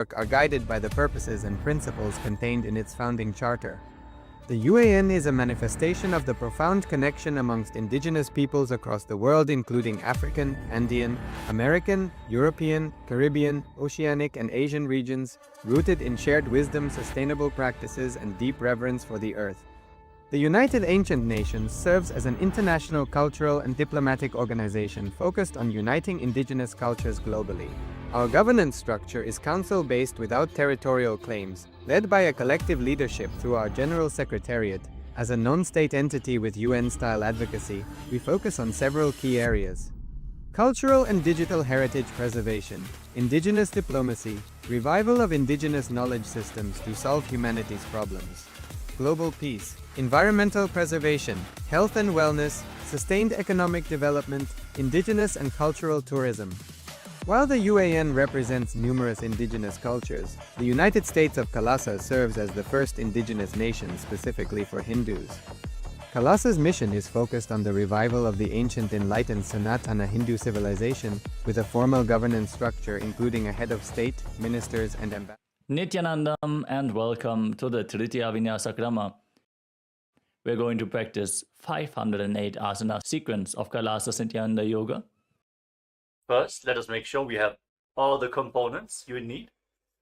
are guided by the purposes and principles contained in its founding charter. The UAN is a manifestation of the profound connection amongst indigenous peoples across the world, including African, Andean, American, European, Caribbean, Oceanic, and Asian regions, rooted in shared wisdom, sustainable practices, and deep reverence for the earth. The United Ancient Nations serves as an international cultural and diplomatic organization focused on uniting indigenous cultures globally. Our governance structure is council-based without territorial claims, led by a collective leadership through our General Secretariat. As a non-state entity with UN-style advocacy, we focus on several key areas: cultural and digital heritage preservation, indigenous diplomacy, revival of indigenous knowledge systems to solve humanity's problems, global peace, environmental preservation, health and wellness, sustained economic development, indigenous and cultural tourism. While the UAN represents numerous indigenous cultures, the United States of Kailasa serves as the first indigenous nation specifically for Hindus. Kailasa's mission is focused on the revival of the ancient enlightened Sanatana Hindu civilization, with a formal governance structure including a head of state, ministers, and ambassadors. Nithyanandam, and welcome to the Tritiya Vinyasa Krama. We're going to practice 508 asana sequence of Kailasa Nithyananda Yoga. First, let us make sure we have all the components you need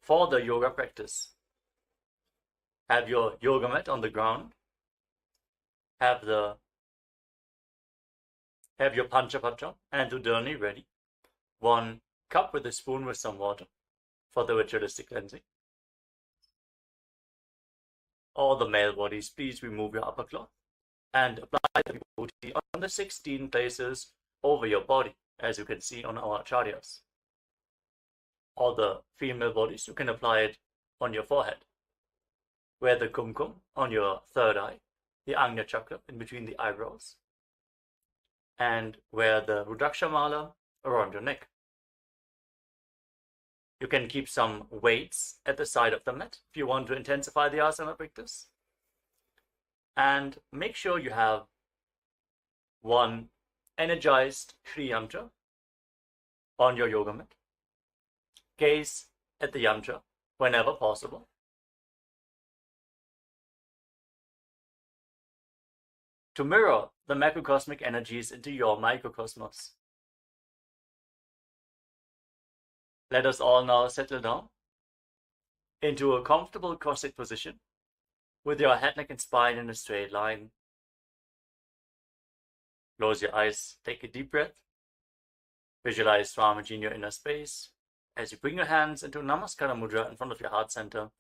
for the yoga practice. Have your yoga mat on the ground. Have your Panchapatra and Udani ready. 1 cup with a spoon with some water for the ritualistic cleansing. All the male bodies, please remove your upper cloth and apply the vibhuti on the 16 places over your body, as you can see on our acharyas. All the female bodies, you can apply it on your forehead. Wear the kumkum on your third eye, the Agnya chakra in between the eyebrows, and wear the Rudraksha mala around your neck. You can keep some weights at the side of the mat if you want to intensify the asana practice. And make sure you have 1 energized Shri Yantra on your yoga mat. Gaze at the yantra whenever possible. To mirror the macrocosmic energies into your microcosmos. Let us all now settle down into a comfortable cross-legged position with your head, neck, and spine in a straight line. Close your eyes, take a deep breath. Visualize Swamiji in your inner space as you bring your hands into Namaskara Mudra in front of your heart center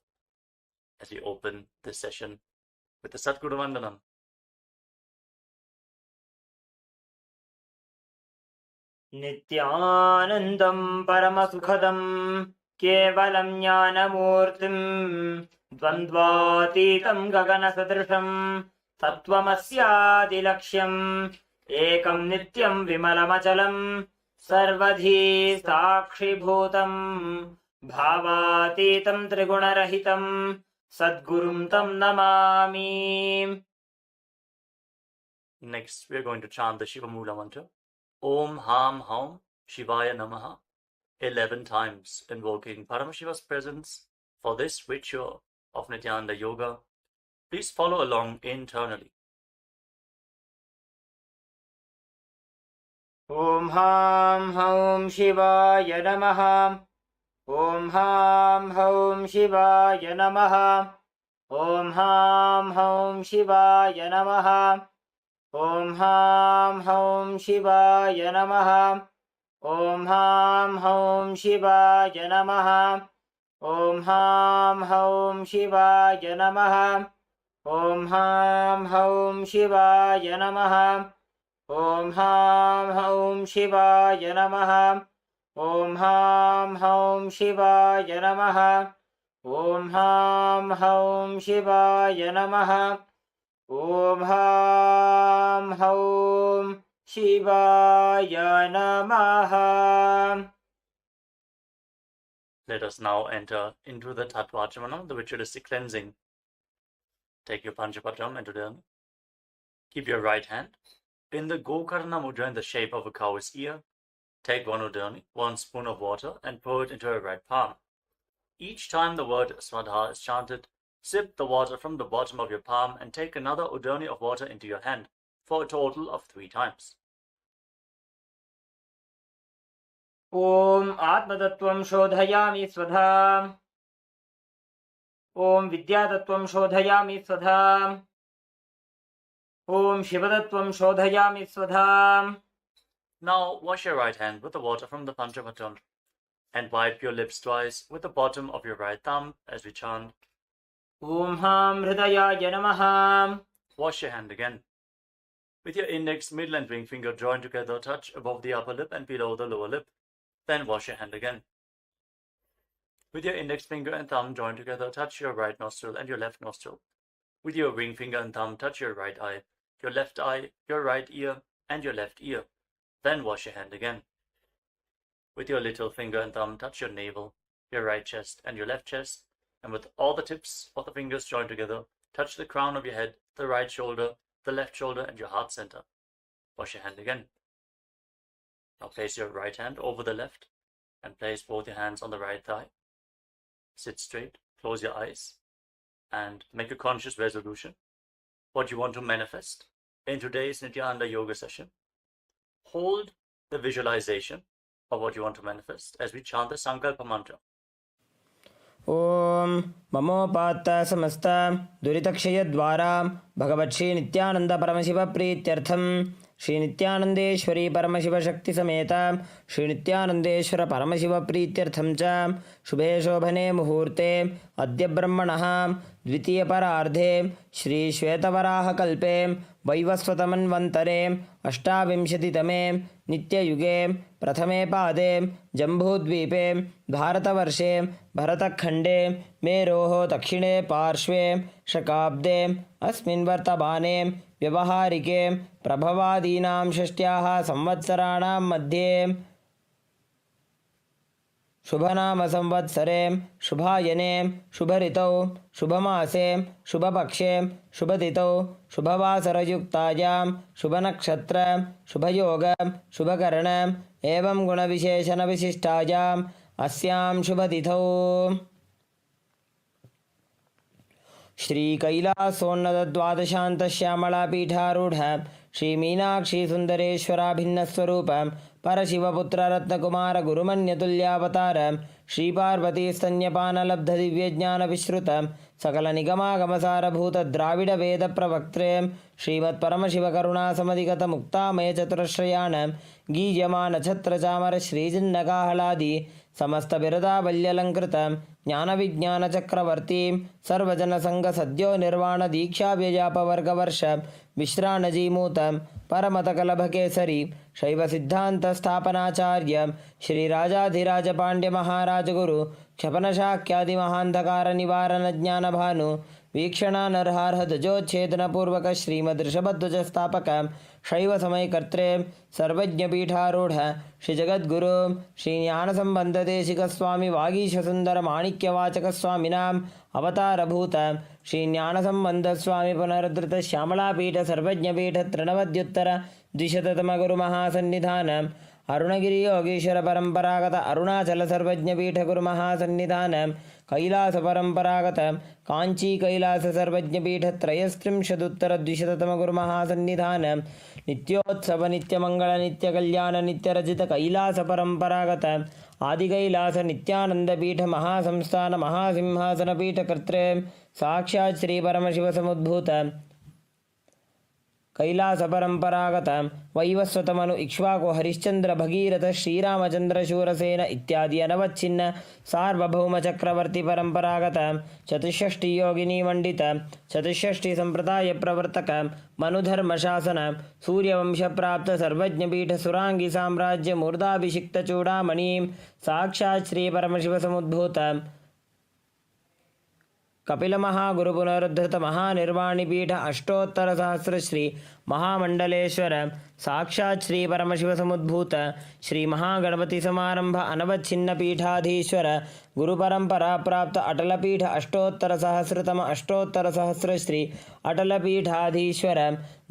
as you open this session with the Satguru Vandanam. Nithyanandam Paramasukhadam Kevalam Jnanamurtim Dvandvatitam Gagana Sadrisham Sattvamasyaadilaksham Ekam Nityam Vimalamachalam Sarvadhi Sakshibhutam Bhavatitam Trigunarahitam Sadgurum Tam Namami. Next, we are going to chant the Shiva Mula mantra. Om Ham Haum Shivaya Namaha 11 times, invoking Paramashiva's presence for this ritual of Nithyananda Yoga. Please follow along internally. Om Ham Haum Shivaya Namaha. Om Ham Haum Shivaya Namaha. Om Ham Haum Shivaya Namaha. Om Ham Haum Shivaya Namaha. Om Ham Haum Shivaya Namaha. Om Ham Haum Shivaya Namaha. Om Ham Haum Shivaya Namaha. Om Ham Haum Shivaya Namaha. Om Ham Haum Shivaya Namaha. Om Ham Haum Shivaya Namaha. Om Ham Haum Shivaya Namaha. Let us now enter into the Tattvachamana, the ritualistic cleansing. Take your Panchapatram and Udana. Keep your right hand in the Gokarna Mudra in the shape of a cow's ear. Take 1 Udani, 1 spoon of water, and pour it into your right palm. Each time the word Swadha is chanted, sip the water from the bottom of your palm and take another udoni of water into your hand for a total of 3 times. Om Atmatattvam Shodhayami Swadha. Om Vidyatattvam Shodhayami Swadha. Om Shivatattvam Shodhayami Swadha. Now wash your right hand with the water from the Panchamaton and wipe your lips twice with the bottom of your right thumb as we chant Om Ham Hridayaya Namaha. Wash your hand again. With your index, middle and ring finger joined together, touch above the upper lip and below the lower lip. Then wash your hand again. With your index finger and thumb joined together, touch your right nostril and your left nostril. With your ring finger and thumb, touch your right eye, your left eye, your right ear, and your left ear. Then wash your hand again. With your little finger and thumb, touch your navel, your right chest, and your left chest. And with all the tips of the fingers joined together, touch the crown of your head, the right shoulder, the left shoulder, and your heart center. Wash your hand again. Now place your right hand over the left and place both your hands on the right thigh. Sit straight, close your eyes, and make a conscious resolution. What you want to manifest in today's Nityananda Yoga session. Hold the visualization of what you want to manifest as we chant the Sankalpa mantra. Om Mamopatta Samasta Duritakshayadvara Bhagavat Sri Nityananda Paramashiva Prityartham Sri Nityanandeshwari Paramashiva Shakti Sameta Sri Nityanandeshwara Paramashiva Prityartham Cha Shubhe Shobhane Muhurte Adya Brahmanaha Dvitiya Parardhe Shri Shvetavaraha Kalpe Vaivasvatamanvantare Ashtavimshatitame Nityayuge Prathame Pade Jambudvipe Bharatavarse Bharatakhande Meroho Dakshine Parshve Shakabde Asmin Vartabane Vyavaharike Prabhavadinam Shashtyaha Samvatsaranam Madhye शुभनाम संवत्सरे शुभायने शुभऋतौ शुभमासे शुभपक्षे शुभतिथौ शुभवासरयुक्तायां शुभनक्षत्र शुभयोग शुभकर्ण एवं गुणविशेषणविशिष्टायाम् अस्यां शुभतिथौ श्रीकैलासोन्नतद्वादशान्तश्यामलापीठारूढ श्रीमीनाक्षी सुन्दरेश्वराभिन्नस्वरूप परशिवपुत्ररत्नकुमार गुरुमन्यतुल्यावतार श्रीपार्वतीस्तन्यपानलब्धदिव्यज्ञानविश्रुत सकलनिगमागमसारभूतद्राविडवेदप्रवक्त्रे श्रीमत्परमशिवकरुणासमधिगतमुक्तामयचतुरश्रयान् गीयमानछत्रचामर श्रीजिन्नकाहलादि समस्तबिरदावल्यलङ्कृत ज्ञानविज्ञानचक्रवर्ती सर्वजनसङ्गसद्यो निर्वाणदीक्षाव्यजापवर्गवर्ष विश्राणजीमूत परमतकलभकेसरी शैवसिद्धान्तस्थापनाचार्य श्रीराजाधिराजपाण्ड्यमहाराजगुरु क्षपनशाक्यादिमहान्धकारनिवारणज्ञानभानु वीक्षणानर्हार्हध्वजोच्छेदनपूर्वक श्रीमद्ऋषभध्वजस्थापक शैवसमयकर्त्रे सर्वज्ञपीठारूढ श्रीजगद्गुरु श्रीज्ञानसम्बन्धदेशिकस्वामी वागीशसुन्दरमाणिक्यवाचकस्वामिनाम् अवतारभूत श्रीज्ञानसम्बन्धस्वामी पुनरुद्धृत श्यामलापीठ सर्वज्ञपीठ तृणवद्युत्तर द्विशततमगुरुमहासन्निधान अरुणगिरि योगीश्वर परंपरागत अरुणाचल सर्वज्ञपीठ गुरुमहासन्निधान कैलास परंपरागत कांची कैलास सर्वज्ञपीठ त्रयस्त्रिंशदुत्तर द्विशततम गुरुमहासन्निधान नित्योत्सव नित्यमंगल नित्यकल्याण नित्यरजित कैलास परंपरागत आदिकैलास नित्यानंदपीठ महासंस्थान महासिंहासन पीठ कर्त्रे साक्षात् श्री परमशिव समुद्भूत कैलास परंपरागत वैवस्वतमनु इक्ष्वाकु हरिश्चंद्र भगीरथ श्रीरामचंद्र शूरसेन इत्यादि अनवच्छिन्न सार्वभौम चक्रवर्ती परंपरागत चतुष्षष्टि योगिनी मंडित चतुष्षष्टि संप्रदाय प्रवर्तक मनुधर्म शासन सूर्यवंश प्राप्त सर्वज्ञपीठ सुरांगी साम्राज्य मूर्धाभिषिक्त चूड़ामणि साक्षात् श्री परमशिव समुद्भूत कपिल महागुरु पुनरुद्धृत महानिर्वाणिपीठ अष्टोत्तर सहस्र श्री महामंडलेश्वर साक्षात् श्री परमशिव समुद्भूत श्री महागणपति समारंभ अनवच्छिन्न पीठाधीश्वर गुरुपरंपरा प्राप्त अटलपीठ अष्टोत्तर सहस्रतम अष्टोत्तर सहस्र श्री अटलपीठाधीश्वर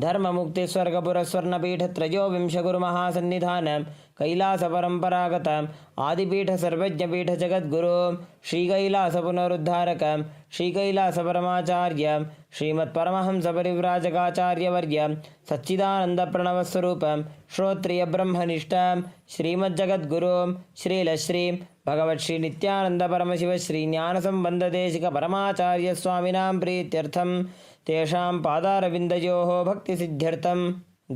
धर्म मुक्ति स्वर्गपुर स्वर्णपीठ त्रयोविंश गुरु महासन्निधान कैलास परंपरागत आदिपीठ सर्वज्ञपीठ जगद्गुरु श्री कैलास पुनरुद्धारक श्री कैलास परमाचार्य श्रीमत् परमहंस परिव्राजकाचार्य वर्य सच्चिदानंद प्रणव स्वरूप श्रोत्रिय ब्रह्मनिष्ठ श्रीमज्जगद्गुरु श्रीलश्री भगवत् श्री नित्यानंद परमशिव श्री ज्ञान संबंध देशिक परमाचार्य स्वामिनां प्रीत्यर्थं तेषां पादारविन्दयोः भक्ति सिद्ध्यर्थं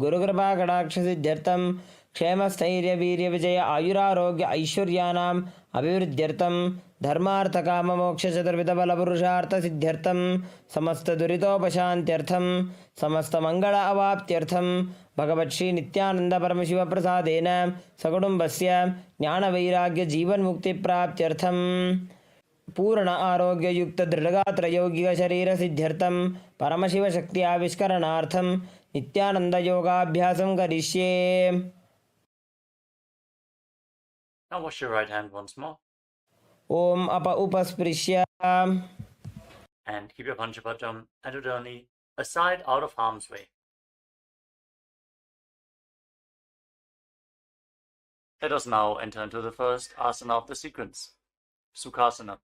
गुरुकृपा कटाक्ष सिद्ध्यर्थं क्षेमस्थैर्य वीर्य विजय आयुरारोग्य ऐश्वर्यानाम् अभिवृद्ध्यर्थं धर्मार्थ काम मोक्ष चतुर्विध बल पुरुषार्थ सिद्ध्यर्थं समस्त दुरितोपशान्त्यर्थं समस्त मंगल अवाप्त्यर्थं भगवत् श्री नित्यानंद परमशिव प्रसादेन सकुटुम्बस्य ज्ञान वैराग्य जीवन मुक्ति प्राप्त्यर्थं पूर्ण आरोग्य युक्त दृढ़गात्र यौगिक शरीर सिद्ध्यर्थं परमशिव शक्ति आविष्करणार्थं नित्यानंद योगाभ्यासं करिष्ये. Now wash your right hand once more. ओम अप उपस्पृश्य And keep your Panchapatam and Udani aside out of harm's way. Let us now enter into the first asana of the sequence, Sukhasana.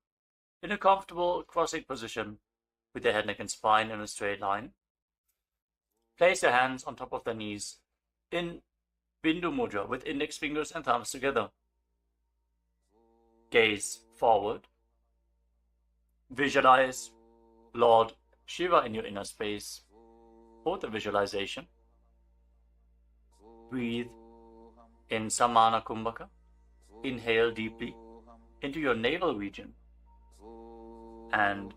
In a comfortable cross-legged position with your head, neck and spine in a straight line, place your hands on top of the knees in Bindu Mudra with index fingers and thumbs together. Gaze forward. Visualize Lord Shiva in your inner space. Hold the visualization. Breathe in Samana Kumbhaka. Inhale deeply into your navel region. And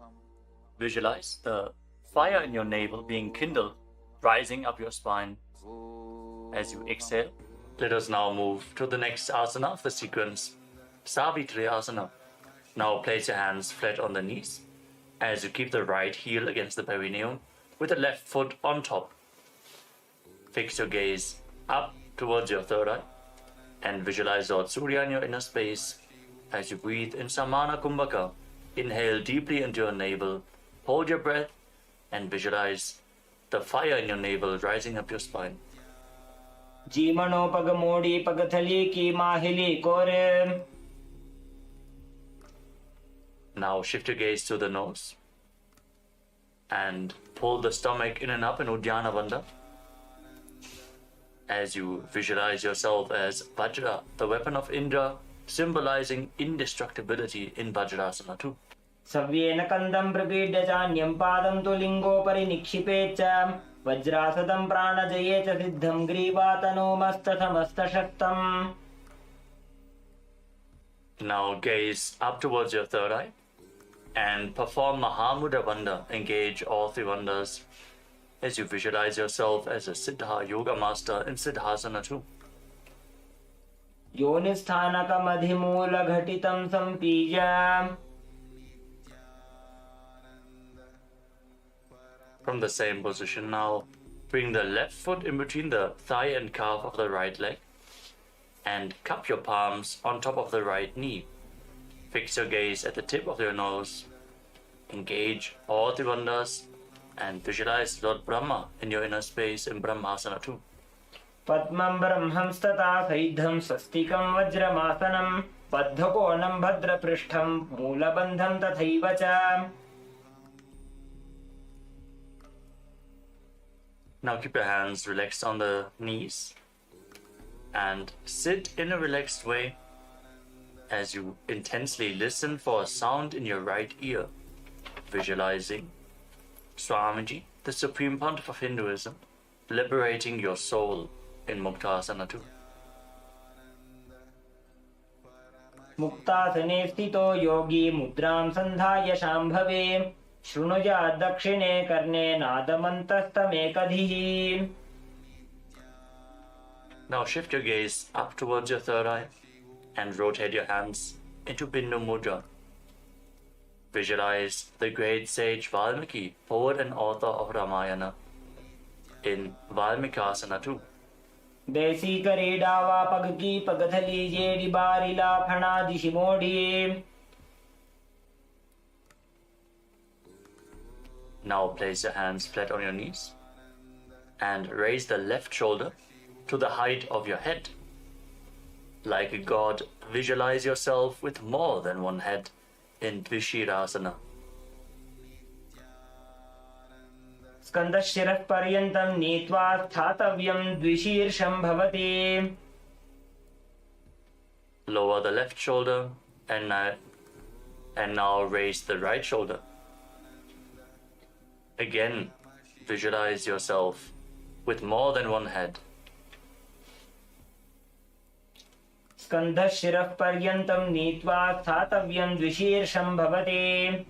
visualize the fire in your navel being kindled, rising up your spine as you exhale. Let us now move to the next asana of the sequence, Savitri Asana. Now place your hands flat on the knees as you keep the right heel against the perineum with the left foot on top. Fix your gaze up towards your third eye and visualize Lord Surya in your inner space as you breathe in Samana Kumbhaka. Inhale deeply into your navel, hold your breath and visualize the fire in your navel rising up your spine. जीमनो पग मोड़ी पगथली की माहिली कोरे. Now shift your gaze to the nose and pull the stomach in and up in Uddiyana Bandha as you visualize yourself as Vajra, the weapon of Indra, symbolizing indestructibility in Vajrasana too. सव्येन कन्दं प्रपीड्य चान्यं पादं तु लिङ्गोपरि निक्षिपेत् च वज्रासदं प्राणजये च सिद्धं ग्रीवातनोमस्तथमस्तशक्तम्. Now gaze up towards your third eye and perform Mahamudra Bandha. Engage all three bandhas as you visualize yourself as a Siddha Yoga Master in Siddhasana too. योनिस्थानकमधिमूलघटितं सम्पीय From the same position now, bring the left foot in between the thigh and calf of the right leg and cup your palms on top of the right knee. Fix your gaze at the tip of your nose. Engage all the bandhas and visualize Lord Brahma in your inner space in Brahmasana too. पद्मं ब्रह्मंस्तथा सैद्धं स्वस्तिकं वज्रमासनं बद्धकोणं भद्रपृष्ठं मूलबन्धं तथैव च. Now keep your hands relaxed on the knees and sit in a relaxed way as you intensely listen for a sound in your right ear, visualizing Swamiji, the Supreme Pontiff of Hinduism, liberating your soul in Muktasana too. मुक्तासने स्थितो योगी मुद्रां सन्धाय शाम्भवे शृणुयात् दक्षिणे कर्णे नादमन्तस्तमेकधिः. Now shift your gaze up towards your third eye and rotate your hands into Bindu Mudra. Visualize the great sage Valmiki, poet and author of Ramayana, in Valmikasana too. देसी करीडावा पग की पगथली JD बारिला फणा दिशिमोडी. Now place your hands flat on your knees and raise the left shoulder to the height of your head. Like a god, visualize yourself with more than one head in Dvishirasana. स्कन्दशिरः पर्यन्तं नीत्वा स्थातव्यं द्विशीर्षं भवति. Lower the left shoulder and now raise the right shoulder. Again, visualize yourself with more than one head. स्कन्धशिरः पर्यन्तं नीत्वा स्थातव्यं द्विशीर्षं भवति.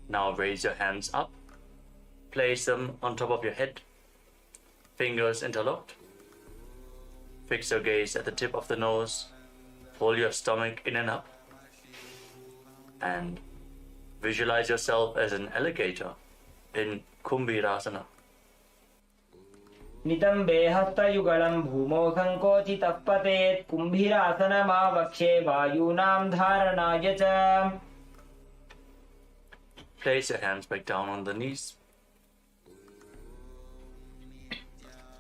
Now raise your hands up, place them on top of your head, fingers interlocked. Fix your gaze at the tip of the nose, pull your stomach in and up, and visualize yourself as an alligator in Kumbhirasana. नितम्बे हस्तयुगलं भूमौ सङ्कोचितः पतेत् कुम्भीरासनमावक्ष्ये वायूनां धारणाय च. Place your hands back down on the knees.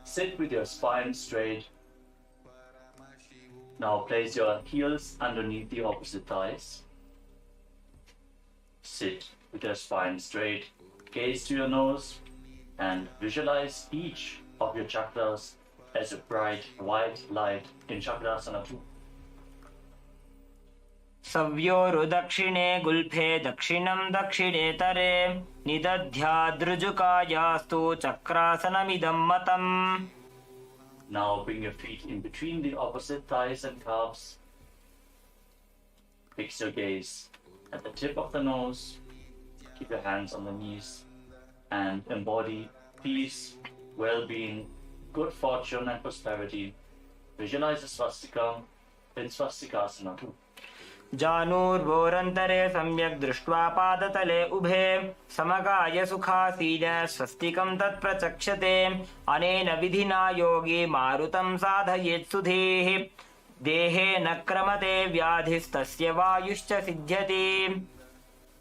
Sit with your spine straight. Now place your heels underneath the opposite thighs. Sit with your spine straight. Gaze to your nose and visualize each of your chakras as a bright white light in Chakrasana 2. सव्योरुदक्षिणे गुल्फे दक्षिणं दक्षिणेतरे निदध्यादृजुकायास्तु चक्रासनमिदं मतम्. Now bring your feet in between the opposite thighs and calves. Fix your gaze at the tip of the nose. Keep your hands on the knees and embody peace, well-being, good fortune and prosperity. Visualize a swastika in swastikasana 2. जानूर्वोरन्तरे सम्यक् दृष्ट्वा पादतले उभे समगाय सुखासीन स्वस्तिकं तत्प्रचक्षते. अनेन विधिना योगी मारुतं साधयेत् सुधीः. देहे न क्रमते व्याधिस्तस्य वायुश्च सिद्ध्यति.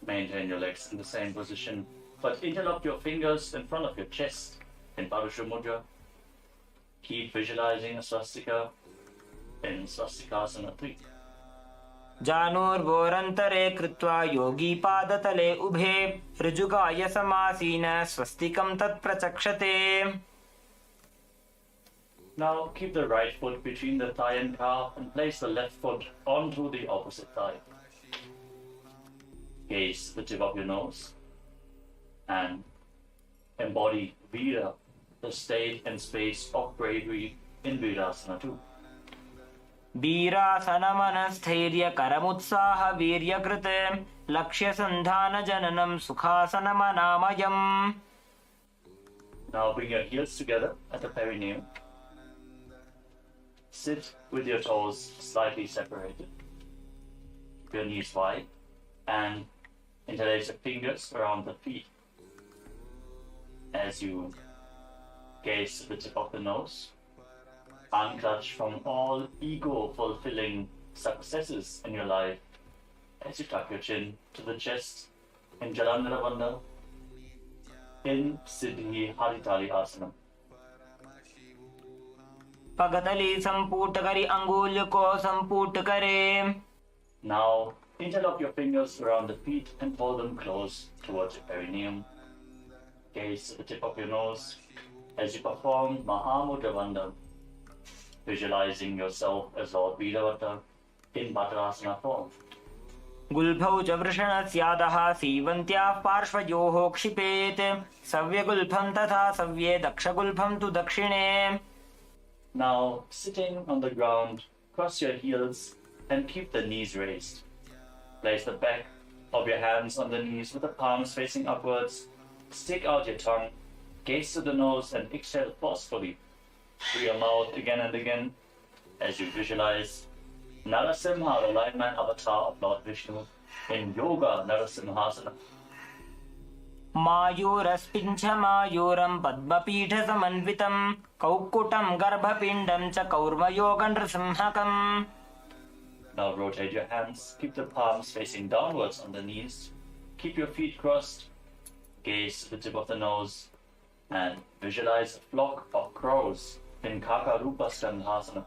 Maintain your legs in the same position, but interlock your fingers in front of your chest in Parusha Mudra. Keep visualizing a swastika in swastikasana 3. जानूर्वोरन्तरे कृत्वा योगी पादतले उभे ऋजुकाय समासीन स्वस्तिकं तत्प्रचक्षते. Now keep the right foot between the thigh and calf and place the left foot onto the opposite thigh. Gaze the tip of your nose and embody Vira, the state and space of bravery in Virasana 2. वीरासनमनस्थैर्यकरमुत्साह वीर्यकृत लक्ष्यसन्धानजननं सुखासनमनामयम्. Now bring your heels together at the perineum. Sit with your toes slightly separated. Keep your knees wide and interlace your fingers around the feet. As you gaze to the tip of the nose, unclutch from all ego-fulfilling successes in your life as you tuck your chin to the chest in Jalandhara Bandha in Siddhi Haritali Asana. पगतली संपूट करी अंगुल को संपूट करे. Now interlock your fingers around the feet and pull them close towards your perineum. Gaze at the tip of your nose as you perform Mahamudra Bandha, visualizing yourself as Lord Veeravata in Bhadrasana form. गुल्फौ च वृषणस्यादः सीवन्त्याः पार्श्वयोः क्षिपेत् सव्यगुल्फं तथा सव्ये दक्षगुल्फं तु दक्षिणे. Now sitting on the ground, cross your heels and keep the knees raised. Place the back of your hands on the knees with the palms facing upwards. Stick out your tongue, gaze to the nose and exhale forcefully through your mouth again and again as you visualize Narasimha, the lion-man avatar of Lord Vishnu, in Yoga Narasimhasana. मायूरस्पिञ्छ मायूरं पद्मपीठसमन्वितं कौक्कुटं गर्भपिण्डं च कौर्मयोगनृसिंहकम्. Now rotate your hands, keep the palms facing downwards on the knees, keep your feet crossed, gaze to the tip of the nose, and visualize a flock of crows in Kakarupa Skandhasana.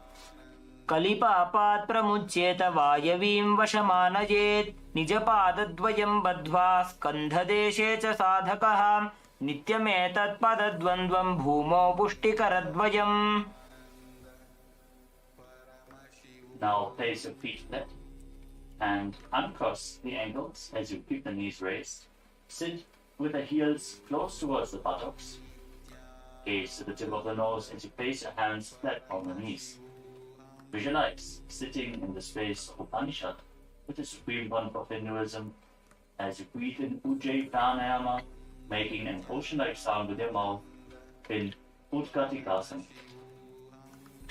कलिपापात् प्रमुच्येत वायवीं वशमानयेत् निजपादद्वयं बद्ध्वा स्कन्धदेशे च साधकः नित्यमेतत्पदद्वन्द्वं भूमौ पुष्टिकरद्वयम्. Now place your feet flat and uncross the ankles as you keep the knees raised. Sit with the heels close towards the buttocks. Gaze to the tip of the nose as you place your hands flat on the knees. Visualize sitting in the space of Upanishad with the Supreme Pontiff of Hinduism as you breathe in Ujjayi Pranayama, making an ocean-like sound with your mouth in Utkatikasana.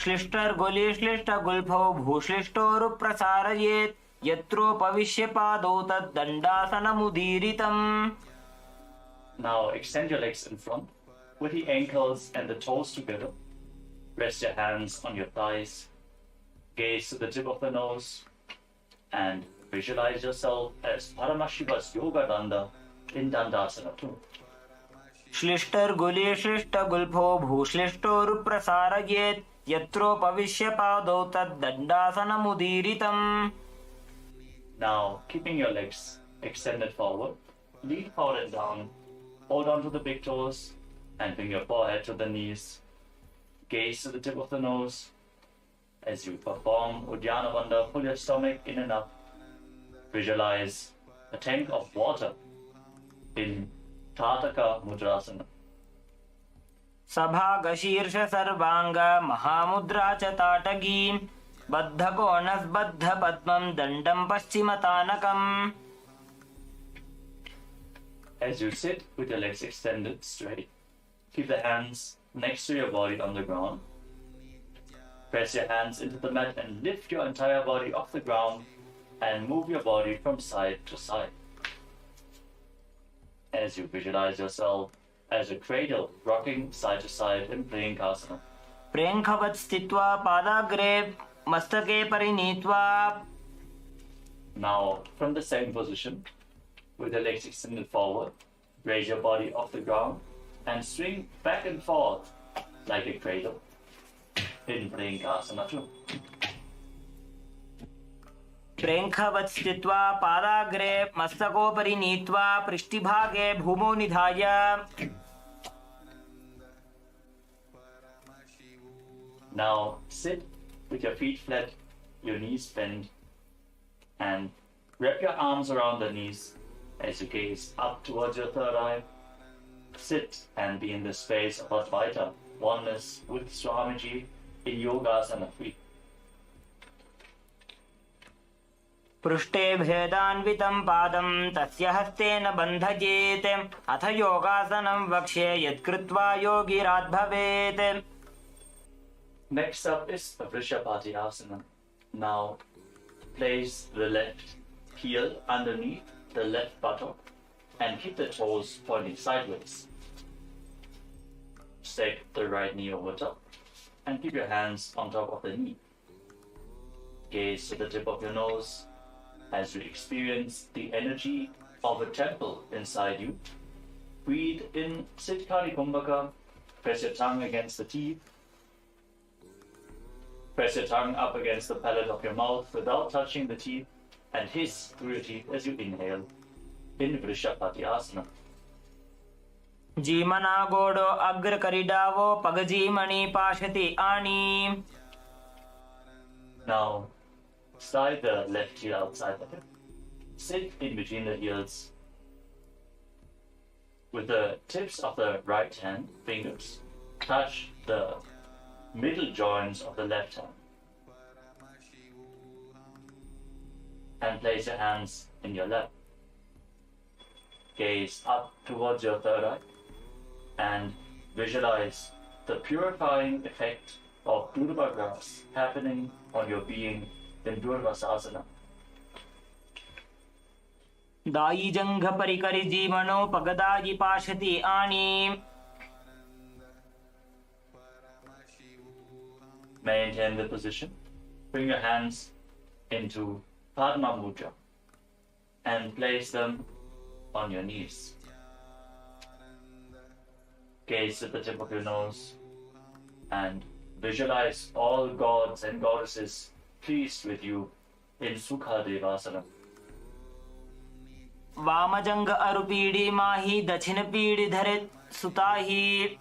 श्लिष्टर्गुलिश्लिष्टगुल्फौ भूश्लिष्टोरुप्रसारयेत् यत्रोपविश्य पादौ तद्दण्डासनमुदीरितम्. Now extend your legs in front with the ankles and the toes together. Rest your hands on your thighs. Gaze to the tip of the nose and visualize yourself as Paramashiva's Yoga Danda in Dandasana 2. श्लिष्टर्गुलिश्लिष्टगुल्फौ भूश्लिष्टोरुप्रसारयेत् यत्रोपविश्य पादौ तद्दण्डासनमुदीरितम्. Now, keeping your legs extended forward, lean forward and down, hold on to the big toes, and bring your forehead to the knees. Gaze to the tip of the nose. As you perform Uddiyana Bandha, pull your stomach in and up. Visualize a tank of water in Tataka Mudrasana. सभागशीर्ष सर्वांग महामुद्रा च ताटकीं बद्धकोणस्बद्ध पद्मं दण्डं पश्चिमतानकम्. As you sit with your legs extended straight, keep the hands next to your body on the ground. Press your hands into the mat and lift your entire body off the ground and move your body from side to side. As you visualize yourself as a cradle rocking side to side in Priyankasana. प्रेङ्खवत् स्थित्वा पादाग्रे मस्तके परिनीत्वा. Now, from the same position, with your legs extended forward, raise your body off the ground and swing back and forth like a cradle in Priyankasana 2. प्रेङ्खवत् स्थित्वा पादाग्रे मस्तकोपरि नीत्वा पृष्ठभागे भूमौ निधाय. Now sit with your feet flat, your knees bent, and wrap your arms around the knees as you gaze up towards your third eye. Sit and be in the space of Advaita, oneness with Swamiji in Yogasana 3. पृष्ठे भेदान्वितं पादं तस्य हस्तेन बन्धयेत् अथ योगासनं वक्ष्ये यत्कृत्वा योगिरात् भवेत्. Next up is Vrishapati Asana. Now place the left heel underneath the left buttock and keep the toes pointing sideways. Stake the right knee over top and keep your hands on top of the knee. Gaze to the tip of your nose as you experience the energy of a temple inside you. Breathe in Siddhkari Kumbhaka. Press your tongue against the teeth. Press your tongue up against the palate of your mouth without touching the teeth and hiss through your teeth as you inhale in Vrishapati Asana. जीमना गोडो अग्र करिडावो पगजीमणि पाशति आनी. Now, slide the left heel outside the hip. Sit in between the heels with the tips of the right hand fingers. Touch the middle joints of the left hand. And place your hands in your lap. Gaze up towards your third eye and visualize the purifying effect of Durva grass happening on your being in Durvasasana. दायी जंघ परिकरि जीवनो पगदायि पाशति आनी. Maintain the position. Bring your hands into Padma Mudra and place them on your knees. Gaze at the tip of your nose and visualize all gods and goddesses pleased with you in Sukha Devasana. वामजंग अरुपीड़ी माही दक्षिण पीड़ी धरे सुताही.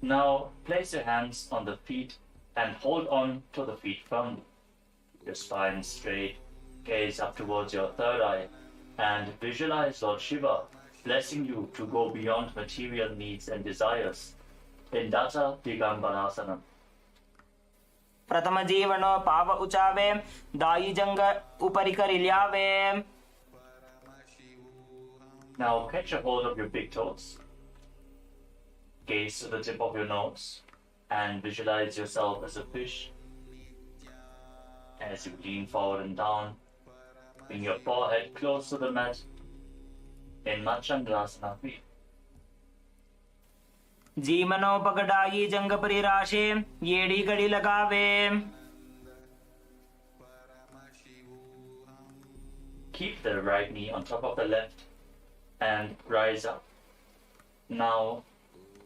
Now place your hands on the feet and hold on to the feet firmly. Your spine straight, gaze up towards your third eye, and visualize Lord Shiva blessing you to go beyond material needs and desires in Datta Digambarasana. प्रथम जीवनो पाव उचावे दाई जंग उपरि करिल्यावे. Now catch a hold of your big toes. Gaze to the tip of your nose and visualize yourself as a fish. As you lean forward and down, bring your forehead close to the mat in Machandrasana. जीमनो पगड़ाई जंग परिराशे येड़ी गड़ी लगावे. Keep the right knee on top of the left and rise up. Now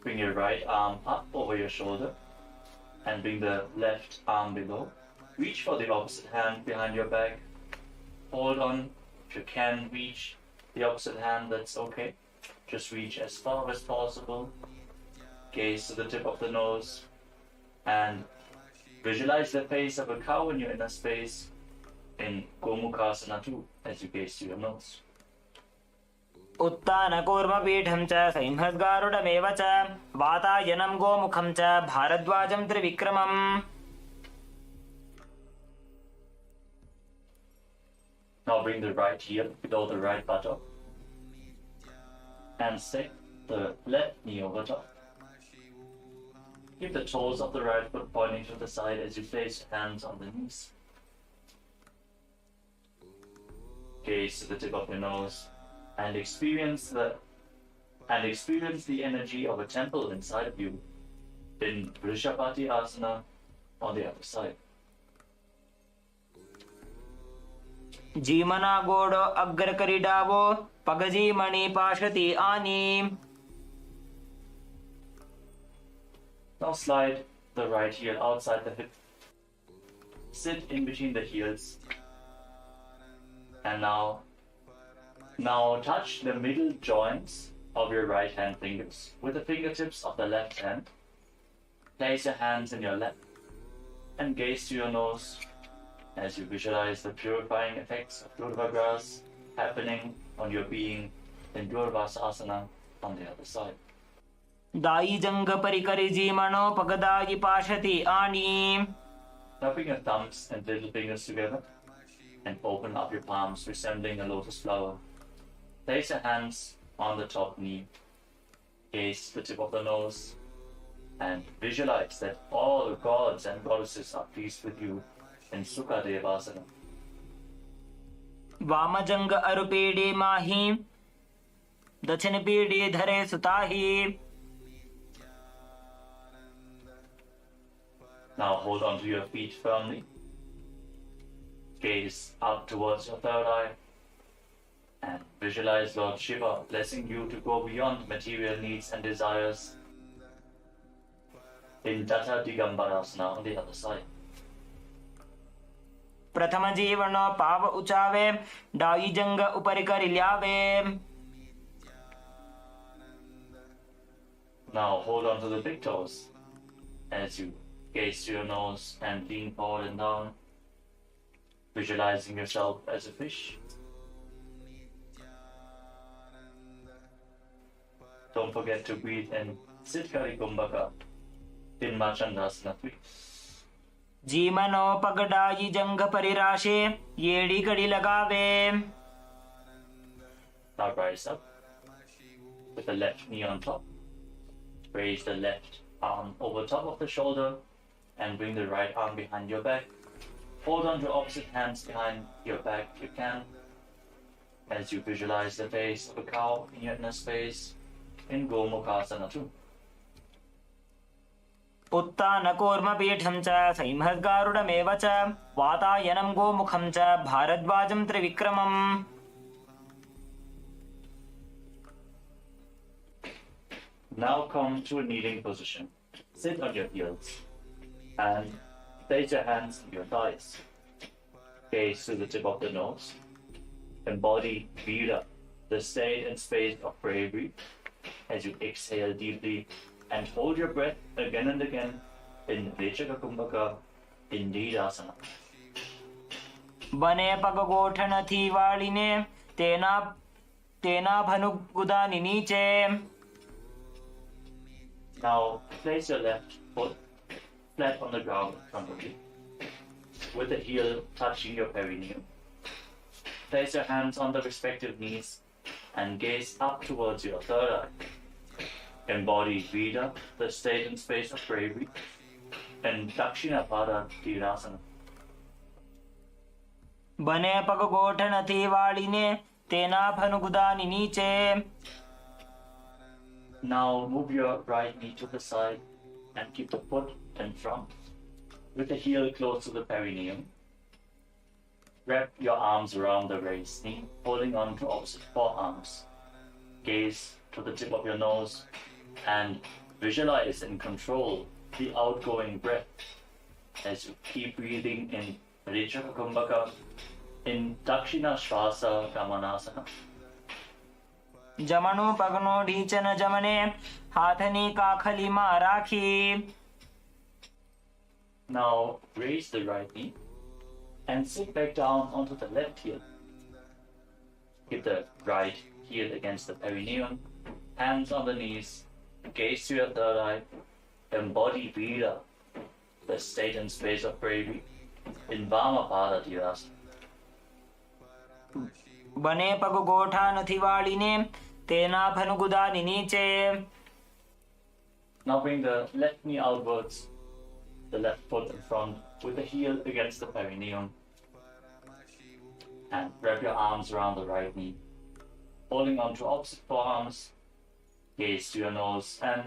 bring your right arm up over your shoulder and bring the left arm below. Reach for the opposite hand behind your back. Hold on. If you can reach the opposite hand, that's okay. Just reach as far as possible. Gaze to the tip of the nose and visualize the face of a cow in your inner space in Gomukhasana 2 as you gaze to your nose. उत्तान कूर्म पीठं च सिंहस्गारुडमेव च वातायनं गोमुखं च भारद्वाजं त्रिविक्रमम्. Now bring the right heel below the right buttock and stick the left knee over top. Keep the toes of the right foot pointing to the side as you place your hands on the knees. Gaze to the tip of your nose and experience the energy of a temple inside of you in Vrishabhati Asana on the other side. जीमना गोड़ो अग्र करिडावो पगजी मणि पाशति आनी. Now slide the right heel outside the hip. Sit in between the heels. And now touch the middle joints of your right hand fingers with the fingertips of the left hand. Place your hands in your lap and gaze to your nose as you visualize the purifying effects of Durva grass happening on your being in Durvasasana on the other side. दाई जंग परिकरि जीमनो पगदाई पाशति आनी. Now bring your thumbs and little fingers together and open up your palms resembling a lotus flower. Place your hands on the top knee. Gaze to the tip of the nose and visualize that all gods and goddesses are pleased with you in Sukha Devasana. वामजंग अरुपीड़ी माही दक्षिण पीड़ी धरे सुताही. Now hold on to your feet firmly. Gaze up towards your third eye and visualize Lord Shiva blessing you to go beyond material needs and desires in Datta Digambarasana on the other side. प्रथम जीवनो पाव उचावे दाई जंग उपरि करिल्यावे. Now hold on to the big toes as you gaze to your nose and lean forward and down, visualizing yourself as a fish. Don't forget to breathe in Siddhkari Kumbhaka in Machandasana 3. जीमनो पगड़ाई जंग परिराशे येड़ी गड़ी लगावे. Now rise up with the left knee on top. Raise the left arm over top of the shoulder and bring the right arm behind your back. Hold on to opposite hands behind your back if you can as you visualize the face of a cow in your inner space in Gomukhasana 2. उत्तान कूर्म पीठं च सिंहस्गारुडमेव च वातायनं गोमुखं च भारद्वाजं त्रिविक्रमम्. Now come to a kneeling position. Sit on your heels And place your hands on your thighs. Gaze to the tip of the nose. Embody Vira, the state and space of bravery, as you exhale deeply and hold your breath again and again in Vechaka Kumbhaka in Nidasana. બને પગ ગોઠ નથી વાળીને તેના ભનુગુદાની નીચે. Now place your left foot flat on the ground in front of you, with the heel touching your perineum. Place your hands on the respective knees and gaze up towards your third eye. Embody Vida, the state and space of bravery, and Dakshinapada Tirasana. બને પગ ગોઠ નથી વાળીને તેના ભનુગુદાની નીચે. Now move your right knee to the side and keep the foot in front, with the heel close to the perineum. Wrap your arms around the raised knee, holding on to opposite forearms. Gaze to the tip of your nose and visualize and control the outgoing breath as you keep breathing in Rechaka Kumbhaka in Dakshina Shvasa Gamanasana. જમણું પગનો ઢીંચન જમણે હાથની કાખલીમાં રાખી. Now raise the right knee and sit back down onto the left heel. Keep the right heel against the perineum, hands on the knees, gaze to your third eye, embody Vira, the state and space of bravery, in Vamapada Tirasana. બને પગ ગોઠા નથી વાળીને તેના ભનુગુદાની નીચે. Now bring the left knee outwards, the left foot in front, with the heel against the perineum. And wrap your arms around the right knee, holding on to opposite forearms. Gaze to your nose and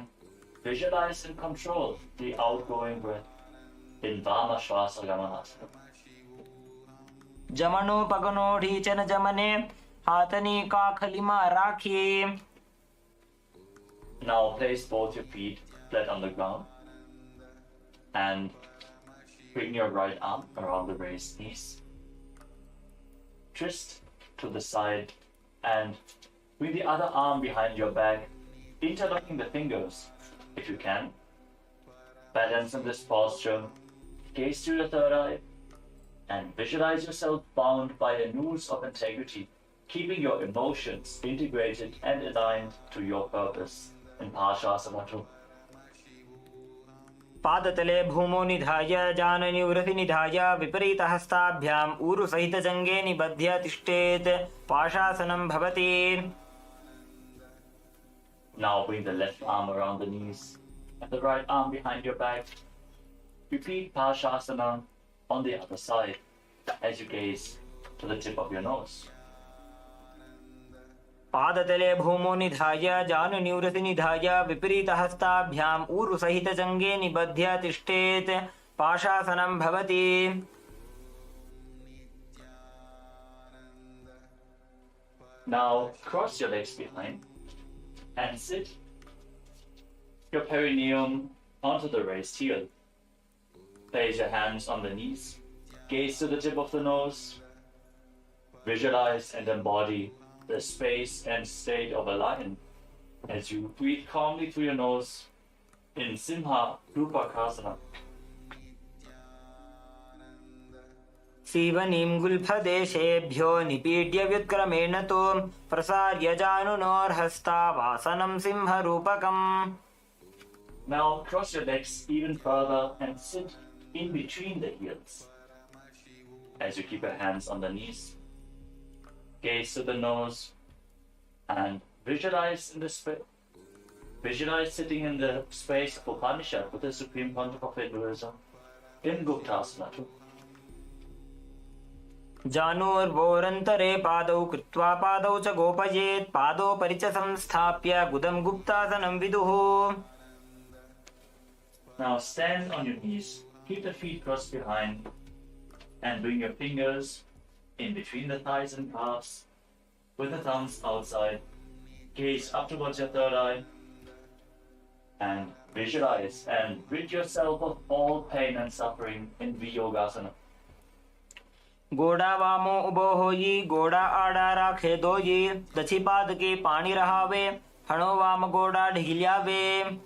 visualize and control the outgoing breath in Vama Shvasa Gamanasana. જમણું પગનો ઢીંચન જમણે હાથની કાખલીમાં રાખી. Now place both your feet flat on the ground and bring your right arm around the raised knees. Twist to the side and bring the other arm behind your back, interlocking the fingers if you can. Balance in this posture. Gaze to your third eye and visualize yourself bound by a noose of integrity, keeping your emotions integrated and aligned to your purpose in Parashasana. पादतले भूमो निधाय जाननिवृति निधाय विपरीतहस्ताभ्याम् ऊरुसहितजङ्गे निबध्य तिष्ठेत् पाशासनं भवति. Now bring the left arm around the knees and the right arm behind your back. Repeat Parashasana on the other side as you gaze to the tip of your nose. पादतले भूमो निधाय जाननिवृति निधाय विपरीतहस्ताभ्याम् ऊरुसहितजङ्गे निबध्य तिष्ठेत् पाशासनं भवति. Now cross your legs behind and sit your perineum onto the raised heel. Place your hands on the knees, gaze to the tip of the nose, visualize and embody the space and state of a lion as you breathe calmly through your nose in Simha Rupakasana. सीवनीं गुल्फदेशेभ्यो निपीड्य व्युत्क्रमेण तु प्रसार्य जानुनोर्हस्तावासनं सिंहरूपकम्. Now cross your legs even further and sit in between the heels. As you keep your hands on the knees, gaze to the nose and visualize sitting in the space of Upanishad with the Supreme Pontiff of Hinduism in Guptasana. जानूर्वोरन्तरे पादौ कृत्वा पादौ च गोपयेत् पादोपरि च संस्थाप्य गुदं गुप्तासनं विदुः. Now stand on your knees, keep the feet crossed behind, and bring your fingers in between the thighs and calves, with the thumbs outside. Gaze up towards your third eye, and visualize and rid yourself of all pain and suffering in Viyogasana. गोड़ा वामो उबो होई गोड़ा आड़ा राखे दोई दक्षि पाद के पानी रहावे फणो वाम गोड़ा ढीलियावे.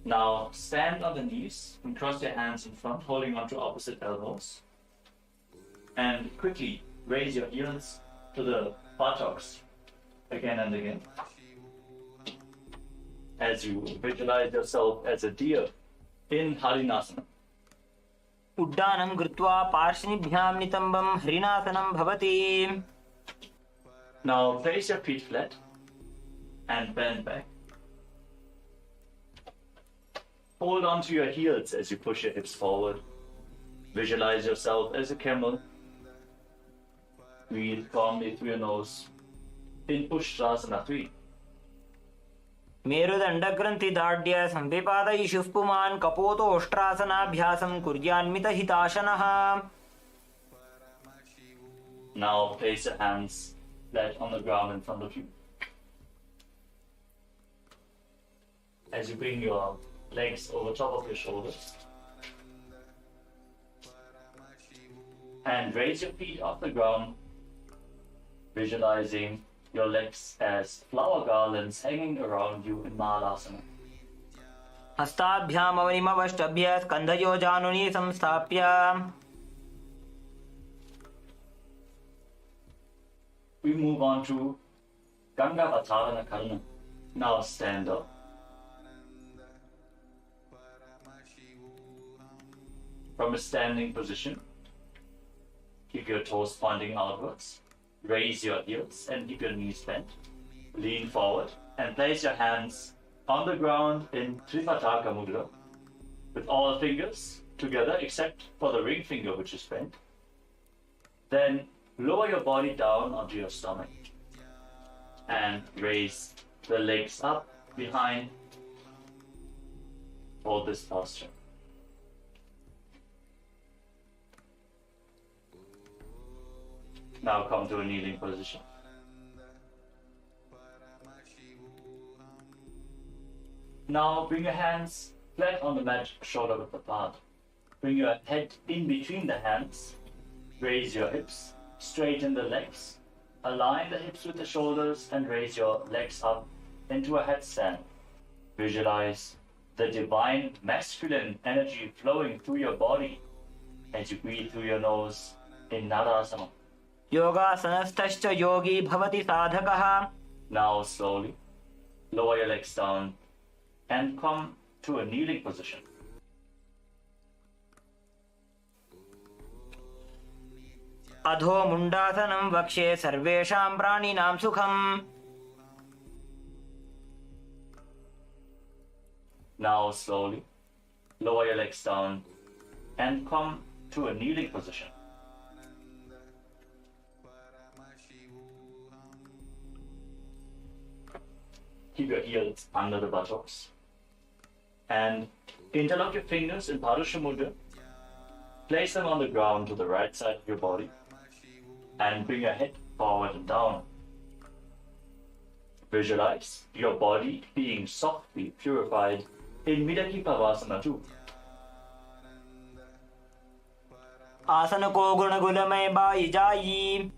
Now stand on the knees and cross your hands in front, holding onto opposite elbows. And quickly raise your heels to the buttocks again and again. As you visualize yourself as a deer in Harinasana. उड्डानं कृत्वा पार्श्वनिभ्यां नितम्बं हरिणासनं भवति. Now place your feet flat and bend back. Hold on to your heels as you push your hips forward. Visualize yourself as a camel. Breathe calmly through your nose in Ushtrasana 3. मेरुदण्डग्रन्थिदाढ्य संविपादयिषुः पुमान् कपोतोष्ट्रासनाभ्यासं कुर्यान्मितहिताशनः. Now place your hands flat on the ground in front of you. As you bring your legs over top of your shoulders. And raise your feet off the ground, visualizing your legs as flower garlands hanging around you in Mahalasana. हस्ताभ्यामवनिमवष्टभ्य स्कन्धयोजानुनि संस्थाप्य. We move on to Ganga Vatavana Karna. Now stand up. From a standing position, keep your toes pointing outwards. Raise your heels and keep your knees bent. Lean forward and place your hands on the ground in Trifataka Mudra with all fingers together except for the ring finger which is bent. Then lower your body down onto your stomach and raise the legs up behind for this posture. Now come to a kneeling position. Now bring your hands flat on the mat, shoulder width apart. Bring your head in between the hands. Raise your hips, straighten the legs. Align the hips with the shoulders and raise your legs up into a headstand. Visualize the divine masculine energy flowing through your body as you breathe through your nose in Narasana. योगासनस्थश्च योगी भवति साधकः. Now slowly lower your legs down and come to a kneeling position. अधो मुण्डासनं वक्ष्ये सर्वेषां प्राणिनां सुखम्. Now slowly lower your legs down and come to a kneeling position. Keep your heels under the buttocks and interlock your fingers in Parusha Mudra. Place them on the ground to the right side of your body and bring your head forward and down. Visualize your body being softly purified in Midaki Pavasana 2. आसन को गुणगुलमय by जाई.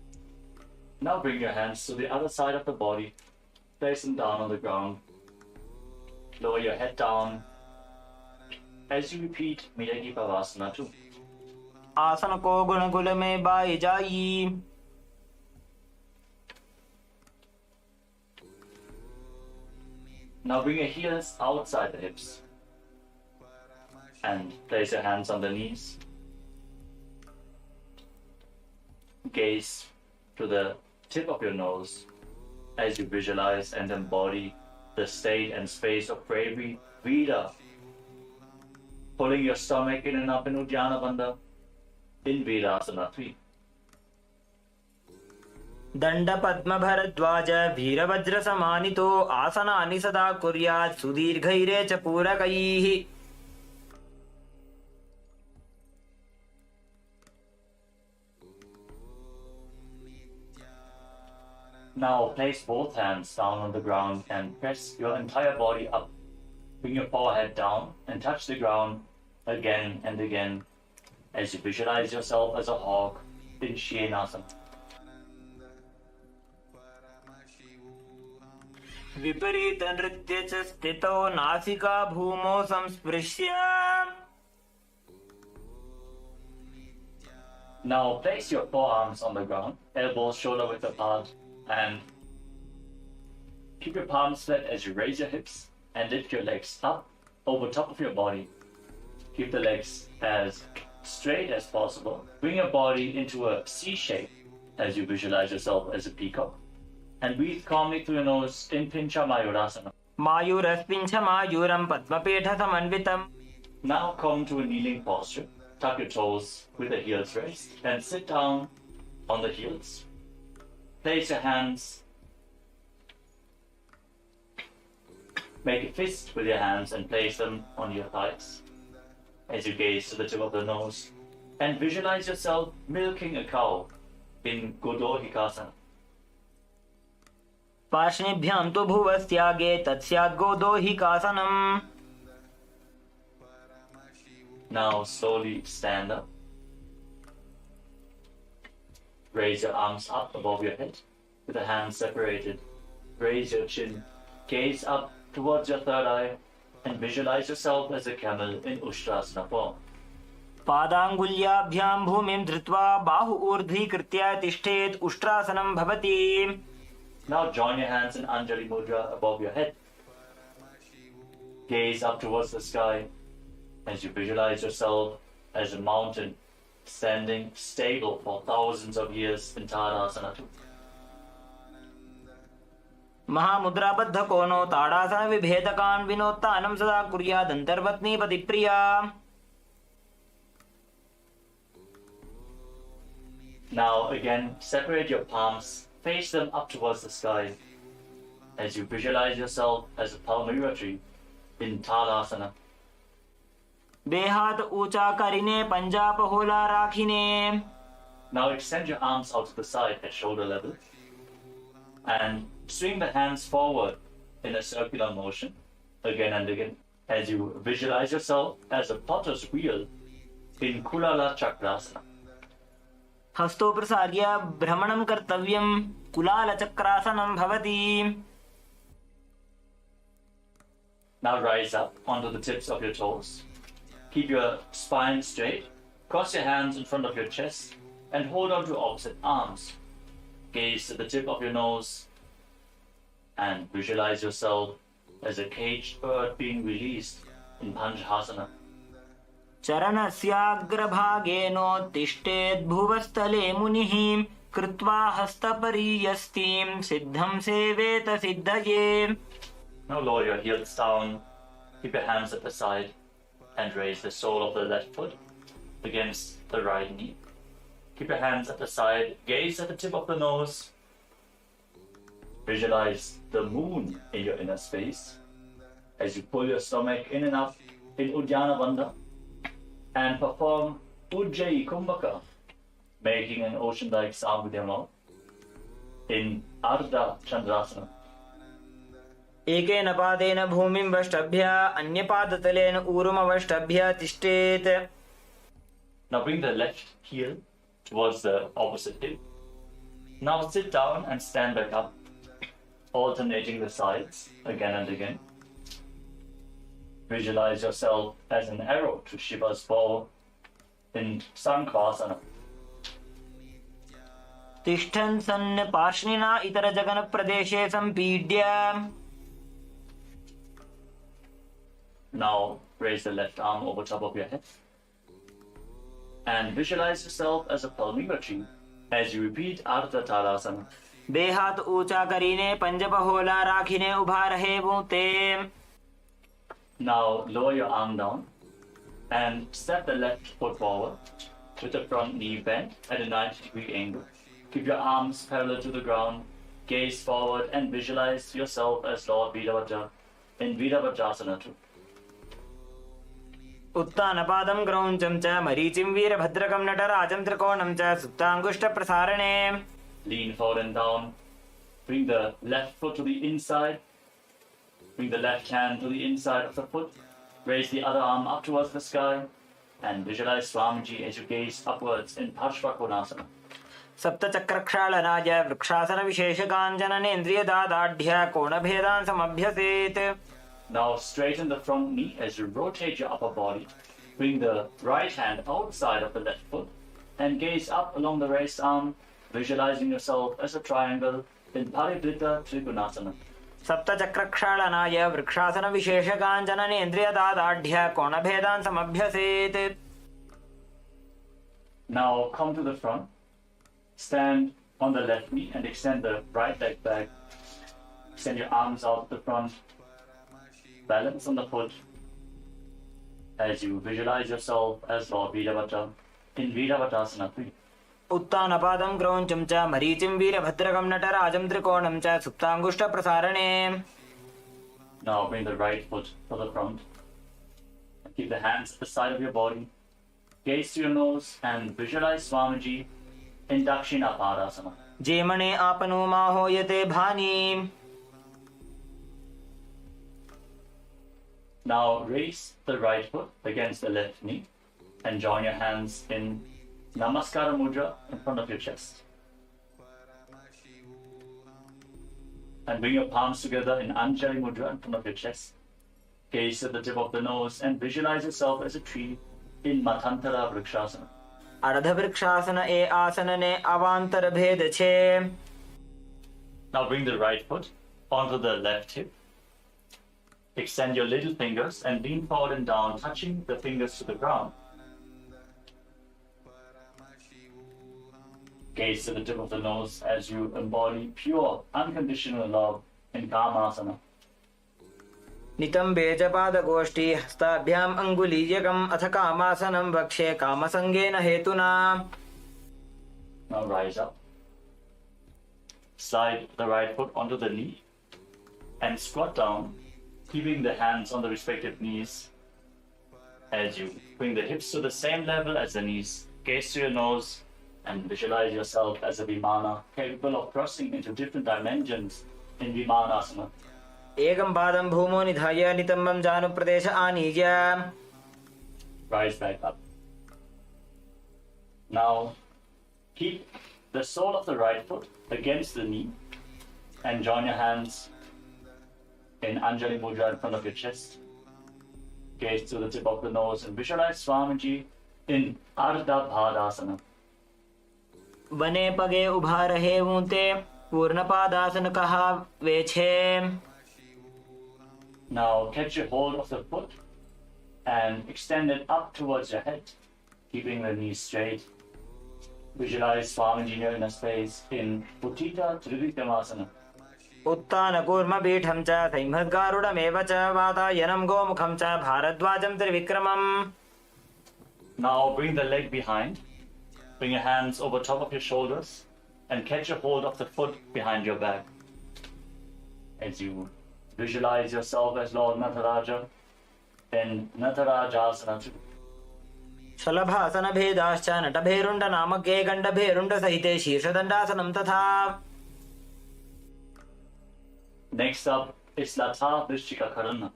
Now bring your hands to the other side of the body. Place them down on the ground. Lower your head down as you repeat Midaki Pavasana 2. आसन को गुणगुलमय by जाई. Now bring your heels outside the hips and place your hands on the knees. Gaze to the tip of your nose as you visualize and embody the state and space of bravery, Vida. Pulling your stomach in and up in Uddiyana Bandha in Virasana 3. दंड पद्म भरद्वाज वीरवज्र समानितो आसनानि सदा कुर्यात् सुदीर्घैरे च पूरकैः. Now place both hands down on the ground and press your entire body up. Bring your forehead down and touch the ground again and again as you visualize yourself as a hawk in Shenasana. विपरीत नृत्य च स्थितो नासिका भूमौ संस्पृश्य. Now place your forearms on the ground, elbows shoulder width apart, and keep your palms flat as you raise your hips and lift your legs up over top of your body. Keep the legs as straight as possible. Bring your body into a C shape as you visualize yourself as a peacock. And breathe calmly through your nose in Pincha Mayurasana. मायूरस्पिञ्छ मायूरं पद्मपीठसमन्वितम्. Now come to a kneeling posture. Tuck your toes with the heels raised and sit down on the heels. Place your hands. Make a fist with your hands and place them on your thighs as you gaze to the tip of the nose and visualize yourself milking a cow in Godohikasana. पार्ष्णिभ्यां तु भुवस्त्यागे तत्स्यात् गोदोहिकासनम्. Now slowly stand up. Raise your arms up above your head with the hands separated. Raise your chin. Gaze up towards your third eye and visualize yourself as a camel in Ustrasana form. पादाङ्गुल्याभ्यां भूमिं धृत्वा बाहु ऊर्ध्वीकृत्य तिष्ठेत् उष्ट्रासनं भवति. Now join your hands in Anjali Mudra above your head. Gaze up towards the sky as you visualize yourself as a mountain standing stable for thousands of years in Tadasana. महामुद्राबद्ध कोनो ताड़ासन विभेदकान् विनोत्तानं सदा कुर्यात् अन्तर्पत्नी पतिप्रिया. Now again, separate your palms. Face them up towards the sky as you visualize yourself as a palmyra tree in Talasana. बेहात ऊंचा करिने पंजा पहोला राखिने. Now extend your arms out to the side at shoulder level and swing the hands forward in a circular motion again and again as you visualize yourself as a potter's wheel in Kulala Chakrasana. हस्तो प्रसार्य भ्रमणं कर्तव्यं. कुलालचक्रासनं भवति. Now rise up onto the tips of your toes. Keep your spine straight. Cross your hands in front of your chest and hold on to opposite arms. Gaze to the tip of your nose and visualize yourself as a caged bird being released in Panchasana. चरणस्याग्रभागेनोत्तिष्ठेत् भुवस्थले मुनिः. कृत्वा हस्तपरीयस्तीं सिद्धं सेवेत सिद्धये. Now lower your heels down. Keep your hands at the side and raise the sole of the left foot against the right knee. Keep your hands at the side. Gaze at the tip of the nose. Visualize the moon in your inner space as you pull your stomach in and up in Uddiyana Bandha and perform Ujjayi Kumbhaka, making an ocean-like sound with your mouth in Ardha Chandrasana. एकेन पादेन भूमिं वष्टभ्य अन्यपादतलेन ऊरुमवष्टभ्य तिष्ठेत्. Now bring the left heel towards the opposite hip. Now sit down and stand back up, alternating the sides again and again. Visualize yourself as an arrow to Shiva's bow in Sankhasana. तिष्ठन् सन् पार्ष्णिना इतरजगनप्रदेशे सम्पीड्य. Now raise the left arm over top of your head and visualize yourself as a palmyra tree as you repeat Ardha Talasana. बेहात ऊंचा करीने पंजपहोला राखिने उभा रहे बूते. Now lower your arm down and step the left foot forward with the front knee bent at a 90-degree angle. Keep your arms parallel to the ground, gaze forward and visualize yourself as Lord Veerabhadra in Veerabhadrasana too. उत्तानपादं क्रौञ्चं च मरीचिं वीरभद्रकं नटराजं त्रिकोणं च सुप्ताङ्गुष्ठप्रसारणे. Lean forward and down. Bring the left foot to the inside Bring the left hand to the inside of the foot. Raise the other arm up towards the sky. And visualize Swamiji as you gaze upwards in Parshvakonasana. सप्तचक्रक्षालनाय वृक्षासनविशेषकाञ्चननेन्द्रियदादाढ्य कोणभेदान् समभ्यसेत्. Now straighten the front knee as you rotate your upper body. Bring the right hand outside of the left foot and gaze up along the raised arm, visualizing yourself as a triangle in Parivrita Trikonasana. सप्तचक्रक्षालनाय वृक्षासनविशेषकाञ्चननेन्द्रियदादाढ्य कोणभेदान् समभ्यसेत्. Now come to the front. Stand on the left knee and extend the right leg back. Extend your arms out the front. Balance on the foot as you visualize yourself as Lord Veeravata in Veeravatasana 3. उत्तानपादं क्रौञ्चं च मरीचिं वीरभद्रकं नटराजं त्रिकोणं च सुप्ताङ्गुष्ठप्रसारणे. Now bring the right foot to the front. Keep the hands at the side of your body. Gaze to your nose and visualize Swamiji in Dakshina Padasana. जेमणे आपनो माहोयते भानि. Now raise the right foot against the left knee and join your hands in Namaskara Mudra in front of your chest. And bring your palms together in Anjali Mudra in front of your chest. Gaze at the tip of the nose and visualize yourself as a tree in Matantara Vrikshasana. अर्धवृक्षासन ए आसनने अवान्तर भेद छे. Now bring the right foot onto the left hip. Extend your little fingers and lean forward and down, touching the fingers to the ground. Gaze to the tip of the nose as you embody pure, unconditional love in Kamasana. नितम्बे च पादगोष्ठी हस्ताभ्याम् अङ्गुलीयकम् अथ कामासनं वक्षे कामसङ्गेन हेतुना. Now rise up. Slide the right foot onto the knee and squat down, keeping the hands on the respective knees as you bring the hips to the same level as the knees. Gaze to your nose and visualize yourself as a Vimana capable of crossing into different dimensions in Vimanasana. एकं पादं भूमौ निधाय नितम्बं जानुप्रदेश आनीय. Rise back up. Now keep the sole of the right foot against the knee and join your hands in Anjali Mudra in front of your chest. Gaze to the tip of the nose and visualize Swamiji in Ardha Bhadasana. वने पगे उभा रहे ऊंते पूर्णपादासन कहा वेछे. Now catch a hold of the foot and extend it up towards your head, keeping the knees straight. Visualize Swamiji near inner space in Uttita Trivikramasana. उत्तानकूर्मपीठं च संहद्गारुडमेव च वातायनं गोमुखं च भारद्वाजं त्रिविक्रमम्. Now bring the leg behind. Bring your hands over top of your shoulders and catch a hold of the foot behind your back. As you visualize yourself as Lord Nataraja in Natarajasana 2. शलभासन भेदाश्च नटभेरुण्ड नामके गण्डभेरुण्ड सहिते शीर्षदण्डासनं तथा. Next up is Lata Vrishchika Karana.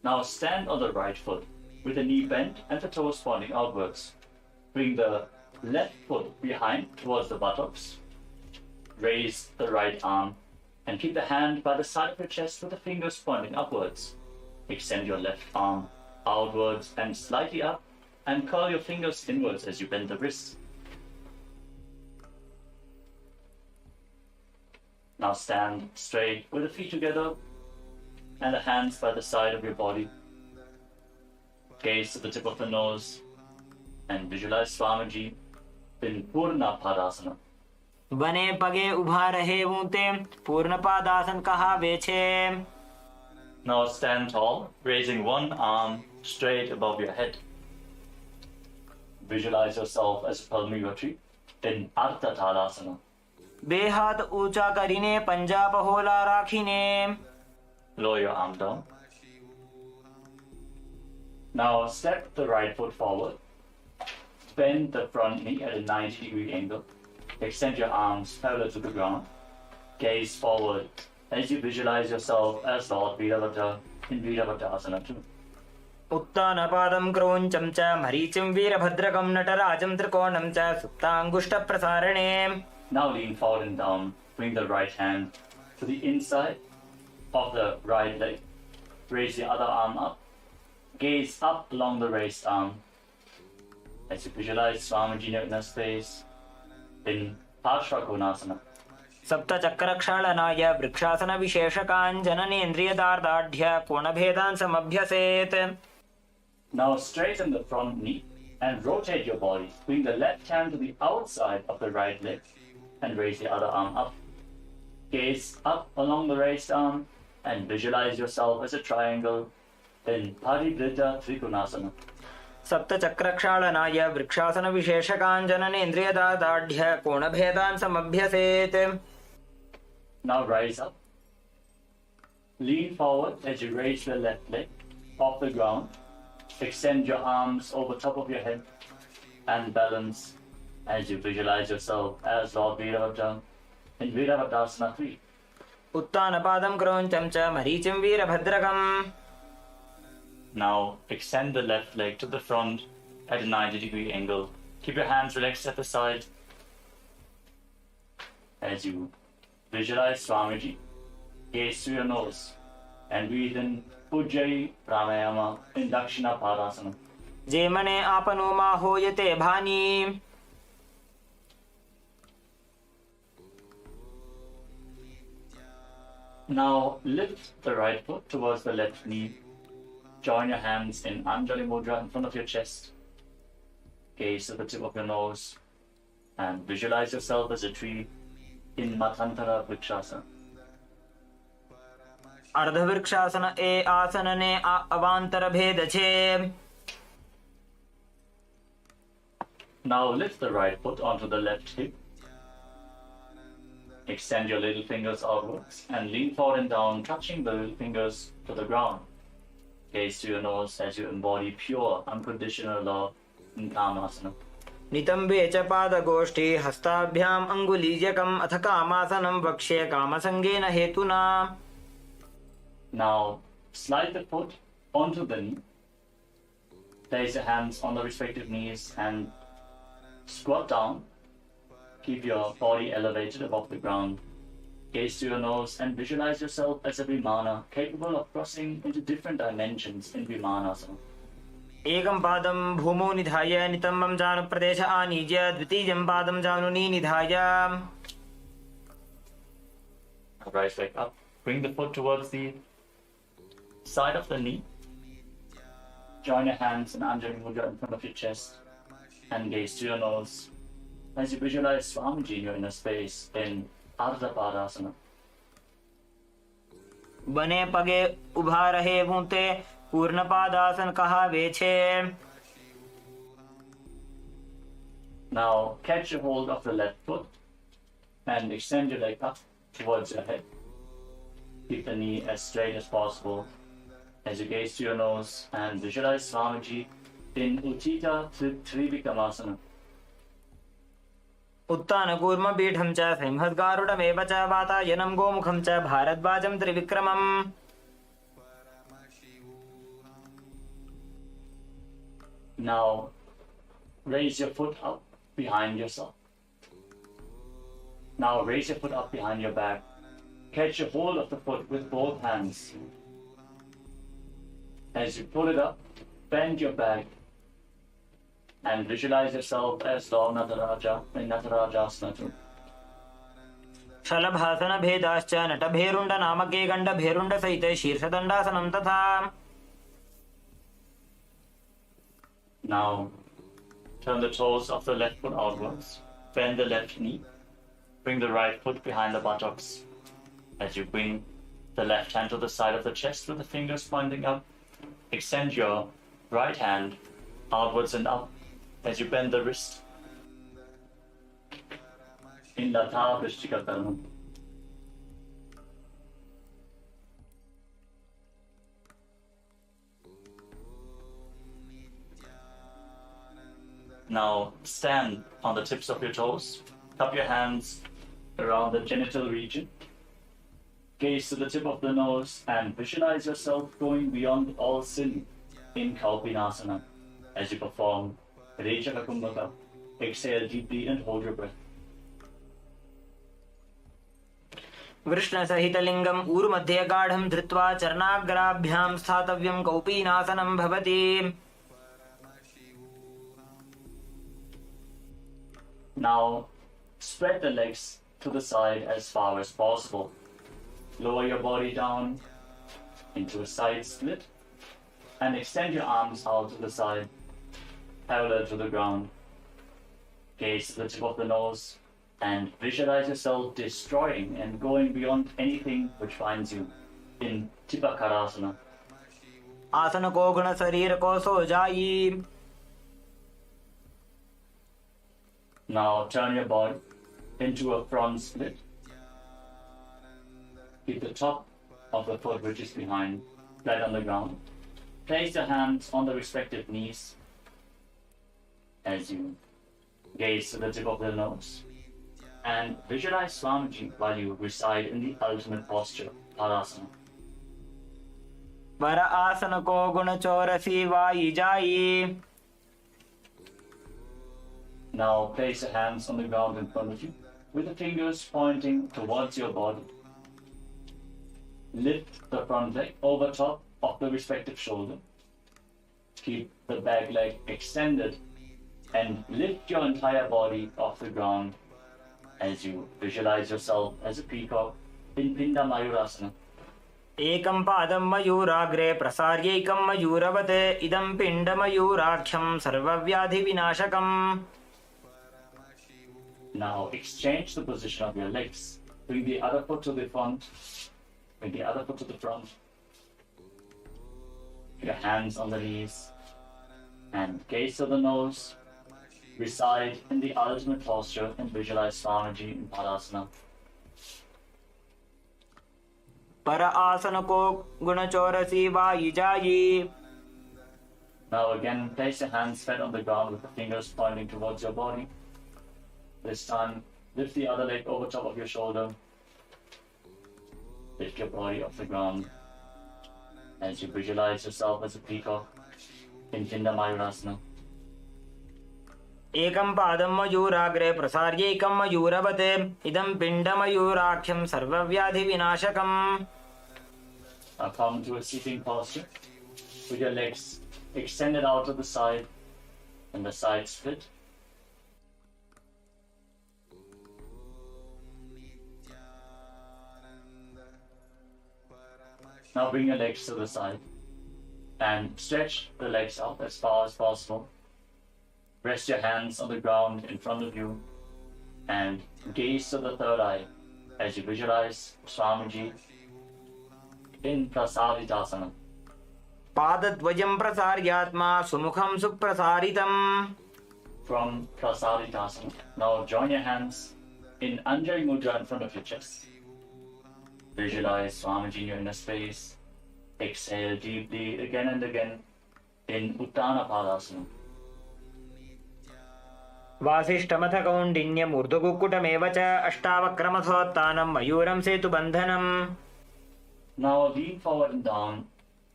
Now stand on the right foot with the knee bent and the toes pointing outwards. Bring the left foot behind towards the buttocks. Raise the right arm and keep the hand by the side of your chest with the fingers pointing upwards. Extend your left arm outwards and slightly up and curl your fingers inwards as you bend the wrists. Now stand straight with the feet together and the hands by the side of your body. Gaze to the tip of the nose and visualize Swamiji in Purna Padasana. वने पगे उभा रहे ऊंते पूर्णपादासन कहा वेछे. Now stand tall, raising one arm straight above your head. Visualize yourself as a Palmyra tree in Ardha Tadasana. बे हाथ ऊंचा करीने पंजा पहोला राखीने. Lower your arm down. Now step the right foot forward. Bend the front knee at a 90-degree angle. Extend your arms parallel to the ground. Gaze forward as you visualize yourself as Lord Virabhadra in Virabhadrasana too. उत्तानपादं क्रौञ्चं च मरीचिं वीरभद्रकं नटराजं त्रिकोणं च सुप्ताङ्गुष्ठप्रसारणे. Now lean forward and down. Bring the right hand to the inside of the right leg. Raise the other arm up. Gaze up along the raised arm. As you visualize Swamiji in your inner space in Parshvakonasana. सप्तचक्रक्षालनाय वृक्षासनविशेषकाञ्जननेन्द्रियदार्ढ्य कोणभेदान् समभ्यसेत्. Now straighten the front knee and rotate your body. Bring the left hand to the outside of the right leg and raise the other arm up. Gaze up along the raised arm and visualize yourself as a triangle in Parivritta Trikonasana. सप्तचक्रक्षालनाय वृक्षासनविशेषकाञ्जननेन्द्रियदार्ढ्य कोणभेदान् समभ्यसेत्. Now rise up. Lean forward as you raise your left leg off the ground. Extend your arms over top of your head and balance as you visualize yourself as Lord Virabhadra in Virabhadrasana 3. उत्तानपादं क्रौञ्चं च मरीचिं वीरभद्रकम्. Now extend the left leg to the front at a 90-degree angle. Keep your hands relaxed at the side as you visualize Swamiji. Gaze through your nose and breathe in Ujjayi Pranayama in Dakshina Padasana. जेमने आपनो मा होयते भानी. Now lift the right foot towards the left knee. Join your hands in Anjali Mudra in front of your chest. Gaze to the tip of your nose and visualize yourself as a tree in Matantara Vrikshasana. अर्धवृक्षासन ए आसनने अवान्तर भेद छे. Now lift the right foot onto the left hip. Extend your little fingers outwards and lean forward and down, touching the little fingers to the ground. Gaze to your nose as you embody pure, unconditional love in Kamasana. नितम्बे च पादगोष्ठी हस्ताभ्याम् अङ्गुलीयकम् अथ कामासनं वक्ष्ये कामसङ्गेन हेतुना. Now slide the foot onto the knee. Place your hands on the respective knees and squat down. Keep your body elevated above the ground. Gaze to your nose and visualize yourself as a Vimana capable of crossing into different dimensions in Vimanasana. एकं पादं भूमौ निधाय नितम्बं जानुप्रदेश आनीज्य द्वितीयं पादं जानुनी निधाय. Rise back up. Bring the foot towards the side of the knee. Join your hands in Anjali Mudra in front of your chest and gaze to your nose as you visualize Swamiji in your inner space in Ardha Padasana. बने पगे उभा रहे भूते पूर्ण पादासन कहावे छे. Now catch a hold of the left foot and extend your leg up towards your head. Keep the knee as straight as possible as you gaze to your nose and visualize Swamiji in Uttita Trivikramasana. उत्तानकूर्म पीठं च सिंहद्गारुडमेव च वातायनं गोमुखं च भारद्वाजं त्रिविक्रमम्. Now raise your foot up behind yourself. Now raise your foot up behind your back. Catch a hold of the foot with both hands. As you pull it up, bend your back and visualize yourself as Lord Nataraja in Natarajasana too. शलभासन भेदाश्च नटभेरुण्ड नामके गण्ड भेरुण्ड सहित शीर्षदण्डासनं तथा. Now turn the toes of the left foot outwards. Bend the left knee. Bring the right foot behind the buttocks. As you bring the left hand to the side of the chest with the fingers pointing up, extend your right hand outwards and up as you bend the wrist. In Latha Vrishchikakarma. Now stand on the tips of your toes. Cup your hands around the genital region. Gaze to the tip of the nose and visualize yourself going beyond all sin in Kalpinasana as you perform Rechaka Kumbhaka. Exhale deeply and hold your breath. वृष्णसहितलिङ्गम् ऊरुमध्ये गाढं धृत्वा चरणाग्राभ्यां स्थातव्यं कौपीनासनं भवति. Now spread the legs to the side as far as possible. Lower your body down into a side split and extend your arms out to the side, parallel to the ground. Gaze to the tip of the nose and visualize yourself destroying and going beyond anything which finds you in Tipakarasana. आसन को गुण शरीर को सो जाई. Now turn your body into a front split. Keep the top of the foot which is behind flat on the ground. Place your hands on the respective knees as you gaze to the tip of the nose and visualize Swamiji while you reside in the ultimate posture, Parasana. वर आसन को गुण चौरसी Y जाई. Now place your hands on the ground in front of you with the fingers pointing towards your body. Lift the front leg over top of the respective shoulder. Keep the back leg extended and lift your entire body off the ground as you visualize yourself as a peacock in Pinda Mayurasana. एकं पादं मयूराग्रे प्रसार्यैकं मयूरवत् इदं पिण्डमयूराख्यं सर्वव्याधिविनाशकम्. Now exchange the position of your legs. Bring the other foot to the front. Bring the other foot to the front. Your hands on the knees. And gaze to the nose. Reside in the ultimate posture and visualize Swamiji in Padasana. पर आसन को गुण चौरसी Y जाई. Now again, place your hands flat on the ground with the fingers pointing towards your body. This time, lift the other leg over top of your shoulder. Lift your body off the ground as you visualize yourself as a peacock in Pinda Mayurasana. एकं पादं मयूराग्रे प्रसार्यैकं मयूरवत् इदं पिण्डमयूराख्यं सर्वव्याधिविनाशकम्. Now come to a sitting posture with your legs extended out to the side and the side split. Now bring your legs to the side and stretch the legs out as far as possible. Rest your hands on the ground in front of you and gaze to the third eye as you visualize Swamiji in Prasaritasana. पादद्वयं प्रसार्यात्मा सुमुखं सुप्रसारितम्. From Prasaritasana, now join your hands in Anjali Mudra in front of your chest. Visualize Swamiji in your inner space. Exhale deeply again and again in Uttana Padasana. वासिष्ठमथ कौण्डिन्यम् ऊर्ध्वकुक्कुटमेव च अष्टावक्रमसोत्तानं मयूरं सेतुबन्धनम्. Now lean forward and down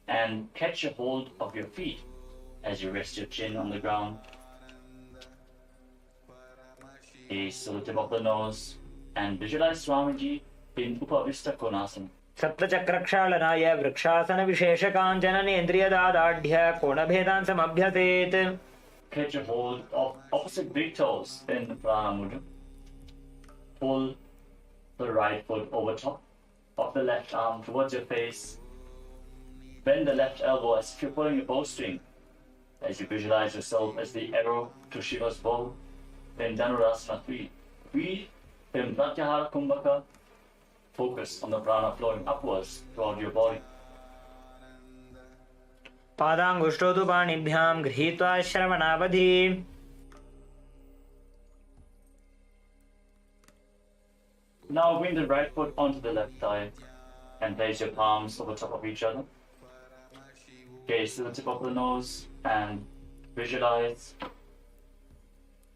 and catch a hold of your feet as you rest your chin on the ground. Gaze to the tip of the nose and visualize Swamiji in Upavista Konasana. सप्तचक्रक्षालनाय वृक्षासनविशेषकाञ्चननेन्द्रियदादाढ्य कोणभेदांसमभ्यसेत्. Catch a hold of opposite big toes in Prana Mudra. Pull the right foot over top of the left arm towards your face. Bend the left elbow as if you're pulling a bowstring as you visualize yourself as the arrow to Shiva's bow in Dhanurasana 3. Breathe in Pratyahara Kumbhaka. Focus on the prana flowing upwards throughout your body. पादाङ्गुष्ठौ तु पाणिभ्यां गृहीत्वा श्रवणावधि. Now bring the right foot onto the left thigh and place your palms over top of each other. Gaze to the tip of the nose and visualize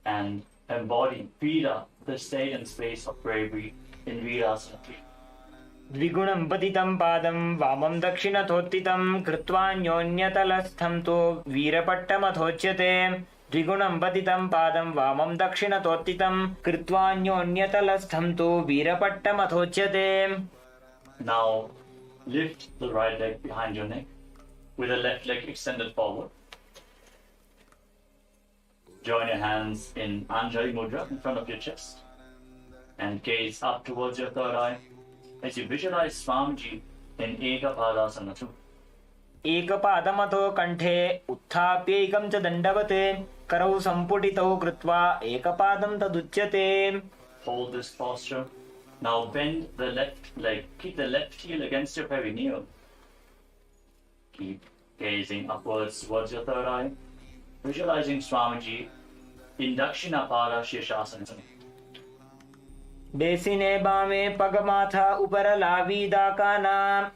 and embody Vida, the state and space of bravery in Virasana 3. द्विगुणं पतितं पादं वामं दक्षिणथोत्थितं कृत्वान्योन्यतलस्थं तु वीरपट्टमथोच्यते द्विगुणं पतितं पादं वामं दक्षिणथोत्थितं कृत्वान्योन्यतलस्थं तु वीरपट्टमथोच्यते. Now lift the right leg behind your neck with the left leg extended forward. Join your hands in Anjali Mudra in front of your chest and gaze up towards your third eye as you visualize Swamiji in Ekapadasana 2. एकपादमथो कण्ठे उत्थाप्यैकं च दण्डवत् करौ सम्पुटितौ कृत्वा एकपादं तदुच्यते. Hold this posture. Now bend the left leg. Keep the left heel against your perineum. Keep gazing upwards towards your third eye, visualizing Swamiji in Dakshinapada Shirshasana. बेसिने बामे पगमाथा उपर लावीदाकाना.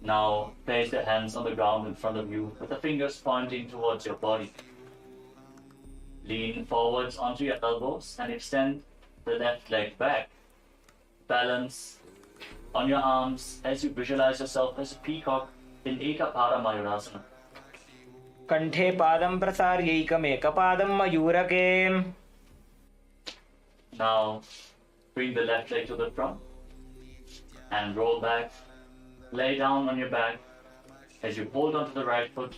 Now place the hands on the ground in front of you with the fingers pointing towards your body. Lean forwards onto your elbows and extend the left leg back. Balance on your arms as you visualize yourself as a peacock in Ekapada Mayurasana. कण्ठे पादं प्रसार्यैकमेकपादं मयूरके. Now bring the left leg to the front and roll back. Lay down on your back as you hold onto the right foot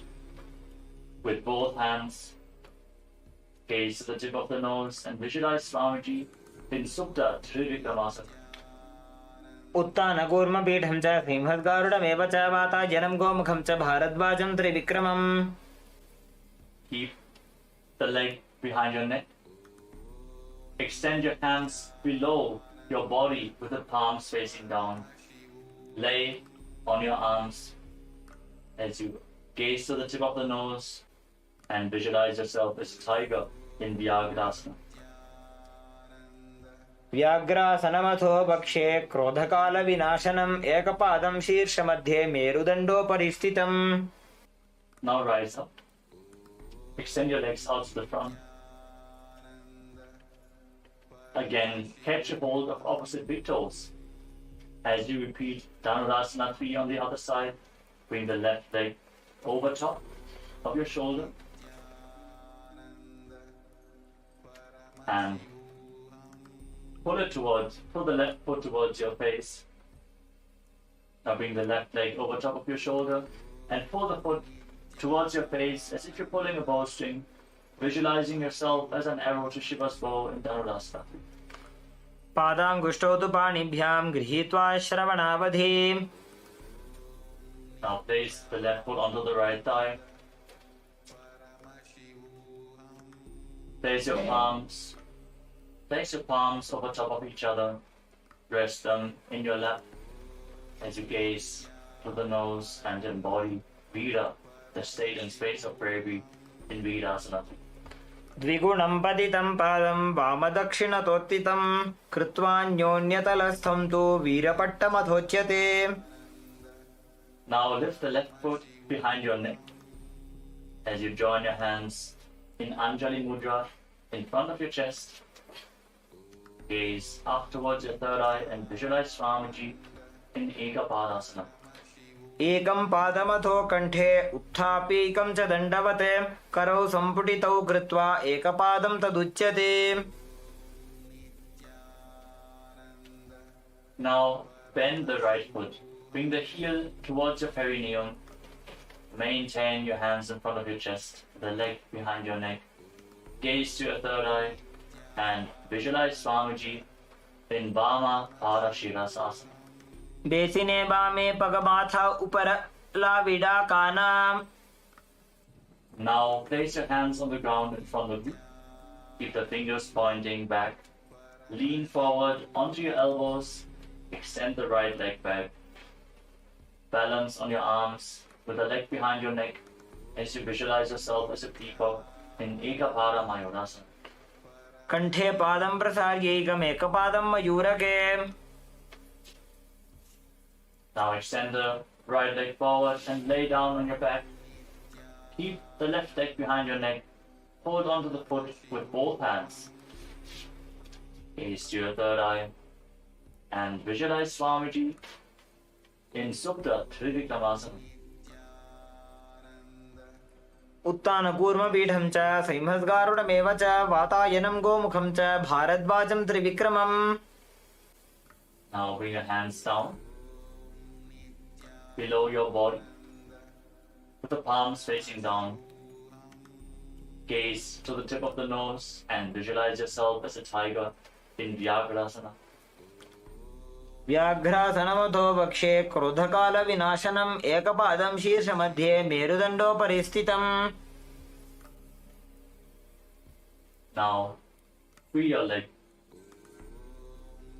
with both hands. Gaze to the tip of the nose and visualize Swamiji in Supta Trivikramasana. उत्तानकूर्मपीठं च सिंहद्गारुडमेव च वाताजनं गोमुखं च भारद्वाजं त्रिविक्रमम्. Keep the leg behind your neck. Extend your hands below your body with the palms facing down. Lay on your arms as you gaze to the tip of the nose and visualize yourself as a tiger in Vyagrasana. व्याघ्रासनमथो भक्षे क्रोधकालविनाशनम् एकपादं शीर्षमध्ये मेरुदण्डोपरि स्थितम्. Now rise up. Extend your legs out to the front. Again, catch a hold of opposite big toes. As you repeat Dhanurasana 3 on the other side, bring the left leg over top of your shoulder and pull the left foot towards your face. Now bring the left leg over top of your shoulder and pull the foot towards your face as if you're pulling a bowstring, visualizing yourself as an arrow to Shiva's bow in Dhanurasana. पादाङ्गुष्ठौ तु पाणिभ्यां गृहीत्वा श्रवणावधि. Now place the left foot onto the right thigh. Place your palms over top of each other. Rest them in your lap as you gaze to the nose and embody Vira, the state and space of bravery in Virasana. द्विगुणं पतितं पादं वामदक्षिणतोत्थितं कृत्वान्योन्यतलस्थं तु वीरपट्टमथोच्यते. Now lift the left foot behind your neck as you join your hands in Anjali Mudra in front of your chest. Gaze up towards your third eye and visualize Swamiji in Ekapadasana. एकं पादमथो कण्ठे उत्थाप्यैकं च दण्डवत् करौ सम्पुटितौ कृत्वा एकपादं तदुच्यते. Now bend the right foot. Bring the heel towards your perineum. Maintain your hands in front of your chest, the leg behind your neck. Gaze to your third eye and visualize Swamiji in Vama Parashirasasana. बेसिने बामे पगमाथा उपर लाविडाकाना. Now place your hands on the ground in front of you. Keep the fingers pointing back. Lean forward onto your elbows. Extend the right leg back. Balance on your arms with the leg behind your neck as you visualize yourself as a peacock in Ekapada Mayurasana. कण्ठे पादं प्रसार्यैकमेकपादं मयूरके. Now extend the right leg forward and lay down on your back. Keep the left leg behind your neck. Hold onto the foot with both hands. Gaze to your third eye and visualize Swamiji in Supta Trivikramasana. उत्तानकूर्मपीठं च संहस्गारुडमेव च वातायनं गोमुखं च भारद्वाजं त्रिविक्रमम्. Now bring your hands down below your body, with the palms facing down. Gaze to the tip of the nose and visualize yourself as a tiger in Vyagrasana. व्याघ्रासनमथो वक्षे क्रोधकालविनाशनम् एकपादं शीर्षमध्ये मेरुदण्डोपरि स्थितम्. Now free your leg.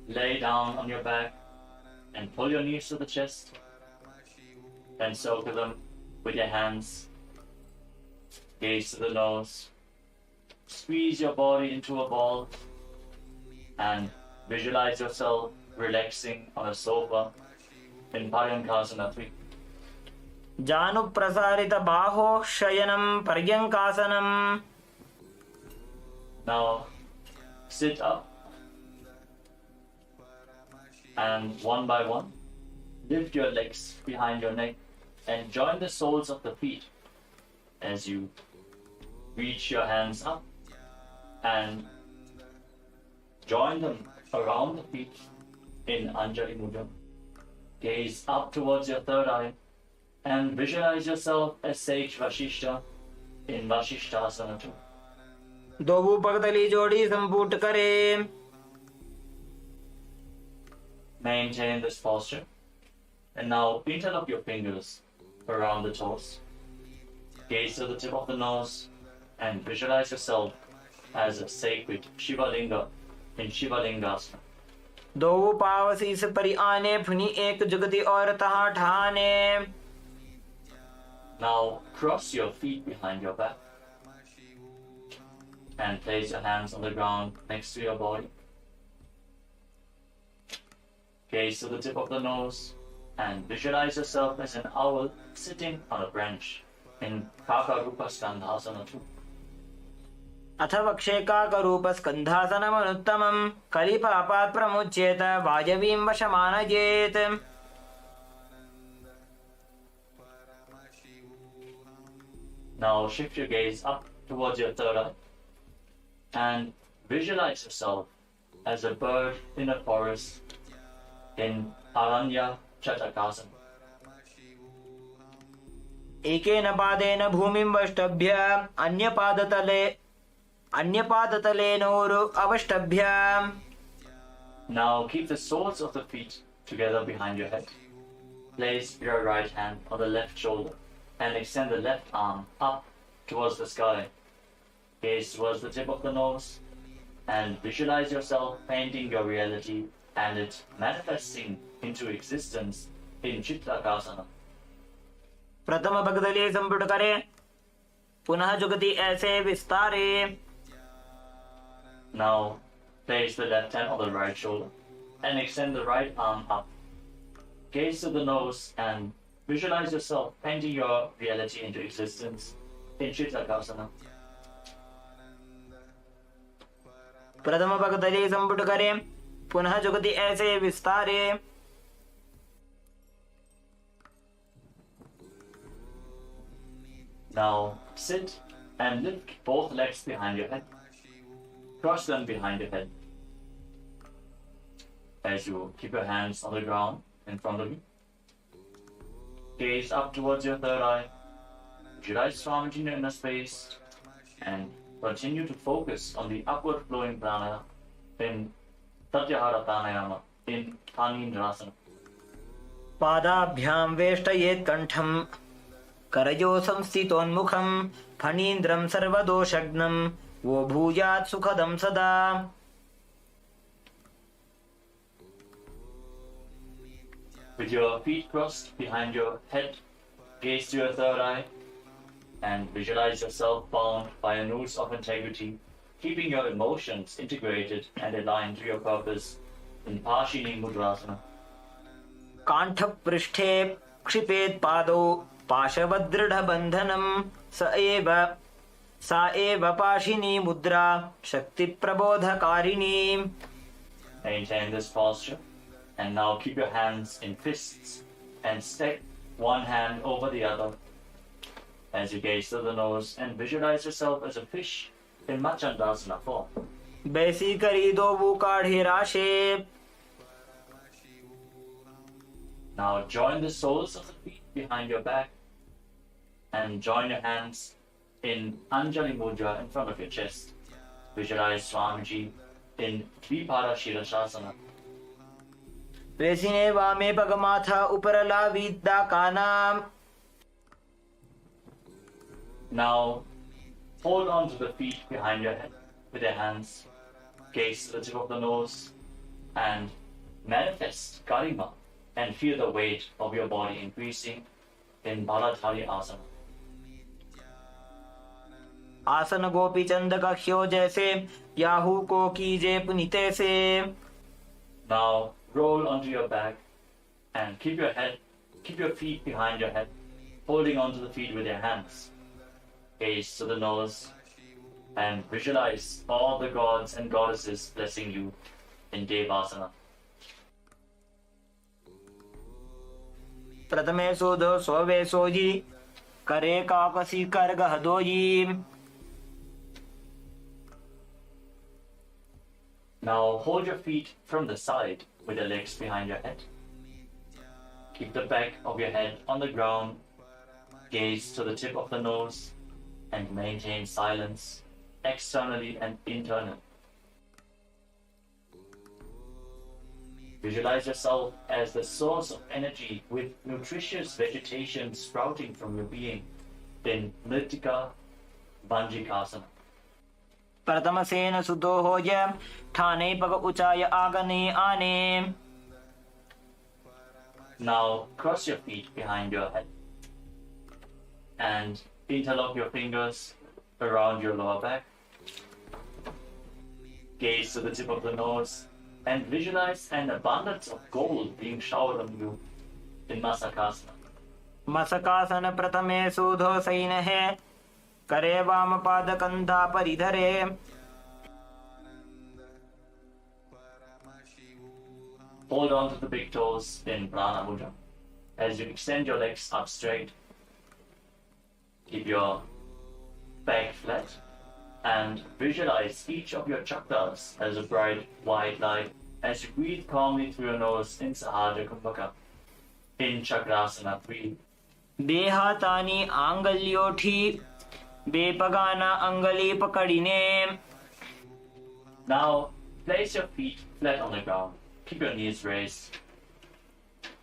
Lay down on your back and pull your knees to the chest and circle them with your hands. Gaze to the nose. Squeeze your body into a ball and visualize yourself relaxing on a sofa in Paryankasana 3. जानुप्रसारितबाहो शयनं पर्यङ्कासनम्. Now sit up and one by one lift your legs behind your neck and join the soles of the feet as you reach your hands up and join them around the feet in Anjali Mudra. Gaze up towards your third eye and visualize yourself as Sage Vashishta in Vashishtasana 2. दोबू पगतली जोड़ी संपूट करे. Maintain this posture and now interlock your fingers around the toes. Gaze to the tip of the nose and visualize yourself as a sacred Shivalinga in Shivalingasana. दो पावसीस परि आने फुनी एक जुगति और तहा ठाने. Now cross your feet behind your back and place your hands on the ground next to your body. Gaze to the tip of the nose and visualize yourself as an owl sitting on a branch in Kakarupa Skandhasana 2. अथ वक्षेकाकरूपस्कन्धासनमनुत्तमम् कलिपापात् प्रमुच्येत वायवीं वशमानयेत्. Now shift your gaze up towards your third eye and visualize yourself as a bird in a forest in Aranya Chatakasana. एकेन पादेन भूमिं वष्टभ्य अन्यपादतलेनोरु अवष्टभ्य. Now keep the soles of the feet together behind your head. Place your right hand on the left shoulder and extend the left arm up towards the sky. Gaze towards the tip of the nose and visualize yourself painting your reality and it manifesting into existence in Chitrakasana. प्रथम भगदली संपुट करे. पुनः जुगति ऐसे विस्तारे. Now place the left hand on the right shoulder and extend the right arm up. Gaze to the nose and visualize yourself painting your reality into existence in Chitrakasana. प्रथम भगदली संपुट करे. पुनः जुगति ऐसे विस्तारे. Now sit and lift both legs behind your head. Cross them behind your head. As you keep your hands on the ground in front of you. Gaze up towards your third eye. Visualize Swamiji in your inner space and continue to focus on the upward flowing prana in Tatyahara Pranayama in Panindrasana. पादाभ्यां वेष्टयेत् कंठं करयो संस्थितोन्मुखं फणीन्द्रं सर्वदोषग्नं वो भूयात् सुखदं सदा. With your feet crossed behind your head, gaze to your third eye and visualize yourself bound by a noose of integrity, keeping your emotions integrated and aligned to your purpose in Pashini Mudrasana. काण्ठपृष्ठे क्षिपेत् पादौ पाशवदृढबन्धनं सा एव पाशिनी मुद्रा शक्तिप्रबोधकारिणी. Maintain this posture And now keep your hands in fists and stack one hand over the other as you gaze to the nose and visualize yourself as a fish in Machandasana form. Basically दो वो काढ़े राशे. Now join the soles of the feet behind your back and join your hands in Anjali Mudra in front of your chest. Visualize Swamiji in Dvipada Shirashasana. प्रेसिने वामे पगमाथा उपरला विद्या कानाम. Now hold on to the feet behind your head with your hands. Gaze to the tip of the nose and manifest Karima and feel the weight of your body increasing in Baladhari Asana. आसन गोपी चंद कख्यो जैसे Yahoo को कीजे पुनिते से. Now roll onto your back and keep your feet behind your head, holding onto the feet with your hands. Gaze to the nose and visualize all the gods and goddesses blessing you in Devasana. प्रथमे सोधो सोवे सोजी करे काकसी कर गहदोजी. Now hold your feet from the side with your legs behind your head. Keep the back of your head on the ground. Gaze to the tip of the nose and maintain silence externally and internally. Visualize yourself as the source of energy with nutritious vegetation sprouting from your being in Mritika Vanjikasana. प्रथम सेन सुतो हो ज ठाने पग ऊंचाई आगने आने. Now cross your feet behind your head and interlock your fingers around your lower back. Gaze to the tip of the nose and visualize an abundance of gold being showered on you in Masakasana. मसकासन प्रथमे सुधो San है करे वाम पाद कंधा परिधरे. Hold on to the big toes in Prana Mudra as you extend your legs up straight. Keep your back flat and visualize each of your chakras as a bright white light as you breathe calmly through your nose in Sahaja Kumbhaka. In Chakrasana, breathe. देहातानी आंगल्योठी बेपगाना अंगली पकड़िने. Now place your feet flat on the ground. Keep your knees raised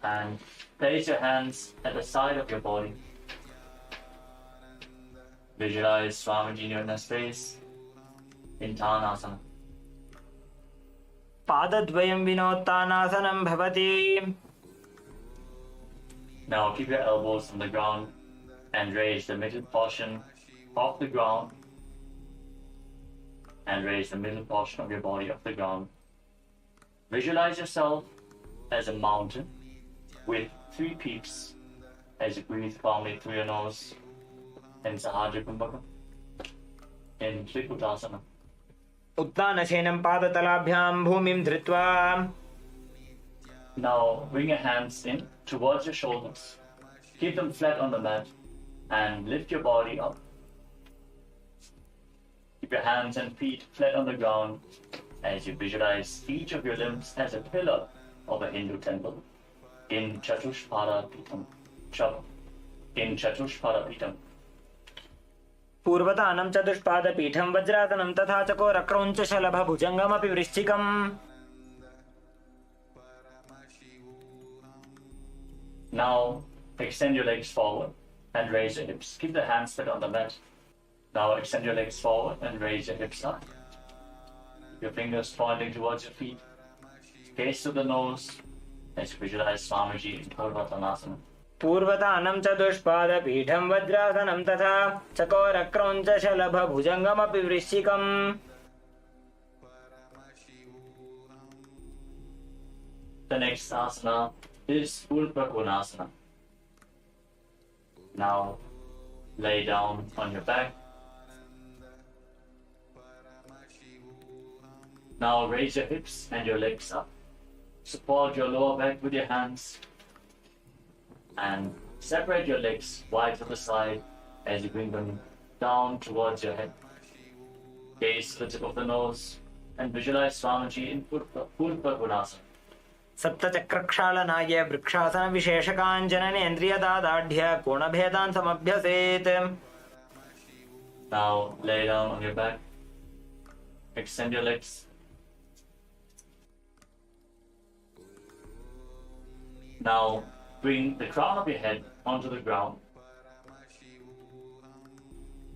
and place your hands at the side of your body. Visualize Swamiji in your space in Tanasana. पादद्वयं विनोत्तानासनं भवति. Now keep your elbows on the ground and raise the middle portion of the ground and raise the middle portion of your body off the ground. Visualize yourself as a mountain with 3 peaks as you breathe calmly through your nose in Sahaja Kumbhaka in Triputasana. उत्तानशयनं पादतलाभ्यां भूमिं धृत्वा. Now bring your hands in towards your shoulders. Keep them flat on the mat and lift your body up. Keep your hands and feet flat on the ground as you visualize each of your limbs as a pillar of a Hindu temple in Chatushpada Pitam. In Chatushpada Pitam. पूर्वतानं चतुष्पादपीठं वज्रासनं तथा चकोरक्रौञ्च शलभभुजङ्गमपि वृश्चिकम्. Now extend your legs forward and raise your hips. Keep the hands flat on the mat. Now extend your legs forward and raise your hips up. Your fingers pointing towards your feet. Gaze to the nose as you visualize Swamiji in Purvatanasana. पूर्वतानं चतुष्पादपीठं वज्रासनं तथा चकोरक्रौञ्च शलभभुजङ्गमपि वृश्चिकम्. The next asana is Ulpakonasana. Now lay down on your back. Now raise your hips and your legs up. Support your lower back with your hands and separate your legs wide to the side as you bring them down towards your head. Gaze the tip of the nose and visualize Swamiji in Purva Gunasana. सप्तचक्रक्षालनाय vrikshasana विशेषकाञ्जननेन्द्रियदादाढ्य कोणभेदान् समभ्यसेत्. Now lay down on your back. Extend your legs. Now bring the crown of your head onto the ground.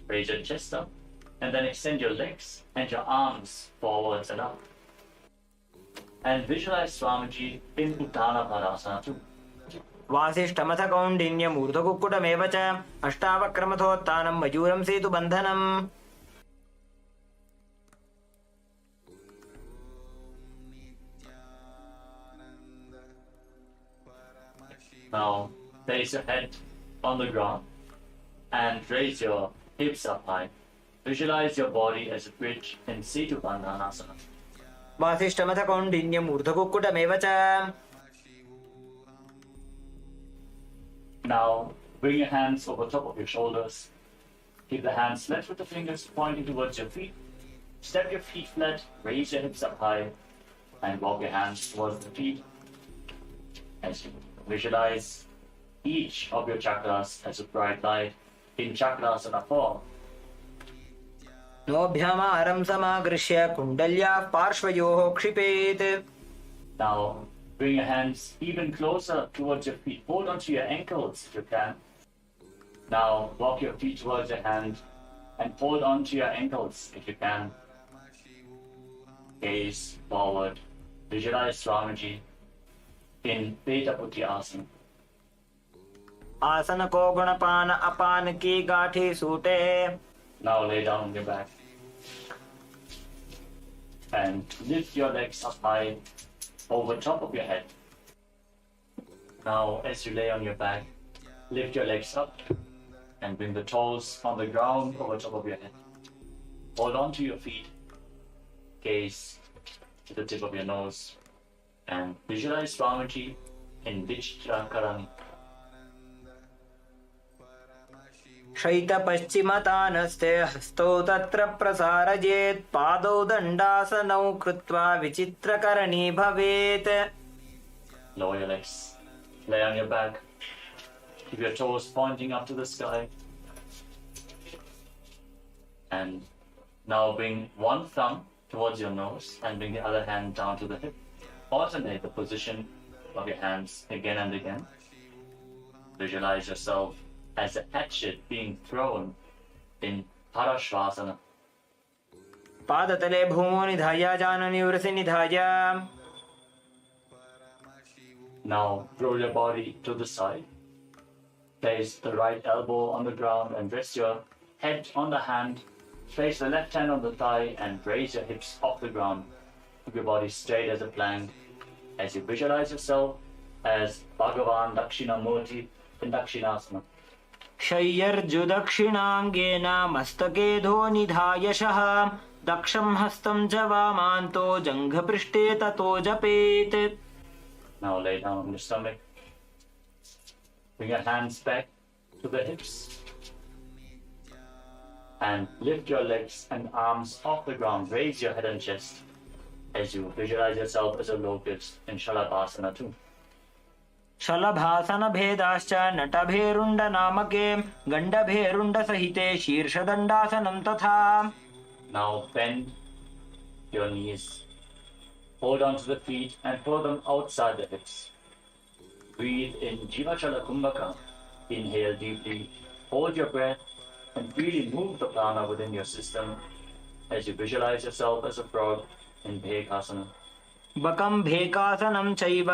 Raise your chest up and then extend your legs and your arms forwards and up. And visualize Swamiji in Uttana Padasana too. वासिष्ठमथ कौण्डिन्यमूर्धकुक्कुटमेव च अष्टावक्रमथोत्थानं मयूरं सेतुबन्धनम्. Now place your head on the ground and raise your hips up high. Visualize your body as a bridge in Setu Bandhanasana. वासिष्ठमथ कौण्डिन्यमूर्धकुक्कुटमेव च. Now bring your hands over top of your shoulders. Keep the hands flat with the fingers pointing towards your feet. Step your feet flat, raise your hips up high, and walk your hands towards the feet. As you visualize each of your chakras as a bright light in Chakrasana form. नोभ्यामारं समागृह्य कुण्डल्याः पार्श्वयोः क्षिपेत्. Now bring your hands even closer towards your feet. Hold onto your ankles if you can. Now walk your feet towards your hand and hold onto your ankles if you can. Gaze forward. Visualize Swamiji in Beta Buddhi Asana. आसन को गुणपान अपान की गाठी सूटे. Now lay down on your back and lift your legs up high over top of your head. Now as you lay on your back, lift your legs up and bring the toes on the ground over top of your head. Hold on to your feet, gaze to the tip of your nose and visualize Swamiji in Vichtrakarani. शैतपश्चिमतानस्ते हस्तौ तत्र प्रसारयेत्. पादौ दण्डासनौ कृत्वा विचित्रकरणी भवेत्. Lower your legs, lay on your back, keep your toes pointing up to the sky. And now bring one thumb towards your nose and bring the other hand down to the hip. Alternate the position of your hands again and again. Visualize yourself as a hatchet being thrown in Parashvasana. पादतले भूमो निधाय जाननि उरसि निधाय. Now roll your body to the side. Place the right elbow on the ground and rest your head on the hand. Place the left hand on the thigh and raise your hips off the ground. Keep your body straight as a plank as you visualize yourself as Bhagavan Dakshinamurti in Dakshinasana. शय्यर्जुदक्षिणाङ्गेन मस्तके धो निधायशः. दक्षं हस्तं च वामान्तो जङ्घपृष्ठे ततो जपेत्. Now lay down on your stomach. Bring your hands back to the hips. And lift your legs and arms off the ground. Raise your head and chest as you visualize yourself as a locust in Shalabhasana too. शलभासन भेदाश्च नटभेरुण्ड नामके गण्डभेरुण्ड सहिते शीर्षदण्डासनं तथा. Now bend your knees. Hold on to the feet and pull them outside the hips. Breathe in Jivachala Kumbhaka. Inhale deeply. Hold your breath and really move the prana within your system as you visualize yourself as a frog in Bhekasana. बकं भेकासनं चैव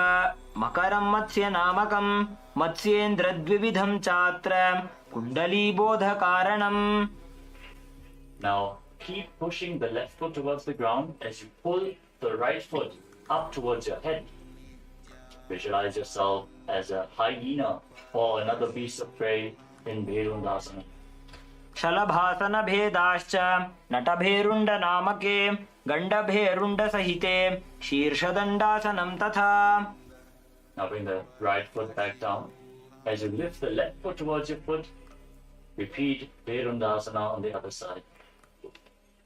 मकरं मत्स्य नामकं मत्स्येन्द्रद्विविधं चात्र कुण्डलीबोधकारणम्. Now keep pushing the left foot towards the ground as you pull the right foot up towards your head. Visualize yourself as a hyena or another beast of prey in Bherundasana. शलभासनभेदाश्च नटभेरुण्डनामके गण्डभेरुण्डसहिते शीर्षदण्डासनं तथा. Now bring the right foot back down. As you lift the left foot towards your foot, repeat Bherundasana on the other side.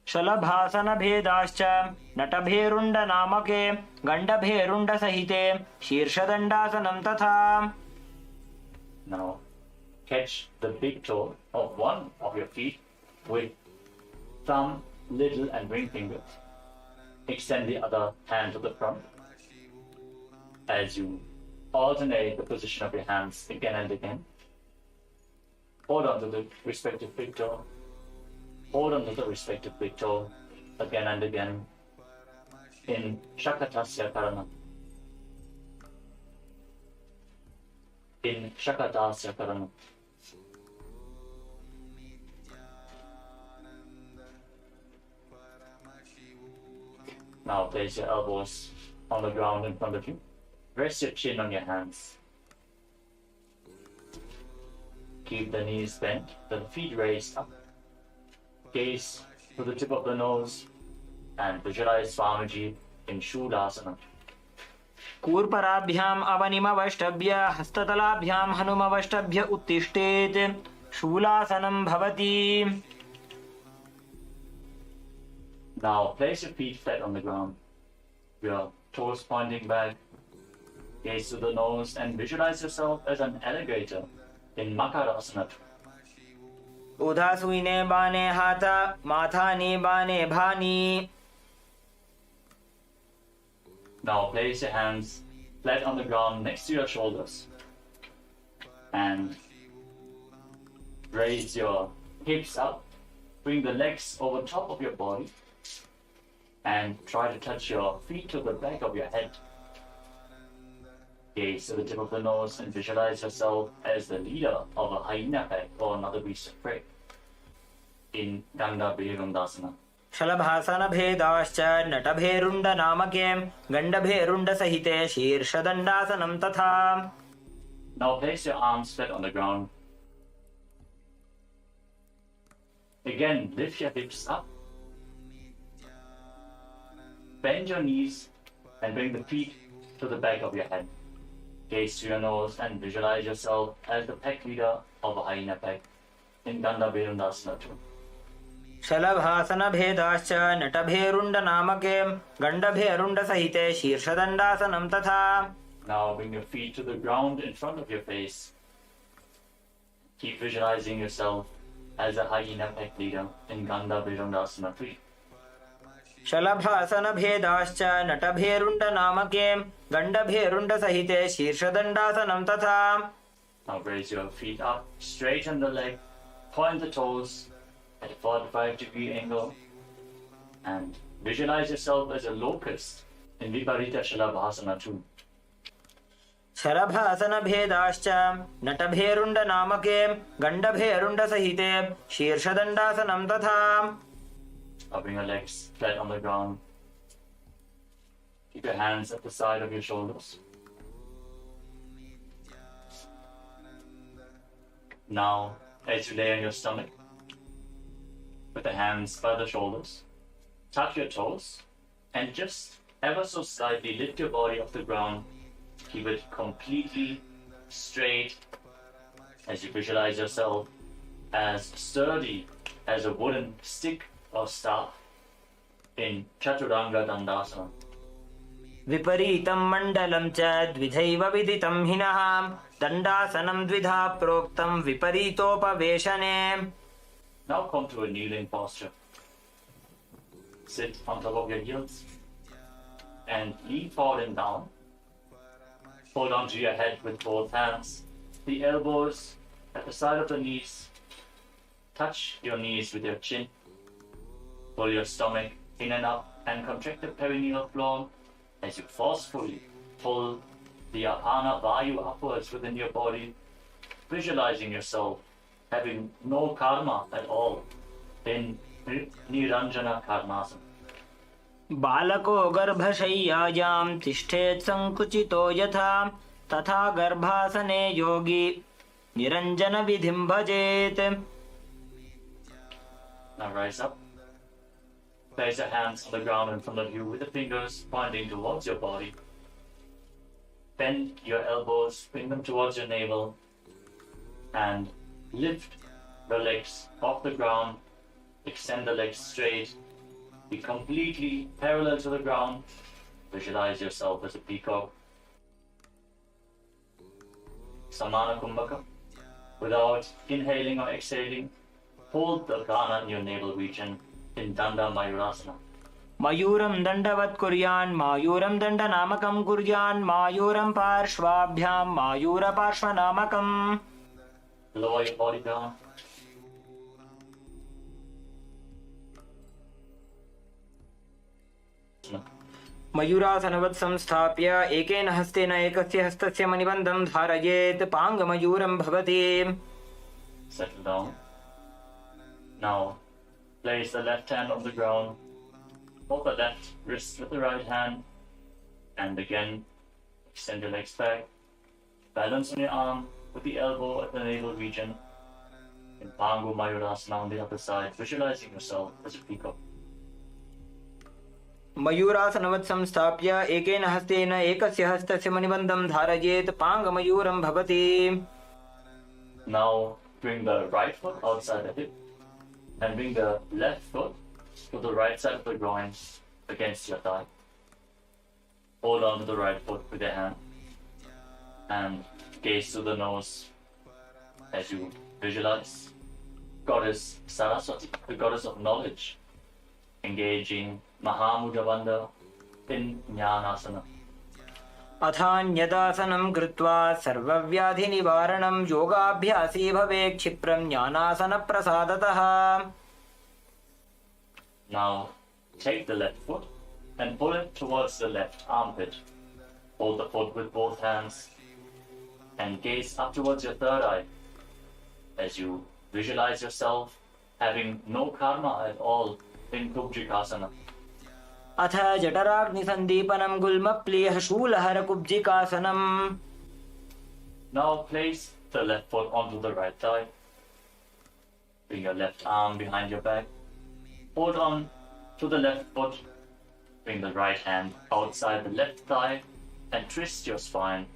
शलभासनभेदाश्च नटभेरुण्डनामके गण्डभेरुण्डसहिते शीर्षदण्डासनं तथा. Now catch the big toe of one of your feet with thumb, little and ring finger. Extend the other hand to the front. As you alternate the position of your hands again and again, hold on to the respective big toe. Hold on to the respective big toe again and again in Shakatasya Karana. In Shakatasya Karana. Now place your elbows on the ground in front of you. Rest your chin on your hands. Keep the knees bent, the feet raised up. Gaze to the tip of the nose and visualize Swamiji in Shulasana. कूर्पराभ्याम् अवनिमवष्टभ्य हस्ततलाभ्यां हनुमवष्टभ्य उत्तिष्ठेत् शूलासनं भवति. Now place your feet flat on the ground. Your toes pointing back. Gaze to the nose and visualize yourself as an alligator in Makarasana. उदासूने बाने हाता माथाने बाने भानी. Now place your hands flat on the ground next to your shoulders and raise your hips up. Bring the legs over top of your body and try to touch your feet to the back of your head. Gaze to the tip of the nose and visualize yourself as the leader of a hyena pack or another beast of prey in Ganda Bherundasana. शलभासनभेदाश्च नटभेरुण्डनामके गण्डभेरुण्डसहिते शीर्षदण्डासनं तथा. Now place your arms flat on the ground. Again, lift your hips up. Bend your knees and bring the feet to the back of your head. Gaze to your nose and visualize yourself as the pack leader of a hyena pack in Ganda Bherundasana too. शलभासनभेदाश्च नटभेरुण्डनामके गण्डभेरुण्डसहिते शीर्षदण्डासनं तथा. Now bring your feet to the ground in front of your face. Keep visualizing yourself as a hyena pack leader in Ganda Bherundasana 3. शलभासनभेदाश्च नटभेरुण्डनामके गण्डभेरुण्डसहिते शीर्षदण्डासनं तथा. Now raise your feet up, straighten the leg, point the toes at a 45-degree angle and visualize yourself as a locust in Viparita Shalabhasana 2. शलभासनभेदाश्च नटभेरुण्डनामके गण्डभेरुण्डसहिते शीर्षदण्डासनं तथा. Now bring your legs flat on the ground. Keep your hands at the side of your shoulders. Now, as you lay on your stomach, with the hands by the shoulders, tuck your toes and just ever so slightly lift your body off the ground. Keep it completely straight as you visualize yourself as sturdy as a wooden stick or staff in Chaturanga Dandasana. विपरीतं मण्डलं च द्विधैव विदितं हिनः दण्डासनं द्विधा प्रोक्तं विपरीतोपवेशने. Now come to a kneeling posture. Sit on top of your heels and lean forward and down. Hold on to your head with both hands. The elbows at the side of the knees. Touch your knees with your chin. Pull your stomach in and up and contract the perineal floor as you forcefully pull the apana vayu upwards within your body, visualizing yourself having no karma at all in Niranjana Karmasana. बालको गर्भशय्यायां तिष्ठेत् संकुचितो यथा तथा गर्भासने योगी निरञ्जन विधिं भजेत्. Now rise up. Place your hands on the ground in front of you with the fingers pointing towards your body. Bend your elbows, bring them towards your navel, and lift the legs off the ground. Extend the legs straight. Be completely parallel to the ground. Visualize yourself as a peacock. Samana Kumbhaka. Without inhaling or exhaling, hold the prana in your navel region in Danda Mayurasana. मयूरं दण्डवत् कुर्यान् मायूरं दण्डनामकं कुर्यान् मायूरं पार्श्वाभ्यां मायूरपार्श्वनामकम्. Lower your body down. मयूरासनवत् संस्थाप्य एकेन हस्तेन एकस्य हस्तस्य मणिबन्धं धारयेत् पाङ्गमयूरं भवति. Settle down. Now, place the left hand on the ground. Hold the left wrist with the right hand. And again, extend your legs back. Balance on your arm with the elbow at the navel region. In Pangu Mayurasana on the other side, visualizing yourself as a peacock. मयूरासनवत् संस्थाप्य एकेन हस्तेन एकस्य हस्तस्य मणिबन्धं धारयेत् पाङ्गमयूरं भवति. Now, bring the right foot outside the hip and bring the left foot to the right side of the groin against your thigh. Hold on to the right foot with your hand and gaze to the nose as you visualize Goddess Saraswati, the goddess of knowledge, engaging Mahamudravanda in Jnanasana. अथान्यदासनं कृत्वा सर्वव्याधिनिवारणं योगाभ्यासी भवेत् क्षिप्रं ज्ञानासनप्रसादतः. Now take the left foot and pull it towards the left armpit. Hold the foot with both hands and gaze up towards your third eye as you visualize yourself having no karma at all in Kubjikasana. अथ जठराग्निसन्दीपनं गुल्मप्लीह शूलहरकुब्जिकासनम्. Now place the left foot onto the right thigh. Bring your left arm behind your back. Hold on to the left foot. Bring the right hand outside the left thigh and twist your spine.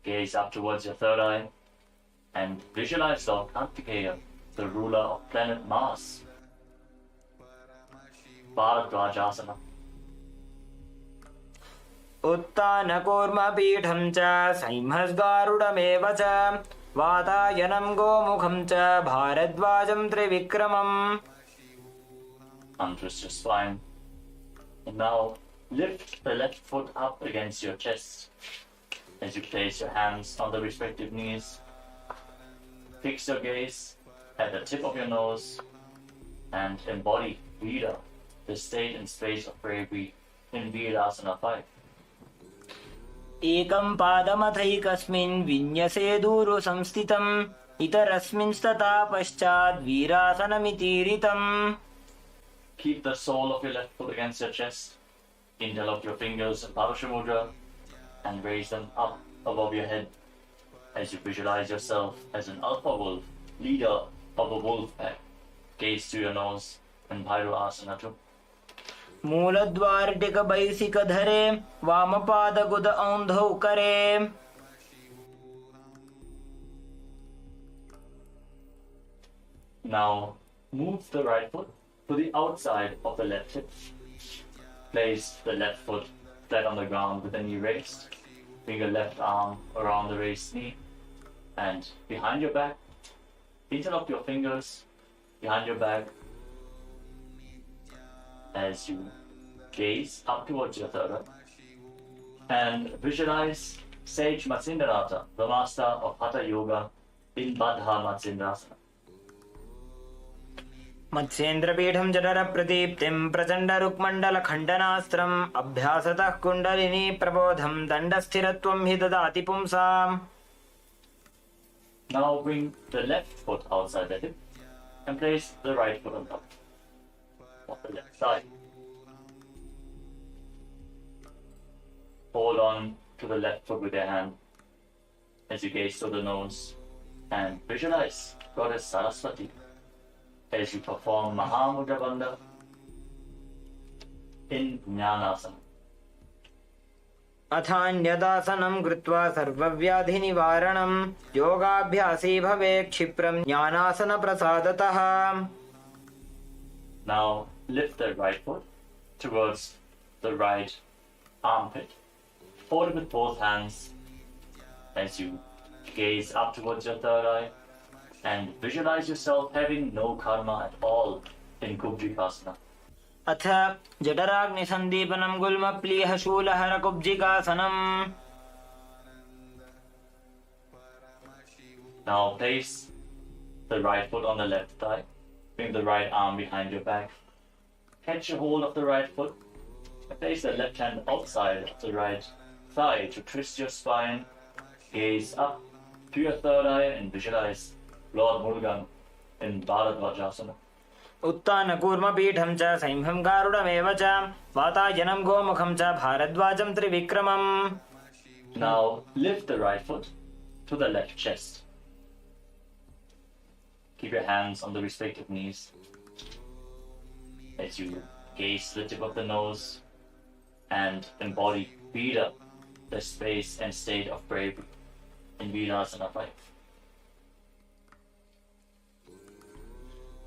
Gaze up towards your third eye and visualize Lord Kartikeya, the ruler of planet Mars. Bharadwajasana. उत्तानकूर्मपीठं च संहस्गारुडमेव च वातायनं गोमुखं च भारद्वाजं त्रिविक्रमम्. Untwist your spine. And now lift the left foot up against your chest as you place your hands on the respective knees. Fix your gaze at the tip of your nose and embody Vida, the state and space of bravery in Virasana 5. एकं पादमथैकस्मिन् विन्यसे दूरु संस्थितम् इतरस्मिंस्तथा पश्चात् वीरासनमितीरितम्. Keep the sole of your left foot against your chest. Interlock your fingers in Parashamudra and raise them up above your head as you visualize yourself as an alpha wolf, leader of a wolf pack. Gaze to your nose in Bhairasana 2. मूलद्वारटिकबैसिकधरे वामपादगुद औन्धौ करे. Now move the right foot to the outside of the left hip. Place the left foot flat on the ground with the knee raised. Bring your left arm around the raised knee and behind your back. Interlock your fingers behind your back as you gaze up towards your third eye and visualize Sage Matsindrata, the master of Hatha Yoga, in Baddha Matsindrasana. मत्स्येन्द्रपीठं जठरप्रदीप्तिं प्रचण्डरुक्मण्डलखण्डनास्त्रम् अभ्यासतः kundalini प्रबोधं दण्डस्थिरत्वं हि ददाति पुंसाम्. Now bring the left foot outside the hip and place the right foot on top of the left thigh. Hold on to the left foot with your hand as you gaze to the nose and visualize Goddess Saraswati, as you perform Mahamudra Bandha in Jnanasana. अथान्यदासनं कृत्वा सर्वव्याधिनिवारणं योगाभ्यासी भवेत् क्षिप्रं ज्ञानासनप्रसादतः. Now lift the right foot towards the right armpit. Hold it with both hands as you gaze up towards your third eye and visualize yourself having no karma at all in Kubjikasana. अथ जठराग्निसन्दीपनं गुल्मप्लीह शूलहरकुब्जिकासनम्. Now place the right foot on the left thigh. Bring the right arm behind your back. Catch a hold of the right foot. Place the left hand outside of the right thigh to twist your spine. Gaze up to your third eye and visualize Lord Murugan in Bharadvajasana. उत्तानकूर्मपीठं च सैंहं गारुडमेव च वातायनं गोमुखं च भारद्वाजं त्रिविक्रमम्. Now lift the right foot to the left chest. Keep your hands on the respective knees as you gaze to the tip of the nose and embody Vira, the space and state of bravery in Virasana 5.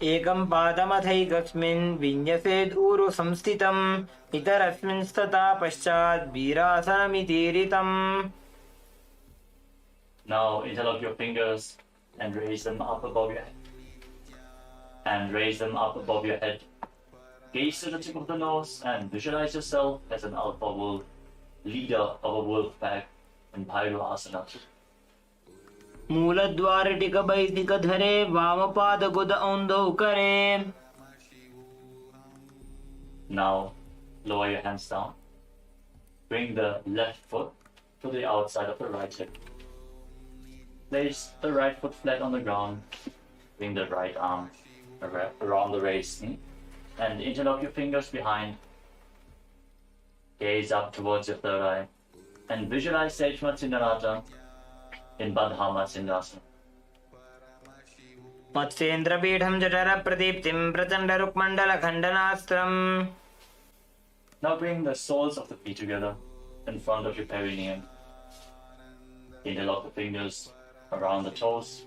एकं पादमथैकस्मिन् विन्यसेद् ऊरु संस्थितम् इतरस्मिन् स्तता पश्चात् वीरासनमितीरितम्. Now interlock your fingers and raise them up above your head. Gaze to the tip of the nose and visualize yourself as an alpha wolf, leader of a wolf pack in Bhairasana. मूलद्वारटिकबैदिकधरे वामपादगुद औन्दौ करे. Now lower your hands down. Bring the left foot to the outside of the right hip. Place the right foot flat on the ground. Bring the right arm around the raised knee and interlock your fingers behind. Gaze up towards your third eye and visualize Sejmatsindhanata in Bandhamatsindasana. मत्स्येन्द्रपीठं जठरप्रदीप्तिं प्रचण्डरुक्मण्डलखण्डनास्त्रम्. Now bring the soles of the feet together in front of your perineum. Interlock the fingers around the toes.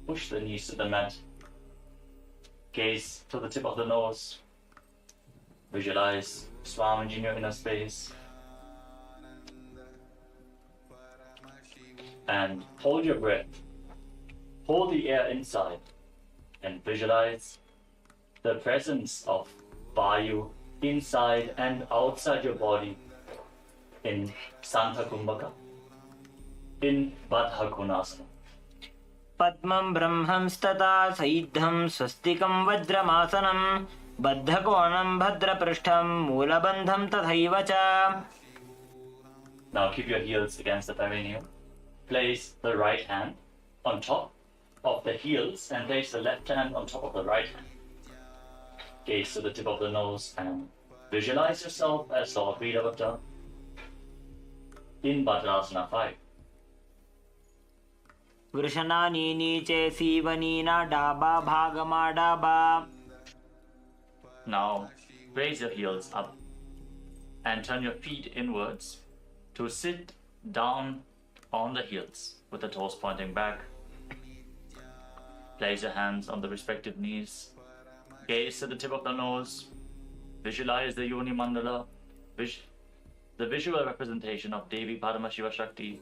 Push the knees to the mat. Gaze to the tip of the nose. Visualize Swamiji in your inner space. And hold your breath. Hold the air inside and visualize the presence of Vayu inside and outside your body in Santa Kumbhaka, in Baddha Konasana. पद्मं ब्रह्मंस्तथा सैद्धं स्वस्तिकं वज्रमासनं बद्धकोणं भद्रपृष्ठं मूलबन्धं तथैव च. Now keep your heels against the perineum. Place the right hand on top of the heels and place the left hand on top of the right hand. Gaze to the tip of the nose and visualize yourself as Lord Veeravatta in Vajrasana 5. वृषणानि नीचे सीवनीना डाबा भागमा डाबा. Now raise your heels up and turn your feet inwards to sit down on the heels with the toes pointing back. Place your hands on the respective knees. Gaze to the tip of the nose. Visualize the Yoni Mandala, the visual representation of Devi Paramashiva Shakti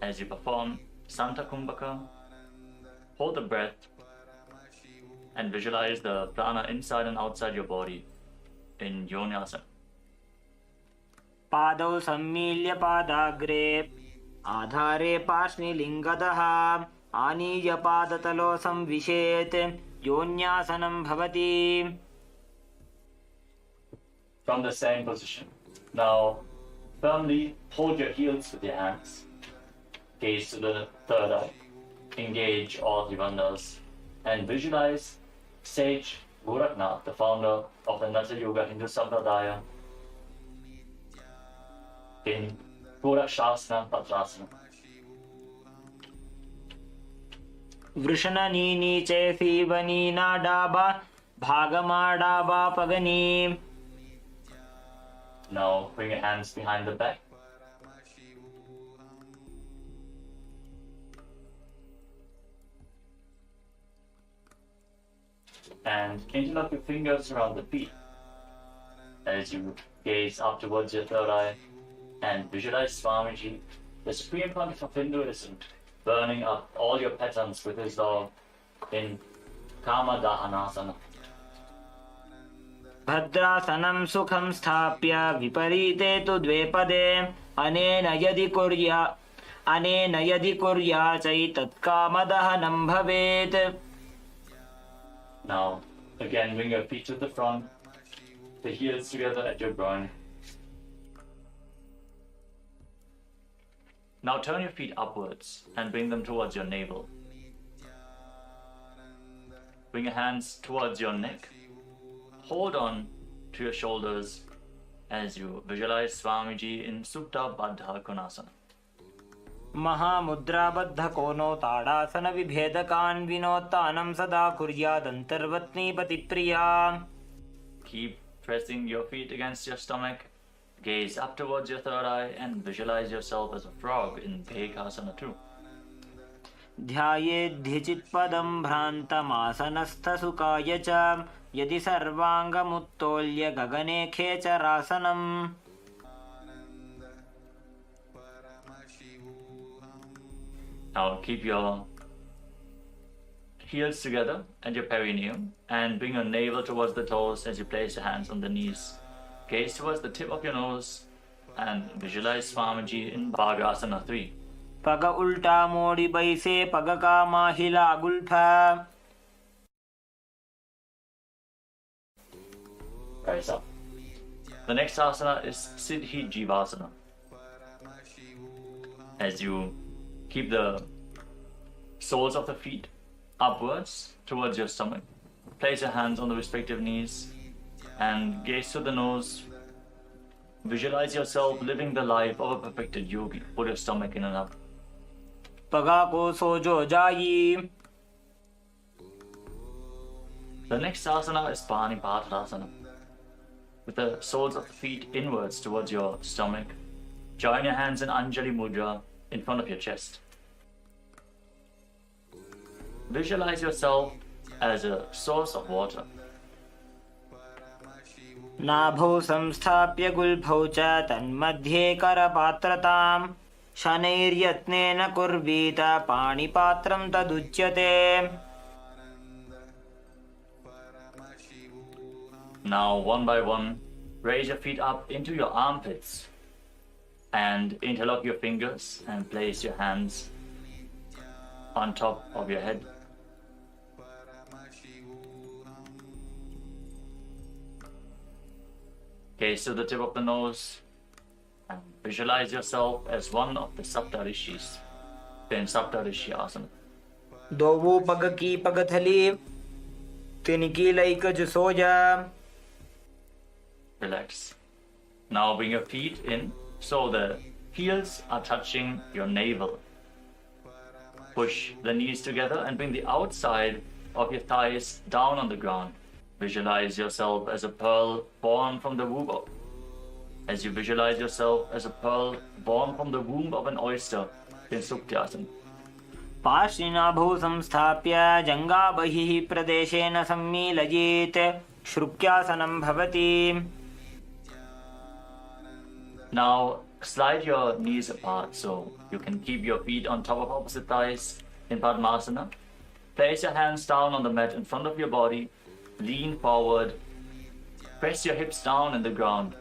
as you perform Santa Kumbhaka. Hold the breath and visualize the prana inside and outside your body in Yonyasana. पादौ सम्मील्य पादाग्रे आधारे पार्ष्णिलिङ्गतः आनीय पादतलो संविशेत् योन्यासनं भवति. From the same position. Now firmly hold your heels with your hands. Gaze to the third eye. Engage all the bandhas and visualize Sage Gorakhnath, the founder of the Natya Yoga Hindu Sampradaya, in Gorakshasana Patrasana. Vrishanani niche sivani nadaba bhagamada pagani. Now bring your hands behind the back. And interlock your fingers around the feet as you gaze up towards your third eye and visualize Swamiji, the Supreme Pontiff of Hinduism, burning up all your patterns with his love in Kama Dahanasana. भद्रासनं सुखं स्थाप्य विपरीते तु द्वे पदे अनेन यदि कुर्या चैतत्कामदहनं भवेत्. Now, again, bring your feet to the front, the heels together at your groin. Now turn your feet upwards and bring them towards your navel. Bring your hands towards your neck. Hold on to your shoulders as you visualize Swamiji in Supta Baddha Konasana. महामुद्राबद्ध कोनो ताड़ासन विभेदकान् विनोत्तानं सदा कुर्यादन्तर्वत्नी पतिप्रिया. Keep pressing your feet against your stomach. Gaze up towards your third eye and visualize yourself as a frog in Bhekasana 2. ध्यायेद्धिचित्पदं भ्रान्तमासनस्थसुखाय च यदि सर्वाङ्गमुत्तोल्य गगने खेचरासनम्. Now keep your heels together at your perineum and bring your navel towards the toes as you place your hands on the knees. Gaze towards the tip of your nose and visualize Swamiji in Bhagasana 3. पग उल्टा मोड़ी बैसे पग का माहिला गुल्फा. Rise up. The next asana is Siddhi Jivasana. As you keep the soles of the feet upwards towards your stomach, place your hands on the respective knees and gaze to the nose. Visualize yourself living the life of a perfected yogi. Put your stomach in and up. पगा को सोजो जाई. The next asana is Panipatasana. With the soles of the feet inwards towards your stomach, join your hands in Anjali Mudra in front of your chest. Visualize yourself as a source of water. नाभौ संस्थाप्य गुल्फौ च तन्मध्ये करपात्रताम् शनैर्यत्नेन कुर्वीत पाणिपात्रं तदुच्यते. Now, one by one, raise your feet up into your armpits and interlock your fingers and place your hands on top of your head. Gaze to the tip of the nose and visualize yourself as one of the Saptarishis in Saptarishi Asana. दोवो पग की पगथली तिनकी लैकज सोजा. Relax. Now bring your feet in so the heels are touching your navel. Push the knees together and bring the outside of your thighs down on the ground. Visualize yourself as a pearl born from the womb of, as you visualize yourself as a pearl born from the womb of an oyster in Suktyasana. पार्श्विनाभौ संस्थाप्य जङ्घाबहिः प्रदेशेन सम्मीलयेत् श्रुक्यासनं भवति. Now slide your knees apart so you can keep your feet on top of opposite thighs in Padmasana. Place your hands down on the mat in front of your body. Lean forward. Press your hips down in the ground.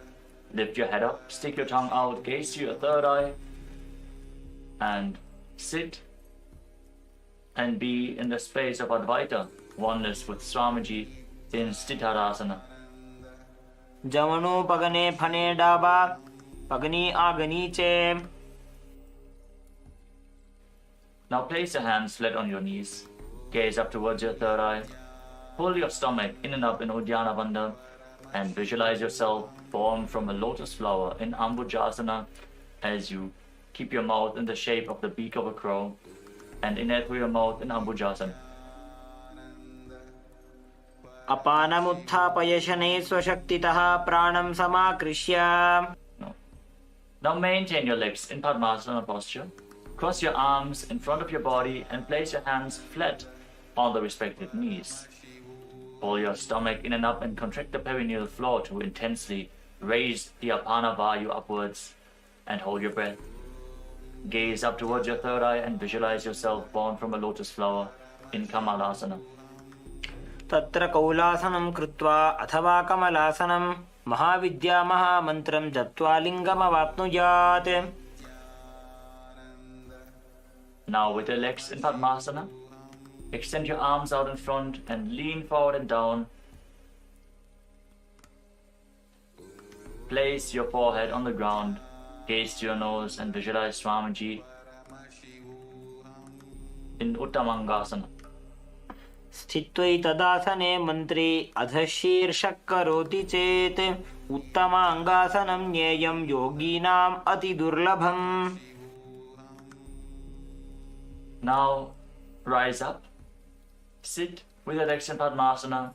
Lift your head up. Stick your tongue out. Gaze to your third eye. And sit and be in the space of Advaita, oneness with Swamiji in Sthitarasana. जवनो पगने फने डाबा पगनी आगनी चे. Now place your hands flat on your knees. Gaze up towards your third eye. Pull your stomach in and up in Uddiyana Bandha and visualize yourself born from a lotus flower in Ambujasana as you keep your mouth in the shape of the beak of a crow. and inhale through your mouth in Ambujasana. अपानमुत्थापय शनैः स्वशक्तितः प्राणं समाकृष्य. Now maintain your legs in Padmasana posture. Cross your arms in front of your body and place your hands flat on the respective knees. Pull your stomach in and up and contract the perineal floor to intensely raise the Apana Vayu upwards and hold your breath. Gaze up towards your third eye and visualize yourself born from a lotus flower in Kamalasana. तत्र कौलासनं कृत्वा अथवा कमलासनं महाविद्या महामन्त्रं जप्त्वा लिङ्गमवाप्नुयात्. Now with your legs in Padmasana, extend your arms out in front and lean forward and down. Place your forehead on the ground, gaze to your nose and visualize Swamiji in Uttamangasana. स्थित्वैतदासने मन्त्रे अधशीर्षः करोति चेत् उत्तमाङ्गासनं ज्ञेयं योगीनाम् अतिदुर्लभम्. Now rise up, sit with your legs in Padmasana,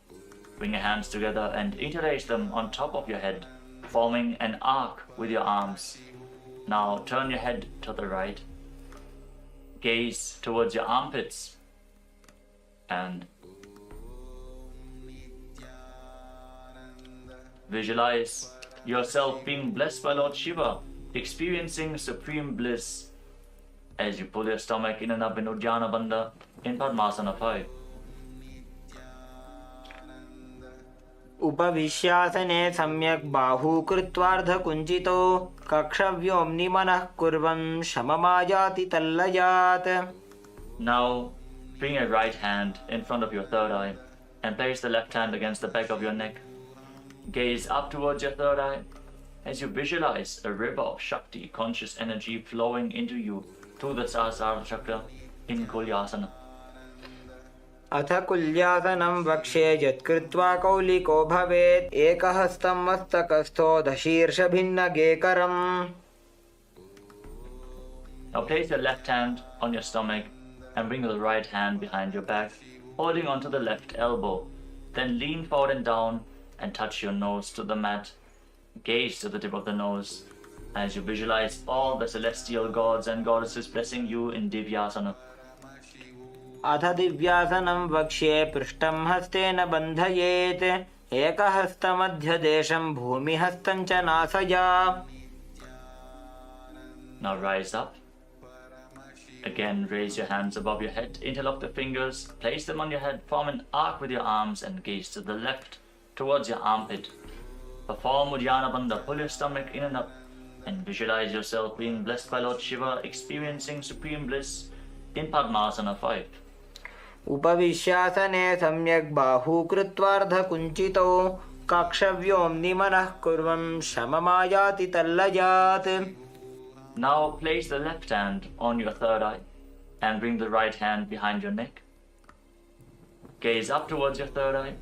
bring your hands together and interlace them on top of your head, forming an arc with your arms. Now turn your head to the right, gaze towards your armpits and visualize yourself being blessed by Lord Shiva, experiencing supreme bliss as you pull your stomach in and up in Uddiyana Bandha in Padmasana 5. उपविश्यासने सम्यक् बाहू कृत्वार्धकुञ्चितो कक्षव्योम्नि मनः कुर्वन् शममायाति तल्लयात्. Now bring your right hand in front of your third eye and place the left hand against the back of your neck. Gaze up towards your third eye as you visualize a river of Shakti, conscious energy flowing into you through the Sahasrara chakra in Kulyasana. अथ कुल्यासनं वक्ष्ये यत्कृत्वा कौलिको भवेत् एकहस्तं मस्तकस्थो दशीर्षभिन्नगेकरम्. Now place your left hand on your stomach and bring the right hand behind your back, holding onto the left elbow. Then lean forward and down and touch your nose to the mat. Gaze to the tip of the nose as you visualize all the celestial gods and goddesses blessing you in Divyasana. अथ दिव्यासनं वक्ष्ये पृष्ठं हस्तेन बन्धयेत् एकहस्तमध्यदेशं भूमिहस्तं च नासया. Now rise up. Again, raise your hands above your head, interlock the fingers, place them on your head, form an arc with your arms and gaze to the left towards your armpit. Perform Uddiyana Bandha, pull your stomach in and up and visualize yourself being blessed by Lord Shiva, experiencing supreme bliss in Padmasana 5. उपविश्यासने सम्यक् बाहू कृत्वार्धकुञ्चितो कक्षव्योम्नि मनः कुर्वन् शममायाति तल्लयात्. Now place the left hand on your third eye and bring the right hand behind your neck. Gaze up towards your third eye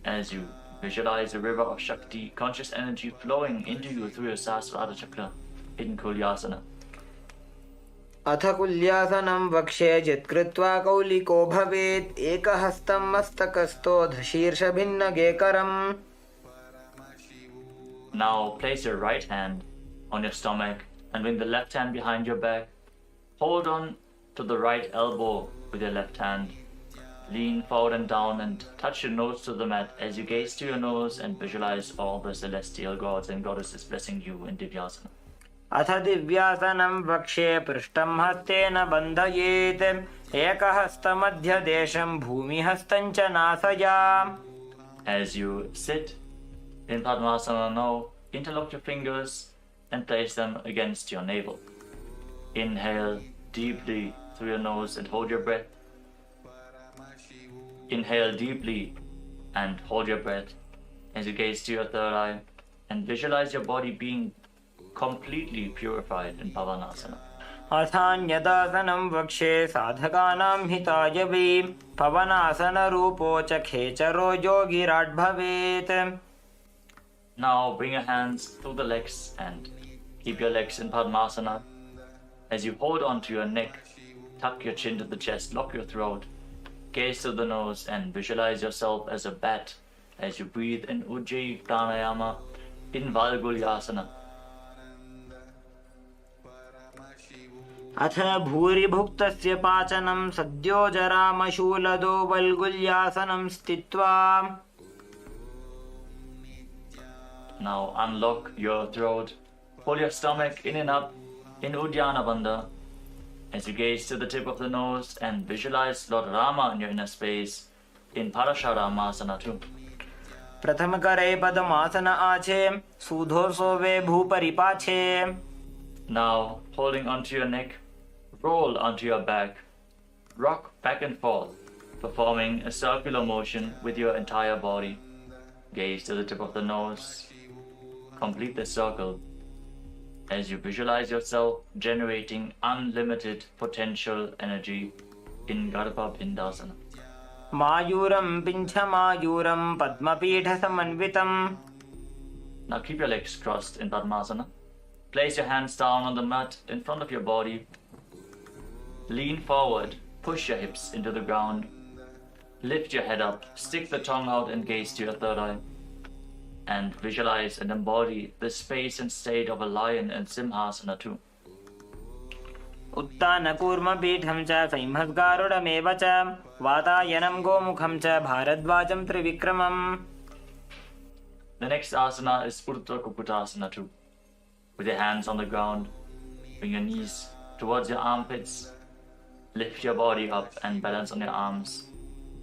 as you visualize a river of Shakti, conscious energy flowing into you through your Sahasrara chakra in Kulyasana. अथ कुल्यासनं वक्ष्ये यत्कृत्वा कौलिको भवेत् एकहस्तं मस्तकस्थो दशीर्षभिन्नगेकरम्. Now place your right hand on your stomach and bring the left hand behind your back. Hold on to the right elbow with your left hand. Lean forward and down and touch your nose to the mat as you gaze to your nose and visualize all the celestial gods and goddesses blessing you in Divyasana. अथ दिव्यासनं वक्ष्ये पृष्ठं हस्तेन बन्धयेत् एकहस्तमध्यदेशं भूमिहस्तं च नासया. As you sit in Padmasana now, interlock your fingers and place them against your navel. Inhale deeply through your nose and hold your breath. Inhale deeply and hold your breath as you gaze to your third eye and visualize your body being completely purified in Pavanasana. अथान्यदासनं वक्ष्ये साधकानां हिताय वै पवनासनरूपो च खेचरो योगिराट् भवेत्. Now bring your hands through the legs and keep your legs in Padmasana. As you hold on to your neck, Tuck your chin to the chest, lock your throat, gaze to the nose, and visualize yourself as a bat as you breathe in Ujjayi Pranayama in Valgulyasana. अथ भूरिभुक्तस्य पाचनं सद्यो जरामशूलदो वल्गुल्यासनं स्थित्वा. Now unlock your throat, pull your stomach in and up in Uddiyana Bandha as you gaze to the tip of the nose and visualize Lord Rama in your inner space in Parasharamasana too. प्रथमकरे पद्मासन आचे सूधोर्सो वे भूपरिपाछे. Now holding onto your neck, roll onto your back, rock back and forth, performing a circular motion with your entire body. Gaze to the tip of the nose, complete the circle as you visualize yourself generating unlimited potential energy in Garbha Bindasana. मायूरं पिञ्छमायूरं पद्मपीठसमन्वितम्. Now keep your legs crossed in Padmasana. Place your hands down on the mat in front of your body. Lean forward, push your hips into the ground. Lift your head up, stick the tongue out and gaze to your third eye. And visualize and embody the space and state of a lion in Simhasana too. उत्तानकूर्मपीठं च संहद्गारुडमेव च वातायनं गोमुखं च भारद्वाजं त्रिविक्रमम्. The next asana is Urdhva Kukutasana too. With your hands on the ground, bring your knees towards your armpits, lift your body up and balance on your arms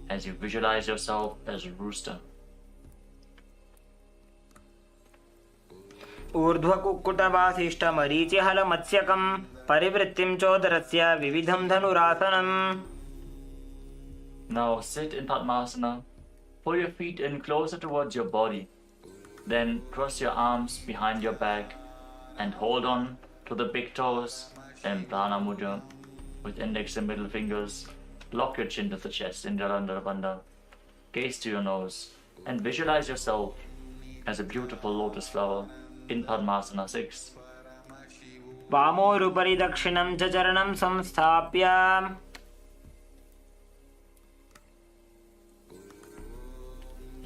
as you visualize yourself as a rooster. ऊर्ध्वकुक्कुटवासिष्ठमरीचिहलमत्स्यकं परिवृत्तिं चोदरस्य विविधं धनुरासनम्. Now sit in Padmasana, pull your feet in closer towards your body, then cross your arms behind your back and hold on to the big toes and Prana Mudra with index and middle fingers. Lock your chin to the chest in Jalandhara Bandha. Gaze to your nose and visualize yourself as a beautiful lotus flower in Padmasana 6. वामोरुपरि दक्षिणं च चरणं संस्थाप्य.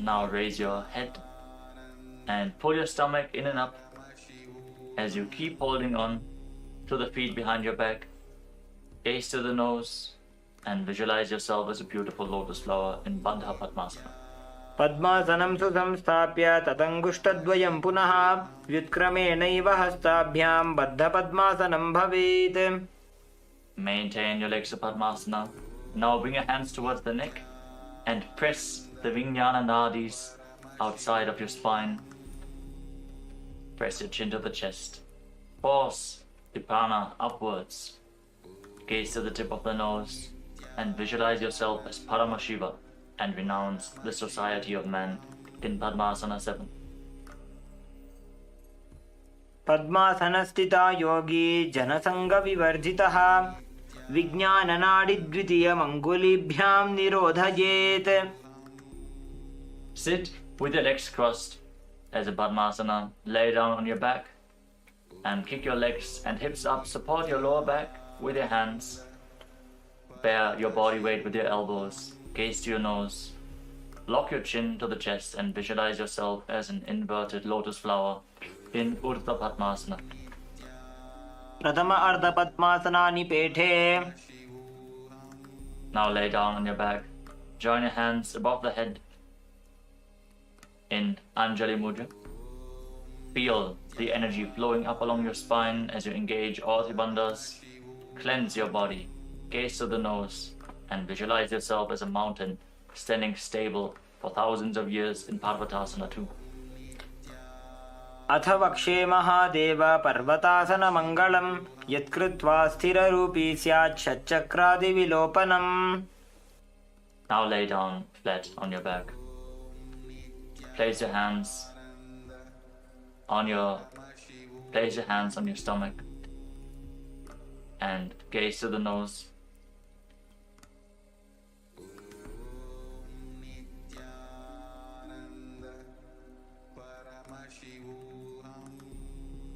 Now raise your head and pull your stomach in and up as you keep holding on to the feet behind your back. Gaze to the nose and visualize yourself as a beautiful lotus flower in Bandha Padmasana. पद्मासनं सुसंस्थाप्य ततङ्गुष्ठद्वयं पुनः व्युत्क्रमेणैव हस्ताभ्यां बद्धपद्मासनं भवेत्. Maintain your legs to Padmasana. Now bring your hands towards the neck and press the Vijnana Nadis outside of your spine. Press your chin to the chest. Force the prana upwards. Gaze to the tip of the nose and visualize yourself as Paramashiva and renounce the society of man in Padmasana 7. पद्मासनस्थिता Yogi जनसङ्गविवर्जितः विज्ञाननाडिद्वितीयमङ्गुलीभ्यां निरोधयेत्. Sit with your legs crossed as a Padmasana. Lay down on your back and kick your legs and hips up. Support your lower back with your hands. Bear your body weight with your elbows. Gaze to your nose. Lock your chin to the chest and visualize yourself as an inverted lotus flower in Urdhva Padmasana. प्रथम अर्धपद्मासनानि पेठे. Now lay down on your back. Join your hands above the head in Anjali Mudra. Feel the energy flowing up along your spine as you engage all three bandhas. Cleanse your body. Gaze to the nose and visualize yourself as a mountain standing stable for thousands of years in Parvatasana 2. अथ वक्षे महादेव पर्वतासनमङ्गलं यत्कृत्वा स्थिररूपी स्यात् षट्चक्रादिविलोपनम्. Now lay down flat on your back. Place your hands on your stomach and gaze to the nose.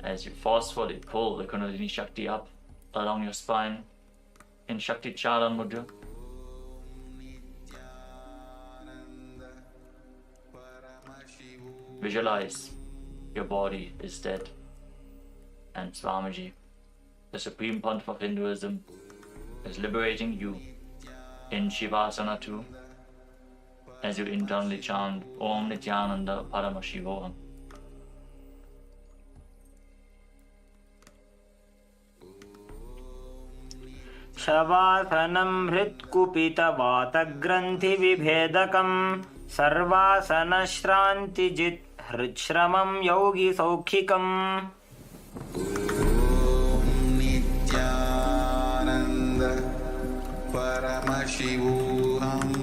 As you forcefully pull the Kundalini Shakti up along your spine, in Shakti Charan Mudra. Visualize your body is dead, and Swamiji, the Supreme Pontiff of Hinduism, is liberating you in Shivasana too, as you internally chant Om Nithyananda Paramashivoham. शवासनं हृत्कुपितवातग्रन्थिविभेदकं सर्वासनश्रान्तिजित् हृच्छ्रमं योगिसौखिकम् Nityanand परमशिवोऽहम्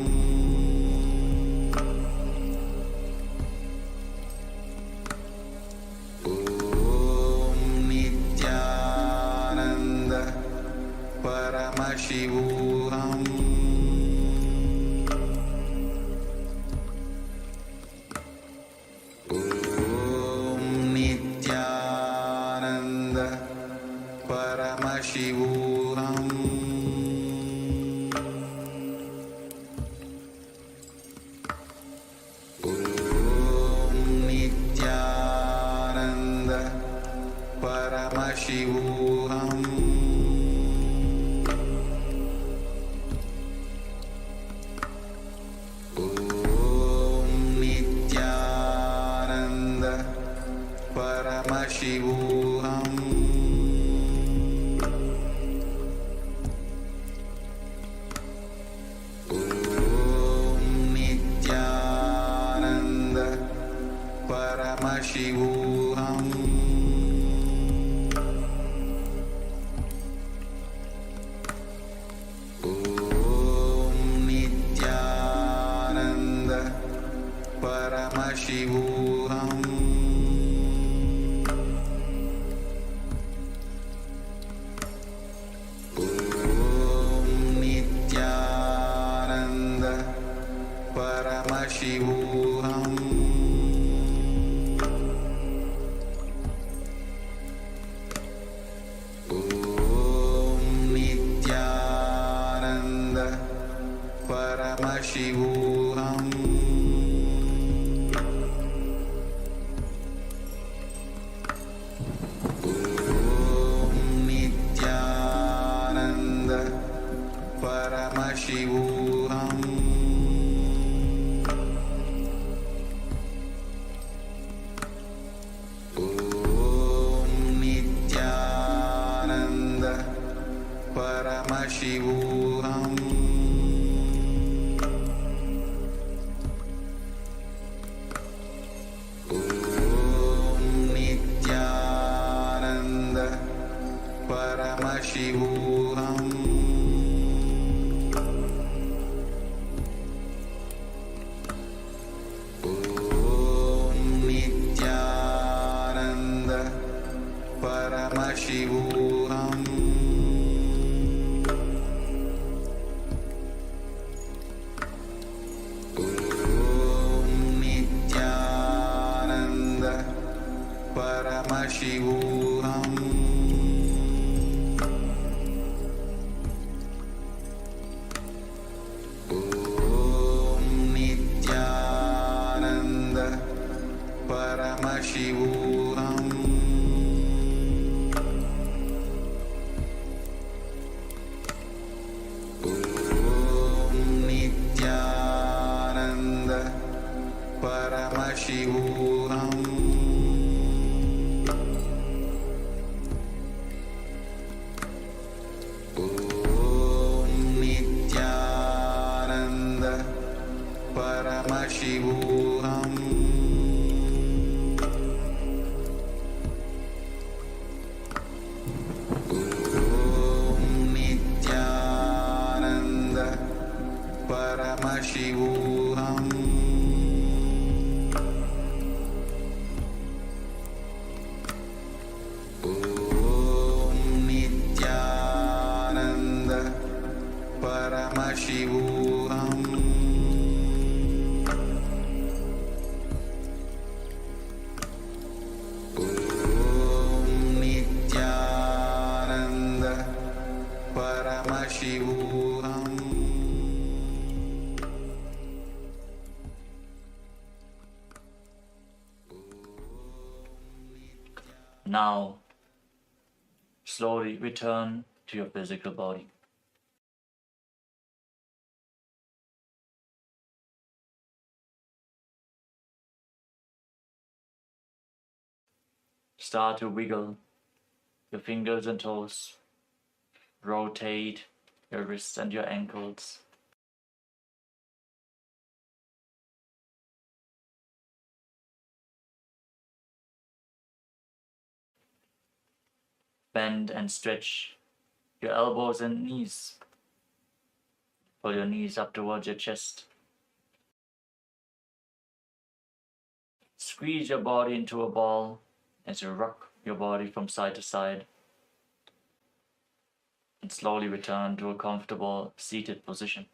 ॐ नित्यानन्द परमशिवोऽहम् ॐ नित्यानन्द परमशिवोऽहम् ॐ नित्यानन्द परमशिवोऽहम् ॐ नित्यानन्द परमशिवोऽहम् ॐ नित्यानन्द परमशिवोऽहम् ॐ नित्यानन्द परमशिवोऽहम् ॐ नित्यानन्द परमशिवोऽहम् ॐ नित्यानन्द परमशिवोऽहम् ॐ नित्यानन्द परमशिवोऽहम् ॐ नित्यानन्द परमशिवोऽहम् ॐ नित्यानन्द परमशिवोऽहम् ॐ नित्यानन्द परमशिवोऽहम् ॐ नित्यानन्द परमशिवोऽहम् ॐ नित्यानन्द परमशिवोऽहम् ॐ नित्यानन्द परमशिवोऽहम् ॐ नित्यानन्द परमशिवोऽहम् ॐ नित्यानन्द परमशिवोऽहम् ॐ नित्यानन्द परमशिवोऽहम् ॐ नित्यानन्द परमशिवोऽहम् Paramashivoham. Now, slowly return to your physical body. Start to wiggle your fingers and toes. Rotate your wrists and your ankles. Bend and stretch your elbows and knees. Pull your knees up towards your chest. Squeeze your body into a ball as you rock your body from side to side. And slowly return to a comfortable seated position.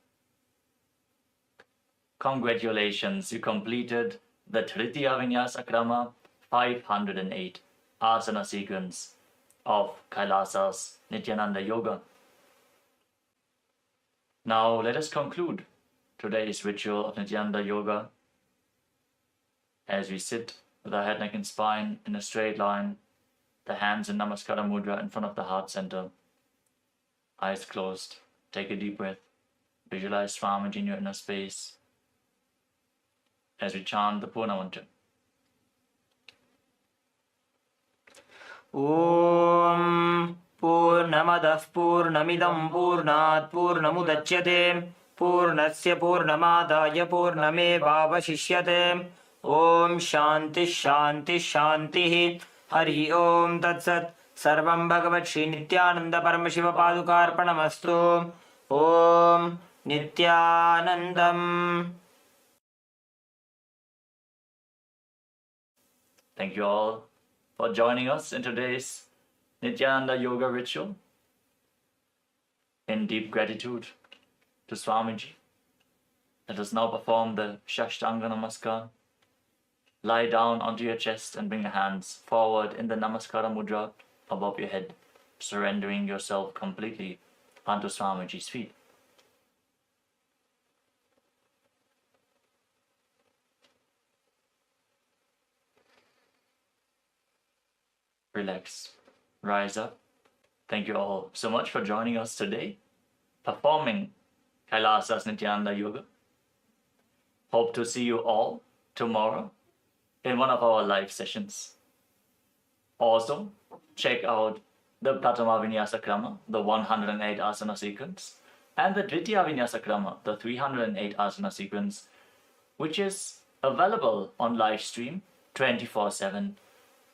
Congratulations, you completed the Tritiya Vinyasa Krama 508 asana sequence of Kailasa's Nityananda Yoga. Now let us conclude today's ritual of Nityananda Yoga as we sit with our head, neck and spine in a straight line, the hands in Namaskara Mudra in front of the heart center. Eyes closed. Take a deep breath. Visualize Swamiji in your inner space as we chant the Purna mantra. ॐ पूर्णमदः पूर्णमिदं पूर्णात् पूर्णमुदच्यते पूर्णस्य पूर्णमादाय पूर्णमेवावशिष्यते ॐ शान्तिः शान्तिः शान्तिः हरिः ॐ तत्सत् सर्वं भगवत् श्री नित्यानंद परमशिव पादुकार्पणमस्तु ॐ नित्यानन्दम्. Thank you all for joining us in today's Nityananda Yoga ritual. In deep gratitude to Swamiji, let us now perform the Shashtanga Namaskar. Lie down onto your chest and bring your hands forward in the Namaskara Mudra above your head, surrendering yourself completely onto Swamiji's feet. Relax. Rise up. Thank you all so much for joining us today, performing Kailasa's Nityananda Yoga. Hope to see you all tomorrow in one of our live sessions. Also, check out the Pratama Vinyasa Krama, the 108 asana sequence, and the Dvitiya Vinyasa Krama, the 308 asana sequence, which is available on live stream 24/7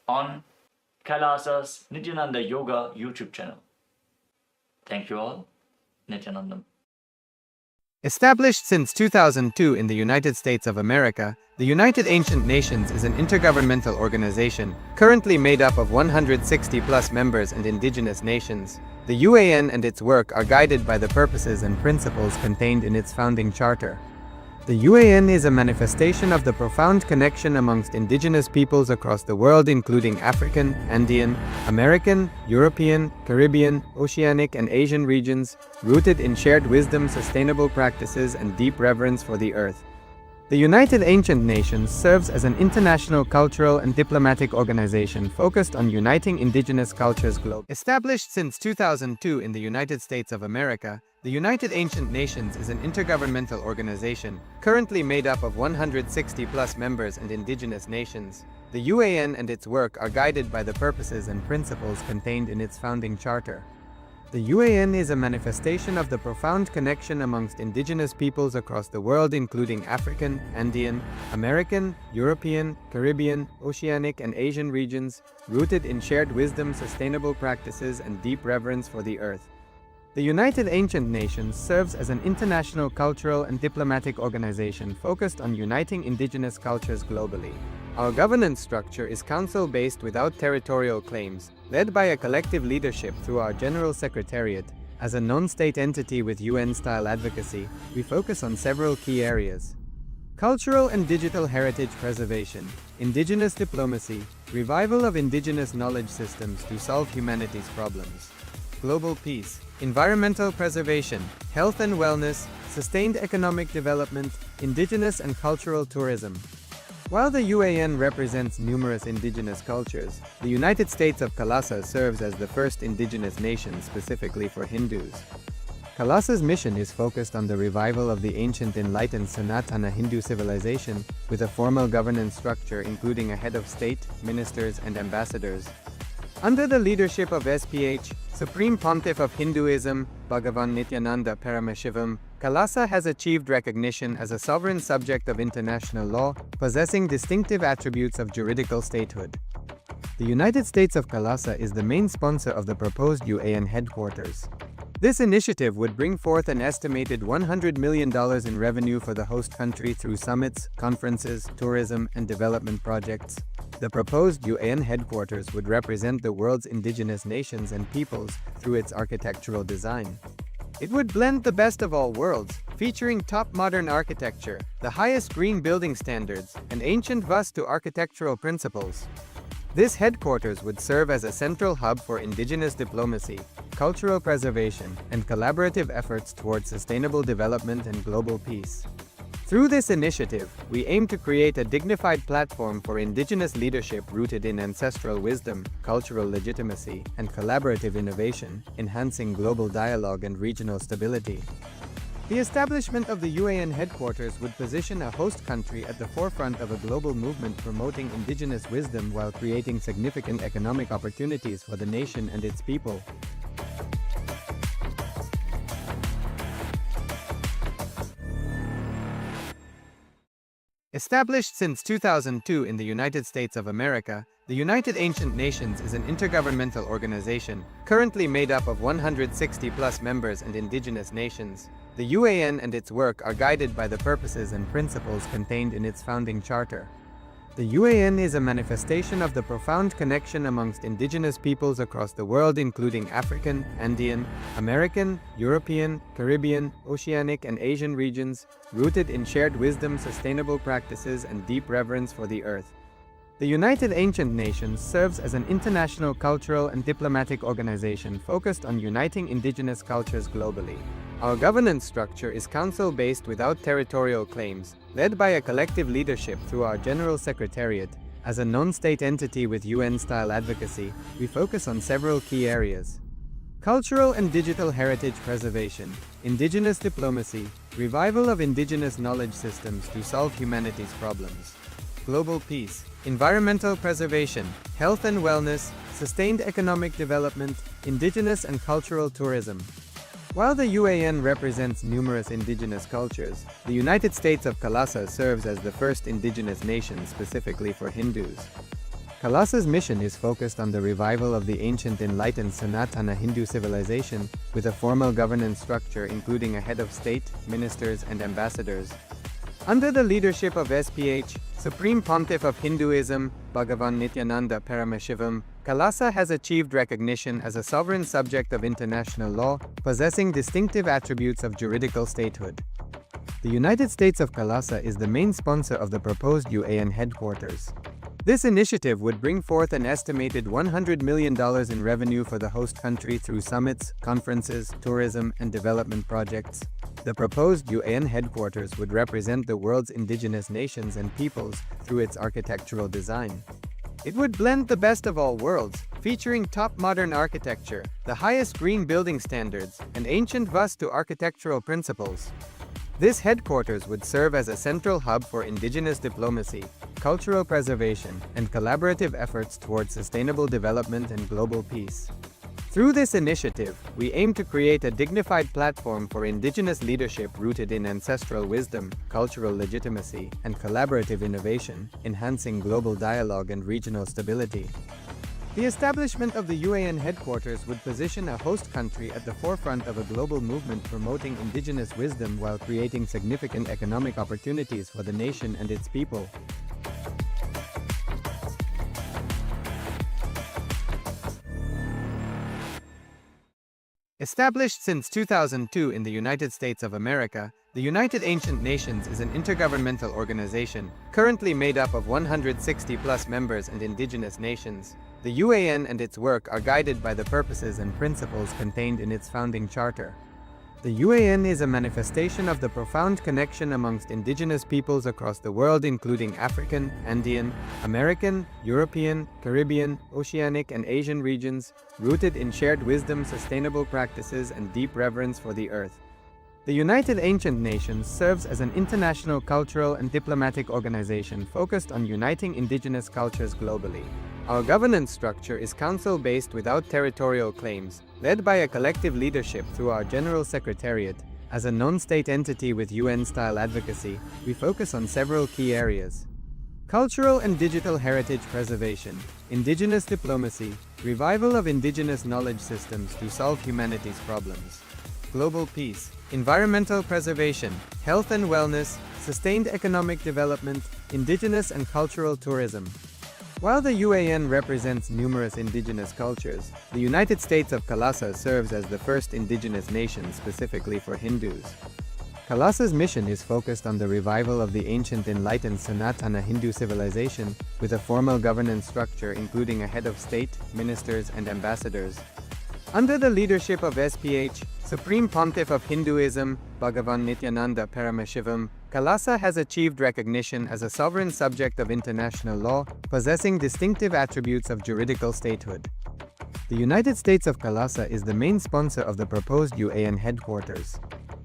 on Kailasa's Nityananda Yoga YouTube channel. Thank you all. Nityanandam. Established since 2002 in the United States of America, the United Ancient Nations is an intergovernmental organization currently made up of 160+ members and indigenous nations. The UAN and its work are guided by the purposes and principles contained in its founding charter. The UAN is a manifestation of the profound connection amongst indigenous peoples across the world, including African, Andean, American, European, Caribbean, Oceanic, and Asian regions, rooted in shared wisdom, sustainable practices, and deep reverence for the earth. The United Ancient Nations serves as an international cultural and diplomatic organization focused on uniting indigenous cultures globally. Established since 2002 in the United States of America, the United Ancient Nations is an intergovernmental organization currently made up of 160+ members and indigenous nations. The UAN and its work are guided by the purposes and principles contained in its founding charter. The UAN is a manifestation of the profound connection amongst indigenous peoples across the world, including African, Andean, American, European, Caribbean, Oceanic, and Asian regions, rooted in shared wisdom, sustainable practices, and deep reverence for the earth. The United Ancient Nations serves as an international cultural and diplomatic organization focused on uniting indigenous cultures globally. Our governance structure is council-based without territorial claims, led by a collective leadership through our General Secretariat. As a non-state entity with UN-style advocacy, we focus on several key areas: cultural and digital heritage preservation, indigenous diplomacy, revival of indigenous knowledge systems to solve humanity's problems, global peace, environmental preservation, health and wellness, sustained economic development, indigenous and cultural tourism. While the UAN represents numerous indigenous cultures, the United States of Kailasa serves as the first indigenous nation specifically for Hindus. Kailasa's mission is focused on the revival of the ancient enlightened Sanatana Hindu civilization, with a formal governance structure including a head of state, ministers, and ambassadors. Under the leadership of SPH, Supreme Pontiff of Hinduism, Bhagavan Nithyananda Paramashhivam, Kailasa has achieved recognition as a sovereign subject of international law, possessing distinctive attributes of juridical statehood. The United States of Kailasa is the main sponsor of the proposed UAN headquarters. This initiative would bring forth an estimated $100 million in revenue for the host country through summits, conferences, tourism, and development projects. The proposed UAN headquarters would represent the world's indigenous nations and peoples through its architectural design. It would blend the best of all worlds, featuring top modern architecture, the highest green building standards, and ancient Vastu architectural principles. This headquarters would serve as a central hub for indigenous diplomacy, cultural preservation, and collaborative efforts towards sustainable development and global peace. Through this initiative, we aim to create a dignified platform for indigenous leadership rooted in ancestral wisdom, cultural legitimacy, and collaborative innovation, enhancing global dialogue and regional stability. The establishment of the UAN headquarters would position a host country at the forefront of a global movement promoting indigenous wisdom while creating significant economic opportunities for the nation and its people. Established since 2002 in the United States of America, the United Ancient Nations is an intergovernmental organization, currently made up of 160+ members and indigenous nations. The UAN and its work are guided by the purposes and principles contained in its founding charter. The UAN is a manifestation of the profound connection amongst indigenous peoples across the world, including African, Andean, American, European, Caribbean, Oceanic, and Asian regions, rooted in shared wisdom, sustainable practices, and deep reverence for the earth. The United Ancient Nations serves as an international cultural and diplomatic organization focused on uniting indigenous cultures globally. Our governance structure is council-based without territorial claims, led by a collective leadership through our General Secretariat. As a non-state entity with UN-style advocacy, we focus on several key areas: cultural and digital heritage preservation, indigenous diplomacy, revival of indigenous knowledge systems to solve humanity's problems, global peace, environmental preservation, health and wellness, sustained economic development, indigenous and cultural tourism. While the UAN represents numerous indigenous cultures, the United States of Kailasa serves as the first indigenous nation specifically for Hindus. Kailasa's mission is focused on the revival of the ancient enlightened Sanatana Hindu civilization, with a formal governance structure including a head of state, ministers, and ambassadors. Under the leadership of SPH, Supreme Pontiff of Hinduism, Bhagavan Nithyananda Paramashhivam, Kailasa has achieved recognition as a sovereign subject of international law, possessing distinctive attributes of juridical statehood. The United States of Kailasa is the main sponsor of the proposed UAN headquarters. This initiative would bring forth an estimated $100 million in revenue for the host country through summits, conferences, tourism, and development projects. The proposed UAN headquarters would represent the world's indigenous nations and peoples through its architectural design. It would blend the best of all worlds, featuring top modern architecture, the highest green building standards, and ancient Vastu architectural principles. This headquarters would serve as a central hub for indigenous diplomacy, cultural preservation, and collaborative efforts towards sustainable development and global peace. Through this initiative, we aim to create a dignified platform for indigenous leadership rooted in ancestral wisdom, cultural legitimacy, and collaborative innovation, enhancing global dialogue and regional stability. The establishment of the UAN headquarters would position a host country at the forefront of a global movement promoting indigenous wisdom while creating significant economic opportunities for the nation and its people. Established since 2002 in the United States of America, the United Ancient Nations is an intergovernmental organization, currently made up of 160+ members and indigenous nations. The UAN and its work are guided by the purposes and principles contained in its founding charter. The UAN is a manifestation of the profound connection amongst indigenous peoples across the world, including African, Andean, American, European, Caribbean, Oceanic, and Asian regions, rooted in shared wisdom, sustainable practices, and deep reverence for the earth. The United Ancient Nations serves as an international cultural and diplomatic organization focused on uniting indigenous cultures globally. Our governance structure is council-based without territorial claims, led by a collective leadership through our General Secretariat. As a non-state entity with UN-style advocacy, we focus on several key areas: cultural and digital heritage preservation, indigenous diplomacy, revival of indigenous knowledge systems to solve humanity's problems, global peace, environmental preservation, health and wellness, sustained economic development, indigenous and cultural tourism. While the UAN represents numerous indigenous cultures, the United States of Kailasa serves as the first indigenous nation specifically for Hindus. Kailasa's mission is focused on the revival of the ancient enlightened Sanatana Hindu civilization, with a formal governance structure including a head of state, ministers, and ambassadors. Under the leadership of SPH, Supreme Pontiff of Hinduism, Bhagavan Nithyananda Paramashhivam, Kailasa has achieved recognition as a sovereign subject of international law, possessing distinctive attributes of juridical statehood. The United States of Kailasa is the main sponsor of the proposed UAN headquarters.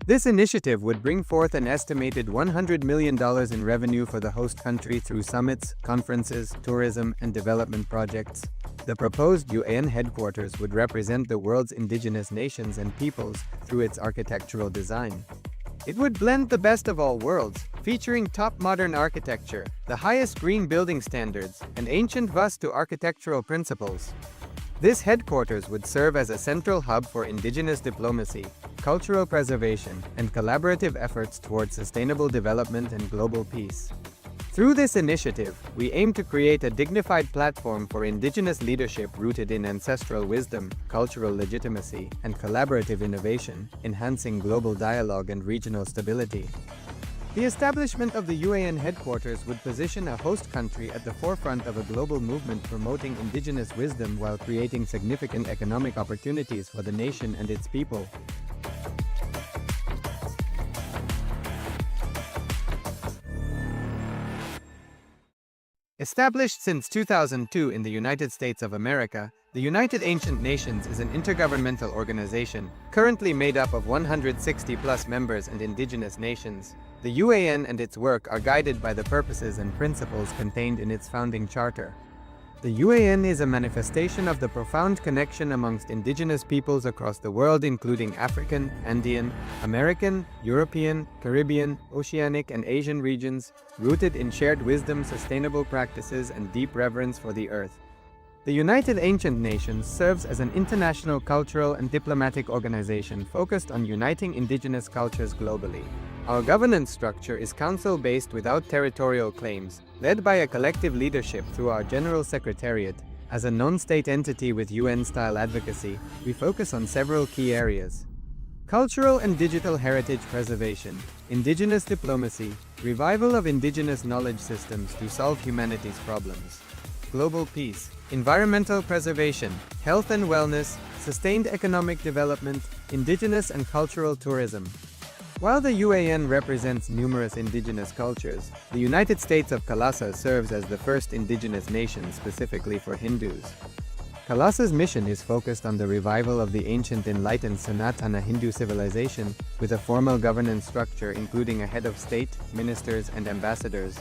This initiative would bring forth an estimated $100 million in revenue for the host country through summits, conferences, tourism, and development projects. The proposed UAN headquarters would represent the world's indigenous nations and peoples through its architectural design. It would blend the best of all worlds, featuring top modern architecture, the highest green building standards, and ancient Vastu architectural principles. This headquarters would serve as a central hub for indigenous diplomacy, cultural preservation, and collaborative efforts towards sustainable development and global peace. Through this initiative, we aim to create a dignified platform for indigenous leadership rooted in ancestral wisdom, cultural legitimacy, and collaborative innovation, enhancing global dialogue and regional stability. The establishment of the UAN headquarters would position a host country at the forefront of a global movement promoting indigenous wisdom while creating significant economic opportunities for the nation and its people. Established since 2002 in the United States of America, the United Ancient Nations is an intergovernmental organization, currently made up of 160+ members and indigenous nations. The UAN and its work are guided by the purposes and principles contained in its founding charter. The UAN is a manifestation of the profound connection amongst indigenous peoples across the world, including African, Andean, American, European, Caribbean, Oceanic, and Asian regions, rooted in shared wisdom, sustainable practices, and deep reverence for the earth. The United Ancient Nations serves as an international cultural and diplomatic organization focused on uniting indigenous cultures globally. Our governance structure is council-based without territorial claims, led by a collective leadership through our General Secretariat. As a non-state entity with UN-style advocacy, we focus on several key areas: cultural and digital heritage preservation, indigenous diplomacy, revival of indigenous knowledge systems to solve humanity's problems, global peace, environmental preservation, health and wellness, sustained economic development, indigenous and cultural tourism. While the UAN represents numerous indigenous cultures, the United States of Kailasa serves as the first indigenous nation specifically for Hindus. Kailasa's mission is focused on the revival of the ancient enlightened Sanatana Hindu civilization, with a formal governance structure including a head of state, ministers, and ambassadors.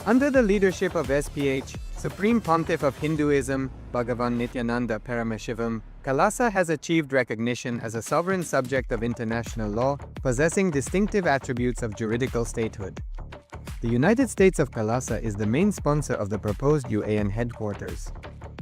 Under the leadership of SPH, Supreme Pontiff of Hinduism, Bhagavan Nithyananda Paramashhivam, Kailasa has achieved recognition as a sovereign subject of international law, possessing distinctive attributes of juridical statehood. The United States of Kailasa is the main sponsor of the proposed UAN headquarters.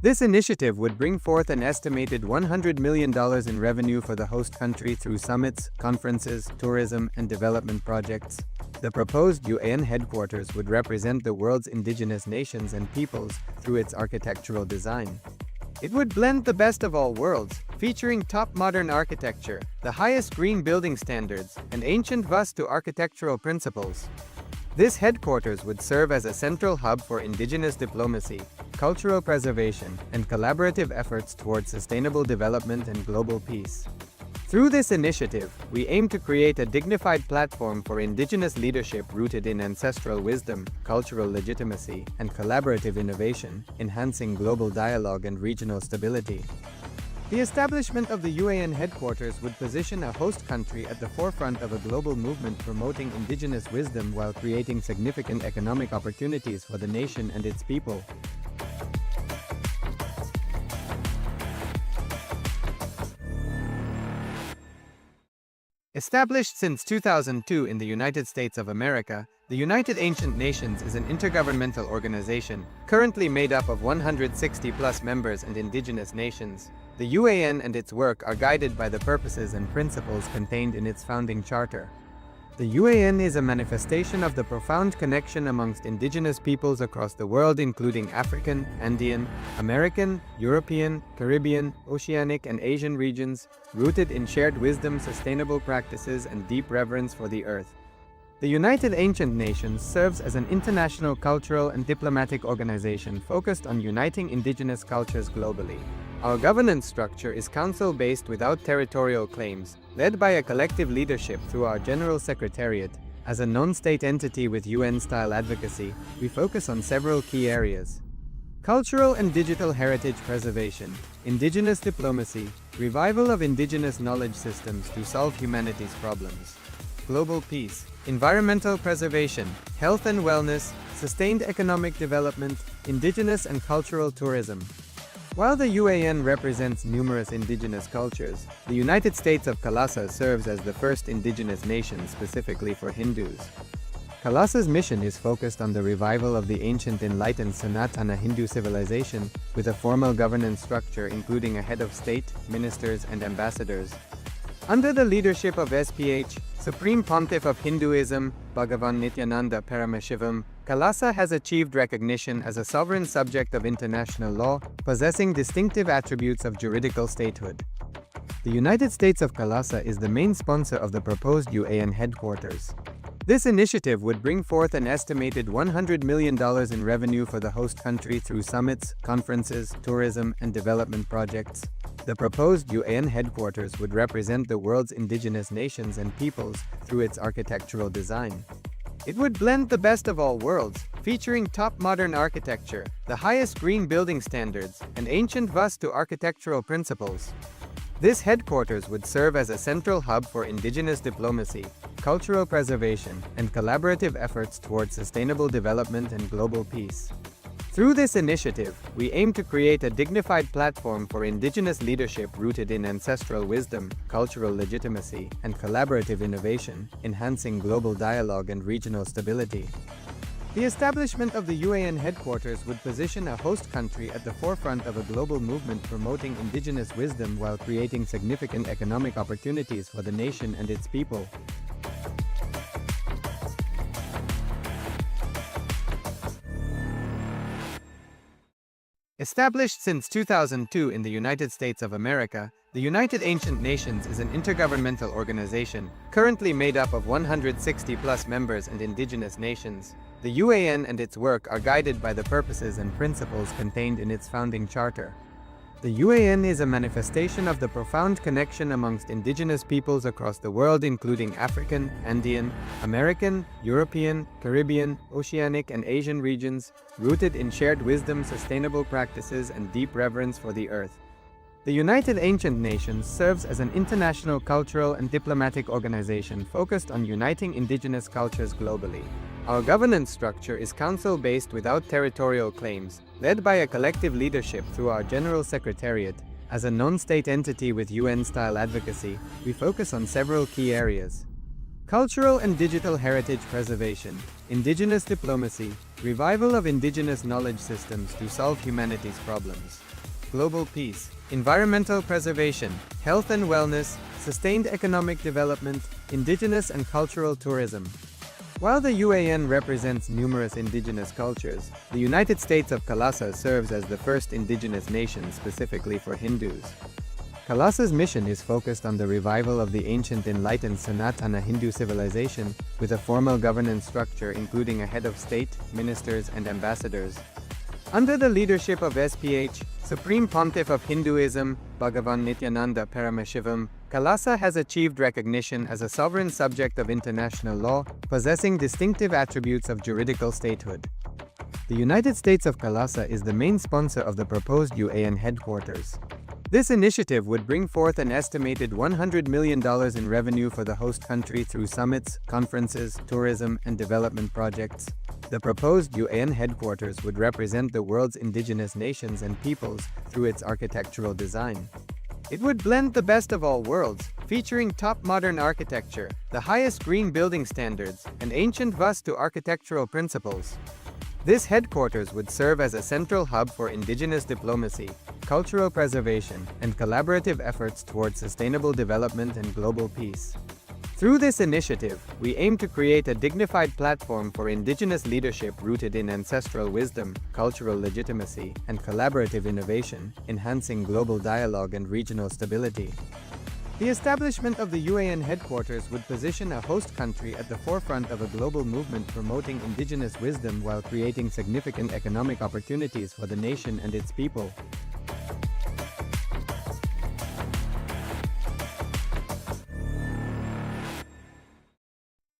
This initiative would bring forth an estimated $100 million in revenue for the host country through summits, conferences, tourism, and development projects. The proposed UAN headquarters would represent the world's indigenous nations and peoples through its architectural design. It would blend the best of all worlds, featuring top modern architecture, the highest green building standards, and ancient Vastu architectural principles. This headquarters would serve as a central hub for indigenous diplomacy, cultural preservation, and collaborative efforts towards sustainable development and global peace. Through this initiative, we aim to create a dignified platform for indigenous leadership rooted in ancestral wisdom, cultural legitimacy, and collaborative innovation, enhancing global dialogue and regional stability. The establishment of the UAN headquarters would position a host country at the forefront of a global movement promoting indigenous wisdom while creating significant economic opportunities for the nation and its people. Established since 2002 in the United States of America, the United Ancient Nations is an intergovernmental organization, currently made up of 160+ members and indigenous nations. The UAN and its work are guided by the purposes and principles contained in its founding charter. The UAN is a manifestation of the profound connection amongst indigenous peoples across the world, including African, Andean, American, European, Caribbean, Oceanic, and Asian regions, rooted in shared wisdom, sustainable practices, and deep reverence for the earth. The United Ancient Nations serves as an international cultural and diplomatic organization focused on uniting indigenous cultures globally. Our governance structure is council-based without territorial claims, led by a collective leadership through our General Secretariat. As a non-state entity with UN-style advocacy, we focus on several key areas: cultural and digital heritage preservation, indigenous diplomacy, revival of indigenous knowledge systems to solve humanity's problems, global peace, environmental preservation, health and wellness, sustained economic development, indigenous and cultural tourism. While the UAN represents numerous indigenous cultures, the United States of Kalasa serves as the first indigenous nation specifically for Hindus. Kalasa's mission is focused on the revival of the ancient enlightened Sanatana Hindu civilization, with a formal governance structure including a head of state, ministers, and ambassadors. Under the leadership of SPH, Supreme Pontiff of Hinduism, Bhagavan Nithyananda Paramashhivam, Kalasa has achieved recognition as a sovereign subject of international law, possessing distinctive attributes of juridical statehood. The United States of Kalasa is the main sponsor of the proposed UAN headquarters. This initiative would bring forth an estimated $100 million in revenue for the host country through summits, conferences, tourism, and development projects. The proposed UAN headquarters would represent the world's indigenous nations and peoples through its architectural design. It would blend the best of all worlds, featuring top modern architecture, the highest green building standards, and ancient Vastu architectural principles. This headquarters would serve as a central hub for indigenous diplomacy, cultural preservation, and collaborative efforts towards sustainable development and global peace. Through this initiative, we aim to create a dignified platform for indigenous leadership rooted in ancestral wisdom, cultural legitimacy, and collaborative innovation, enhancing global dialogue and regional stability. The establishment of the UAN headquarters would position a host country at the forefront of a global movement promoting indigenous wisdom while creating significant economic opportunities for the nation and its people. Established since 2002 in the United States of America, the United Ancient Nations is an intergovernmental organization, currently made up of 160+ members and indigenous nations. The UAN and its work are guided by the purposes and principles contained in its founding charter. The UAN is a manifestation of the profound connection amongst indigenous peoples across the world, including African, Andean, American, European, Caribbean, Oceanic, and Asian regions, rooted in shared wisdom, sustainable practices, and deep reverence for the earth. The United Ancient Nations serves as an international cultural and diplomatic organization focused on uniting indigenous cultures globally. Our governance structure is council-based without territorial claims, led by a collective leadership through our General Secretariat. As a non-state entity with UN-style advocacy, we focus on several key areas: cultural and digital heritage preservation, indigenous diplomacy, revival of indigenous knowledge systems to solve humanity's problems, global peace, environmental preservation, health and wellness, sustained economic development, indigenous and cultural tourism. While the UAN represents numerous indigenous cultures, the United States of Kalasa serves as the first indigenous nation specifically for Hindus. Kalasa's mission is focused on the revival of the ancient enlightened Sanatana Hindu civilization, with a formal governance structure including a head of state, ministers, and ambassadors. Under the leadership of SPH, Supreme Pontiff of Hinduism, Bhagavan Nityananda Paramashivam, Kailasa has achieved recognition as a sovereign subject of international law, possessing distinctive attributes of juridical statehood. The United States of Kailasa is the main sponsor of the proposed UAN headquarters. This initiative would bring forth an estimated $100 million in revenue for the host country through summits, conferences, tourism, and development projects. The proposed UAN headquarters would represent the world's indigenous nations and peoples through its architectural design. It would blend the best of all worlds, featuring top modern architecture, the highest green building standards, and ancient Vastu architectural principles. This headquarters would serve as a central hub for indigenous diplomacy, cultural preservation, and collaborative efforts towards sustainable development and global peace. Through this initiative, we aim to create a dignified platform for indigenous leadership rooted in ancestral wisdom, cultural legitimacy, and collaborative innovation, enhancing global dialogue and regional stability. The establishment of the UAN headquarters would position a host country at the forefront of a global movement promoting indigenous wisdom while creating significant economic opportunities for the nation and its people.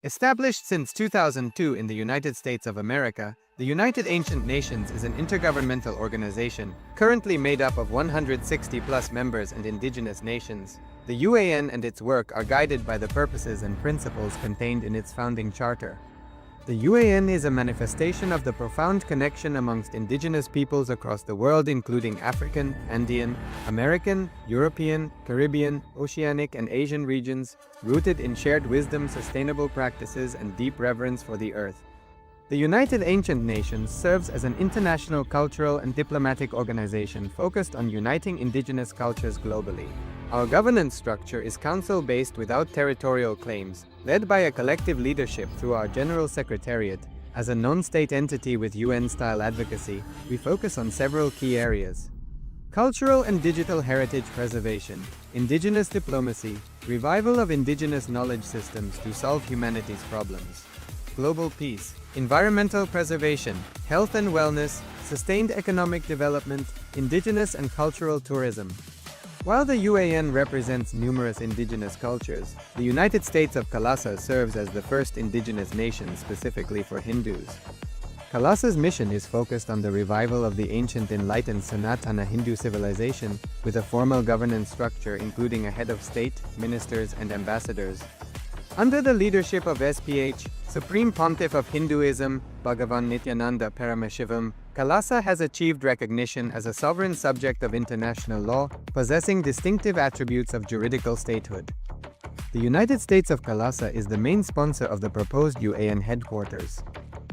Established since 2002 in the United States of America, the United Ancient Nations is an intergovernmental organization, currently made up of 160+ members and indigenous nations. The UAN and its work are guided by the purposes and principles contained in its founding charter. The UAN is a manifestation of the profound connection amongst indigenous peoples across the world, including African, Andean, American, European, Caribbean, Oceanic, and Asian regions, rooted in shared wisdom, sustainable practices, and deep reverence for the earth. The United Ancient Nations serves as an international cultural and diplomatic organization focused on uniting indigenous cultures globally. Our governance structure is council-based without territorial claims, led by a collective leadership through our General Secretariat. As a non-state entity with UN-style advocacy, we focus on several key areas: cultural and digital heritage preservation, indigenous diplomacy, revival of indigenous knowledge systems to solve humanity's problems, global peace, environmental preservation, health and wellness, sustained economic development, indigenous and cultural tourism. While the UAN represents numerous indigenous cultures, the United States of Kailasa serves as the first indigenous nation specifically for Hindus. Kailasa's mission is focused on the revival of the ancient enlightened Sanatana Hindu civilization, with a formal governance structure including a head of state, ministers, and ambassadors. Under the leadership of SPH, Supreme Pontiff of Hinduism, Bhagavan Nityananda Paramashivam, Kailasa has achieved recognition as a sovereign subject of international law, possessing distinctive attributes of juridical statehood. The United States of Kailasa is the main sponsor of the proposed UAN headquarters.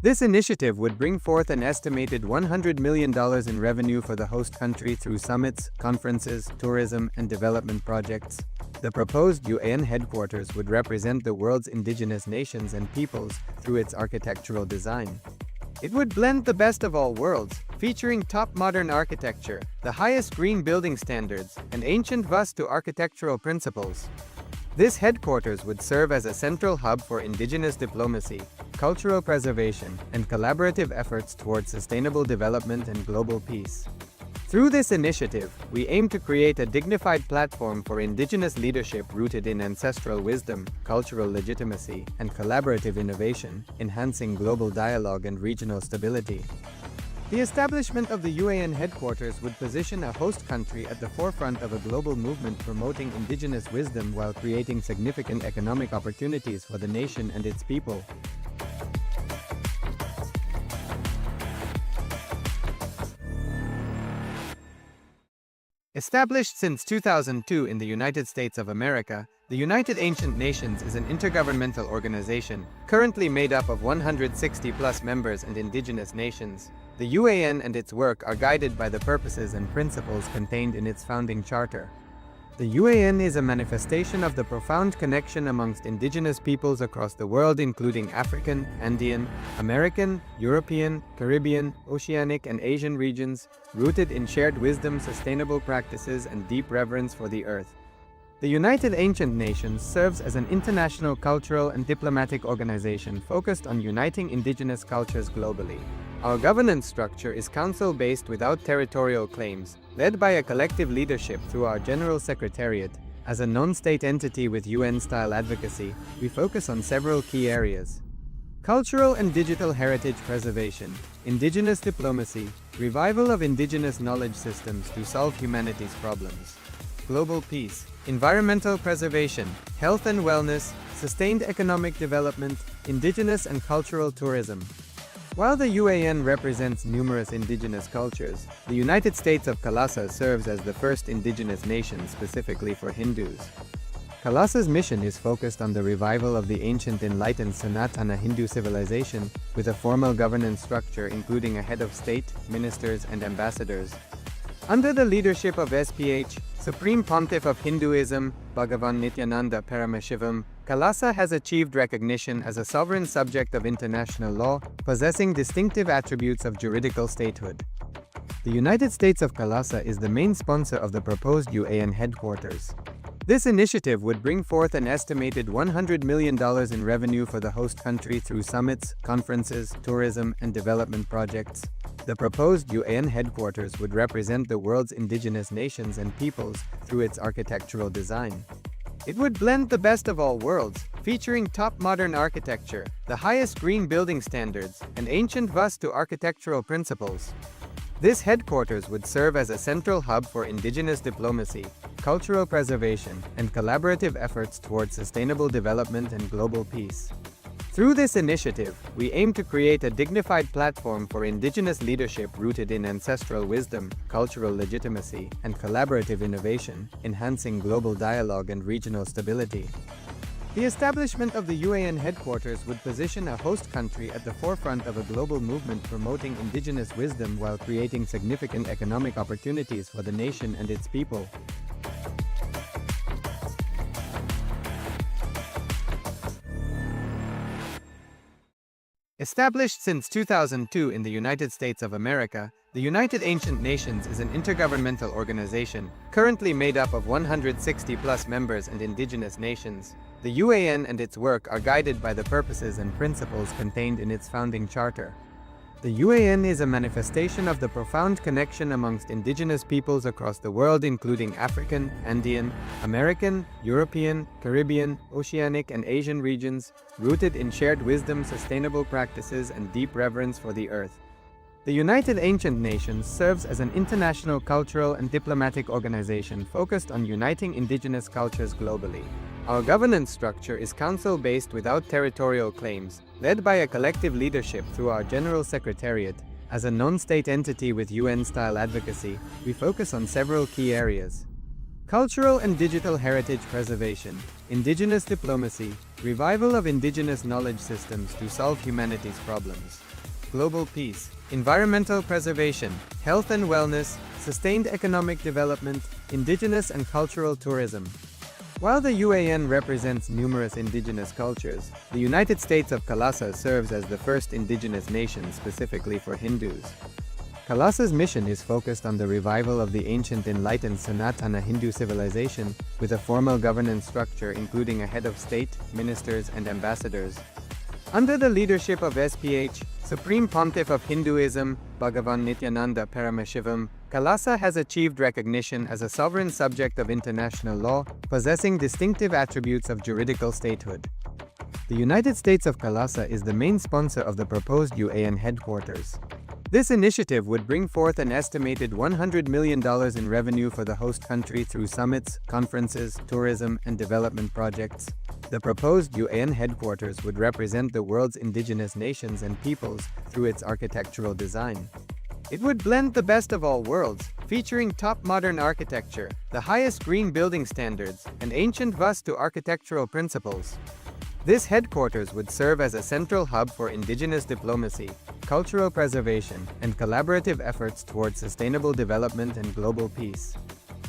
This initiative would bring forth an estimated $100 million in revenue for the host country through summits, conferences, tourism, and development projects. The proposed UAN headquarters would represent the world's indigenous nations and peoples through its architectural design. It would blend the best of all worlds, featuring top modern architecture, the highest green building standards, and ancient Vastu architectural principles. This headquarters would serve as a central hub for indigenous diplomacy, cultural preservation, and collaborative efforts towards sustainable development and global peace. Through this initiative, we aim to create a dignified platform for indigenous leadership rooted in ancestral wisdom, cultural legitimacy, and collaborative innovation, enhancing global dialogue and regional stability. The establishment of the UAN headquarters would position a host country at the forefront of a global movement promoting indigenous wisdom while creating significant economic opportunities for the nation and its people. Established since 2002 in the United States of America, the United Ancient Nations is an intergovernmental organization, currently made up of 160+ members and indigenous nations. The UAN and its work are guided by the purposes and principles contained in its founding charter. The UAN is a manifestation of the profound connection amongst indigenous peoples across the world, including African, Andean, American, European, Caribbean, Oceanic, and Asian regions, rooted in shared wisdom, sustainable practices, and deep reverence for the earth. The United Ancient Nations serves as an international cultural and diplomatic organization focused on uniting indigenous cultures globally. Our governance structure is council-based without territorial claims, led by a collective leadership through our General Secretariat. As a non-state entity with UN-style advocacy, we focus on several key areas: cultural and digital heritage preservation, indigenous diplomacy, revival of indigenous knowledge systems to solve humanity's problems, global peace, environmental preservation, health and wellness, sustained economic development, indigenous and cultural tourism. While the UAN represents numerous indigenous cultures, the United States of Kailasa serves as the first indigenous nation specifically for Hindus. Kailasa's mission is focused on the revival of the ancient enlightened Sanatana Hindu civilization, with a formal governance structure including a head of state, ministers, and ambassadors. Under the leadership of SPH, Supreme Pontiff of Hinduism, Bhagavan Nithyananda Paramashivham, Kailasa has achieved recognition as a sovereign subject of international law, possessing distinctive attributes of juridical statehood. The United States of Kailasa is the main sponsor of the proposed UAN headquarters. This initiative would bring forth an estimated $100 million in revenue for the host country through summits, conferences, tourism, and development projects. The proposed UAN headquarters would represent the world's indigenous nations and peoples through its architectural design. It would blend the best of all worlds, featuring top modern architecture, the highest green building standards, and ancient Vastu architectural principles. This headquarters would serve as a central hub for indigenous diplomacy, cultural preservation, and collaborative efforts towards sustainable development and global peace. Through this initiative, we aim to create a dignified platform for indigenous leadership rooted in ancestral wisdom, cultural legitimacy, and collaborative innovation, enhancing global dialogue and regional stability. The establishment of the UAN headquarters would position a host country at the forefront of a global movement promoting indigenous wisdom while creating significant economic opportunities for the nation and its people. Established since 2002 in the United States of America, the United Ancient Nations is an intergovernmental organization, currently made up of 160+ members and indigenous nations. The UAN and its work are guided by the purposes and principles contained in its founding charter. The UAN is a manifestation of the profound connection amongst indigenous peoples across the world, including African, Andean, American, European, Caribbean, Oceanic, and Asian regions, rooted in shared wisdom, sustainable practices, and deep reverence for the earth. The United Ancient Nations serves as an international cultural and diplomatic organization focused on uniting indigenous cultures globally. Our governance structure is council-based without territorial claims, led by a collective leadership through our General Secretariat. As a non-state entity with UN-style advocacy, we focus on several key areas: cultural and digital heritage preservation, indigenous diplomacy, revival of indigenous knowledge systems to solve humanity's problems, global peace, environmental preservation, health and wellness, sustained economic development, indigenous and cultural tourism. While the UAN represents numerous indigenous cultures, the United States of Kailasa serves as the first indigenous nation specifically for Hindus. Kailasa's mission is focused on the revival of the ancient enlightened Sanatana Hindu civilization, with a formal governance structure including a head of state, ministers, and ambassadors. Under the leadership of SPH, Supreme Pontiff of Hinduism, Bhagavan Nithyananda Paramashivham, Kailasa has achieved recognition as a sovereign subject of international law, possessing distinctive attributes of juridical statehood. The United States of Kailasa is the main sponsor of the proposed UAN headquarters. This initiative would bring forth an estimated $100 million in revenue for the host country through summits, conferences, tourism, and development projects. The proposed UAN headquarters would represent the world's indigenous nations and peoples through its architectural design. It would blend the best of all worlds, featuring top modern architecture, the highest green building standards, and ancient Vastu architectural principles. This headquarters would serve as a central hub for indigenous diplomacy, cultural preservation, and collaborative efforts towards sustainable development and global peace.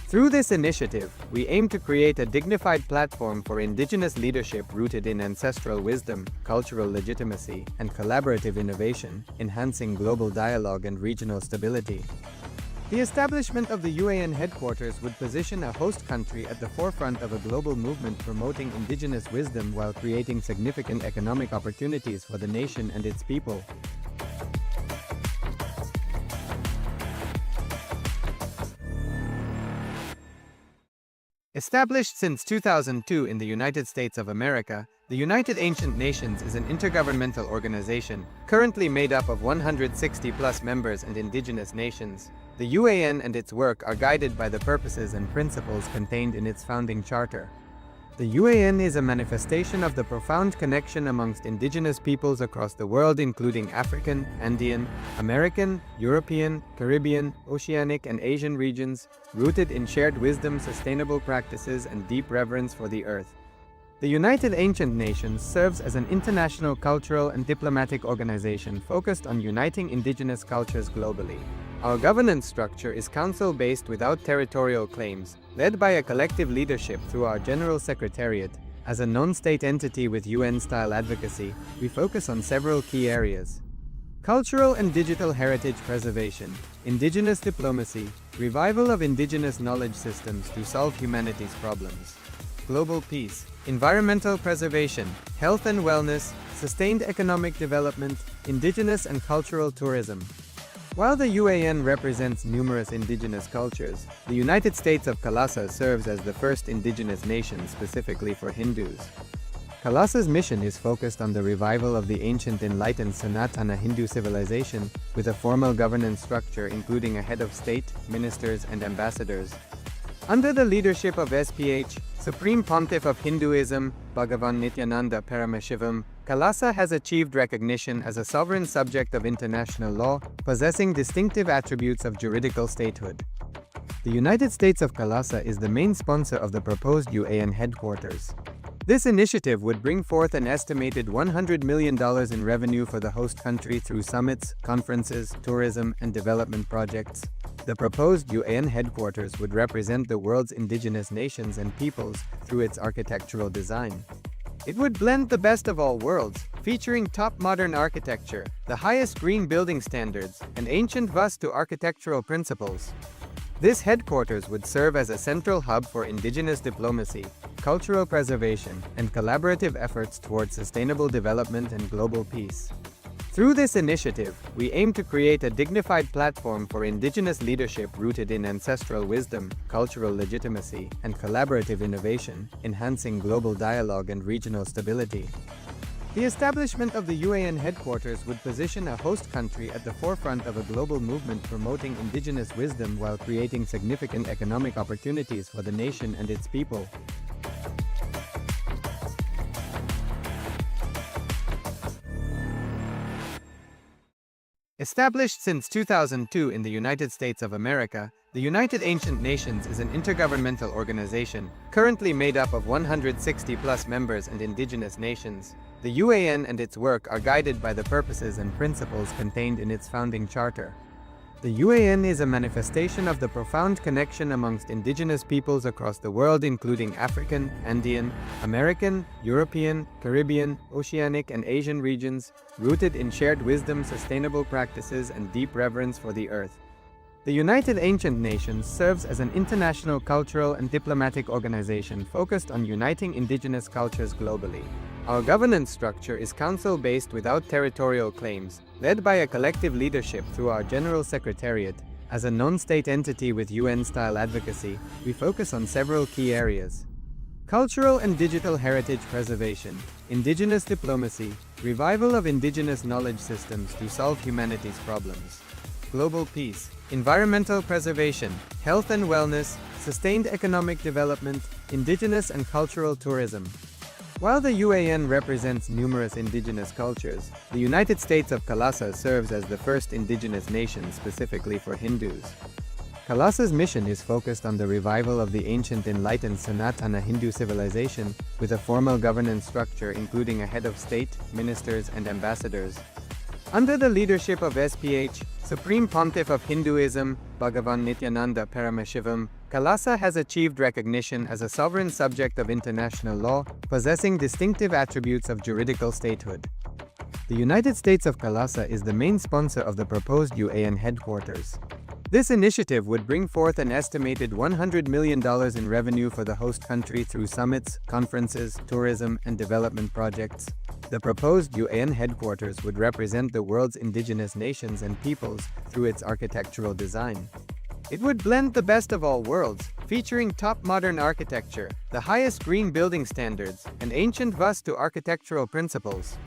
Through this initiative, we aim to create a dignified platform for indigenous leadership rooted in ancestral wisdom, cultural legitimacy, and collaborative innovation, enhancing global dialogue and regional stability. The establishment of the UAN headquarters would position a host country at the forefront of a global movement promoting indigenous wisdom while creating significant economic opportunities for the nation and its people. Established since 2002 in the United States of America, the United Ancient Nations is an intergovernmental organization, currently made up of 160+ members and indigenous nations. The UAN and its work are guided by the purposes and principles contained in its founding charter. The UAN is a manifestation of the profound connection amongst indigenous peoples across the world, including African, Andean, American, European, Caribbean, Oceanic, and Asian regions, rooted in shared wisdom, sustainable practices, and deep reverence for the earth. The United Ancient Nations serves as an international cultural and diplomatic organization focused on uniting indigenous cultures globally. Our governance structure is council-based without territorial claims, led by a collective leadership through our General Secretariat. As a non-state entity with UN-style advocacy, we focus on several key areas: cultural and digital heritage preservation, indigenous diplomacy, revival of indigenous knowledge systems to solve humanity's problems, global peace, environmental preservation, health and wellness, sustained economic development, indigenous and cultural tourism. While the UAN represents numerous indigenous cultures, the United States of Kalasa serves as the first indigenous nation specifically for Hindus. Kalasa's mission is focused on the revival of the ancient enlightened Sanatana Hindu civilization, with a formal governance structure including a head of state, ministers, and ambassadors. Under the leadership of SPH, Supreme Pontiff of Hinduism, Bhagavan Nithyananda Paramashivam, Kalasa has achieved recognition as a sovereign subject of international law, possessing distinctive attributes of juridical statehood. The United States of Kalasa is the main sponsor of the proposed UAN headquarters. This initiative would bring forth an estimated $100 million in revenue for the host country through summits, conferences, tourism, and development projects. The proposed UAN headquarters would represent the world's indigenous nations and peoples through its architectural design. It would blend the best of all worlds, featuring top modern architecture, the highest green building standards, and ancient Vastu architectural principles. This headquarters would serve as a central hub for indigenous diplomacy, cultural preservation, and collaborative efforts towards sustainable development and global peace. Through this initiative, we aim to create a dignified platform for indigenous leadership rooted in ancestral wisdom, cultural legitimacy, and collaborative innovation, enhancing global dialogue and regional stability. The establishment of the UAN headquarters would position a host country at the forefront of a global movement promoting indigenous wisdom while creating significant economic opportunities for the nation and its people. Established since 2002 in the United States of America, the United Ancient Nations is an intergovernmental organization, currently made up of 160+ members and indigenous nations. The UAN and its work are guided by the purposes and principles contained in its founding charter. The UAN is a manifestation of the profound connection amongst indigenous peoples across the world, including African, Andean, American, European, Caribbean, Oceanic, and Asian regions, rooted in shared wisdom, sustainable practices, and deep reverence for the earth. The United Ancient Nations serves as an international cultural and diplomatic organization focused on uniting indigenous cultures globally. Our governance structure is council-based without territorial claims, led by a collective leadership through our General Secretariat. As a non-state entity with UN-style advocacy, we focus on several key areas: cultural and digital heritage preservation, indigenous diplomacy, revival of indigenous knowledge systems to solve humanity's problems, global peace, environmental preservation, health and wellness, sustained economic development, indigenous and cultural tourism. While the UAN represents numerous indigenous cultures, the United States of Kalasa serves as the first indigenous nation specifically for Hindus. Kalasa's mission is focused on the revival of the ancient enlightened Sanatana Hindu civilization, with a formal governance structure including a head of state, ministers, and ambassadors. Under the leadership of SPH, Supreme Pontiff of Hinduism, Bhagavan Nithyananda Paramashivam, Kalasa has achieved recognition as a sovereign subject of international law, possessing distinctive attributes of juridical statehood. The United States of Kalasa is the main sponsor of the proposed UAN headquarters. This initiative would bring forth an estimated $100 million in revenue for the host country through summits, conferences, tourism, and development projects. The proposed UN headquarters would represent the world's indigenous nations and peoples through its architectural design. It would blend the best of all worlds, featuring top modern architecture, the highest green building standards, and ancient Vastu architectural principles.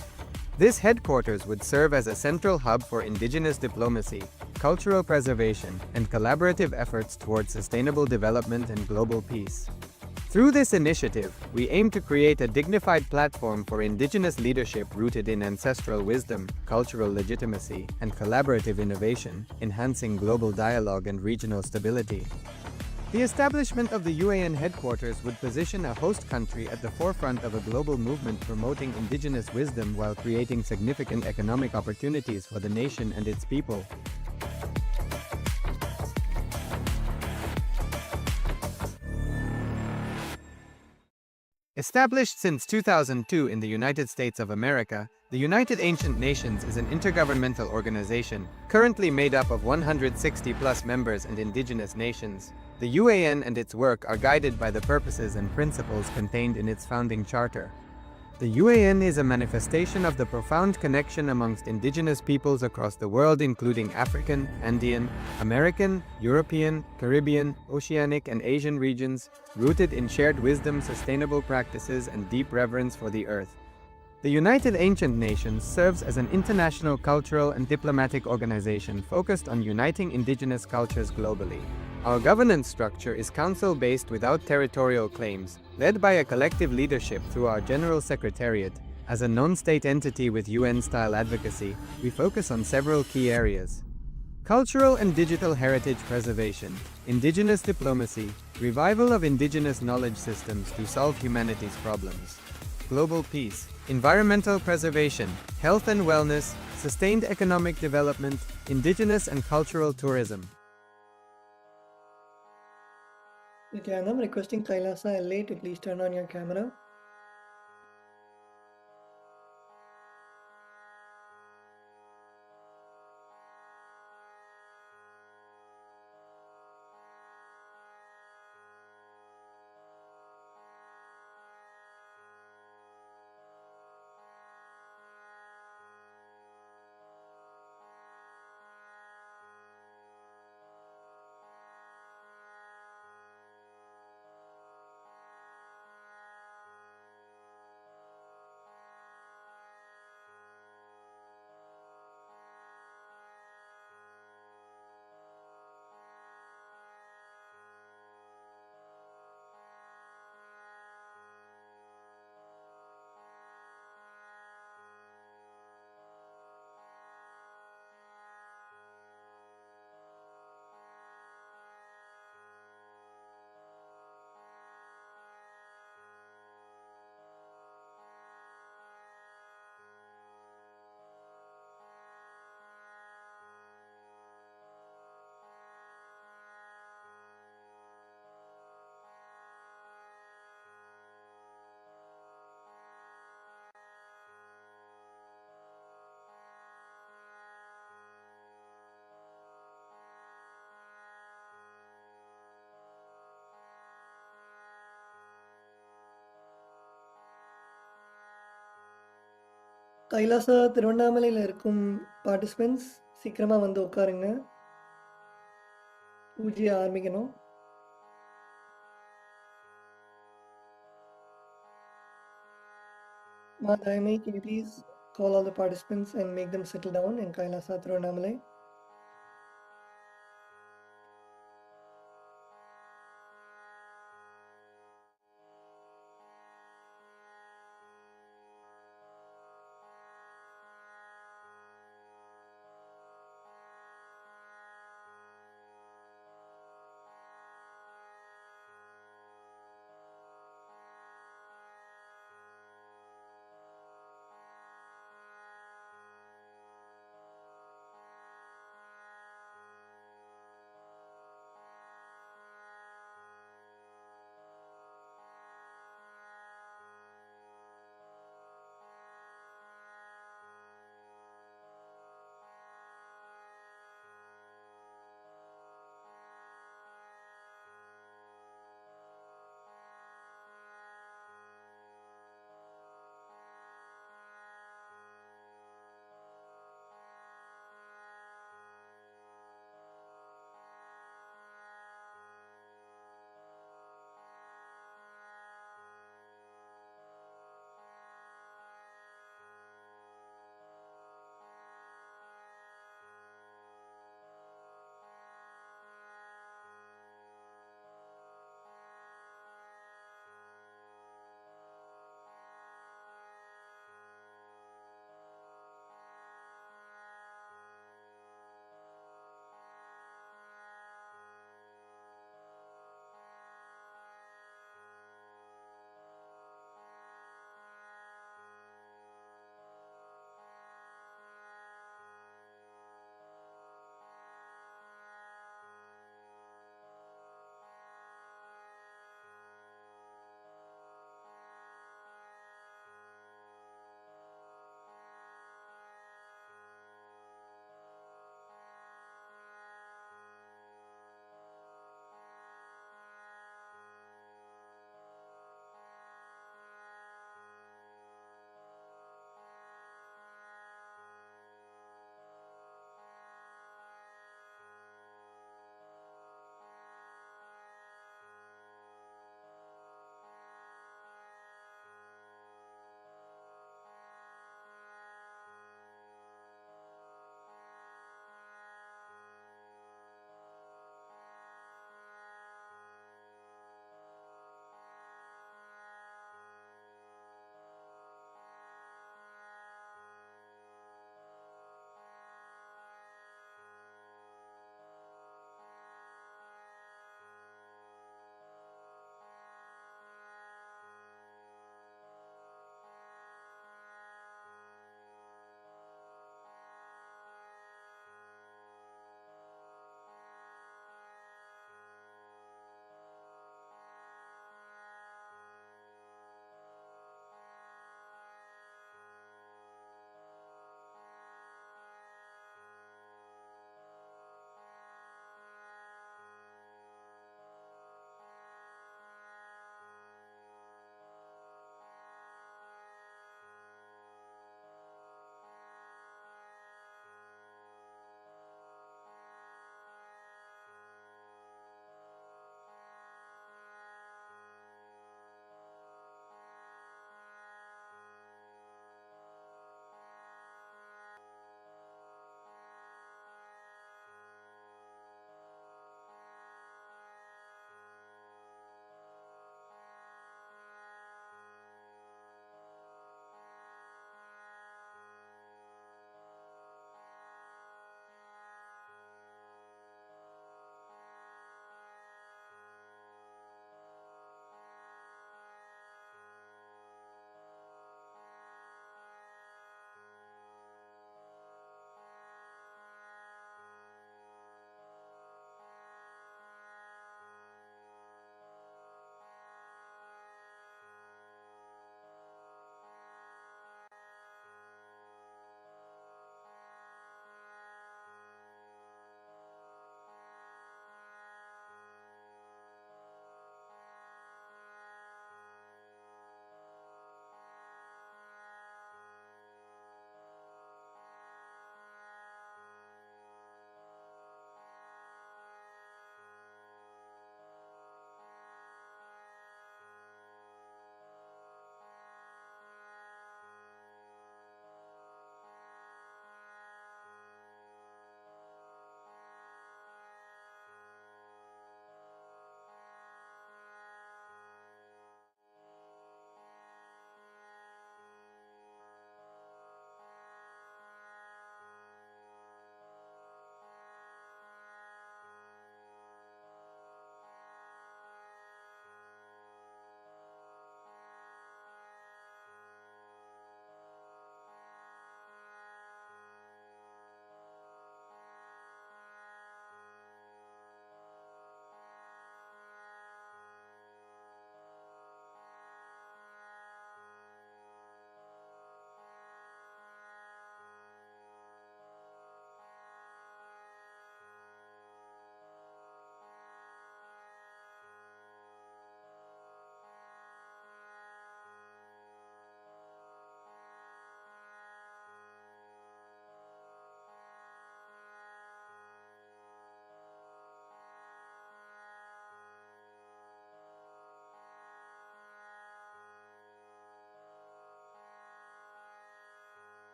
This headquarters would serve as a central hub for indigenous diplomacy, cultural preservation, and collaborative efforts towards sustainable development and global peace. Through this initiative, we aim to create a dignified platform for indigenous leadership rooted in ancestral wisdom, cultural legitimacy, and collaborative innovation, enhancing global dialogue and regional stability. The establishment of the UAN headquarters would position a host country at the forefront of a global movement promoting indigenous wisdom while creating significant economic opportunities for the nation and its people. Established since 2002 in the United States of America, the United Ancient Nations is an intergovernmental organization, currently made up of 160+ members and indigenous nations. The UAN and its work are guided by the purposes and principles contained in its founding charter. The UAN is a manifestation of the profound connection amongst indigenous peoples across the world, including African, Andean, American, European, Caribbean, Oceanic, and Asian regions, rooted in shared wisdom, sustainable practices, and deep reverence for the earth. The United Ancient Nations serves as an international cultural and diplomatic organization focused on uniting indigenous cultures globally. Our governance structure is council-based without territorial claims, led by a collective leadership through our General Secretariat. As a non-state entity with UN-style advocacy, we focus on several key areas: cultural and digital heritage preservation, indigenous diplomacy, revival of indigenous knowledge systems to solve humanity's problems, global peace, environmental preservation, health and wellness, sustained economic development, indigenous and cultural tourism. Nityananda, I'm requesting Kailasa LA to please turn on your camera. Kailasa திருவண்ணாமலையில் இருக்கும் participants சீக்கிரமா வந்து உட்காருங்க. பூஜையை ஆரம்பிக்கணும். Madhyamai, can you please call all the participants and make them settle down in Kailasa Tiruvannamalai?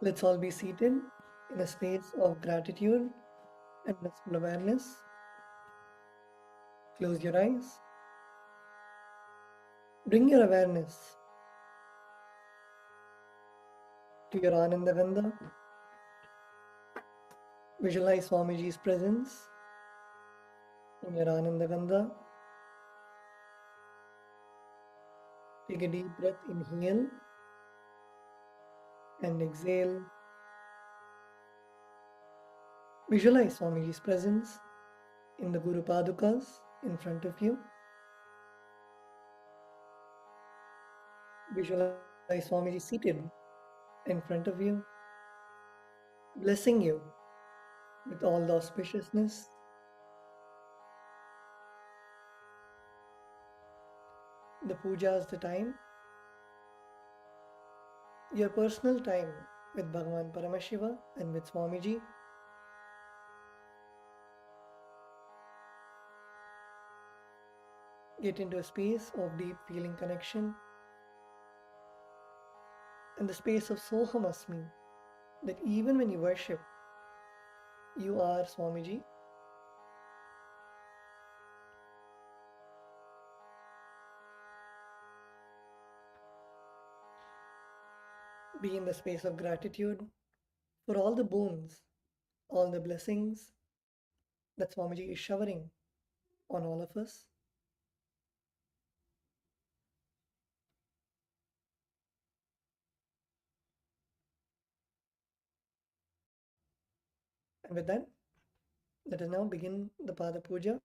Let's all be seated in a space of gratitude and blissful awareness. Close your eyes. Bring your awareness to your Ananda Gandha. Visualize Swamiji's presence in your Ananda Gandha. Take a deep breath, inhale and exhale. Visualize Swamiji's presence in the Guru Padukas in front of you. Visualize Swamiji seated in front of you, blessing you with all the auspiciousness. The puja is the time, your personal time with Bhagavan Paramashiva and with Swamiji. Get into a space of deep feeling connection and the space of Soham Asmi, that even when you worship, you are Swamiji. Be in the space of gratitude for all the boons, all the blessings that Swamiji is showering on all of us. And with that, let us now begin the Pada Puja.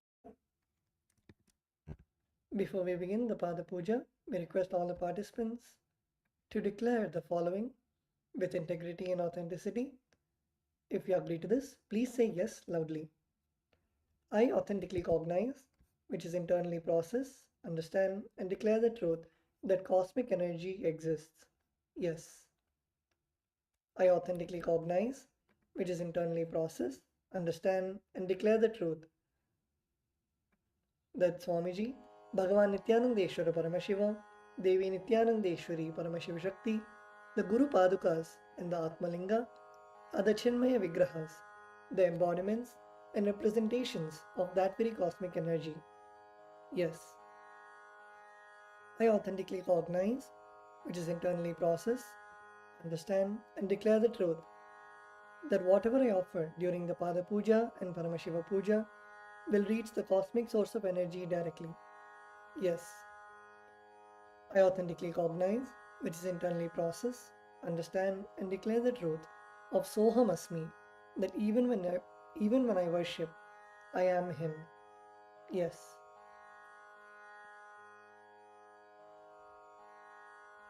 Before we begin the Pada Puja, we request all the participants to declare the following with integrity and authenticity. If you agree to this, please say yes loudly. I authentically cognize, which is internally process, understand, and declare the truth that cosmic energy exists. Yes. I authentically cognize, which is internally process, understand, and declare the truth that Swamiji, Bhagavan Nityanandeshwara Paramashiva, Devi Nityanandeshwari Paramashiva Shakti, the Guru Padukas, and the Atmalinga are the Chinmaya Vigrahas, the embodiments and representations of that very cosmic energy. Yes. I authentically cognize, which is internally process, understand, and declare the truth that whatever I offer during the Pada Puja and Paramashiva Puja will reach the cosmic source of energy directly. Yes. I authentically cognize, which is internally process, understand, and declare the truth of Soham Asmi, that even when I worship, I am Him. Yes.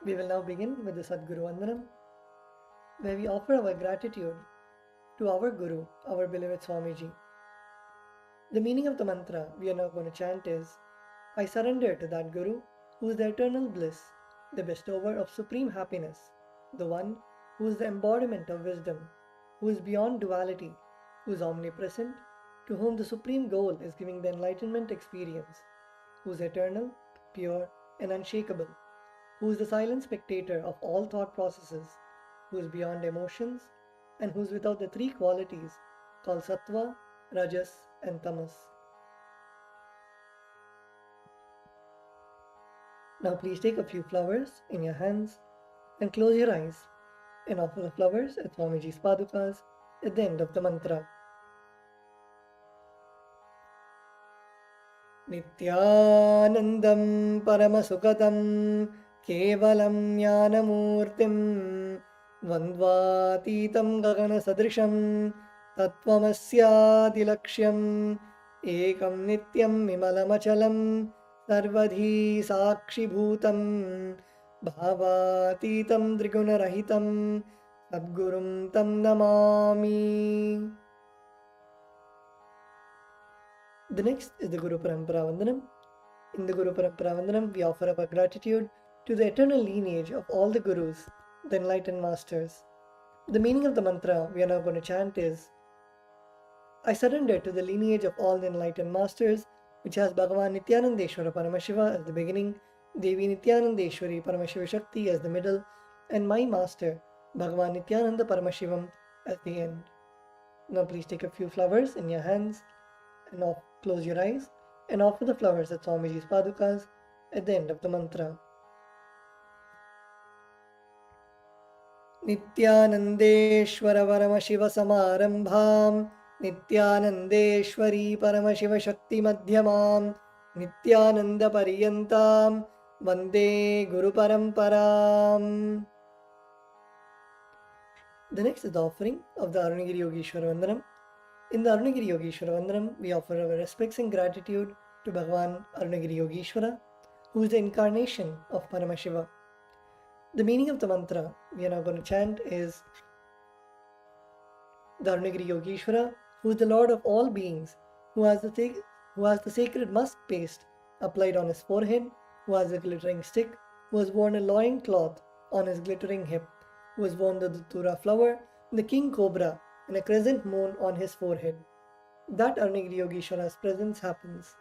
We will now begin with the Sadguru Vandanam, where we offer our gratitude to our Guru, our beloved Swamiji. The meaning of the mantra we are now going to chant is, I surrender to that Guru who is the eternal bliss, the bestower of supreme happiness, the one who is the embodiment of wisdom, who is beyond duality, who is omnipresent, to whom the supreme goal is giving the enlightenment experience, who is eternal, pure, and unshakable, who is the silent spectator of all thought processes, who is beyond emotions, and who is without the three qualities called Sattva, Rajas, and Tamas. Now please take a few flowers in your hands and close your eyes and offer the flowers at Swamiji's Padukas at the end of the mantra. Nityanandam Paramasukhatam Kevalam Jnanamurtim Vandvatitam Gagana Sadrisham Tattvamasyatilaksham Ekam Nityam Vimalamachalam Sarvadhi Sakshi Bhutam Bhavatitam Triguna-rahitam Sadgurum Tam Namami. The next is the Guru Parampara Vandanam. In the Guru Parampara Vandanam, we offer our gratitude to the eternal lineage of all the Gurus, the enlightened masters. The meaning of the mantra we are now going to chant is, I surrender to the lineage of all the enlightened masters, which has Bhagavan Nityanandeshwara Paramashiva as the beginning, Devi Nityanandeshwari Paramashiva Shakti as the middle, and my master, Bhagavan Nithyananda Paramashivam at the end. Now please take a few flowers in your hands and close your eyes and offer the flowers at Swamiji's Padukas at the end of the mantra. Nityanandeshwara Paramashiva Samarambham Nityanandeshwari Paramashiva Shakti Madhyamam Nityananda Pariyantam Vande Guru Paramparam. The next is the offering of the Arunagiri Yogeshwara Vandanam. In the Arunagiri Yogeshwara Vandanam, we offer our respects and gratitude to Bhagavan Arunagiri Yogeshwara, who is the incarnation of Paramashiva. The meaning of the mantra we are now going to chant is the Arunagiri Yogeshwara, who is the Lord of all beings, who has the sacred musk paste applied on his forehead, who has a glittering stick, who has worn a loin cloth on his glittering hip, who has worn the Datura flower, the king cobra, and a crescent moon on his forehead. That Arunagiri Yogeshwara's presence happens.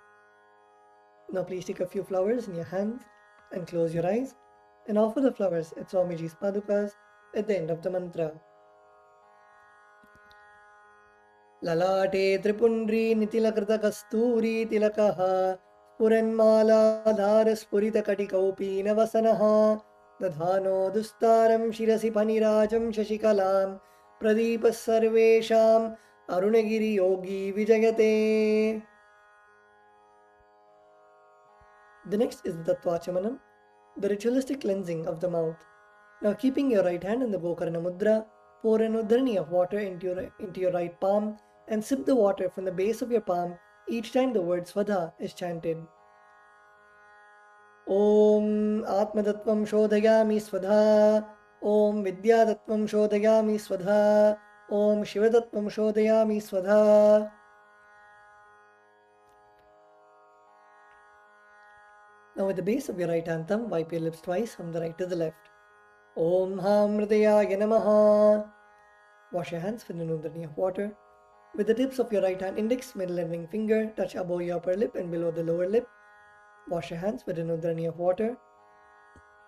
Now please take a few flowers in your hands and close your eyes and offer the flowers at Swamiji's Padukas at the end of the mantra. Lalate Tripundri Nitilakrita Kasturi Tilakaha Spuranmala Dhara Spurita Katikaupi Navasanaha Dadhano Dustaram Shirasi Panirajam Shashikalam Pradipas Sarvesham Arunagiri Yogi Vijayate. The next is the Tattvachamanam, the ritualistic cleansing of the mouth. Now keeping your right hand in the Gokarna Mudra, pour an udharani of water into your right palm and sip the water from the base of your palm each time the word Svadha is chanted. Om Atmadattvam Shodhayami Svadha, Om Vidyadattvam Shodhayami Svadha, Om Shivadattvam Shodhayami Svadha. Now with the base of your right hand thumb, wipe your lips twice from the right to the left. Om Hamridayaya Namaha. Wash your hands with an udharani of water. With the tips of your right hand index, middle and ring finger, touch above your upper lip and below the lower lip. Wash your hands with an udharani of water.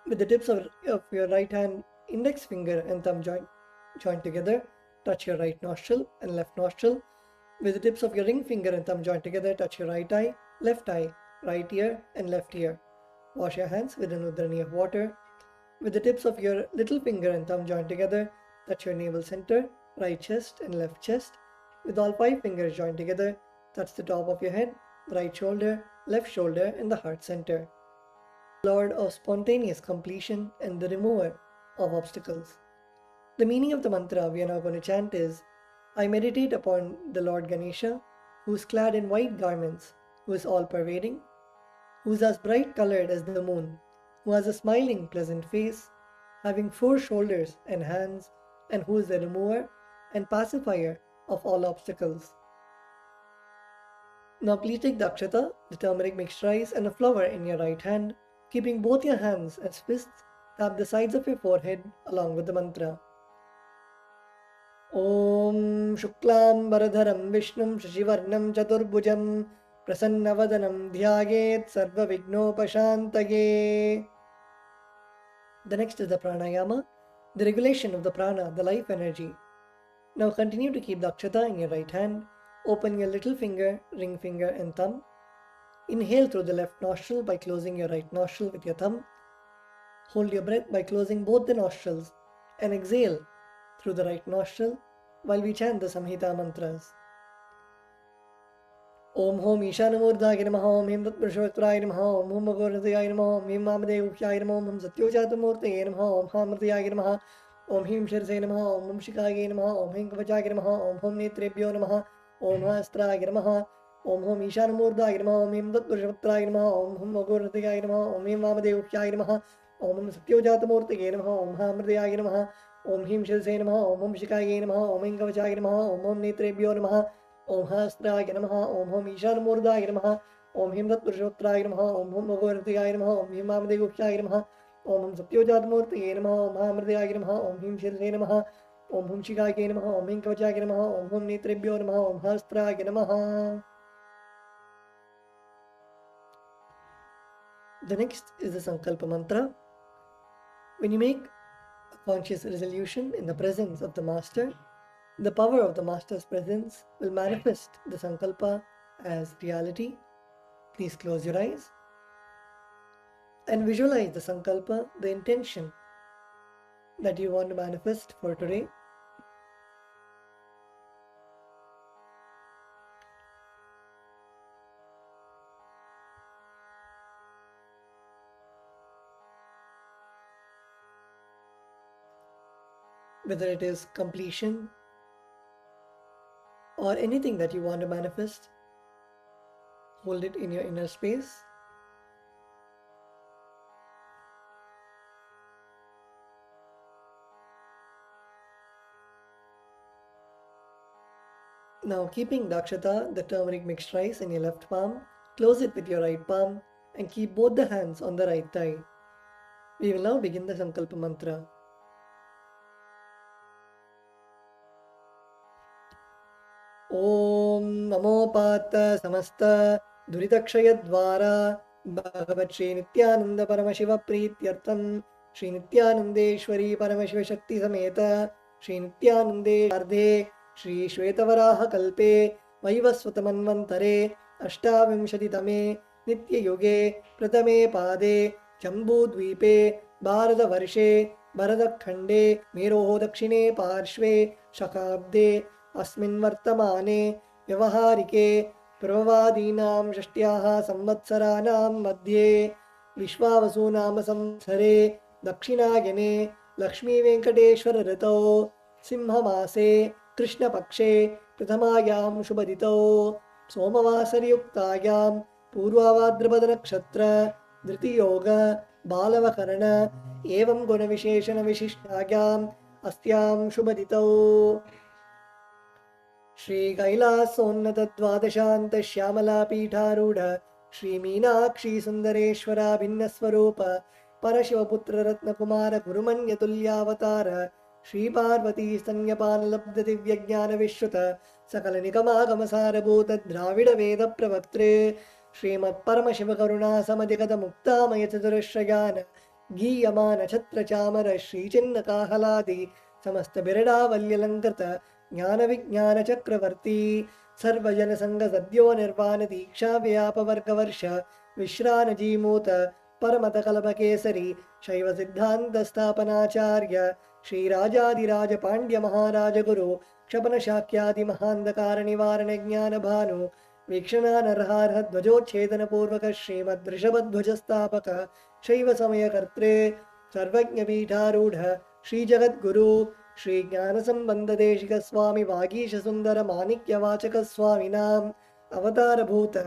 With the tips of your right hand index finger and thumb joint together, touch your right nostril and left nostril. With the tips of your ring finger and thumb joint together, touch your right eye, right ear and left ear. Wash your hands with an udharani of water. With the tips of your little finger and thumb joined together, touch your navel center, right chest and left chest. With all 5 fingers joined together, touch the top of your head, right shoulder, left shoulder and the heart center. Lord of spontaneous completion and the remover of obstacles. The meaning of the mantra we are now going to chant is, I meditate upon the Lord Ganesha, who is clad in white garments, who is all-pervading, who is as bright colored as the moon, who has a smiling, pleasant face, having 4 shoulders and hands, and who is the remover and pacifier of all obstacles. Now please take the akshata, the turmeric mixed rice, and a flower in your right hand. Keeping both your hands as fists, tap the sides of your forehead along with the mantra. Om Shuklam Baradharam Vishnum Shashivarnam Chaturbhujam Prasannavadanam Dhyayet Sarva Vignopashantage. The next is the pranayama, the regulation of the prana, the life energy. Now continue to keep the akshata in your right hand. Open your little finger, ring finger and thumb. Inhale through the left nostril by closing your right nostril with your thumb. Hold your breath by closing both the nostrils and exhale through the right nostril while we chant the Samhita mantras. Om Hom Ishanamurdhaya Namaha, Om Him Tatpurushottaraya Namaha, Om Hum Magornataya Namaha, Om Him Mamadevukhyaya Namaha, Om Hum Satyojatmurtaya Namaha, Om Hamrdhaya Namaha, Om Him Shirsaya Namaha, Om Hum Shikaya Namaha, Om Him Kavachaya Namaha, Om Hum Netrebhyo Namaha, Om Hastraya Namaha, Om Hom Ishanamurdhaya Namaha, Om Him Tatpurushottaraya Namaha, Om Hum Magornataya Namaha, Om Him Mamadevukhyaya Namaha, Om Hum Satyojatmurtaya Namaha, Om Hamrdhaya Namaha, Om Him Shirsaya Namaha, Om Hum Shikaya Namaha, Om Him Kavachaya Namaha, Om Hum Netrebhyo Namaha, Om Hastraya Namaha, Om Hum Ishanamurdhaya Namaha, Om Him Tatpurushottaraya Namaha, Om Hum Magornataya Namaha, Om Him Mamadevukhyaya Namaha, Om Hum Satyojatmurtaya Namaha, Om Hamrdhaya Namaha, Om Him Shirsaya Namaha, Om Hum Shikaya Namaha, Om Him Kavachaya Namaha, Om Hum Netrebhyo Namaha, Om Hastraya Namaha. The next is the Sankalpa mantra. When you make a conscious resolution in the presence of the Master, the power of the Master's presence will manifest the Sankalpa as reality. Please close your eyes and visualize the Sankalpa, the intention that you want to manifest for today. Whether it is completion or anything that you want to manifest, hold it in your inner space. Now, keeping Dakshata, the turmeric mixed rice, in your left palm, close it with your right palm and keep both the hands on the right thigh. We will now begin the Sankalpa mantra. Om Namopata Samasta Duritakshayadvara Bhagavat Sri Nityananda Paramashiva Prityartham Sri Nityanandeshwari Paramashiva Shakti Sameta Sri Nityanande Ardhe Sri Shvetavaraha Kalpe Vaivasvatamanvantare Ashtavimshatitame Nitya Yoge Pratame Pade Jambudvipe Bharata Varshe Bharadakhande Meroho Dakshine Parshve Shakabde अस्मिन् वर्तमाने व्यवहारिके प्रभवादीनां षष्ट्याः संवत्सराणां मध्ये विश्वावसुनाम संवत्सरे दक्षिणायने लक्ष्मीवेङ्कटेश्वर ऋतौ सिंहमासे कृष्णपक्षे प्रथमायां शुभदितौ सोमवासरयुक्तायां पूर्वाभाद्रपदनक्षत्र धृतियोग बालवकरण एवं गुणविशेषणविशिष्टायाम् अस्यां शुभदितौ श्री कैलासोन्नत द्वादशान्त श्यामला पीठारूढ़ श्री मीनाक्षी सुंदरेश्वरा भिन्न स्वरूप परशिवपुत्र रत्न कुमार गुरुमन्य तुल्यावतार श्री पार्वती स्तन्यपान लब्ध दिव्य ज्ञान विश्रुत सकल निगमागम सारभूत द्राविड वेद प्रवक्त्रे श्रीमत् परमशिव करुणा समधिगत मुक्तामय चतुरश्रयान गीयमान छत्र चामर श्री चिन्ह काहलादि समस्त बिरडावल्यलंकृत ज्ञान विज्ञान चक्रवर्ती सर्वजन संग सद्यो निर्वाण दीक्षा व्यापवर्ग वर्ष विश्रान जीमूत परमत कल्प केसरी शैव सिद्धांत स्थापनाचार्य श्री राजाधिराज पांड्य महाराज गुरु क्षपन शाक्यादि महांधकार निवारण ज्ञान भानु वीक्षणा नरहारह ध्वजोच्छेदन पूर्वक श्रीमद् ऋषभध्वज स्थापक शैव समय कर्त्रे सर्वज्ञ पीठारूढ़ श्री जगद्गुरु श्री ज्ञान संबंध देशिक स्वामी वागीश सुंदर माणिक्य वाचक स्वामिनाम अवतार भूत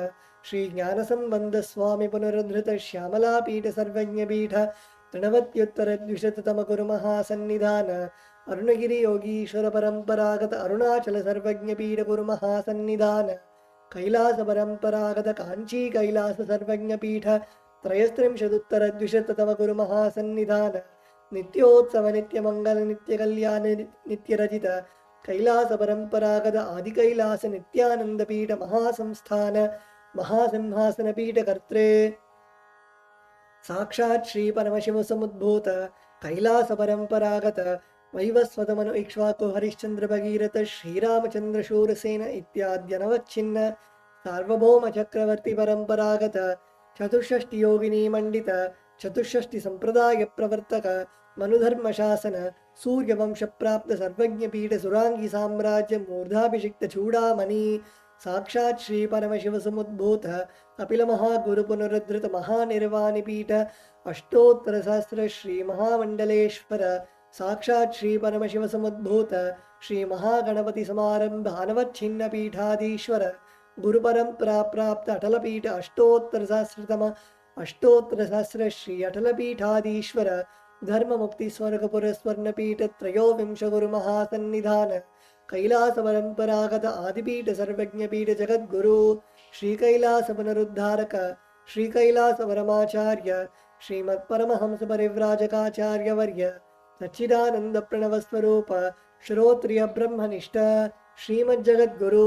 श्री ज्ञान संबंध स्वामी पुनरुद्धृत श्यामला पीठ सर्वज्ञ पीठ तृणवत्युत्तर द्विशततम गुरु महासन्निधान अरुणगिरि योगीश्वर परंपरागत अरुणाचल सर्वज्ञ पीठ गुरु महासन्निधान कैलास परंपरागत कांची कैलास सर्वज्ञ पीठ त्रयस्त्रिंशदुत्तर द्विशततम गुरु महासन्निधान नित्योत्सव नित्य मंगल नित्य कल्याण नित्य रचित कैलास परंपरागत आदि कैलास नित्यानंद पीठ महासंस्थान महासिंहासन पीठ कर्त्रे साक्षात् श्री परमशिव समुद्भूत कैलास परंपरागत वैवस्वत मनु इक्ष्वाकु हरिश्चंद्र भगीरथ श्रीरामचंद्र शूरसेन इत्याद्यनवच्छिन्न सार्वभौम चक्रवर्ती परंपरागत चतुष्षष्टि योगिनी मंडित चतुष्षष्टि संप्रदाय प्रवर्तक मनुधर्म शासन सूर्यवंश प्राप्त सर्वज्ञ पीठ सुरांगी साम्राज्य मूर्धाभिषिक्त चूड़ामणि साक्षात् श्री परमशिव समुद्भूत अपिल महागुरु पुनरुद्धृत महानिर्वाणि पीठ अष्टोत्तर सहस्र श्री महामंडलेश्वर साक्षात् श्री परमशिव समुद्भूत श्री महागणपति समारंभ अनवच्छिन्न पीठाधीश्वर गुरु परंपरा प्राप्त अटल पीठ अष्टोत्तर सहस्र श्री अटल पीठाधीश्वर धर्म मुक्ति स्वर्गपुर स्वर्णपीठ त्रयोविंश गुरु महासन्निधान कैलास परंपरागत आदिपीठ सर्वज्ञ पीठ जगद्गुरु श्री कैलास पुनरुद्धारक श्री कैलास परमाचार्य श्रीमत् परमहंस परिव्राजकाचार्य वर्य सच्चिदानंद प्रणव स्वरूप श्रोत्रिय ब्रह्मनिष्ठ श्रीमद् जगद्गुरु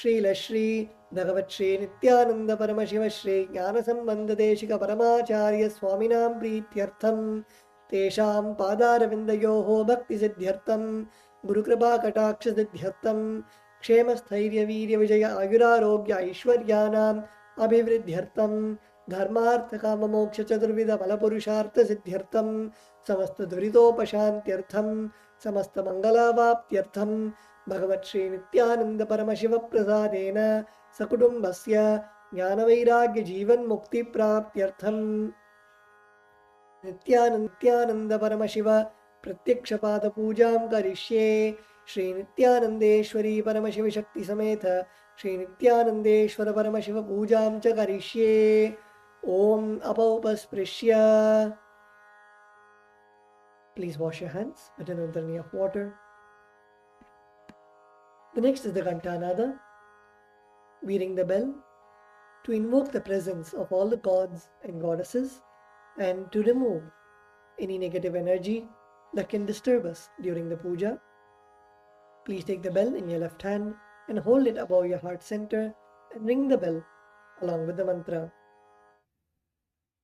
श्रील श्री भगवत् श्री नित्यानंद परमशिव श्री ज्ञान संबंध देशिक परमाचार्य स्वामिनां प्रीत्यर्थम तेषां पादारविन्दयोः भक्तिसिद्ध्यर्थं गुरुकृपाकटाक्षसिद्ध्यर्थं क्षेमस्थैर्यवीर्यविजय आयुरारोग्य ऐश्वर्याणाम् अभिवृद्ध्यर्थं धर्मार्थकाममोक्षचतुर्विधफलपुरुषार्थसिद्ध्यर्थं समस्तदुरितोपशान्त्यर्थं समस्तमङ्गलावाप्त्यर्थं भगवत्श्रीनित्यानन्दपरमशिवप्रसादेन सकुटुम्बस्य ज्ञानवैराग्यजीवन्मुक्तिप्राप्त्यर्थं नित्यानन्दपरमशिव प्रत्यक्षपादपूजां करिष्ये। श्रीनित्यानन्देश्वरी परमशिवशक्तिसमेत श्रीनित्यानन्देश्वर परमशिव पूजां च करिष्ये। ॐ अपौपस्पृश्य. Please wash your hands with an udharni of water. The next is the Ghantanada. We ring the bell to invoke the presence of all the gods and goddesses and to remove any negative energy that can disturb us during the puja. Please take the bell in your left hand and hold it above your heart center and ring the bell along with the mantra.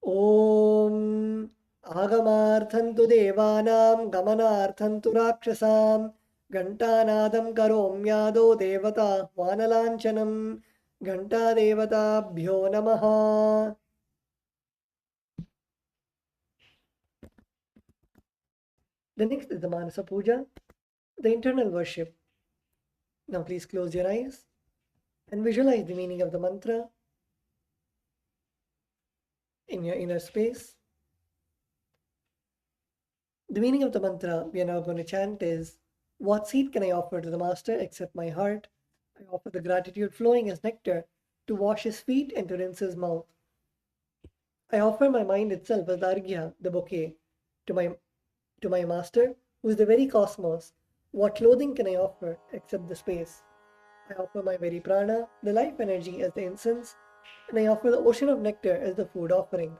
Om Agamarthantu Devanam Gamanarthantu Rakshasam Ghantanadam Karomyado Devata Vanalanchanam Ghanta Devatabhyo Namaha. The next is the Manasa Puja, the internal worship. Now please close your eyes and visualize the meaning of the mantra in your inner space. The meaning of the mantra we are now going to chant is, what seed can I offer to the Master except my heart? I offer the gratitude flowing as nectar to wash his feet and to rinse his mouth. I offer my mind itself as the arghya, the bouquet, to my Master, who is the very cosmos. What clothing can I offer except the space? I offer my very prana, the life energy, as the incense, and I offer the ocean of nectar as the food offering.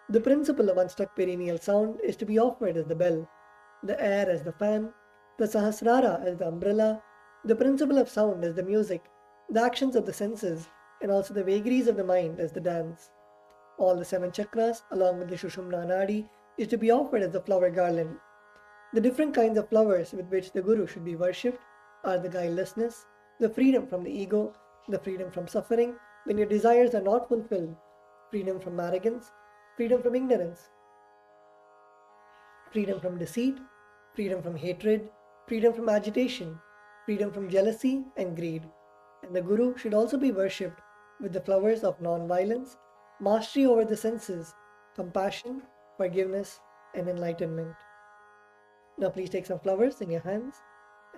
The principle of unstruck perennial sound is to be offered as the bell, the air as the fan, the sahasrara as the umbrella, the principle of sound as the music, the actions of the senses, and also the vagaries of the mind as the dance. All the 7 chakras, along with the Shushumna Nadi, is to be offered as the flower garland. The different kinds of flowers with which the Guru should be worshipped are the guilelessness, the freedom from the ego, the freedom from suffering when your desires are not fulfilled, freedom from arrogance, freedom from ignorance, freedom from deceit, freedom from hatred, freedom from agitation, freedom from jealousy and greed. And the Guru should also be worshipped with the flowers of non-violence, mastery over the senses, compassion, forgiveness, and enlightenment. Now please take some flowers in your hands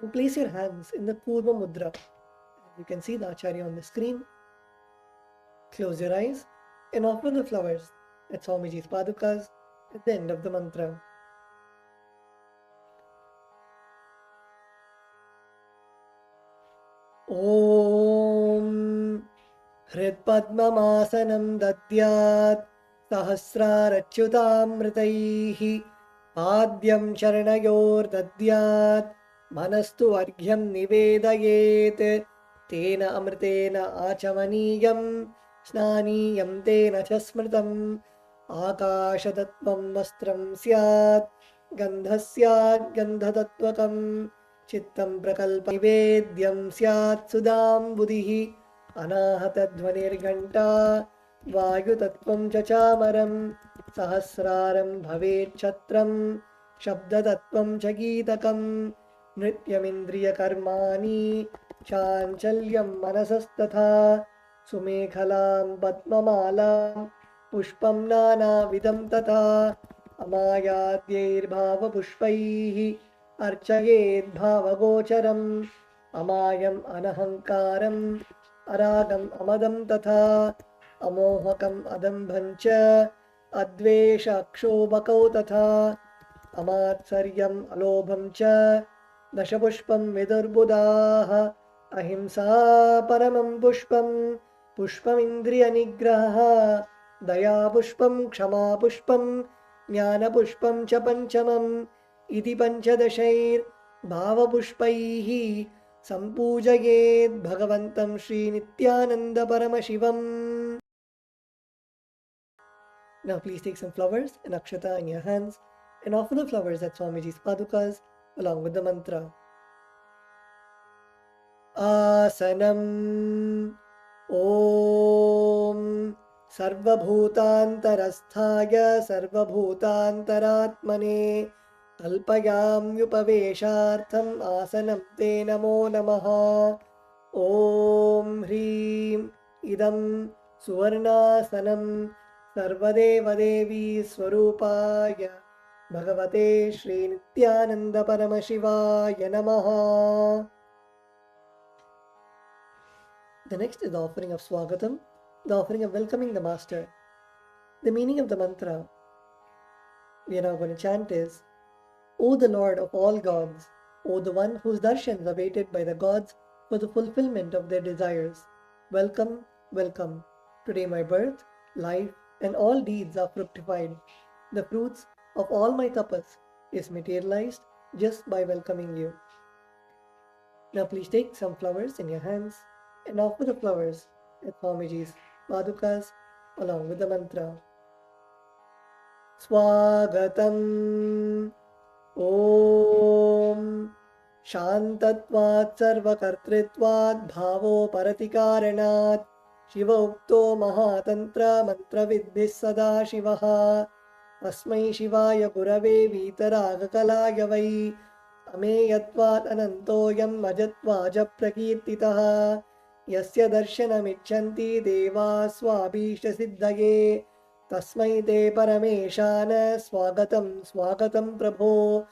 and place your hands in the Purva Mudra. You can see the Acharya on the screen. Close your eyes and offer the flowers at Swamiji's Padukas at the end of the mantra. Om Hridpadmamasanam Dadyat Sahasrarachyutamritaihi Padyam Charanayor Dadyat Manastu Arghyam Nivedayet Tena Amritena Achamaniyam Snaniyam Tena Chasmritam Akashatattvam Vastram Syat Gandhasyat Gandhatatvakam Chittam Prakalpa Nivedyam Syat Sudam Buddhihi Anahatadhvanirghanta Vayutattvam Chachamaram Sahasraram Bhavet Chatram Shabdatattvam Chagitakam Nityamindriya Karmani Chanchalyam Manasastatha Sumekhalam Padmamalam Pushpam Nana Vidam Tatha Amayadyair Bhava Pushpaihi Archayed Bhava Gocharam Amayam Anahankaram Aragam Amadam Tatha Amohakam Adambhancha Advesha Akshobakau Tatha Amatsaryam Alobham Cha Dashapushpam Vidurbudaha Ahimsa Paramam Pushpam Pushpam Indriya Nigraha Daya Pushpam Kshama Pushpam Jnana Pushpam Cha Panchamam Iti Panchadashair Bhava Pushpaihi Sampujayet Bhagavantam Sri Nithyananda Paramashivam. Now please take some flowers and akshata in your hands and offer the flowers at Swamiji's padukas along with the mantra. Asanam Om Sarvabhutantarasthaya Sarvabhutantaratmane Kalpayamyupaveshartham Asanam Te Namo Namaha. Om Hrim Idam Suvarnasanam Sarvadevadevi Swarupaya Bhagavate Sri Nityananda Paramashivaya Namaha. The next is the offering of Swagatam, the offering of welcoming the Master. The meaning of the mantra we are now going to chant is, O the Lord of all gods, O the one whose darshans are waited by the gods for the fulfillment of their desires, welcome, welcome. Today my birth, life, and all deeds are fructified. The fruits of all my tapas is materialized just by welcoming you. Now please take some flowers in your hands and offer the flowers at Swamiji's padukas along with the mantra. Swagatam Om Shantatvat Sarvakartritvat Bhavo Paratikaranat Shiva Ukto Mahatantra Mantravidbhis Sada Shivaha Asmai Shivaya Gurave Vitaraga Vai Ameyatvat Anantoyam Majatvaja Prakirtitaha Yasya Darshanamichanti Deva Swabhishta Siddhaye Tasmai Te Parameshana Swagatam Swagatam Prabho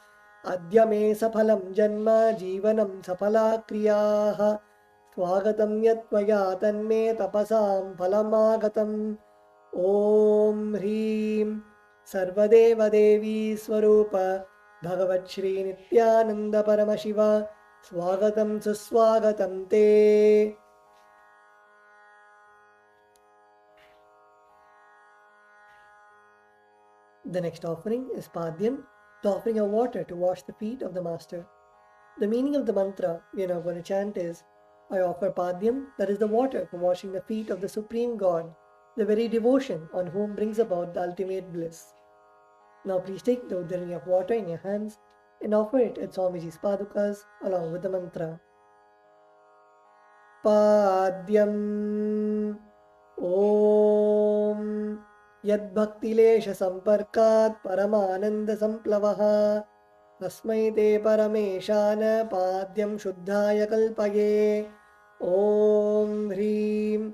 Adya Me Saphalam Janma Jivanam Saphala Kriyaha Swagatam Yatvaya Tanme Tapasam Phalamagatam Om Hrim Sarvadeva Devi Swarupa Bhagavat Shri Nityananda Paramashiva Swagatam Suswagatam Te. The next offering is Padyam, the offering of water to wash the feet of the Master. The meaning of the mantra we are now going to chant is, I offer Padyam, that is the water for washing the feet of the Supreme God, the very devotion on whom brings about the ultimate bliss. Now please take the udharani of water in your hands and offer it at Swamiji's padukas along with the mantra. Padyam Om Yad Bhaktilesha Samparkat Paramananda Samplavaha Tasmai Te Parameshana Padyam Shuddhaya Kalpaye Om Hrim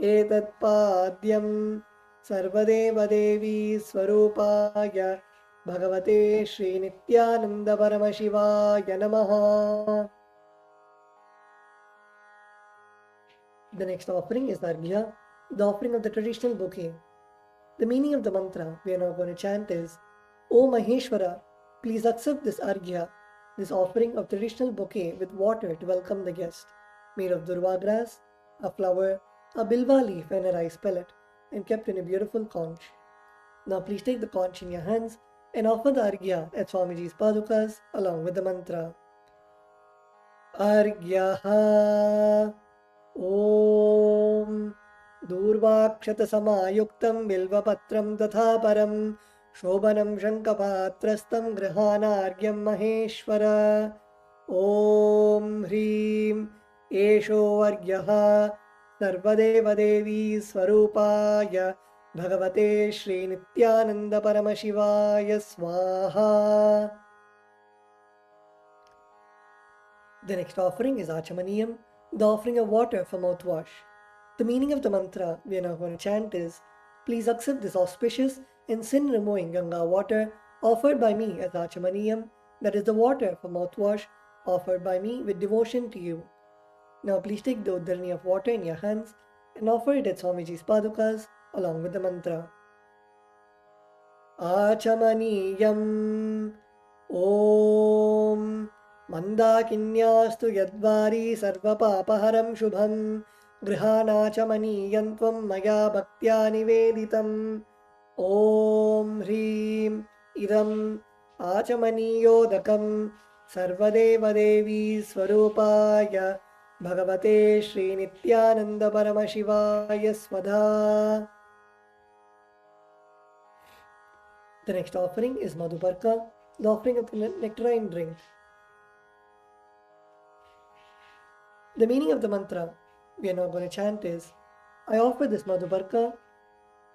Etat Padyam Sarvadeva Devi Swarupaya Bhagavate Sri Nityananda Paramashivaya Namaha. The next offering is Arghya, the offering of the traditional bouquet. The meaning of the mantra we are now going to chant is, O Maheshwara, please accept this Arghya, this offering of traditional bouquet with water to welcome the guest, made of durva grass, a flower, a bilva leaf and a rice pellet, and kept in a beautiful conch. Now please take the conch in your hands and offer the Arghya at Swamiji's padukas along with the mantra. Arghyaha Om Durvakshata Samayuktam Bilvapatram Tatha Param Shobhanam Shankapatrastam Grihana Maheshwara Om Hrim Esho Arghyaha Sarvadeva Devi Swarupaya Bhagavate Sri Nityananda Paramashivaya Swaha. The next offering is Achamaniyam, the offering of water for mouthwash. The meaning of the mantra we are now going to chant is, please accept this auspicious and sin-removing Ganga water offered by me as Achamaniyam, that is the water for mouthwash offered by me with devotion to you. Now please take the udharani of water in your hands and offer it at Swamiji's padukas along with the mantra. Achamaniyam Om Mandakinyastu Yadvari Sarvapapaharam Shubham Grihanachamaniyantam Maya Bhaktya Niveditam Om Hrim Idam Achamaniyodakam Sarvadeva Devi Swarupaya Bhagavate Sri Nityananda Paramashivaya Swadha. The next offering is Madhuparka, the offering of the nectarine drink. The meaning of the mantra we are now going to chant is, I offer this Madhuparka,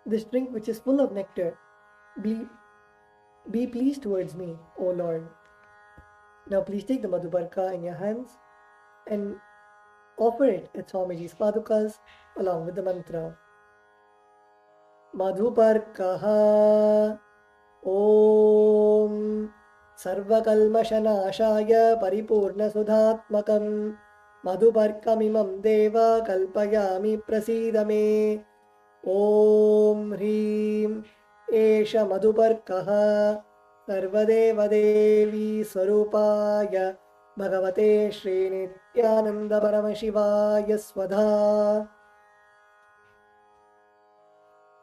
this drink which is full of nectar. Be pleased towards me, O Lord. Now please take the Madhuparka in your hands and offer it at Swamiji's Padukas along with the mantra. Madhuparkaha Om Sarvakalmashanashaya Paripurna Sudhatmakam Madhuparkamimam Deva Kalpayami Prasidame Om Hrim Esha Madhuparkaha Sarvadeva Devi Swarupaya Bhagavate Sri Nityananda Paramashivaya Swadha.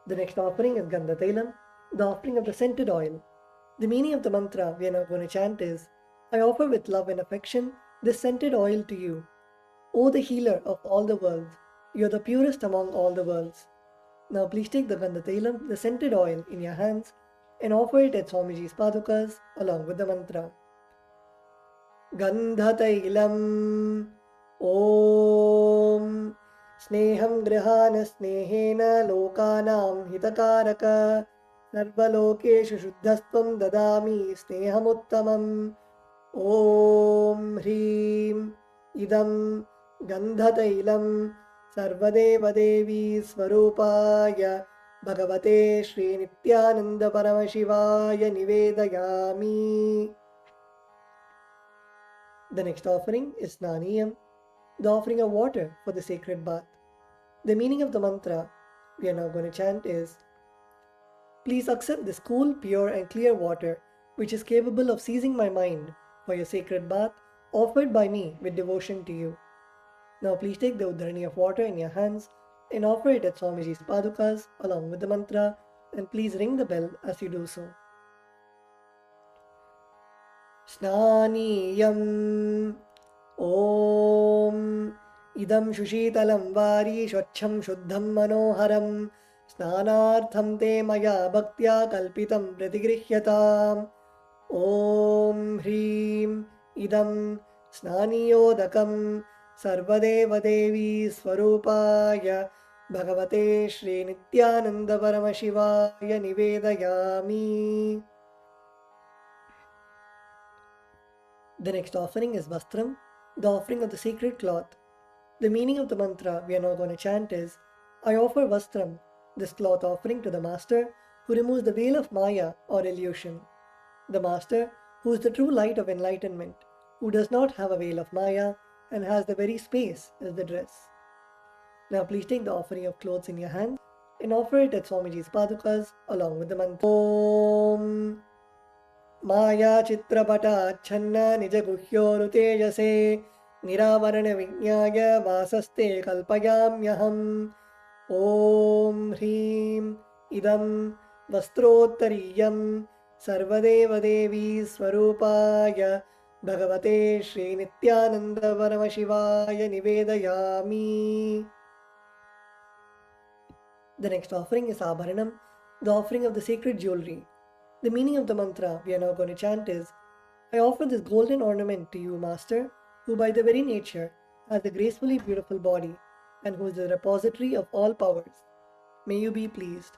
The next offering is Gandha Tailam, the offering of the scented oil. The meaning of the mantra we are now going to chant is, I offer with love and affection this scented oil to you. O the healer of all the worlds, you are the purest among all the worlds. Now please take the Gandha Tailam, the scented oil, in your hands and offer it at Swamiji's Padukas along with the mantra. Gandha Tailam Om Sneham Grihana Snehena Lokanam Hitakaraka Sarvalokeshu Shuddhastvam Dadami Snehamuttamam Om Hrim Idam Gandha Tailam Sarvadeva Devi Swarupaya Bhagavate Sri Nityananda Paramashivaya Nivedayami. The next offering is Snaniyam, the offering of water for the sacred bath. The meaning of the mantra we are now going to chant is, please accept this cool, pure and clear water which is capable of seizing my mind for your sacred bath offered by me with devotion to you. Now please take the udharani of water in your hands and offer it at Swamiji's Padukas along with the mantra, and please ring the bell as you do so. Snaniyam Om Idam Shushitalam Vari Shvachham Shuddham Manoharam Snanartham Te Maya Bhaktya Kalpitam Pratigrihyatam Om Hrim Idam Snaniyodakam Sarvadeva Devi Swarupaya Bhagavate Sri Nityananda Paramashivaya Nivedayami. The next offering is Vastram, the offering of the sacred cloth. The meaning of the mantra we are now going to chant is, I offer Vastram, this cloth offering, to the Master who removes the veil of Maya or illusion. The Master who is the true light of enlightenment, who does not have a veil of Maya and has the very space as the dress. Now please take the offering of clothes in your hand and offer it at Swamiji's Padukas along with the mantra. Om Maya Chitrapata Channa Nijaguhyoru Tejase Niravarana Vinyaya Vasaste Kalpayamyaham Om Hrim Idam Vastrottariyam Sarvadeva Devi Swarupaya Bhagavate Sri Nityananda Paramashivaya Nivedayami. The next offering is Abharanam, the offering of the sacred jewelry. The meaning of the mantra we are now going to chant is, I offer this golden ornament to you, Master, who by the very nature has a gracefully beautiful body and who is the repository of all powers. May you be pleased.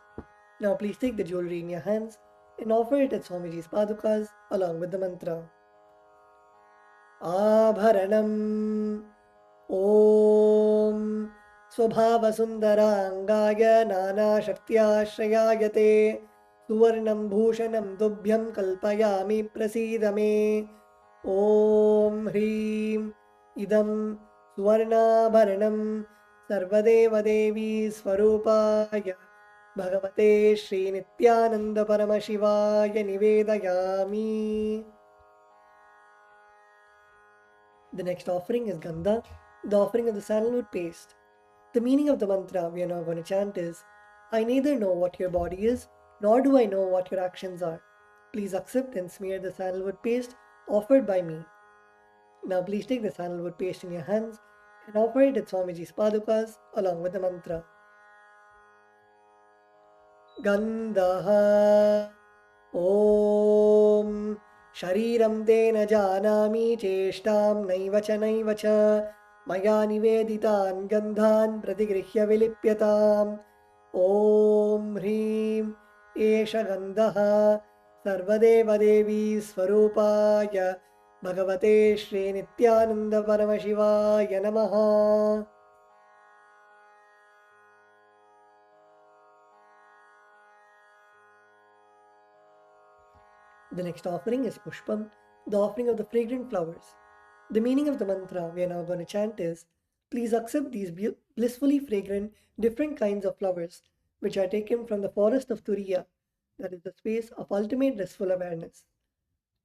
Now please take the jewelry in your hands and offer it at Swamiji's Padukas along with the mantra. Abharanam Om Swabhava Sundarangaya Nana Shaktyashrayayate Suvarnam Bhushanam Dubhyam Kalpayami Prasidame Om Hrim Idam Suvarnabharanam Sarvadeva Devi Swarupaya Bhagavate Sri Nityananda Paramashivaya Nivedayami. The next offering is Gandha, the offering of the sandalwood paste. The meaning of the mantra we are now going to chant is, I neither know what your body is, nor do I know what your actions are. Please accept and smear the sandalwood paste offered by me. Now please take the sandalwood paste in your hands and offer it at Swamiji's Padukas along with the mantra. Gandha ॐ शरीरं ते न जानामि चेष्टां नैव च मया निवेदितान् गन्धान् प्रतिगृह्य विलिप्यताम् ॐ ह्रीं एष गन्धः सर्वदेवदेवी स्वरूपाय भगवते श्रीनित्यानन्दपरमशिवाय नमः। The next offering is Pushpam, the offering of the fragrant flowers. The meaning of the mantra we are now going to chant is, please accept these blissfully fragrant different kinds of flowers which are taken from the forest of Turiya, that is the space of ultimate restful awareness.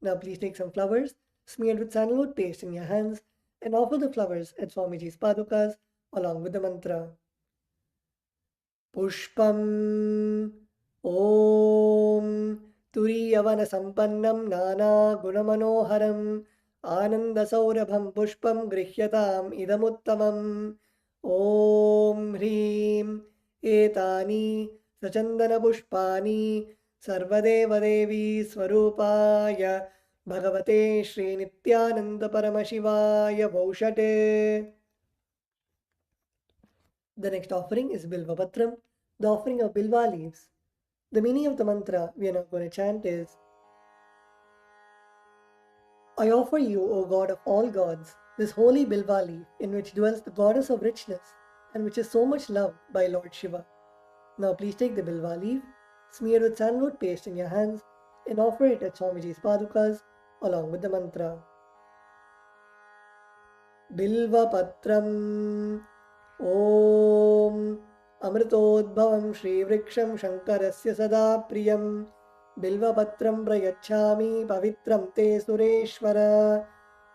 Now please take some flowers smeared with sandalwood paste in your hands and offer the flowers at Swamiji's padukas along with the mantra. Pushpam Om तुरीयवन सम्पन्नं नाना गुणमनोहरं आनन्दसौरभं पुष्पं गृह्यताम् इदमुत्तमम् ॐ ह्रीं एतानि सचन्दनपुष्पाणि सर्वदेवदेवी स्वरूपाय भगवते श्रीनित्यानन्दपरमशिवाय वौषटे. The next offering is Bilva Patram, the offering of Bilva leaves. The meaning of the mantra we are now going to chant is, I offer you, O God of all gods, this holy Bilva leaf in which dwells the goddess of richness and which is so much loved by Lord Shiva. Now please take the Bilva leaf, smeared with sandalwood paste in your hands and offer it at Swamiji's padukas along with the mantra. Bilva Patram Om Amritodbhavam Shri Vriksham Shankarasya Sada Priyam Bilvapatram Prayachami Pavitram Te Sureshwara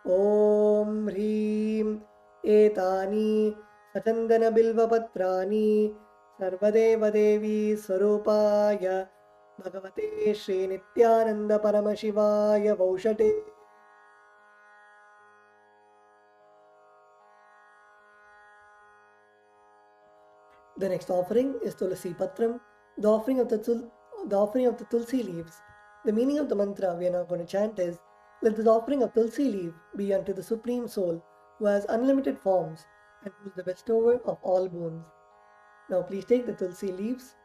Om Hreem Etani Sachandana Bilvapatrani Sarvadeva Devi Swarupaya Bhagavate Shri Nityananda Paramashivaya Vaushate. The next offering is Tulsi Patram, the offering of the Tulsi leaves. The meaning of the mantra we are now going to chant is, let this offering of Tulsi leaf be unto the Supreme Soul, who has unlimited forms and who is the bestower of all boons. Now please take the Tulsi leaves,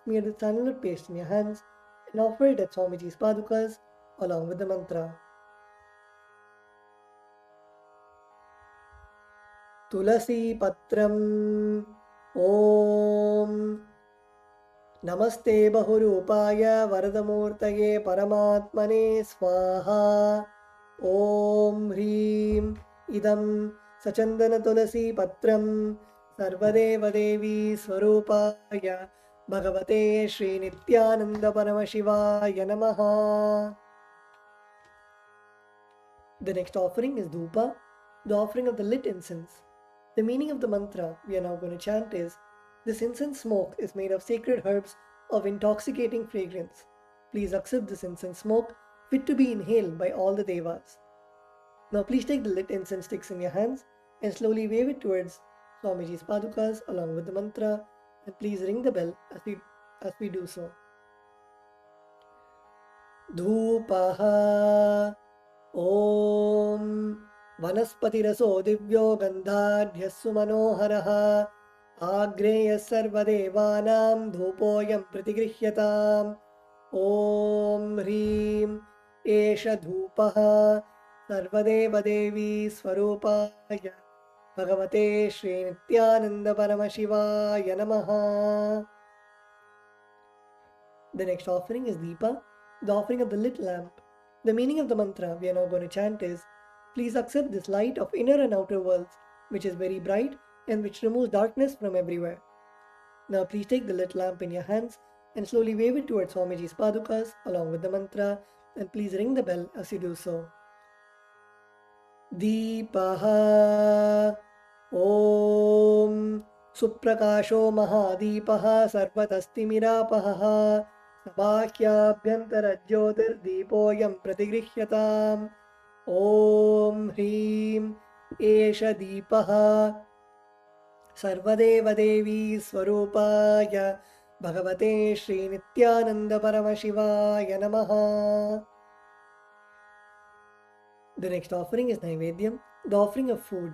smear the sandalwood paste in your hands, and offer it at Swamiji's padukas along with the mantra. Tulasi Patram Om Namaste Bahurupaya Varadamurtaye Paramatmane Swaha Om Hreem Idam Sachandana Tulasi Patram Sarvadeva Devi Swarupaya Bhagavate Shri Nityananda Paramashivaya Namaha. The next offering is Dhupa, the offering of the lit incense. The meaning of the mantra we are now going to chant is, this incense smoke is made of sacred herbs of intoxicating fragrance. Please accept this incense smoke fit to be inhaled by all the devas. Now please take the lit incense sticks in your hands and slowly wave it towards Swamiji's padukas along with the mantra, and please ring the bell as we do so. Dhupaha Om Vanaspatiraso Divyo Gandhadhyassu Manoharaha Agreyas Sarvadevanam Dhupoyam Pratigrihyatam Om Hreem Esha Dhupaha Sarvadeva Devi Swarupaya Bhagavate Shri Nityananda Paramashivaya Namaha. The next offering is Deepa, the offering of the lit lamp. The meaning of the mantra we are now going to chant is, please accept this light of inner and outer worlds, which is very bright and which removes darkness from everywhere. Now please take the lit lamp in your hands and slowly wave it towards Swamiji's padukas along with the mantra, and please ring the bell as you do so. Deepaha Om Suprakasho Mahadeepaha Sarvatastimiراpaha Sabhakyabhyantara Jyotir Deepoyam Pratigrihyatam Om Hreem Esha Deepaha Sarvadeva Devi Swarupaya Bhagavate Sri Nithyananda Paramashivaya Namaha. The next offering is Naivedyam, the offering of food.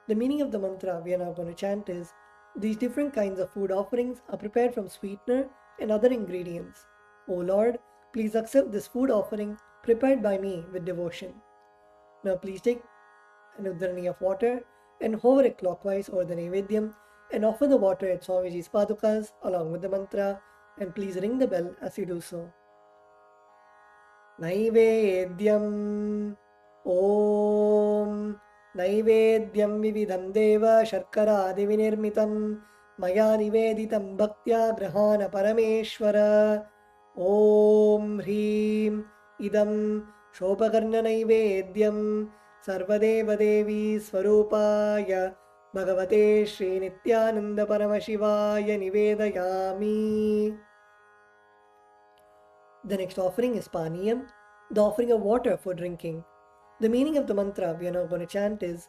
The meaning of the mantra we are now going to chant is, these different kinds of food offerings are prepared from sweetener and other ingredients. O Lord, please accept this food offering prepared by me with devotion. Now please take an udharani of water and hover it clockwise over the Naivedyam and offer the water at Swamiji's padukas along with the mantra, and please ring the bell as you do so. Naivedyam Om Naivedyam Vividham Deva Sharkara Divinirmitam Maya Niveditam Bhaktya Grahana Parameshwara Om Hrim Idam Shopakarna Naivedyam Sarvadeva Devi Swarupaya Bhagavate Sri Nithyananda Paramashivaya Nivedayami. The next offering is Paniyam, the offering of water for drinking. The meaning of the mantra we are now going to chant is,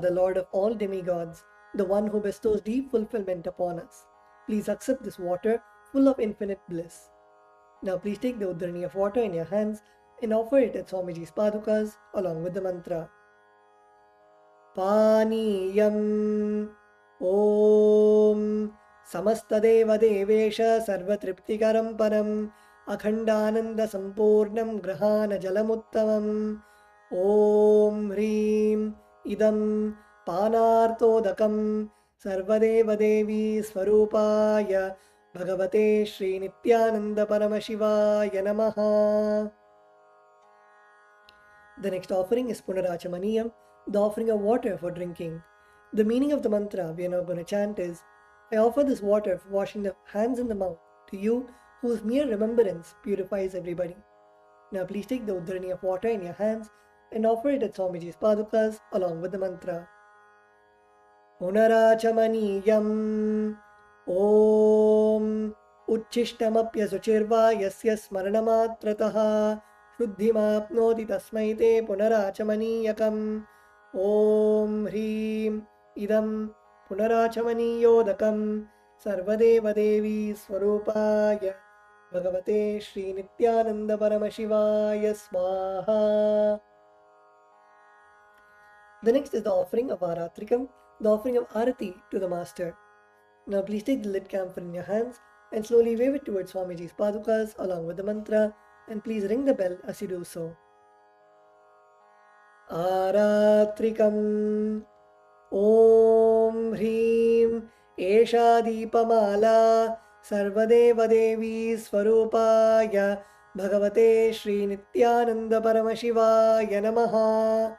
the Lord of all demigods, the one who bestows deep fulfillment upon us. Please accept this water full of infinite bliss. Now please take the udharani of water in your hands and offer it at Swamiji's padukas along with the mantra. Paniyam Om Samastadeva Devesha Sarvatriptikaram Param Akhandananda Sampurnam Grahana Jalamuttamam Om Hrim Idam Panartodakam Sarvadeva Devi Swarupaya Bhagavate Sri Nithyananda Paramashivaya Namaha. The next offering is Punarachamaniyam, the offering of water for drinking. The meaning of the mantra we are now going to chant is, I offer this water for washing the hands and the mouth to you, whose mere remembrance purifies everybody. Now please take the udharani of water in your hands and offer it at Swamiji's padukas along with the mantra. Punarachamaniyam Om Uchchishtamapya Suchirva Yasya Smaranamatrataha Shuddhimapnoti Tasmai Te Punarachamaniyakam Om Hrim Idam Punarachamaniyodakam Sarvadeva Devi Swarupaya Bhagavate Sri Nithyananda Paramashivaya Swaha. The next is the offering of Aratrikam, the offering of Arati to the Master. Now please take the lit camphor in your hands and slowly wave it towards Swamiji's padukas along with the mantra, and please ring the bell as you do so. Aratrikam Om Hrim Esha Deepamala Sarvadeva Devi Swarupaya Bhagavate Sri Nithyananda Paramashivaya Namaha.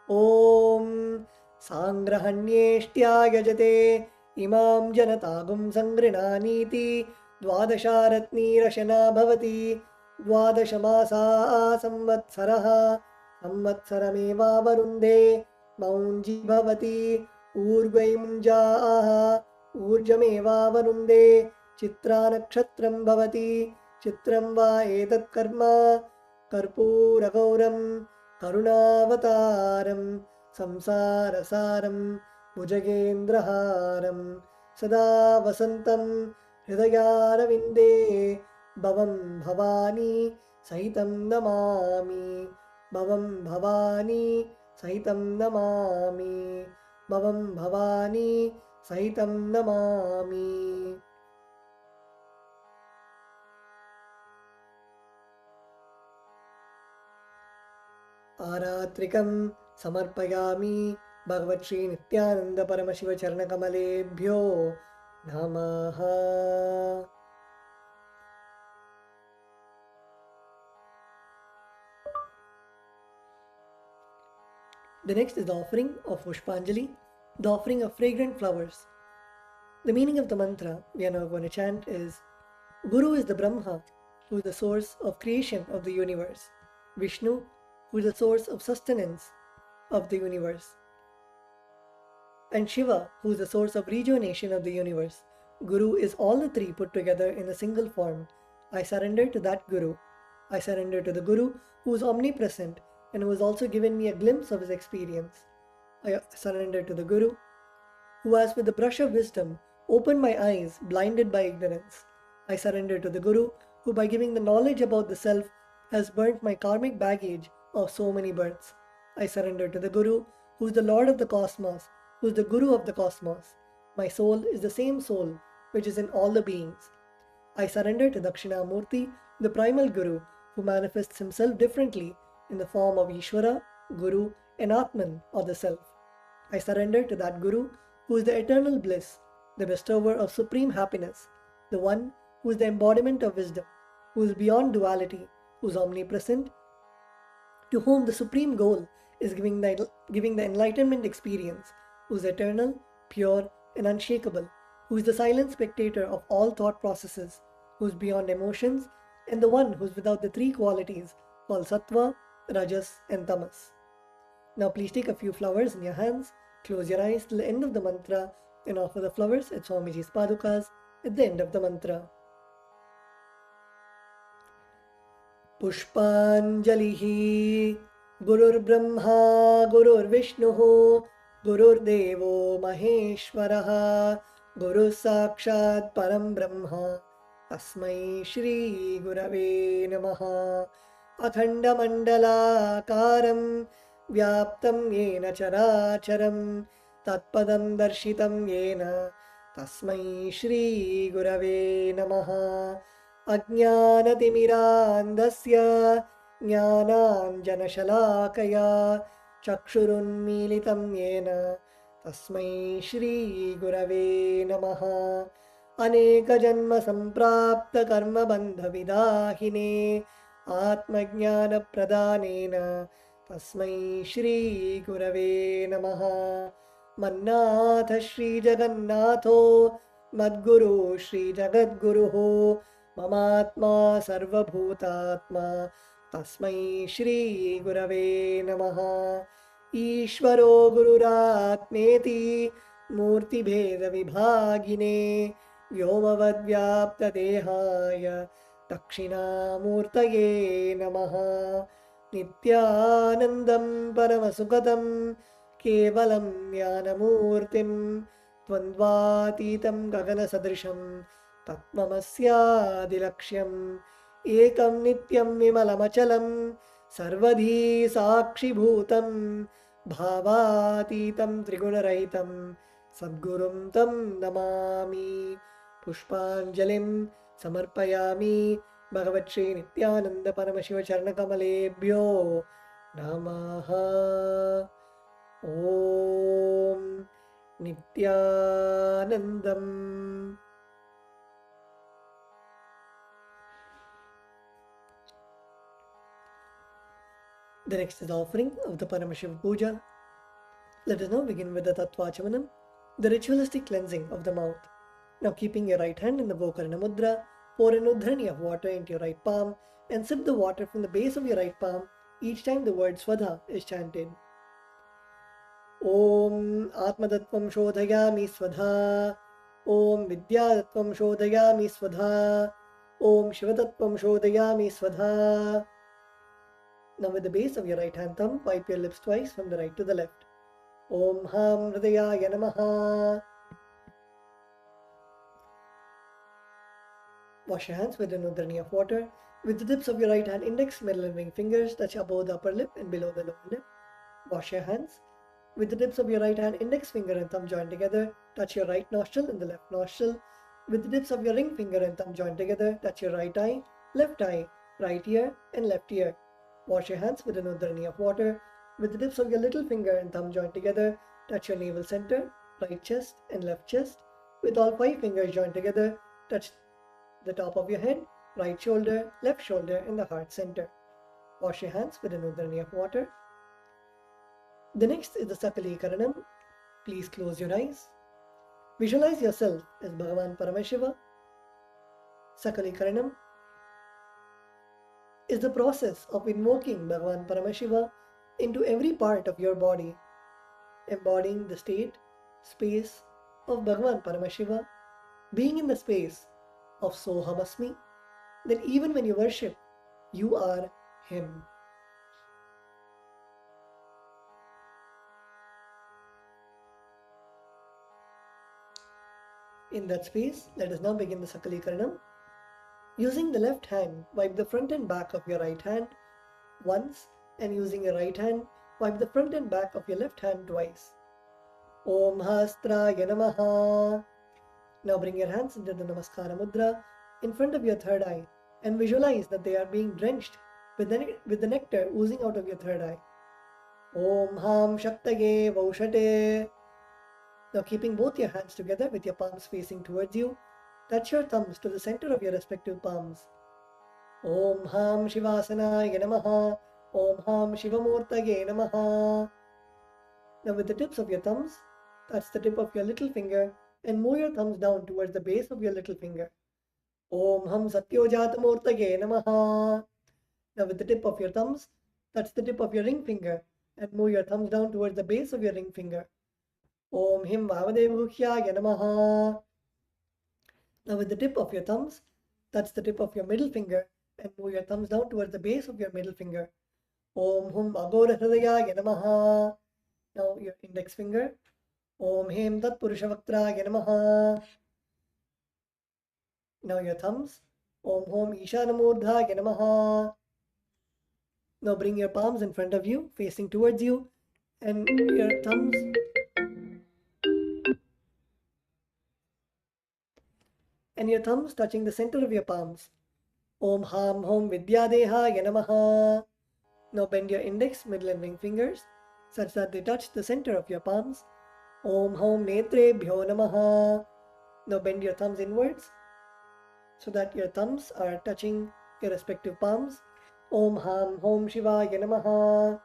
Om Sangrahanyeshtya Yajate Imam Janatagum Sangrinaniti Dwadasharatni Rashana Bhavati Dwadashamasa Samvatsaraha Samvatsarameva Varunde Maunji Bhavati Urvai Munjaaha Urjameva Varunde Chitra Nakshatram Bhavati Chitram Va Etat Karma Karpura Gauram Karunavataram Samsarasaram Bhujagendraharam Sada Vasantam Hridayaravindehe Bhavam Bhavani Sahitam Namami Bhavam Bhavani Sahitam Namami Bhavam Bhavani Sahitam Namami. Aratrikam Samarpayami Bhagavat Sri Nithyananda Paramashiva Charnakamalebhyo Namaha. The next is the offering of Pushpanjali, the offering of fragrant flowers. The meaning of the mantra we are now going to chant is, Guru is the Brahma, who is the source of creation of the universe. Vishnu, who is the source of sustenance of the universe. And Shiva, who is the source of rejuvenation of the universe. Guru is all the three put together in a single form. I surrender to that Guru. I surrender to the Guru who is omnipresent and who has also given me a glimpse of his experience. I surrender to the Guru who has with the brush of wisdom opened my eyes blinded by ignorance. I surrender to the Guru, who by giving the knowledge about the self has burnt my karmic baggage of so many births. I surrender to the Guru, who is the Lord of the cosmos, who is the Guru of the cosmos. My soul is the same soul which is in all the beings. I surrender to Dakshinamurti, the primal Guru, who manifests himself differently in the form of Ishvara, Guru, and Atman, or the Self. I surrender to that Guru, who is the eternal bliss, the bestower of supreme happiness, the one who is the embodiment of wisdom, who is beyond duality, who is omnipresent, to whom the supreme goal is giving the enlightenment experience, who is eternal, pure, and unshakable, who is the silent spectator of all thought processes, who is beyond emotions, and the one who is without the three qualities called Sattva, Rajas, and Tamas. Now please take a few flowers in your hands, close your eyes till the end of the mantra, and offer the flowers at Swamiji's Padukas at the end of the mantra. Pushpanjalihi Gurur Brahma Gurur Vishnuhu Gurur Devo Maheshwaraha Guru Sakshat Param Brahma Tasmai Shri Gurave Namaha Akhanda Mandalakaram Vyaptam Yena Characharam Tatpadam Darshitam Yena Tasmai Shri Gurave Namaha अज्ञानतिमिरान्धस्य ज्ञानाञ्जनशलाकया चक्षुरुन्मीलितं येन तस्मै श्रीगुरवे नमः अनेकजन्मसम्प्राप्तकर्मबन्धविदाहिने आत्मज्ञानप्रदानेन तस्मै श्रीगुरवे नमः मन्नाथ श्रीजगन्नाथो मद्गुरु श्रीजगद्गुरुः ममात्मा सर्वभूतात्मा तस्मै श्रीगुरवे नमः ईश्वरो गुरुरात्मेति मूर्तिभेदविभागिने व्योमवद्व्याप्तदेहाय दक्षिणामूर्तये नमः नित्यानन्दं परमसुखदं केवलं ज्ञानमूर्तिं द्वन्द्वातीतं गगनसदृशं तत्त्वमस्यादिलक्ष्यम् एकं नित्यं विमलमचलं सर्वधी साक्षिभूतं भावातीतं त्रिगुणरहितं सद्गुरुं तं नमामि पुष्पाञ्जलिं समर्पयामि भगवत्श्री नित्यानंद परमशिव चरणकमलेभ्यो नमः ॐ नित्यानन्दम्. The next is the offering of the Paramashiva Puja. Let us now begin with the Tattvachamanam, the ritualistic cleansing of the mouth. Now keeping your right hand in the Gokarna Mudra, pour an udhrani of water into your right palm and sip the water from the base of your right palm each time the word Swadha is chanted. Om Atmadattvam Shodhayami Swadha, Om Vidyadattvam Shodhayami Swadha, Om Shivadattvam Shodhayami Swadha. Now with the base of your right hand thumb, wipe your lips twice from the right to the left. Om Ham Hridayaya Namaha. Wash your hands with an udhrani of water. With the tips of your right hand index, middle and ring fingers touch above the upper lip and below the lower lip. Wash your hands. With the tips of your right hand index finger and thumb joined together, touch your right nostril and the left nostril. With the tips of your ring finger and thumb joined together, touch your right eye, right ear and left ear. Wash your hands with an udhrani of water. With the tips of your little finger and thumb joined together, touch your navel center, right chest and left chest. With all 5 fingers joined together, touch the top of your head, right shoulder, left shoulder and the heart center. Wash your hands with an udhrani of water. The next is the Sakali Karanam. Please close your eyes. Visualize yourself as Bhagavan Paramashiva. Sakali Karanam is the process of invoking Bhagavan Paramashiva into every part of your body, embodying the state, space of Bhagavan Paramashiva, being in the space of Sohamasmi, that even when you worship, you are Him. In that space, let us now begin the Sakali Karanam. Using the left hand, wipe the front and back of your right hand once, and using your right hand, wipe the front and back of your left hand twice. Om Hastraya Namaha. Now bring your hands into the Namaskara Mudra in front of your third eye and visualize that they are being drenched with the nectar oozing out of your third eye. Om Ham Shaktaye Vaushate. Now keeping both your hands together with your palms facing towards you, touch your thumbs to the center of your respective palms. Om Ham Shivasanaya Namaha. Om Ham Shivamurtaye Namaha. Now with the tips of your thumbs, touch the tip of your little finger and move your thumbs down towards the base of your little finger. Om Ham Satyojatamurtaye Namaha. Now with the tip of your thumbs, touch the tip of your ring finger and move your thumbs down towards the base of your ring finger. Om Him Vavadevuhyaya Namaha. Now with the tip of your thumbs, touch the tip of your middle finger and move your thumbs down towards the base of your middle finger. Om Hum Agora Hridayaya Namaha. Now your index finger. Om Hem Tat Purushavaktraya Namaha. Now your thumbs. Om Hom Ishanamurdhaya Namaha. Now bring your palms in front of you, facing towards you, and your thumbs. And your thumbs touching the center of your palms. Om Ham Hom Vidyadehaya Namaha. Now bend your index, middle and ring fingers such that they touch the center of your palms. Om Hom Netrebhyo Namaha. Now bend your thumbs inwards so that your thumbs are touching your respective palms. Om Ham Hom Shivaya Namaha.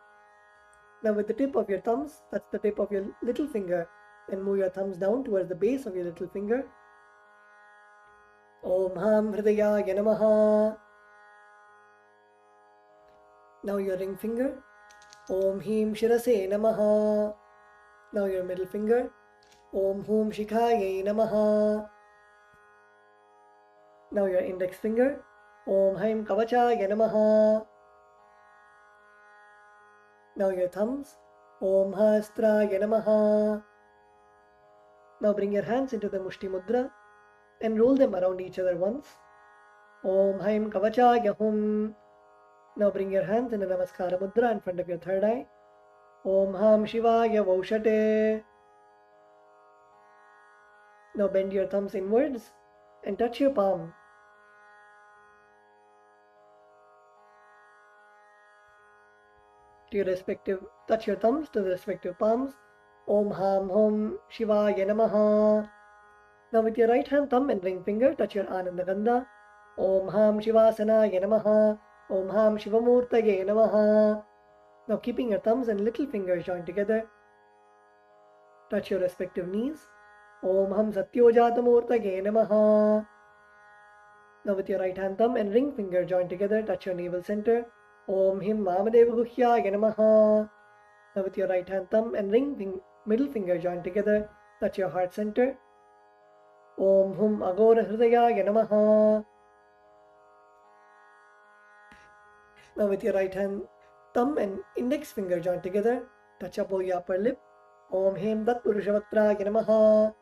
Now with the tip of your thumbs, touch the tip of your little finger and move your thumbs down towards the base of your little finger. Om Ham Hridayaya Namaha. Now your ring finger. Om Him Shirase Namaha. Now your middle finger. Om Hum Shikhaye Namaha. Now your index finger. Om Haim Kavachaya Namaha. Now your thumbs. Om Hastraya Namaha. Now bring your hands into the Mushti Mudra and roll them around each other once. Om Haim Kavachaya Hum. Now bring your hands in a Namaskara Mudra in front of your third eye. Om Ham Shivaya Vaushate. Now bend your thumbs inwards and touch your palm. Touch your thumbs to the respective palms. Om Ham Hom Shivaya Namaha. Now with your right hand thumb and ring finger, touch your Ananda Gandha. Om Ham Shivasanaya Namaha. Om Ham Shivamurtaye Namaha. Now keeping your thumbs and little fingers joined together, touch your respective knees. Om Ham Satyojatamurtaye Namaha. Now with your right hand thumb and ring finger joined together, touch your navel center. Om Him Vamadevaguhyaya Namaha. Now with your right hand thumb and middle finger joined together, touch your heart center. Om Hum Agora Hridayaya Namaha. Now with your right hand thumb and index finger joined together, touch above your upper lip. Om Hem Tat Purushavaktraya Namaha.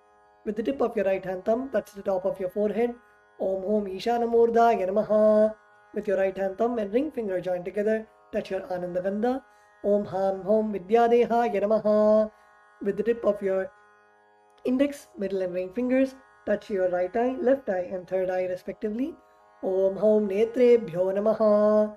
With the tip of your right hand thumb, touch the top of your forehead. Om Hom Ishanamurdhaya Namaha. With your right hand thumb and ring finger joined together, touch your Ananda Gandha. Om Ham Hom Vidyadehaya Namaha. With the tip of your index, middle and ring fingers, touch your right eye, left eye and third eye respectively. Om Hom Netrebhyo Namaha.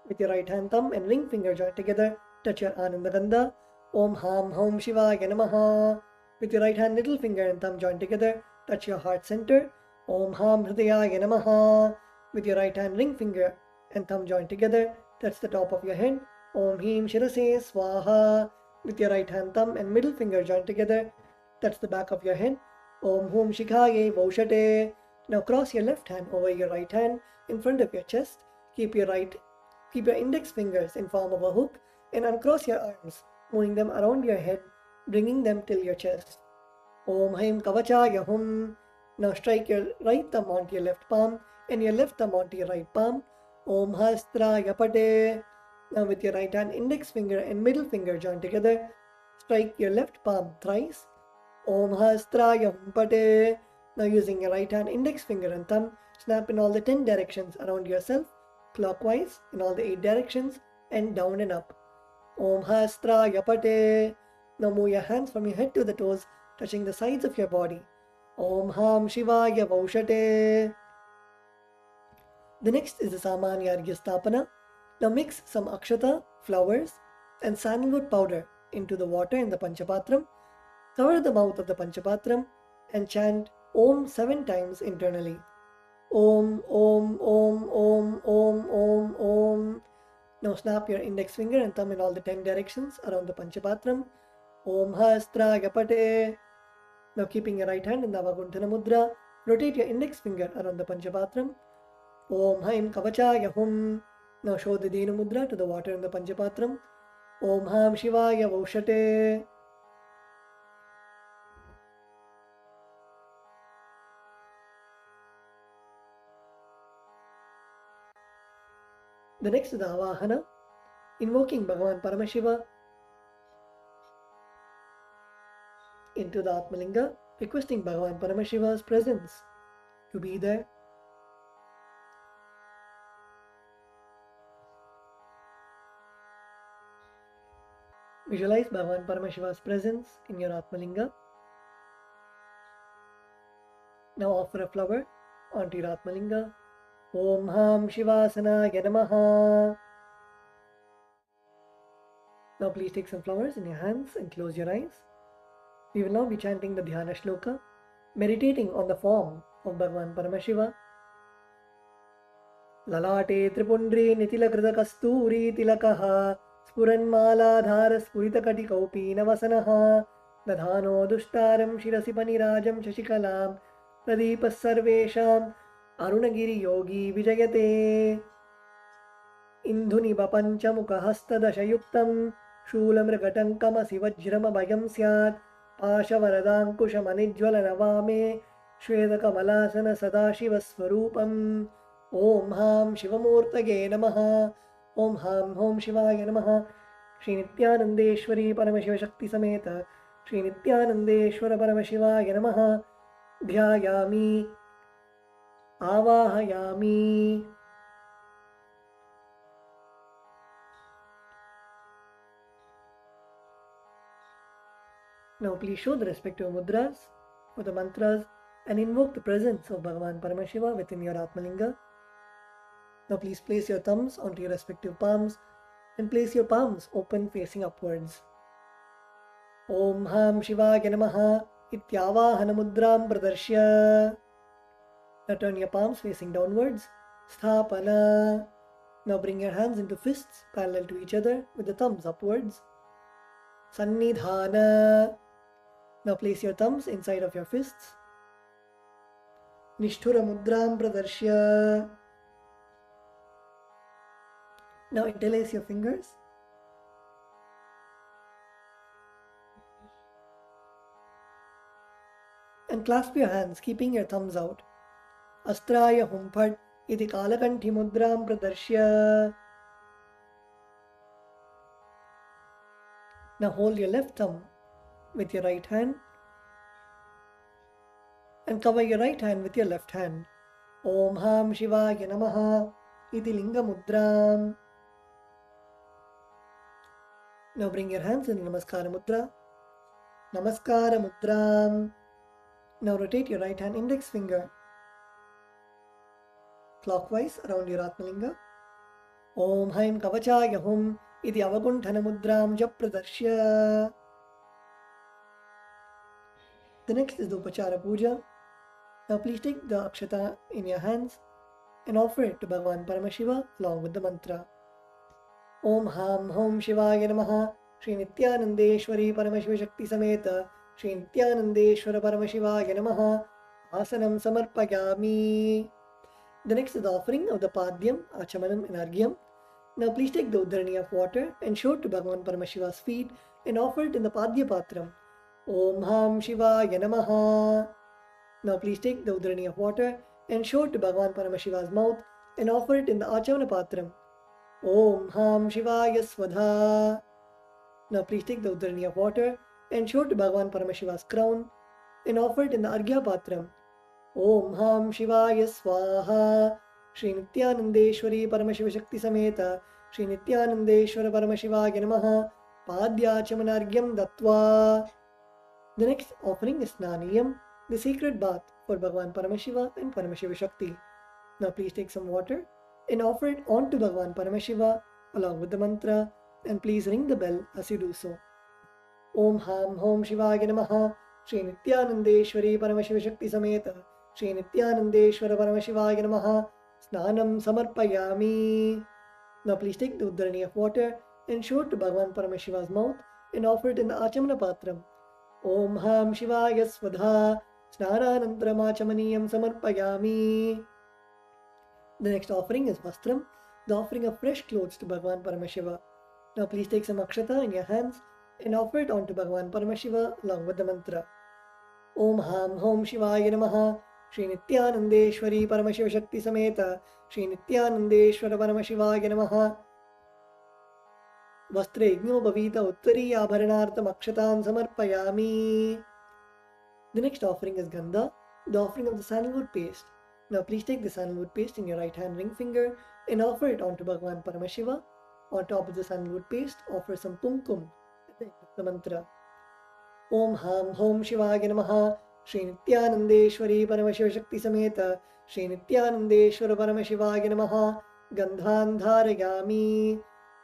With your right hand thumb and ring finger joined together, touch your Ananda Gandha. Om Ham Hom Shivaya Namaha. With your right hand little finger and thumb joined together, touch your heart center. Om Ham Hridayaya Namaha. With your right hand ring finger and thumb joined together, touch the top of your head. Om Him Shirase Swaha. With your right hand thumb and middle finger joined together, touch the back of your head. Om Hum Shikhaye Vaushate. Now cross your left hand over your right hand in front of your chest. Keep your index fingers in form of a hook and uncross your arms, moving them around your head, bringing them till your chest. Om Haim Kavachaya Hum. Now strike your right thumb onto your left palm and your left thumb onto your right palm. Om Hastraya Pate. Now with your right hand index finger and middle finger joined together, strike your left palm thrice. Om Hastraya Pate. Now using your right hand index finger and thumb, snap in all the 10 directions around yourself, clockwise in all the 8 directions, and down and up. Om Hastra Yapate. Now move your hands from your head to the toes, touching the sides of your body. Om Ham Shivaya Vaushate. The next is the Samanya Arghya Stapana. Now mix some akshata, flowers, and sandalwood powder into the water in the Panchapatram. Cover the mouth of the Panchapatram and chant Om 7 times internally. Om, Om, Om, Om, Om, Om, Om. Now snap your index finger and thumb in all the 10 directions around the Panchapatram. Om Hastra Yapate. Now keeping your right hand in the Avagunthana Mudra, rotate your index finger around the Panchapatram. Om Haim Kavachaya Hum. Now show the Denu Mudra to the water in the Panchapatram. Om Ham Shivaya Vaushate. The next is the Avahana, invoking Bhagavan Paramashiva into the Atmalinga, requesting Bhagavan Paramashiva's presence to be there. Visualize Bhagavan Paramashiva's presence in your Atmalinga. Now offer a flower onto your Atmalinga. Om Ham Shivasanaya Namaha. Now please take some flowers in your hands and close your eyes. We will now be chanting the Dhyana Shloka, meditating on the form of Bhagavan Paramashiva. Lalate Tripundri Nitilakrita Kasturi Tilakaha Spuranmaladhara Spuritakati Navasanaha Dadhano Dushtaram Shirasi Panirajam Shashikalam Pradeepas Sarvesham Arunagiri Yogi Vijayate Indhuni Bapanchamukha Hastadashayuktam Shulamragatankamasi Vajrama Bhayam Syat Pashavaradankushamanijvala Navame Shvedakamalasana Sadashivasvarupam Om Ham Shivamurtage Namaha Om Ham Om Shivaya Namaha Shri Nithyanandeshwari Paramashiva Shakti Sameta Shri Nithyanandeshwara Paramashivaya Namaha Dhyayami Avahayami. Now please show the respective mudras for the mantras and invoke the presence of Bhagavan Paramashiva within your Atmalinga. Now please place your thumbs onto your respective palms and place your palms open facing upwards. Om Ham Shivaya Namaha Ityavahana Mudram Pradarshya. Now turn your palms facing downwards. Sthapana. Now bring your hands into fists parallel to each other with the thumbs upwards. Sannidhana. Now place your thumbs inside of your fists. Nishthura Mudram Pradarshya. Now interlace your fingers. And clasp your hands, keeping your thumbs out. Astraya Humphat iti Kalakanthi Mudram Pradarshya. Now hold your left thumb with your right hand and cover your right hand with your left hand. Om Ham Shivaya Namaha iti Linga Mudram. Now bring your hands in Namaskara Mudra. Namaskara Mudram. Now rotate your right hand index finger clockwise around your Atmalinga. Om Haim Kavachaya Hum iti Avagunthana Mudram Japradarshya. The next is the Upachara Puja. Now please take the Akshata in your hands and offer it to Bhagavan Paramashiva along with the mantra. Om Ham Om Shivaya Namaha Shri Nithyanandeshwari Paramashiva Shakti Sameta Shri Nithyanandeshwara Paramashivaya Namaha Asanam Samarpayami. The next is the offering of the Padyam, Achamanam and Argyam. Now please take the Udharani of water and show it to Bhagavan Paramashiva's feet and offer it in the Padya Patram. Om Ham Shivaya Namaha. Now please take the Udharani of water and show it to Bhagavan Paramashiva's mouth and offer it in the Achamana Patram. Om Ham Shivaya Svadha. Now please take the Udharani of water and show it to Bhagavan Paramashiva's crown and offer it in the Arghya Patram. Om Ham Shivaya Swaha. Shri Nityanandeshwari Paramashiva Shakti Sameta Shri Nityanandeshwara Paramashivaya Namaha. Padyachamanargyam Dattva. The next offering is Snaniyam, the sacred bath for Bhagavan Paramashiva and Paramashiva Shakti. Now please take some water and offer it on to Bhagavan Paramashiva along with the mantra, and please ring the bell as you do so. Om Ham Hom Shivaya Namaha. Shri Nityanandeshwari Paramashiva Shakti Sameta Shri Nityanandeshwara Paramashivaya Namaha. Snanam Samarpayami. Now please take the Uddarani of water and show it to Bhagavan Paramashiva's mouth and offer it in the Achamana Patram. Om Ham Shivaya Svadha. Snananantram Achamaniyam Samarpayami. The next offering is Vastram, the offering of fresh clothes to Bhagavan Paramashiva. Now please take some Akshata in your hands and offer it on to Bhagavan Paramashiva along with the mantra. Om Ham Hom Shivaya Namaha. Shri Nityanandeshwari Paramashiva Shakti Sameta Shri Nityanandeshwara Paramashivaya Namaha. Vastre Igno Bhavita Uttari Abharanartam Akshatam Samarpayami. The next offering is Gandha, the offering of the sandalwood paste. Now please take the sandalwood paste in your right hand ring finger and offer it onto Bhagavan Paramashiva. On top of the sandalwood paste, offer some kumkum. The mantra. Om Ham Hom Shivaya Namaha. Shri Nityanandeshwari Paramashiva Shakti Sameta Shri Nityanandeshwara Paramashivaya Namaha. Gandhan Dharayami.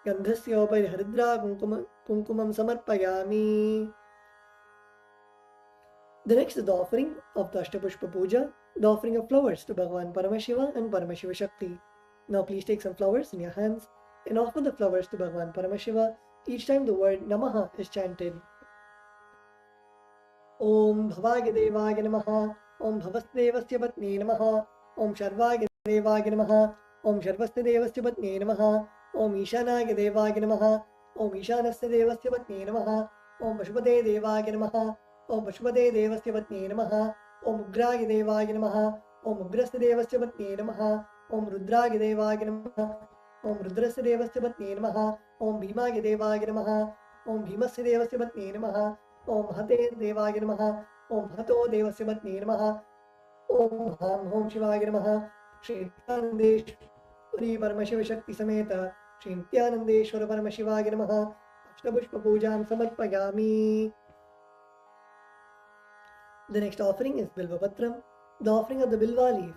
Gandhasya Upari Haridra Kumkumam Samarpayami. The next is the offering of the Ashtapushpa Puja, the offering of flowers to Bhagavan Paramashiva and Paramashiva Shakti. Now please take some flowers in your hands and offer the flowers to Bhagavan Paramashiva each time the word Namaha is chanted. Om Bhavagya Devagya Namaha. Om Bhavasdevasya Patni Namaha. Om Sharvagya Devagya Namaha. Om Sharvasya Devasya Patni Namaha. Om Ishanagya Devagya Namaha. Om Ishanasya Devasya Patni Namaha. Om Pashupade Devagya Namaha. Om Pashupade Devasya Patni Namaha. Om Ugragya Devagya Namaha. Om Ugrasya Devasya Patni Namaha. Om Rudragya Devagya Namaha. Om Rudrasya Devasya Patni Namaha. Om Bhimagya Devagya Namaha. Om Bhimasya Devasya Patni Namaha. Om Hate Devagya Namaha. Om Hato Devasya Patni Namaha. Om Ham Hom Shivaya Namaha. Shri Nityanandeshwari Paramashiva Shakti Sameta Shri Nityanandeshwara Paramashivaya Namaha. Ashtapushpa Pujam Samarpayami. The next offering is Bilva Patram, the offering of the Bilva leaf.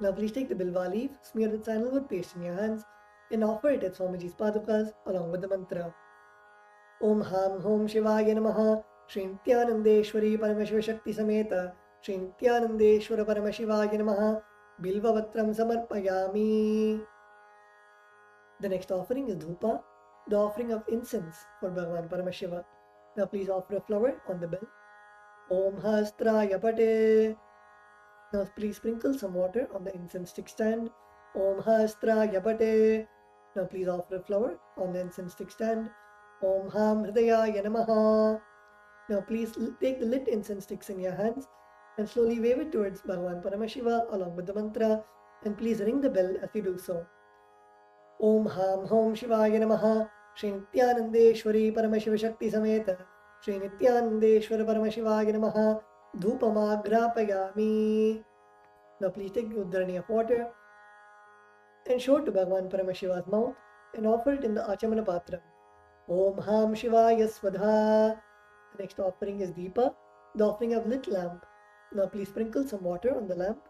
Now please take the Bilva leaf, smear with sandalwood paste in your hands and offer it at Swamiji's Padukas along with the mantra. Om Ham Hom Shivaya Namaha. Shri Nityanandeshwari Paramashiva Shakti Sameta Shri Nityanandeshwara Paramashivaya Namaha. Bilva Patram Samarpayami. The next offering is Dhupa, the offering of incense for Bhagavan Paramashiva. Now please offer a flower on the bell. Om Hastraya Pate. Now please sprinkle some water on the incense stick stand. Om Hastraya Pate. Now please offer a flower on the incense stick stand. Om Ham Hridayaya Namaha. Now please take the lit incense sticks in your hands and slowly wave it towards Bhagavan Paramashiva along with the mantra, and please ring the bell as you do so. Om Ham Hom Shivaya Namaha. Shri Nityanandeshwari Paramashiva Shakti Sameta Shri Nityanandeshwara Paramashivaya Namaha. Dhupamagrapayami. Now please take the Uddarani of water and show it to Bhagavan Paramashiva's mouth and offer it in the Achamana Patram. Om Ham Shivaya Svadha. The next offering is Deepa, the offering of lit lamp. Now please sprinkle some water on the lamp.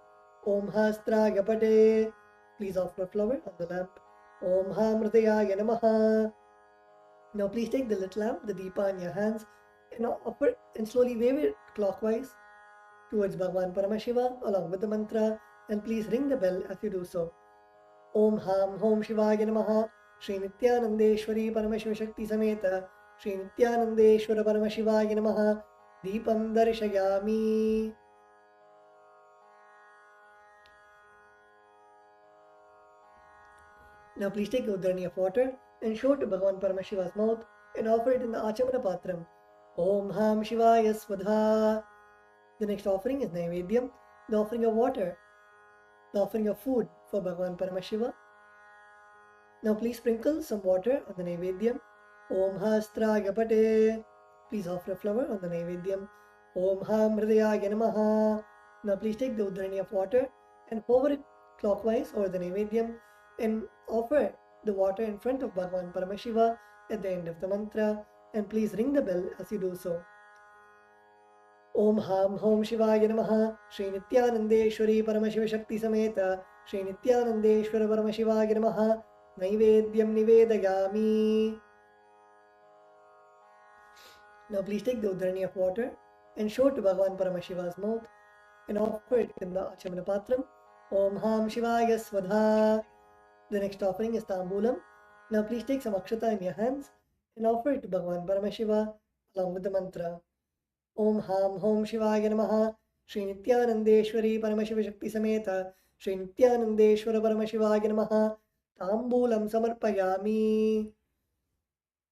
Om Hastraya Pate. Please offer a flower on the lamp. Om Ham Hridayaya Namaha. Now please take the lit lamp, the Deepa in your hands, and offer and slowly wave it clockwise towards Bhagavan Paramashiva along with the mantra, and please ring the bell as you do so. Om Ham Hom Shivaya Namaha. Shri Nityanandeshwari Paramashiva Shakti Sameta Shri Nityanandeshwara Paramashivaya Namaha. Deepam Darshayami. Now please take the Uddarani of water and show it to Bhagavan Paramashiva's mouth and offer it in the Achamana Patram. Om Ham Shivaya Svadha. The next offering is Naivedyam, the offering of water, the offering of food for Bhagavan Paramashiva. Now please sprinkle some water on the Naivedyam. Om Hastraya Pate. Please offer a flower on the Naivedyam. Om Ham Hridayaya Namaha. Now please take the Udharani of water and hover it clockwise over the Naivedyam and offer the water in front of Bhagavan Paramashiva at the end of the mantra, and please ring the bell as you do so. Om Ham Hom Shivaya Namaha Shri Nityanandeshwari Paramashiva Shakti Sameta Shri Nityanandeshwara Paramashivaya Namaha Naivedyam Nivedayami. Now please take the Udharani of water and show it to Bhagavan Paramashiva's mouth and offer it in the Achamana Patram. Om Ham Shivaya Svadha. The next offering is Tambulam. Now please take some Akshata in your hands and offer it to Bhagavan Paramashiva along with the mantra. Om Ham Hom Shivaya Namaha Shri Nityanandeshwari Paramashiva Shakti Sameta Shri Nityanandeshwara Paramashivaya Namaha Tambulam Samarpayami.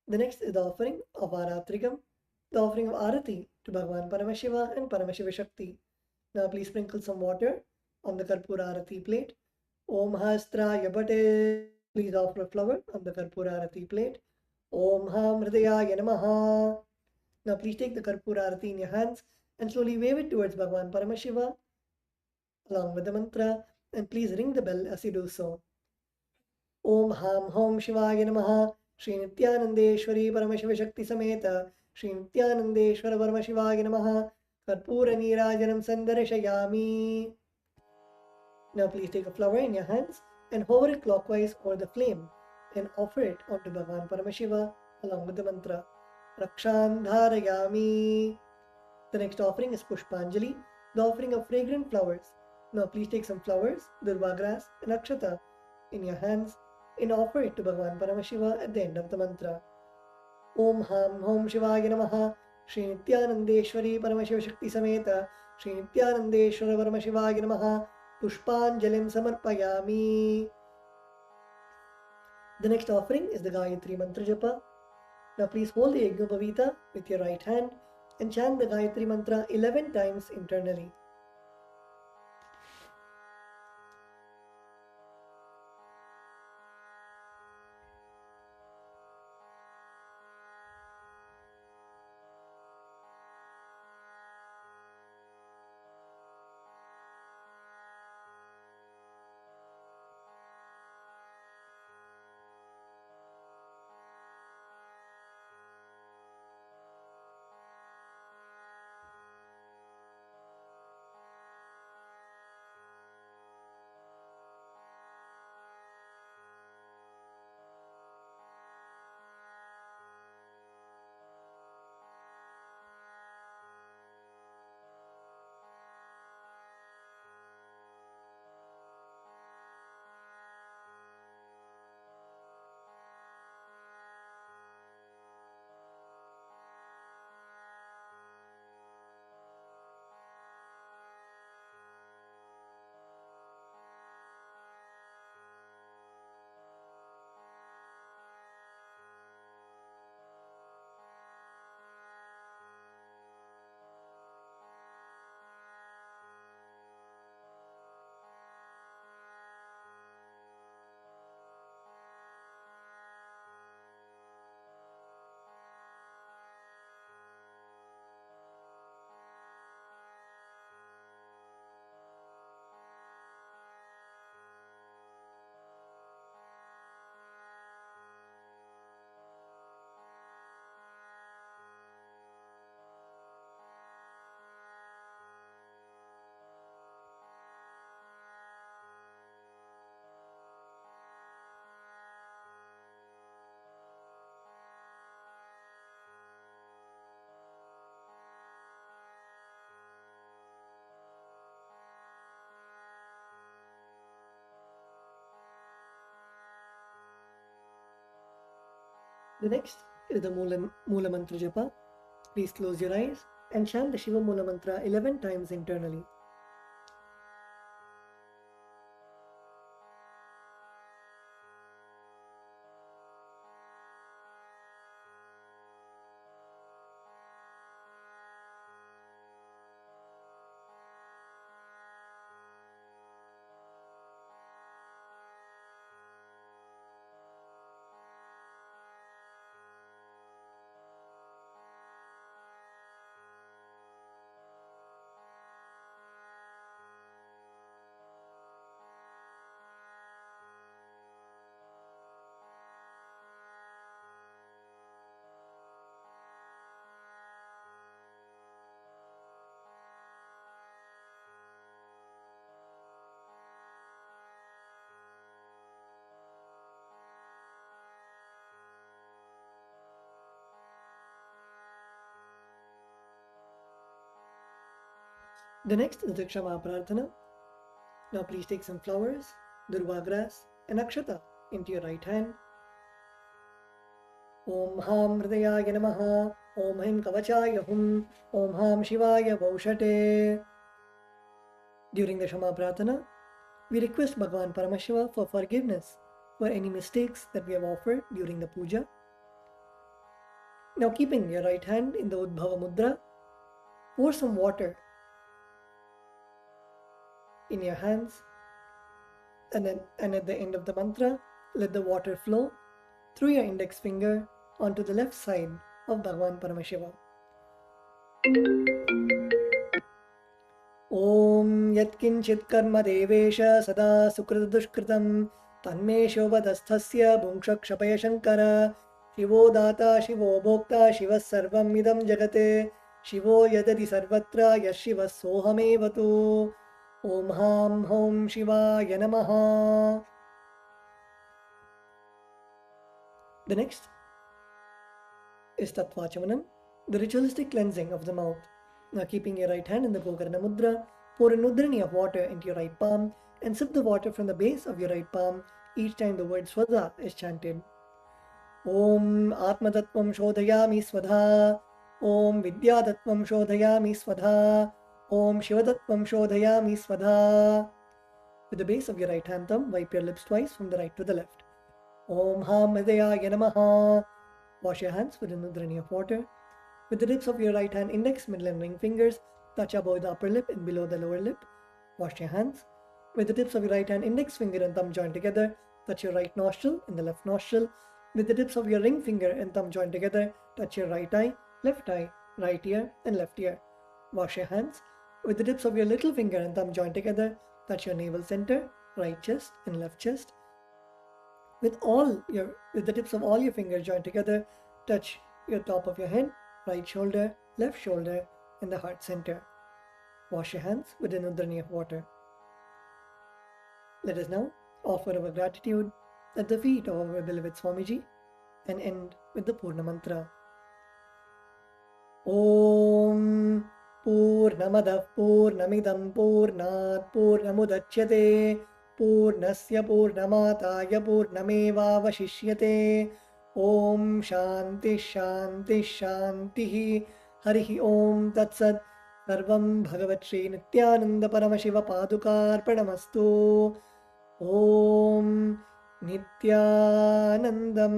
The next is the offering of Aratrigam, the offering of Arati to Bhagavan Paramashiva and Paramashiva Shakti. Now please sprinkle some water on the Karpura Arati plate. Om Hastra Yabate. Please offer a flower on the Karpura Arati plate. Om Ham Hridayaya Namaha. Now please take the Karpura Arati in your hands and slowly wave it towards Bhagavan Paramashiva along with the mantra, and please ring the bell as you do so. Om Ham Hom Shivaya Namaha Shri Nityanandeshwari Paramashiva Shakti Sameta Shri Nityanandeshwara Paramashivaya Namaha Karpura Nirajanam Sandarashayami. Now please take a flower in your hands and hover it clockwise over the flame and offer it onto Bhagavan Paramashiva along with the mantra Rakshan Dharayami. The next offering is Pushpanjali, the offering of fragrant flowers. Now please take some flowers, durva grass and akshata in your hands and offer it to Bhagavan Paramashiva at the end of the mantra. Om Ham Hom Shivaya Namaha Shri Nityanandeshwari Paramashiva Shakti Sameta Shri Nityanandeshwara Paramashivaya Namaha Pushpanjalim Samarpayami. The next offering is the Gayatri Mantra Japa. Now please hold the Yajnopavita with your right hand and chant the Gayatri Mantra 11 times internally. The next is the Mula Mantra Japa. Please close your eyes and chant the Shiva Mula Mantra 11 times internally. The next is the Kshama Prarthana. Now please take some flowers, durva grass and akshata into your right hand. Om Ham Hridayaya Namaha, Om Him Kavachaya Hum, Om Ham Shivaya Vaushate. During the Kshama Prarthana, we request Bhagavan Paramashiva for forgiveness for any mistakes that we have offered during the puja. Now keeping your right hand in the Udbhava Mudra, pour some water in your hands and at the end of the mantra, let the water flow through your index finger onto the left side of Bhagavan Paramashiva. Om Yatkinchit Karma Devesha Sada Sukrita Dushkritam Tanme Shobhadasthasya Bhungshak Shapaya Shankara Shivo Data Shivo Bhokta Shiva Sarvam Idam Jagate Shivo Yadati Sarvatra Yashiva Sohamevatu Om Ham Hom Shivaya Namaha. The next is Tattvachamanam, the ritualistic cleansing of the mouth. Now keeping your right hand in the Gokarna Mudra, pour a nudhrani of water into your right palm and sip the water from the base of your right palm each time the word Swadha is chanted. Om Atmatattvam Shodhayami Swadha, Om Vidyatattvam Shodhayami Swadha, Om Shivatattvam Shodhayami Swadha. With the base of your right hand thumb, wipe your lips twice from the right to the left. Om Ham Hridayaya Namaha. Wash your hands with a nudhrani of water. With the tips of your right hand index, middle and ring fingers, touch above the upper lip and below the lower lip. Wash your hands. With the tips of your right hand index finger and thumb joined together, touch your right nostril and the left nostril. With the tips of your ring finger and thumb joined together, touch your right eye, right ear and left ear. Wash your hands. With the tips of your little finger and thumb joined together, touch your navel center, right chest and left chest. With the tips of all your fingers joined together, touch your top of your head, right shoulder, left shoulder, and the heart center. Wash your hands with a nudhrani of water. Let us now offer our gratitude at the feet of our beloved Swamiji and end with the Purna Mantra. Om Purnamadah Purnamidam Purnat Purnamudachyate Purnasya Purnamataya Purnameva Vashishyate. Om Shanti Shanti Shanti Harihi Om Tatsat Sarvam Bhagavat Sri Nityananda Paramashiva Padukarpanamastu. Om Nityanandam.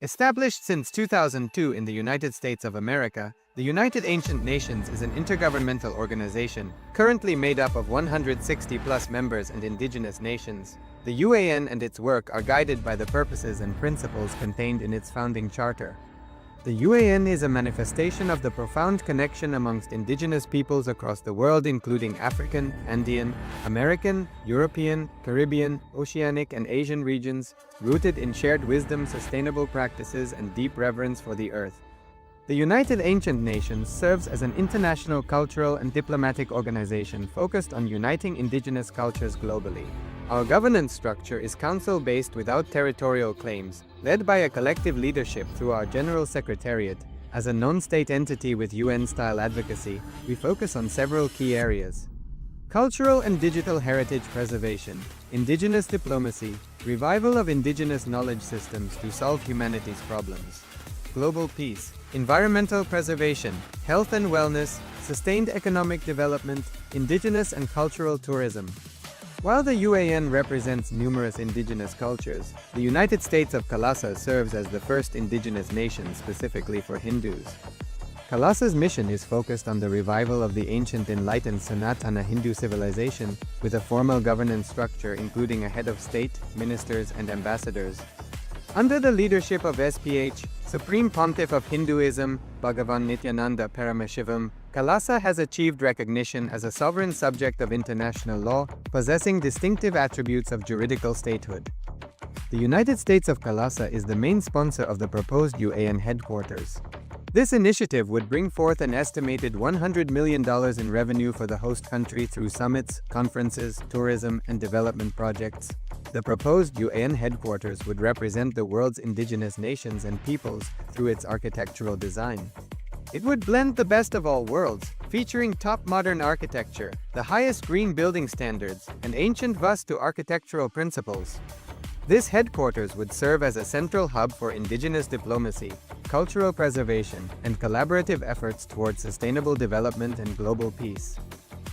Established since 2002 in the United States of America, the United Ancient Nations is an intergovernmental organization, currently made up of 160+ members and indigenous nations. The UAN and its work are guided by the purposes and principles contained in its founding charter. The UAN is a manifestation of the profound connection amongst indigenous peoples across the world, including African, Andean, American, European, Caribbean, Oceanic, and Asian regions, rooted in shared wisdom, sustainable practices, and deep reverence for the earth. The United Ancient Nations serves as an international cultural and diplomatic organization focused on uniting indigenous cultures globally. Our governance structure is council-based without territorial claims, led by a collective leadership through our General Secretariat. As a non-state entity with UN-style advocacy, we focus on several key areas: cultural and digital heritage preservation, indigenous diplomacy, revival of indigenous knowledge systems to solve humanity's problems, global peace, environmental preservation, health and wellness, sustained economic development, indigenous and cultural tourism. While the UAN represents numerous indigenous cultures, the United States of Kailasa serves as the first indigenous nation specifically for Hindus. Kailasa's mission is focused on the revival of the ancient enlightened Sanatana Hindu civilization, with a formal governance structure including a head of state, ministers, and ambassadors. Under the leadership of SPH, Supreme Pontiff of Hinduism, Bhagavan Nithyananda Paramashivham, Kailasa has achieved recognition as a sovereign subject of international law, possessing distinctive attributes of juridical statehood. The United States of Kailasa is the main sponsor of the proposed UAN headquarters. This initiative would bring forth an estimated $100 million in revenue for the host country through summits, conferences, tourism, and development projects. The proposed UN headquarters would represent the world's indigenous nations and peoples through its architectural design. It would blend the best of all worlds, featuring top modern architecture, the highest green building standards, and ancient Vastu architectural principles. This headquarters would serve as a central hub for indigenous diplomacy, cultural preservation, and collaborative efforts towards sustainable development and global peace.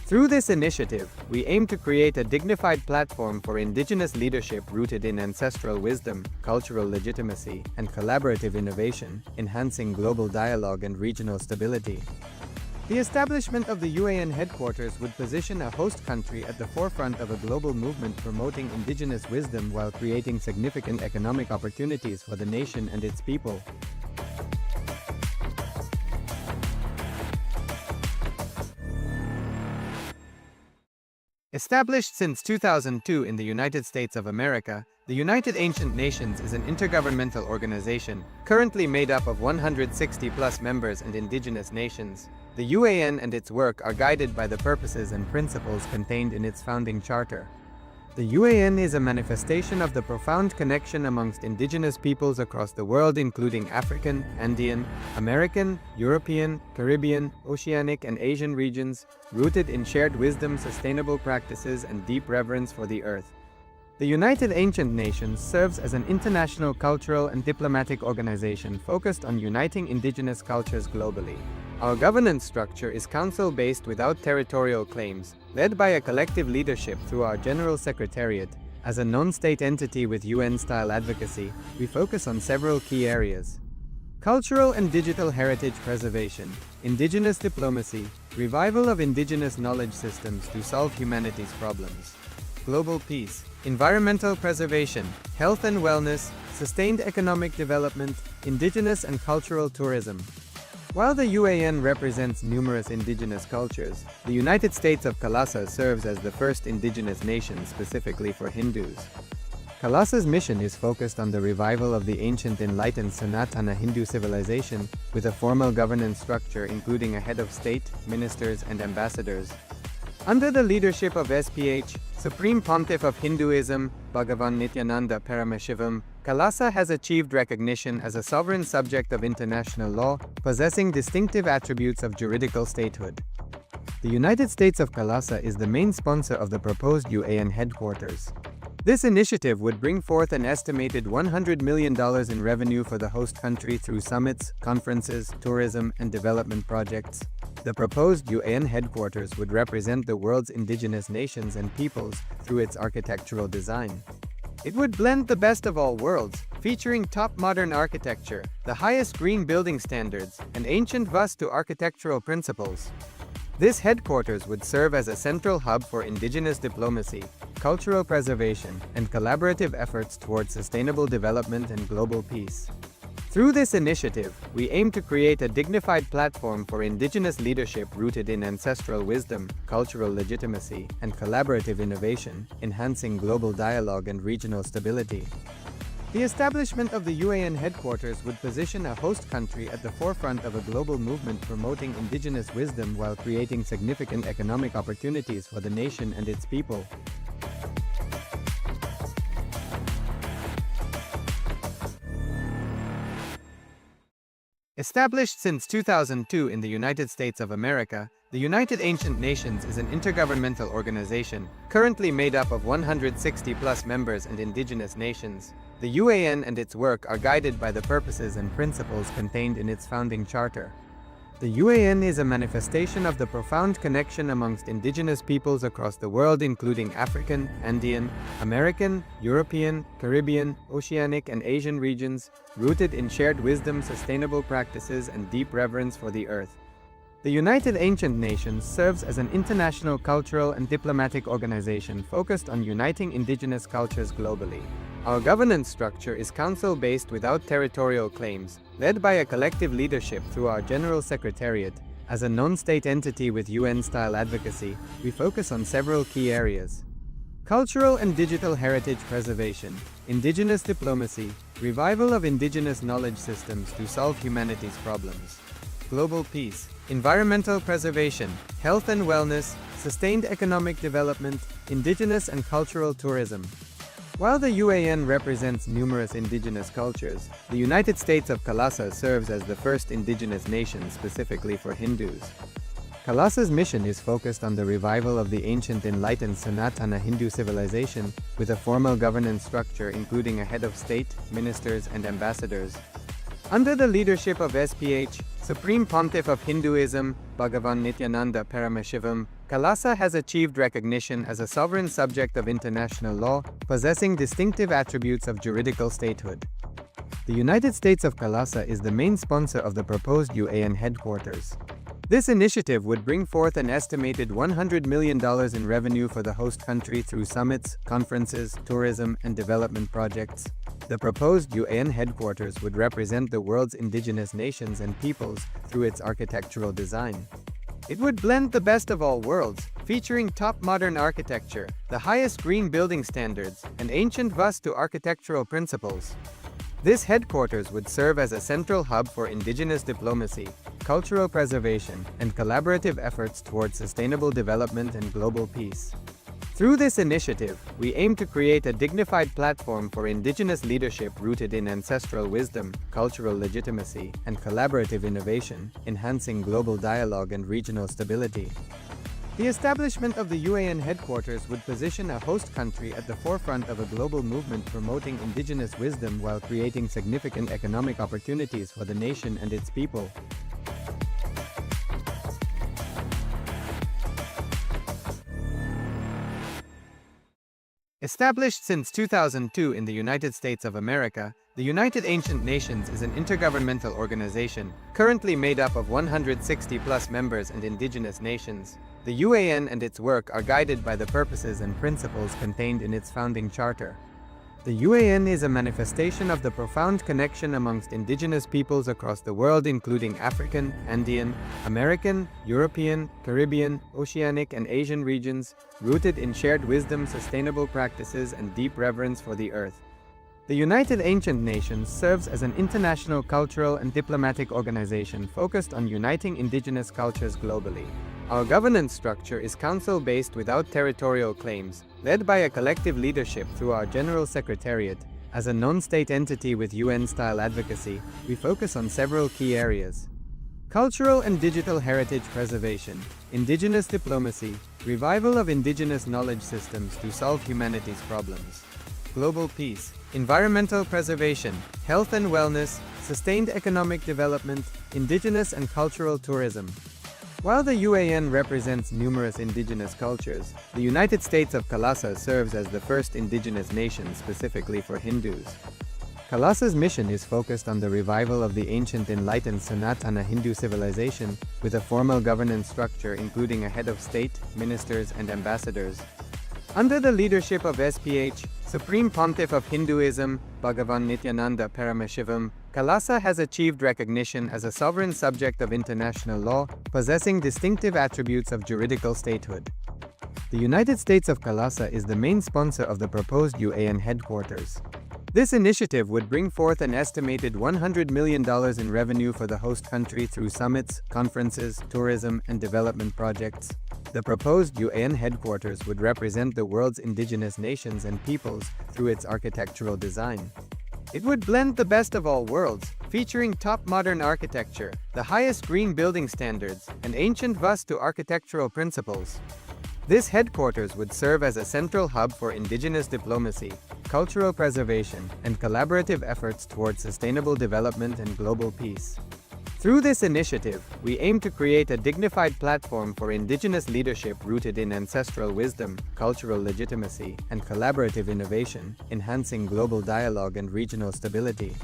Through this initiative, we aim to create a dignified platform for indigenous leadership rooted in ancestral wisdom, cultural legitimacy, and collaborative innovation, enhancing global dialogue and regional stability. The establishment of the UAN headquarters would position a host country at the forefront of a global movement promoting indigenous wisdom while creating significant economic opportunities for the nation and its people. Established since 2002 in the United States of America, the United Ancient Nations is an intergovernmental organization, currently made up of 160+ members and indigenous nations. The UAN and its work are guided by the purposes and principles contained in its founding charter. The UAN is a manifestation of the profound connection amongst indigenous peoples across the world, including African, Andean, American, European, Caribbean, Oceanic, and Asian regions, rooted in shared wisdom, sustainable practices, and deep reverence for the earth. The United Ancient Nations serves as an international cultural and diplomatic organization focused on uniting indigenous cultures globally. Our governance structure is council-based without territorial claims, led by a collective leadership through our General Secretariat. As a non-state entity with UN-style advocacy, we focus on several key areas: cultural and digital heritage preservation, indigenous diplomacy, revival of indigenous knowledge systems to solve humanity's problems, global peace, environmental preservation, health and wellness, sustained economic development, indigenous and cultural tourism. While the UAN represents numerous indigenous cultures, the United States of Kailasa serves as the first indigenous nation specifically for Hindus. Kailasa's mission is focused on the revival of the ancient enlightened Sanatana Hindu civilization, with a formal governance structure including a head of state, ministers, and ambassadors. Under the leadership of SPH, Supreme Pontiff of Hinduism, Bhagavan Nithyananda Paramashhivam, Kailasa has achieved recognition as a sovereign subject of international law, possessing distinctive attributes of juridical statehood. The United States of Kailasa is the main sponsor of the proposed UAN headquarters. This initiative would bring forth an estimated $100 million in revenue for the host country through summits, conferences, tourism, and development projects. The proposed UAN headquarters would represent the world's indigenous nations and peoples through its architectural design. It would blend the best of all worlds, featuring top modern architecture, the highest green building standards, and ancient Vastu architectural principles. This headquarters would serve as a central hub for indigenous diplomacy, cultural preservation, and collaborative efforts towards sustainable development and global peace. Through this initiative, we aim to create a dignified platform for indigenous leadership rooted in ancestral wisdom, cultural legitimacy, and collaborative innovation, enhancing global dialogue and regional stability. The establishment of the UAN headquarters would position a host country at the forefront of a global movement promoting indigenous wisdom while creating significant economic opportunities for the nation and its people. Established since 2002 in the United States of America, the United Ancient Nations is an intergovernmental organization, currently made up of 160+ members and indigenous nations. The UAN and its work are guided by the purposes and principles contained in its founding charter. The UAN is a manifestation of the profound connection amongst indigenous peoples across the world, including African, Andean, American, European, Caribbean, Oceanic, and Asian regions, rooted in shared wisdom, sustainable practices, and deep reverence for the earth. The United Ancient Nations serves as an international cultural and diplomatic organization focused on uniting indigenous cultures globally. Our governance structure is council-based without territorial claims, led by a collective leadership through our General Secretariat. As a non-state entity with UN-style advocacy, we focus on several key areas: cultural and digital heritage preservation, indigenous diplomacy, revival of indigenous knowledge systems to solve humanity's problems, global peace, environmental preservation, health and wellness, sustained economic development, indigenous and cultural tourism. While the UAN represents numerous indigenous cultures, the United States of Kailasa serves as the first indigenous nation specifically for Hindus. Kailasa's mission is focused on the revival of the ancient enlightened Sanatana Hindu civilization with a formal governance structure including a head of state, ministers, and ambassadors. Under the leadership of SPH, Supreme Pontiff of Hinduism, Bhagavan Nithyananda Paramashivham, Kailasa has achieved recognition as a sovereign subject of international law, possessing distinctive attributes of juridical statehood. The United States of Kailasa is the main sponsor of the proposed UAN headquarters. This initiative would bring forth an estimated $100 million in revenue for the host country through summits, conferences, tourism, and development projects. The proposed UAN headquarters would represent the world's indigenous nations and peoples through its architectural design. It would blend the best of all worlds, featuring top modern architecture, the highest green building standards, and ancient Vastu architectural principles. This headquarters would serve as a central hub for indigenous diplomacy, cultural preservation, and collaborative efforts towards sustainable development and global peace. Through this initiative, we aim to create a dignified platform for indigenous leadership rooted in ancestral wisdom, cultural legitimacy, and collaborative innovation, enhancing global dialogue and regional stability. The establishment of the UAN headquarters would position a host country at the forefront of a global movement promoting indigenous wisdom while creating significant economic opportunities for the nation and its people. Established since 2002 in the United States of America, the United Ancient Nations is an intergovernmental organization, currently made up of 160+ members and indigenous nations. The UAN and its work are guided by the purposes and principles contained in its founding charter. The UAN is a manifestation of the profound connection amongst indigenous peoples across the world including African, Andean, American, European, Caribbean, Oceanic and Asian regions, rooted in shared wisdom, sustainable practices, and deep reverence for the earth. The United Ancient Nations serves as an international cultural and diplomatic organization focused on uniting indigenous cultures globally. Our governance structure is council-based without territorial claims, led by a collective leadership through our General Secretariat. As a non-state entity with UN-style advocacy, we focus on several key areas: cultural and digital heritage preservation, indigenous diplomacy, revival of indigenous knowledge systems to solve humanity's problems, global peace, environmental preservation, health and wellness, sustained economic development, indigenous and cultural tourism. While the UAN represents numerous indigenous cultures, the United States of Kailasa serves as the first indigenous nation specifically for Hindus. Kailasa's mission is focused on the revival of the ancient enlightened Sanatana Hindu civilization with a formal governance structure including a head of state, ministers, and ambassadors. Under the leadership of SPH, Supreme Pontiff of Hinduism, Bhagavan Nithyananda Paramashivham, Kailasa has achieved recognition as a sovereign subject of international law, possessing distinctive attributes of juridical statehood. The United States of Kailasa is the main sponsor of the proposed UAN headquarters. This initiative would bring forth an estimated $100 million in revenue for the host country through summits, conferences, tourism, and development projects. The proposed UAN headquarters would represent the world's indigenous nations and peoples through its architectural design. It would blend the best of all worlds, featuring top modern architecture, the highest green building standards, and ancient Vastu architectural principles. This headquarters would serve as a central hub for indigenous diplomacy, cultural preservation, and collaborative efforts towards sustainable development and global peace. Through this initiative, we aim to create a dignified platform for indigenous leadership rooted in ancestral wisdom, cultural legitimacy, and collaborative innovation, enhancing global dialogue and regional stability.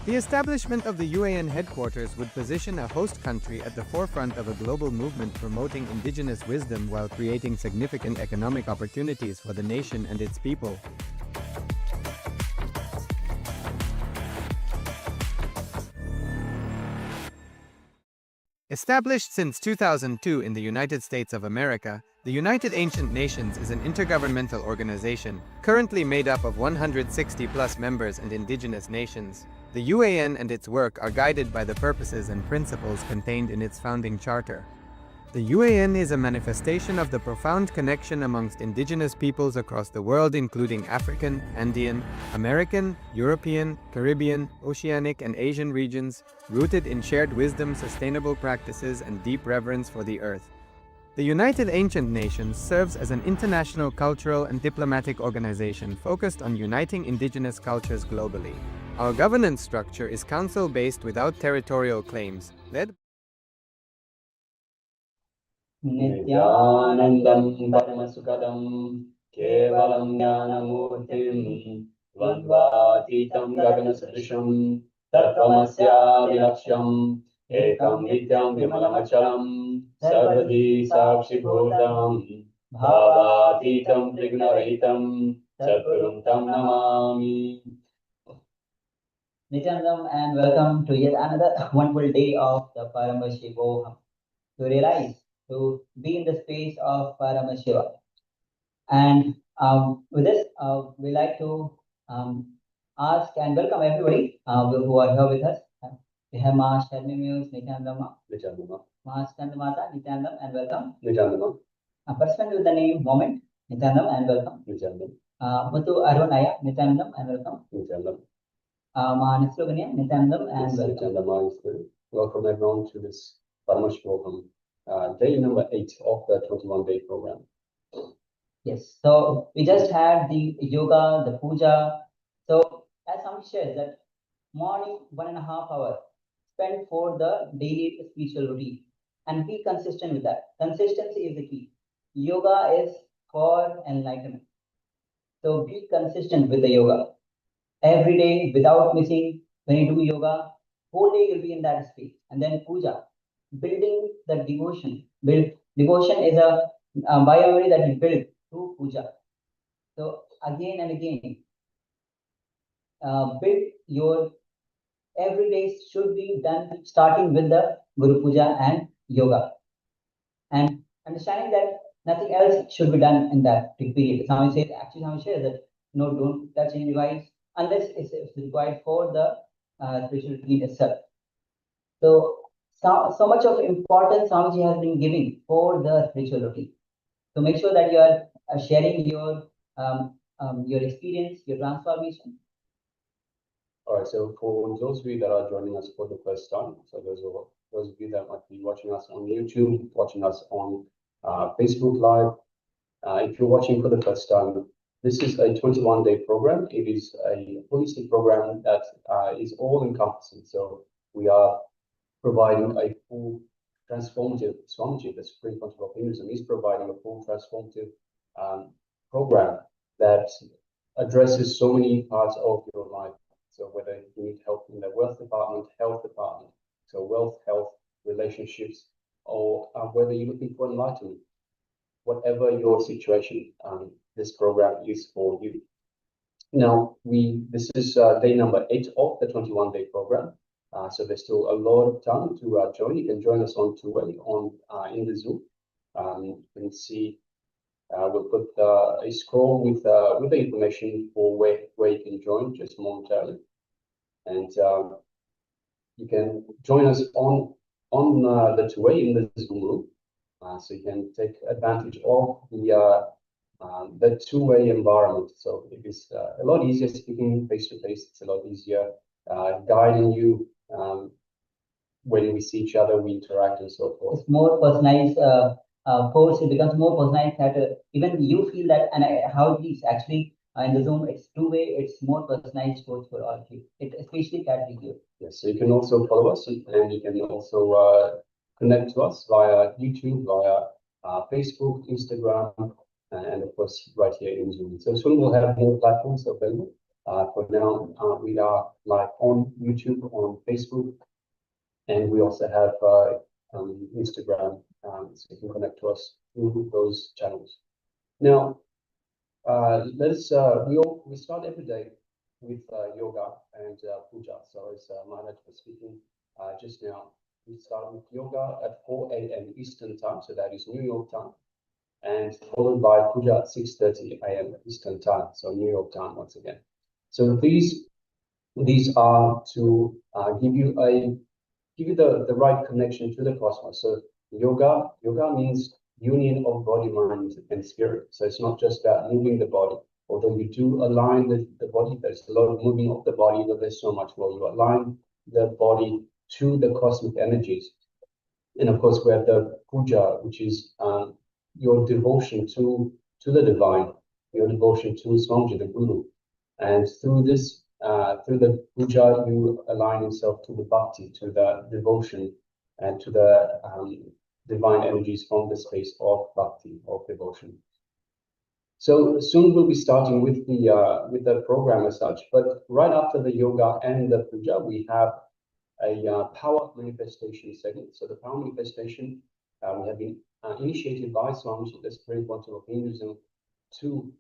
The establishment of the UAN headquarters would position a host country at the forefront of a global movement promoting indigenous wisdom while creating significant economic opportunities for the nation and its people. Established since 2002 in the United States of America, the United Ancient Nations is an intergovernmental organization, currently made up of 160+ members and indigenous nations. The UAN and its work are guided by the purposes and principles contained in its founding charter. The UAN is a manifestation of the profound connection amongst indigenous peoples across the world, including African, Andean, American, European, Caribbean, Oceanic, and Asian regions, rooted in shared wisdom, sustainable practices, and deep reverence for the earth. The United Ancient Nations serves as an international cultural and diplomatic organization focused on uniting indigenous cultures globally. Our governance structure is council-based without territorial claims, led Nithyanandam Paramasukadam Kevalam Jnanamurtim Vandvatitam Gaganasrisham Tattamasya Vilaksham Ekam Vidyam Vimalamachalam Sarvadi Sakshibhutam Bhavatitam Trigunarahitam Satgurum Tam Namami. Nityanandam, and welcome to yet another wonderful day of the Paramashivoham. To realize, to be in the space of Paramashiva. And with this, we like to ask and welcome everybody who are here with us. We have Ma Sharmi Muse, Nityanandam, Ma Skandamata, Nityanandam, and welcome. Nityanandam. A person with the name Moment, Nityanandam, and welcome. Nityanandam. Muthu Arunaya, Nityanandam, and welcome. Nityanandam. Ma Nisloganya, Nityanandam, and welcome. Nityanandam. Welcome everyone to this Paramashivoham day number 8 of the 21-day program. Yes, so we just had the yoga, the puja. So as Swami shares that morning 1.5 hours spent for the daily spiritual routine and be consistent with that. Consistency is the key. Yoga is for enlightenment. So be consistent with the yoga. Every day without missing. When you do yoga, whole day you'll be in that space. And then puja. Building the devotion. Devotion is a biomemory that you build through puja. So again and again, build your every day should be done starting with the Guru Puja and yoga. And understanding that nothing else should be done in that period. Swami says, actually Swami says that no, don't touch any device unless it's required for the spiritual routine itself. So much of importance Swamiji has been giving for the spiritual routine. So make sure that you are sharing your experience, your transformation. All right. So for those of you that are joining us for the first time, so those of you that might be watching us on YouTube, watching us on Facebook Live, if you're watching for the first time, this is a 21-day program. It is a holistic program that is all-encompassing. So we are providing a full transformative, Swamiji, the Supreme Pontiff of Hinduism, is providing a full transformative program that addresses so many parts of your life. So whether you need help in the wealth department, health department, so wealth, health, relationships, or whether you're looking for enlightenment, whatever your situation, this program is for you. Now, this is day number 8 of the 21-day program. So there's still a lot of time to join. You can join us on two-way in the Zoom. You can see we'll put a scroll with the information for where you can join just momentarily, and you can join us on the two-way in the Zoom room. So you can take advantage of the two-way environment. So it is a lot easier speaking face-to-face. It's a lot easier guiding you. When we see each other, we interact and so forth. It's more personalized course. It becomes more personalized that even you feel that, and how it is actually in the Zoom, it's two-way. It's more personalized course for all of you. It especially caters you. Yes, so you can also follow us, and you can also connect to us via YouTube, via Facebook, Instagram, and of course right here in Zoom. So soon we'll have more platforms available. For now, we are live on YouTube, on Facebook, and we also have Instagram, so you can connect to us through those channels. Now, we start every day with yoga and puja. So as Maharaj was speaking just now, we start with yoga at 4 a.m. Eastern time, so that is New York time, and followed by puja at 6:30 a.m. Eastern time, so New York time once again. So these These are to give you the right connection to the cosmos. So yoga means union of body, mind, and spirit. So it's not just about moving the body. Although you do align the body, there's a lot of moving of the body, but there's so much more. You align the body to the cosmic energies. And of course, we have the puja, which is your devotion to the divine, your devotion to Swamiji, the Guru. And through this, through the puja, you align yourself to the bhakti, to the devotion, and to the divine energies from the space of bhakti, of devotion. So soon we'll be starting with the program as such. But right after the yoga and the puja, we have a power manifestation segment. So the power manifestation we have been initiated by Swamiji, the Supreme Pontiff of Hinduism, to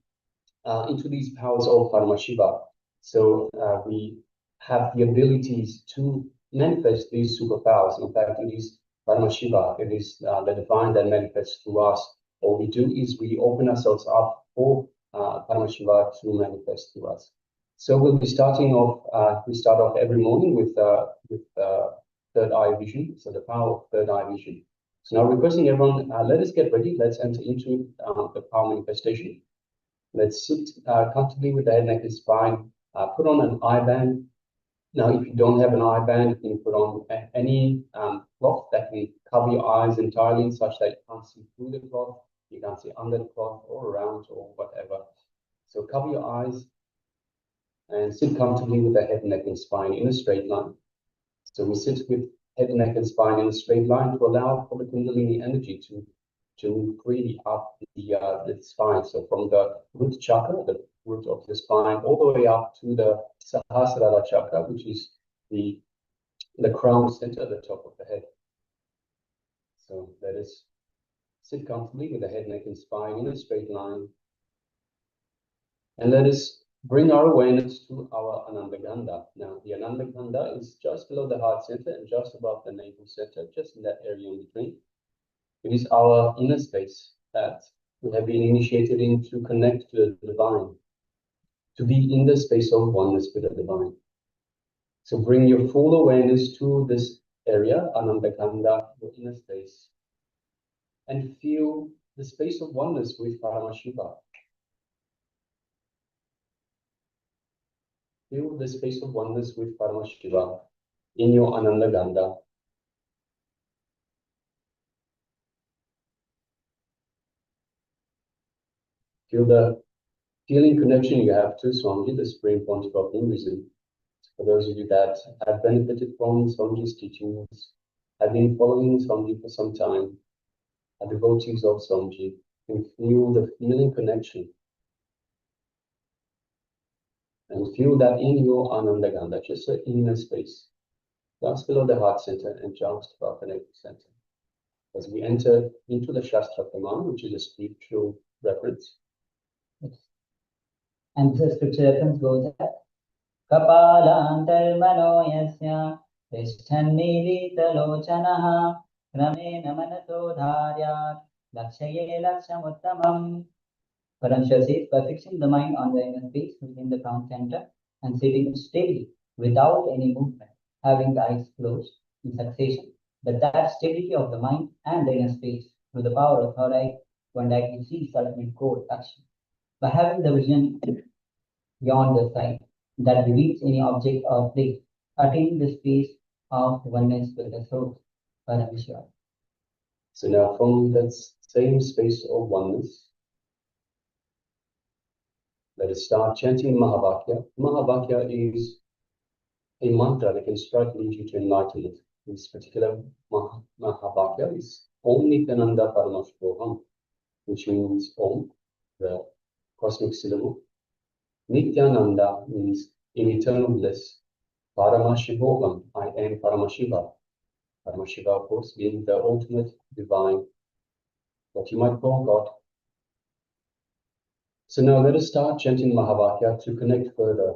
into these powers of Paramashiva. So we have the abilities to manifest these superpowers. In fact, it is Paramashiva, it is the divine that manifests through us. All we do is we open ourselves up for Paramashiva to manifest through us. So we'll be starting off, we start off every morning with third eye vision, so the power of third eye vision. So now requesting everyone, let us get ready, let's enter into the power manifestation. Let's sit comfortably with the head, neck, and spine. Put on an eye band. Now, if you don't have an eye band, you can put on any cloth that can cover your eyes entirely, such that you can't see through the cloth, you can't see under the cloth or around or whatever. So cover your eyes and sit comfortably with the head, neck, and spine in a straight line. So we sit with head, neck, and spine in a straight line to allow for the Kundalini energy to move freely up the spine. So from the root chakra, the root of the spine, all the way up to the Sahasrara chakra, which is the crown center at the top of the head. So let us sit comfortably with the head, neck, and spine in a straight line. And let us bring our awareness to our Anandagandha. Now, the Anandagandha is just below the heart center and just above the navel center, just in that area in between. It is our inner space that we have been initiated in to connect to the divine, to be in the space of oneness with the divine. So bring your full awareness to this area, Anandagandha, your inner space, and feel the space of oneness with Paramashiva. Feel the space of oneness with Paramashiva in your Anandagandha. Feel the feeling connection you have to Swamiji, the Supreme Pontiff of Hinduism. For those of you that have benefited from Swamiji's teachings, have been following Swamiji for some time, are devotees of Swamiji, can feel the feeling connection. And feel that in your Anandagandha, just the inner space, just below the heart center and just above the navel center. As we enter into the Shastra Praman, which is a spiritual reference. And the scripture reference goes as Kapalantarmano yasya Tishtannilitalochanaha Ramena manato dharyat Lakshaye lakshamuttamam. Paramashiva says, by fixing the mind on the inner space within the crown center and sitting steadily without any movement, having the eyes closed in succession, but that stability of the mind and the inner space through the power of third eye, one directly sees ultimate goal action. By having the vision beyond the sight that reveals any object or place, attaining the space of oneness with the source, Paramashiva. So now from that same space of oneness, let us start chanting Mahavakya. Mahavakya is a mantra that can strike lead you to enlightenment. This particular Mahavakya is Om Nityananda Paramashivaham, which means Om, the cosmic syllable. Nityananda means in eternal bliss. Paramashivoham, I am Paramashiva. Paramashiva, of course, being the ultimate divine, what you might call God. So now let us start chanting Mahavakya to connect further.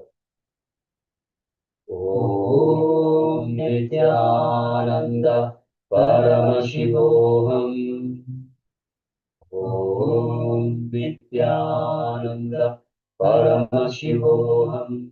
Om Nityananda Paramashivoham. Om Nityananda Paramashivoham.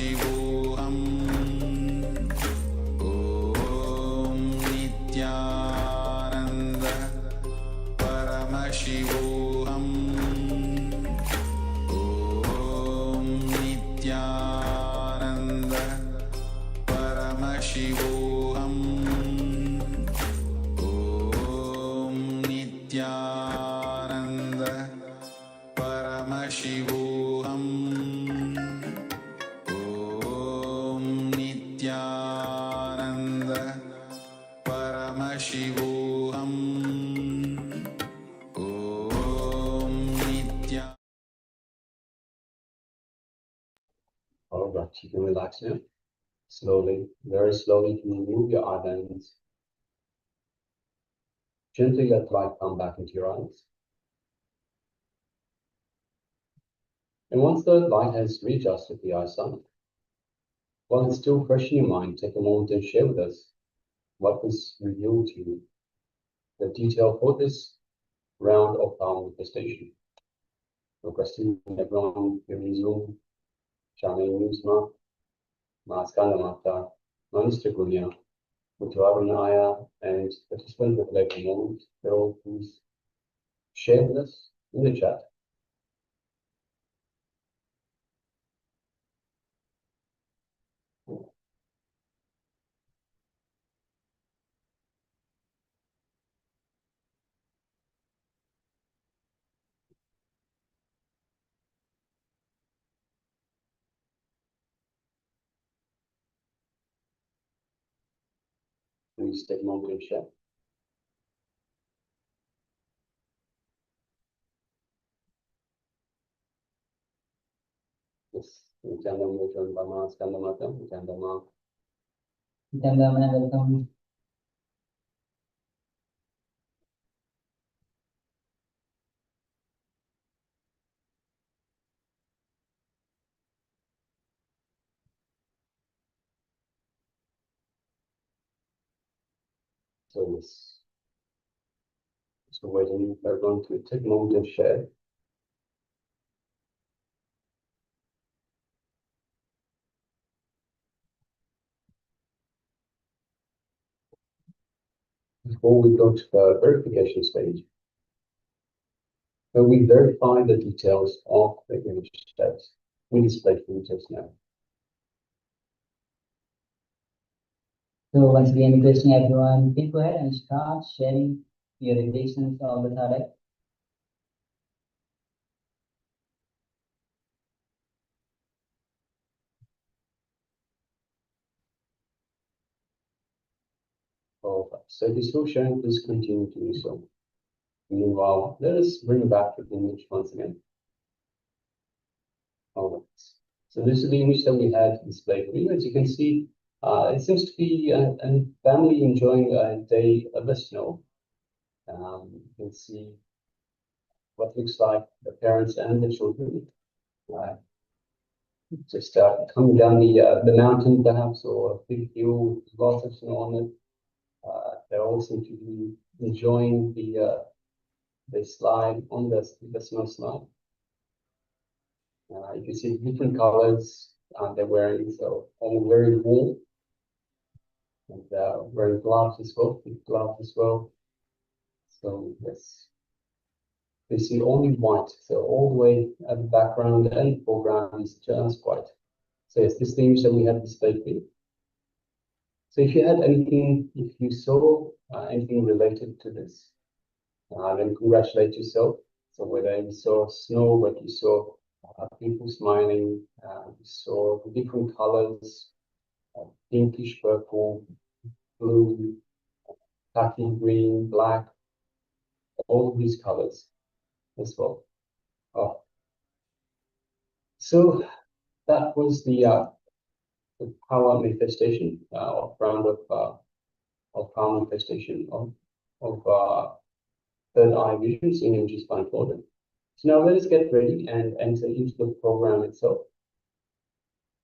Paramashivoham Om Nityananda Paramashivoham Om Nityananda Paramashivoham Om Nityananda Paramashivoham Om Nityananda Paramashivoham Om Nityananda. All right, you can relax now. Slowly, very slowly, you can move your eyelids. Gently let light come back into your eyes. And once the light has readjusted the eyesight, while it's still fresh in your mind, take a moment and share with us what was revealed to you, the detail for this round of our manifestation. Requesting everyone here in Zoom, Shami Newsma, Maskanda Mata, Minister Gunya, Mutwaranaya, and participants at every moment, they'll all please share with us in the chat. Please take a moment and share. Yes, Nityananda Mojan Bama, Skandamata, Nityananda. Nityananda, welcome. So yes. So waiting for everyone to take a moment and share. Before we go to the verification stage, where we verify the details of the image that we displayed for you just now. So once again, requesting everyone, please go ahead and start sharing your revelations of the third eye. So if you're still sharing, please continue to do so. Meanwhile, let us bring back the image once again. All right. So this is the image that we had displayed for you. As you can see, it seems to be a family enjoying a day of the snow. You can see what looks like the parents and the children. Just coming down the mountain perhaps, or a big hill with lots of snow on it. They all seem to be enjoying the slide on the snow slide. You can see different colors they're wearing, so all very warm. And wearing gloves as well, big gloves as well. So yes, you see only white, so all the way at the background and foreground is just white. So yes, this image that we have displayed here. So if you had anything, if you saw anything related to this, then congratulate yourself. So whether you saw snow, whether you saw people smiling, you saw the different colors, pinkish purple, blue, khaki green, black, all of these colors as well. So that was the power manifestation of round of power manifestation of third eye visions in images blindfolded. So now let us get ready and enter into the program itself.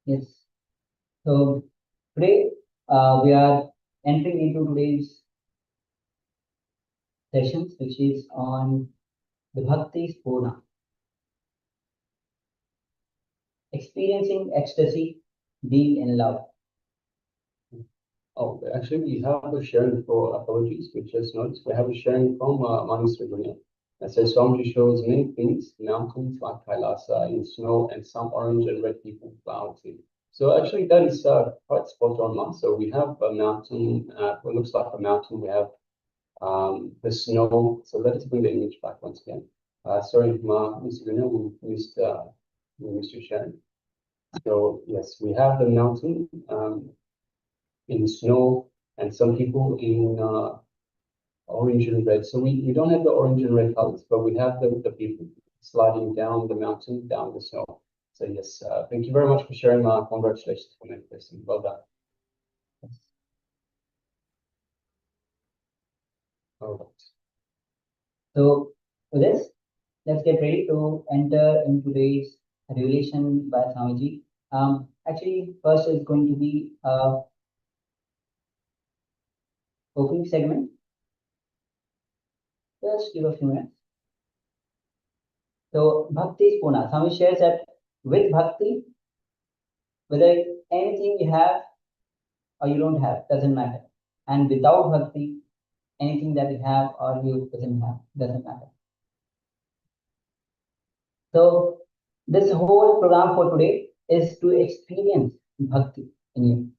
Yes. So today we are entering into today's sessions, which is on the Bhakti Spurana. Experiencing ecstasy being in love. Oh, actually, we have a sharing for apologies, we just noticed. We have a sharing from Manisha Dunya. It says, Swamiji shows many things, mountains like Kailasa in snow and some orange and red people cloudy. So actually, that is quite spot on, Ma. So we have a mountain, what looks like a mountain. We have the snow. So let us bring the image back once again. Sorry, Ma, Mr. Dunya, we missed your sharing. So yes, we have the mountain in snow and some people in orange and red. So we don't have the orange and red colors, but we have the people sliding down the mountain, down the snow. So yes, thank you very much for sharing. Congratulations for manifesting. Well done. Yes. All right. So with this, let's get ready to enter into today's revelation by Swamiji. Actually, first is going to be opening segment. Just give a few minutes. So Bhakti Spurana. Swami shares that with Bhakti, whether anything you have or you don't have, doesn't matter. And without Bhakti, anything that you have or you doesn't have, doesn't matter. So this whole program for today is to experience Bhakti in you.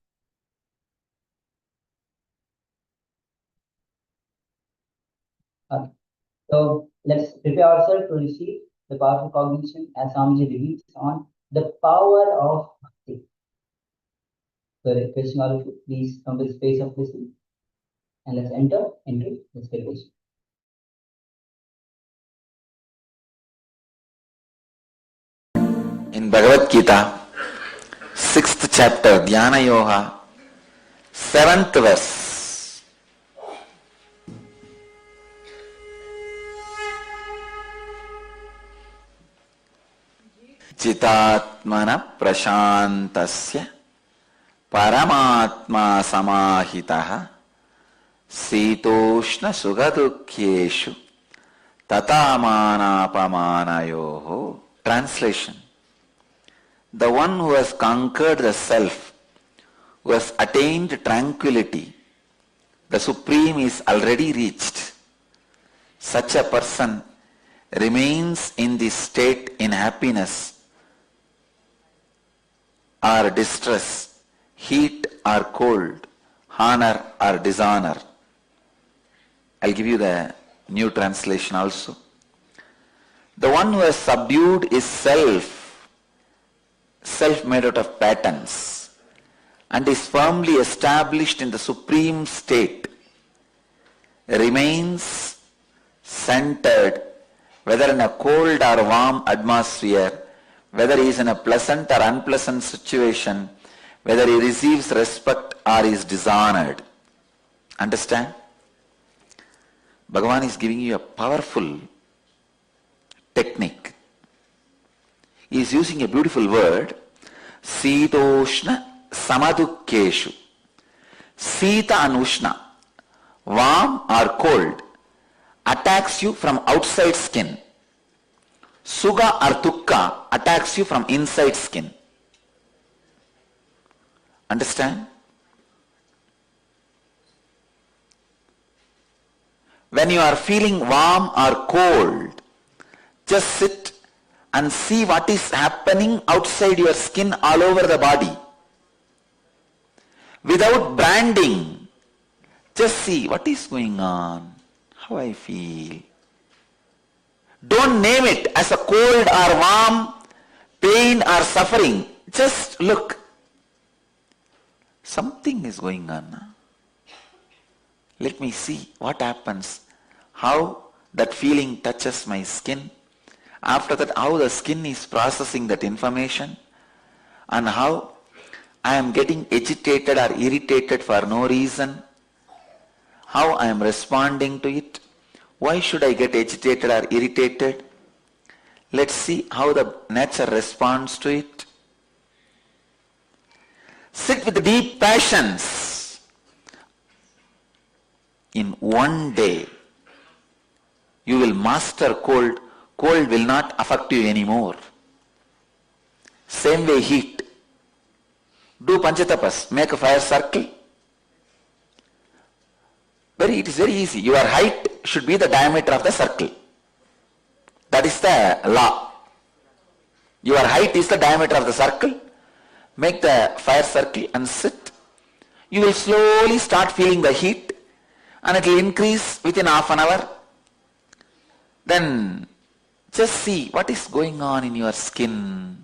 Okay. So let's prepare ourselves to receive the powerful cognition as Swamiji reveals on the power of Bhakti. So requesting all of you, please come to the space of listening and let's enter into this revelation. In Bhagavad Gita, 6th chapter, Dhyana Yoga, 7th verse. Chitatmana prashantasya paramatma samahitaha sitoshna sugadukyeshu tatamanaapamanayoho. Translation: the one who has conquered the self, who has attained tranquility, the Supreme is already reached. Such a person remains in this state in happiness or distress, heat or cold, honor or dishonor. I'll give you the new translation also. The one who has subdued his self made out of patterns, and is firmly established in the supreme state, remains centered, whether in a cold or warm atmosphere, whether he is in a pleasant or unpleasant situation, whether he receives respect or is dishonored. Understand? Bhagavan is giving you a powerful technique. He is using a beautiful word, Sitoshna Samadukkeshu. Sita and Ushna, warm or cold, attacks you from outside skin. Sugha or Dukkha attacks you from inside skin. Understand? When you are feeling warm or cold, just sit and see what is happening outside your skin all over the body. Without branding, just see what is going on, how I feel. Don't name it as a cold or warm, pain or suffering. Just look. Something is going on. Let me see what happens. How that feeling touches my skin. After that, how the skin is processing that information. And how I am getting agitated or irritated for no reason. How I am responding to it. Why should I get agitated or irritated? Let's see how the nature responds to it. Sit with deep passions. In one day, you will master cold. Cold will not affect you anymore. Same way heat. Do panchatapas, make a fire circle. It is very easy. Your height should be the diameter of the circle. That is the law. Your height is the diameter of the circle. Make the fire circle and sit. You will slowly start feeling the heat and it will increase within half an hour. Then just see what is going on in your skin.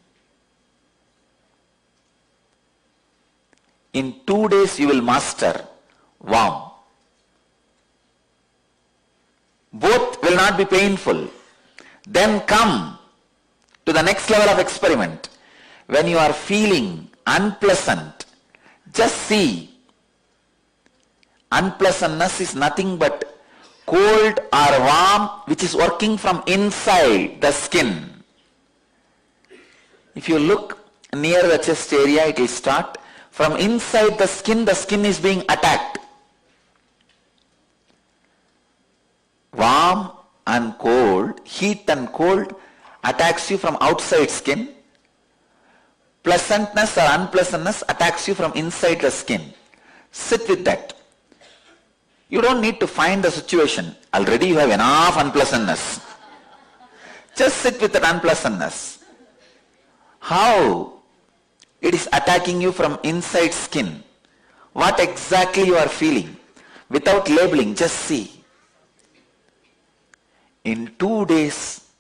In 2 days you will master warm. Both will not be painful. Then come to the next level of experiment. When you are feeling unpleasant, just see. Unpleasantness is nothing but cold or warm which is working from inside the skin. If you look near the chest area, it will start. From inside the skin is being attacked. Warm and cold, heat and cold attacks you from outside skin. Pleasantness or unpleasantness attacks you from inside the skin. Sit with that. You don't need to find the situation. Already you have enough unpleasantness. Just sit with that unpleasantness. How it is attacking you from inside skin. What exactly you are feeling. Without labeling, just see. In 2 days,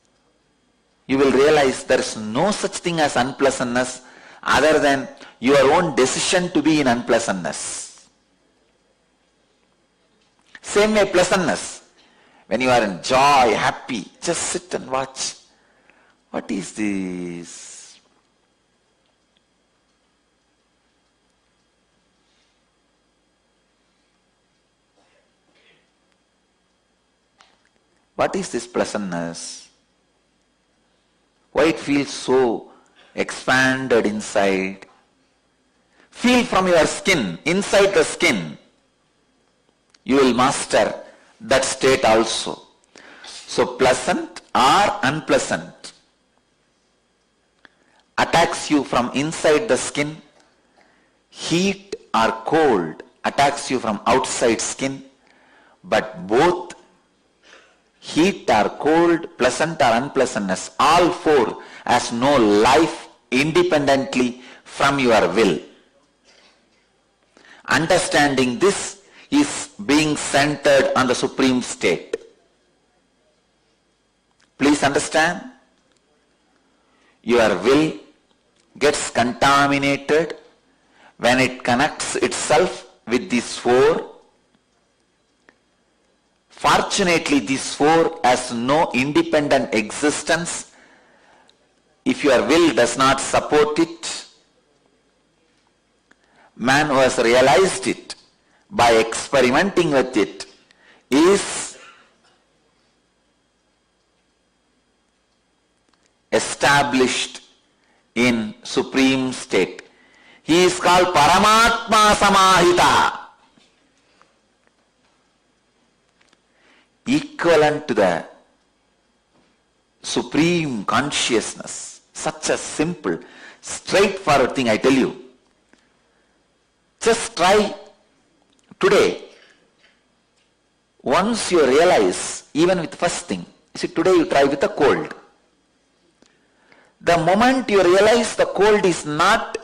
you will realize there is no such thing as unpleasantness other than your own decision to be in unpleasantness. Same way pleasantness. When you are in joy, happy, just sit and watch. What is this? What is this pleasantness? Why it feels so expanded inside? Feel from your skin, inside the skin. You will master that state also. So pleasant or unpleasant attacks you from inside the skin. Heat or cold attacks you from outside skin. But both heat or cold, pleasant or unpleasantness, all four has no life independently from your will. Understanding this is being centered on the supreme state. Please understand, your will gets contaminated when it connects itself with these four. Fortunately, these four has no independent existence. If your will does not support it, man who has realized it by experimenting with it is established in supreme state. He is called Paramatma Samahita, equivalent to the supreme consciousness. Such a simple, straightforward thing, I tell you. Just try today. Once you realize, even with first thing, you see, today you try with the cold. The moment you realize the cold is not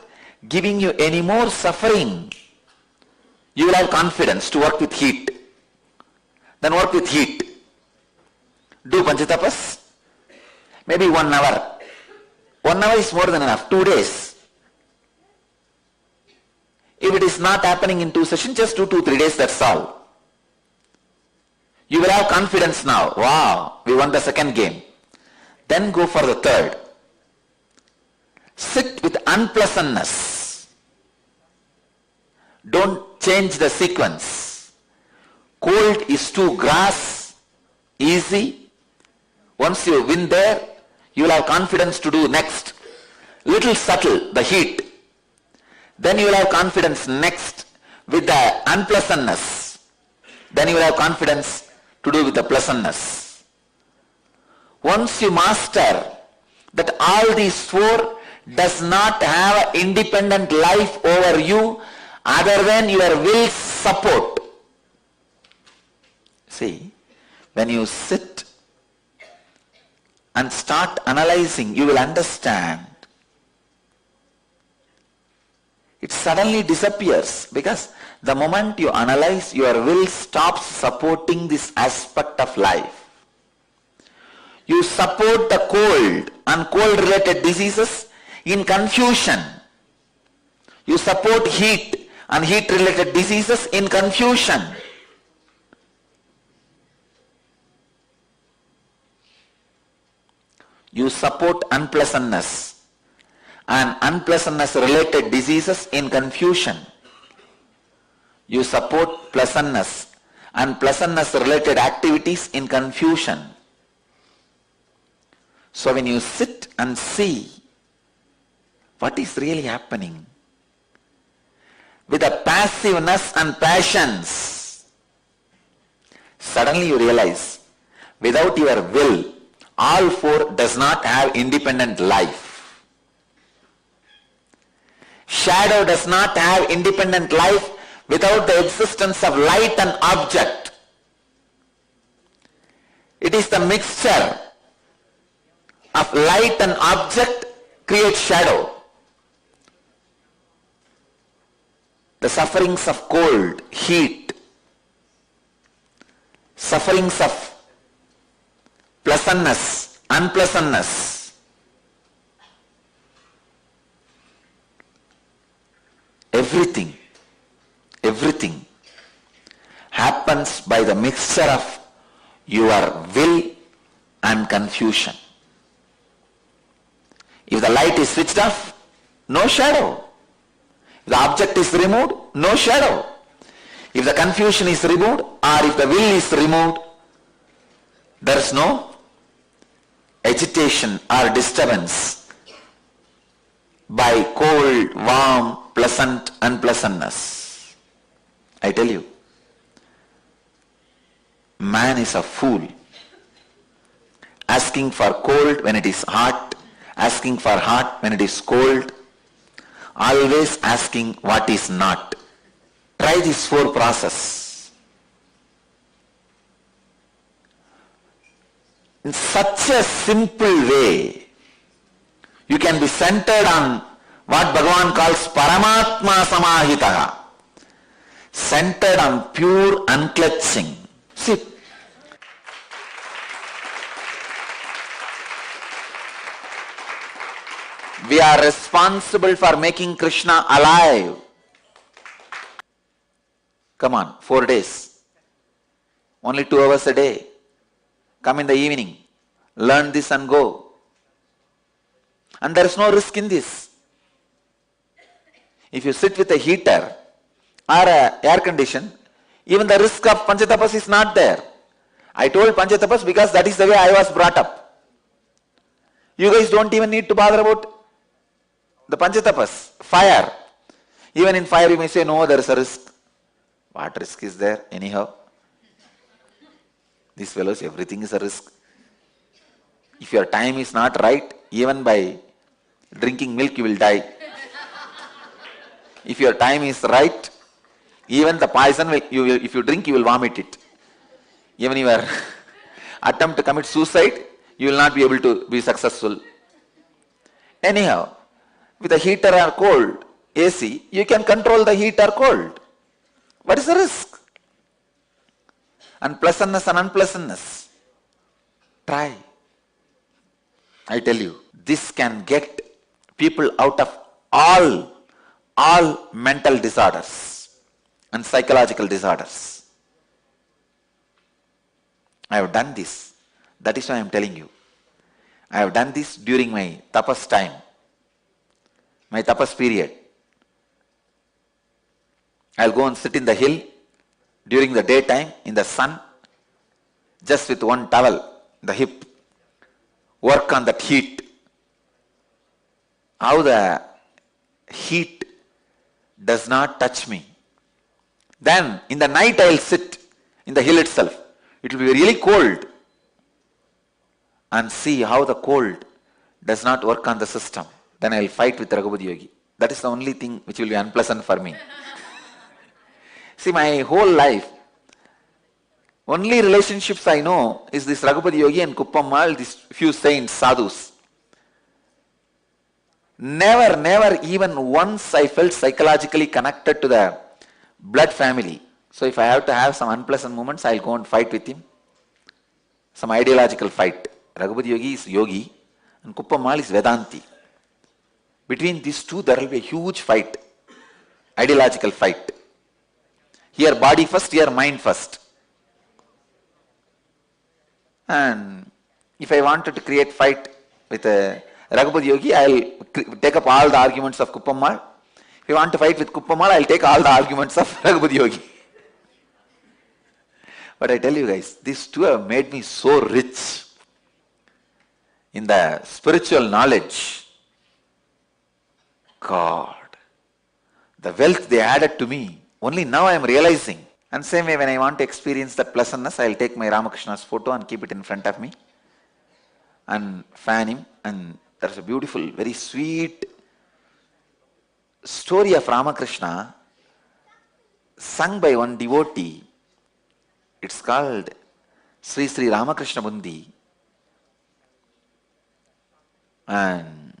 giving you any more suffering, you will have confidence to work with heat. Then work with heat. Do panchatapas. Maybe 1 hour. 1 hour is more than enough. 2 days. If it is not happening in 2 sessions, just do 2-3 days, that's all. You will have confidence now. Wow, we won the second game. Then go for the third. Sit with unpleasantness. Don't change the sequence. Cold is to grass, easy. Once you win there, you will have confidence to do next. Little subtle, the heat. Then you will have confidence next with the unpleasantness. Then you will have confidence to do with the pleasantness. Once you master that all these four does not have an independent life over you other than your will's support. See, when you sit and start analyzing, you will understand. It suddenly disappears because the moment you analyze, your will stops supporting this aspect of life. You support the cold and cold-related diseases in confusion. You support heat and heat-related diseases in confusion. You support unpleasantness and unpleasantness-related diseases in confusion. You support pleasantness and pleasantness-related activities in confusion. So when you sit and see what is really happening with the passiveness and passions, suddenly you realize without your will, all four does not have independent life. Shadow does not have independent life without the existence of light and object. It is the mixture of light and object creates shadow. The sufferings of cold, heat, sufferings of pleasantness, unpleasantness, everything happens by the mixture of your will and confusion. If the light is switched off, no shadow. If the object is removed, no shadow. If the confusion is removed or if the will is removed, there is no agitation or disturbance by cold, warm, pleasant, unpleasantness. I tell you, man is a fool, asking for cold when it is hot, asking for hot when it is cold, always asking what is not. Try this four process. In such a simple way, you can be centered on what Bhagavan calls Paramatma Samahitaha, centered on pure unclutching. See, we are responsible for making Krishna alive. Come on, 4 days. Only 2 hours a day. Come in the evening. Learn this and go. And there is no risk in this. If you sit with a heater or a air condition, even the risk of Panchatapas is not there. I told Panchatapas because that is the way I was brought up. You guys don't even need to bother about the Panchatapas, fire. Even in fire you may say, no, there is a risk. What risk is there anyhow? These fellows, everything is a risk. If your time is not right, even by drinking milk you will die. If your time is right, even the poison, if you drink you will vomit it. Even your attempt to commit suicide, you will not be able to be successful. Anyhow, with a heater or cold, AC, you can control the heat or cold. What is the risk? Unpleasantness and unpleasantness. Try. I tell you, this can get people out of all mental disorders and psychological disorders. I have done this. That is why I am telling you. I have done this during my tapas time, my tapas period. I'll go and sit in the hill during the daytime in the sun, just with one towel, the hip, work on that heat. How the heat does not touch me. Then in the night I'll sit in the hill itself. It will be really cold, and see how the cold does not work on the system. then I'll fight with Raghupati Yogi. That is the only thing which will be unpleasant for me. See, my whole life, only relationships I know is this Raghupati Yogi and Kuppammal, these few saints, sadhus. Never even once I felt psychologically connected to the blood family. So if I have to have some unpleasant moments, I'll go and fight with him. Some ideological fight. Raghupati Yogi is Yogi and Kuppammal is Vedanti. Between these two, there will be a huge fight. Ideological fight. Here body first, here mind first. And if I wanted to create fight with Raghupati Yogi, I'll take up all the arguments of Kuppammal. If I want to fight with Kuppammal, I'll take all the arguments of Raghupati Yogi. But I tell you guys, these two have made me so rich in the spiritual knowledge. God, the wealth they added to me, only now I am realizing. And same way, when I want to experience that pleasantness, I'll take my Ramakrishna's photo and keep it in front of me and fan him. And there's a beautiful, very sweet story of Ramakrishna sung by one devotee. It's called Sri Sri Ramakrishna Bundi. And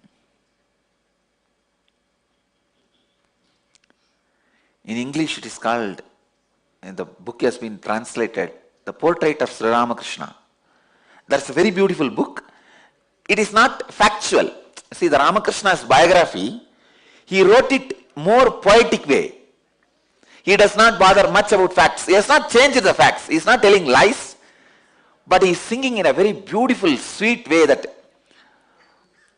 in English it is called, and the book has been translated, The Portrait of Sri Ramakrishna. That's a very beautiful book. It is not factual. See, the Ramakrishna's biography, he wrote it more poetic way. He does not bother much about facts. He has not changed the facts. He is not telling lies. But he is singing in a very beautiful, sweet way that,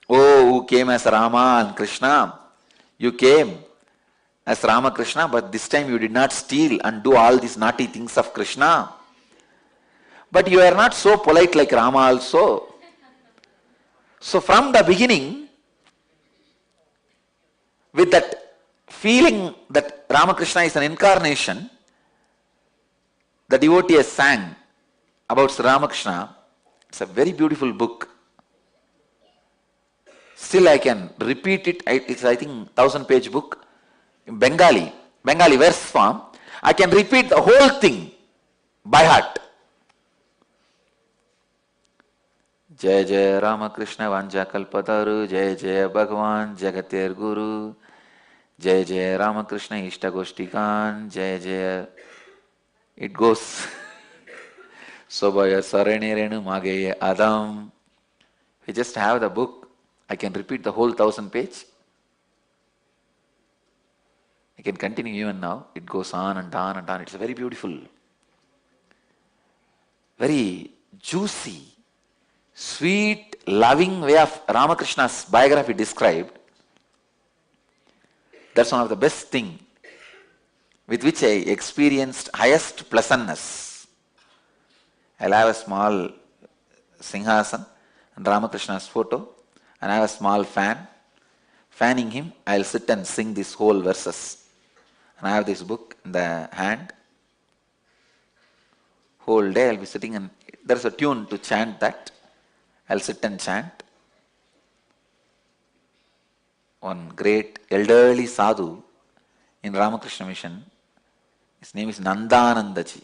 oh, who came as Rama and Krishna? You came as Ramakrishna, but this time you did not steal and do all these naughty things of Krishna. But you are not so polite like Rama also. So from the beginning, with that feeling that Ramakrishna is an incarnation, the devotee has sang about Sri Ramakrishna. It's a very beautiful book. Still I can repeat it. It's, I think, 1000-page book in Bengali verse form. I can repeat the whole thing by heart. Jai Jai Ramakrishna Vanja Kalpataru, Jai Jai Bhagavan Jagatir Guru, Jai Jai Ramakrishna Ishta Goshtikan, Jai Jai. It goes. Sobaya Sarani Renu Mageye Adam. We just have the book. I can repeat the whole 1000-page. I can continue even now. It goes on and on and on. It's a very beautiful, very juicy, sweet, loving way of Ramakrishna's biography described. That's one of the best thing with which I experienced highest pleasantness. I'll have a small Singhasan and Ramakrishna's photo, and I have a small fan. Fanning him, I'll sit and sing these whole verses. And I have this book in the hand. Whole day I'll be sitting, and there's a tune to chant that. I'll sit and chant. One great elderly sadhu in Ramakrishna Mission, his name is Nandanandaji.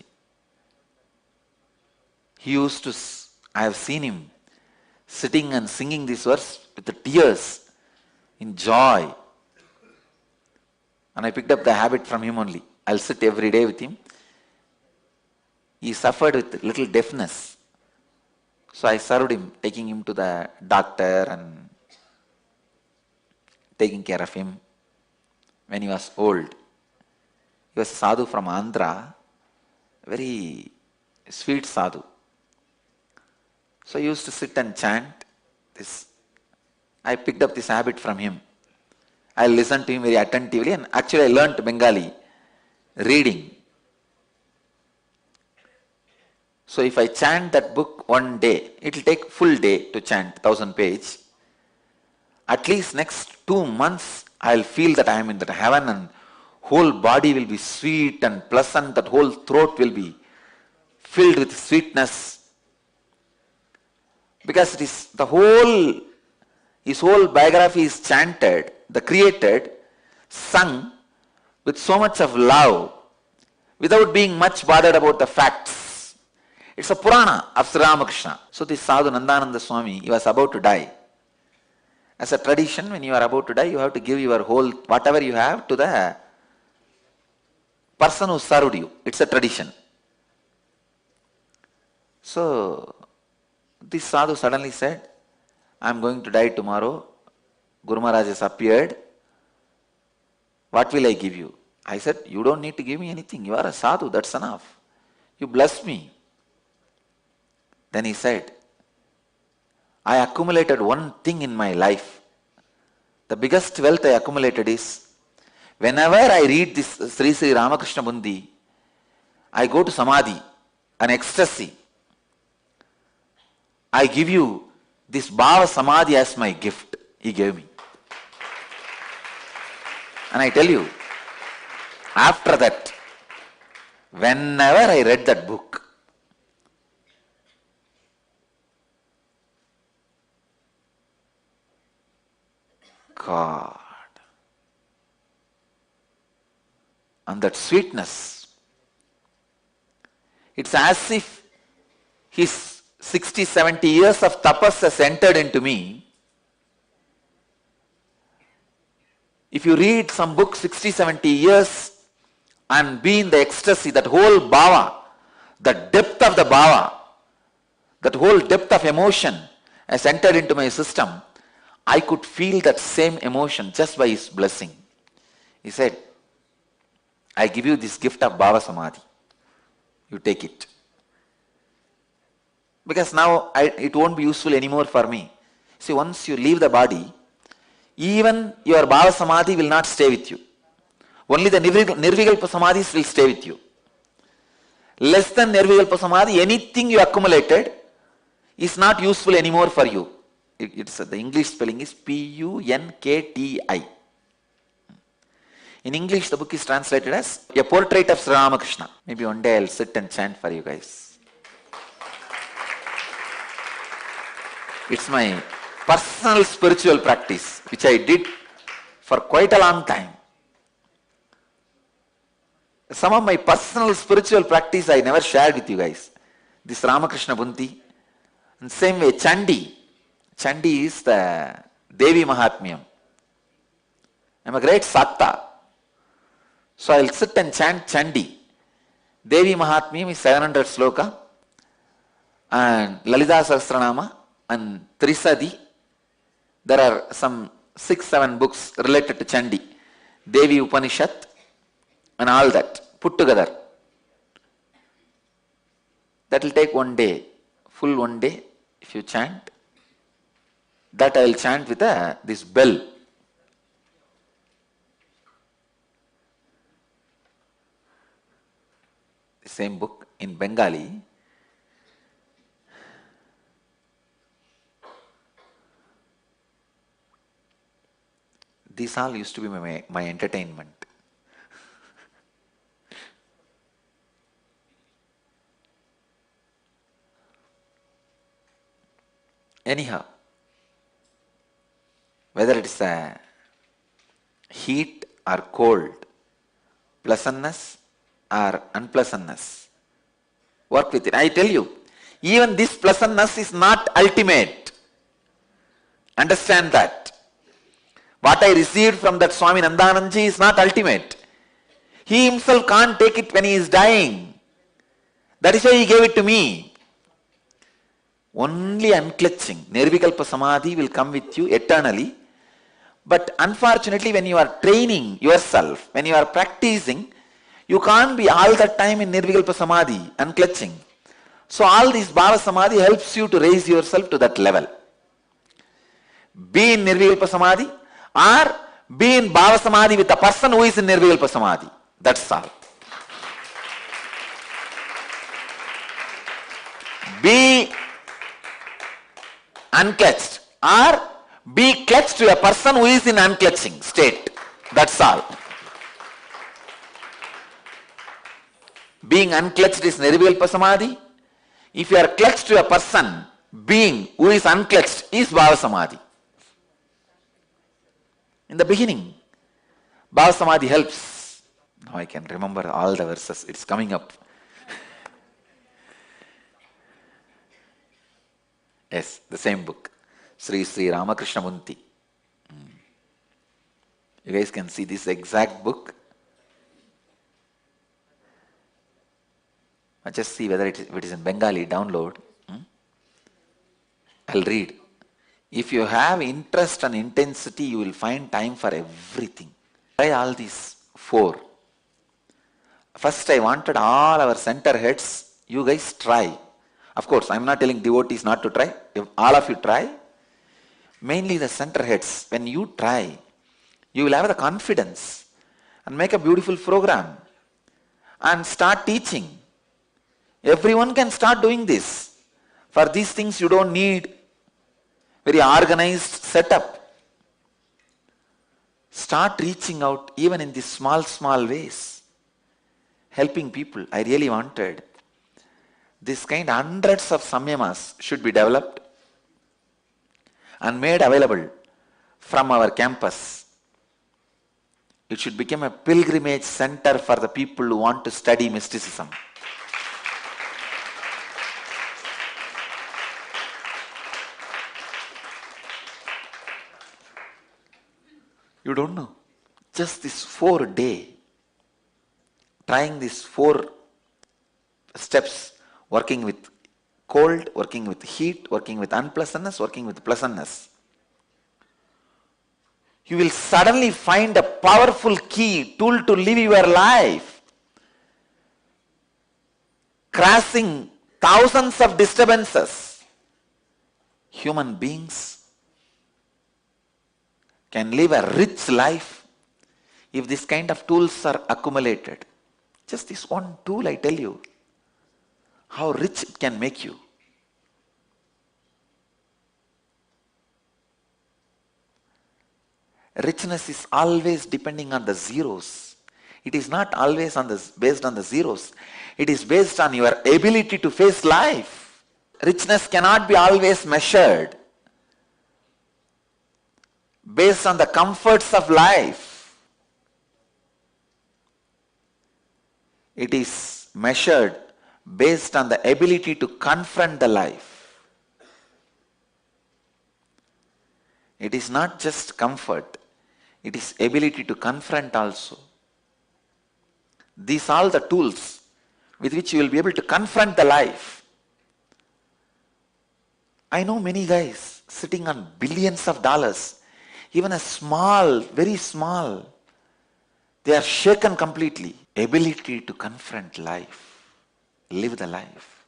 He used to, I have seen him sitting and singing this verse with the tears in joy. And I picked up the habit from him only. I'll sit every day with him. He suffered with little deafness. So I served him, taking him to the doctor and taking care of him when he was old. He was a sadhu from Andhra, very sweet sadhu. So I used to sit and chant this. I picked up this habit from him. I listened to him very attentively, and actually I learnt Bengali reading. So if I chant that book one day, it will take full day to chant 1000-page. At least next 2 months, I will feel that I am in that heaven, and whole body will be sweet and pleasant, that whole throat will be filled with sweetness. Because it is the whole his whole biography is chanted, the created, sung with so much of love, without being much bothered about the facts. It's a Purana of Sri Ramakrishna. So this Sadhu Nandananda Swami, he was about to die. As a tradition, when you are about to die, you have to give your whole, whatever you have, to the person who served you. It's a tradition. So this Sadhu suddenly said, I am going to die tomorrow. Guru Maharaj has appeared. What will I give you? I said, you don't need to give me anything. You are a sadhu, that's enough. You bless me. Then he said, I accumulated one thing in my life. The biggest wealth I accumulated is, whenever I read this Sri Sri Ramakrishna Bundi, I go to Samadhi, an ecstasy. I give you this Bhava Samadhi as my gift. He gave me. And I tell you, after that, whenever I read that book, God, and that sweetness, it's as if his 60, 70 years of tapas has entered into me. If you read some book 60, 70 years and be in the ecstasy, that whole bhava, the depth of the bhava, that whole depth of emotion has entered into my system, I could feel that same emotion just by his blessing. He said, I give you this gift of Bhava Samadhi. You take it. Because now it won't be useful anymore for me. See, once you leave the body, even your Bhava Samadhi will not stay with you. Only the Nirvikalpa Samadhis will stay with you. Less than Nirvikalpa Samadhi, anything you accumulated is not useful anymore for you. The English spelling is P-U-N-K-T-I. In English, the book is translated as A Portrait of Sri Ramakrishna. Maybe one day I'll sit and chant for you guys. It's my personal spiritual practice, which I did for quite a long time. Some of my personal spiritual practice I never shared with you guys. This Ramakrishna Bunti. And same way, Chandi. Chandi is the Devi Mahatmyam. I'm a great Sakta. So I'll sit and chant Chandi. Devi Mahatmyam is 700 sloka. And Lalita Sahasranama and Trisadi. There are some 6-7 books related to Chandi. Devi Upanishad and all that put together. That will take one day, full one day if you chant. That I will chant with this bell. The same book in Bengali. These all used to be my entertainment. Anyhow, whether it is a heat or cold, pleasantness or unpleasantness, work with it. I tell you, even this pleasantness is not ultimate. Understand that. What I received from that Swami Nandananji is not ultimate. He himself can't take it when he is dying. That is why he gave it to me. Only unclutching, Nirvikalpa Samadhi will come with you eternally. But unfortunately, when you are training yourself, when you are practicing, you can't be all the time in Nirvikalpa Samadhi, unclutching. So all this Bhava Samadhi helps you to raise yourself to that level. Be in Nirvikalpa Samadhi or be in Bhava Samadhi with a person who is in Nirvikalpa Samadhi. That's all. Be unclutched or be clutched to a person who is in unclutching state. That's all. Being unclutched is Nirvikalpa Samadhi. If you are clutched to a person, being who is unclutched is Bhava Samadhi. In the beginning, Bhava Samadhi helps. Now I can remember all the verses. It's coming up. Yes, the same book. Sri Ramakrishna Munti. You guys can see this exact book. I'll just see whether if it is in Bengali, download. I'll read. If you have interest and intensity, you will find time for everything. Try all these 4. First, I wanted all our center heads, you guys try. Of course, I'm not telling devotees not to try. If all of you try, mainly the center heads, when you try, you will have the confidence and make a beautiful program and start teaching. Everyone can start doing this. For these things, you don't need very organized setup. Start reaching out even in these small ways. Helping people. I really wanted this kind, hundreds of samyamas should be developed and made available from our campus. It should become a pilgrimage center for the people who want to study mysticism. You don't know. Just this 4-day, trying these 4 steps, working with cold, working with heat, working with unpleasantness, working with pleasantness. You will suddenly find a powerful key, tool to live your life. Crossing thousands of disturbances. Human beings can live a rich life if this kind of tools are accumulated. Just this one tool, I tell you, how rich it can make you. Richness is always depending on the zeros. It is not always based on the zeros. It is based on your ability to face life. Richness cannot be always measured based on the comforts of life. It is measured based on the ability to confront the life. It is not just comfort, it is ability to confront also. These are all the tools with which you will be able to confront the life. I know many guys sitting on billions of dollars, even a small, very small, they are shaken completely. Ability to confront life, live the life.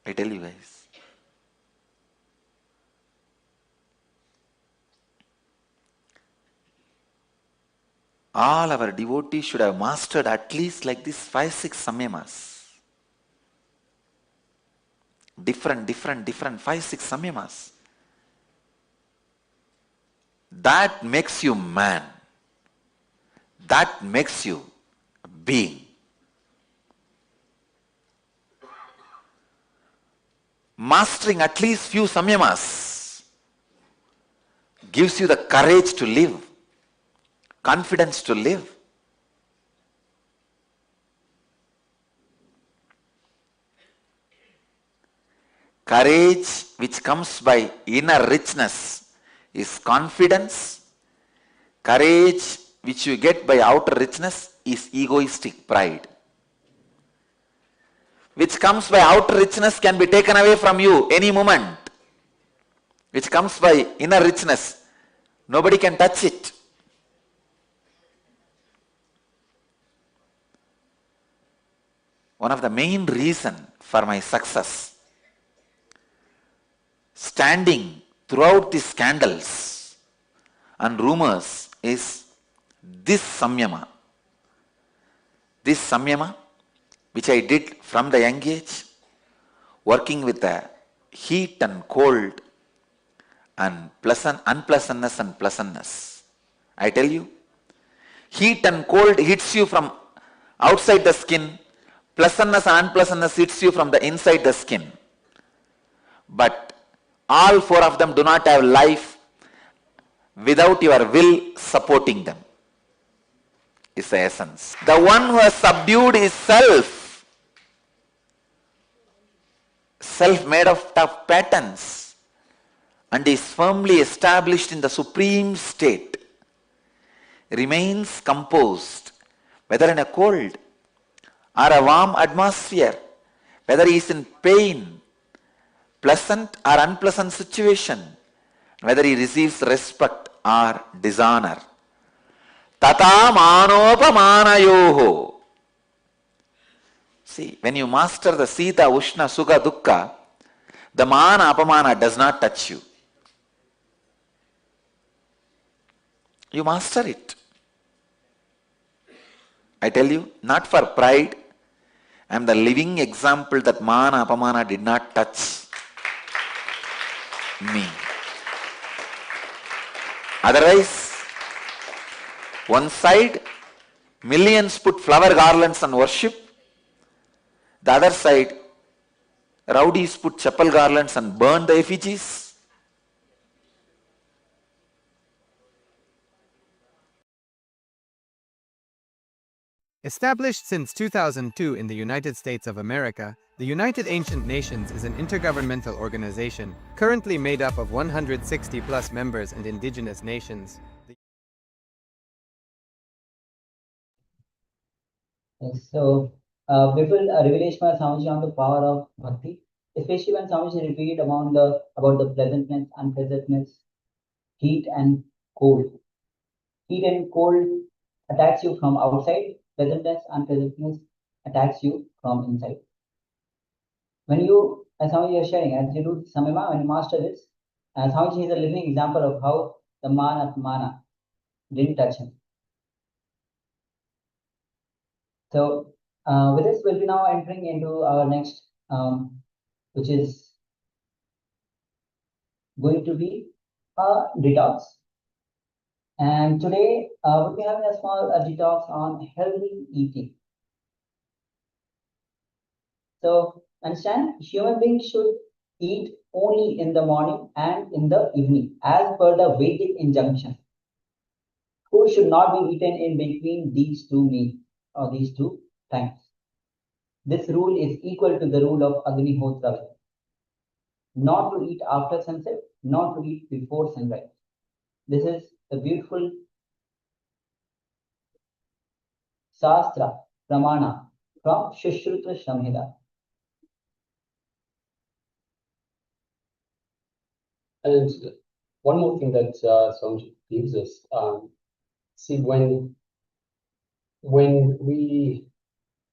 I tell you guys, all our devotees should have mastered at least like this 5-6 samyamas. Different 5-6 samyamas. That makes you man. That makes you a being. Mastering at least few samyamas gives you the courage to live, confidence to live. Courage which comes by inner richness is confidence. Courage which you get by outer richness is egoistic pride. Which comes by outer richness can be taken away from you any moment. Which comes by inner richness, nobody can touch it. One of the main reasons for my success, standing throughout these scandals and rumors, is this samyama. This samyama, which I did from the young age, working with the heat and cold and unpleasantness and pleasantness. I tell you, heat and cold hits you from outside the skin, pleasantness and unpleasantness hits you from the inside the skin. but all four of them do not have life without your will supporting them. Is the essence. The one who has subdued his self made of tough patterns, and is firmly established in the supreme state, remains composed, whether in a cold or a warm atmosphere, whether he is in pain, pleasant or unpleasant situation, whether he receives respect or dishonor. Tata manopamanayoho. See, when you master the Sita, Ushna, Sukha, Dukkha, the mana, apamana does not touch you. You master it. I tell you, not for pride, I am the living example that mana, apamana did not touch me. Otherwise, one side, millions put flower garlands and worship. The other side, rowdies put chapel garlands and burn the effigies. Established since 2002 in the United States of America, the United Ancient Nations is an intergovernmental organization currently made up of 160 plus members and indigenous nations. Yes, so beautiful revelation by Swamiji on the power of bhakti, especially when Swamiji repeated about the pleasantness, unpleasantness, heat and cold. Heat and cold attacks you from outside. Pleasantness, unpleasantness attacks you from inside. When you, as Swamiji is sharing, as you do samima, when you master this, Swamiji is a living example of how the mana didn't touch him. So with this, we'll be now entering into our next, which is going to be a detox. And today, we'll be having a small detox on healthy eating. So understand, human beings should eat only in the morning and in the evening, as per the Vedic injunction. Food should not be eaten in between these two meals or these two times. This rule is equal to the rule of Agnihotra. Not to eat after sunset, not to eat before sunrise. This is the beautiful Shastra Pramana from Shushruta Samhita. And one more thing that Swamiji gives us, see, when we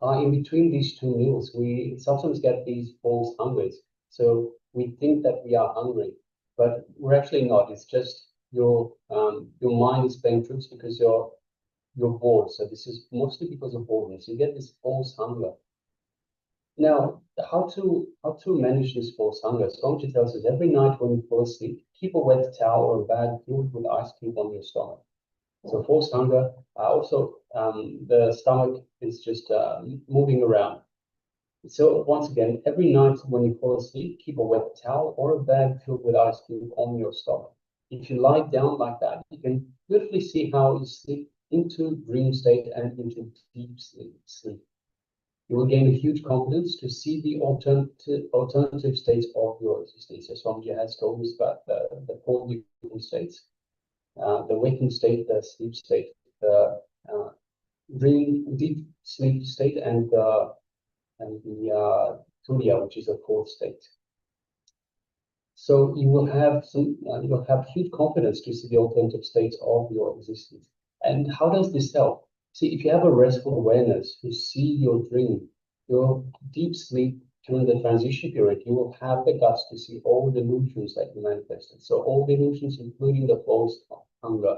are in between these two meals, we sometimes get these false hungers. So we think that we are hungry, but we're actually not. It's just your mind is playing tricks because you're bored. So this is mostly because of boredom. So you get this false hunger. Now, how to manage this false hunger? Swamiji tells us every night when you fall asleep, keep a wet towel or a bag filled with ice cube on your stomach. So false hunger, also the stomach is just moving around. So once again, every night when you fall asleep, keep a wet towel or a bag filled with ice cube on your stomach. If you lie down like that, you can beautifully see how you slip into dream state and into deep sleep. You will gain a huge confidence to see the alternative states of your existence. As Swamiji has told us about the four different states. The waking state, the sleep state, the dream deep sleep state, and the Turiya, which is a fourth state. So you will have you'll have huge confidence to see the alternative states of your existence. And how does this help? See, if you have a restful awareness, you see your dream, your deep sleep during the transition period, you will have the guts to see all the illusions that you manifested. So all the illusions, including the false hunger.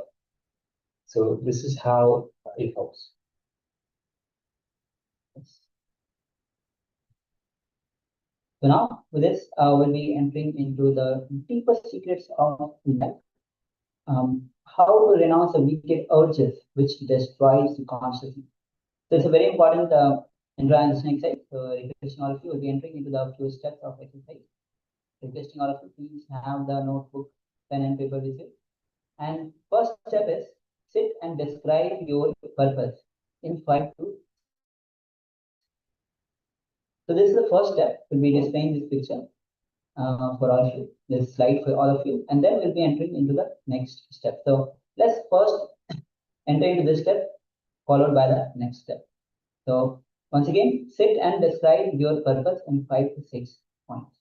So this is how it helps. So now, with this, we'll be entering into the deeper secrets of life. How to renounce the wicked urges which destroys the consciousness. So it's a very important intro and listening exercise. So requesting all of you will be entering into the few steps of exercise. requesting all of you, please have the notebook, pen and paper with you. And first step is sit and describe your purpose in 5 to. So this is the first step. We'll be displaying this picture for all of you, this slide for all of you, and then we'll be entering into the next step. So let's first enter into this step, followed by the next step. So once again, sit and describe your purpose in 5 to 6 points.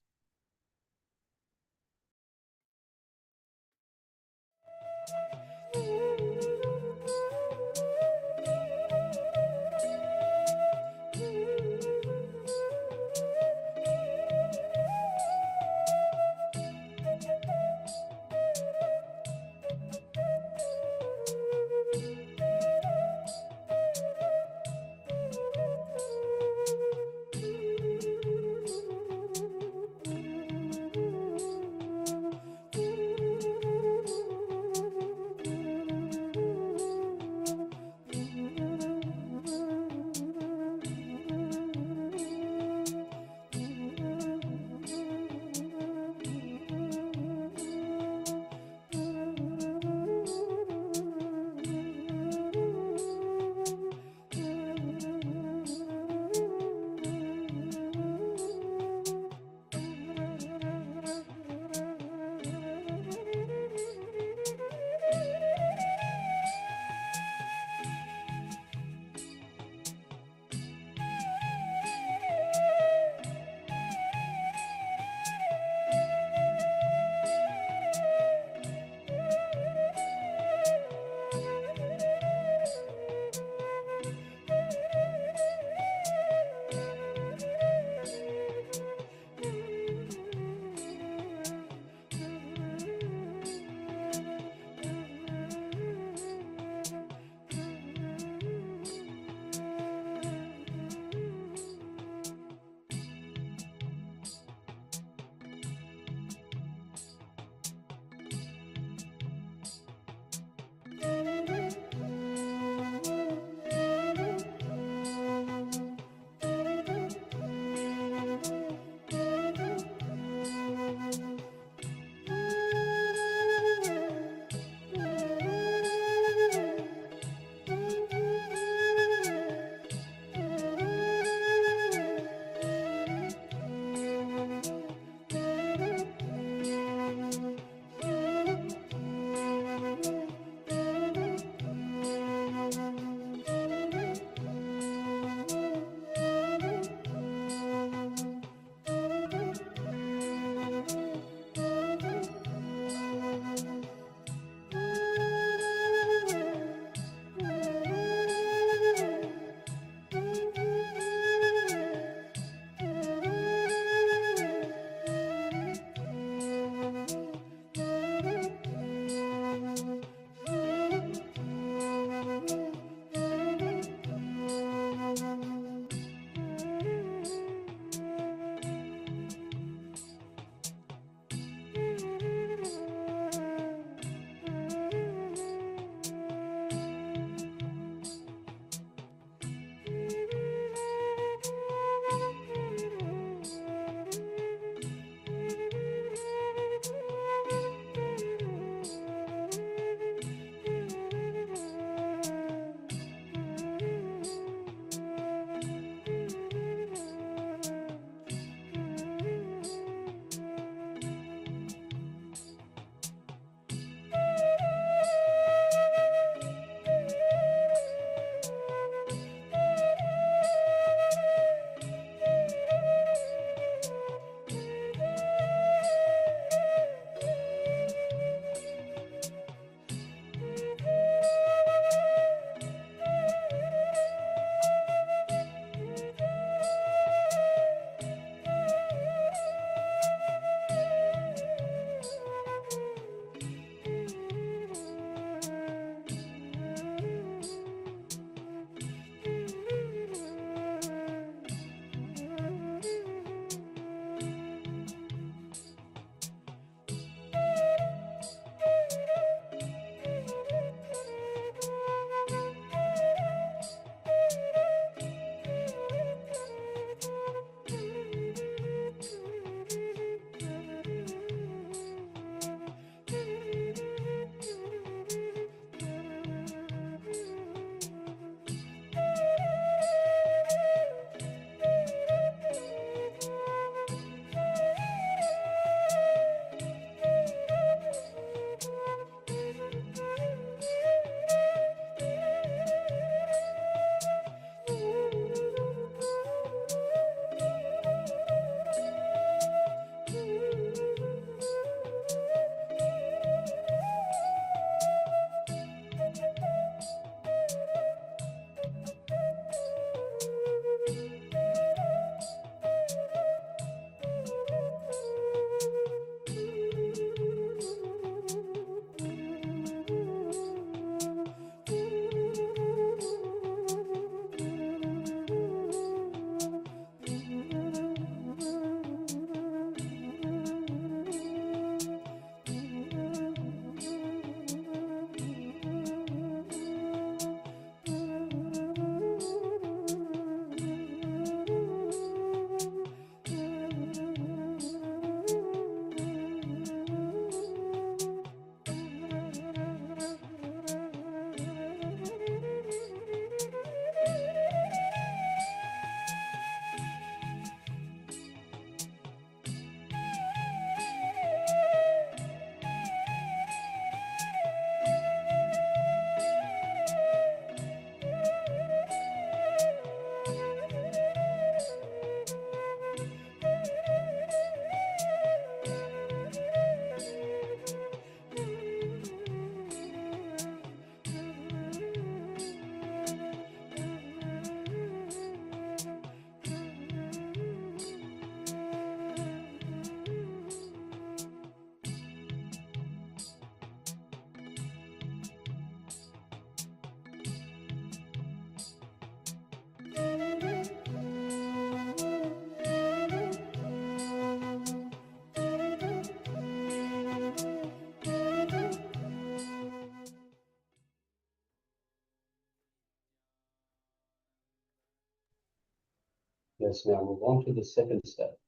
Let's now move on to the second step.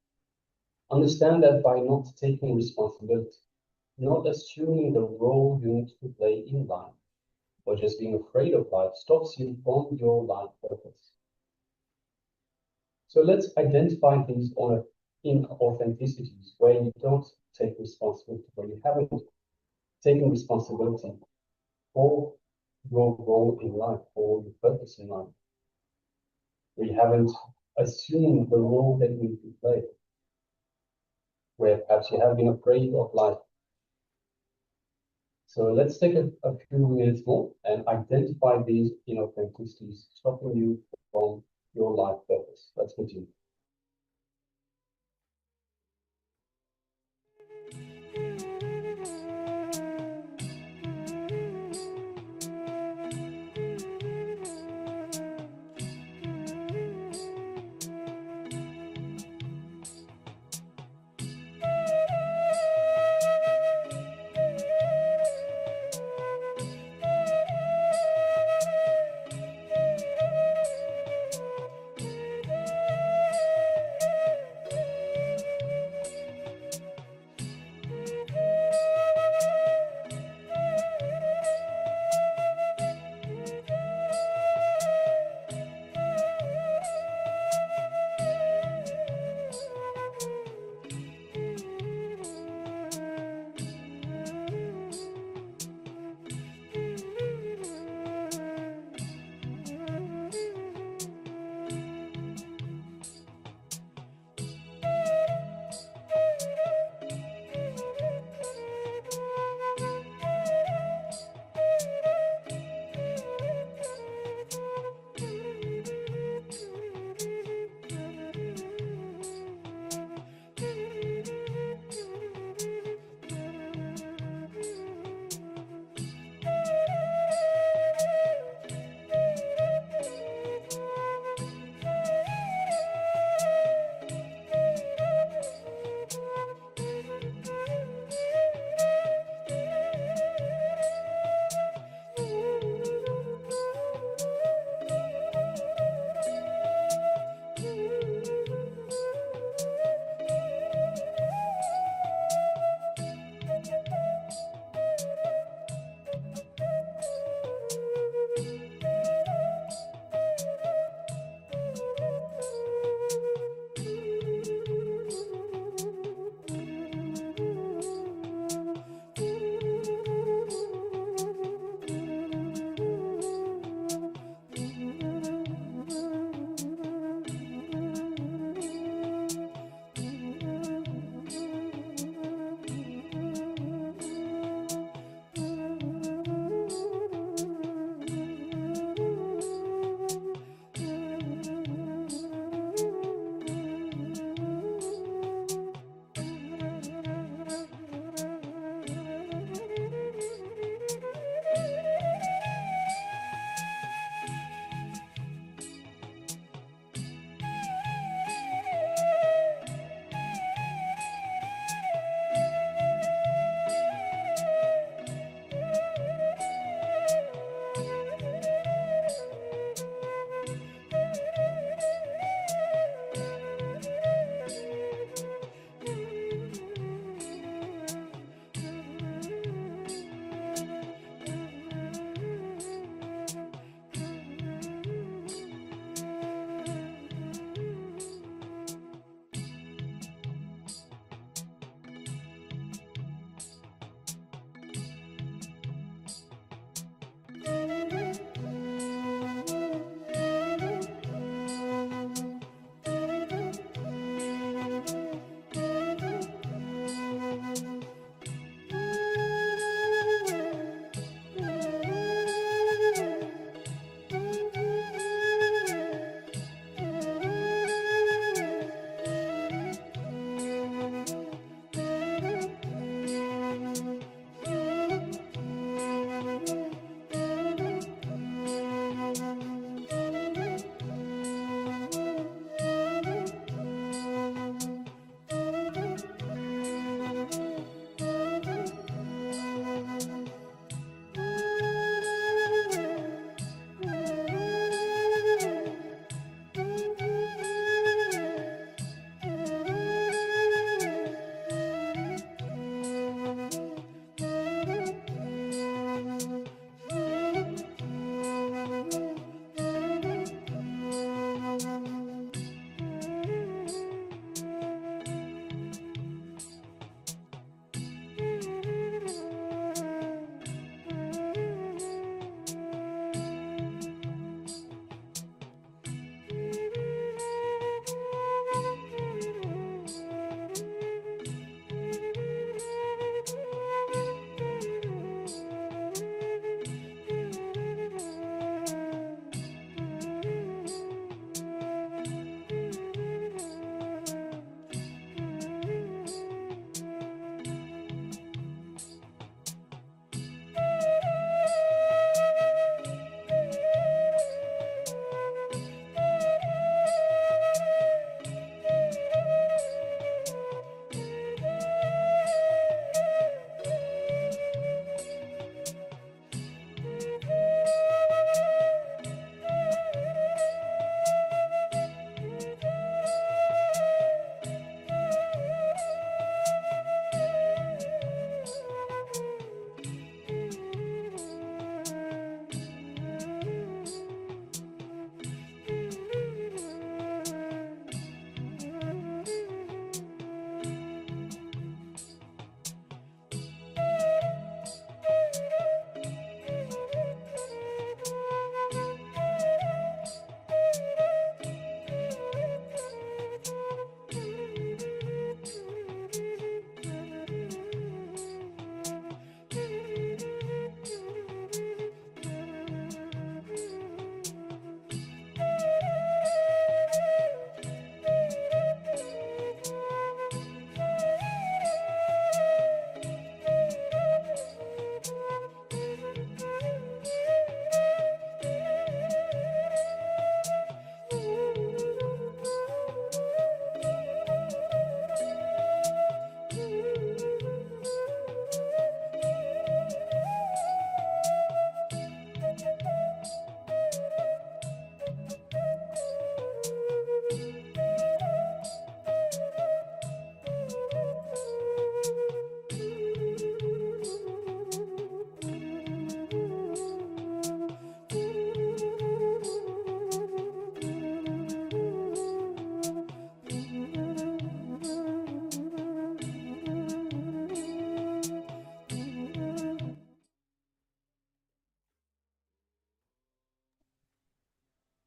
Understand that by not taking responsibility, not assuming the role you need to play in life, or just being afraid of life, stops you from your life purpose. So let's identify these inauthenticities where you don't take responsibility, where you haven't taken responsibility for your role in life, for your purpose in life. We haven't assumed the role that you need to play, where perhaps you have been afraid of life. So let's take a few minutes more and identify these inauthenticities stopping you from your life purpose. Let's continue.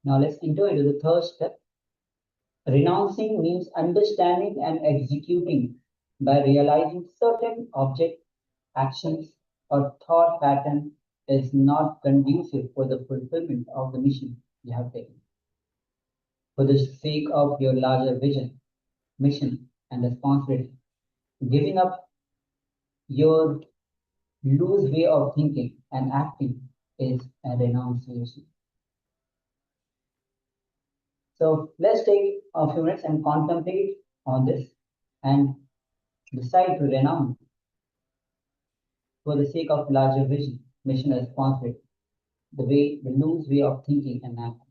Now let's enter into the third step. Renouncing means understanding and executing by realizing certain object, actions, or thought pattern is not conducive for the fulfillment of the mission you have taken. For the sake of your larger vision, mission, and responsibility, giving up your loose way of thinking and acting is a renunciation. So let's take a few minutes and contemplate on this and decide to renounce for the sake of larger vision, mission, and responsibility, the loose way of thinking and acting.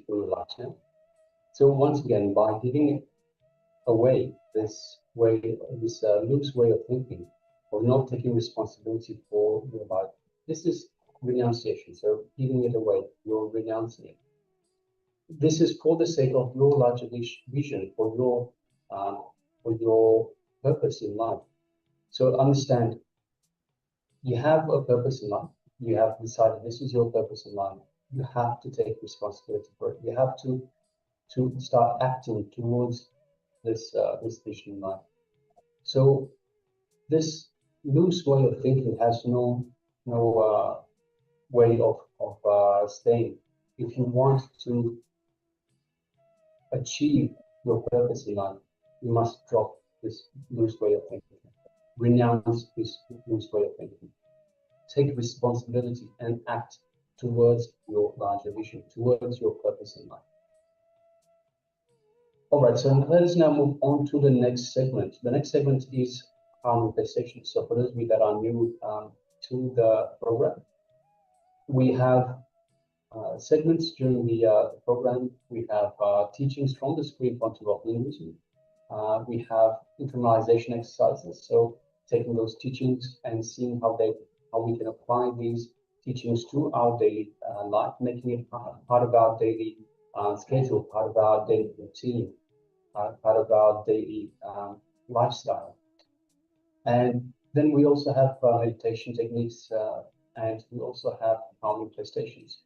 full enlightenment. So once again, by giving away this loose way of thinking, or not taking responsibility for your life, this is renunciation. So giving it away, you're renouncing it. This is for the sake of your larger vision, for your purpose in life. So understand, you have a purpose in life. You have decided this is your purpose in life. You have to take responsibility for it. You have to start acting towards this vision in life. So this loose way of thinking has no way of staying. If you want to achieve your purpose in life, you must drop this loose way of thinking. Renounce this loose way of thinking. Take responsibility and act towards your larger vision, towards your purpose in life. All right, so let us now move on to the next segment. The next segment is manifestation. So for those of you that are new to the program, we have segments during the program. We have teachings from the Supreme Pontiff of Hinduism. We have internalization exercises, so taking those teachings and seeing how we can apply these teachings to our daily life, making it part of our daily schedule, part of our daily routine, part of our daily lifestyle. And then we also have meditation techniques, and we also have power manifestations.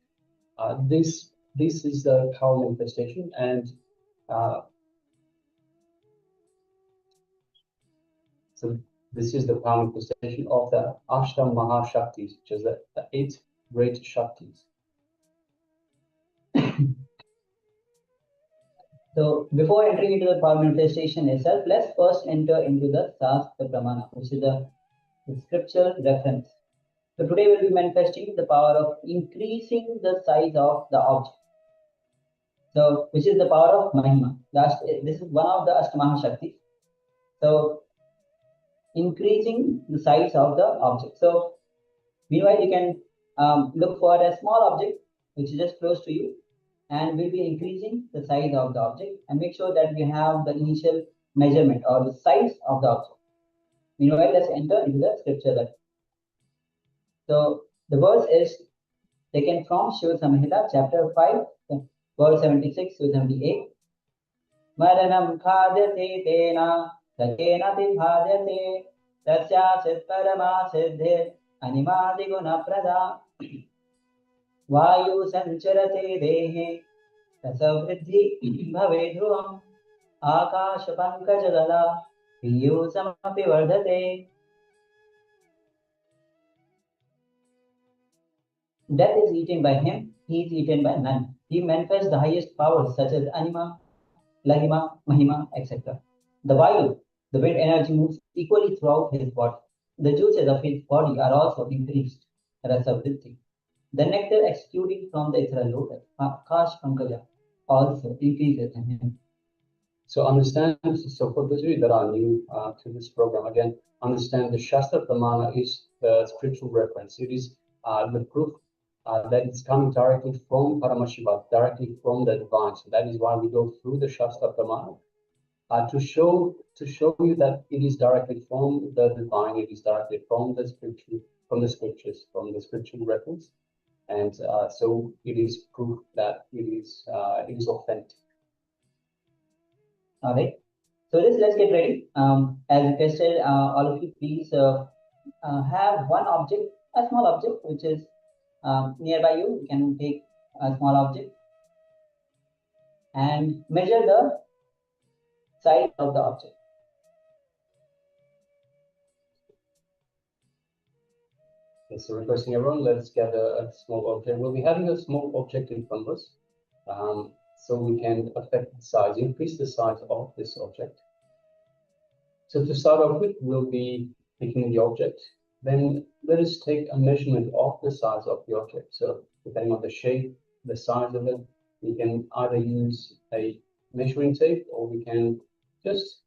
This is the power manifestation, and so this is the power manifestation of the Ashtam Mahashaktis, which is the 8 great Shaktis. So before entering into the power manifestation itself, let's first enter into the Shastra Pramana, which is the scriptural reference. So today we'll be manifesting the power of increasing the size of the object. So which is the power of Mahima. This is one of the Ashtamaha Shaktis. So increasing the size of the object. So meanwhile, you can look for a small object which is just close to you, and we'll be increasing the size of the object, and make sure that we have the initial measurement or the size of the object. Meanwhile, let's enter into the scripture. So the verse is taken from Shiva Samhita, chapter 5, verse 76 to 78. Maranam khadate tena sakena tibhadate tasya sit paramasiddhe animadi guna prada vayu sancharate dehe tasavriddhi bhavedhuam akasha pankajadala piyusamapi vardhate. Death is eaten by him, he is eaten by none. He manifests the highest powers such as anima, lahima, mahima, etc. The vayu, the wind energy, moves equally throughout his body. The juices of his body are also increased, rasavritti. The nectar exuding from the ethereal lotus, akash pankaja, also increases in him. So understand, so for those of you that are new to this program, again, understand the Shastra Pramana is the spiritual reference. It is the proof that it's coming directly from Paramashiva, directly from the divine. So that is why we go through the Shastra Pramana to show you that it is directly from the divine. It is directly from the scriptures, from the spiritual reference, and so it is proof that it is authentic. All right. So let's get ready. As requested, all of you please have one object, a small object, which is nearby you. You can take a small object and measure the size of the object. Okay, so requesting everyone, let's get a small object. We'll be having a small object in front of us, so we can affect the size, increase the size of this object. So to start off with, we'll be picking the object. Then let us take a measurement of the size of the object. So depending on the shape, the size of it, we can either use a measuring tape, or we can just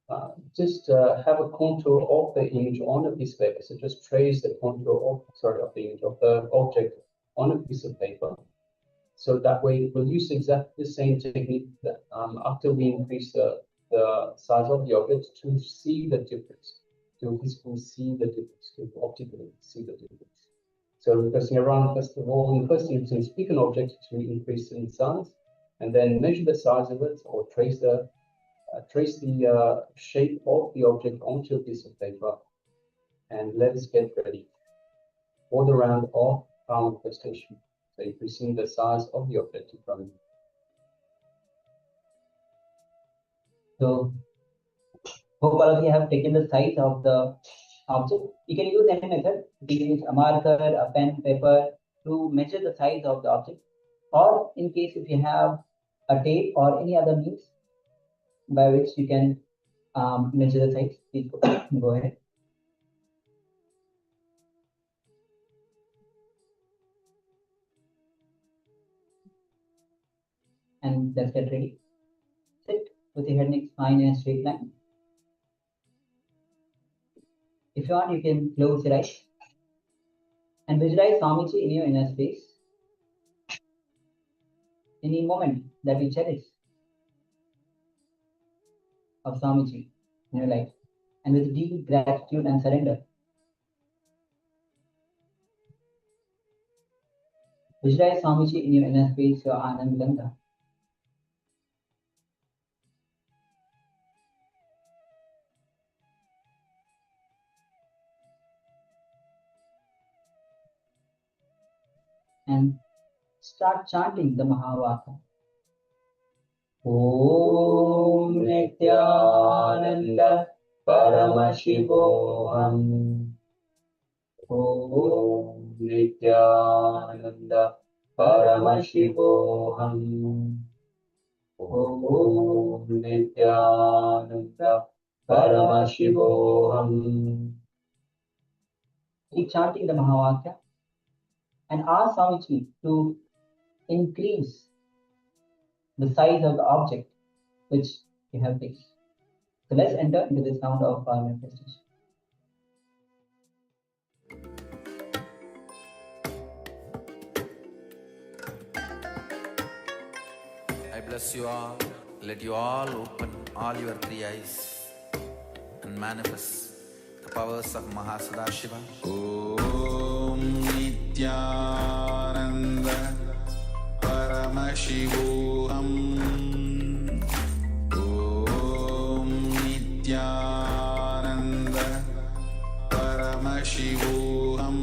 have a contour of the image on a piece of paper. So just trace the contour of the image of the object on a piece of paper. So that way we'll use exactly the same technique that after we increase the size of the object to see the difference, to physically see the difference, to optically see the difference. So reversing around, first of all, in the first instance, pick an object to increase in size, and then measure the size of it, or trace the shape of the object onto a piece of paper, and let us get ready for the round of power manifestation. So increasing the size of the object in front of you. So, hope all of you have taken the size of the object. You can use any method, be it a marker, a pen, paper, to measure the size of the object. Or in case if you have a tape or any other means by which you can measure the size, please go ahead. And let's get ready. Sit with your head neck spine in a straight line. If you want, you can close your eyes and visualize Swamiji in your inner space. Any moment that you cherish of Swamiji in your life, and with deep gratitude and surrender, visualize Swamiji in your inner space, your Anand Ganga. And start chanting the Mahavaka. Om Nityananda Paramashivoham. Om Nityananda Paramashivoham. Om Nityananda Paramashivoham. Keep chanting the Mahavaka and ask Swamiji to increase the size of the object which you have picked. So let's enter into this round of manifestation. I bless you all. Let you all open all your three eyes and manifest the powers of Mahasadashiva. Om Nityananda Paramashivoham. Om Nityananda Paramashivoham.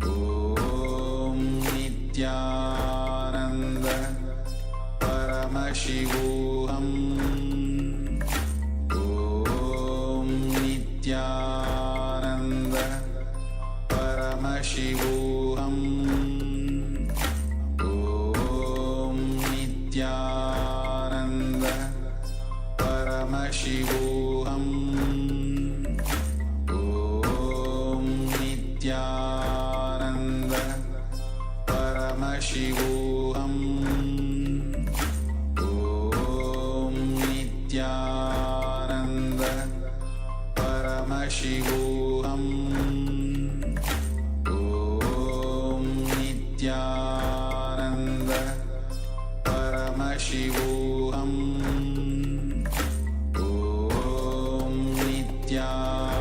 Om Nityananda Paramashivoham. Om Nityananda Paramashivoham. Om Nityananda Paramashivoham. Om Nityananda Paramashivoham. Om Nityananda Paramashivoham. Om Nityananda Paramashivoham. Om Nityananda Paramashivoham. Om Nityananda Paramashivoham. Om Nityananda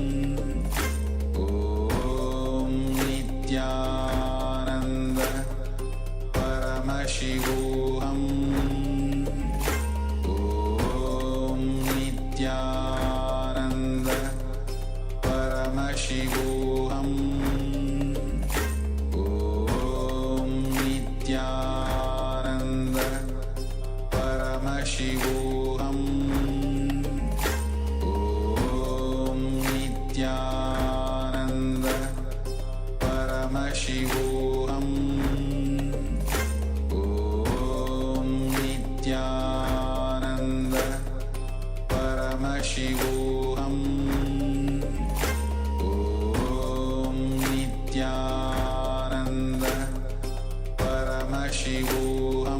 Paramashivoham. Om Nityananda Paramashivoham. Om Nityananda Paramashivoham. Om Nityananda Paramashivoham. Om Nityananda Paramashivoham. Om Nityananda Paramashivoham.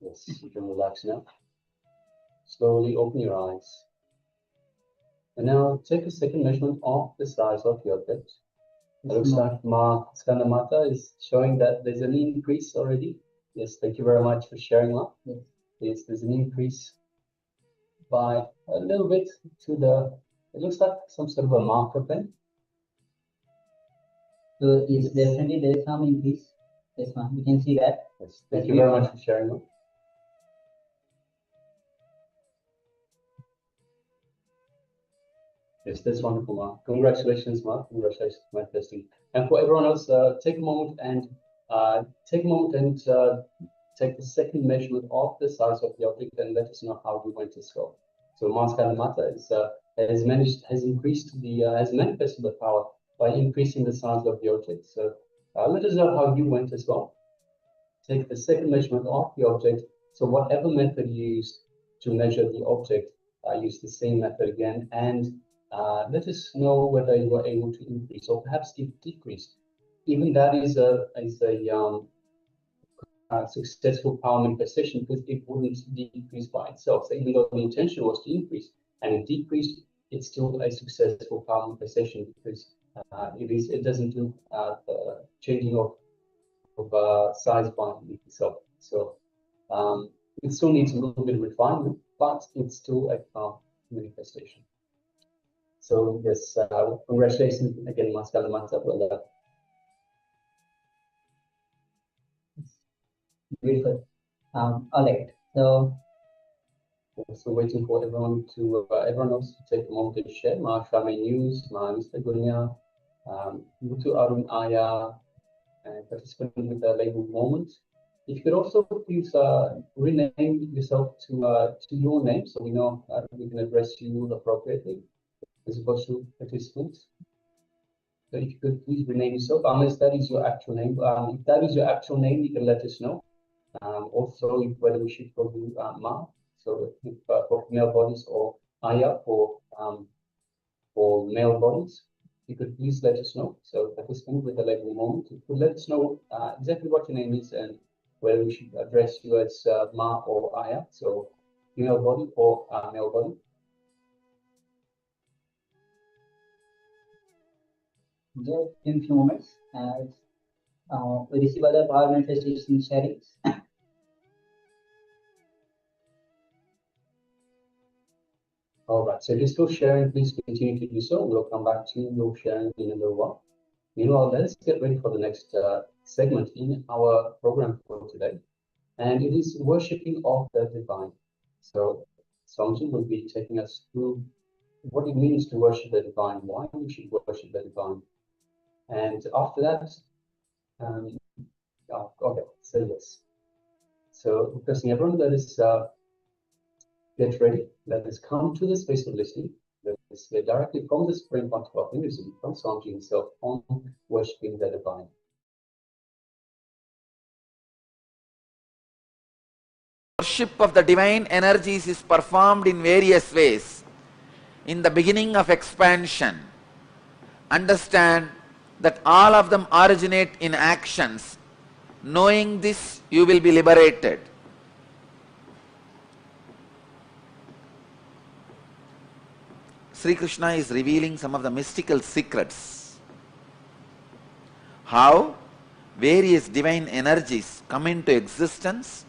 Yes, you can relax now. Slowly open your eyes. And now take a second measurement of the size of your object. It looks like Ma Skandamata is showing that there's an increase already. Yes, thank you very much for sharing that. Yes, there's an increase by a little bit to the, it looks like some sort of a marker pen. So yes, definitely there is some increase. Yes, ma'am. We can see that. Yes, thank you very much for sharing that. Yes, that's wonderful, Mark. Congratulations, Mark. Congratulations for manifesting. And for everyone else, take a moment and take the second measurement of the size of the object and let us know how you went as well. So Mars Kalamata has manifested the power by increasing the size of the object. So let us know how you went as well. Take the second measurement of the object. So whatever method you used to measure the object, use the same method again, and let us know whether you were able to increase or perhaps decrease. Even that is a successful power manifestation, because it wouldn't decrease by itself. So even though the intention was to increase and it decreased, it's still a successful power manifestation, because it doesn't do changing of size by itself. So it still needs a little bit of refinement, but it's still a power manifestation. So yes, congratulations again, Master Lamanta, for that. Beautiful. All right. So Waiting for everyone else to take a moment to share. Ma Shami News, Ma Mr. Gunya, Mutu Arun Aya, and participant with the label moment. If you could also please rename yourself to your name, so we know we can address you appropriately as opposed to participants. So if you could please rename yourself, unless that is your actual name. If that is your actual name, you can let us know. Also, whether we should call you Ma, so if for female bodies, or Aya for male bodies, you could please let us know. So participant with the label moment, you could let us know exactly what your name is and whether we should address you as Ma or Aya, so female body or male body. just in a few moments, as we receive other power manifestation sharings. All right, so if you're still sharing, please continue to do so. We'll come back to your sharing in a little while. Meanwhile, let's get ready for the next segment in our program for today. And it is worshipping of the divine. So Swamiji will be taking us through what it means to worship the divine, why we should worship the divine. And after that, okay, so yes. So requesting everyone, let us get ready. Let us come to the space of listening. Let us hear directly from the Supreme Pontiff of Hinduism, from Swamiji himself, on worshipping the divine. Worship of the divine energies is performed in various ways. In the beginning of expansion, understand that all of them originate in actions. Knowing this, you will be liberated. Sri Krishna is revealing some of the mystical secrets. How various divine energies come into existence,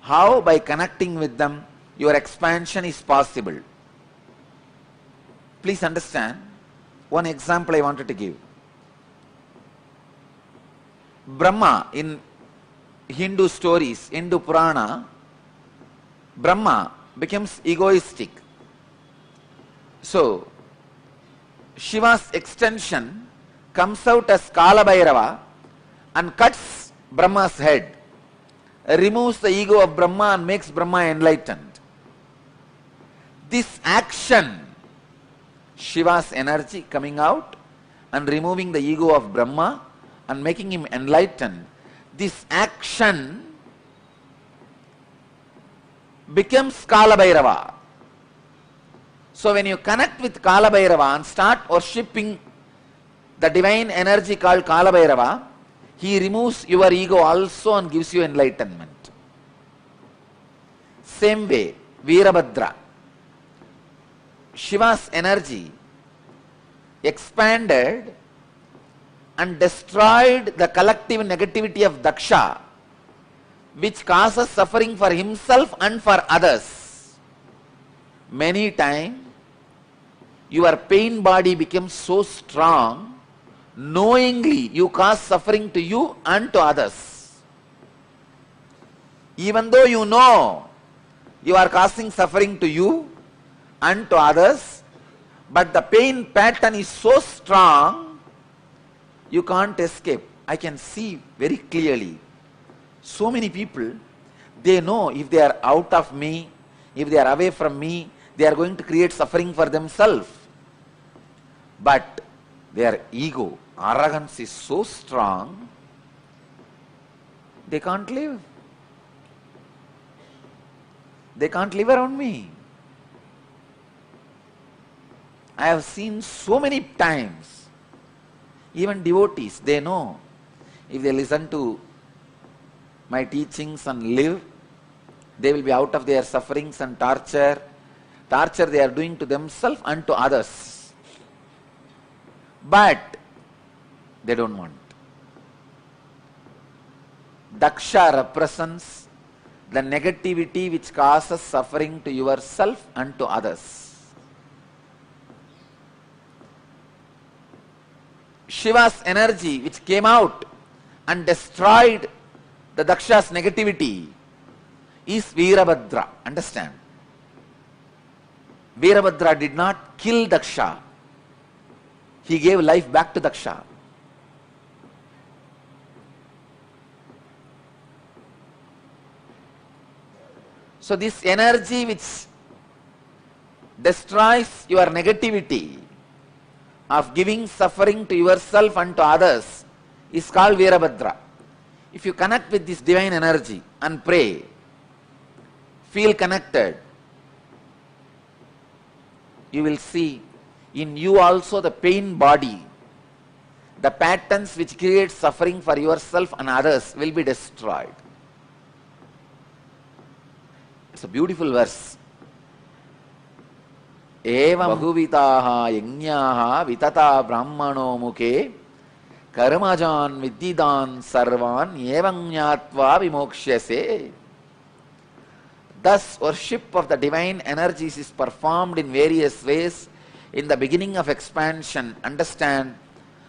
how by connecting with them your expansion is possible. Please understand, one example I wanted to give. Brahma, in Hindu stories, Hindu Purana, Brahma becomes egoistic. So, Shiva's extension comes out as Kala Bhairava and cuts Brahma's head, removes the ego of Brahma and makes Brahma enlightened. This action, Shiva's energy coming out and removing the ego of Brahma and making him enlightened, this action becomes Kala Bhairava. So when you connect with Kala Bhairava and start worshipping the divine energy called Kala Bhairava, he removes your ego also and gives you enlightenment. Same way, Veerabhadra, Shiva's energy expanded and destroyed the collective negativity of Daksha, which causes suffering for himself and for others. Many times, your pain body becomes so strong, knowingly you cause suffering to you and to others. Even though you know you are causing suffering to you and to others, but the pain pattern is so strong, you can't escape. I can see very clearly. So many people, they know if they are out of me, if they are away from me, they are going to create suffering for themselves. But their ego, arrogance is so strong, they can't live. They can't live around me. I have seen so many times, even devotees, they know if they listen to my teachings and live, they will be out of their sufferings and torture they are doing to themselves and to others. But they don't want. Daksha represents the negativity which causes suffering to yourself and to others. Shiva's energy which came out and destroyed the Daksha's negativity is Veerabhadra. Understand? Veerabhadra did not kill Daksha. He gave life back to Daksha. So this energy which destroys your negativity of giving suffering to yourself and to others is called Veerabhadra. If you connect with this divine energy and pray, feel connected, you will see in you also the pain body, the patterns which create suffering for yourself and others will be destroyed. It's a beautiful verse. Evam bahuvitaha yajñaha vitata brahmano mukhe karmajan viddidan sarvan evam jnatva vimokshase. Thus, worship of the divine energies is performed in various ways. In the beginning of expansion, understand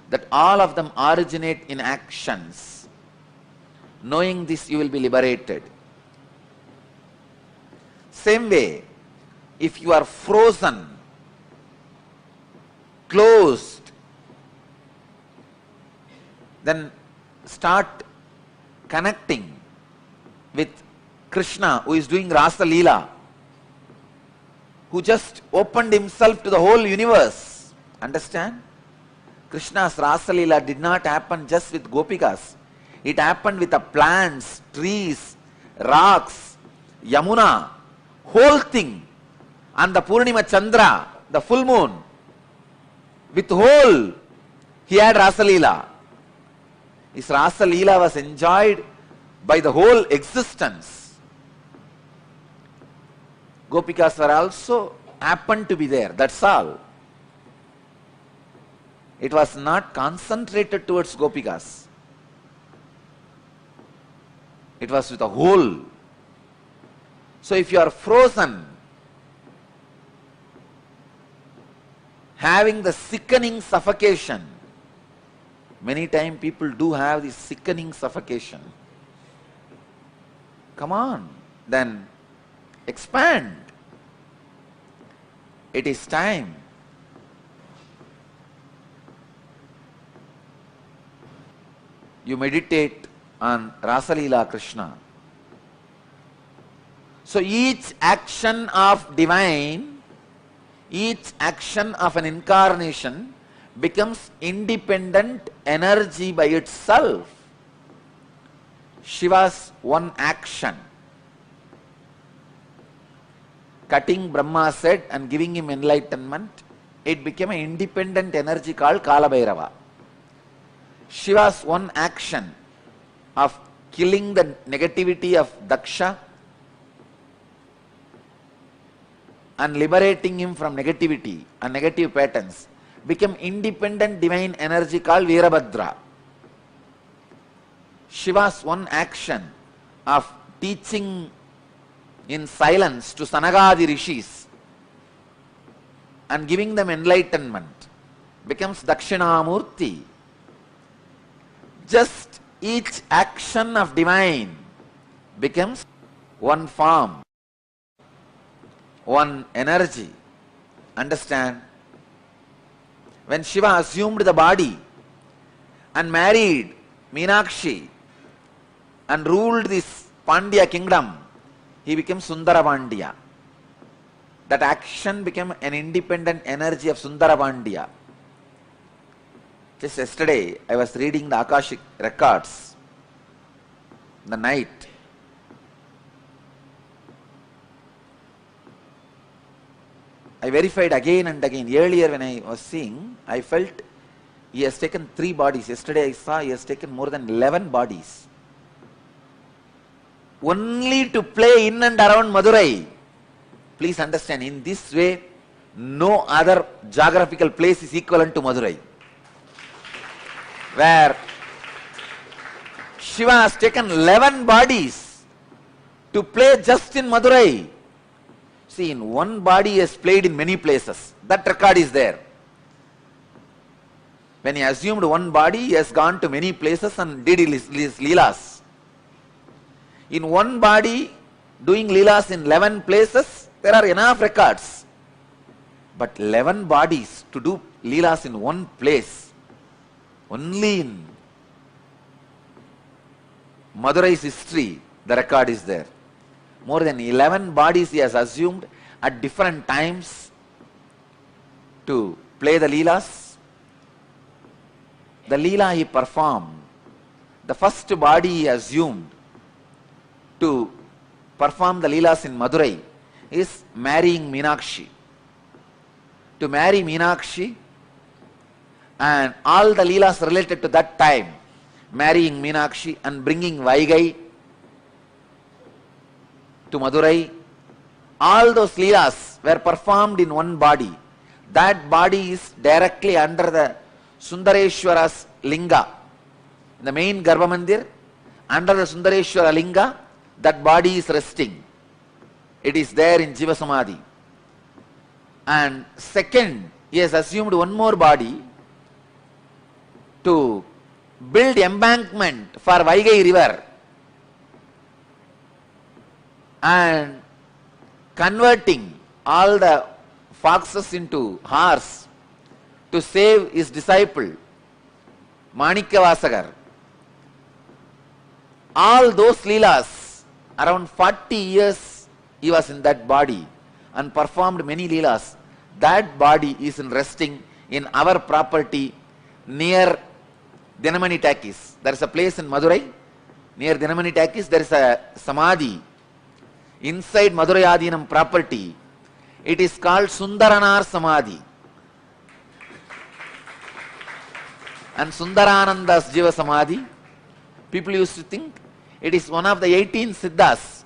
that all of them originate in actions. Knowing this, you will be liberated. Same way, if you are frozen, closed, then start connecting with Krishna, who is doing Rasa Leela, who just opened himself to the whole universe. Understand? Krishna's Rasa Leela did not happen just with Gopikas. It happened with the plants, trees, rocks, Yamuna, whole thing. And the Purnima Chandra, the full moon, with whole, he had Rasa Leela. His Rasa Leela was enjoyed by the whole existence. Gopikas were also happened to be there, that's all. It was not concentrated towards Gopikas. It was with the whole. So if you are frozen, having the sickening suffocation, many times people do have this sickening suffocation. Come on, then expand. It is time. You meditate on Rasa Leela Krishna. So each action of divine, each action of an incarnation becomes independent energy by itself. Shiva's one action, cutting Brahma's head and giving him enlightenment, it became an independent energy called Kala Bhairava. Shiva's one action of killing the negativity of Daksha and liberating him from negativity and negative patterns, became independent divine energy called Veerabhadra. Shiva's one action of teaching in silence to Sanagadi rishis and giving them enlightenment becomes Dakshinamurti. Just each action of divine becomes one form, one energy. Understand? When Shiva assumed the body and married Meenakshi and ruled this Pandya kingdom, he became Sundara Pandya. That action became an independent energy of Sundara Pandya. Just yesterday, I was reading the Akashic records, the night. I verified again and again. Earlier when I was seeing, I felt he has taken 3 bodies. Yesterday I saw he has taken more than 11 bodies. Only to play in and around Madurai. Please understand, in this way, no other geographical place is equivalent to Madurai. Where Shiva has taken 11 bodies to play just in Madurai. See, in one body he has played in many places. That record is there. When he assumed one body, he has gone to many places and did his leelas. In one body, doing leelas in 11 places, there are enough records. But 11 bodies to do leelas in one place, only in Madurai's history, the record is there. More than 11 bodies he has assumed at different times to play the leelas. The leela he performed, the first body he assumed to perform the leelas in Madurai is marrying Meenakshi. To marry Meenakshi and all the leelas related to that time, marrying Meenakshi and bringing Vaigai to Madurai, all those leelas were performed in one body. That body is directly under the Sundareshwara's linga. In the main Garbha Mandir, under the Sundareshwara linga, that body is resting. It is there in Jiva Samadhi. And second, he has assumed one more body to build embankment for Vaigai river and converting all the foxes into horse to save his disciple Manikyavasagar. All those leelas, around 40 years he was in that body and performed many leelas. That body is in resting in our property near Dinamani Takis. There is a place in Madurai, near Dinamani Takis, there is a Samadhi inside Madurai Adinam property. It is called Sundaranar Samadhi. And Sundarananda's Jiva Samadhi, people used to think it is one of the 18 Siddhas.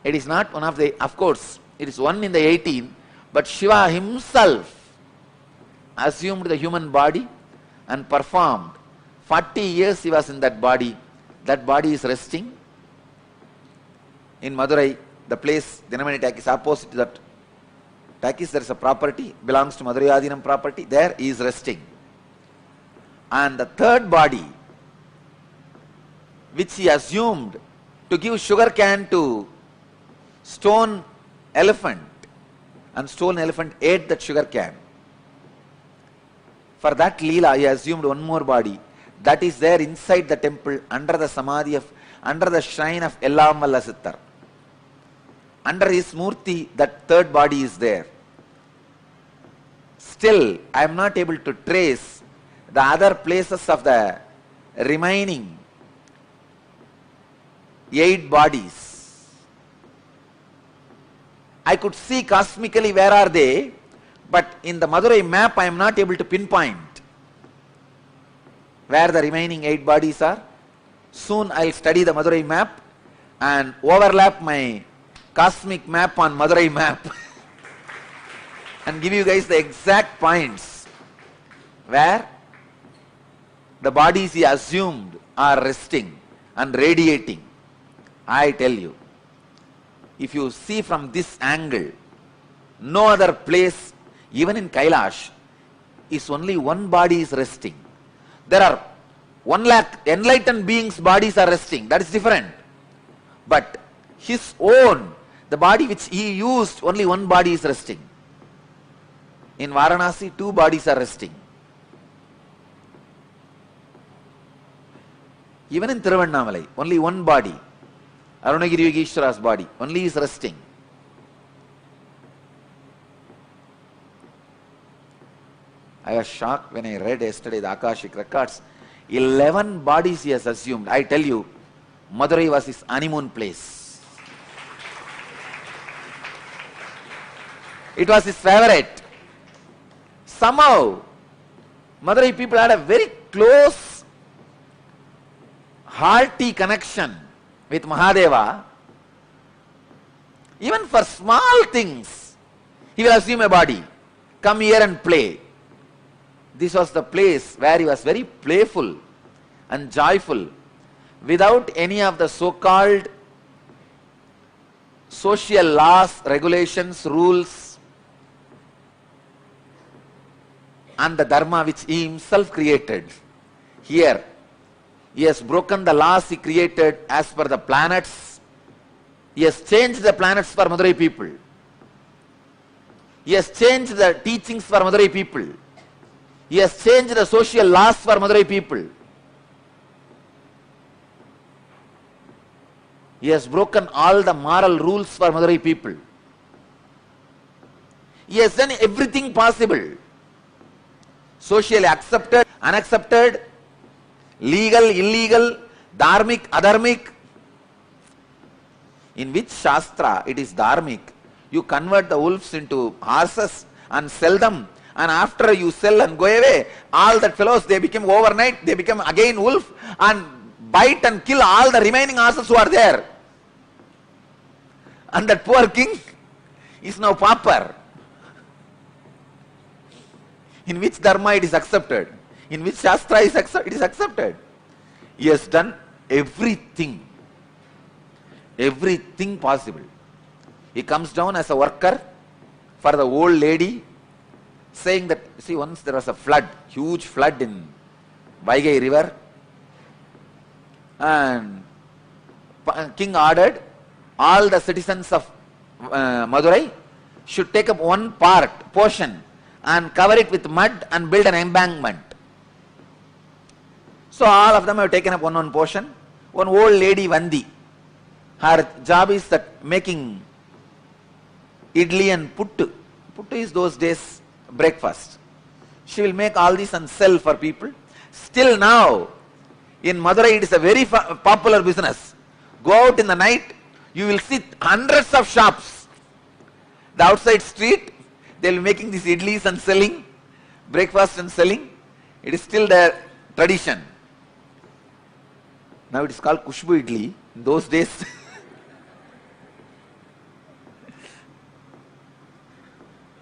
It is not one of the, of course, it is one in the 18, but Shiva himself assumed the human body and performed. 40 years he was in that body. That body is resting in Madurai, the place Dinamani Takis, opposite to that Takis, there is a property, belongs to Madurai Adinam property, there he is resting. And the third body, which he assumed to give sugar cane to stone elephant, and stone elephant ate that sugar cane. For that leela, he assumed one more body that is there inside the temple under the samadhi of, under the shrine of Ellamalla Sittar. Under his murti, that third body is there. Still, I am not able to trace the other places of the remaining 8 bodies. I could see cosmically where are they, but in the Madurai map I am not able to pinpoint where the remaining 8 bodies are. Soon I will study the Madurai map and overlap my cosmic map on Madurai map and give you guys the exact points where the bodies he assumed are resting and radiating. I tell you, if you see from this angle, no other place, even in Kailash, is only one body is resting. There are 1 lakh enlightened beings' bodies are resting. That is different. But his own, the body which he used, only one body is resting. In Varanasi, 2 bodies are resting. Even in Thiruvannamalai, only one body, Arunagiri Yogeshwara's body, only is resting. I was shocked when I read yesterday the Akashic records. 11 bodies he has assumed. I tell you, Madurai was his honeymoon place. It was his favorite. Somehow, Madurai people had a very close, hearty connection with Mahadeva. Even for small things, he will assume a body. Come here and play. This was the place where he was very playful and joyful, without any of the so-called social laws, regulations, rules, and the dharma which he himself created. Here, he has broken the laws he created as per the planets. He has changed the planets for Madurai people. He has changed the teachings for Madurai people. He has changed the social laws for Madurai people. He has broken all the moral rules for Madurai people. He has done everything possible. Socially accepted, unaccepted, legal, illegal, dharmic, adharmic. In which Shastra it is dharmic? You convert the wolves into horses and sell them. And after you sell and go away, all that fellows, they become overnight, they become again wolf and bite and kill all the remaining horses who are there. And that poor king is now pauper. In which dharma it is accepted? In which Shastra it is accepted? He has done everything. Everything possible. He comes down as a worker for the old lady, saying that, see, once there was a flood, huge flood in Vaigai river, and king ordered all the citizens of Madurai should take up one portion and cover it with mud and build an embankment. So all of them have taken up one portion. One old lady, Vandi, her job is that making idli and puttu. Puttu is those days breakfast. She will make all this and sell for people. Still now, in Madurai it is a very popular business. Go out in the night, you will see hundreds of shops. The outside street, they will be making these idlis and selling, breakfast and selling. It is still their tradition. Now it is called Kushbu idli. In those days,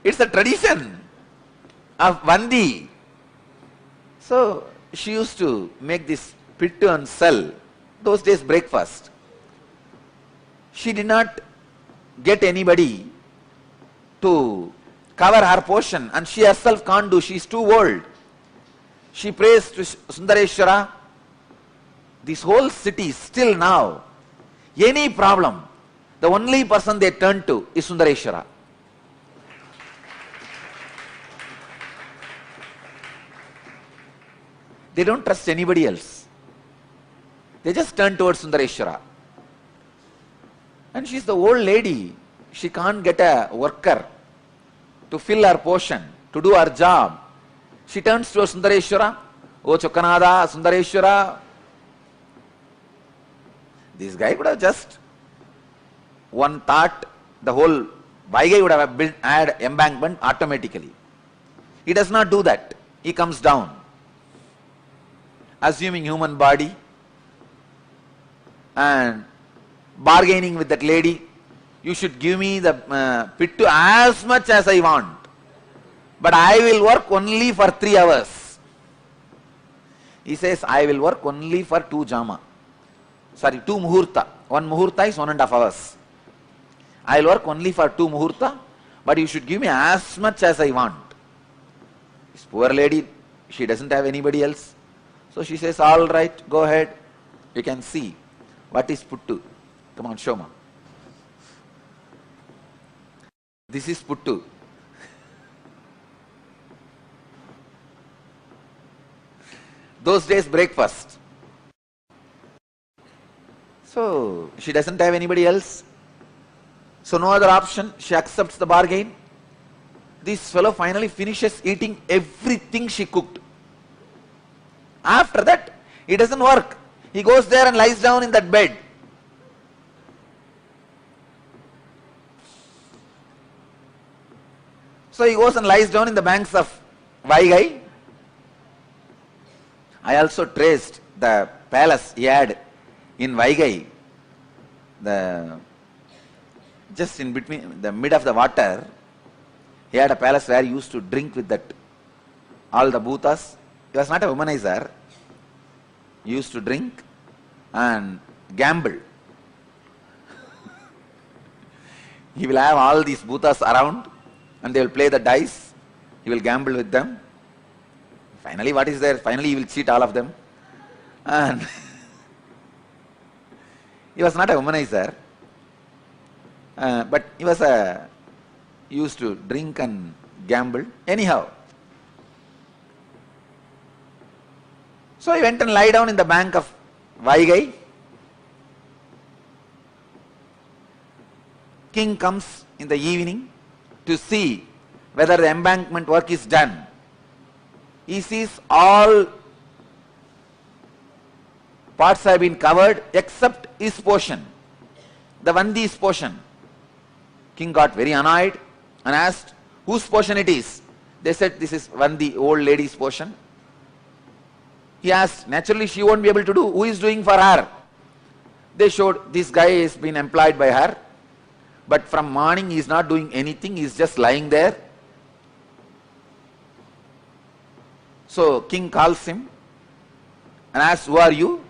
it's a tradition of Vandi. So she used to make this pittu and sell. Those days breakfast. She did not get anybody to cover her portion, and she herself can't do. She is too old. She prays to Sundareshwara. This whole city, still now, any problem, the only person they turn to is Sundareshwara. They don't trust anybody else. They just turn towards Sundareshwara. And she's the old lady. She can't get a worker to fill her portion, to do her job. She turns towards Sundareshwara. Oh Chokanada, Sundareshwara. This guy could have just one thought, the whole Vaigai would have built, add embankment automatically. He does not do that. He comes down, assuming human body and bargaining with that lady. You should give me the pittu as much as I want. but I will work only for 3 hours. He says, I will work only for 2 jama. Sorry, 2 muhurta. 1 muhurta is 1.5 hours. I will work only for 2 muhurta, but you should give me as much as I want. This poor lady, she doesn't have anybody else. So she says, all right, go ahead. You can see what is puttu. Come on, show me. This is puttu. Those days breakfast. So she doesn't have anybody else. So no other option. She accepts the bargain. This fellow finally finishes eating everything she cooked. After that, he doesn't work. He goes there and lies down in that bed. So he goes and lies down in the banks of Vaigai. I also traced the palace he had in Vaigai. Just in between, the mid of the water, he had a palace where he used to drink with that, all the bhutas. He was not a womanizer. He used to drink and gamble. He will have all these bhutas around and they will play the dice. He will gamble with them. Finally, what is there? Finally, he will cheat all of them. And he was not a womanizer, but he was he used to drink and gamble. Anyhow, so he went and lie down in the bank of Vaigai. King comes in the evening to see whether the embankment work is done. He sees all parts have been covered except his portion, the Vandi's portion. King got very annoyed and asked whose portion it is. They said this is Vandi, old lady's portion. He asked, naturally she won't be able to do. Who is doing for her? They showed this guy has been employed by her, but from morning he is not doing anything, he is just lying there. So king calls him and asks, who are you?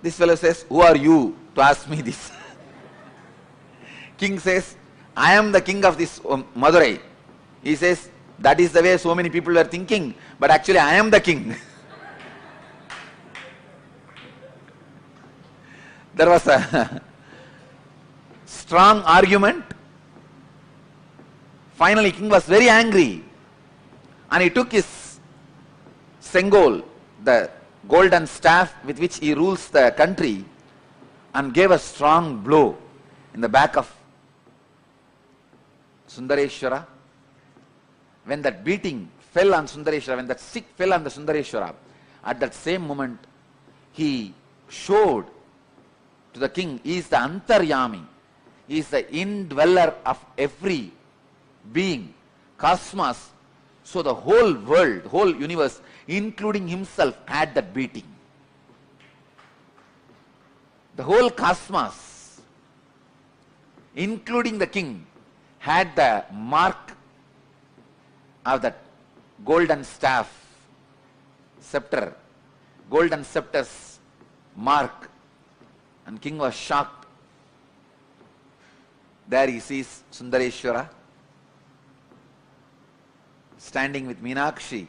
This fellow says, who are you to ask me this? King says, I am the king of this Madurai. He says, that is the way so many people were thinking, but actually I am the king. There was a strong argument. Finally, king was very angry and he took his sengol, the golden staff with which he rules the country, and gave a strong blow in the back of Sundareshwara. When that beating fell on Sundareshwara, when that stick fell on the Sundareshwara, at that same moment he showed to the king, he is the Antaryami, he is the indweller of every being, cosmos. So the whole world, whole universe, including himself, had that beating. The whole cosmos, including the king, had the mark of that golden staff, scepter, golden scepter's mark, and king was shocked. There he sees Sundareshwara standing with Meenakshi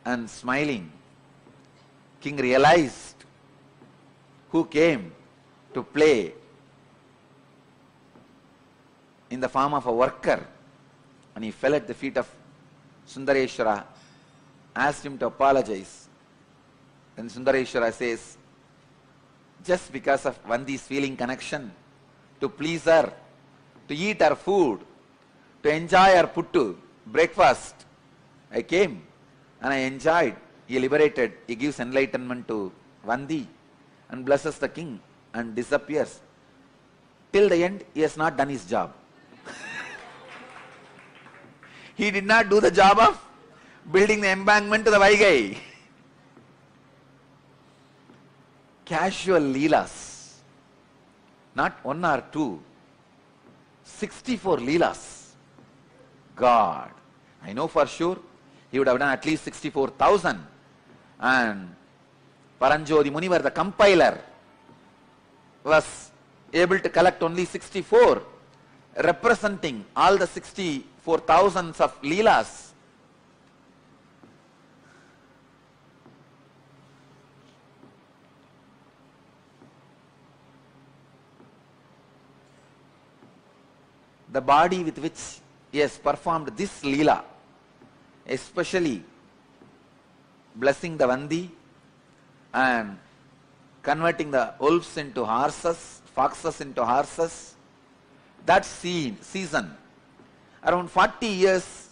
and smiling. King realized who came to play in the form of a worker, and he fell at the feet of Sundareshwara, asked him to apologize. Then Sundareshwara says, just because of Vandi's feeling connection, to please her, to eat her food, to enjoy her puttu, breakfast, I came and I enjoyed. He liberated, he gives enlightenment to Vandi and blesses the king and disappears. Till the end, he has not done his job. He did not do the job of building the embankment to the Vaigai. Casual leelas, not 1 or 2, 64 leelas. God. I know for sure he would have done at least 64,000. And Paranjodi Munivar, the compiler, was able to collect only 64, representing all the 64,000s of Leelas. The body with which he has performed this Leela, especially blessing the Vandi and converting the wolves into horses, foxes into horses, that season, around 40 years,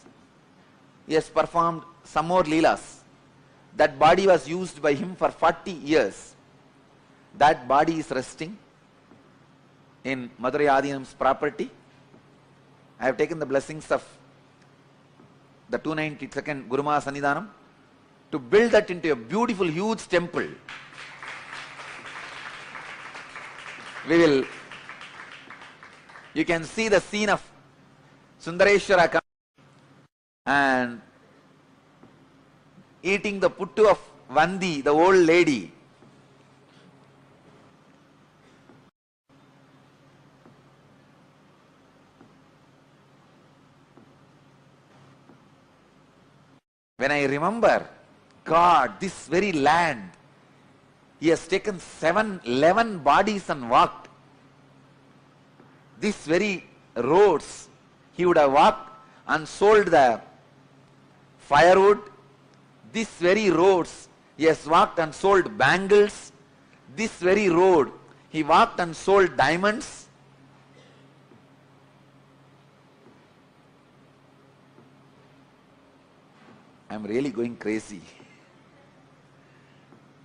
he has performed some more Leelas. That body was used by him for 40 years. That body is resting in Madurai Adinam's property. I have taken the blessings of the 292nd Guruma Sannidhanam to build that into a beautiful, huge temple. You can see the scene of Sundareshwara coming and eating the puttu of Vandi, the old lady. When I remember, God, this very land, he has taken 11 bodies and walked. These very roads, he would have walked and sold the firewood. These very roads, he has walked and sold bangles. This very road, he walked and sold diamonds. I am really going crazy.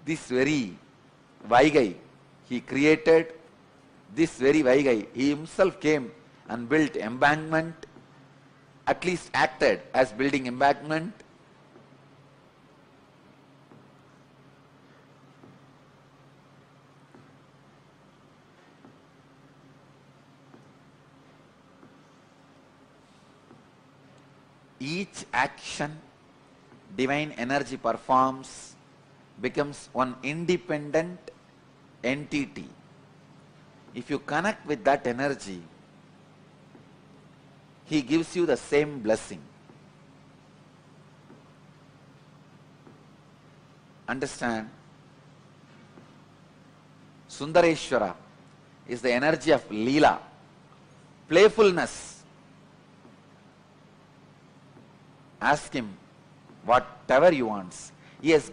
This very Vaigai, he created this very Vaigai. He himself came and built embankment, at least acted as building embankment. Each action divine energy performs becomes one independent entity. If you connect with that energy, he gives you the same blessing. Understand? Sundareshwara is the energy of Leela, playfulness. Ask him whatever he wants. He has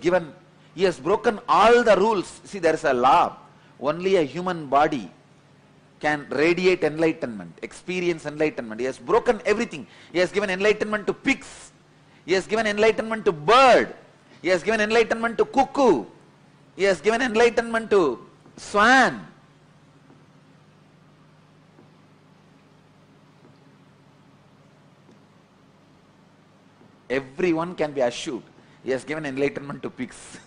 broken all the rules. See, there is a law. Only a human body can radiate enlightenment, experience enlightenment. He has broken everything. He has given enlightenment to pigs. He has given enlightenment to bird. He has given enlightenment to cuckoo. He has given enlightenment to swan. Everyone can be assured. He has given enlightenment to pigs.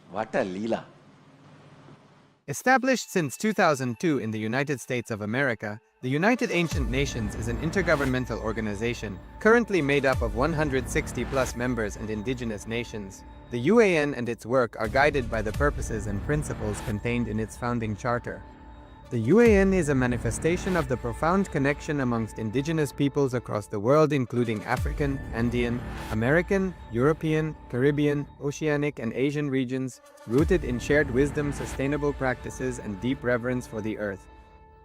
What a Leela. Established since 2002 in the United States of America, the United Ancient Nations is an intergovernmental organization currently made up of 160 plus members and indigenous nations. The UAN and its work are guided by the purposes and principles contained in its founding charter. The UAN is a manifestation of the profound connection amongst indigenous peoples across the world, including African, Andean, American, European, Caribbean, Oceanic, and Asian regions, rooted in shared wisdom, sustainable practices, and deep reverence for the earth.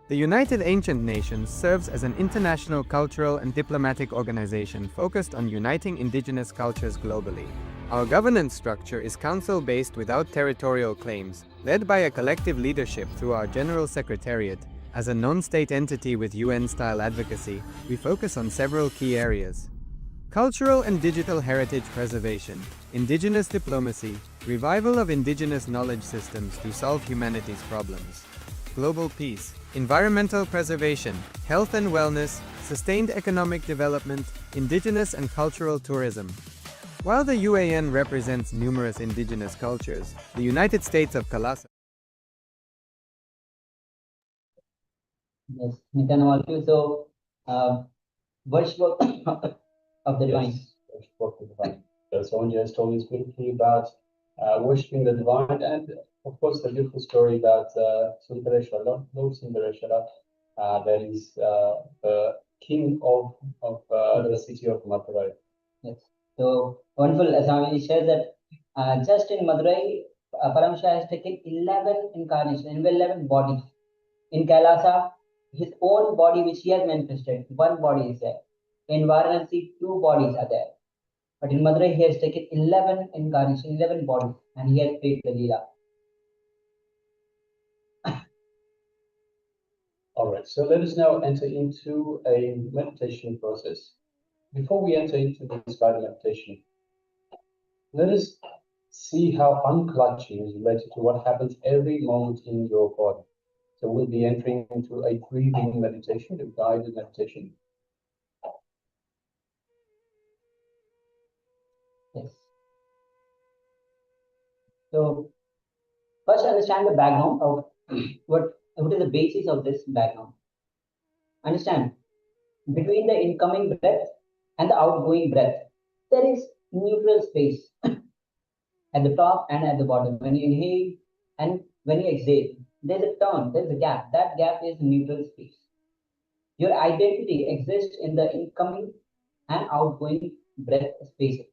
The United Ancient Nations serves as an international cultural and diplomatic organization focused on uniting indigenous cultures globally. Our governance structure is council-based without territorial claims, led by a collective leadership through our General Secretariat. As a non-state entity with UN-style advocacy, we focus on several key areas: cultural and digital heritage preservation, indigenous diplomacy, revival of indigenous knowledge systems to solve humanity's problems, global peace, environmental preservation, health and wellness, sustained economic development, indigenous and cultural tourism. While the UAN represents numerous indigenous cultures, the United States of Kalasa Yes, Nityananda molecule. So, worship of the divine. Yes, worship of the divine. So Sonja has told us beautifully about worshipping the divine, and of course the beautiful story about Sundareshwara, Lord Sundareshwara, that is the king of the city of Madurai. Yes. So wonderful. Swami shares that just in Madurai, Paramashiva has taken 11 incarnations, 11 bodies. In Kailasa, his own body which he has manifested, one body is there. In Varanasi, two bodies are there. But in Madurai, he has taken 11 incarnations, 11 bodies, and he has played the Leela. All right, so let us now enter into a meditation process. Before we enter into this guided meditation, let us see how unclutching is related to what happens every moment in your body. So we'll be entering into a breathing meditation, a guided meditation. Yes. So first understand the background of what is the basis of this background. Understand, between the incoming breath and the outgoing breath, there is neutral space at the top and at the bottom. When you inhale and when you exhale, there's a turn, there's a gap. That gap is neutral space. Your identity exists in the incoming and outgoing breath spaces.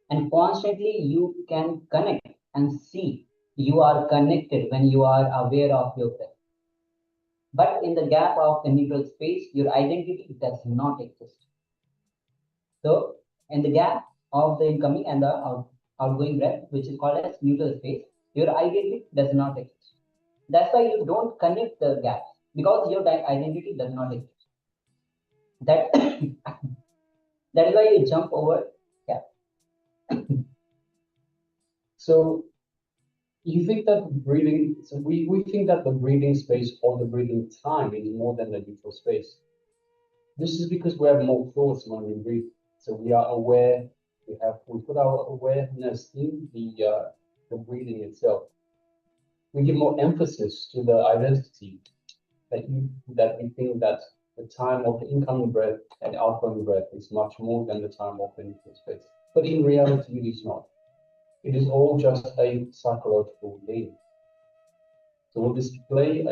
And constantly you can connect and see you are connected when you are aware of your breath. But in the gap of the neutral space, your identity does not exist. So in the gap of the incoming and the outgoing breath, which is called as neutral space, your identity does not exist. That's why you don't connect the gaps, because your identity does not exist. That that is why you jump over gap. So you think that breathing, so we think that the breathing space or the breathing time is more than the neutral space. This is because we have more thoughts when we breathe. So we are aware, we put our awareness in the breathing itself. We give more emphasis to the identity that we think that the time of the incoming breath and outgoing breath is much more than the time of the neutral space. But in reality, it is not. It is all just a psychological game. So we'll display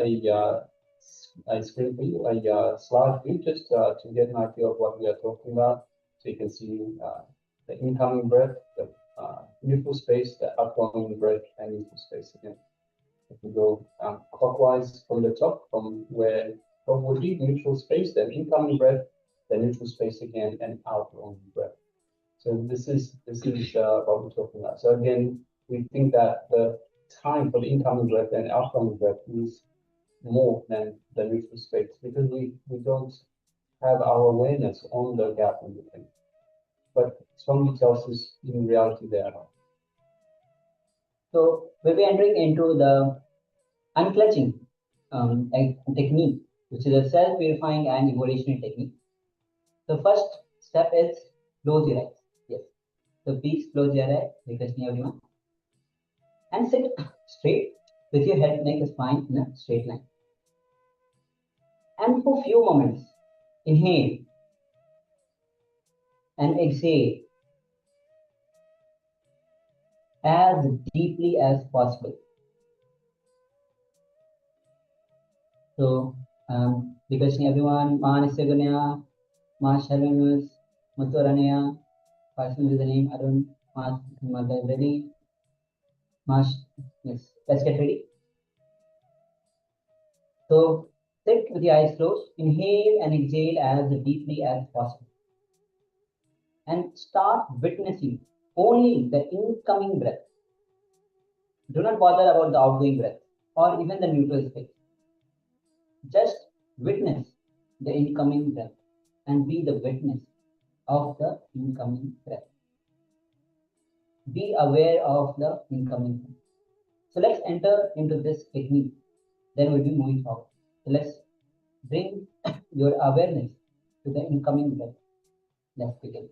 a screen for you, a slide for you, just to get an idea of what we are talking about. So you can see the incoming breath, the neutral space, the outgoing breath, and neutral space again. If we go clockwise from the top, from where top would be neutral space, then incoming breath, then neutral space again, and outgoing breath. So this is what we're talking about. So again, we think that the time for the incoming breath and outgoing breath is more than the neutral space because we don't have our awareness on the gap in between. But strongly tells us in reality they are not. So we'll be entering into the unclutching technique, which is a self-purifying and evolutionary technique. The first step is close your eyes. Yes. So please close your eyes, requesting everyone. And sit straight with your head, neck, spine in a straight line. And for a few moments, inhale and exhale as deeply as possible. So, requesting everyone, Manasya Gunya, Mas Sharvanus, Maturanaya, person with the name Arun, Mas Mother ready. Mas, yes, let's get ready. So, sit with the eyes closed, inhale and exhale as deeply as possible. And start witnessing only the incoming breath. Do not bother about the outgoing breath or even the neutral space. Just witness the incoming breath and be the witness of the incoming breath. Be aware of the incoming breath. So let's enter into this technique. Then we'll be moving forward. So let's bring your awareness to the incoming breath. Let's begin.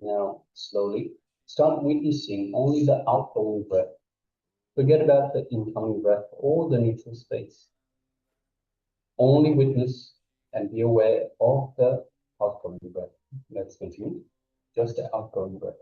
Now, slowly, start witnessing only the outgoing breath. Forget about the incoming breath or the neutral space. Only witness and be aware of the outgoing breath. Let's continue. Just the outgoing breath.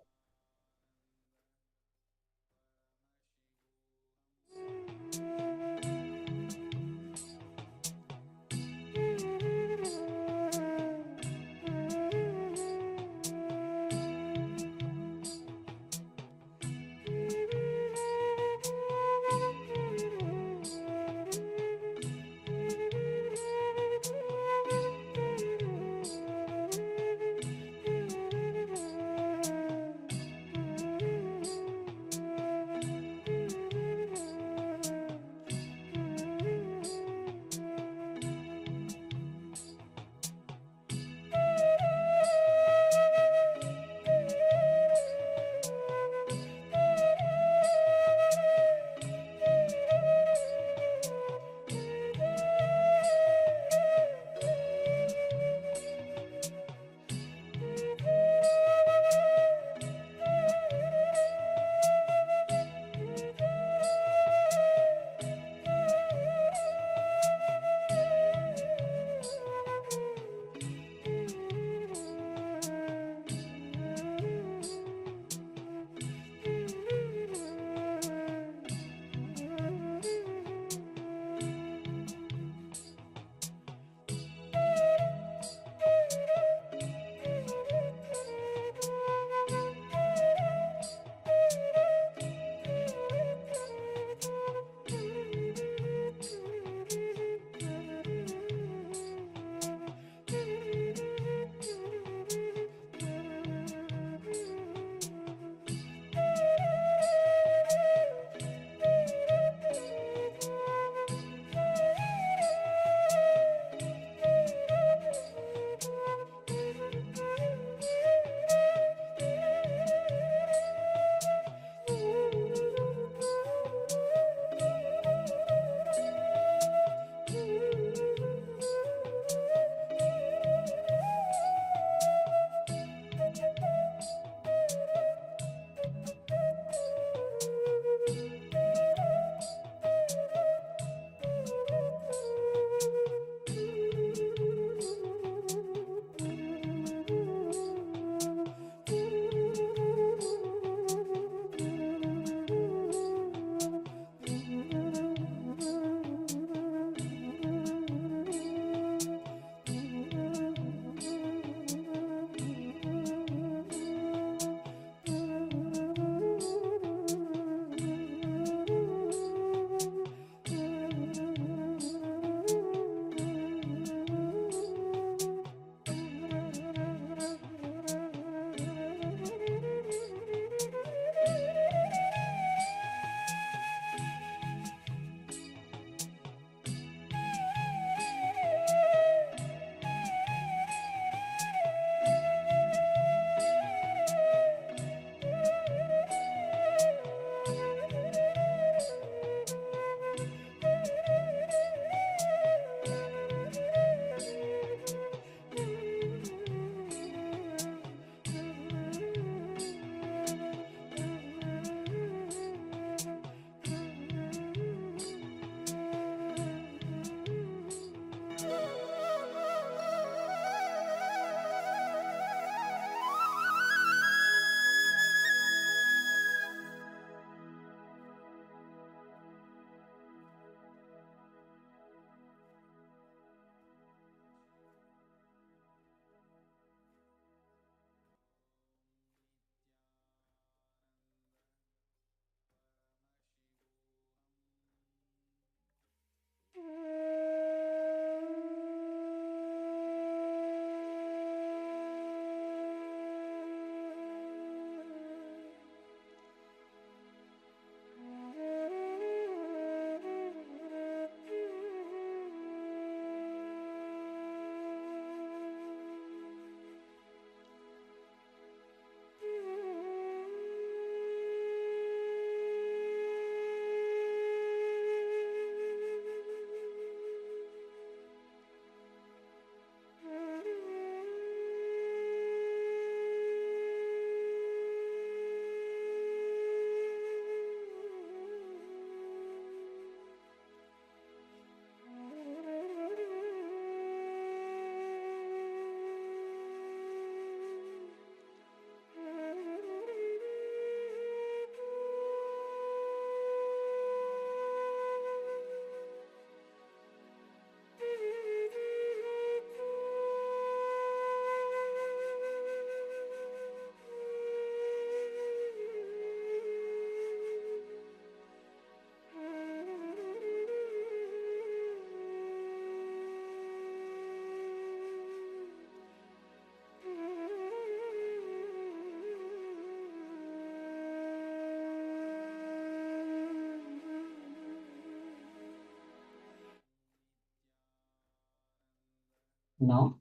Now,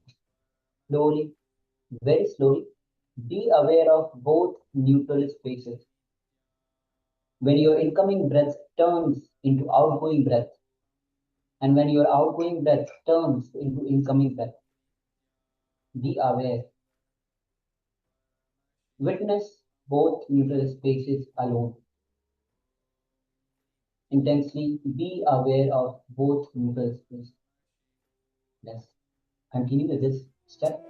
slowly, very slowly, be aware of both neutral spaces. When your incoming breath turns into outgoing breath, and when your outgoing breath turns into incoming breath, be aware. Witness both neutral spaces alone. Intensely be aware of both neutral spaces. Let's continue with this step.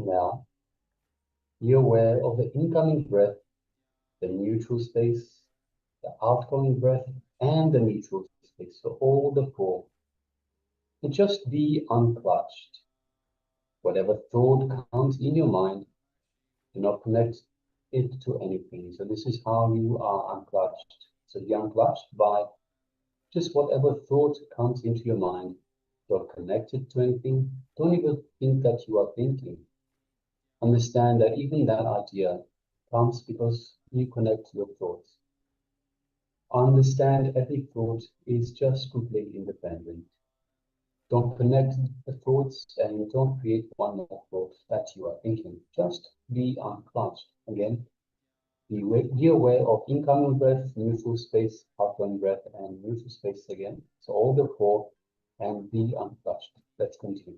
Now, be aware of the incoming breath, the neutral space, the outgoing breath, and the neutral space. So all the four. And just be unclutched. Whatever thought comes in your mind, do not connect it to anything. So this is how you are unclutched. So be unclutched by just whatever thought comes into your mind. Don't connect it to anything. Don't even think that you are thinking. Understand that even that idea comes because you connect your thoughts. Understand every thought is just completely independent. Don't connect the thoughts and don't create one more thought that you are thinking. Just be unclutched. Again, be aware of incoming breath, neutral space, outgoing breath, and neutral space again. So all the four, and be unclutched. Let's continue.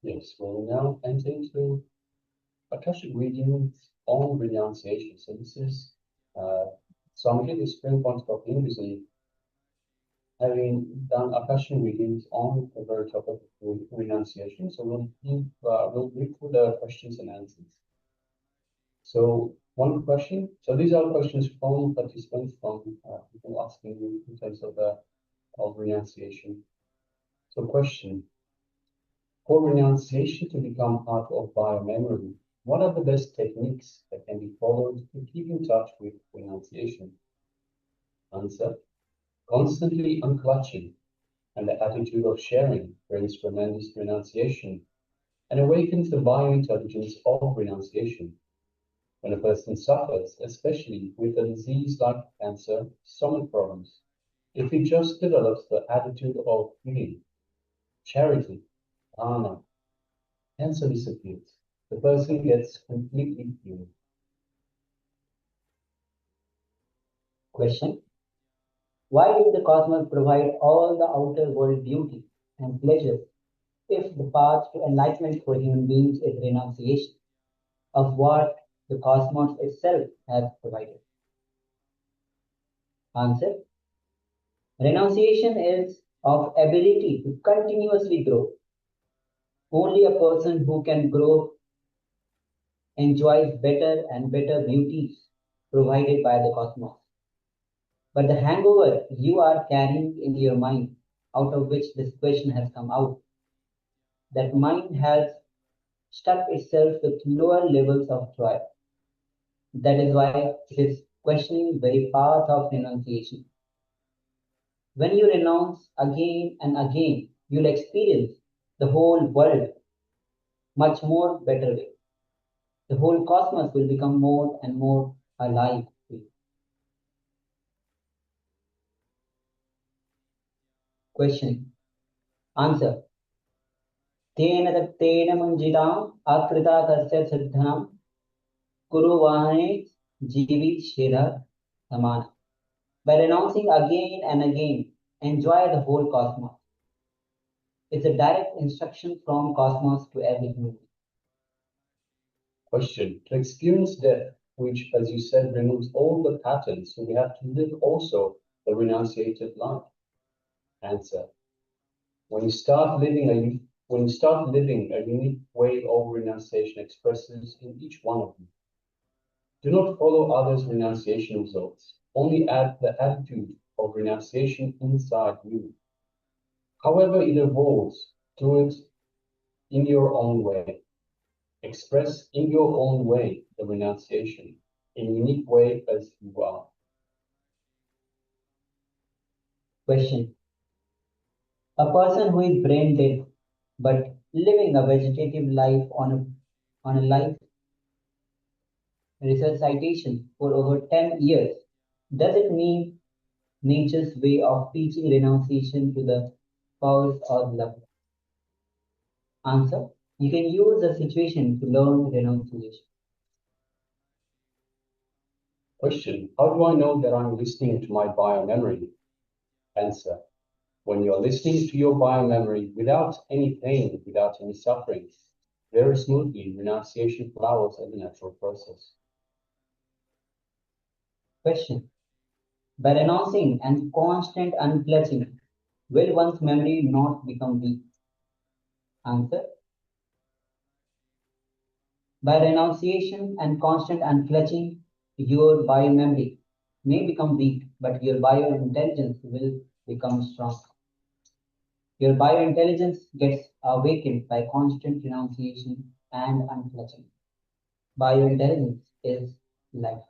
Yes, we'll now enter into Akashic readings on renunciation. So this is Swamiji, the Supreme Pontiff of Hinduism, having done Akashic readings on the very topic of renunciation. So we'll read through the questions and answers. So one question. So these are questions from participants, from people asking in terms of renunciation. So question: for renunciation to become part of biomemory, what are the best techniques that can be followed to keep in touch with renunciation? Answer: constantly unclutching and the attitude of sharing brings tremendous renunciation and awakens the biointelligence of renunciation. When a person suffers, especially with a disease like cancer, stomach problems, if he just develops the attitude of giving, charity, dana, cancer disappears. The person gets completely healed. Question: why did the cosmos provide all the outer world beauty and pleasure if the path to enlightenment for human beings is renunciation of what the cosmos itself has provided? Answer: renunciation is of ability to continuously grow. Only a person who can grow enjoys better and better beauties provided by the cosmos. But the hangover you are carrying in your mind, out of which this question has come out, that mind has stuck itself with lower levels of joy. That is why it is questioning the very path of renunciation. When you renounce again and again, you'll experience the whole world much more better way. The whole cosmos will become more and more alive to you. Question. Answer. Tena taktena manjidam akrita tasya siddhanam kuruvane jivi shira samana. By renouncing again and again, enjoy the whole cosmos. It's a direct instruction from cosmos to every human. Question: to experience death, which, as you said, removes all the patterns, so we have to live also the renunciated life. Answer: when you start living a unique way of renunciation expresses in each one of you. Do not follow others' renunciation results. Only add the attitude of renunciation inside you. However it evolves, do it in your own way. Express in your own way the renunciation, in a unique way as you are. Question. A person who is brain dead but living a vegetative life on a life resuscitation for over 10 years, does it mean nature's way of teaching renunciation to the powers or love? Answer. You can use the situation to learn renunciation. Question: how do I know that I'm listening to my biomemory? Answer: when you're listening to your biomemory without any pain, without any suffering, very smoothly, renunciation flowers as a natural process. Question. By renouncing and constant unclutching, will one's memory not become weak? Answer. By renunciation and constant unclutching, your biomemory may become weak, but your biointelligence will become strong. Your biointelligence gets awakened by constant renunciation and unclutching. Biointelligence is life.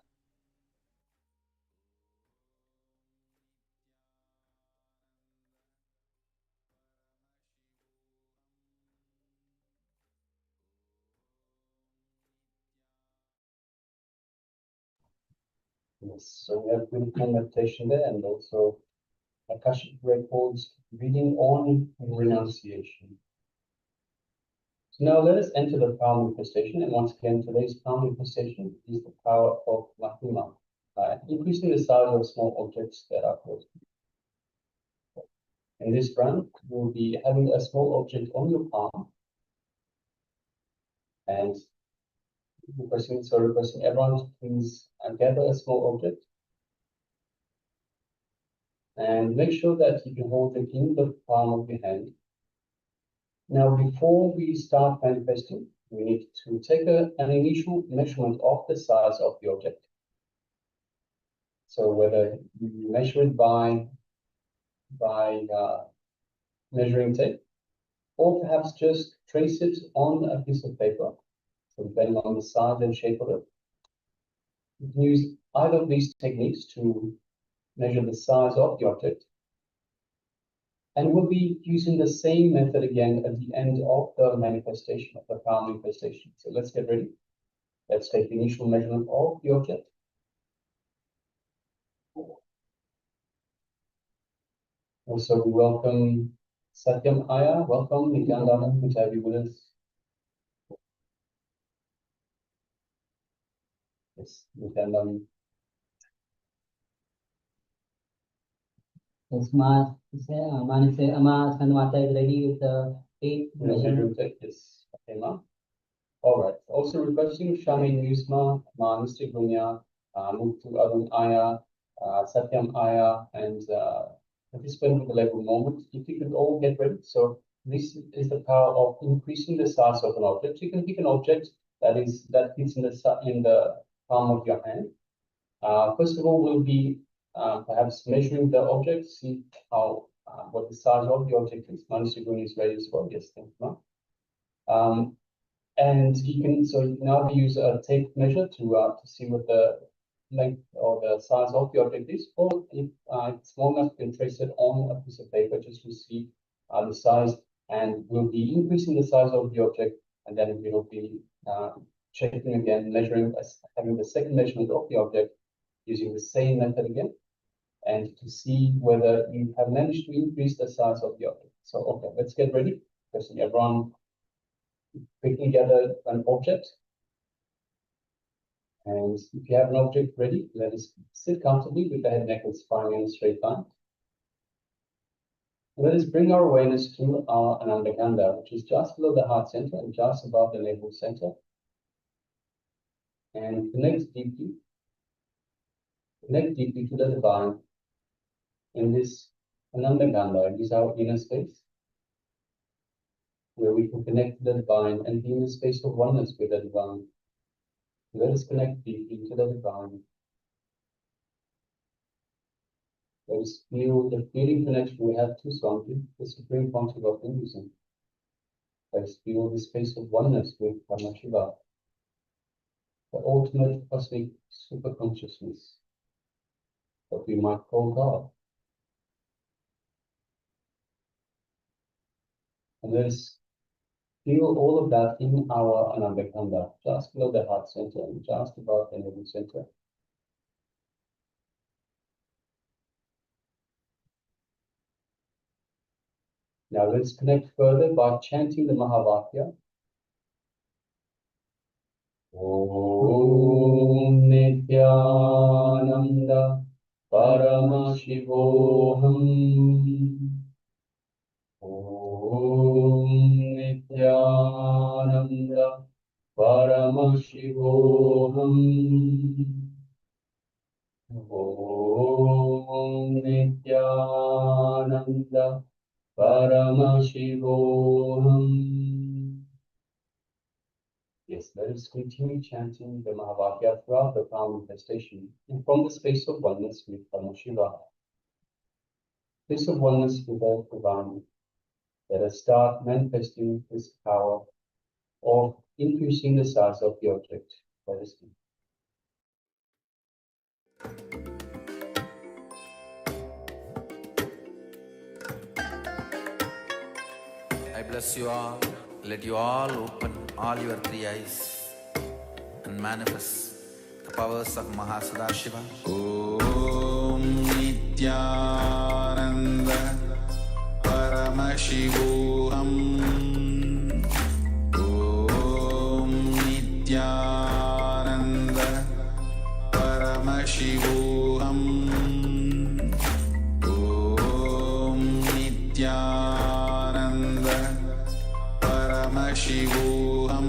Yes, so we have beautiful meditation there, and also Akashic records reading on renunciation. So now let us enter the power manifestation, and once again, today's power manifestation is the power of Mahima, increasing the size of small objects that are close. In this brand, you will be having a small object on your palm, And requesting everyone to please gather a small object and make sure that you can hold it in the palm of your hand. Now, before we start manifesting, we need to take an initial measurement of the size of the object. So whether you measure it by measuring tape, or perhaps just trace it on a piece of paper. So depending on the size and shape of it, you can use either of these techniques to measure the size of the object. And we'll be using the same method again at the end of the manifestation, of the power manifestation. So let's get ready. Let's take the initial measurement of the object. Also, we welcome Satyam Aya. Welcome, Nityananda. Good to have you with us. Yes, Nityananda. Yes, Mani say, Ama Sanmata is ready with the tape measurement. Yes, okay, ma. All right. Also requesting Shamin Yusma, Mr. Gunya, Muktu Arun Aya, Satyam Aya, and participant with the level moment. If you could all get ready. So this is the power of increasing the size of an object. You can pick an object that fits in the palm of your hand. First of all, we'll be perhaps measuring the object, see how what the size of the object is. Mr. Gunya is ready as well. Yes, thank you. And you can now use a tape measure to see what the length or the size of the object is, or if it's small enough, you can trace it on a piece of paper just to see the size, and we'll be increasing the size of the object, and then we'll be checking again, measuring, having the second measurement of the object using the same method again, and to see whether you have managed to increase the size of the object. So, okay, let's get ready. Question everyone. Quickly gather an object, and if you have an object ready, let us sit comfortably with the head, neck, and spine in a straight line. Let us bring our awareness to our Anandakanda, which is just below the heart center and just above the navel center, and connect deeply to the divine in this Anandakanda. It is our inner space, where we can connect to the divine and be in a space of oneness with the divine. Let us connect deeply to the divine. Let us feel the feeling connection we have to something, the Supreme Pontiff of Hinduism. Let us feel the space of oneness with Paramashiva, the ultimate cosmic super consciousness, what we might call God. And let us feel all of that in our Anandakanda, just below the heart center and just above the navel center. Now let's connect further by chanting the Mahavakya. Om Nityananda Paramashivoham. Om Nityananda Paramashivoham. Om Nityananda Paramashivoham. Yes, let us continue chanting the Mahavakya throughout the power manifestation and from the space of oneness with Paramashiva. Space of oneness with all divine. Let us start manifesting this power of increasing the size of the object. Let us do. I bless you all. Let you all open all your three eyes and manifest the powers of Mahasadashiva. Om Nityananda Paramashivoham. Om Nityananda Paramashivoham. Om Nityananda Paramashivoham.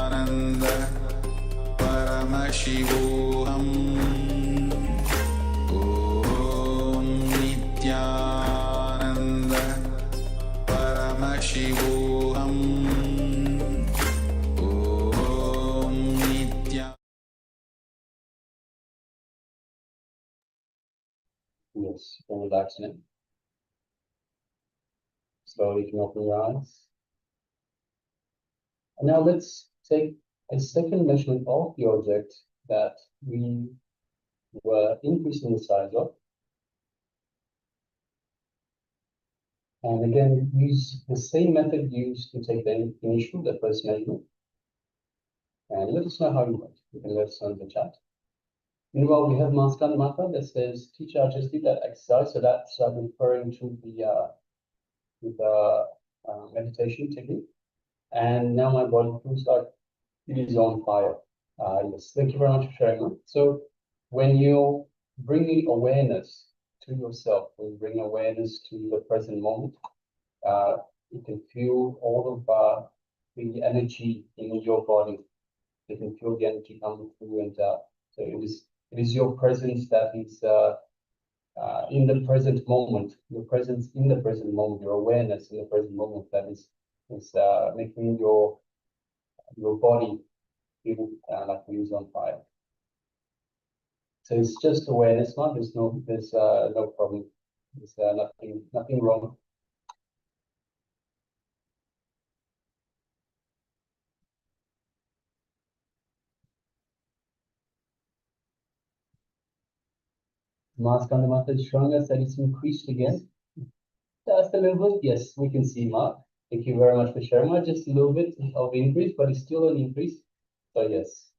Paramashivoham Om Nityananda Paramashivoham Om Nityananda. Yes, you can relax now. Slowly you can open your eyes. And now let's take a second measurement of the object that we were increasing the size of. And again, use the same method used to take the initial, the first measurement. And let us know how you went. You can let us know in the chat. Meanwhile, we have Maskan Mata that says, teacher, I just did that exercise. So that's referring to the meditation technique. And now my body feels like it is on fire. Yes, thank you very much for sharing that. So when you bring awareness to yourself, when you bring awareness to the present moment, you can feel all of the energy in your body. You can feel the energy coming through, and so it is your presence that is in the present moment. Your presence in the present moment, your awareness in the present moment, that is making your body feel like it is on fire. So it's just awareness, not there's no problem. There's nothing wrong. Mask on the mouth is showing us that it's increased again. Just a little bit, yes, we can see Mark. Thank you very much for sharing. Mark. Just a little bit of increase, but it's still an increase. So yes,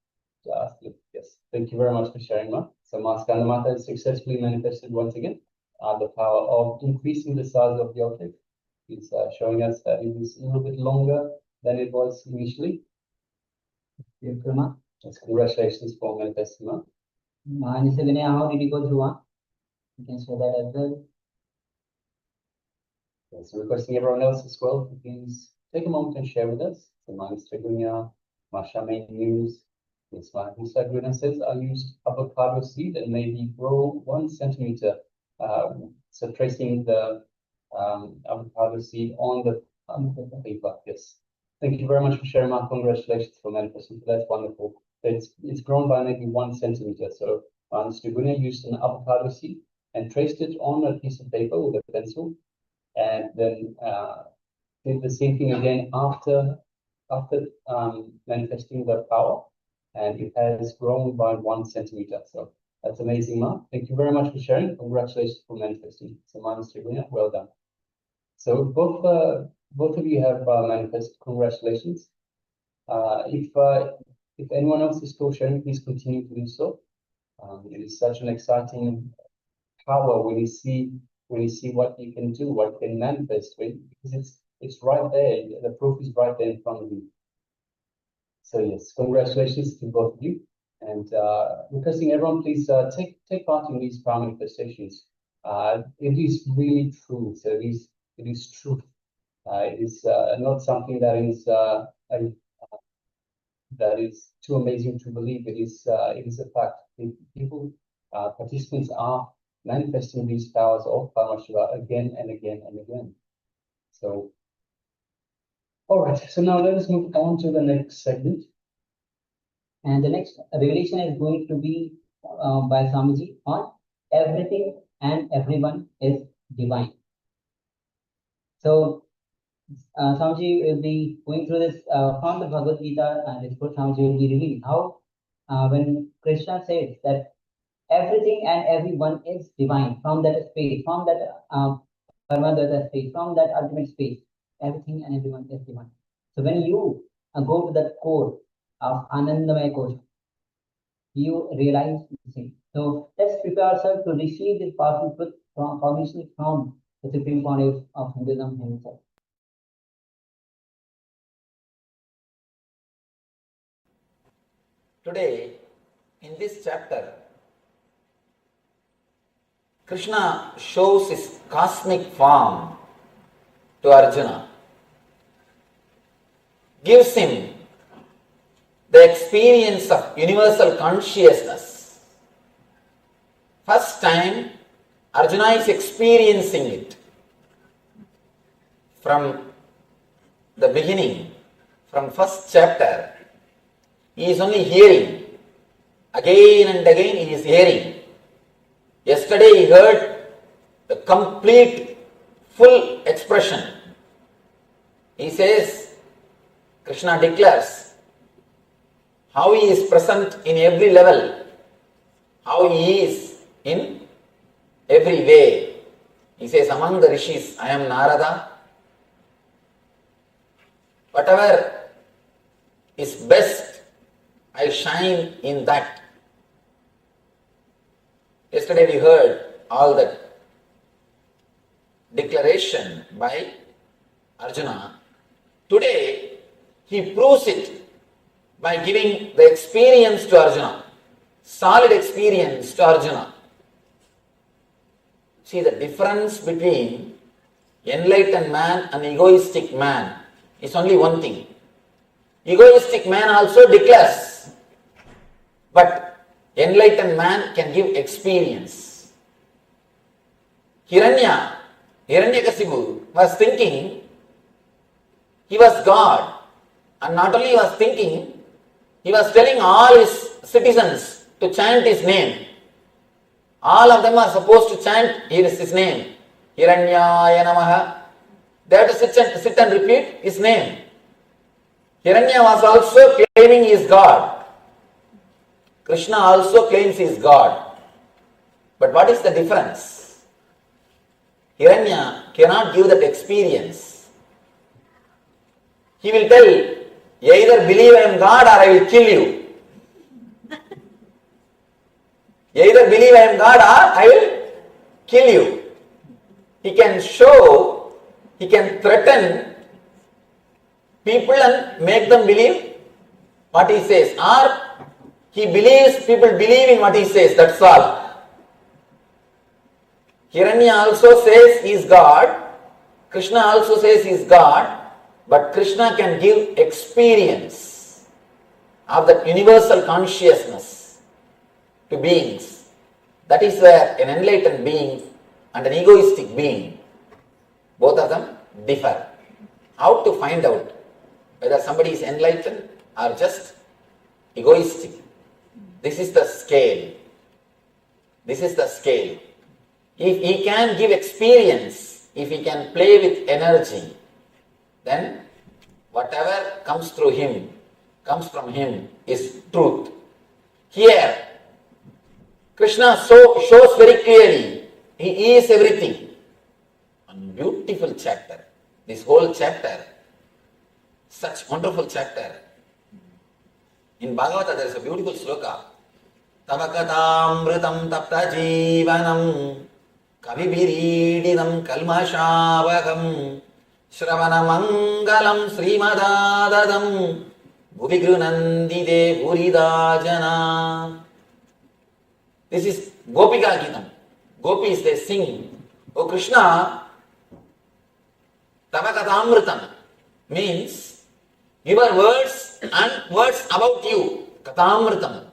just yes. Thank you very much for sharing, Mark. So Mask on the mouth has successfully manifested once again. The power of increasing the size of the object is showing us that it is a little bit longer than it was initially. Yes, congratulations for manifesting, Mark. How did you go through one? You can share that as well. Okay, so requesting everyone else as well to please take a moment and share with us. So Manis Trigunya, Masha main news. Yes, Manis Trigunya says, I used avocado seed and maybe grow 1 centimeter. So tracing the avocado seed on the paper. Yes. Thank you very much for sharing, Mark. Congratulations for manifesting. That's wonderful. It's grown by maybe 1 centimeter. So Manis Trigunya used an avocado seed and traced it on a piece of paper with a pencil. And then did the same thing again after manifesting the power, and it has grown by 1 centimeter. So that's amazing, Mark. Thank you very much for sharing. Congratulations for manifesting. So Manas Trigunya, well done. So both of you have manifested. Congratulations. If anyone else is still sharing, please continue to do so. It is such an exciting power when you see what you can do, what you can manifest with, because it's right there. The proof is right there in front of you. So yes, congratulations to both of you, and requesting everyone please take part in these power manifestations. It is really true. So it is truth. It is not something that is too amazing to believe. It is a fact. People, participants are manifesting these powers of Paramashiva again and again and again. So, all right. So now let us move on to the next segment. And the next revelation is going to be by Swamiji on everything and everyone is divine. So Swamiji will be going through this from the Bhagavad Gita, and this course Swamiji will be revealing how when Krishna says that everything and everyone is divine, from that space, from that Paramadata space, from that ultimate space, everything and everyone is divine. So when you go to that core of Anandamaya Kosha, you realize the same. So let's prepare ourselves to receive this powerful truth from cognition from the Supreme Pontiff of Hinduism himself. Today, in this chapter, Krishna shows his cosmic form to Arjuna, gives him the experience of universal consciousness. First time Arjuna is experiencing it. From the beginning, from first chapter, he is only hearing. Again and again he is hearing. Yesterday he heard the complete, full expression. He says, Krishna declares how he is present in every level, how he is in every way. He says, among the rishis, I am Narada. Whatever is best, I shine in that. Yesterday we heard all that declaration by Arjuna. Today he proves it by giving the experience to Arjuna, solid experience to Arjuna. See, the difference between enlightened man and egoistic man is only one thing. Egoistic man also declares, but enlightened man can give experience. Hiranyakasipu was thinking he was God, and not only he was thinking, he was telling all his citizens to chant his name. All of them are supposed to chant his name. Hiranyaya Namaha. They have to sit and repeat his name. Hiranya was also claiming he is God. Krishna also claims he is God. But what is the difference? Hiranya cannot give that experience. He will tell, either believe I am God or I will kill you. Either believe I am God or I will kill you. He can show, he can threaten people and make them believe what he says. Or he believes people believe in what he says, that's all. Hiranya also says he is God. Krishna also says he is God. But Krishna can give experience of that universal consciousness to beings. That is where an enlightened being and an egoistic being, both of them differ. How to find out whether somebody is enlightened or just egoistic? This is the scale. This is the scale. If he can give experience, if he can play with energy, then whatever comes through him, comes from him, is truth. Here, Krishna shows very clearly, he is everything. One beautiful chapter. This whole chapter, such wonderful chapter. In Bhagavata there is a beautiful sloka. Tavakatamritam tapta jivanam kavibiridinam kalmashavagam Shravana mangalam srimadadadam bhuvigrunandide buridajana. This is Gopika Gitam. Gopis, they sing, O Krishna, Tavakatamritam means your words and words about you. Katamritam.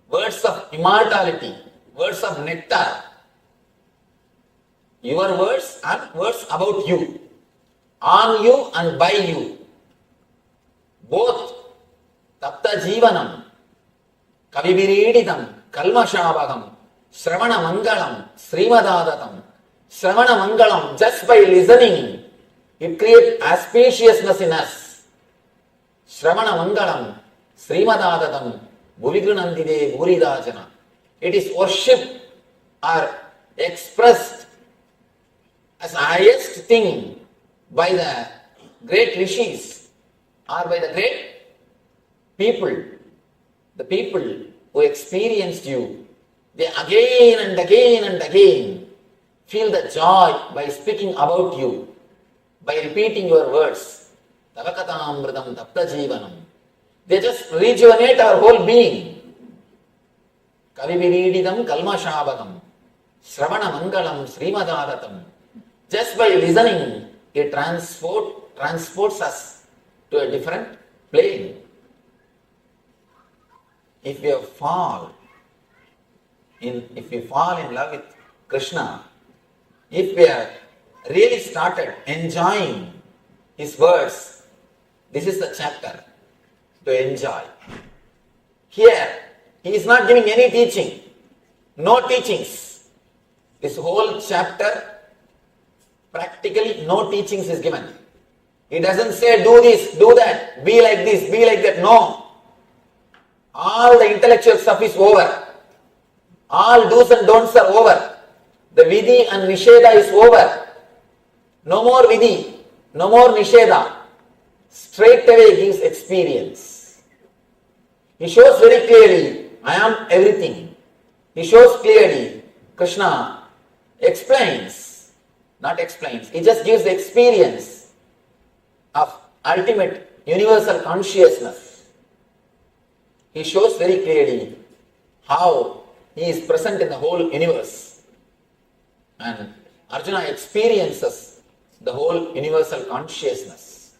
Words of immortality. Words of nectar. Your words and words about you. On you and by you. Both. Tapta Jivanam. Kavibirididam. Kalmashavagam. Shravana Mangalam. Srimadadatam. Shravana Mangalam. Just by listening, it creates auspiciousness in us. Shravana Mangalam. Srimadadatam. Bhuvigrunandide Buridajana. It is worshipped or expressed as the highest thing by the great rishis or by the great people, the people who experienced you. They again and again and again feel the joy by speaking about you, by repeating your words. Tavakatamritam tapta jivanam. They just rejuvenate our whole being. Kavibirididam kalmashabagam. Shravana mangalam srimadadatam. Just by listening, it transports us to a different plane. if we fall in love with Krishna, if we have really started enjoying his words, this is the chapter to enjoy. Here, he is not giving any teaching, no teachings. This whole chapter, practically no teachings is given. He doesn't say do this, do that, be like this, be like that. No. All the intellectual stuff is over. All do's and don'ts are over. The vidhi and nisheda is over. No more vidhi, no more nisheda. Straight away gives experience. He shows very clearly, I am everything. He shows clearly, Krishna explains, not explains, he just gives the experience of ultimate universal consciousness. He shows very clearly how he is present in the whole universe. And Arjuna experiences the whole universal consciousness.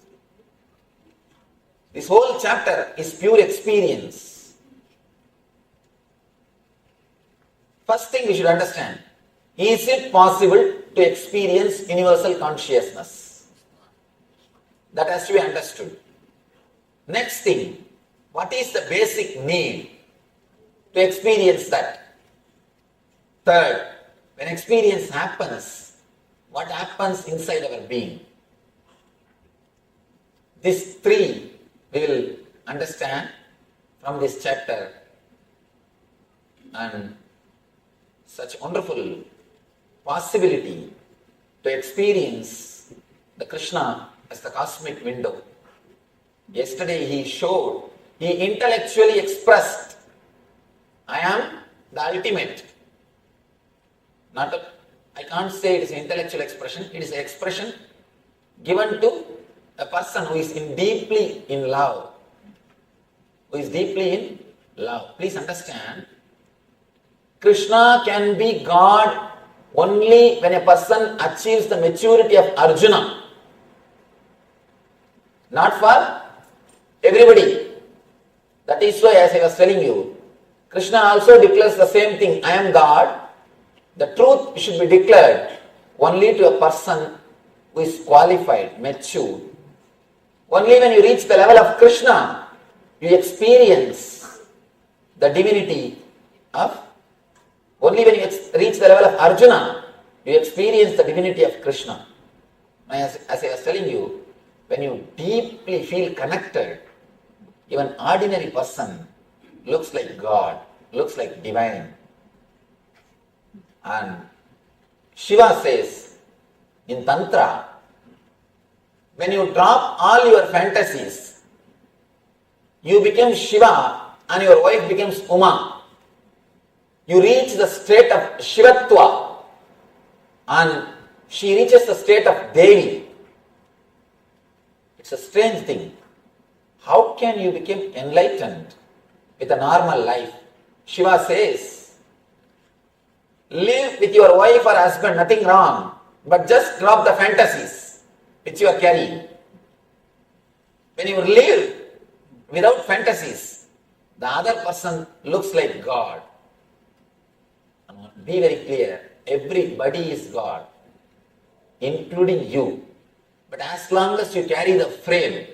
This whole chapter is pure experience. First thing we should understand, is it possible to experience universal consciousness? That has to be understood. Next thing, what is the basic need to experience that? Third, when experience happens, what happens inside our being? These three we will understand from this chapter, and such wonderful possibility to experience the Krishna as the cosmic window. Yesterday he showed, he intellectually expressed, I am the ultimate. I can't say it is an intellectual expression, it is an expression given to a person who is deeply in love. Who is deeply in love. Please understand, Krishna can be God only when a person achieves the maturity of Arjuna. Not for everybody. That is why, as I was telling you, Krishna also declares the same thing, I am God. The truth should be declared only to a person who is qualified, mature. Only when you reach the level of Krishna, you experience the divinity of, only when you reach the level of Arjuna, you experience the divinity of Krishna. As I was telling you, when you deeply feel connected, even ordinary person looks like God, looks like divine. And Shiva says in Tantra, when you drop all your fantasies, you become Shiva and your wife becomes Uma. You reach the state of Shivatva and she reaches the state of Devi. It's a strange thing. How can you become enlightened with a normal life? Shiva says, live with your wife or husband, nothing wrong, but just drop the fantasies which you are carrying. When you live without fantasies, the other person looks like God. Be very clear, everybody is God, including you. But as long as you carry the frame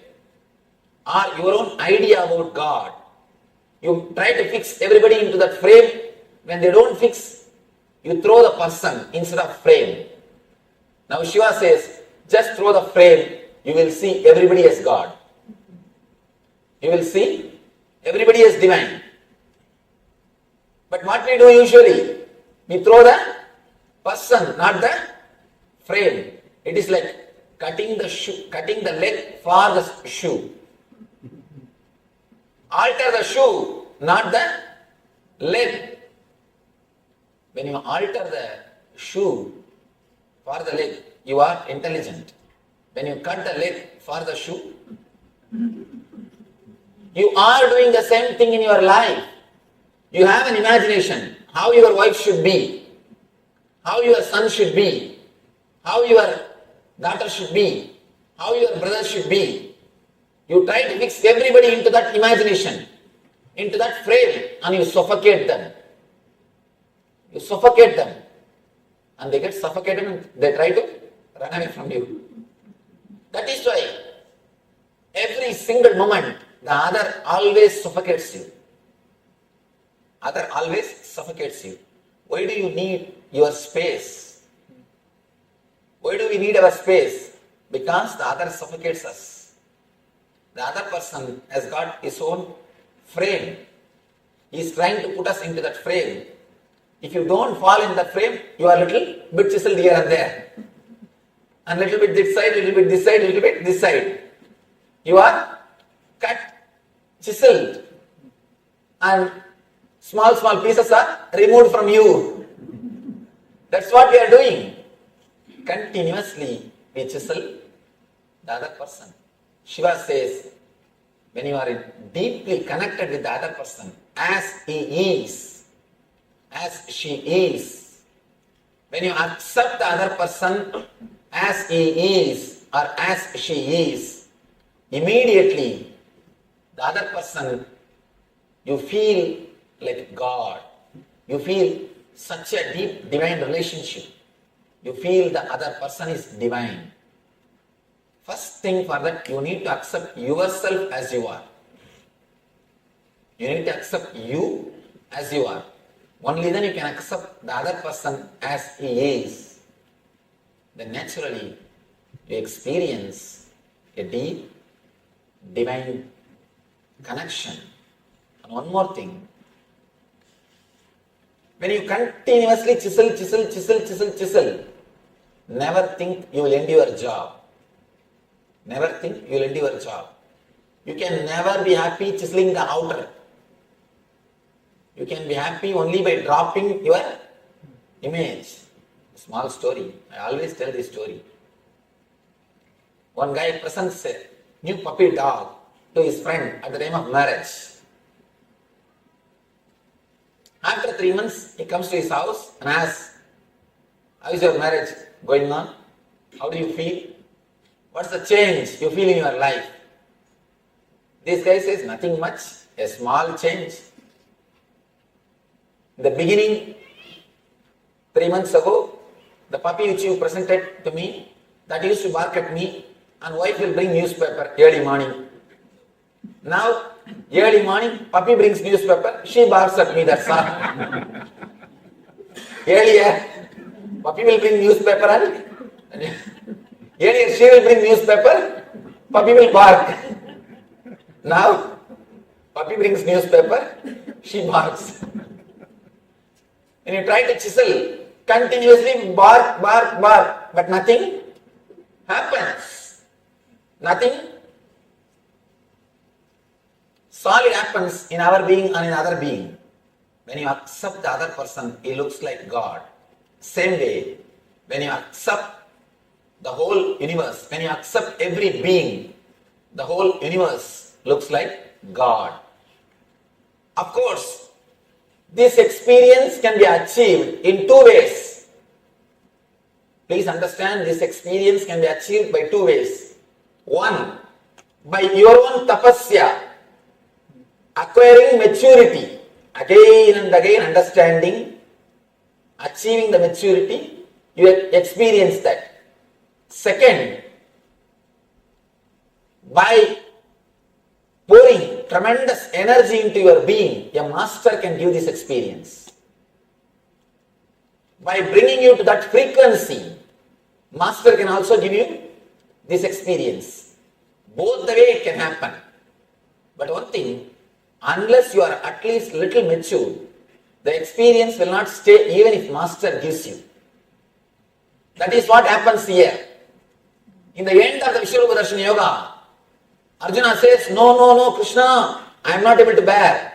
or your own idea about God, you try to fix everybody into that frame. When they don't fix, you throw the person instead of frame. Now Shiva says, just throw the frame, you will see everybody as God. You will see everybody as divine. But what we do usually, we throw the person, not the frame. It is like cutting the leg for the shoe. Alter the shoe, not the leg. When you alter the shoe for the leg, you are intelligent. When you cut the leg for the shoe, you are doing the same thing in your life. You have an imagination, how your wife should be, how your son should be, how your daughter should be, how your brother should be. You try to fix everybody into that imagination. into that frame and you suffocate them. You suffocate them and they get suffocated and they try to run away from you. That is why every single moment the other always suffocates you. Other always suffocates you. Why do you need your space? Why do we need our space? Because the other suffocates us. The other person has got his own frame. He is trying to put us into that frame. If you don't fall in that frame, you are a little bit chiseled here and there. And little bit this side, little bit this side, little bit this side. You are cut, chiseled, and small pieces are removed from you. That's what we are doing. Continuously we chisel the other person. Shiva says, when you are deeply connected with the other person, as he is, as she is, when you accept the other person as he is or as she is, immediately the other person, you feel like God. You feel such a deep divine relationship. You feel the other person is divine. First thing for that, you need to accept yourself as you are. You need to accept you as you are. Only then you can accept the other person as he is. Then naturally you experience a deep divine connection. And one more thing. When you continuously chisel, never think you will end your job. Never think you will end your job. You can never be happy chiseling the outer. You can be happy only by dropping your image. Small story. I always tell this story. One guy presents a new puppy dog to his friend at the time of marriage. After 3 months, he comes to his house and asks, how is your marriage going on? How do you feel? What's the change you feel in your life? This guy says, nothing much, a small change. In the beginning, 3 months ago, the puppy which you presented to me, that used to bark at me, and wife will bring newspaper early morning. Now, early morning, puppy brings newspaper, she barks at me, that's all. Earlier, puppy will bring newspaper and earlier she will bring newspaper, puppy will bark. Now, puppy brings newspaper, she barks. When you try to chisel, continuously bark, but nothing happens. Nothing solid happens in our being and in other being. When you accept the other person, he looks like God. Same way, when you accept the whole universe, when you accept every being, the whole universe looks like God. Of course, this experience can be achieved in 2 ways. Please understand, this experience can be achieved by 2 ways. One, by your own tapasya, acquiring maturity, again and again understanding, achieving the maturity, you experience that. Second, by pouring tremendous energy into your being, a master can give this experience. By bringing you to that frequency, master can also give you this experience. Both the way it can happen. But one thing, unless you are at least little mature, the experience will not stay even if master gives you. That is what happens here. In the end of the Vishwarupa Darshana Yoga, Arjuna says, no, Krishna, I am not able to bear.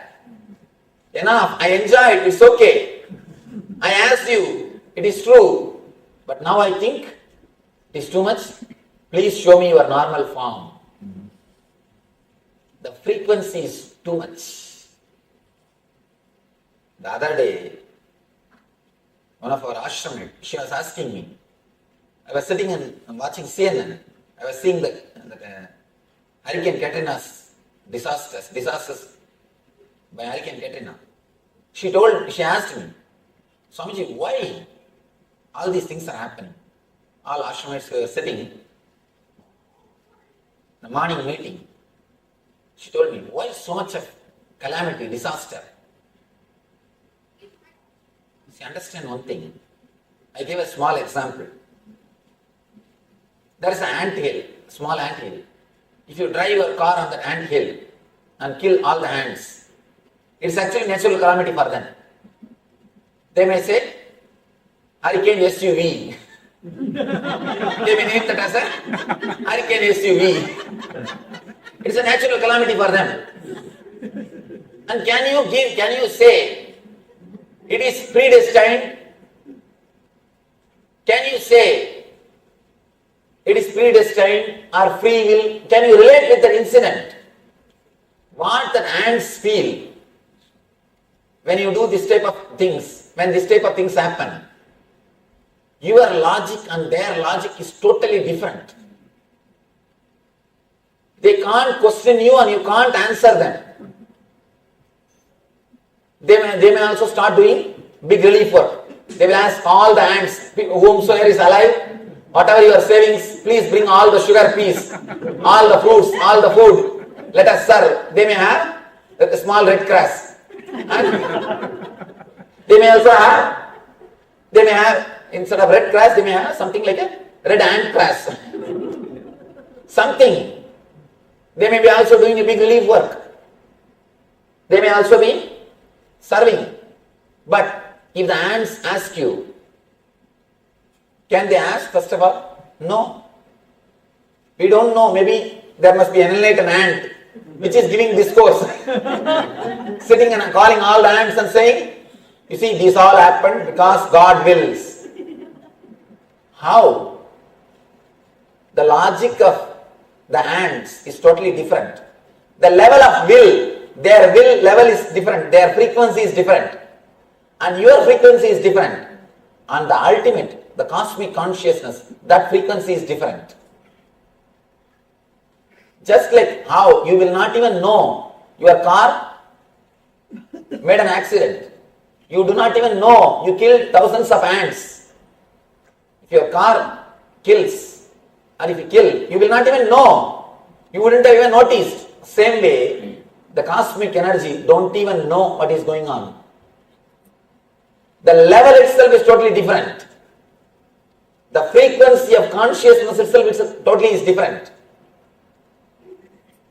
Enough, I enjoyed, it's okay. I asked you, it is true. But now I think it is too much. Please show me your normal form. The frequency is too much. The other day, one of our ashrammates, she was asking me, I was sitting and watching CNN. I was seeing the Hurricane Katrina's disasters by Arkan Katrina. She asked me, Swamiji, why all these things are happening? All ashramites were sitting, the morning meeting. She told me, why so much of calamity, disaster? See, understand one thing. I gave a small example. There is an ant hill, small ant hill. If you drive your car on that ant hill and kill all the ants, it's actually natural calamity for them. They may say, Hurricane SUV. They may name that as a Hurricane SUV. It's a natural calamity for them. And can you say it is predestined? Can you say it is predestined or free will? Can you relate with that incident? What the ants feel when you do this type of things, when this type of things happen? Your logic and their logic is totally different. They can't question you and you can't answer them. They may also start doing big relief work. They will ask all the ants, whomsoever is alive, whatever your savings, please bring all the sugar peas, all the fruits, all the food. Let us serve. They may have a small red grass. And they may also have, instead of red grass, they may have something like a red ant grass. Something. They may be also doing a big relief work. They may also be serving. But if the ants ask you, can they ask first of all? No. We don't know. Maybe there must be an enlightened ant which is giving discourse. Sitting and calling all the ants and saying, you see, this all happened because God wills. How? The logic of the ants is totally different. The level of will, their will level is different, their frequency is different, and your frequency is different. And the ultimate, the cosmic consciousness, that frequency is different. Just like how you will not even know your car made an accident. You do not even know you killed thousands of ants. If your car kills, and if you kill, you will not even know. You wouldn't have even noticed. Same way, the cosmic energy don't even know what is going on. The level itself is totally different. The frequency of consciousness itself is different.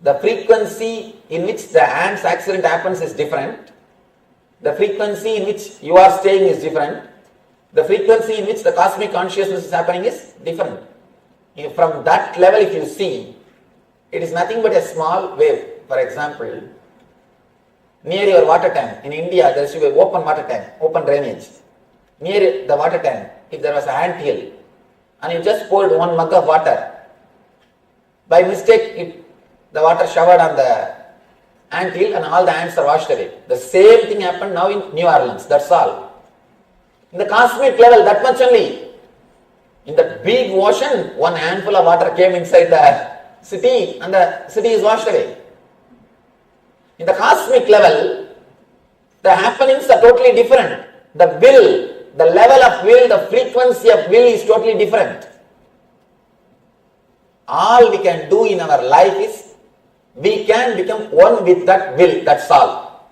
The frequency in which the ants accident happens is different. The frequency in which you are staying is different. The frequency in which the cosmic consciousness is happening is different. From that level, if you see, it is nothing but a small wave. For example, near your water tank, in India there should be an open water tank, open drainage. Near the water tank, if there was an ant hill, and you just poured one mug of water, by mistake the water showered on the ant hill and all the ants are washed away. The same thing happened now in New Orleans, that's all. In the cosmic level, that much only. In the big ocean, one handful of water came inside the city and the city is washed away. In the cosmic level, the happenings are totally different. The will, the level of will, the frequency of will is totally different. All we can do in our life is, we can become one with that will, that's all.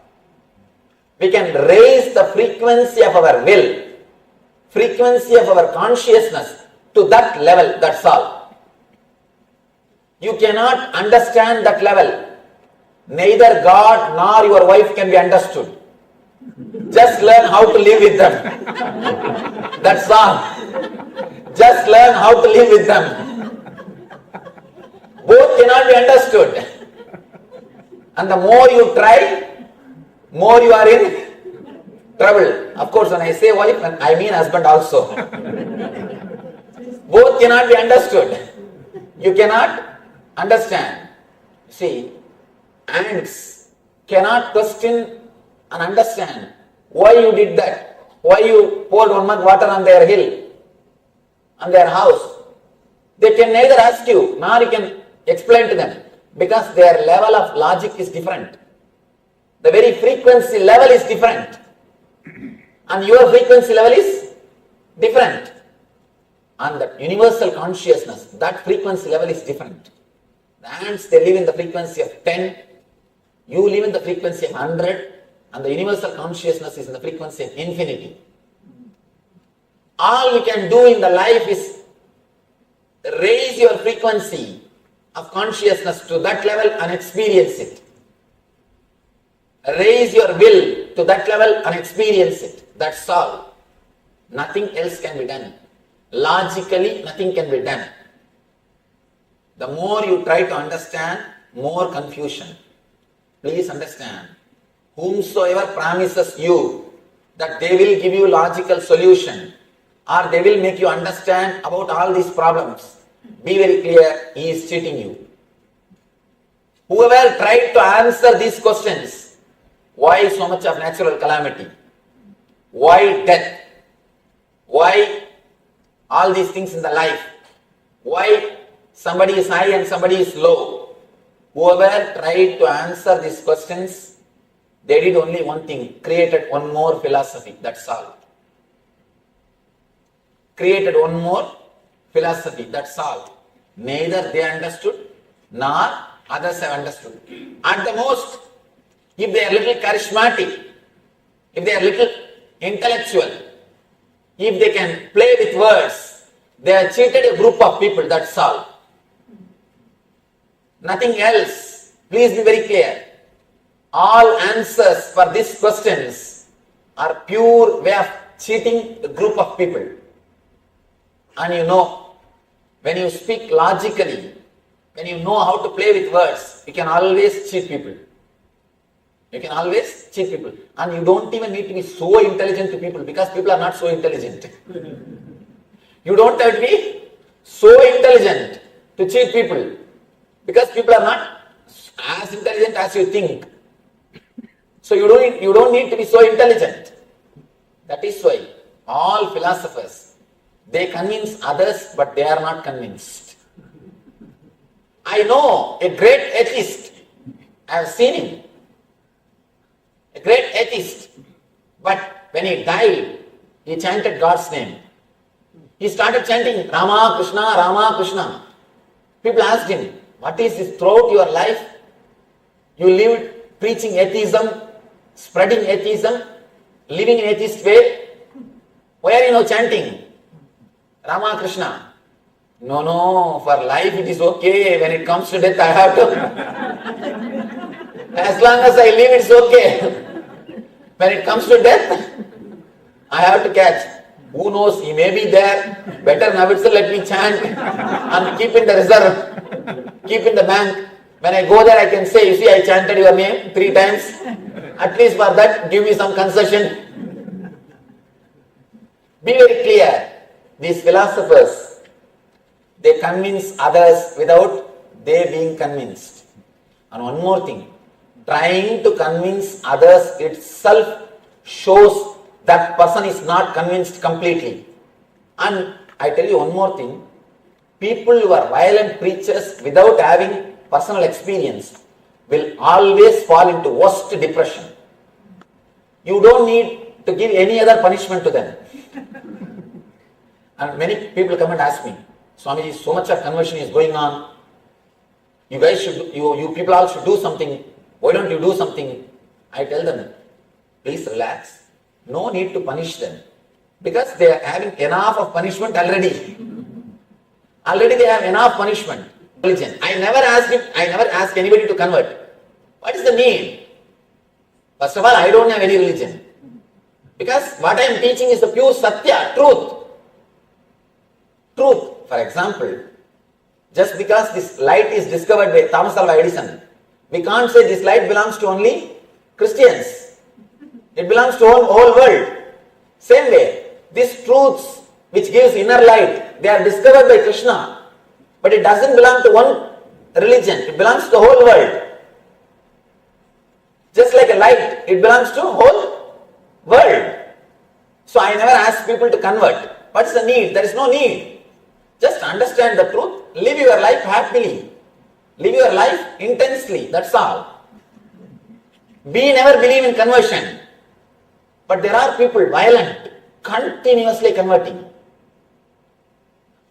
We can raise the frequency of our will, frequency of our consciousness to that level, that's all. You cannot understand that level. Neither God nor your wife can be understood. Just learn how to live with them. That's all. Just learn how to live with them. Both cannot be understood. And the more you try, more you are in trouble. Of course, when I say wife, I mean husband also. Both cannot be understood. You cannot understand. See, ants cannot question and understand why you did that, why you poured one mug water on their hill, on their house. They can neither ask you nor you can explain to them, because their level of logic is different. The The very frequency level is different. And your frequency level is different. And that universal consciousness, that frequency level is different. The ants, they live in the frequency of 10. You live in the frequency of 100. And the universal consciousness is in the frequency of infinity. All we can do in the life is raise your frequency of consciousness to that level and experience it. Raise your will to that level and experience it. That's all. Nothing else can be done. Logically, nothing can be done. The more you try to understand, more confusion. Please understand. Whomsoever promises you that they will give you logical solution or they will make you understand about all these problems, be very clear, he is cheating you. Whoever tried to answer these questions, why so much of natural calamity? Why death? Why all these things in the life? Why somebody is high and somebody is low? Whoever tried to answer these questions, they did only one thing, created one more philosophy, that's all. Created one more philosophy, that's all. Neither they understood, nor others have understood. At the most, if they are little charismatic, if they are little intellectual, if they can play with words, they have cheated a group of people, that's all. Nothing else. Please be very clear. All answers for these questions are pure way of cheating a group of people. And you know, when you speak logically, when you know how to play with words, you can always cheat people. You can always cheat people. And you don't even need to be so intelligent to people because people are not so intelligent. You don't have to be so intelligent to cheat people because people are not as intelligent as you think. So you don't need to be so intelligent. That is why all philosophers, they convince others but they are not convinced. I know a great atheist. I have seen him. A great atheist. But when he died, he chanted God's name. He started chanting Rama Krishna, Rama Krishna. People asked him, what is this throughout your life? You lived preaching atheism, spreading atheism, living in atheist way. Why are you now chanting Rama Krishna? No, for life it is okay. When it comes to death, I have to. As long as I live, it's okay. When it comes to death, I have to catch. Who knows, he may be there. Better now itself let me chant and keep in the reserve, keep in the bank. When I go there, I can say, you see, I chanted your name 3 times. At least for that, give me some concession. Be very clear. These philosophers, they convince others without they being convinced. And one more thing, trying to convince others itself shows that person is not convinced completely. And I tell you one more thing, people who are violent preachers without having personal experience will always fall into worst depression. You don't need to give any other punishment to them. And many people come and ask me, Swamiji, so much of conversion is going on. You guys should, you people all should do something. Why don't you do something? I tell them, please relax. No need to punish them. Because they are having enough of punishment already. Already they have enough punishment. Religion. I never ask anybody to convert. What is the need? First of all, I don't have any religion. Because what I am teaching is the pure Satya, truth. Truth. For example, just because this light is discovered by Thomas Alva Edison, we can't say this light belongs to only Christians. It belongs to whole world. Same way, these truths which gives inner light, they are discovered by Krishna. But it doesn't belong to one religion. It belongs to the whole world. Just like a light, it belongs to whole world. So I never ask people to convert. What's the need? There is no need. Just understand the truth. Live your life happily. Live your life intensely. That's all. We never believe in conversion. But there are people violent, continuously converting.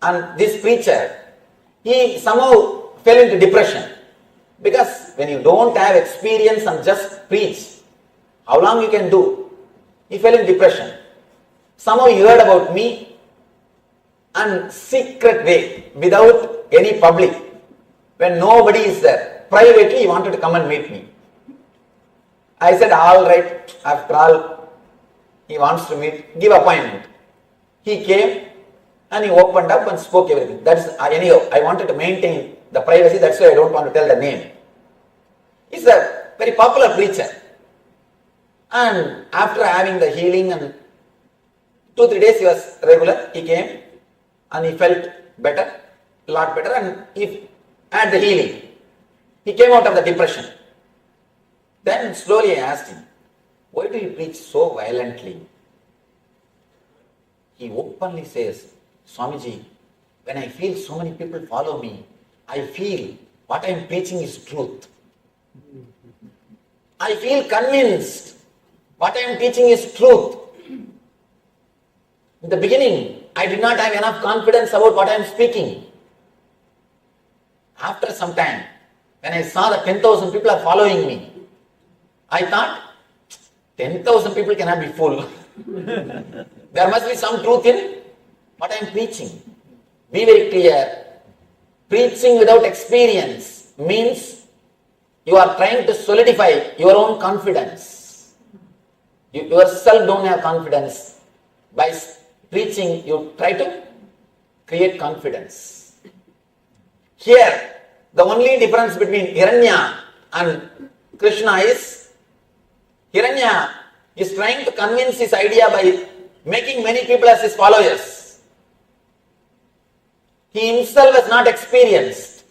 And this preacher, he somehow fell into depression. Because when you don't have experience and just preach, how long you can do? He fell in depression. Somehow he heard about me and secret way, without any public, when nobody is there, privately he wanted to come and meet me. I said, all right, after all, he wants to meet, give appointment. He came and he opened up and spoke everything. That is, anyhow, I wanted to maintain the privacy, that's why I don't want to tell the name. He's a very popular preacher. And after having the healing and 2-3 days he was regular, he came and he felt better, a lot better, and he had the healing. He came out of the depression. Then slowly I asked him, why do you preach so violently? He openly says, Swamiji, when I feel so many people follow me, I feel what I am preaching is truth. I feel convinced what I am teaching is truth. In the beginning, I did not have enough confidence about what I am speaking. After some time, when I saw that 10,000 people are following me, I thought, 10,000 people cannot be full. There must be some truth in what I am preaching. Be very clear. Preaching without experience means you are trying to solidify your own confidence. You yourself don't have confidence. By preaching, you try to create confidence. Here, the only difference between Hiranya and Krishna is Hiranya is trying to convince his idea by making many people as his followers. He himself has not experienced.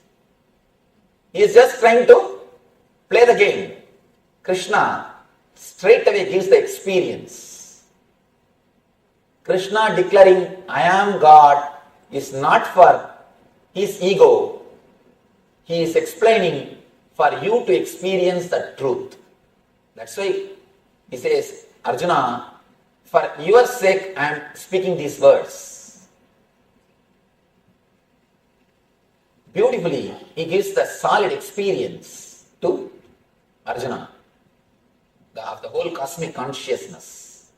He is just trying to play the game. Krishna straight away gives the experience. Krishna declaring, I am God, is not for his ego. He is explaining for you to experience the truth. That's why he says, Arjuna, for your sake I am speaking these words. Beautifully, he gives the solid experience to Arjuna of the whole cosmic consciousness.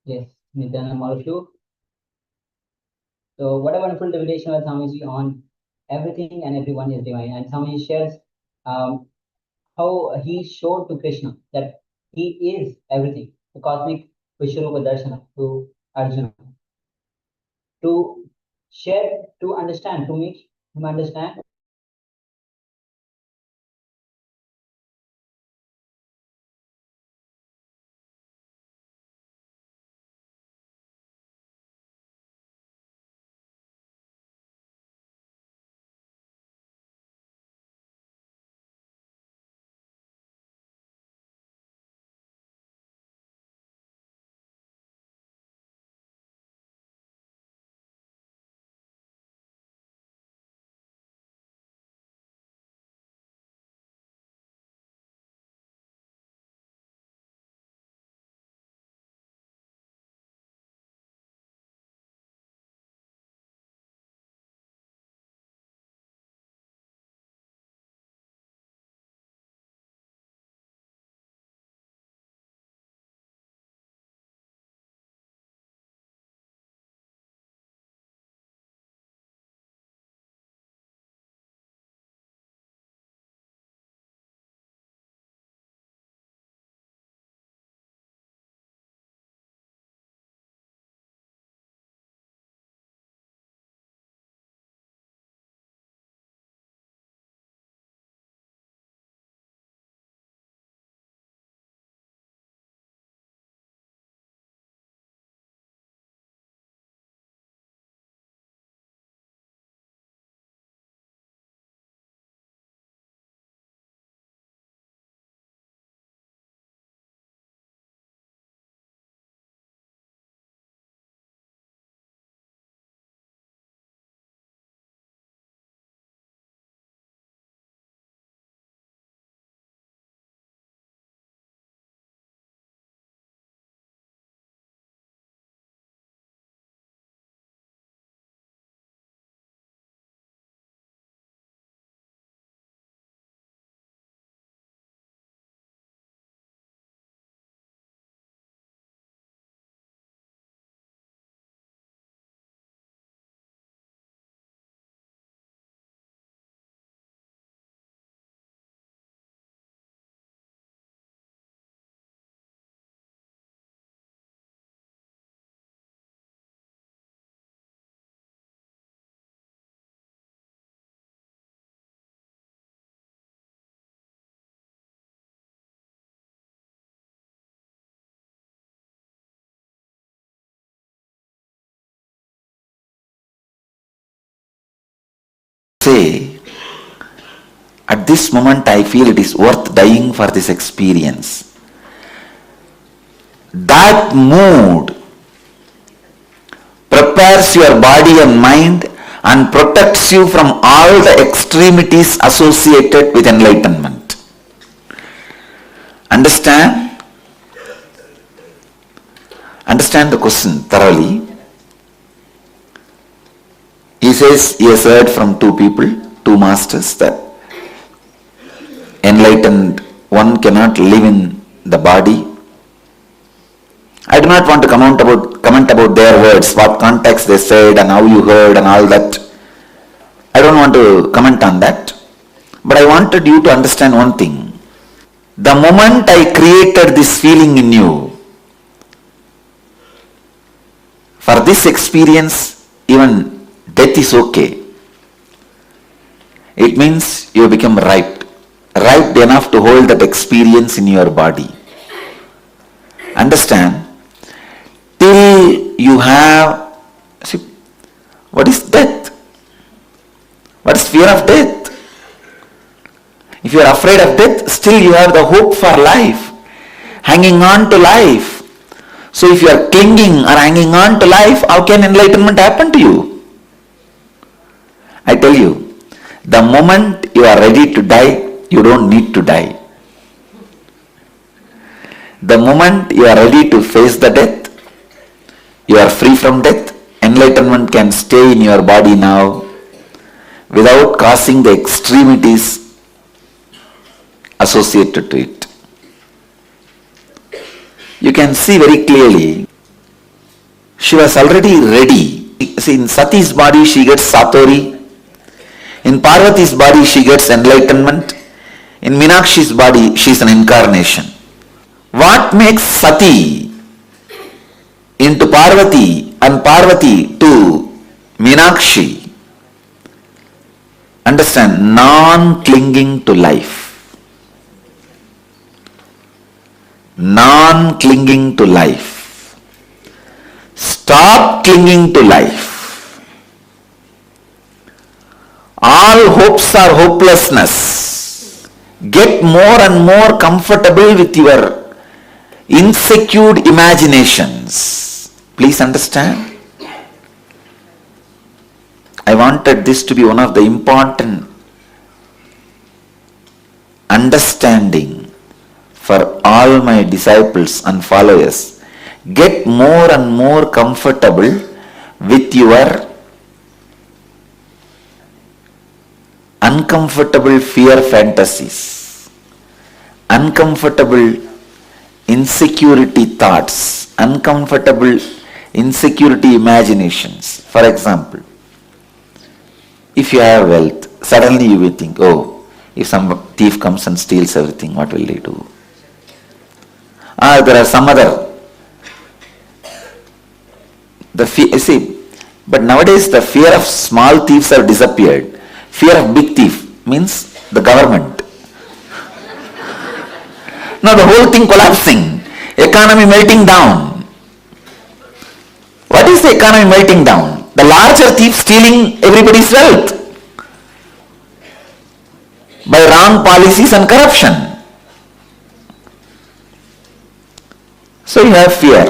Yes, Nityananda, all of you. So what a wonderful divination by Swamiji on everything and everyone is divine. And Swamiji shares how he showed to Krishna that he is everything, the cosmic Vishwarupa Darshana to Arjuna. To share, to understand, to make him understand say, at this moment I feel it is worth dying for this experience. That mood prepares your body and mind and protects you from all the extremities associated with enlightenment. Understand? Understand the question thoroughly. He says he has heard from two people, two masters, that enlightened one cannot live in the body. I do not want to comment about their words, what context they said and how you heard and all that. I don't want to comment on that. But I wanted you to understand one thing. The moment I created this feeling in you, for this experience, even death is okay. It means you become ripe enough to hold that experience in your body. Understand? Till you have, see, what is death? What is fear of death? If you are afraid of death, still you have the hope for life, hanging on to life. So if you are clinging or hanging on to life, how can enlightenment happen to you? I tell you, the moment you are ready to die, you don't need to die. The moment you are ready to face the death, you are free from death. Enlightenment can stay in your body now without causing the extremities associated to it. You can see very clearly, she was already ready. See, in Sati's body she gets Satori. In Parvati's body she gets enlightenment. In Meenakshi's body she is an incarnation. What makes Sati into Parvati and Parvati to Meenakshi? Understand, non-clinging to life. Non-clinging to life. Stop clinging to life. All hopes are hopelessness. Get more and more comfortable with your insecure imaginations. Please understand. I wanted this to be one of the important understanding for all my disciples and followers. Get more and more comfortable with your uncomfortable fear fantasies, uncomfortable insecurity thoughts, uncomfortable insecurity imaginations. For example, if you have wealth, suddenly you will think, oh, if some thief comes and steals everything, what will they do? There are some other. But nowadays the fear of small thieves have disappeared. Fear of big thief means the government. Now the whole thing collapsing, economy melting down. What is the economy melting down? The larger thief stealing everybody's wealth by wrong policies and corruption. So you have fear.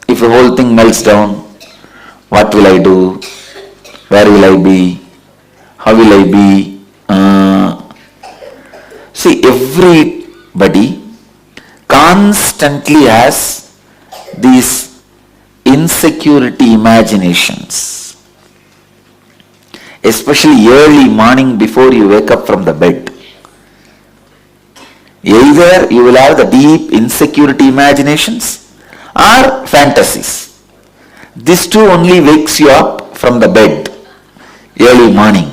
If the whole thing melts down, what will I do? Where will I be? How will I be? See, everybody constantly has these insecurity imaginations, especially early morning before you wake up from the bed. Either you will have the deep insecurity imaginations or fantasies. This too only wakes you up from the bed early morning.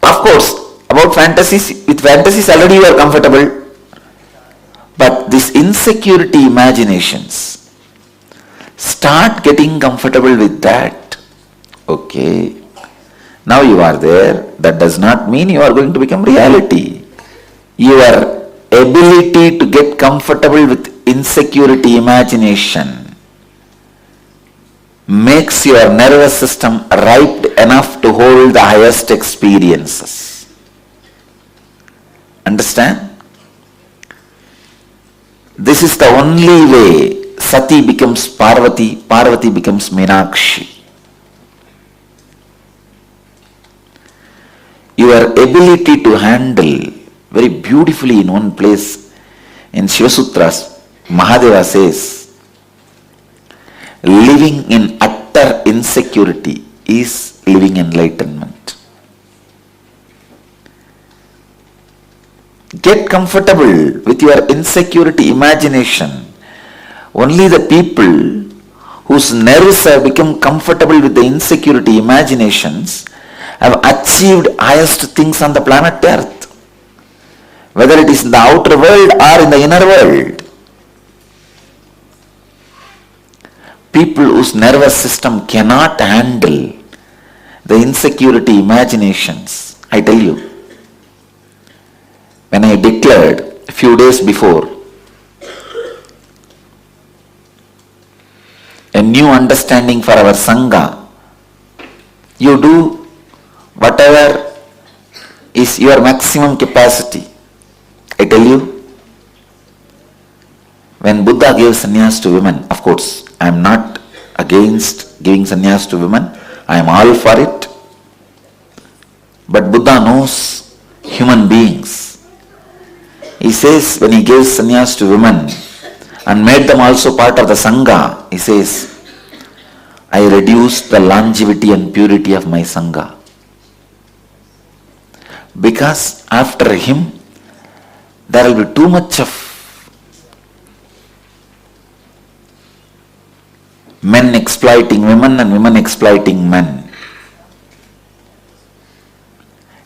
Of course, about fantasies, with fantasies already you are comfortable. But these insecurity imaginations, start getting comfortable with that. Okay. Now you are there. That does not mean you are going to become reality. Your ability to get comfortable with insecurity imagination makes your nervous system ripe enough to hold the highest experiences. Understand? This is the only way Sati becomes Parvati, Parvati becomes Meenakshi. Your ability to handle very beautifully in one place in Shiva Sutras, Mahadeva says, living in utter insecurity is living enlightenment. Get comfortable with your insecurity imagination. Only the people whose nerves have become comfortable with the insecurity imaginations have achieved highest things on the planet Earth, whether it is in the outer world or in the inner world. People whose nervous system cannot handle the insecurity imaginations, I tell you, when I declared a few days before a new understanding for our Sangha, you do whatever is your maximum capacity. I tell you, when Buddha gave sannyas to women, of course, I am not against giving sannyas to women, I am all for it. But Buddha knows human beings. He says when he gave sannyas to women and made them also part of the Sangha, he says, I reduced the longevity and purity of my Sangha. Because after him, there will be too much of men exploiting women and women exploiting men.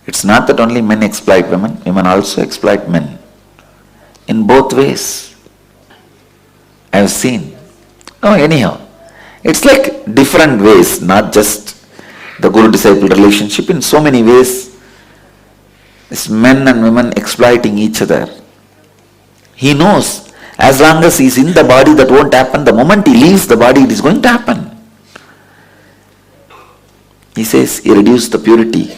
It's not that only men exploit women, women also exploit men. In both ways. I have seen. Oh, anyhow, it's like different ways, not just the guru-disciple relationship. In so many ways, it's men and women exploiting each other. He knows as long as he's in the body, that won't happen. The moment he leaves the body, it is going to happen. He says he reduced the purity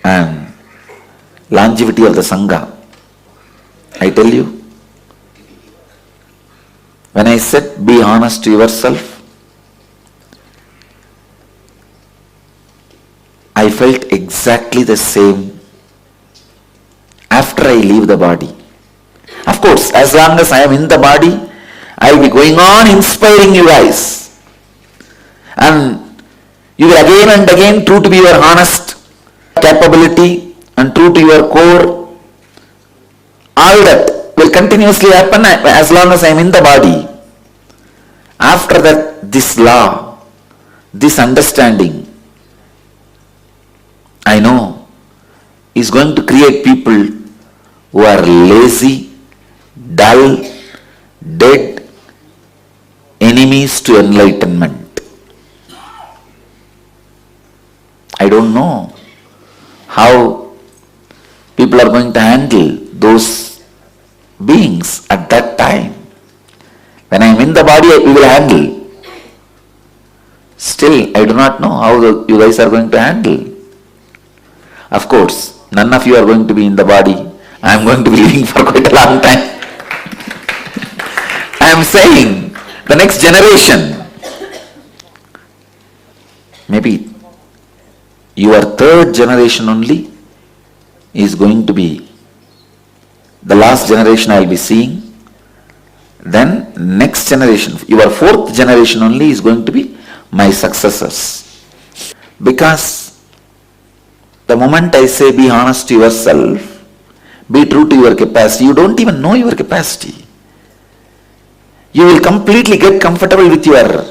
and longevity of the Sangha. I tell you, when I said be honest to yourself, I felt exactly the same after I leave the body. Of course, as long as I am in the body, I will be going on inspiring you guys. And you will again and again, true to be your honest capability and true to your core, all that will continuously happen as long as I am in the body. After that, this law, this understanding, I know, is going to create people who are lazy, dull, dead, enemies to enlightenment. I don't know how people are going to handle those beings at that time. When I am in the body, we will handle. Still, I do not know how you guys are going to handle. Of course, none of you are going to be in the body. I am going to be living for quite a long time. I am saying, the next generation, maybe your third generation only is going to be the last generation I will be seeing. Then next generation, your fourth generation only is going to be my successors. Because the moment I say be honest to yourself, be true to your capacity, you don't even know your capacity. You will completely get comfortable with your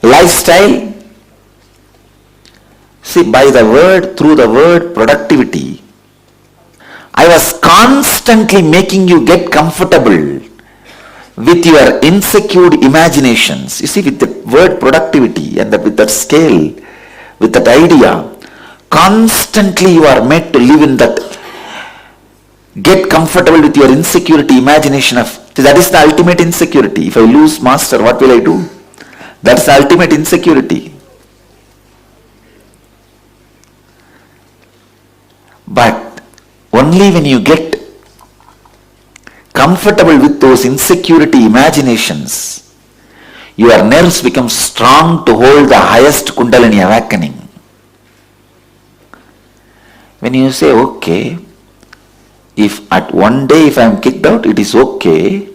lifestyle. See, by the word, through the word productivity, I was constantly making you get comfortable with your insecure imaginations. You see, with the word productivity and with that scale, with that idea, constantly you are made to live in that, get comfortable with your insecurity imagination of, that is the ultimate insecurity. If I lose master, what will I do? That's the ultimate insecurity. But only when you get comfortable with those insecurity imaginations, your nerves become strong to hold the highest Kundalini awakening. When you say, okay, if at one day if I am kicked out, it is okay,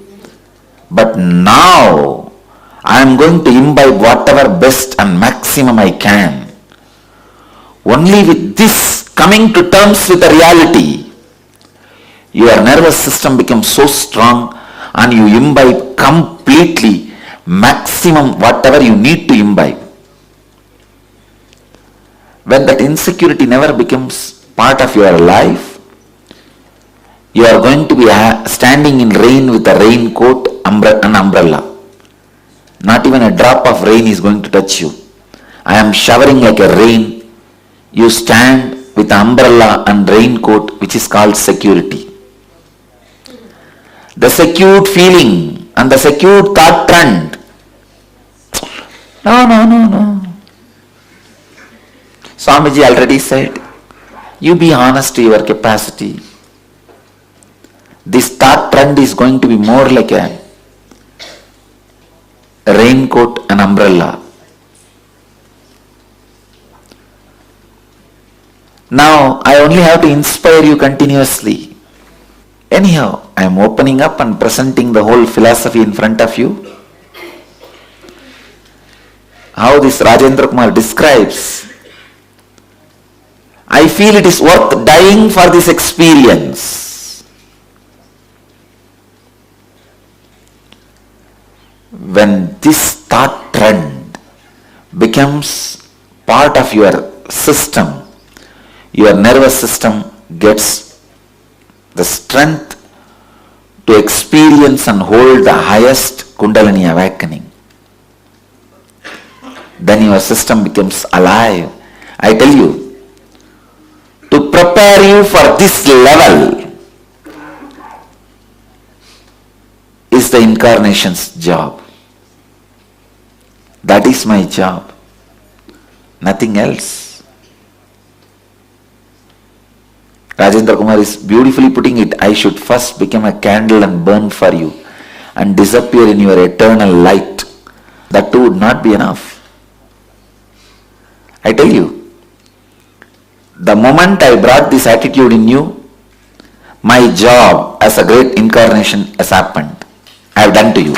but now I am going to imbibe whatever best and maximum I can. Only with this coming to terms with the reality, your nervous system becomes so strong and you imbibe completely maximum whatever you need to imbibe. When that insecurity never becomes part of your life, you are going to be standing in rain with a raincoat and umbrella. Not even a drop of rain is going to touch you. I am showering like a rain. You stand with umbrella and raincoat, which is called security. The secured feeling and the secured thought trend. No. Swamiji already said, you be honest to your capacity. This thought trend is going to be more like a raincoat and umbrella. Now, I only have to inspire you continuously. Anyhow, I am opening up and presenting the whole philosophy in front of you. How this Rajendra Kumar describes, I feel it is worth dying for this experience. When this thought trend becomes part of your system, your nervous system gets the strength to experience and hold the highest Kundalini awakening. Then your system becomes alive. I tell you, to prepare you for this level is the incarnation's job. That is my job. Nothing else. Rajendra Kumar is beautifully putting it. I should first become a candle and burn for you and disappear in your eternal light. That too would not be enough. I tell you, the moment I brought this attitude in you, my job as a great incarnation has happened. I have done to you.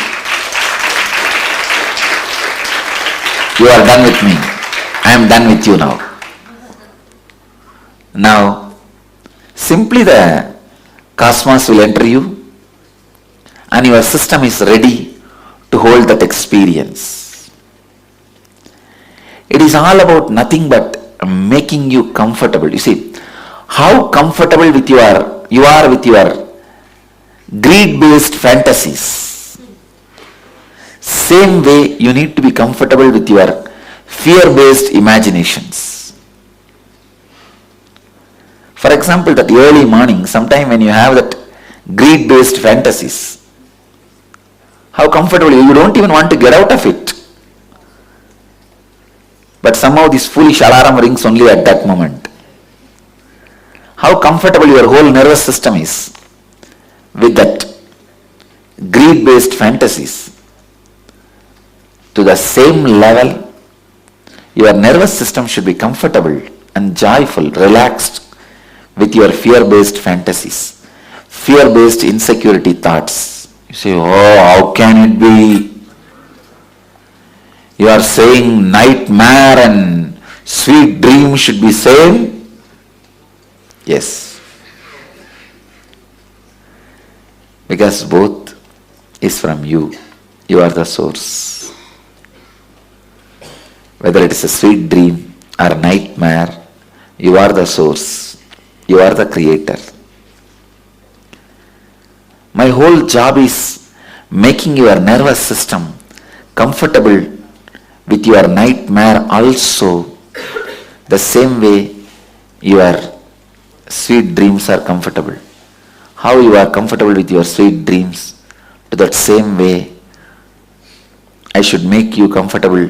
You are done with me. I am done with you now. Now, simply the cosmos will enter you and your system is ready to hold that experience. It is all about nothing but making you comfortable. You see, how comfortable you are with your greed-based fantasies. Same way you need to be comfortable with your fear-based imaginations. For example, that early morning, sometime when you have that greed-based fantasies, how comfortable you don't even want to get out of it. But somehow this foolish alarm rings only at that moment. How comfortable your whole nervous system is with that greed-based fantasies. To the same level, your nervous system should be comfortable and joyful, relaxed with your fear-based fantasies, fear-based insecurity thoughts. You say, oh, how can it be? You are saying nightmare and sweet dream should be same? Yes. Because both is from you. You are the source. Whether it is a sweet dream or nightmare, you are the source. You are the creator. My whole job is making your nervous system comfortable with your nightmare also, the same way your sweet dreams are comfortable. How you are comfortable with your sweet dreams, to that same way I should make you comfortable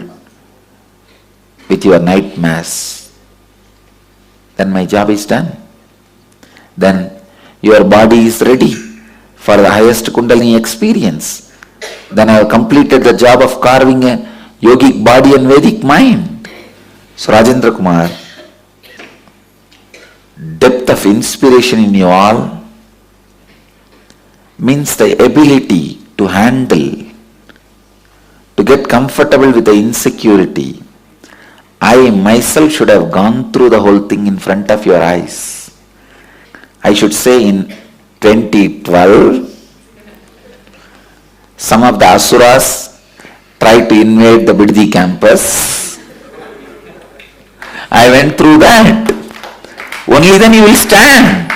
with your night mass. Then my job is done. Then your body is ready for the highest Kundalini experience. Then I have completed the job of carving a yogic body and Vedic mind. So Rajendra Kumar, depth of inspiration in you all means the ability to handle, to get comfortable with the insecurity. I myself should have gone through the whole thing in front of your eyes. I should say in 2012, some of the Asuras tried to invade the Biddi campus. I went through that. Only then you will stand.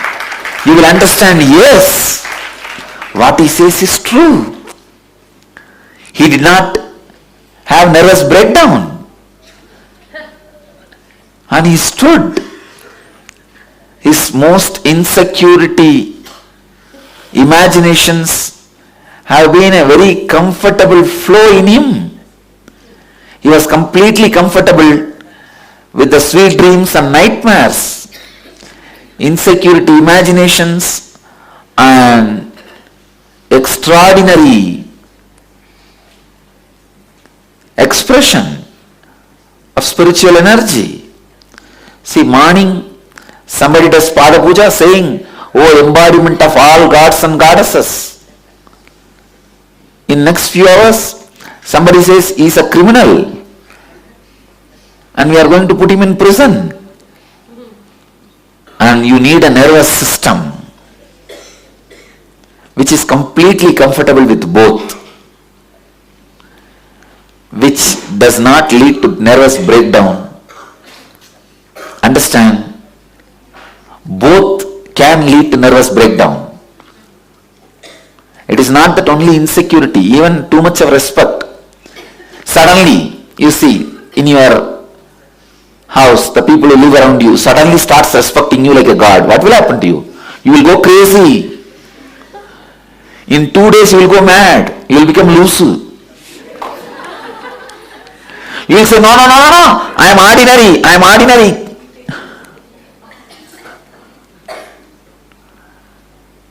You will understand, yes, what he says is true. He did not have nervous breakdown. And he stood. His most insecurity imaginations have been a very comfortable flow in him. He was completely comfortable with the sweet dreams and nightmares, insecurity imaginations and extraordinary expression of spiritual energy. See, morning somebody does Pada Puja saying, "Oh, embodiment of all gods and goddesses." In next few hours, somebody says he is a criminal and we are going to put him in prison. And you need a nervous system which is completely comfortable with both, which does not lead to nervous breakdown. Understand, both can lead to nervous breakdown. It is not that only insecurity, even too much of respect. Suddenly, you see, in your house, the people who live around you suddenly starts respecting you like a god. What will happen to you? You will go crazy. In 2 days you will go mad. You will become loose. You will say, no, I am ordinary.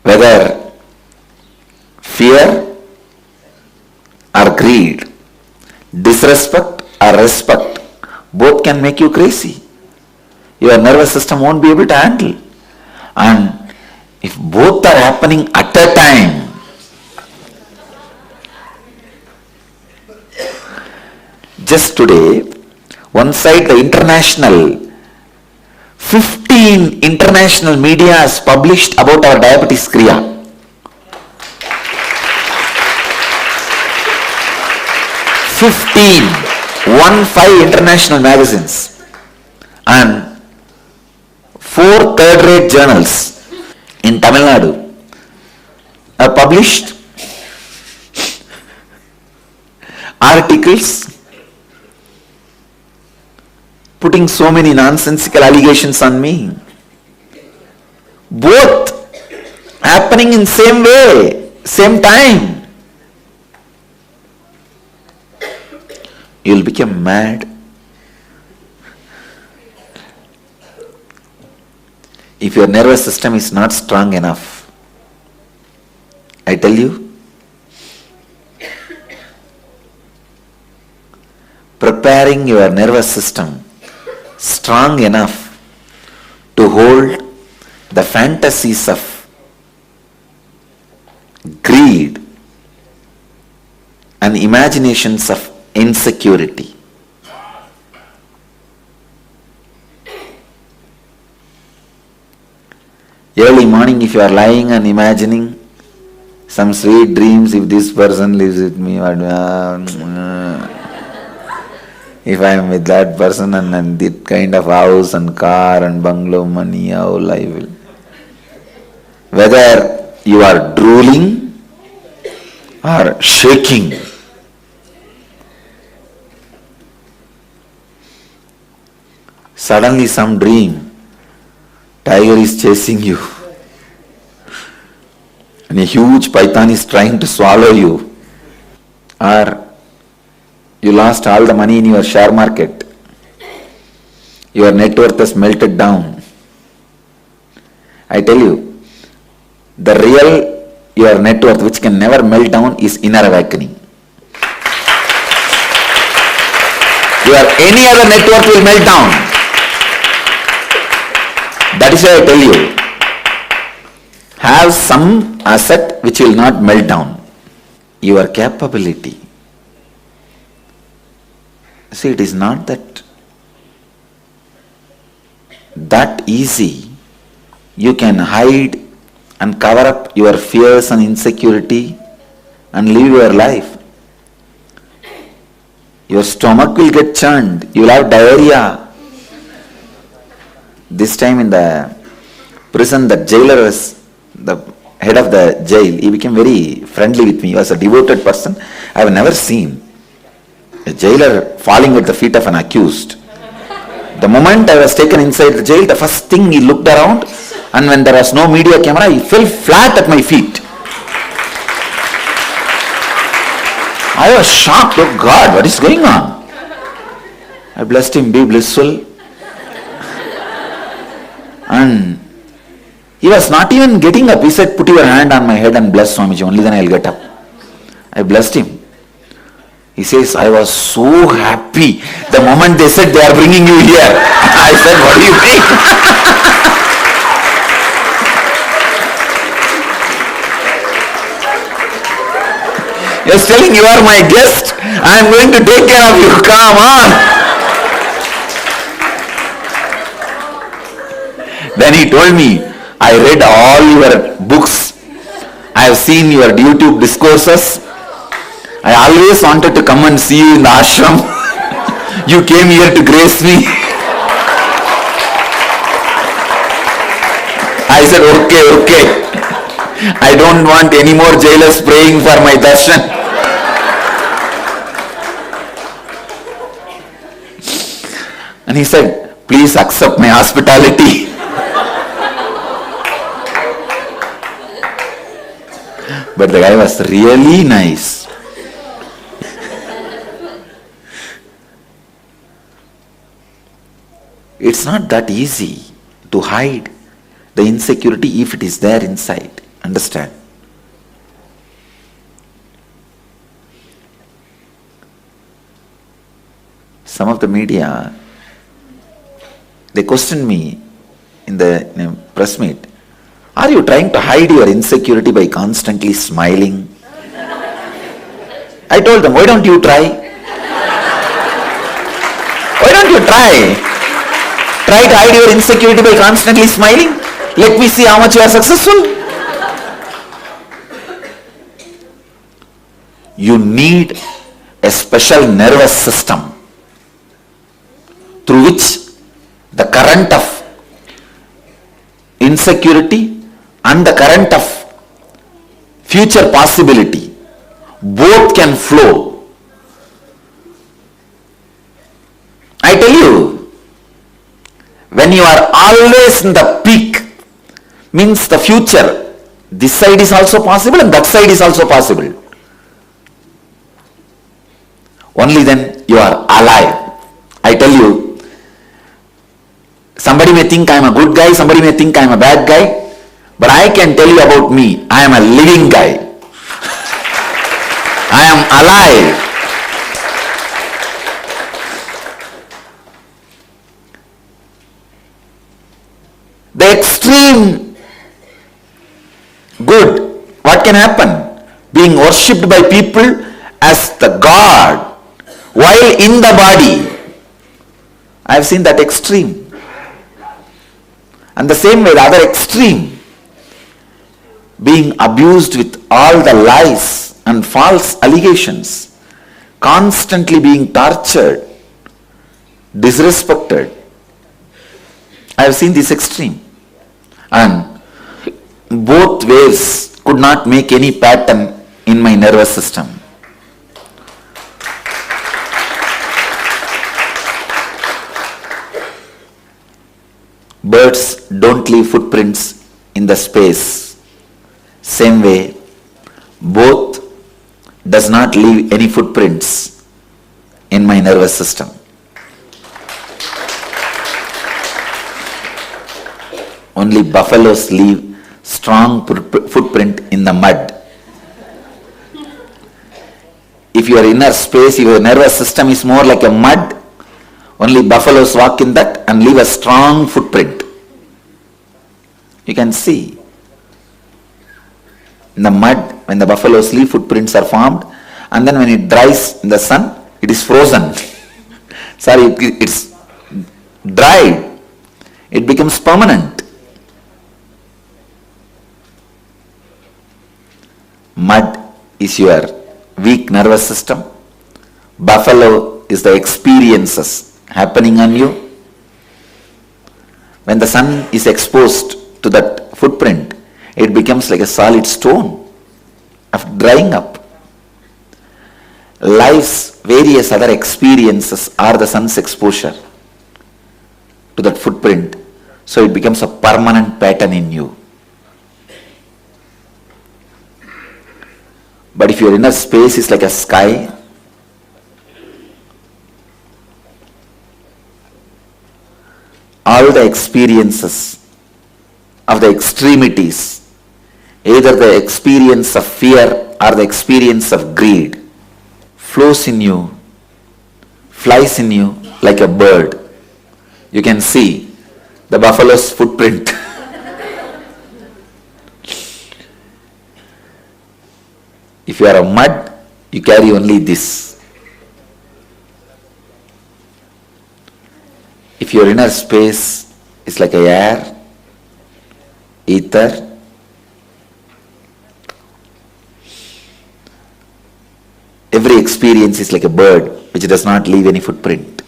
Whether fear or greed, disrespect or respect, both can make you crazy. Your nervous system won't be able to handle. And if both are happening at a time, just today, one side the international, 15 international media has published about our diabetes kriya. 15 international magazines and 4 third-rate journals in Tamil Nadu have published articles putting so many nonsensical allegations on me. Both happening in same way, same time. You will become mad. If your nervous system is not strong enough, I tell you, preparing your nervous system strong enough to hold the fantasies of greed and imaginations of insecurity. Early morning, if you are lying and imagining some sweet dreams, if this person lives with me, if I am with that person and that kind of house and car and bungalow, money, how life will. Whether you are drooling or shaking, suddenly some dream, tiger is chasing you and a huge python is trying to swallow you, or You lost all the money in your share market. Your net worth has melted down. I tell you, the real your net worth, which can never melt down, is inner awakening. Any other net worth will melt down. That is why I tell you, have some asset which will not melt down. Your capability. See, it is not that easy. You can hide and cover up your fears and insecurity and live your life. Your stomach will get churned. You will have diarrhea. This time in the prison, the jailer was the head of the jail. He became very friendly with me. He was a devoted person. I have never seen a jailer falling at the feet of an accused. The moment I was taken inside the jail, the first thing he looked around, and when there was no media camera, he fell flat at my feet. I was shocked. Oh God, what is going on? I blessed him, be blissful. And he was not even getting up. He said, put your hand on my head and bless Swamiji, only then I'll get up. I blessed him. He says, I was so happy the moment they said they are bringing you here. I said, what do you mean? He was telling, you are my guest. I am going to take care of you. Come on. Then he told me, I read all your books. I have seen your YouTube discourses. I always wanted to come and see you in the ashram. You came here to grace me. I said, okay. I don't want any more jailers praying for my darshan. And he said, please accept my hospitality. But the guy was really nice. It's not that easy to hide the insecurity if it is there inside. Understand? Some of the media, they questioned me in a press meet. Are you trying to hide your insecurity by constantly smiling? I told them, why don't you try? Why don't you try? Try to hide your insecurity by constantly smiling. Let me see how much you are successful. You need a special nervous system through which the current of insecurity and the current of future possibility both can flow. I tell you, when you are always in the peak, means the future, this side is also possible and that side is also possible. Only then you are alive. I tell you, somebody may think I am a good guy, somebody may think I am a bad guy, but I can tell you about me, I am a living guy. I am alive. The extreme good, what can happen? Being worshipped by people as the God while in the body. I have seen that extreme. And the same way, the other extreme, being abused with all the lies and false allegations, constantly being tortured, disrespected. I have seen this extreme. And both ways could not make any pattern in my nervous system. Birds don't leave footprints in the space. Same way, both does not leave any footprints in my nervous system. Only buffaloes leave strong footprint in the mud. If your inner space, your nervous system is more like a mud, only buffaloes walk in that and leave a strong footprint. You can see. In the mud, when the buffaloes leave, footprints are formed, and then when it dries in the sun, it is frozen. Sorry, it's dried. It becomes permanent. Mud is your weak nervous system. Buffalo is the experiences happening on you. When the sun is exposed to that footprint, it becomes like a solid stone of drying up. Life's various other experiences are the sun's exposure to that footprint, so it becomes a permanent pattern in you. But if your inner space is like a sky, all the experiences of the extremities, either the experience of fear or the experience of greed, flows in you, flies in you like a bird. You can see the buffalo's footprint. If you are a mud, you carry only this. If your inner space is like a air, ether, every experience is like a bird which does not leave any footprint.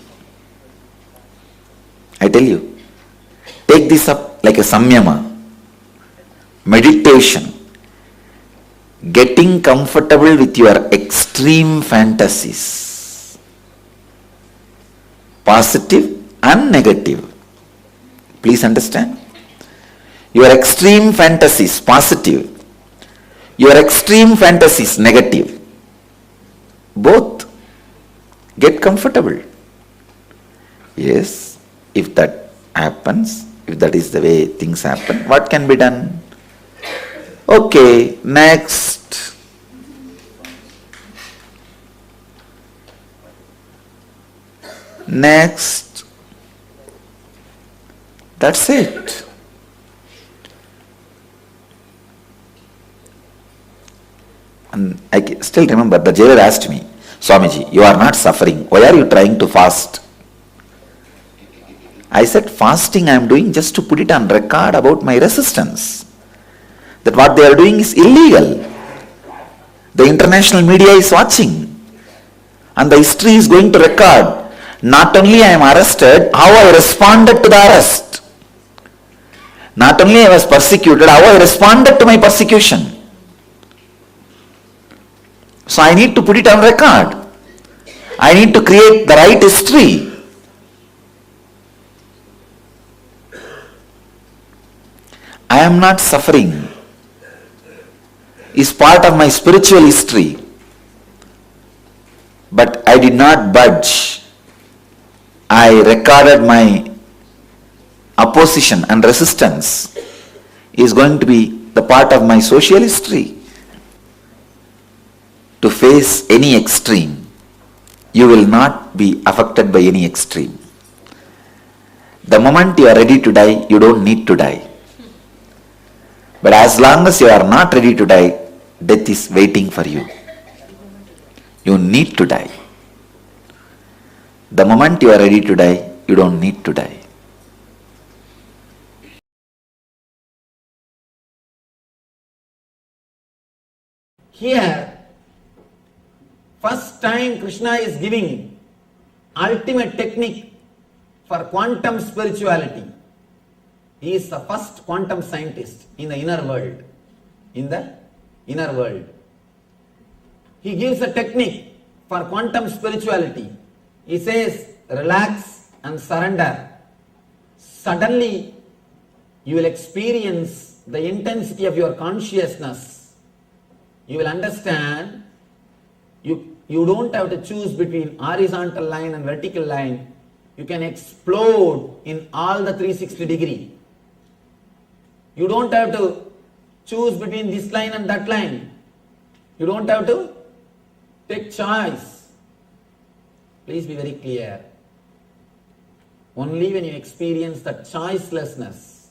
I tell you, take this up like a samyama, meditation, getting comfortable with your extreme fantasies, positive and negative. Please understand. Your extreme fantasies, positive. Your extreme fantasies, negative. Both. Get comfortable. Yes, if that happens, if that is the way things happen, what can be done? Okay, next. Next. That's it. And I still remember the jailer asked me, Swamiji, you are not suffering. Why are you trying to fast? I said, fasting I am doing just to put it on record about my resistance. That what they are doing is illegal. The international media is watching. And the history is going to record. Not only I am arrested, how I responded to the arrest. Not only I was persecuted, how I responded to my persecution. So I need to put it on record. I need to create the right history. I am not suffering. Is part of my spiritual history. But I did not budge. I recorded my opposition and resistance is going to be the part of my social history. To face any extreme, you will not be affected by any extreme. The moment you are ready to die, you don't need to die. But as long as you are not ready to die, death is waiting for you. You need to die. The moment you are ready to die, you don't need to die. Here, first time Krishna is giving ultimate technique for quantum spirituality. He is the first quantum scientist in the inner world. In the inner world. He gives a technique for quantum spirituality. He says, relax and surrender. Suddenly, you will experience the intensity of your consciousness. You will understand, you you don't have to choose between horizontal line and vertical line. You can explode in all the 360 degree. You don't have to choose between this line and that line. You don't have to take choice. Please be very clear. Only when you experience the choicelessness.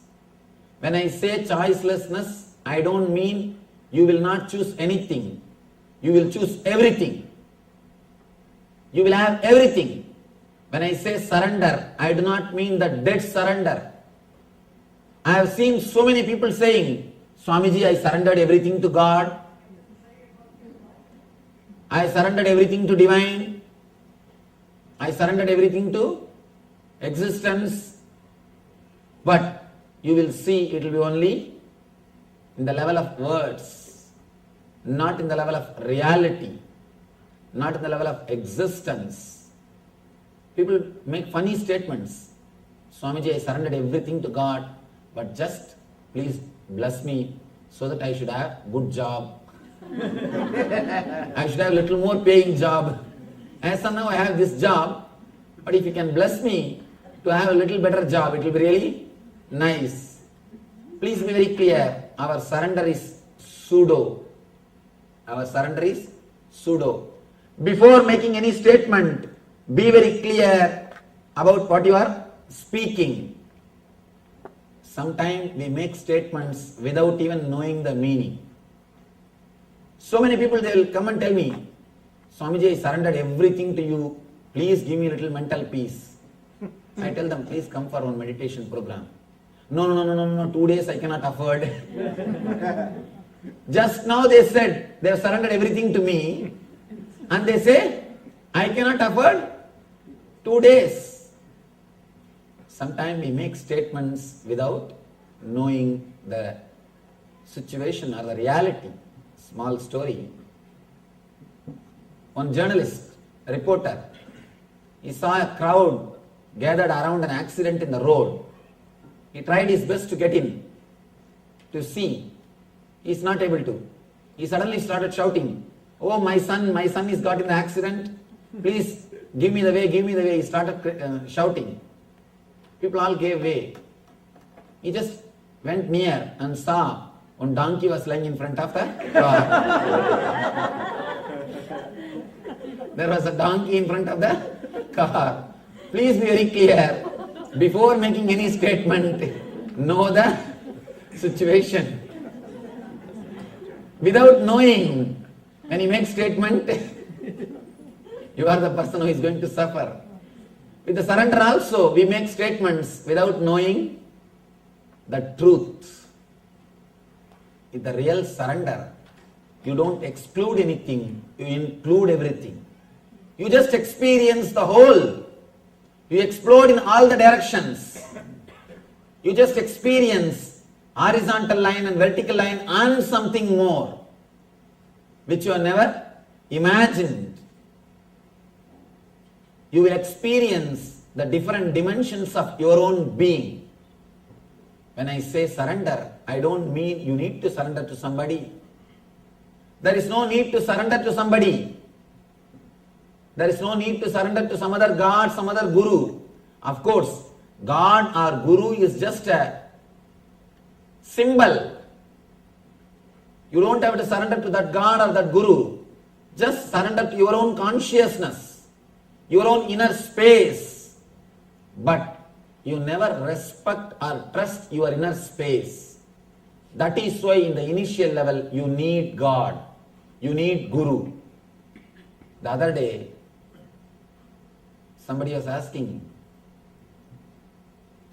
When I say choicelessness, I don't mean you will not choose anything. You will choose everything. You will have everything. When I say surrender, I do not mean the dead surrender. I have seen so many people saying, Swamiji, I surrendered everything to God. I surrendered everything to divine. I surrendered everything to existence. But you will see it will be only in the level of words, not in the level of reality, not in the level of existence. People make funny statements. Swamiji, I surrendered everything to God, but just please bless me so that I should have a good job. I should have a little more paying job. As of now I have this job, but if you can bless me to have a little better job, it will be really nice. Please be very clear. Our surrender is pseudo. Our surrender is pseudo. Before making any statement, be very clear about what you are speaking. Sometimes we make statements without even knowing the meaning. So many people, they will come and tell me, Swamiji, I surrendered everything to you. Please give me a little mental peace. I tell them, please come for one meditation program. No, 2 days I cannot afford. Just now they said they have surrendered everything to me, and they say, I cannot afford 2 days. Sometimes we make statements without knowing the situation or the reality. Small story. One journalist, a reporter, he saw a crowd gathered around an accident in the road. He tried his best to get in, to see. He is not able to. He suddenly started shouting, oh my son is got in the accident. Please give me the way, give me the way. He started shouting. People all gave way. He just went near and saw one donkey was lying in front of the car. There was a donkey in front of the car. Please be very clear. Before making any statement, know the situation. Without knowing, when you make statement, you are the person who is going to suffer. With the surrender also, we make statements without knowing the truth. With the real surrender, you don't exclude anything, you include everything. You just experience the whole. You explode in all the directions. You just experience horizontal line and vertical line and something more, which you have never imagined. You will experience the different dimensions of your own being. When I say surrender, I don't mean you need to surrender to somebody. There is no need to surrender to somebody. There is no need to surrender to some other God, some other guru. Of course, God or guru is just a symbol. You don't have to surrender to that God or that guru. Just surrender to your own consciousness, your own inner space. But you never respect or trust your inner space. That is why in the initial level you need God, you need guru. The other day, somebody was asking,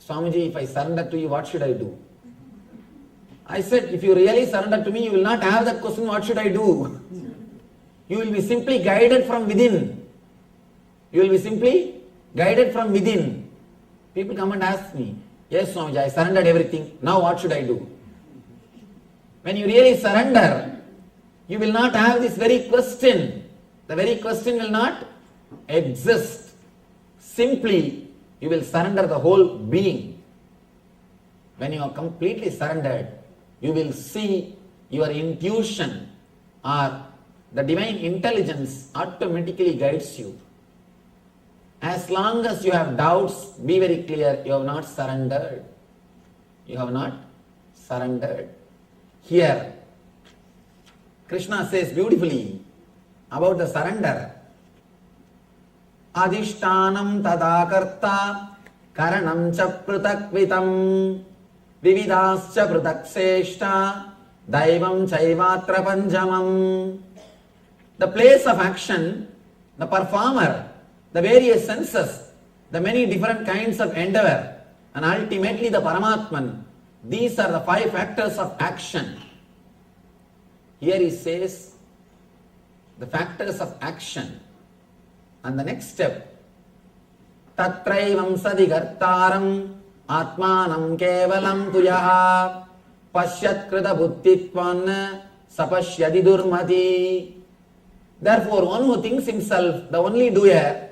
Swamiji, if I surrender to you, what should I do? I said, if you really surrender to me, you will not have that question, what should I do? You will be simply guided from within. You will be simply guided from within. People come and ask me, yes Swamiji, I surrendered everything, now what should I do? When you really surrender, you will not have this very question. The very question will not exist. Simply, you will surrender the whole being. When you are completely surrendered, you will see your intuition or the divine intelligence automatically guides you. As long as you have doubts, be very clear, you have not surrendered. You have not surrendered. Here, Krishna says beautifully about the surrender. Adhishtanam tadakarta karanam cha pratakvitam vividascha pratakseshta daivam chaivatra panjamam. The place of action, the performer, the various senses, the many different kinds of endeavor, and ultimately the Paramatman. These are the 5 factors of action. Here he says the factors of action. And the next step, Tatraivam sadigartaram atmanam kevalam tuyaha pashyat krita buddhitvan sapashyadi durmati. Therefore, one who thinks himself the only doer,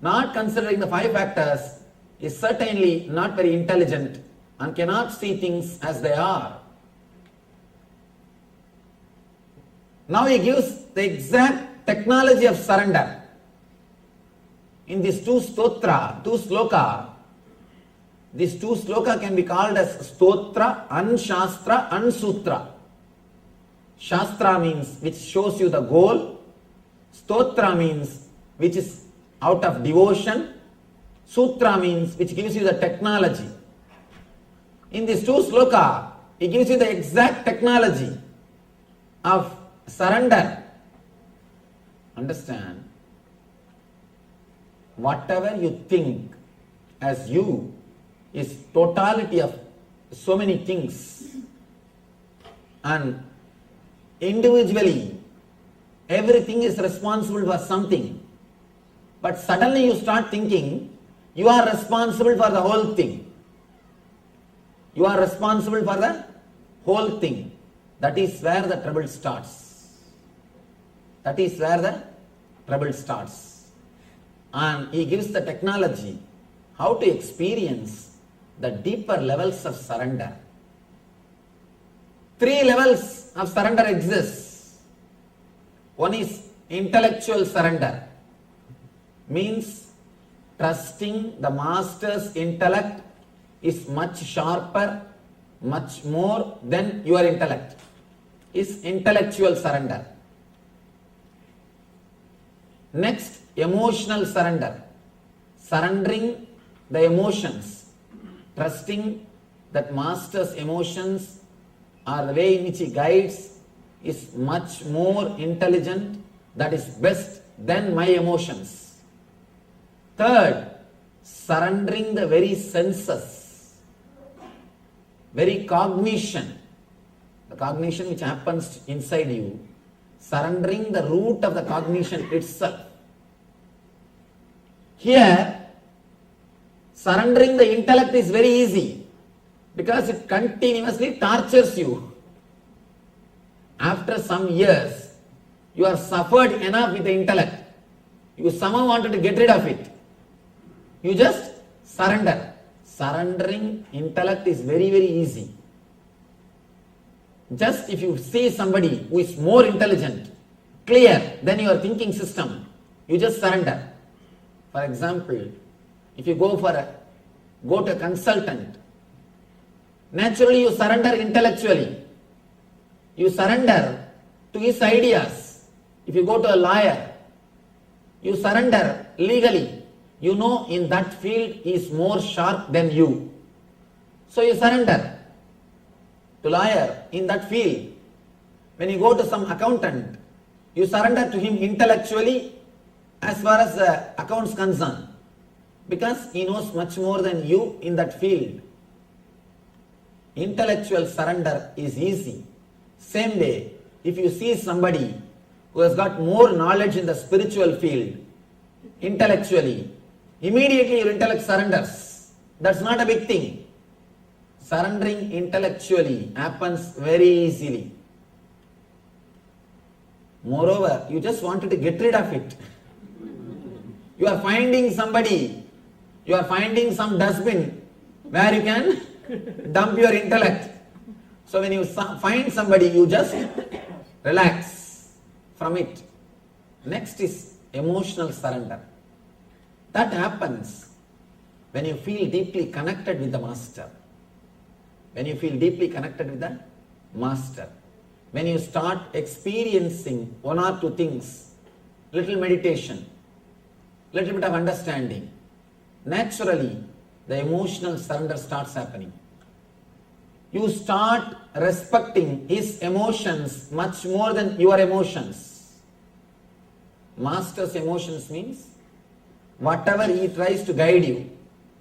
not considering the 5 factors, is certainly not very intelligent and cannot see things as they are. Now he gives the exact technology of surrender. In these 2 sloka, these 2 sloka can be called as stotra and shastra and sutra. Shastra means which shows you the goal. Stotra means which is out of devotion. Sutra means which gives you the technology. In these 2 sloka, he gives you the exact technology of surrender. Understand? Whatever you think as you is totality of so many things, and individually everything is responsible for something, but suddenly you start thinking you are responsible for the whole thing. You are responsible for the whole thing. That is where the trouble starts. That is where the trouble starts. And he gives the technology how to experience the deeper levels of surrender. 3 levels of surrender exist. One is intellectual surrender, means trusting the master's intellect is much sharper, much more than your intellect, is intellectual surrender. Next, emotional surrender, surrendering the emotions, trusting that master's emotions or the way in which he guides is much more intelligent, that is best than my emotions. Third, surrendering the very senses, very cognition, the cognition which happens inside you, surrendering the root of the cognition itself. Here, surrendering the intellect is very easy because it continuously tortures you. After some years, you are suffered enough with the intellect. You somehow wanted to get rid of it. You just surrender. Surrendering intellect is very, very easy. Just if you see somebody who is more intelligent, clear than your thinking system, you just surrender. For example, if you go to a consultant, naturally you surrender intellectually. You surrender to his ideas. If you go to a lawyer, you surrender legally. You know in that field he is more sharp than you. So you surrender to lawyer in that field. When you go to some accountant, you surrender to him intellectually as far as the accounts concerned, because he knows much more than you in that field. Intellectual surrender is easy. Same way, if you see somebody who has got more knowledge in the spiritual field, intellectually, immediately your intellect surrenders. That's not a big thing. Surrendering intellectually happens very easily. Moreover, you just wanted to get rid of it. You are finding somebody, you are finding some dustbin where you can dump your intellect. So when you find somebody, you just relax, from it. Next is emotional surrender. That happens when you feel deeply connected with the Master. When you feel deeply connected with the Master. When you start experiencing one or two things, little meditation, little bit of understanding, naturally the emotional surrender starts happening. You start respecting his emotions much more than your emotions. Master's emotions means whatever he tries to guide you,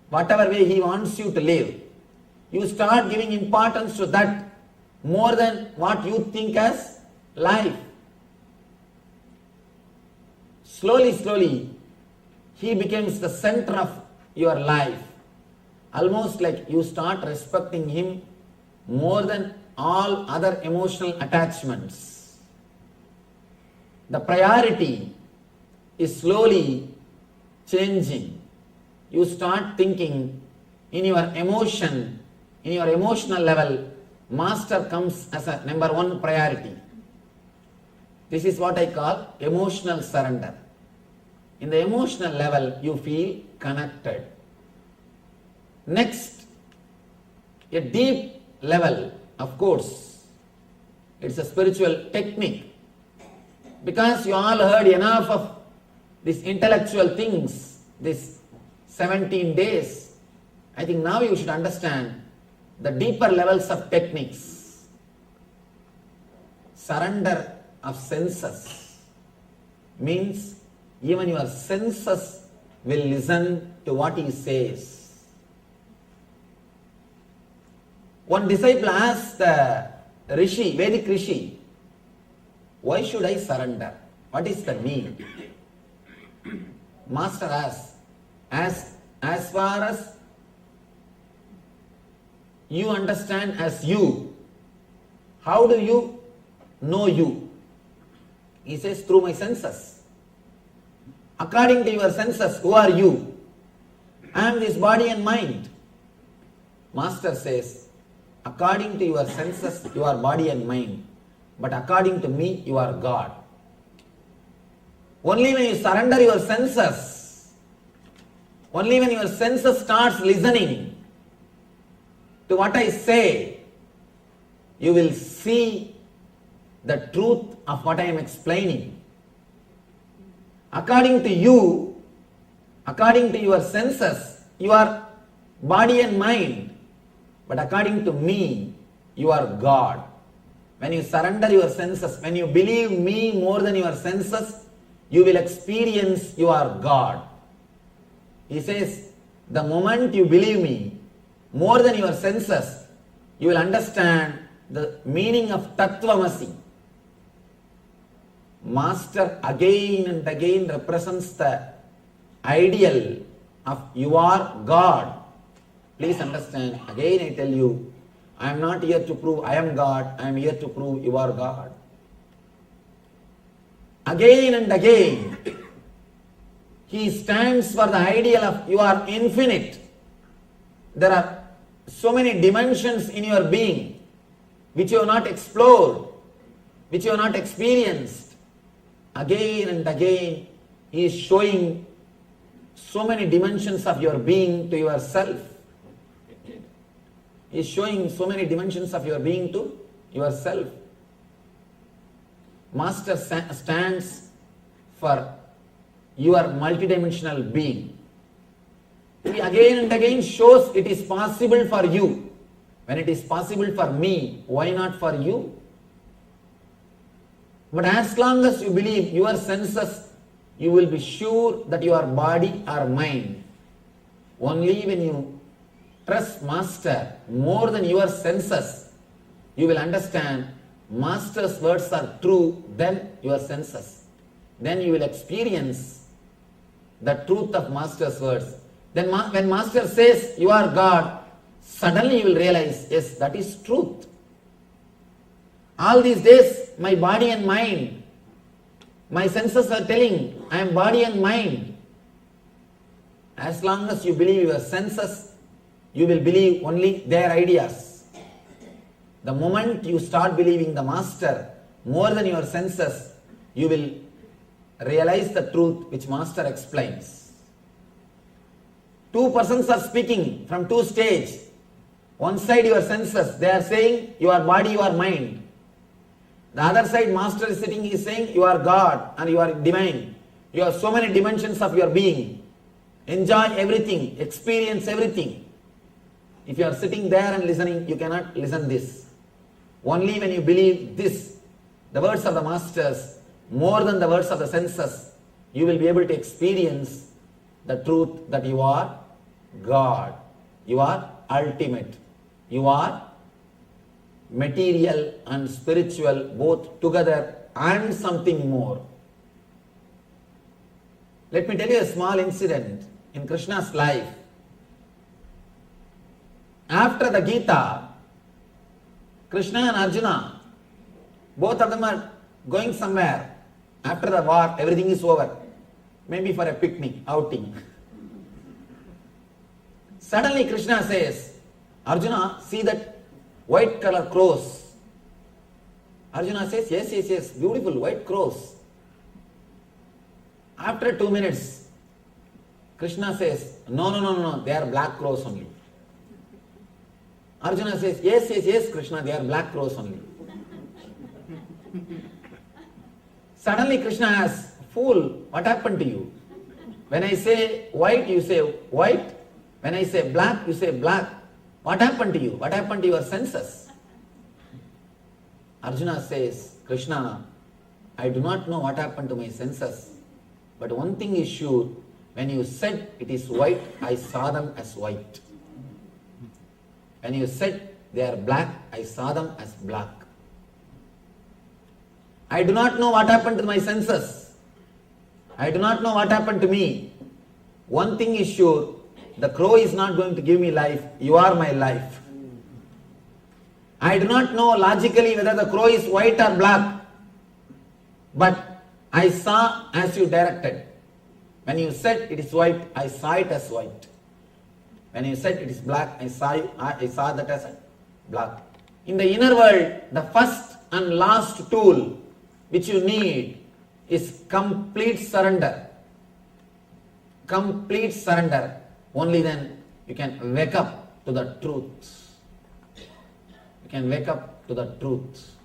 whatever way he wants you to live, you start giving importance to that more than what you think as life. Slowly, slowly, he becomes the center of your life. Almost like you start respecting him more than all other emotional attachments. The priority is slowly changing. You start thinking in your emotion, in your emotional level, Master comes as a number one priority. This is what I call emotional surrender. In the emotional level, you feel connected. Next, a deep level, of course, it's a spiritual technique. Because you all heard enough of these intellectual things, these 17 days, I think now you should understand the deeper levels of techniques. Surrender of senses means even your senses will listen to what he says. One disciple asked the Rishi, Vedic Rishi, why should I surrender? What is the need? Master asks, as far as you understand as you, how do you know you? He says, through my senses. According to your senses, who are you? I am this body and mind. Master says, according to your senses, you are body and mind. But according to me, you are God. Only when you surrender your senses, only when your senses starts listening to what I say, you will see the truth of what I am explaining. According to you, according to your senses, you are body and mind. But according to me, you are God. When you surrender your senses, when you believe me more than your senses, you will experience you are God. He says, the moment you believe me more than your senses, you will understand the meaning of Tattvamasi. Master again and again represents the ideal of you are God. Please understand, again I tell you, I am not here to prove I am God, I am here to prove you are God. Again and again, he stands for the ideal of you are infinite. There are so many dimensions in your being which you have not explored, which you have not experienced. Again and again, he is showing so many dimensions of your being to yourself. He is showing so many dimensions of your being to yourself. Master stands for your multidimensional being. He again and again shows it is possible for you. When it is possible for me, why not for you? But as long as you believe your senses, you will be sure that you are body or mind. Only when you trust Master more than your senses, you will understand Master's words are true than your senses. Then you will experience the truth of Master's words. Then when Master says you are God, suddenly you will realize, yes, that is truth. All these days, my body and mind, my senses are telling, I am body and mind. As long as you believe your senses, you will believe only their ideas. The moment you start believing the Master more than your senses, you will realize the truth which Master explains. Two persons are speaking from two stages. One side your senses, they are saying you are body, you are mind. The other side Master is sitting, he is saying you are God and you are divine. You have so many dimensions of your being. Enjoy everything, experience everything. If you are sitting there and listening, you cannot listen this. Only when you believe this, the words of the Masters, more than the words of the senses, you will be able to experience the truth that you are God. You are ultimate. You are material and spiritual both together and something more. Let me tell you a small incident in Krishna's life. After the Gita, Krishna and Arjuna, both of them are going somewhere. After the war, everything is over. Maybe for a picnic, outing. Suddenly Krishna says, Arjuna, see that white color crows. Arjuna says, yes, beautiful white crows. After 2 minutes, Krishna says, no, they are black crows only. Arjuna says, yes, Krishna, they are black crows only. Suddenly Krishna asks, fool, what happened to you? When I say white, you say white. When I say black, you say black. What happened to you? What happened to your senses? Arjuna says, Krishna, I do not know what happened to my senses. But one thing is sure, when you said it is white, I saw them as white. When you said they are black, I saw them as black. I do not know what happened to my senses. I do not know what happened to me. One thing is sure, the crow is not going to give me life. You are my life. I do not know logically whether the crow is white or black. But I saw as you directed. When you said it is white, I saw it as white. When you said it is black, I saw that as black. In the inner world, the first and last tool which you need is complete surrender. Complete surrender. Only then you can wake up to the truth. You can wake up to the truth.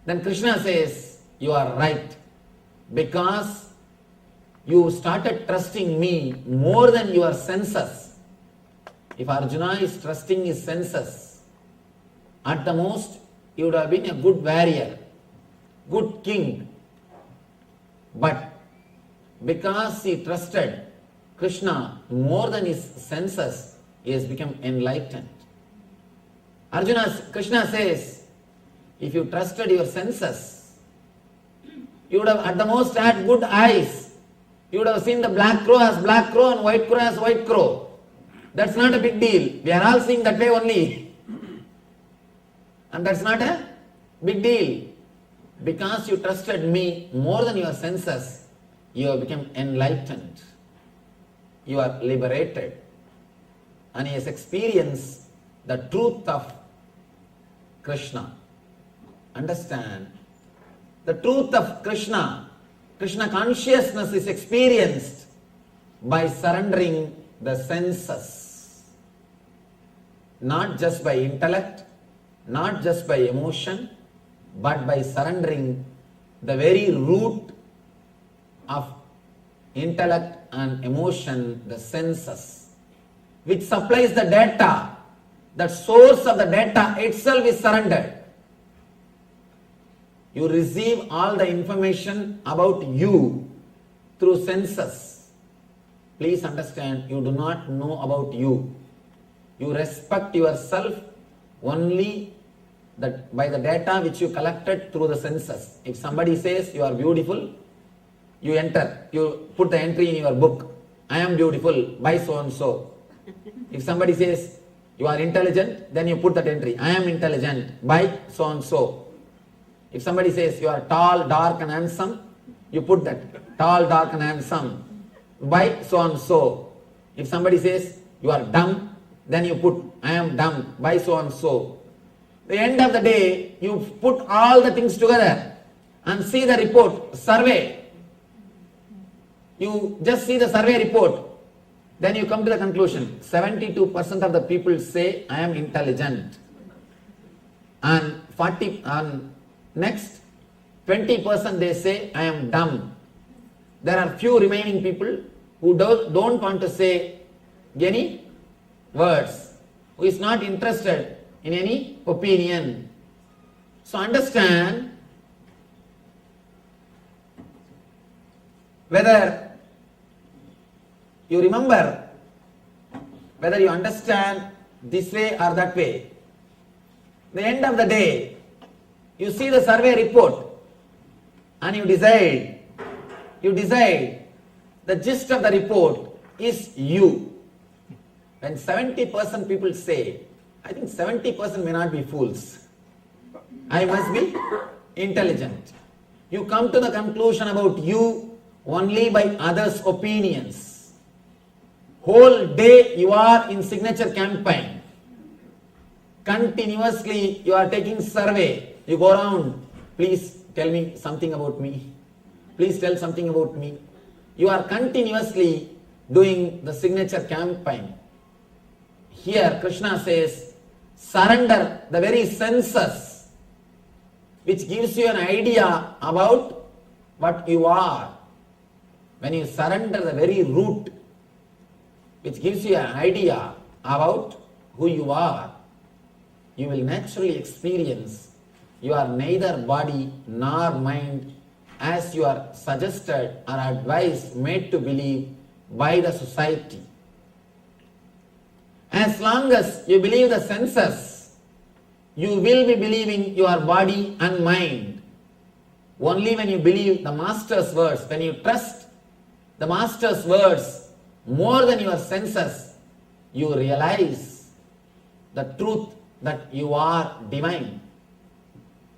Then Krishna says, you are right. Because you started trusting me more than your senses. If Arjuna is trusting his senses, at the most he would have been a good warrior, good king. But because he trusted Krishna more than his senses, he has become enlightened. Krishna says, if you trusted your senses, you would have at the most had good eyes. You would have seen the black crow as black crow and white crow as white crow. That's not a big deal. We are all seeing that way only. And that's not a big deal. Because you trusted me more than your senses, you have become enlightened. You are liberated. And he has experienced the truth of Krishna. Understand? The truth of Krishna consciousness is experienced by surrendering the senses. Not just by intellect, not just by emotion, but by surrendering the very root of intellect and emotion, the senses, which supplies the data. The source of the data itself is surrendered. You receive all the information about you through senses. Please understand, you do not know about you. You respect yourself only by the data which you collected through the senses. If somebody says you are beautiful, you enter, you put the entry in your book, I am beautiful by so and so. If somebody says you are intelligent, then you put that entry, I am intelligent by so and so. If somebody says you are tall, dark and handsome, you put that tall, dark and handsome by so and so. If somebody says you are dumb, then you put I am dumb by so and so. At the end of the day, you put all the things together. and see the report, survey. You just see the survey report. Then you come to the conclusion, 72% of the people say, I am intelligent. And next, 20% they say, I am dumb. There are few remaining people who don't want to say any words, who is not interested in any opinion. So understand whether you remember, whether you understand this way or that way. The end of the day, you see the survey report and you decide the gist of the report is you. When 70% people say, I think 70% may not be fools. I must be intelligent. You come to the conclusion about you only by others' opinions. Whole day you are in signature campaign. Continuously you are taking survey. You go around, please tell me something about me. Please tell something about me. You are continuously doing the signature campaign. Here Krishna says, surrender the very senses which gives you an idea about what you are. When you surrender the very root which gives you an idea about who you are, you will naturally experience you are neither body nor mind as you are suggested or advised, made to believe by the society. As long as you believe the senses, you will be believing your body and mind. Only when you believe the Master's words, when you trust the Master's words more than your senses, you realize the truth that you are divine.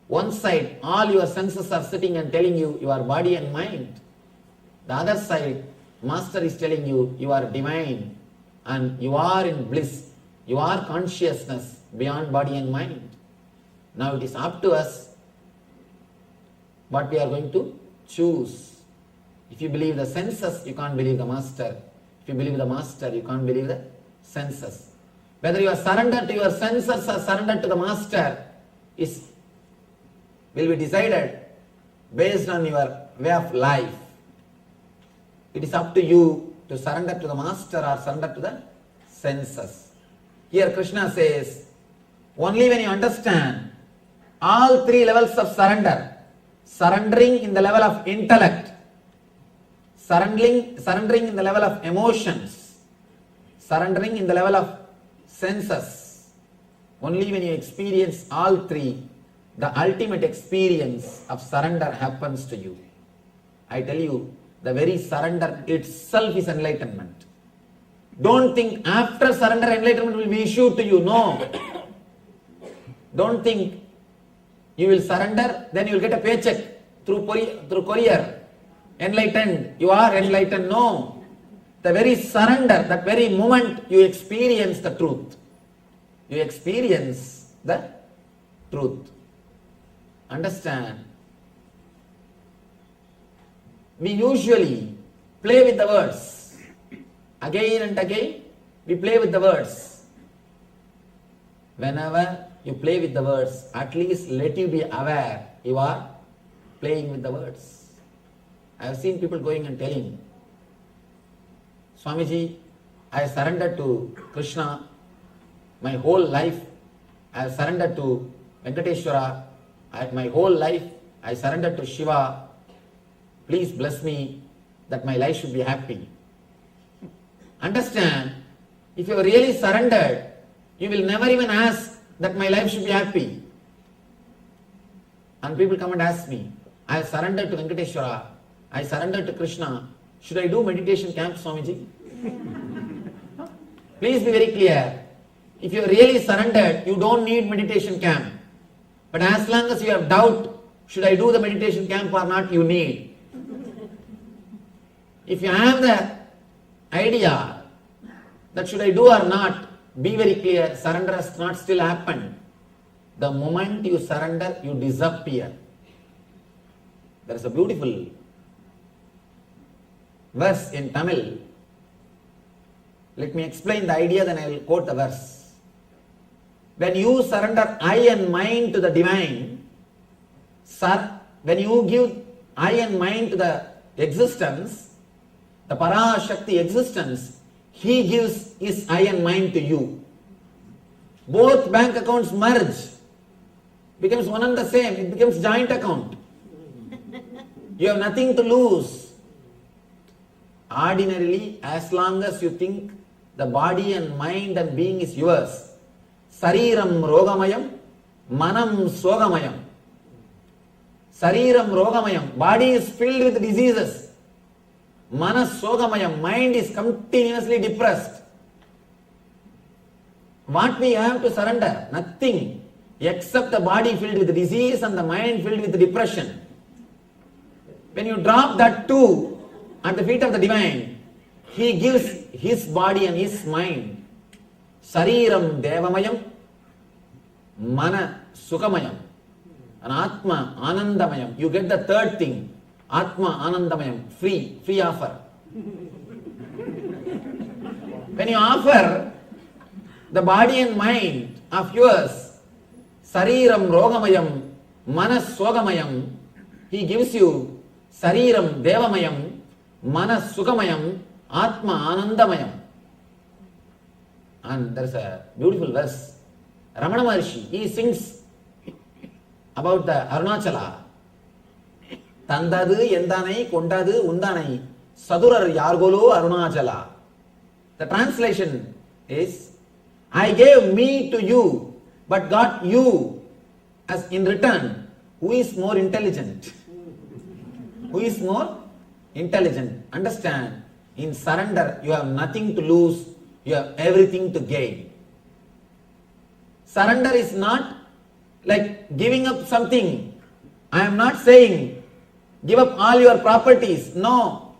One side, all your senses are sitting and telling you you are body and mind. The other side, Master is telling you you are divine and you are in bliss. You are consciousness beyond body and mind. Now it is up to us what we are going to choose. If you believe the senses, you can't believe the Master. If you believe the Master, you can't believe the senses. Whether you are surrendered to your senses or surrendered to the Master will be decided based on your way of life. It is up to you to surrender to the Master or surrender to the senses. Here Krishna says, only when you understand all three levels of surrender, surrendering in the level of intellect, surrendering in the level of emotions, surrendering in the level of senses, only when you experience all three, the ultimate experience of surrender happens to you. I tell you, the very surrender itself is enlightenment. Don't think after surrender enlightenment will be issued to you. No. Don't think you will surrender, then you will get a paycheck through courier. Enlightened, you are enlightened. No. The very surrender, that very moment you experience the truth. You experience the truth. Understand? We usually play with the words. Again and again, we play with the words. Whenever you play with the words, at least let you be aware you are playing with the words. I have seen people going and telling, Swamiji, I surrendered to Krishna my whole life. I have surrendered to Venkateshwara. My whole life I surrendered to Shiva. Please bless me that my life should be happy. Understand, if you are really surrendered, you will never even ask that my life should be happy. And people come and ask me, I have surrendered to Venkateshwara. I surrendered to Krishna. Should I do meditation camp, Swamiji? Please be very clear. If you are really surrendered, you don't need meditation camp. But as long as you have doubt, should I do the meditation camp or not, you need. If you have the idea that should I do or not, be very clear, surrender has not still happened. The moment you surrender, you disappear. There is a beautiful verse in Tamil. Let me explain the idea, then I will quote the verse. When you surrender I and mind to the divine, when you give I and mind to the existence, the Parashakti existence, he gives his I and mind to you. Both bank accounts merge, becomes one and the same, it becomes joint account. You have nothing to lose. Ordinarily, as long as you think the body and mind and being is yours, Sariram Rogamayam, Manam Sogamayam. Sariram Rogamayam, body is filled with diseases. Manas Sogamayam, mind is continuously depressed. What we have to surrender? Nothing except the body filled with disease and the mind filled with depression. When you drop that two at the feet of the divine, he gives his body and his mind. Sariram Devamayam, Mana Sukamayam, and Atma Anandamayam. You get the third thing, Atma Anandamayam, free offer. When you offer the body and mind of yours, Sariram Rogamayam, Manas Sogamayam, he gives you Sariram Devamayam, Manas Sukamayam, Atma Anandamayam. And there is a beautiful verse. Ramana Maharshi, he sings about the Arunachala. Tandadu Yendanai Kondadu Undanai Sadurar Yargolo Arunachala. The translation is, I gave me to you, but got you as in return. Who is more intelligent? Who is more intelligent? Understand, in surrender you have nothing to lose, you have everything to gain. Surrender is not like giving up something. I am not saying give up all your properties. No.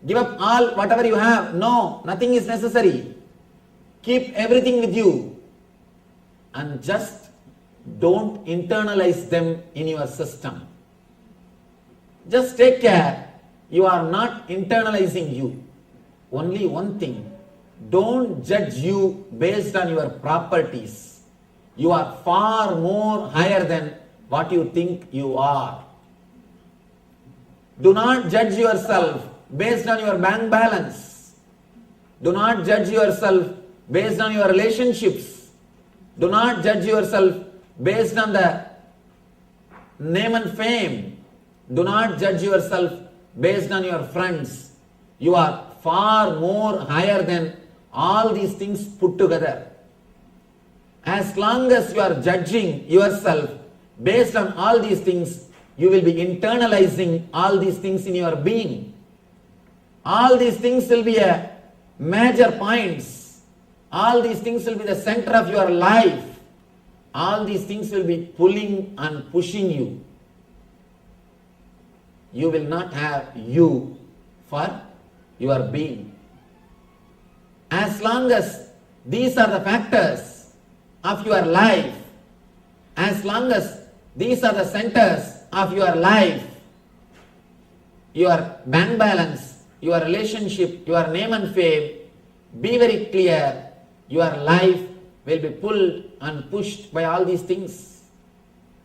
Give up all whatever you have. No. Nothing is necessary. Keep everything with you. And just don't internalize them in your system. Just take care. You are not internalizing you. Only one thing. Don't judge you based on your properties. You are far more higher than what you think you are. Do not judge yourself based on your bank balance. Do not judge yourself based on your relationships. Do not judge yourself based on the name and fame. Do not judge yourself based on your friends. You are far more higher than all these things put together. As long as you are judging yourself based on all these things, you will be internalizing all these things in your being. All these things will be a major points. All these things will be the center of your life. All these things will be pulling and pushing you. You will not have you for your being. As long as these are the factors of your life, as long as these are the centers of your life, your bank balance, your relationship, your name and fame, be very clear, your life will be pulled and pushed by all these things.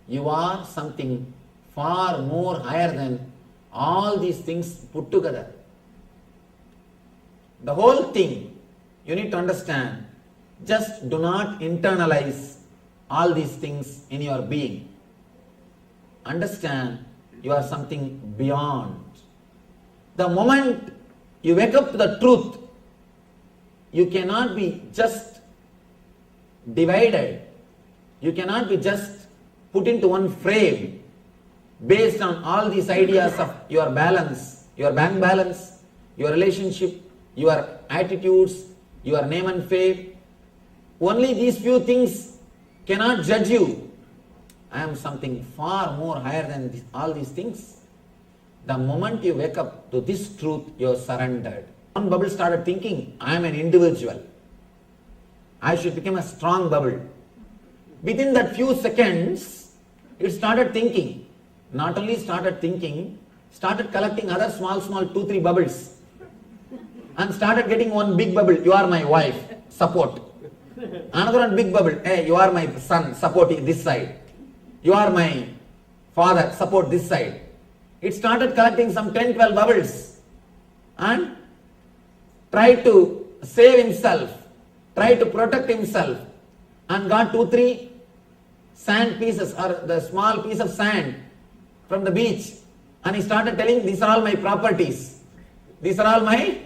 You are something far more higher than all these things put together. The whole thing you need to understand. Just do not internalize all these things in your being. Understand you are something beyond. The moment you wake up to the truth, you cannot be just divided. You cannot be just put into one frame based on all these ideas of your balance, your bank balance, your relationship, your attitudes, your name and fame. Only these few things cannot judge you. I am something far more higher than all these things. The moment you wake up to this truth, you are surrendered. One bubble started thinking, I am an individual. I should become a strong bubble. Within that few seconds, it started thinking, not only started thinking, started collecting other small 2-3 bubbles and started getting one big bubble, you are my wife, support. Another one big bubble, hey, you are my son, support this side. You are my father, support this side. It started collecting some 10-12 bubbles and tried to save himself, tried to protect himself, and got 2-3 sand pieces or the small piece of sand from the beach, and he started telling, these are all my properties, these are all my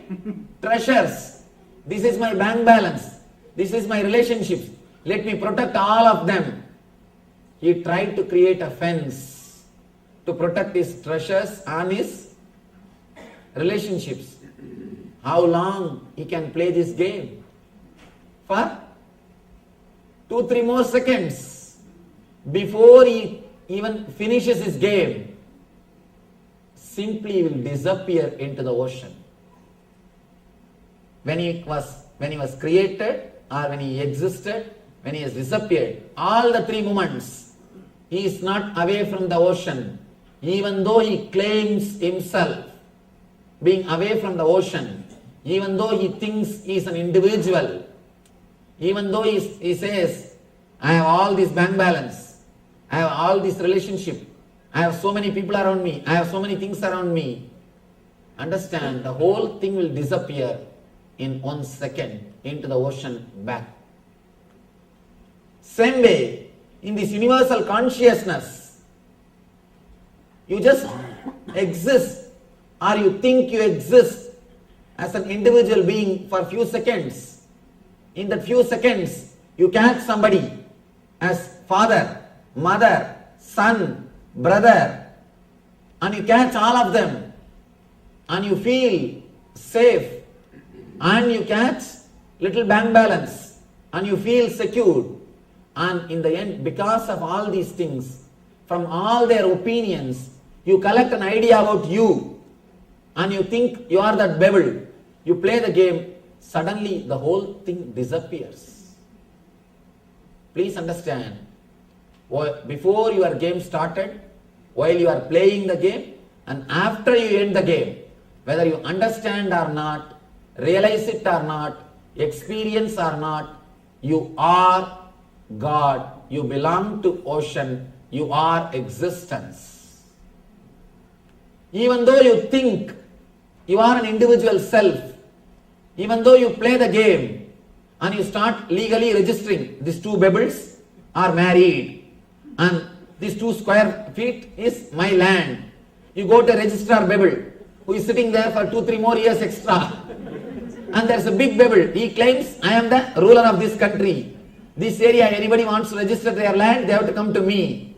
treasures, this is my bank balance, this is my relationships, let me protect all of them. He tried to create a fence to protect his treasures and his relationships. How long he can play this game? For 2-3 more seconds before he even finishes his game, simply will disappear into the ocean. When he was created or when he existed, when he has disappeared, all the 3 moments, he is not away from the ocean. Even though he claims himself being away from the ocean, even though he thinks he is an individual, even though he says, I have all this bank balance, I have all this relationship, I have so many people around me, I have so many things around me. Understand, the whole thing will disappear in 1 second into the ocean back. Same way, in this universal consciousness, you just exist or you think you exist as an individual being for a few seconds. In that few seconds, you catch somebody as father, mother, son, brother, and you catch all of them and you feel safe and you catch little bank balance and you feel secured, and in the end, because of all these things, from all their opinions, you collect an idea about you and you think you are that bubble. You play the game, suddenly the whole thing disappears. Please understand, before your game started, while you are playing the game, and after you end the game, whether you understand or not, realize it or not, experience or not, you are God. You belong to ocean. You are existence. Even though you think you are an individual self, even though you play the game and you start legally registering, these 2 bubbles are married and these 2 square feet is my land. You go to registrar bubble who is sitting there for 2-3 more years extra, and there's a big bubble. He claims, I am the ruler of this country. This area, anybody wants to register their land, they have to come to me.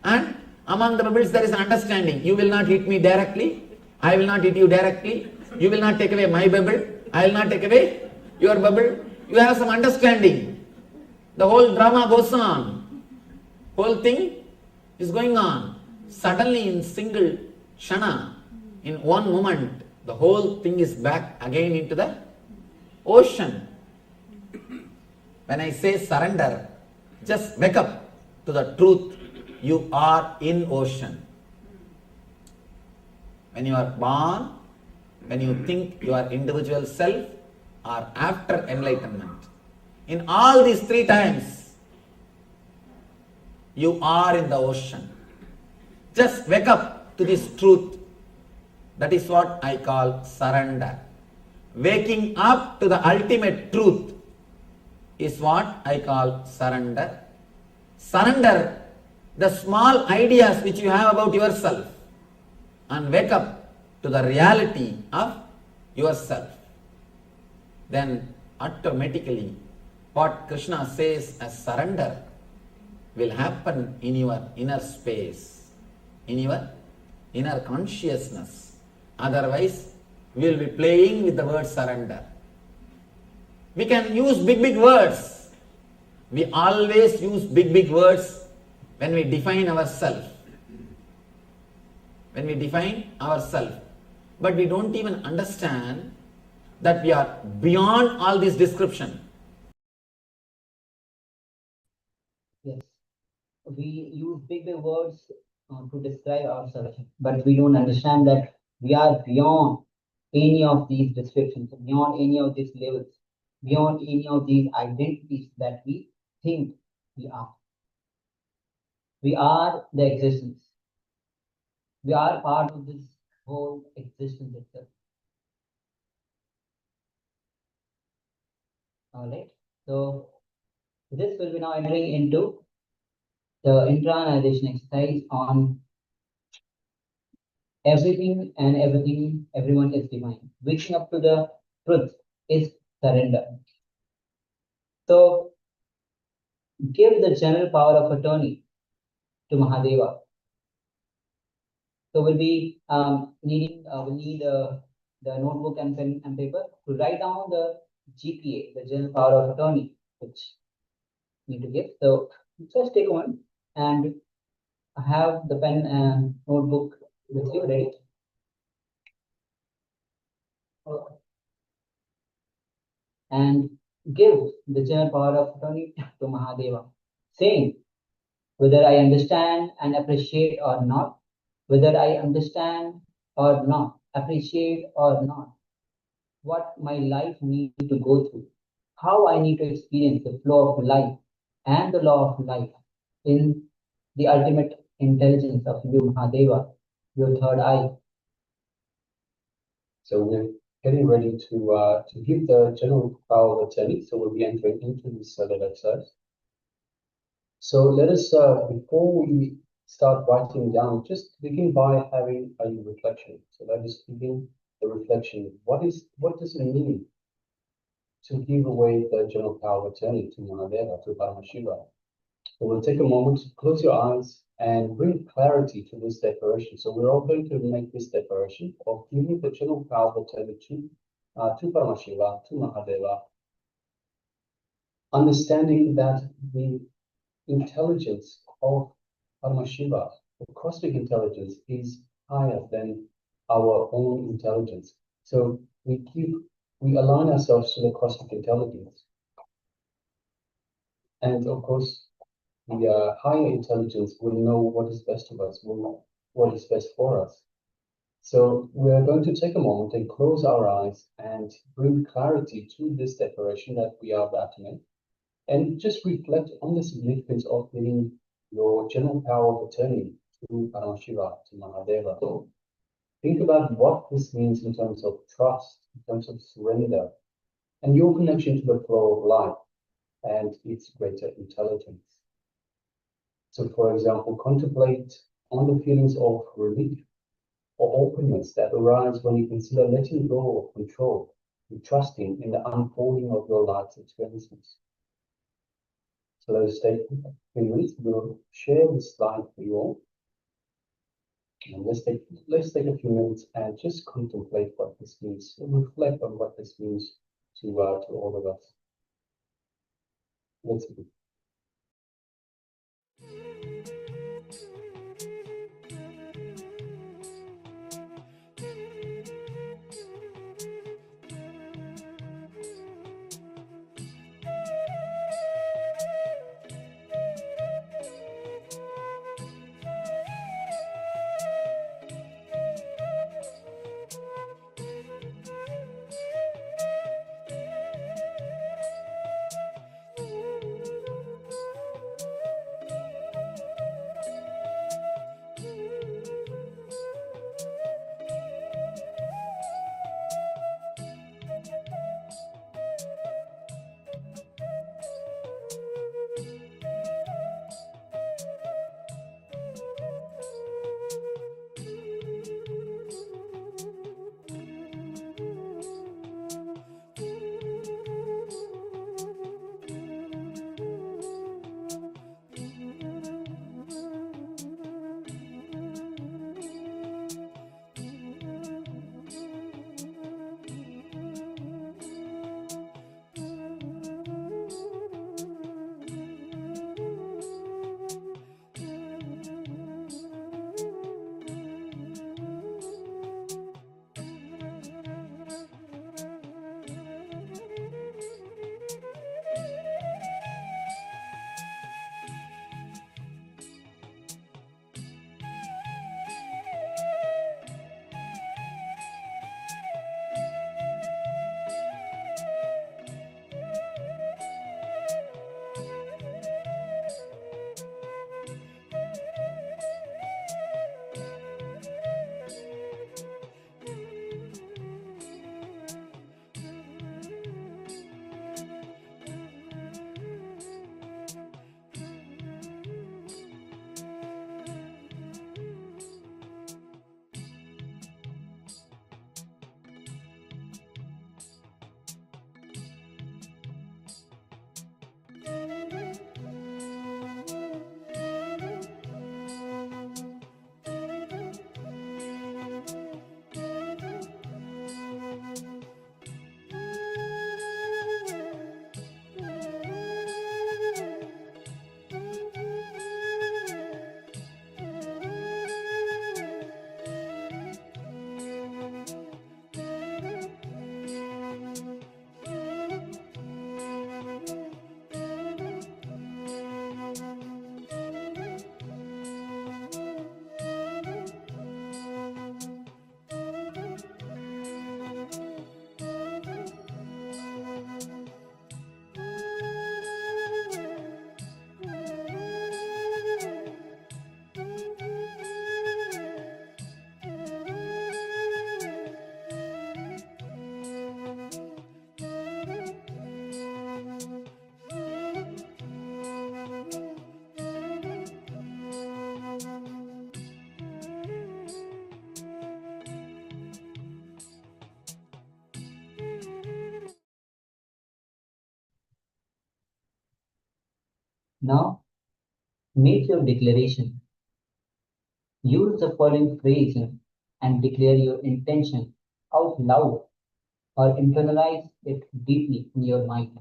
And among the bubbles there is an understanding. You will not hit me directly, I will not hit you directly, you will not take away my bubble, I will not take away your bubble. You have some understanding. The whole drama goes on. Whole thing is going on. Suddenly in single shana, in 1 moment, the whole thing is back again into the ocean. When I say surrender, just wake up to the truth. You are in ocean. When you are born, when you think you are individual self, or after enlightenment, in all these 3 times, you are in the ocean. Just wake up to this truth. That is what I call surrender. Waking up to the ultimate truth is what I call surrender. Surrender the small ideas which you have about yourself and wake up to the reality of yourself. Then automatically what Krishna says as surrender will happen in your inner space, in your inner consciousness. Otherwise, we will be playing with the word surrender. We can use big words. We always use big words when we define ourselves. When we define ourselves. But we don't even understand that we are beyond all this description. Yes. We use big words to describe ourselves, but we don't understand that we are beyond any of these descriptions, beyond any of these levels, beyond any of these identities that we think we are. We are the existence. We are part of this whole existence itself. All right. So this will be now entering into the internalization exercise on everything and everything, everyone is divine. Waking up to the truth is surrender. So give the general power of attorney to Mahadeva. So we'll be we'll need the notebook and pen and paper to write down the GPA, the general power of attorney, which we need to give. So just take one and have the pen and notebook with you, ready? And give the general power of attorney to Mahadeva, saying, whether I understand and appreciate or not, whether I understand or not, appreciate or not, what my life needs to go through, how I need to experience the flow of life and the law of life in the ultimate intelligence of you, Mahadeva, your third eye. So we're getting ready to give the general power of attorney. So we'll be entering into this little exercise. So let us, before we start writing down, just begin by having a reflection. So let us begin the reflection. What does it mean to give away the general power of attorney to Mahadeva, to Paramashiva? So we'll take a moment to close your eyes and bring clarity to this declaration. So we're all going to make this declaration of giving the general power of attorney to Paramashiva, to Mahadeva, understanding that the intelligence of Paramashiva, the cosmic intelligence, is higher than our own intelligence. So we align ourselves to the cosmic intelligence. And of course, the higher intelligence will know what is best of us, will know what is best for us. So we're going to take a moment and close our eyes and bring clarity to this declaration that we are about to make. And just reflect on the significance of giving your general power of attorney to Paramashiva, to Mahadeva. So think about what this means in terms of trust, in terms of surrender, and your connection to the flow of life and its greater intelligence. So, for example, contemplate on the feelings of relief or openness that arise when you consider letting go of control and trusting in the unfolding of your life's experiences. So let us take a few minutes. We'll share this slide for you all. And let's take a few minutes and just contemplate what this means, reflect on what this means to all of us. Let's begin. Now, make your declaration. Use the following phrase and declare your intention out loud or internalize it deeply in your mind.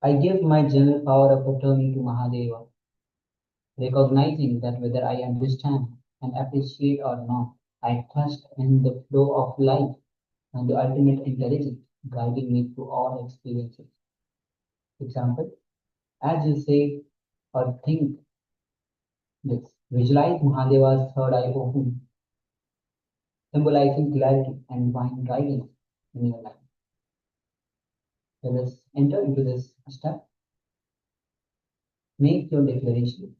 I give my general power of attorney to Mahadeva, recognizing that whether I understand and appreciate or not, I trust in the flow of life and the ultimate intelligence guiding me through all experiences. Example, as you say or think this, visualize Mahadeva's third eye open, symbolizing clarity and divine guidance in your life. So let's enter into this step. Make your declaration.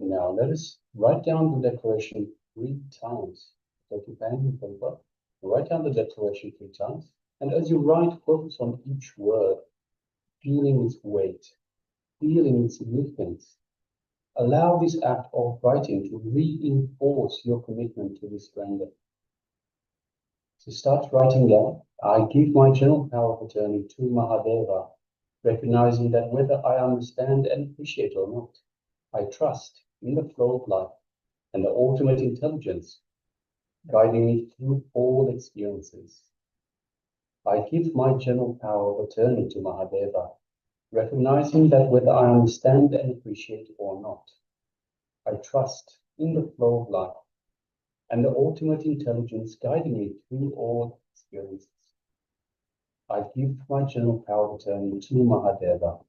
Now let us write down the declaration 3 times. Take your pen and paper. Write down the declaration 3 times. And as you write, focus on each word, feeling its weight, feeling its significance. Allow this act of writing to reinforce your commitment to this surrender. So start writing down. I give my general power of attorney to Mahadeva, recognizing that whether I understand and appreciate or not, I trust in the flow of life and the ultimate intelligence guiding me through all experiences. I give my general power of attorney to Mahadeva, recognizing that whether I understand and appreciate or not, I trust in the flow of life and the ultimate intelligence guiding me through all experiences. I give my general power of attorney to Mahadeva,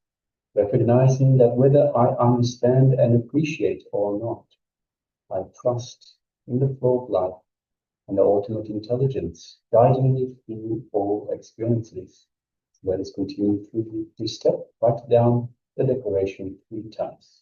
recognizing that whether I understand and appreciate or not, I trust in the flow of life and the ultimate intelligence guiding me through all experiences. Let us continue through this step. Write down the declaration 3 times.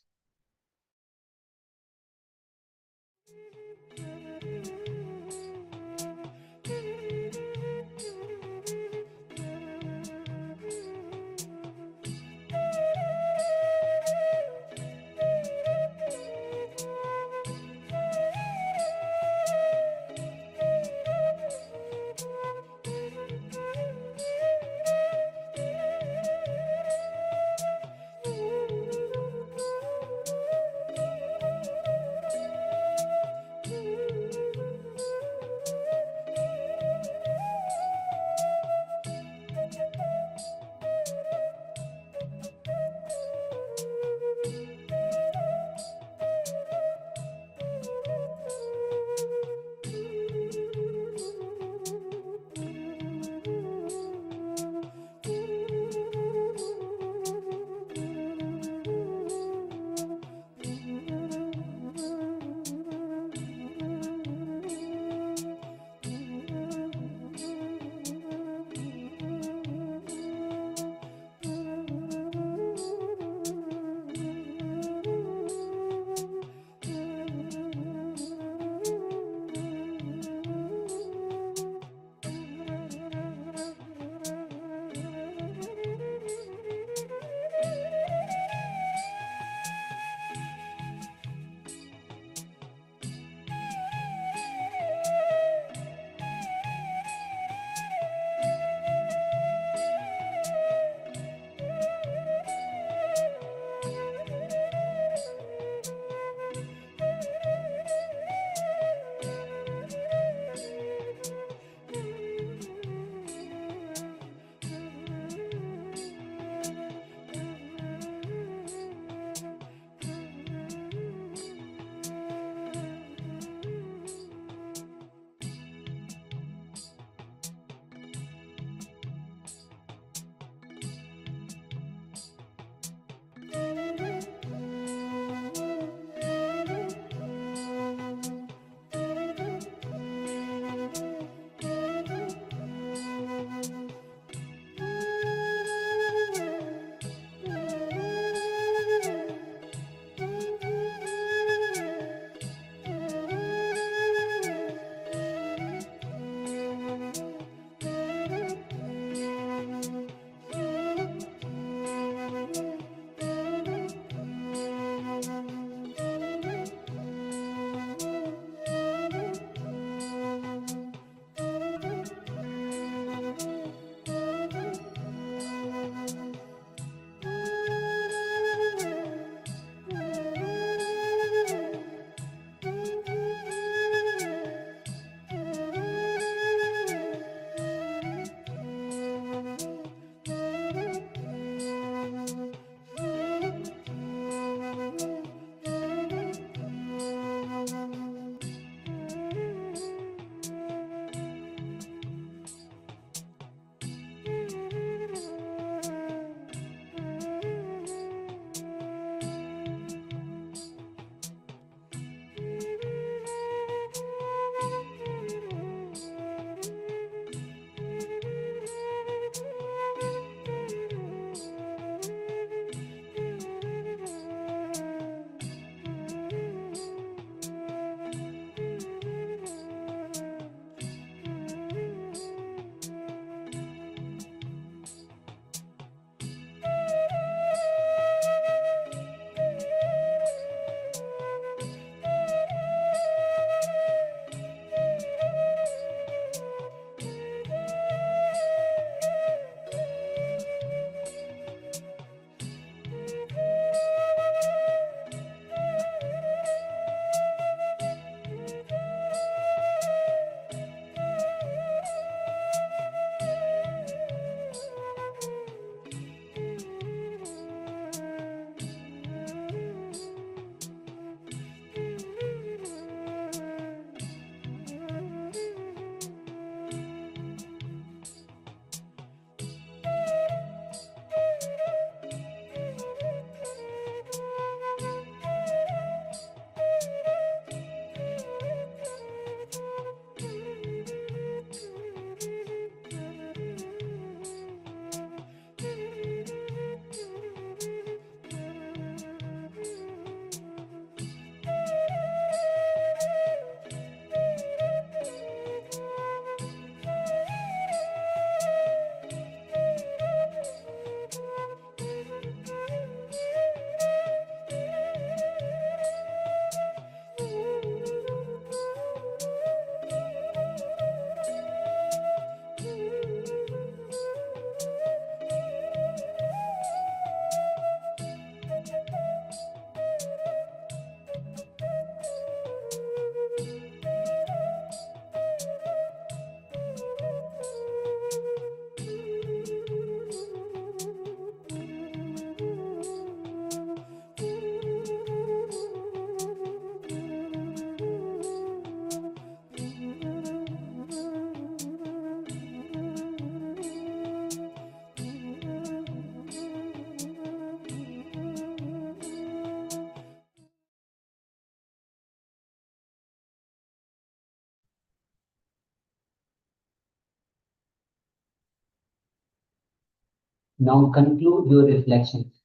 Now conclude your reflections.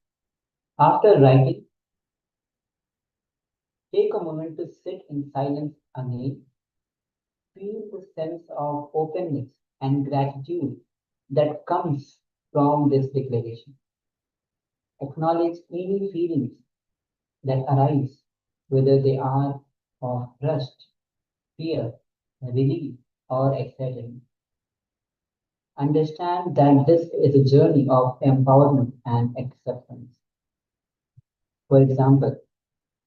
After writing, take a moment to sit in silence again. Feel the sense of openness and gratitude that comes from this declaration. Acknowledge any feelings that arise, whether they are of trust, fear, relief, or excitement. Understand that this is a journey of empowerment and acceptance. For example,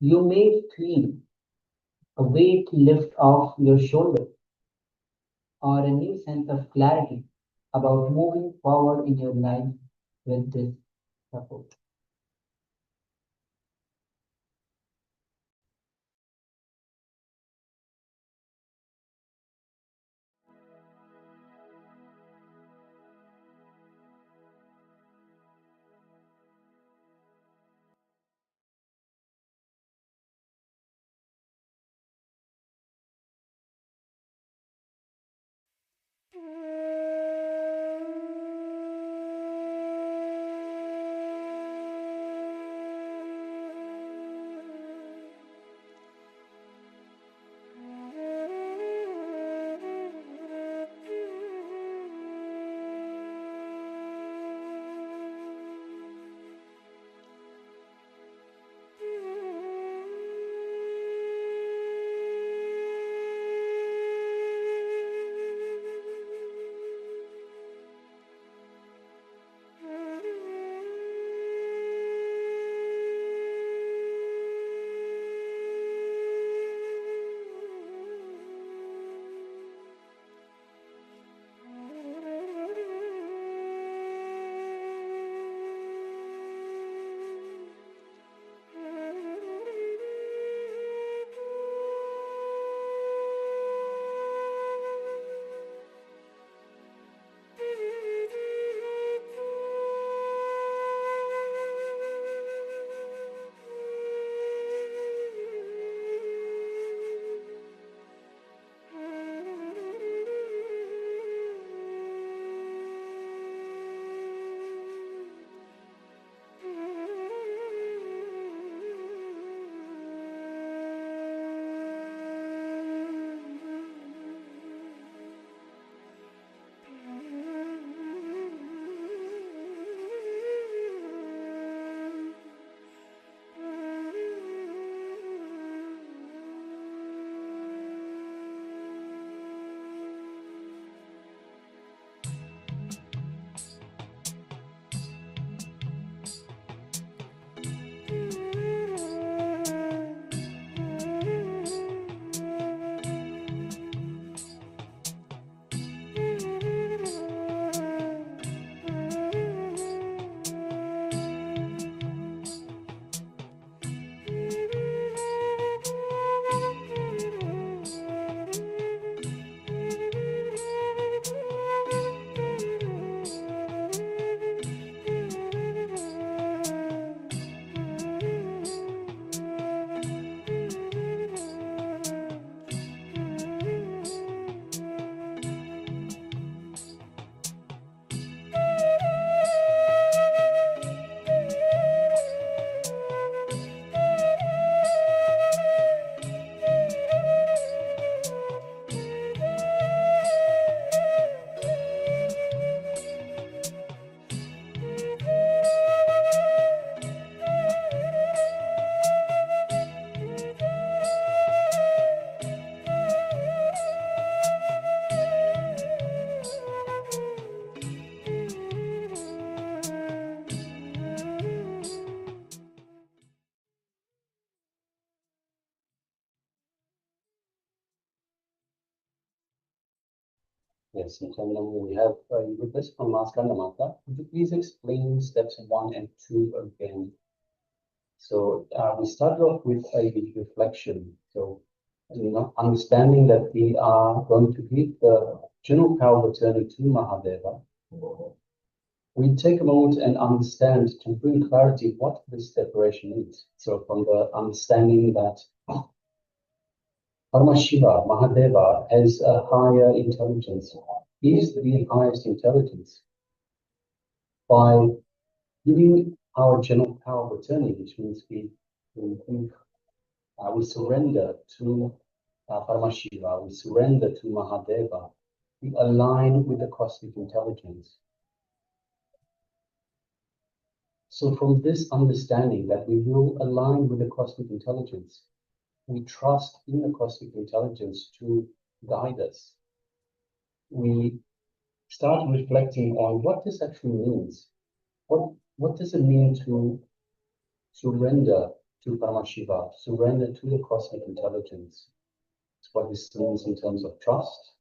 you may feel a weight lift off your shoulder or a new sense of clarity about moving forward in your life with this support. Yes, Nityananda, we have with this from Maskanda Mata. Could you please explain steps 1 and 2 again? So we started off with a reflection. So, understanding that we are going to give the general power of attorney to Mahadeva. We take a moment and understand to bring clarity what this separation is. So from the understanding that Paramashiva, Mahadeva, has a higher intelligence. He is the highest intelligence. by giving our general power of attorney, which means we surrender to Paramashiva, we surrender to Mahadeva, we align with the cosmic intelligence. So from this understanding that we will align with the cosmic intelligence, we trust in the cosmic intelligence to guide us. We start reflecting on what this actually means. What does it mean to surrender to Paramashiva, surrender to the cosmic intelligence? It's what this means in terms of trust,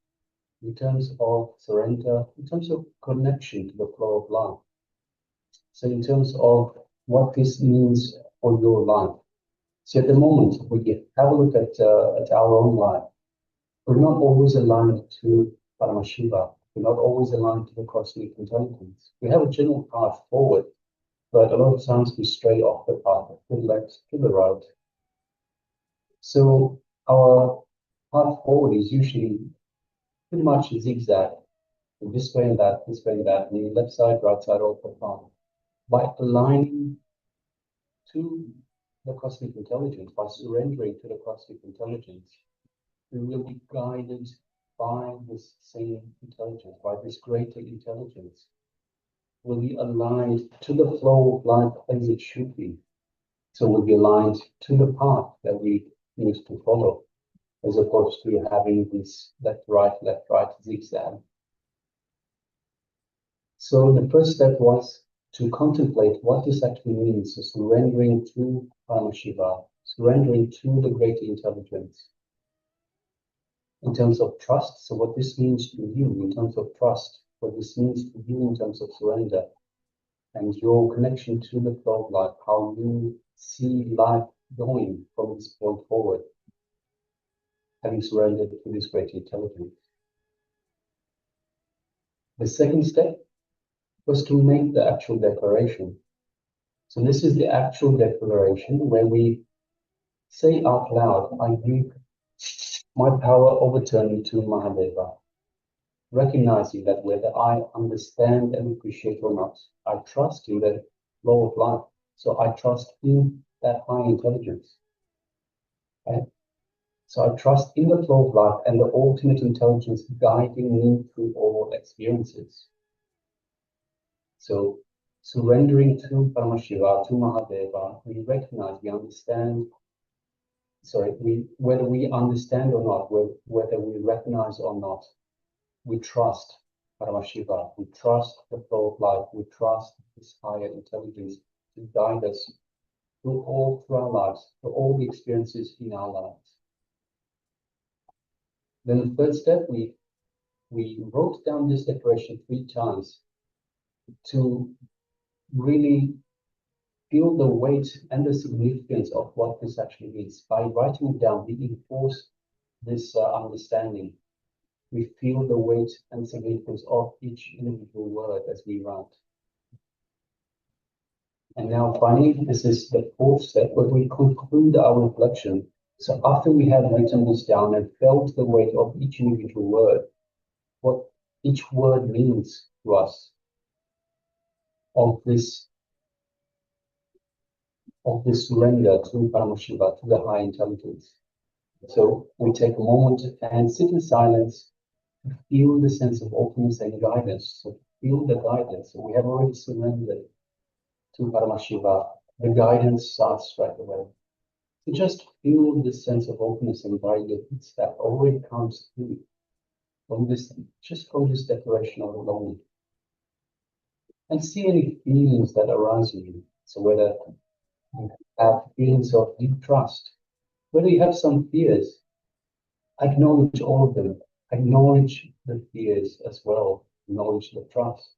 in terms of surrender, in terms of connection to the flow of life. So in terms of what this means for your life. So at the moment, we have a look at our own life. We're not always aligned to Paramashiva. We're not always aligned to the cosmic intelligence. We have a general path forward, but a lot of times we stray off the path, to the left, to the right. So our path forward is usually pretty much a zigzag. This way and that, this way and that, and left side, right side, all the path. By aligning to the cosmic intelligence, by surrendering to the cosmic intelligence, we will be guided by this same intelligence, by this greater intelligence. We'll be aligned to the flow of life as it should be. So we'll be aligned to the path that we need to follow, as opposed to having this left, right zigzag. So the first step was to contemplate what this actually means, so surrendering to Paramashiva, surrendering to the greater intelligence. In terms of trust, so what this means to you in terms of trust, what this means to you in terms of surrender, and your connection to the flow of life, how you see life going from this point forward, having surrendered to this greater intelligence. The second step was to make the actual declaration. So this is the actual declaration where we say out loud, I give my power of attorney to Mahadeva, recognizing that whether I understand and appreciate or not, I trust in the flow of life. So I trust in that high intelligence. Okay? So I trust in the flow of life and the ultimate intelligence guiding me through all experiences. So surrendering to Paramashiva, to Mahadeva, we recognize, we understand, whether we understand or not, whether we recognize or not, we trust Paramashiva, we trust the flow of life, we trust this higher intelligence to guide us through our lives, through all the experiences in our lives. Then the third step, we wrote down this declaration 3 times to really feel the weight and the significance of what this actually means. By writing it down, we enforce this understanding. We feel the weight and significance of each individual word as we write. And now finally, this is the 4th step where we conclude our reflection. So after we have written this down and felt the weight of each individual word, what each word means to us, of this surrender to Paramashiva, to the high intelligence. So we take a moment and sit in silence to feel the sense of openness and guidance. So feel the guidance. So we have already surrendered to Paramashiva. The guidance starts right away. So just feel this sense of openness and guidance that already comes through from this, just from this declaration of alone. And see any feelings that arise in you. So whether you have feelings of deep trust, whether you have some fears, acknowledge all of them. Acknowledge the fears as well. Acknowledge the trust.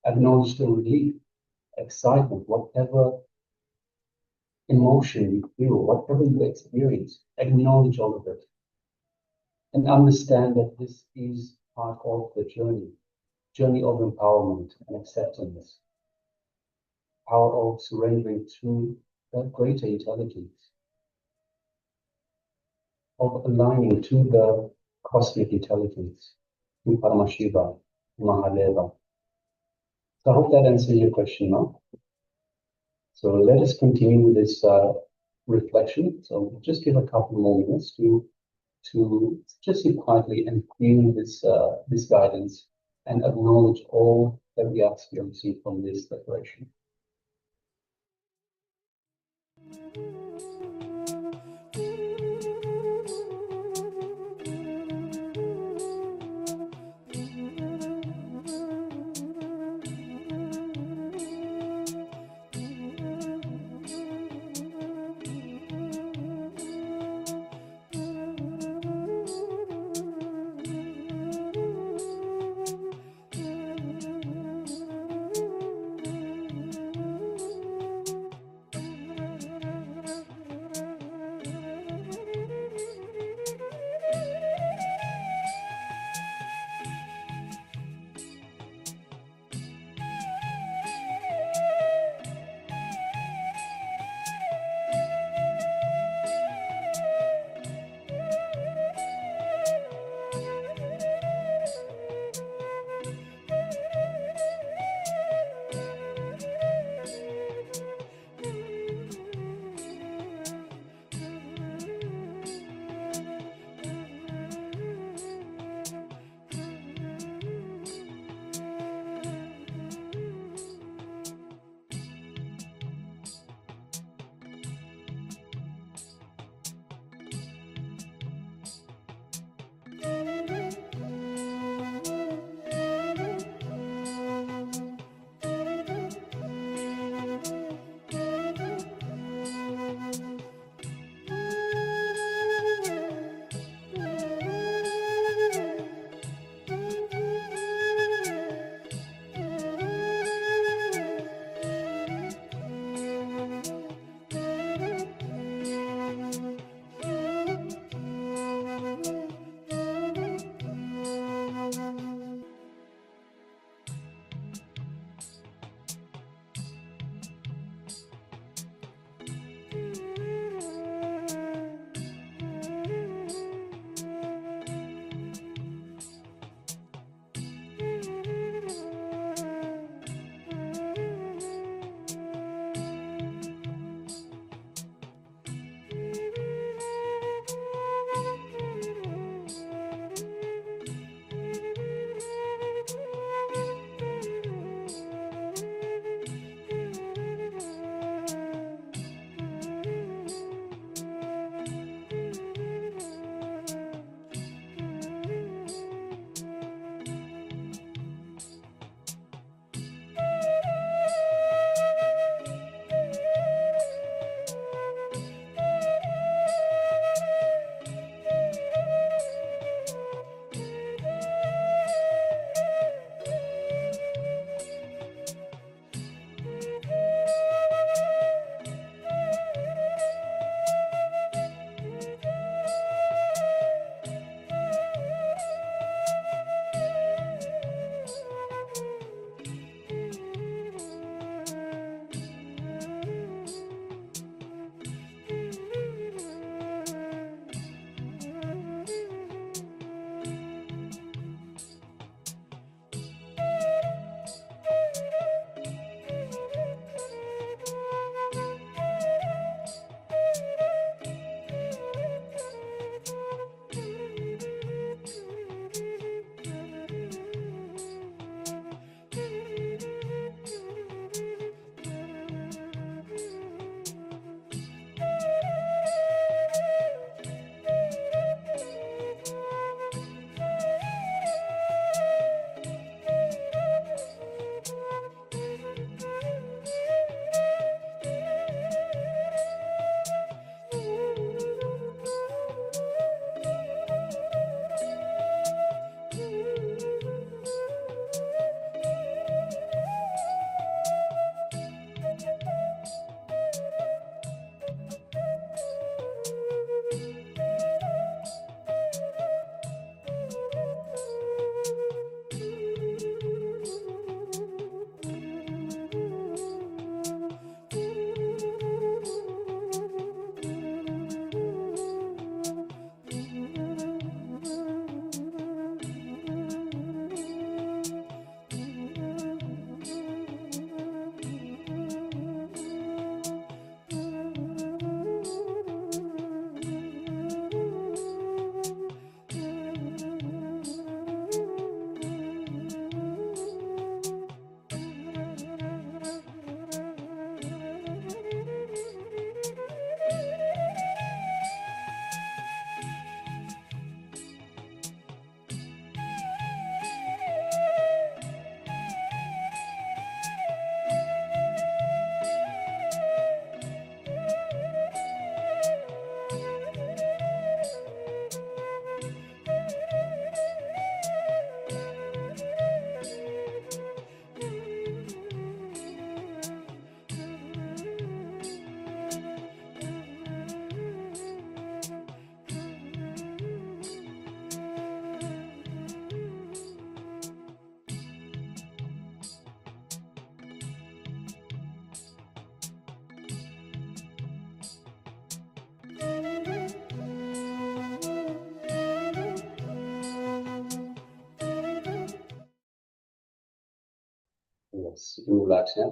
Acknowledge the relief, excitement, whatever emotion you feel, whatever you experience, acknowledge all of it. And understand that this is part of the journey of empowerment and acceptance, power of surrendering to that greater intelligence, of aligning to the cosmic intelligence, to Paramashiva, Mahadeva. So I hope that answers your question now. So let us continue with this reflection. So just give a couple more minutes to just sit quietly and feel this guidance and acknowledge all that we ask you to receive from this declaration. you relax, yeah?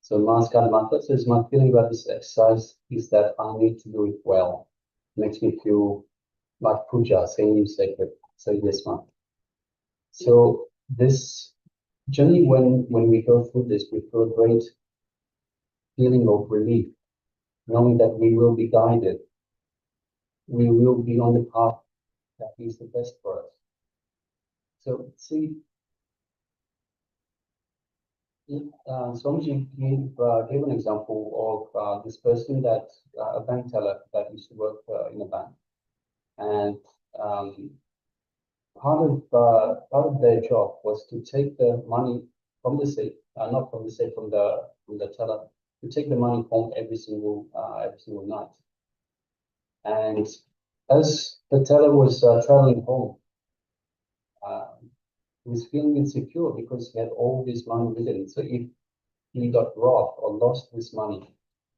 So Namaskar mantra says, my feeling about this exercise is that I need to do it well. Makes me feel like puja, saying you sacred. So yes, ma'am. So this generally when we go through this, we feel a great feeling of relief, knowing that we will be guided. We will be on the path that is the best for us. So see, Swamiji gave an example of this person that a bank teller that used to work in a bank, and part of their job was to take the money from the safe, not from the safe, from the teller, to take the money home every single night. And as the teller was traveling home, he was feeling insecure because he had all this money with him. So if he got robbed or lost this money,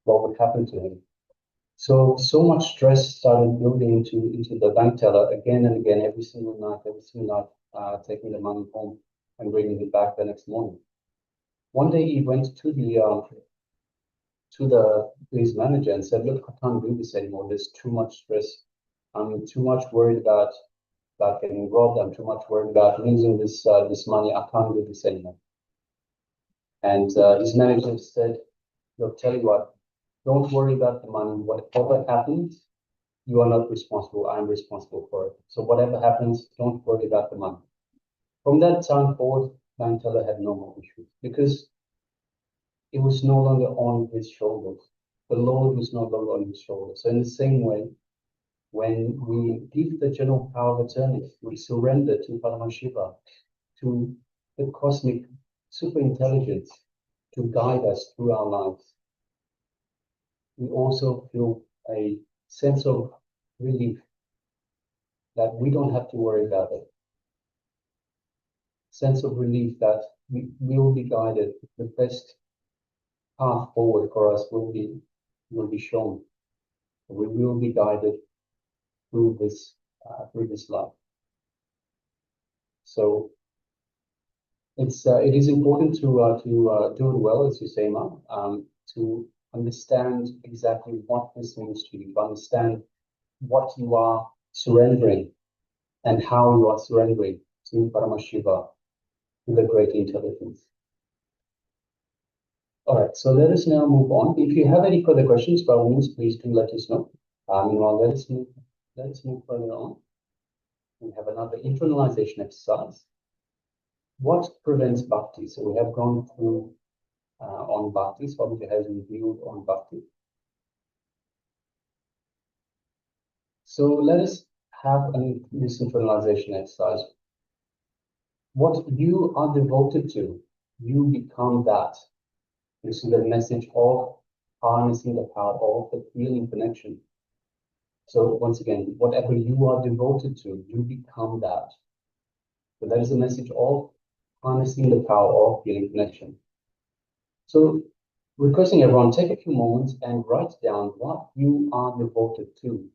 what would happen to him? So much stress started building into the bank teller again and again, every single night, taking the money home and bringing it back the next morning. One day he went to his manager and said, "Look, I can't do this anymore. There's too much stress. I'm too much worried about getting robbed. I'm too much worried about losing this money. I can't do this anymore." And his manager said, "Look, tell you what, don't worry about the money. Whatever happens, you are not responsible. I'm responsible for it. So whatever happens, don't worry about the money." From that time forward, bank teller had no more issues because it was no longer on his shoulders. The Lord was no longer on his shoulders. So in the same way, when we give the general power of attorney, we surrender to Paramashiva, to the cosmic super intelligence to guide us through our lives, we also feel a sense of relief that we don't have to worry about it. Sense of relief that we will be guided. The best path forward for us will be shown. We will be guided through this life. So it is important to do it well, as you say, Ma, to understand exactly what this means to you, to understand what you are surrendering and how you are surrendering to Paramashiva, to the great intelligence. All right, so let us now move on. If you have any further questions, by all means, please do let us know. Meanwhile, let us move further on. We have another internalization exercise. What prevents bhakti? So we have gone through on bhakti. Swamiji has reviewed on bhakti. So let us have this internalization exercise. What you are devoted to, you become that. This is the message of harnessing the power of the feeling connection. So once again, whatever you are devoted to, you become that. So that is the message of harnessing the power of feeling connection. So requesting everyone, take a few moments and write down what you are devoted to.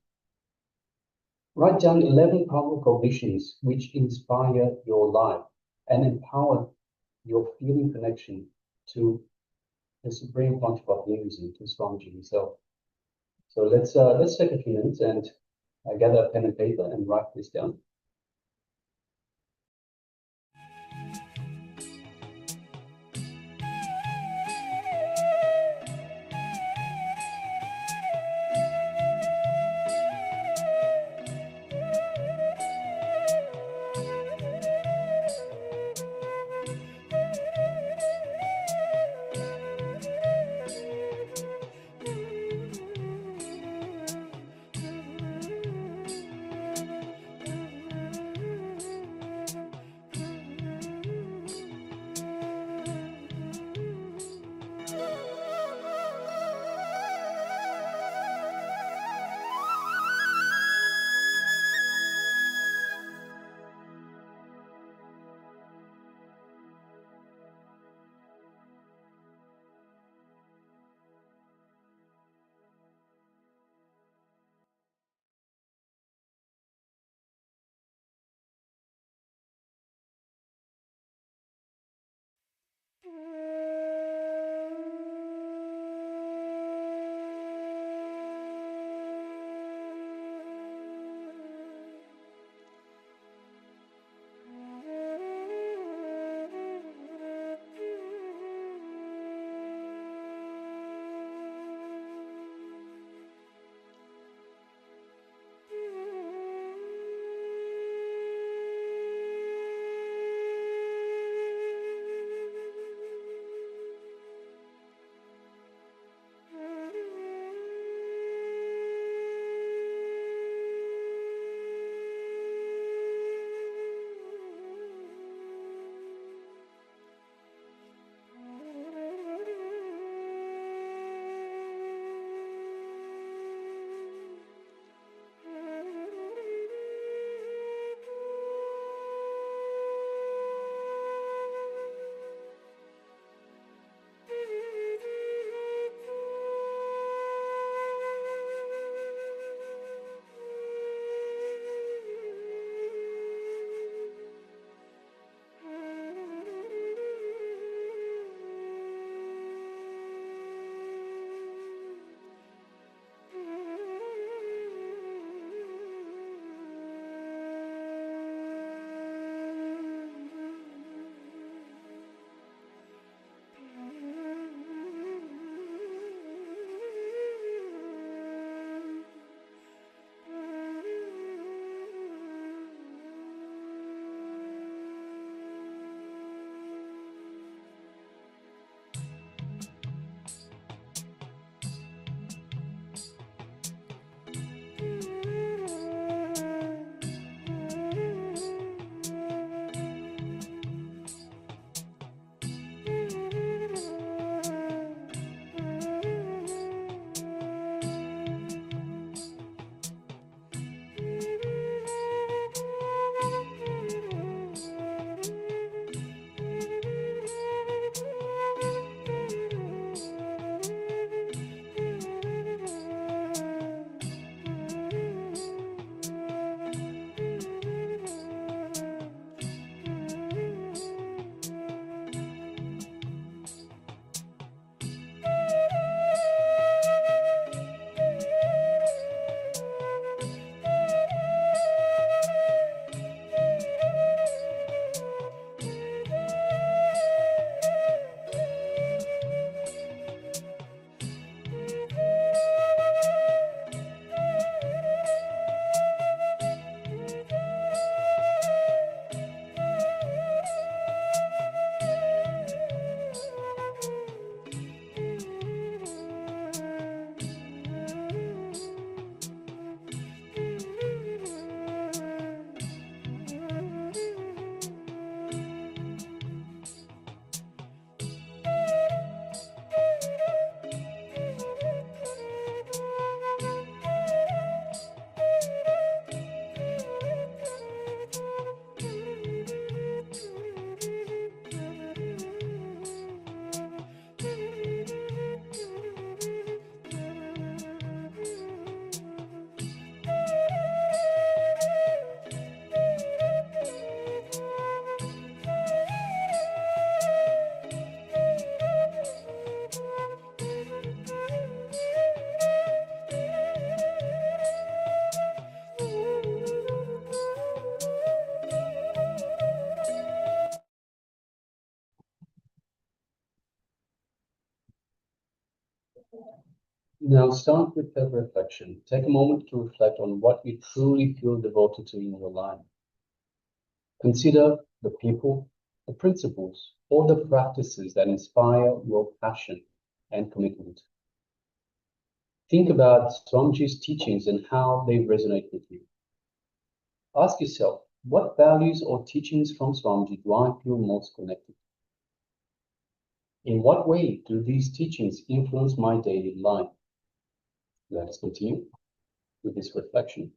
Write down 11 powerful cognitions which inspire your life and empower your feeling connection to the Supreme Pontiff of Hinduism, to Swamiji himself. So let's take a few minutes and gather a pen and paper and write this down. Now start with self-reflection. Take a moment to reflect on what you truly feel devoted to in your life. Consider the people, the principles, or the practices that inspire your passion and commitment. Think about Swamiji's teachings and how they resonate with you. Ask yourself, what values or teachings from Swamiji do I feel most connected? In what way do these teachings influence my daily life? Let us continue with this reflection.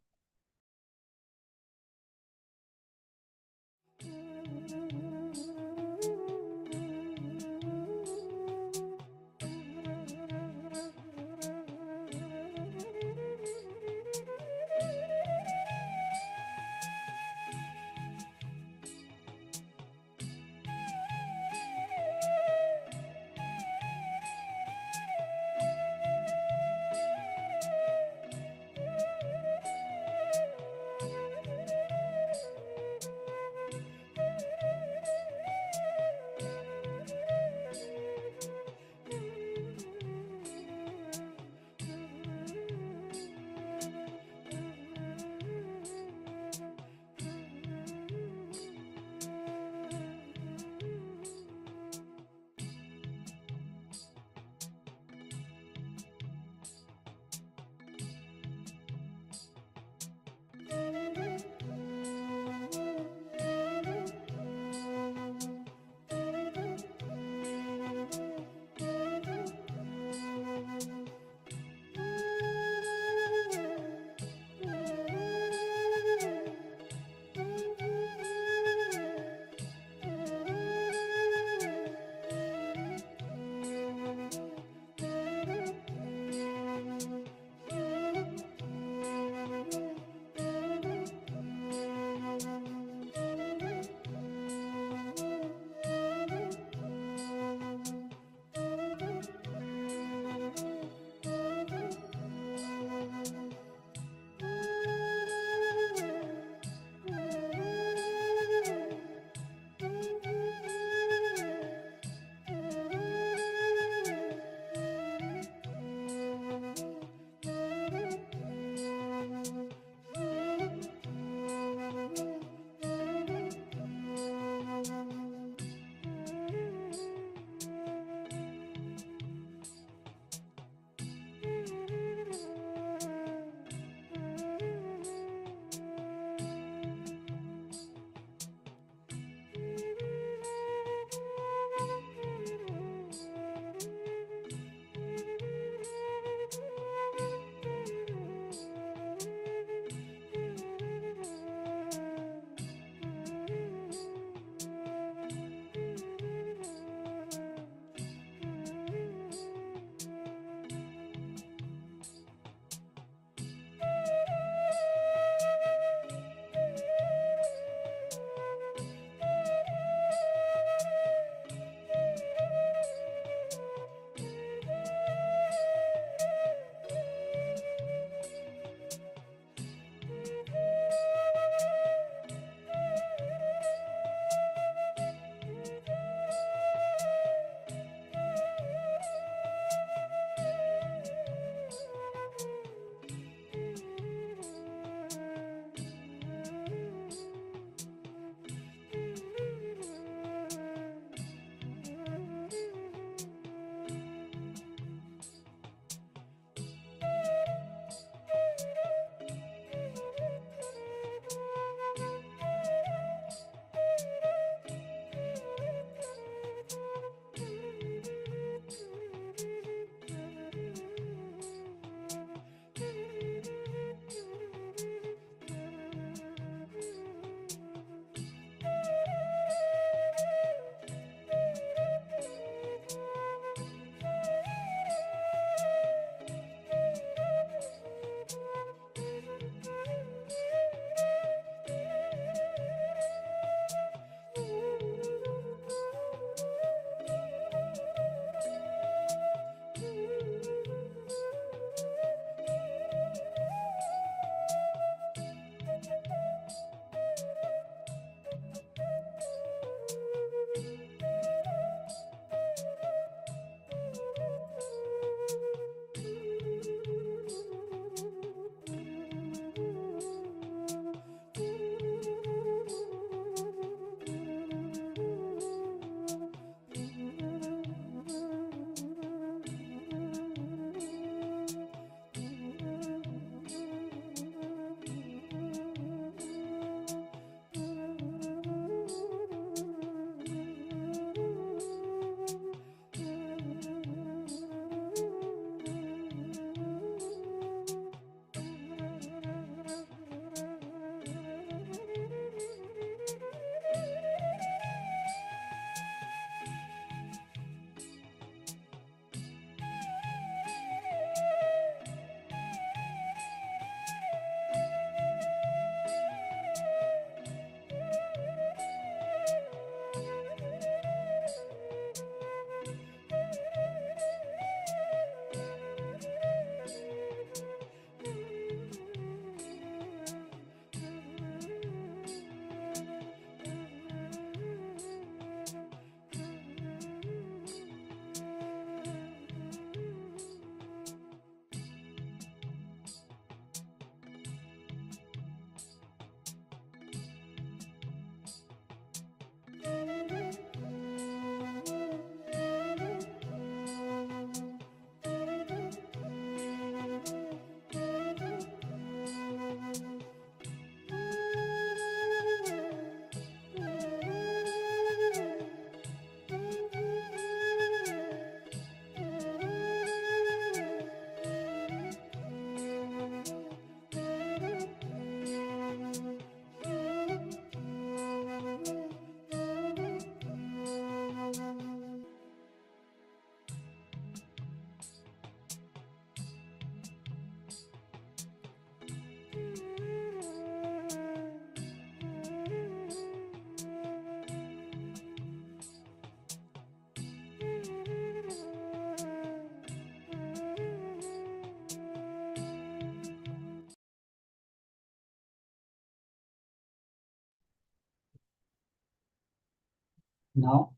Now,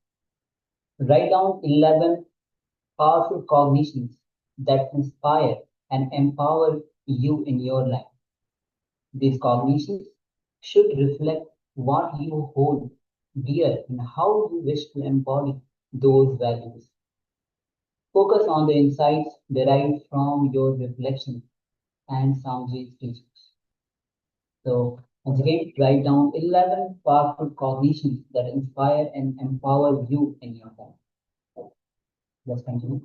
write down 11 powerful cognitions that inspire and empower you in your life. These cognitions should reflect what you hold dear and how you wish to embody those values. Focus on the insights derived from your reflection and Samji's teachings. So, once again, write down 11 powerful cognitions that inspire and empower you in your life. Let's continue.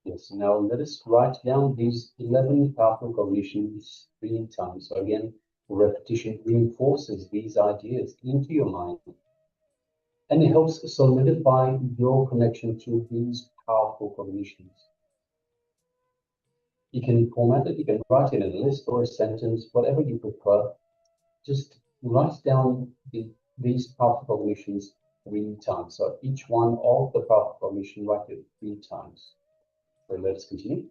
Yes, now let us write down these 11 powerful cognitions 3 times. So again, repetition reinforces these ideas into your mind. And it helps solidify your connection to these powerful cognitions. You can format it, you can write it in a list or a sentence, whatever you prefer. Just write down these powerful cognitions 3 times. So each one of the powerful cognition, write it 3 times. So let's continue.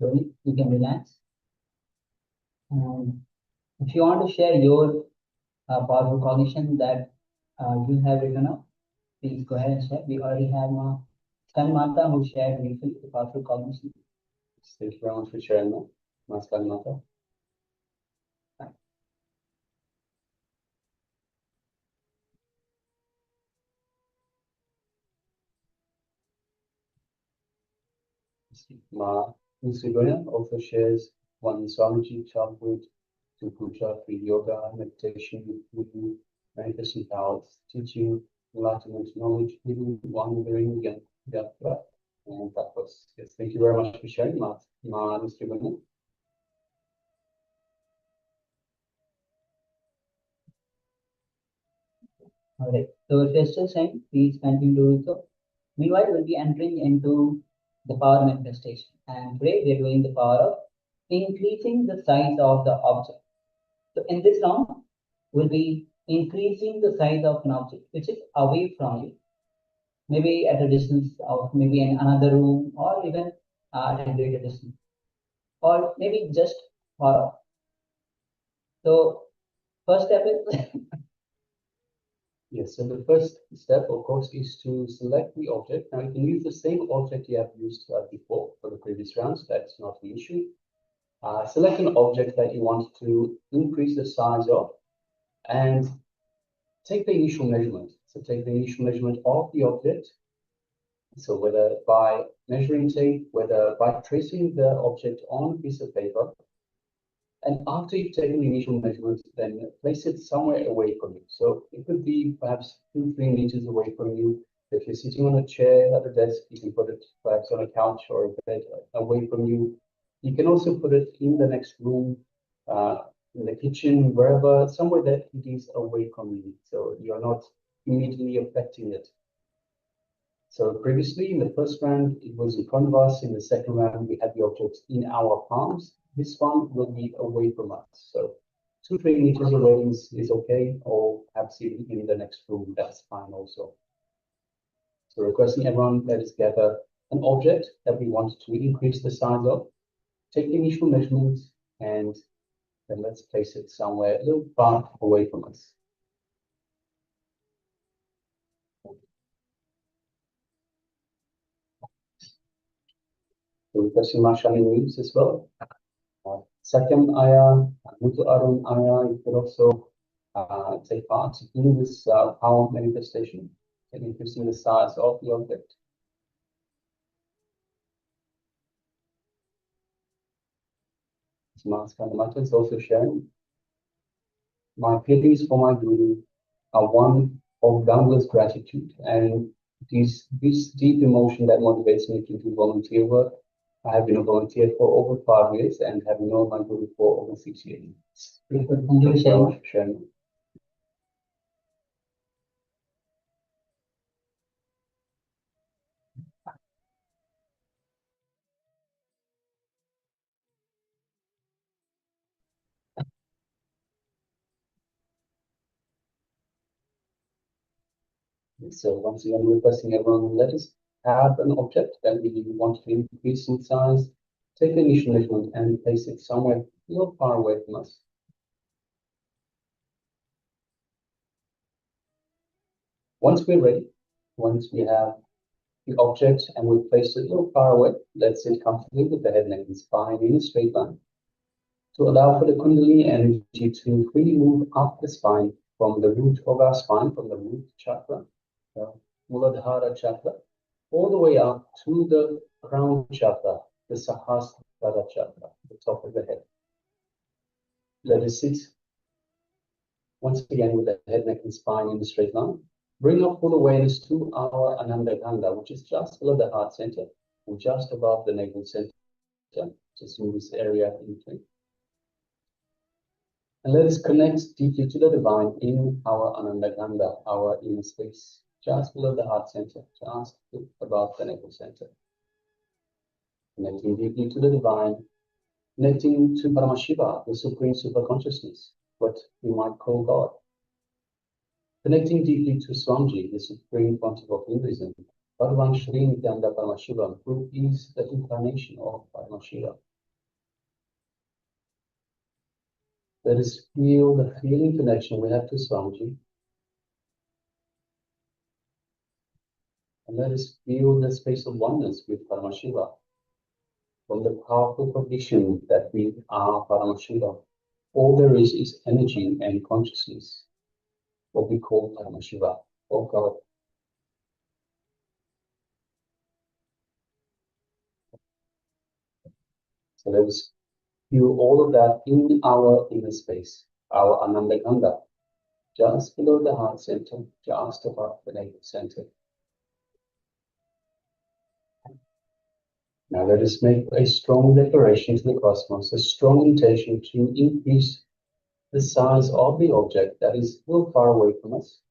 slowly. You can relax. And if you want to share your powerful cognition that you have written up, please go ahead and share. We already have Stan Mata who shared briefly the powerful cognition. Thank you very much for sharing that, Stan Mata. Ma Musibaya also shares one Swamiji childhood to puja, free yoga, meditation, movement, manifesting powers, teaching, enlightenment, knowledge, healing, wandering, and yatra. And that was, yes, thank you very much for sharing, Ma Musibaya. All right. So if you're still saying, please continue doing so. Meanwhile, we'll be entering into the power manifestation. And today we're doing the power of increasing the size of the object. So in this round, we'll be increasing the size of an object which is away from you, maybe at a distance of maybe in another room, or even at a greater distance, or maybe just far off. So first step is Yes, so the first step, of course, is to select the object. Now you can use the same object you have used before for the previous rounds. That's not the issue. Select an object that you want to increase the size of and take the initial measurement. So take the initial measurement of the object. So whether by measuring tape, whether by tracing the object on a piece of paper, and after you've taken the initial measurement, then place it somewhere away from you. So it could be perhaps 2-3 meters away from you. If you're sitting on a chair at a desk, you can put it perhaps on a couch or a bed away from you. You can also put it in the next room, in the kitchen, wherever, somewhere that it is away from you. So you're not immediately affecting it. So previously in the first round, it was in front of us. In the second round, we had the object in our palms. This one will be away from us. So 2-3 meters away is okay, or perhaps even in the next room, that's fine also. So requesting everyone, let us gather an object that we want to increase the size of, take the initial measurements, and then let's place it somewhere a little far away from us. So requesting Mashani leaves as well. Second ayah, Mutu Arun ayah, you could also take part in this power manifestation and increasing the size of the object. Mata is also sharing. My feelings for my Guru are one of boundless gratitude, and it is this deep emotion that motivates me to do volunteer work. I have been a volunteer for over 5 years and have known my Guru for over 6 years. Thank you so much for sharing. So once again, requesting everyone, let us have an object that we want to increase in size, take the initial measurement and place it somewhere a little far away from us. Once we're ready, once we have the object and we've placed it a little far away, let's sit comfortably with the head, neck, and spine in a straight line to allow for the Kundalini energy to freely move up the spine from the root of our spine, from the root chakra, Muladhara chakra, all the way up to the crown chakra, the Sahasrara chakra, the top of the head. Let us sit once again with the head, neck, and spine in the straight line. Bring our full awareness to our Ananda Ganda, which is just below the heart center and just above the navel center, just in this area in between. And let us connect deeply to the divine in our Ananda Ganda, our inner space, just below the heart center, just above the navel center. Connecting deeply to the divine, connecting to Paramashiva, the supreme superconsciousness, what we might call God. Connecting deeply to Swamiji, the supreme pontiff of Hinduism, Bhagavan Sri Nithyananda Paramamashivam, who is the incarnation of Paramashiva, Let us feel the feeling connection we have to Swamiji. And let us feel the space of oneness with Paramashiva. From the powerful conviction that we are Paramashiva, all there is energy and consciousness, what we call Paramashiva, or God. So let us feel all of that in our inner space, our Ananda Ganda, just below the heart center, just above the navel center. Now let us make a strong declaration to the cosmos, a strong intention to increase the size of the object that is still far away from us.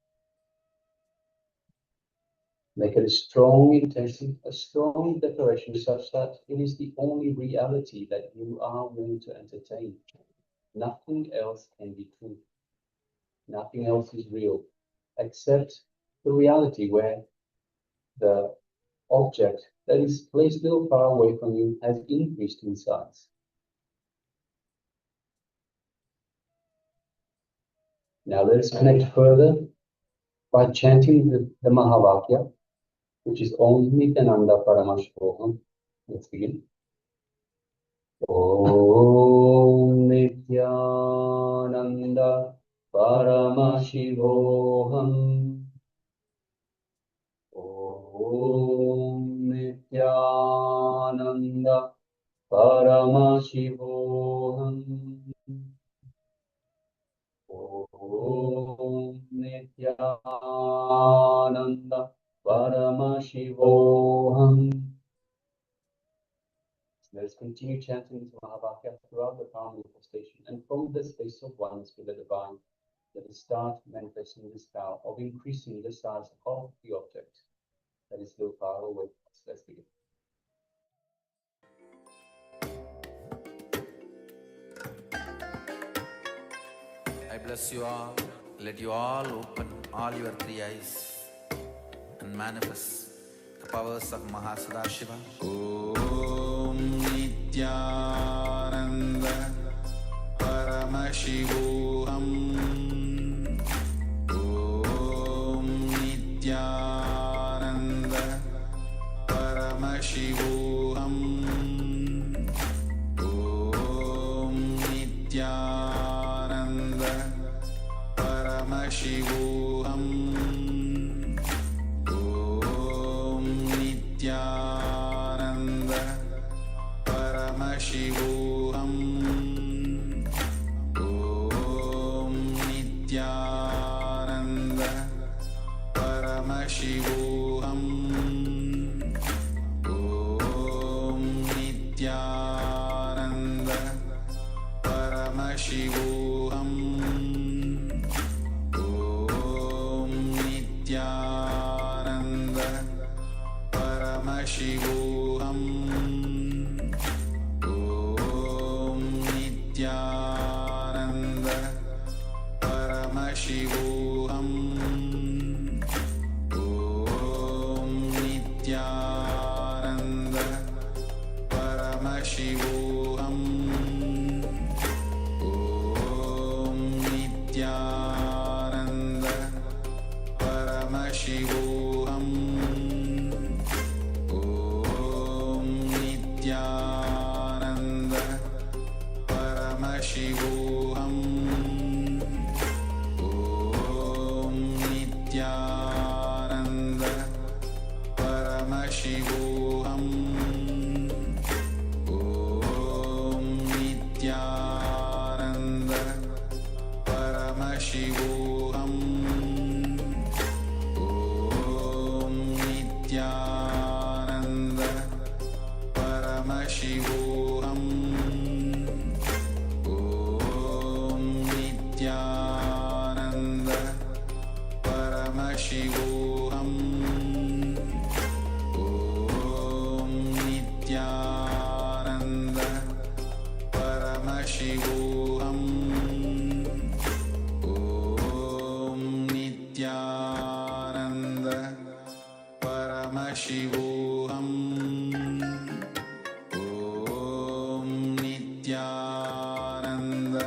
Make it a strong intention, a strong declaration such that it is the only reality that you are willing to entertain. Nothing else can be true. Nothing else is real, except the reality where the object that is placed a little far away from you has increased in size. Now let us connect further by chanting the Mahavakya, which is Om Nityananda Paramashivoham. Let's begin. Om Nityananda Paramashivoham. Om Nityananda Paramashivoham. Om Nityananda Paramashivoham. Let us continue chanting this Mahavakya throughout the power manifestation, and from the space of oneness with the divine, let us start manifesting this power of increasing the size of the object that is still far away from us. Let's begin. I bless you all. Let you all open all your three eyes and manifest the powers of Mahasadashiva. Om Nityananda Paramashivoham. Om Nityananda Paramashivoham. Om Nityananda Paramashivoham. Om Nityananda Paramashivoham. Om Nityananda Paramashivoham. Om Nityananda Paramashivoham. Om Nityananda Paramashivoham. Om Nityananda Paramashivoham. Om Nityananda Paramashivoham. Om Nityananda Paramashivoham. Om Nityananda Paramashivoham. Om Nityananda Paramashivoham. Om Nityananda Paramashivoham. Om Nityananda Paramashivoham. Om Nityananda Paramashivoham. Om Nityananda Paramashivoham. Om Nityananda Paramashivoham. Om Nityananda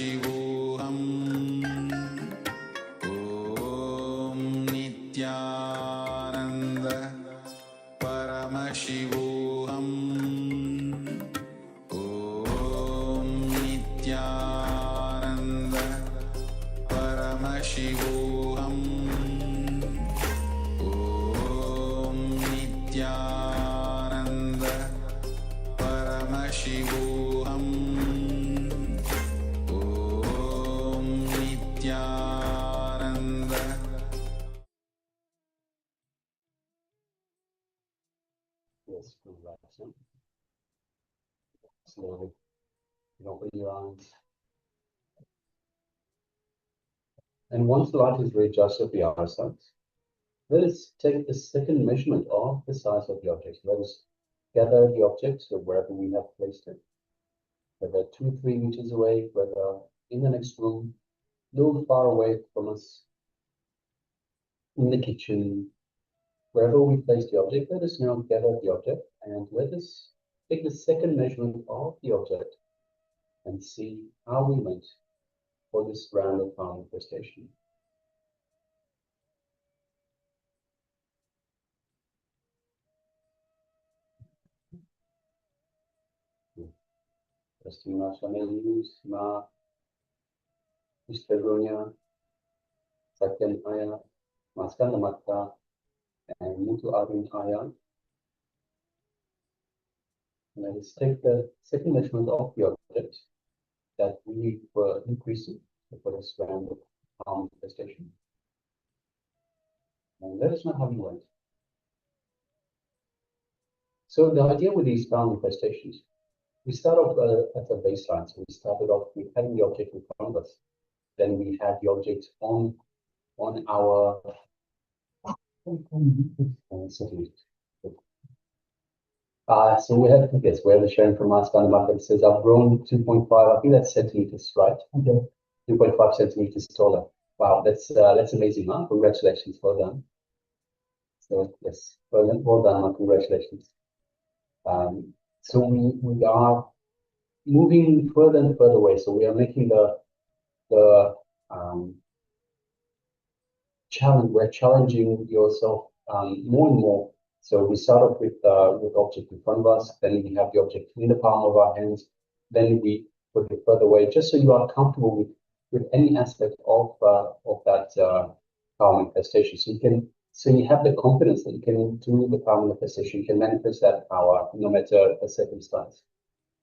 Paramashivoham Om Nityananda Paramashivoham Om Nityananda Paramashivoham Om Nityananda Paramashivoham Om Nityananda. Yes, relaxing. Slowly. Open your eyes. And once the light is readjusted the eyesight, let us take the second measurement of the size of the object. Let us gather the object so wherever we have placed it, whether 2-3 meters away, whether in the next room, a little far away from us, in the kitchen, wherever we place the object, let us now gather the object and let us take the second measurement of the object and see how we went for this round of manifestation. Estima Shamelius, Ma Istegonia, Sakyam Aya, Maskana Matta, and Mutu Arun Aya. Let us take the second measurement of the object that we were increasing for this round of manifestation. And let us know how we went. So the idea with these manifestations, we start off at a baseline. So we started off with having the object in front of us. Then we had the object on our so we have, yes, we have a sharing from our standard market. It says I've grown 2.5, I think that's centimeters, right? Okay. 2.5 centimeters taller. Wow, that's amazing, huh? Congratulations, well done. So yes, well done, man. Congratulations. So we are moving further and further away. So we are making the challenge. We're challenging yourself more and more. So we start off with object in front of us. Then we have the object in the palm of our hands. Then we put it further away, just so you are comfortable with any aspect of that power manifestation. So you have the confidence that you can do the power manifestation. You can manifest that power no matter the circumstance.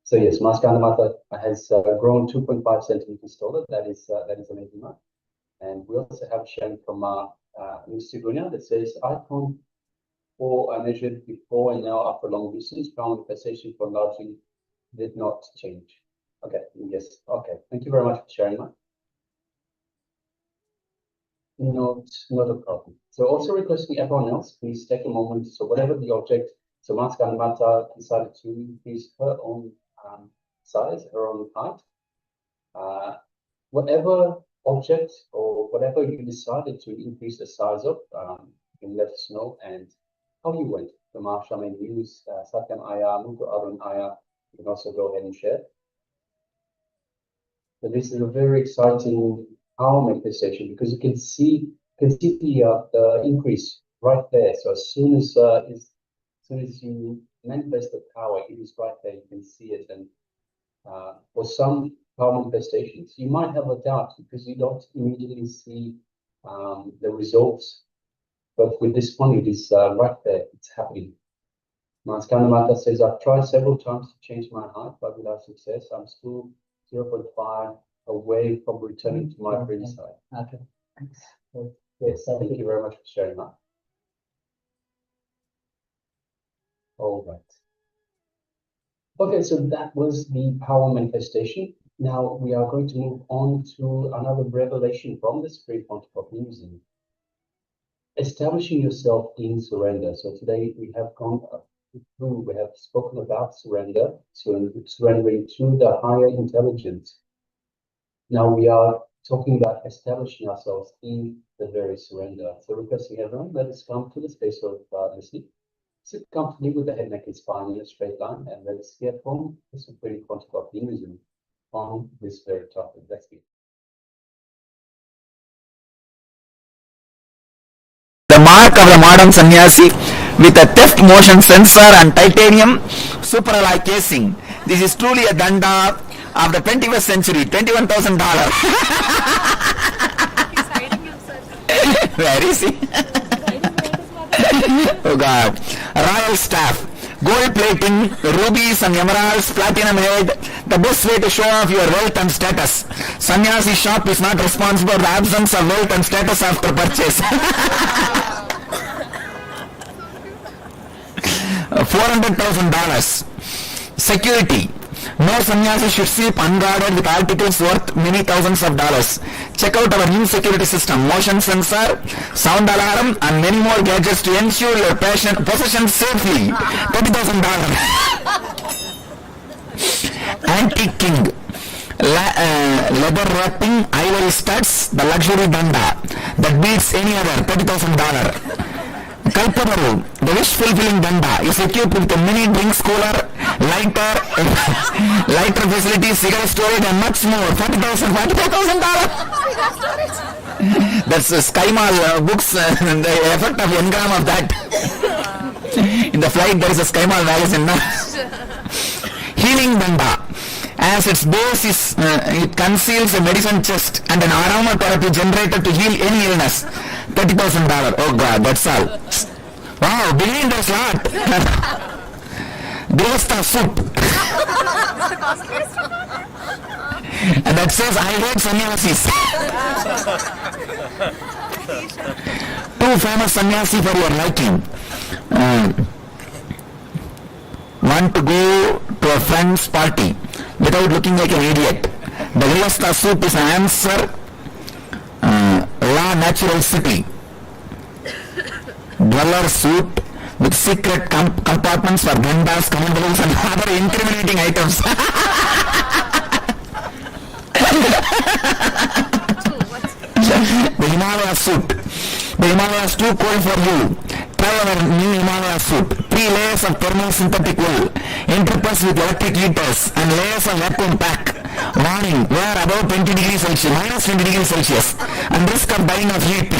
So yes, Maskana Mata has grown 2.5 centimeters taller. That is amazing, right? And we also have shown from Mr. Gunya that says icon for I measured before and now after long distance, power manifestation for largely did not change. Okay, yes, okay. Thank you very much for sharing that. Not a problem. So also requesting everyone else, please take a moment. So whatever the object, so Maskana Mata decided to increase her own size, her own height. Whatever object or whatever you decided to increase the size of, you can let us know and how you went. The Marsha may use Satyam Aya, Mutu Arun Aya. You can also go ahead and share. But this is a very exciting power manifestation because you can see the increase right there. So as soon as you manifest the power, it is right there. You can see it. And for some power manifestations, you might have a doubt because you don't immediately see the results. But with this one, it is right there. It's happening. Maskana Mata says, I've tried several times to change my height, but without success. I'm still 0.5 away from returning to my previous height. Okay, thanks. Yes, thank you very much for sharing that. All right. Okay, so that was the power manifestation. Now we are going to move on to another revelation from the Supreme Pontiff of Hinduism. Establishing yourself in surrender. So today we have gone through, we have spoken about surrender, surrendering to the higher intelligence. Now we are talking about establishing ourselves in the very surrender. So requesting everyone, let us come to the space of listening. Sit comfortably with the head, neck, and spine in a straight line, and let us hear from the Supreme Pontiff of Hinduism. on this very topic. That's it. The mark of the modern sannyasi with a theft motion sensor and titanium superalloy casing. This is truly a danda of the 21st century, $21,000. Where is he? Oh God. Royal staff, gold plating, rubies and emeralds, platinum head, the best way to show off your wealth and status. Sannyasi shop is not responsible for the absence of wealth and status after purchase. $400,000. Security. No sannyasi should sleep unguarded with articles worth many thousands of dollars. Check out our new security system, motion sensor, sound alarm and many more gadgets to ensure your possession safely. $30,000. Antique king. Leather wrapping, ivory studs, the luxury danda that beats any other. $30,000. Kalpavaru, the wish-fulfilling danda, is equipped with a mini drinks cooler, lighter facilities, cigarette storage and much more. $45,000. That's SkyMall books, the effect of 1 gram of that. In the flight there is a SkyMall magazine. Healing danda. As its base is, it conceals a medicine chest and an aromatherapy generator to heal any illness. $30,000. Oh God, that's all. Wow, billion does lot. Grihastha soup. And that says, I hate sannyasis. 2 famous sannyasi for your liking. Want to go to a friend's party without looking like an idiot. The Grihastha soup is an answer. La natural city. Dweller suit with secret compartments for gandas, commandables and other incriminating items. The Himalaya suit. The Himalaya is too cold for you. Try our new Himalaya suit. 3 layers of thermal synthetic wool, interpersed with electric heaters and layers of vacuum pack. Warning, wear above 20 degrees Celsius, minus 20 degrees Celsius, and risk of dying of heat.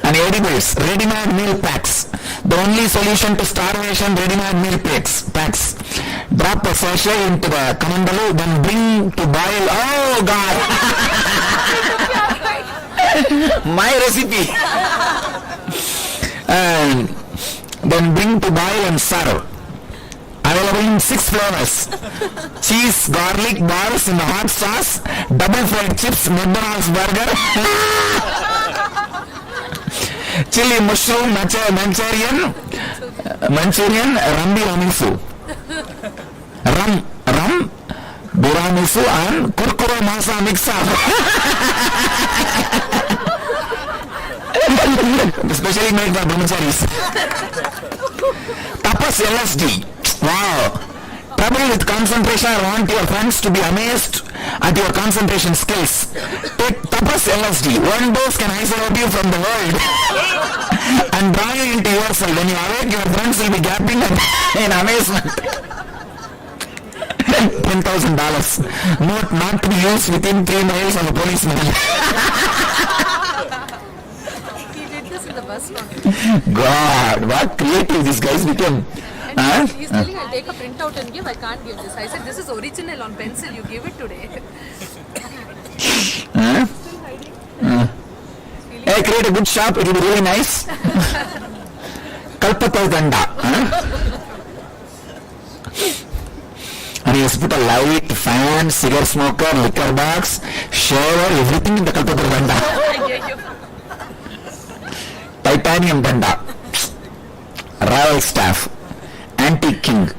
And edibles, ready-made meal packs. The only solution to starvation, ready-made meal packs. Drop a sachet into the kamandalu, then bring to boil. Oh God! My recipe. And then bring to boil and serve. Available in 6 flavors. Cheese, garlic, balls in the hot sauce, double fried chips, McDonald's burger. Chili mushroom, Manchurian, Rambi Ramisu. Rum, Buramisu and Kurkure Masa mix up. Especially made by brahmacharis. Tapas LSD. Wow. Trouble with concentration. I want your friends to be amazed at your concentration skills. Take Tapas LSD. 1 dose can isolate you from the world and draw you into yourself. When you awake, your friends will be gapping in amazement. $10,000. Note not to be used within 3 miles of a policeman. He did this in the bus stop. God, what creative these guys became. And he's telling, I'll take a printout and give. I can't give this. I said, this is original on pencil. You give it today. Hey, create a good shop. It will be really nice. Kalpatal Danda. And he has put a light, fan, cigarette smoker, liquor box, shower, everything in the Kalpatal Danda. Titanium Danda. Royal staff. Antique king.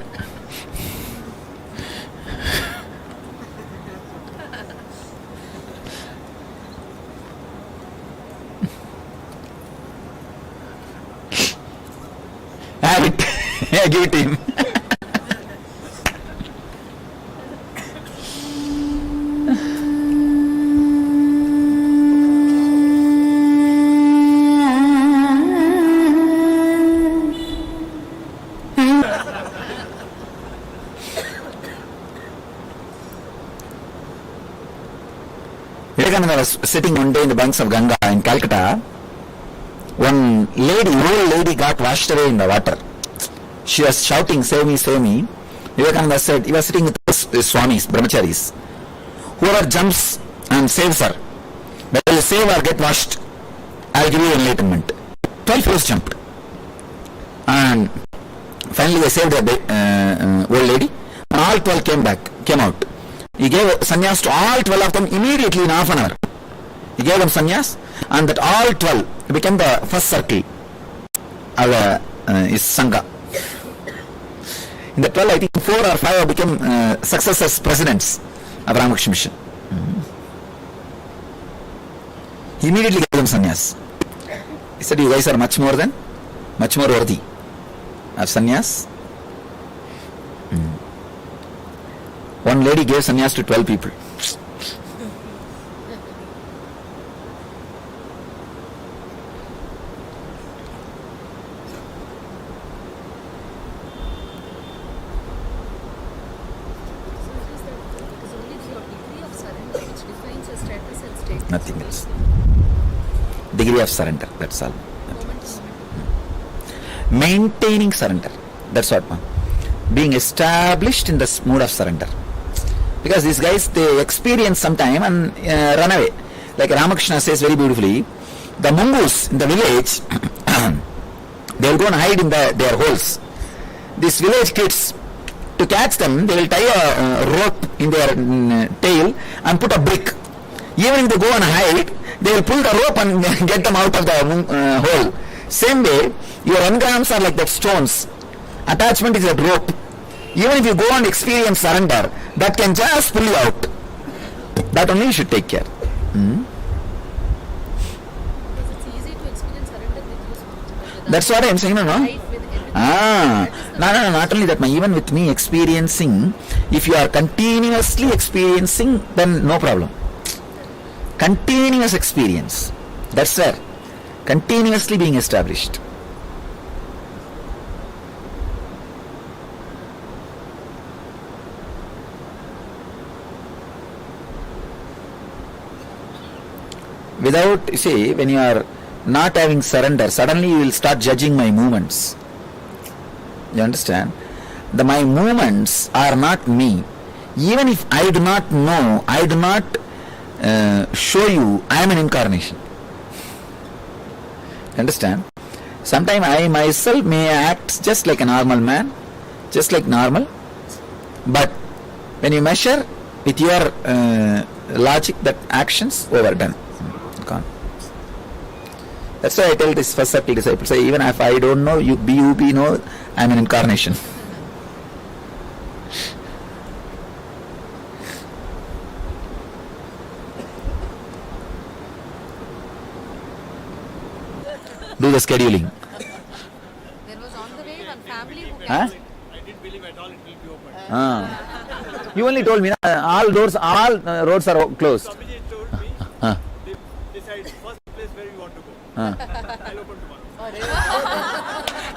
Have it. Yeah, give it to him. Vivekananda was sitting one day in the banks of Ganga in Calcutta. One lady, old lady, got washed away in the water. She was shouting, "Save me, save me." Vivekananda said, he was sitting with his swamis, brahmacharis. Whoever jumps and saves her, whether you save or get washed, I'll give you enlightenment. 12 fellows jumped. And finally they saved the old lady. And all 12 came out. He gave sannyas to all 12 of them immediately in half an hour. He gave them sannyas, and that all 12 became the first circle of his sangha. In the 12, I think 4 or 5 became successors, presidents of Ramakrishna Mission. He immediately gave them sannyas. He said, "You guys are much more worthy of sannyas." One lady gave sannyas to 12 people. Nothing else. Degree of surrender, that's all. Maintaining surrender, that's what. Being established in this mood of surrender. Because these guys, they experience some time and run away. Like Ramakrishna says very beautifully, the mongoose in the village, they will go and hide in their holes. These village kids, to catch them, they will tie a rope in their tail and put a brick. Even if they go and hide, they will pull the rope and get them out of the hole. Same way, your engrams are like that stones. Attachment is that rope. Even if you go and experience surrender, that can just pull you out. That only you should take care. It's easy to experience surrender with you. That's what I am saying, no? No, not only that, even with me experiencing, if you are continuously experiencing, then no problem. Continuous experience, that's where continuously being established. Without, you see, when you are not having surrender, suddenly you will start judging my movements. You understand? My movements are not me. Even if I do not know, I do not show you, I am an incarnation. Understand? Sometimes I myself may act just like a normal man, just like normal, but when you measure with your logic, that actions overdone. Gone. That's why I tell this first circle disciples, say, even if I don't know, you be know, I am an incarnation. Do the scheduling. There was on the way one family who came. I didn't believe at all it will be open. You only told me all roads are closed. Swamiji told me, decide first place where you want to go. I'll open tomorrow.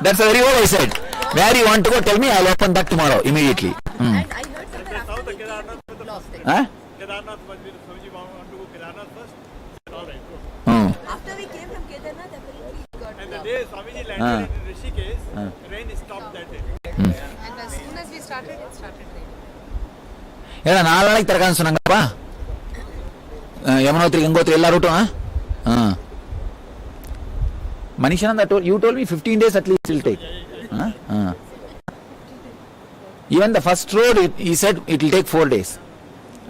That's very what I said. Where you want to go, tell me, I'll open that tomorrow, immediately. And I heard somewhere after the Kedarnath was the first thing. Kedarnath, Swamiji want to go Kedarnath first. All right, go. After we came from Kedarnath, apparently we got And the day Swamiji landed in Rishikesh, rain stopped that day. And as soon as we started, it started raining. ஏடா 4 நாளைக்கு திறக்கான்னு சொன்னாங்கப்பா யமுனோத்ரி கங்கோத்ரி எல்லா ரூட்டும் Manishananda you told me 15 days at least it will take. Even the first road, he said it will take 4 days.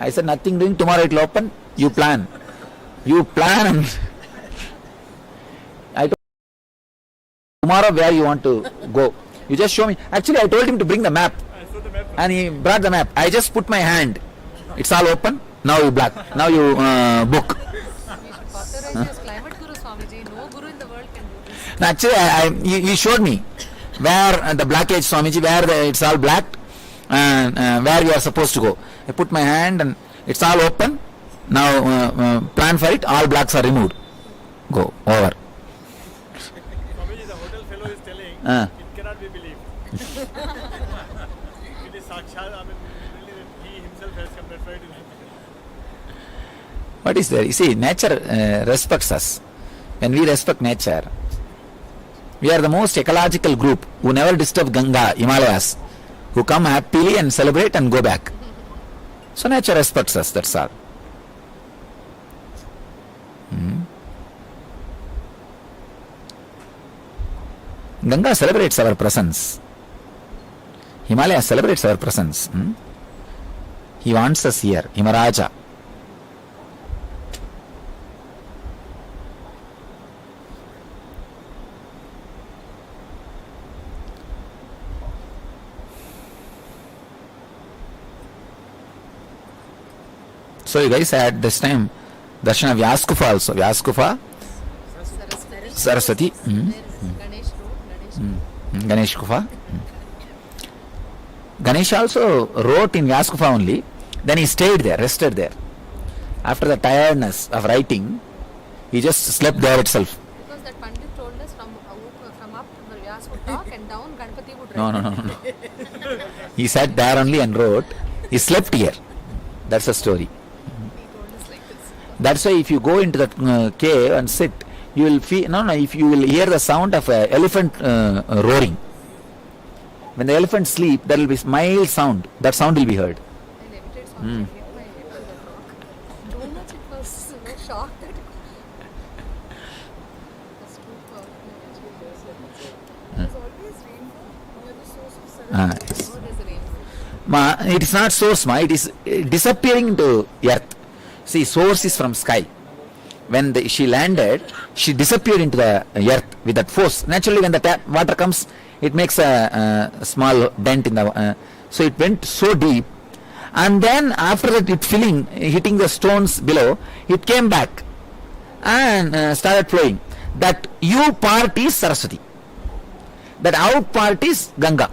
I said nothing doing, tomorrow it will open. You plan and I told tomorrow where you want to go. You just show me. Actually, I told him to bring the map. And he brought the map. I just put my hand. It's all open. Now you black. Now you book. We should authorize as climate guru, Swamiji. No guru in the world can do this. No, actually, he showed me where the blackage, Swamiji, where it's all black and where you are supposed to go. I put my hand and it's all open. Now plan for it. All blacks are removed. Go over. Swamiji, the hotel fellow is telling it cannot be believed. It is Sakshat. I mean, really, he himself has come. That's why it is happening. What is there? You see, nature respects us. When we respect nature, we are the most ecological group who never disturb Ganga, Himalayas, who come happily and celebrate and go back. So nature respects us, that's all. Ganga celebrates our presence. Himalaya celebrates our presence. He wants us here, Himaraja. So you guys had this time darshan of Vyaskufa also. Vyaskufa, Saraswati, Ganesh Kufa. Ganesh also wrote in Vyaskufa only. Then he stayed there, rested there. After the tiredness of writing, he just slept there itself. Because that Pandit told us from up Vyas would talk and down Ganpati would No. write. He sat there only and wrote. He slept here. That's the story. That's why if you go into that cave and sit, you will feel, if you will hear the sound of an elephant roaring. When the elephant sleep, there will be mild sound. That sound will be heard. I limited songs. I hit my head to the rock. Too much it was shocked that it was too powerful. There's always rainfall near the source of sun. Yes. Oh, there's a rainfall. It is not source, it is disappearing into earth. See, source is from sky. When she landed, she disappeared into the earth with that force. Naturally, when the water comes, it makes a small dent in the. So it went so deep, and then after that, hitting the stones below, it came back and started flowing. That U part is Saraswati. That out part is Ganga.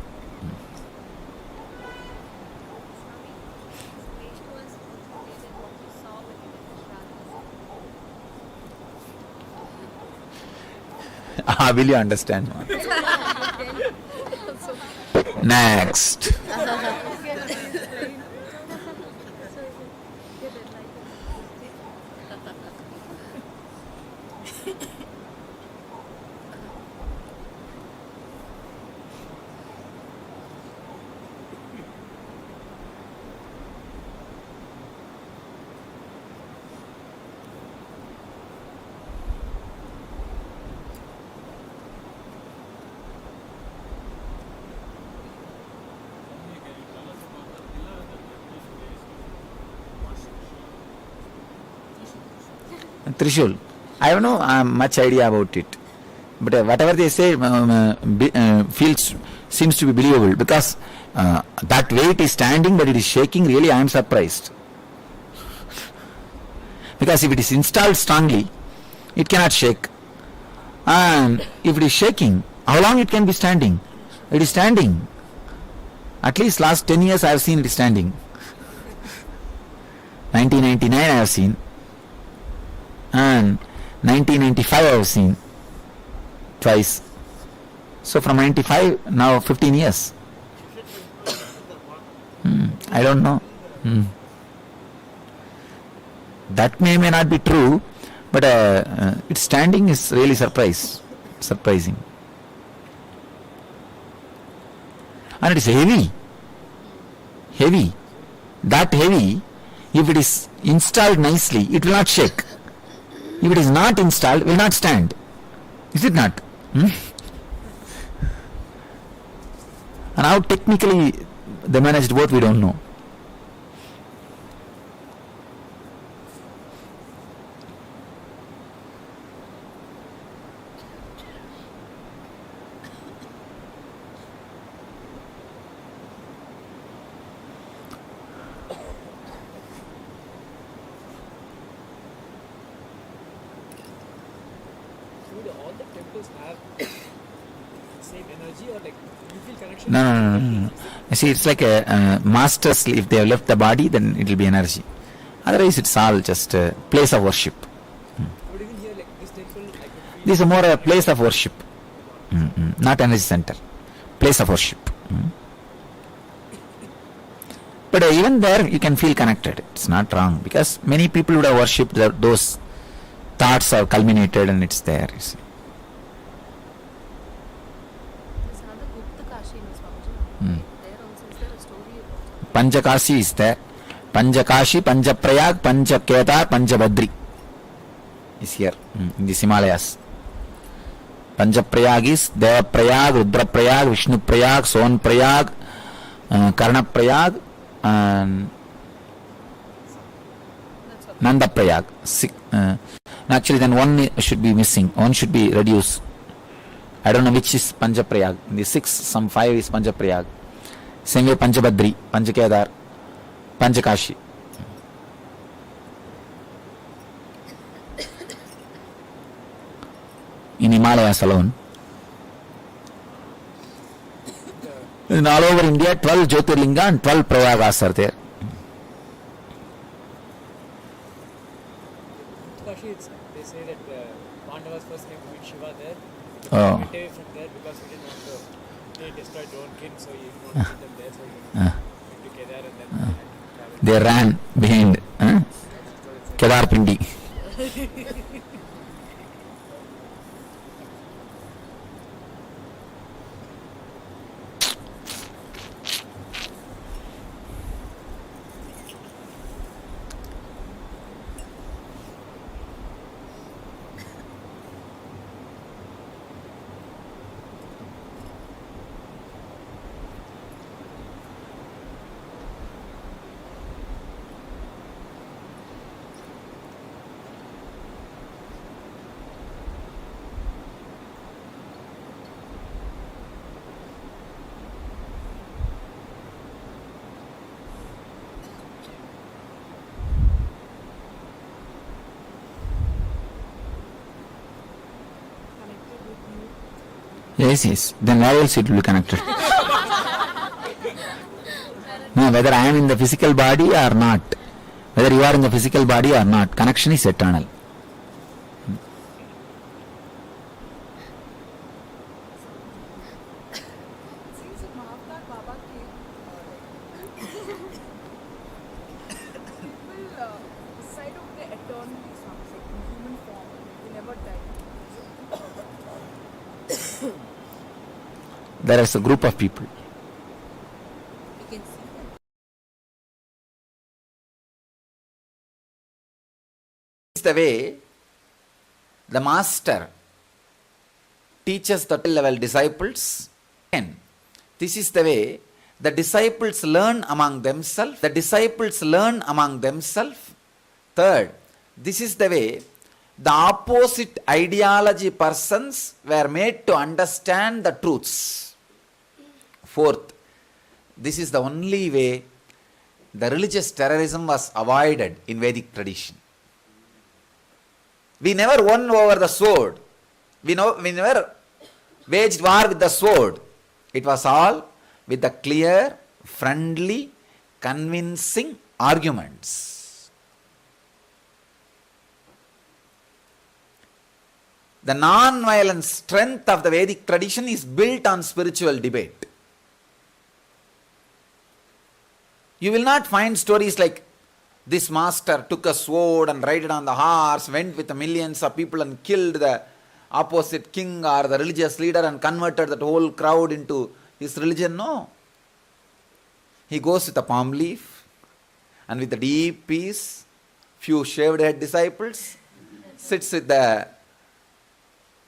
Will you understand? Next. Trishul. I don't know much idea about it, but whatever they say seems to be believable, because that weight is standing but it is shaking. Really, I am surprised, because if it is installed strongly, it cannot shake, and if it is shaking, how long it can be standing? It is standing. At least last 10 years I have seen it standing. 1999 I have seen. And 1995 I have seen twice. So from 95 now 15 years. I don't know. That may not be true, but its standing is really surprising. And it is heavy. That heavy, if it is installed nicely, it will not shake. If it is not installed, will not stand. Is it not? And how technically they managed both, we don't know. No. See, it's like a masters. If they have left the body, then it will be energy. Otherwise, it's all just a place of worship. This is more a place of worship, not energy center. Place of worship. But even there you can feel connected. It's not wrong, because many people would have worshipped those thoughts are culminated and it's there. You see. There's another Gupta Kashi in Swamiji. There also is there a story about Panchakashi is there. Panchakashi, Panchaprayag, Panchakedar, Panchabadri is here in the Himalayas. Panchaprayag is Devaprayag, Rudraprayag, Vishnuprayag, Sonprayag, Karnaprayag, and Nandaprayag. Actually, then one should be missing. One should be reduced. I don't know which is Panchaprayag. In the 6, some 5 is Panchaprayag. Same way Panchabadri, Panchakedar, Panchakashi. In Himalayas alone. In all over India, 12 Jyotirlinga and 12 Prayagas are there. They say that Pandavas first came to meet Shiva there. Oh. Went away from there because he didn't want to. They destroyed their own kin, so he didn't want to meet them there. So he went to Kedar and then They ran behind Kedar Pindi. Yes. Then why else it will be connected? No, whether I am in the physical body or not, whether you are in the physical body or not, connection is eternal. There is a group of people. This is the way the master teaches the level disciples. And this is the way the disciples learn among themselves. Third, this is the way the opposite ideology persons were made to understand the truths. Fourth, this is the only way the religious terrorism was avoided in Vedic tradition. We never won over the sword. We never waged war with the sword. It was all with the clear, friendly, convincing arguments. The non-violent strength of the Vedic tradition is built on spiritual debate. You will not find stories like this master took a sword and rode on the horse, went with millions of people and killed the opposite king or the religious leader and converted that whole crowd into his religion. No. He goes with a palm leaf and with a deep peace, few shaved head disciples, sits with the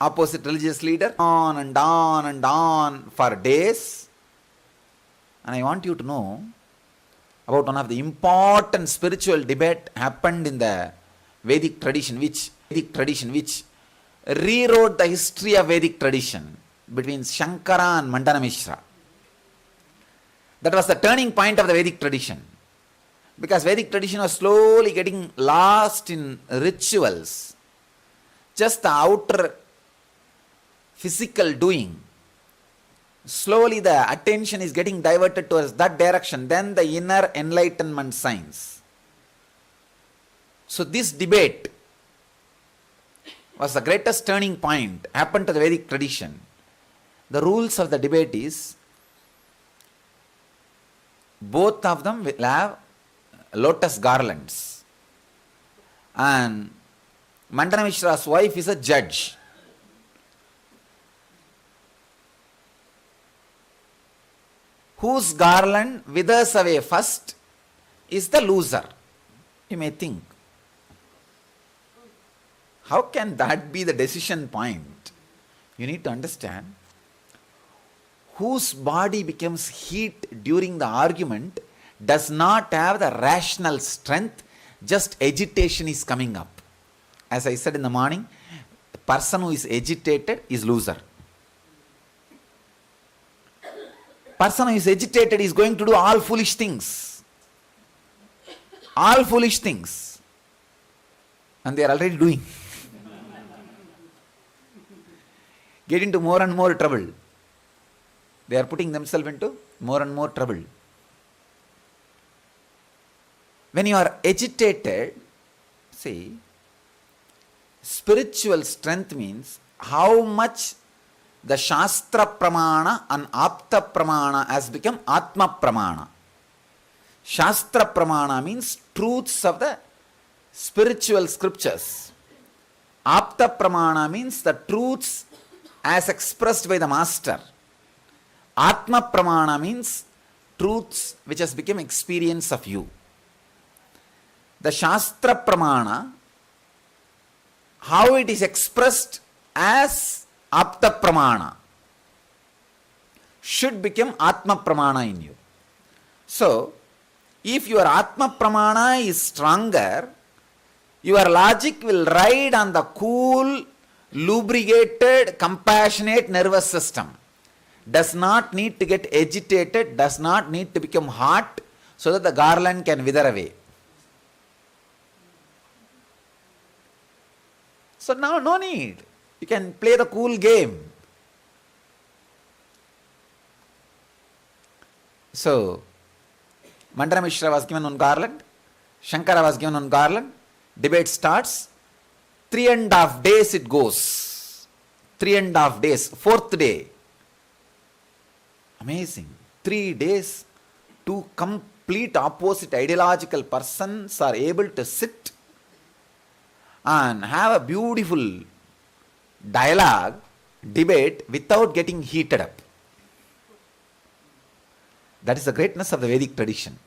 opposite religious leader on and on and on for days. And I want you to know about one of the important spiritual debate happened in the Vedic tradition, which rewrote the history of Vedic tradition between Shankara and Mandana Mishra. That was the turning point of the Vedic tradition, because Vedic tradition was slowly getting lost in rituals, just the outer physical doing. Slowly the attention is getting diverted towards that direction, then the inner enlightenment science. So this debate was the greatest turning point, happened to the Vedic tradition. The rules of the debate is, Both of them will have lotus garlands. And Mandana Mishra's wife is a judge. Whose garland withers away first is the loser. You may think, how can that be the decision point? You need to understand, whose body becomes heat during the argument does not have the rational strength, just agitation is coming up. As I said in the morning, the person who is agitated is loser. Person who is agitated is going to do all foolish things. All foolish things. And they are already doing. Get into more and more trouble. They are putting themselves into more and more trouble. When you are agitated, see, spiritual strength means how much the Shastra Pramana and Apta Pramana has become Atma Pramana. Shastra Pramana means truths of the spiritual scriptures. Apta Pramana means the truths as expressed by the Master. Atma Pramana means truths which has become experience of you. The Shastra Pramana, how it is expressed as Apta Pramana, should become Atma Pramana in you. So, if your Atma Pramana is stronger, your logic will ride on the cool, lubricated, compassionate nervous system. Does not need to get agitated, does not need to become hot, so that the garland can wither away. So now no need. You can play the cool game. So, Mandana Mishra was given one garland, Shankara was given one garland, debate starts, 3.5 days it goes. 3.5 days, 4th day. Amazing. 3 days, two complete opposite ideological persons are able to sit and have a beautiful dialogue, debate without getting heated up. That is the greatness of the Vedic tradition.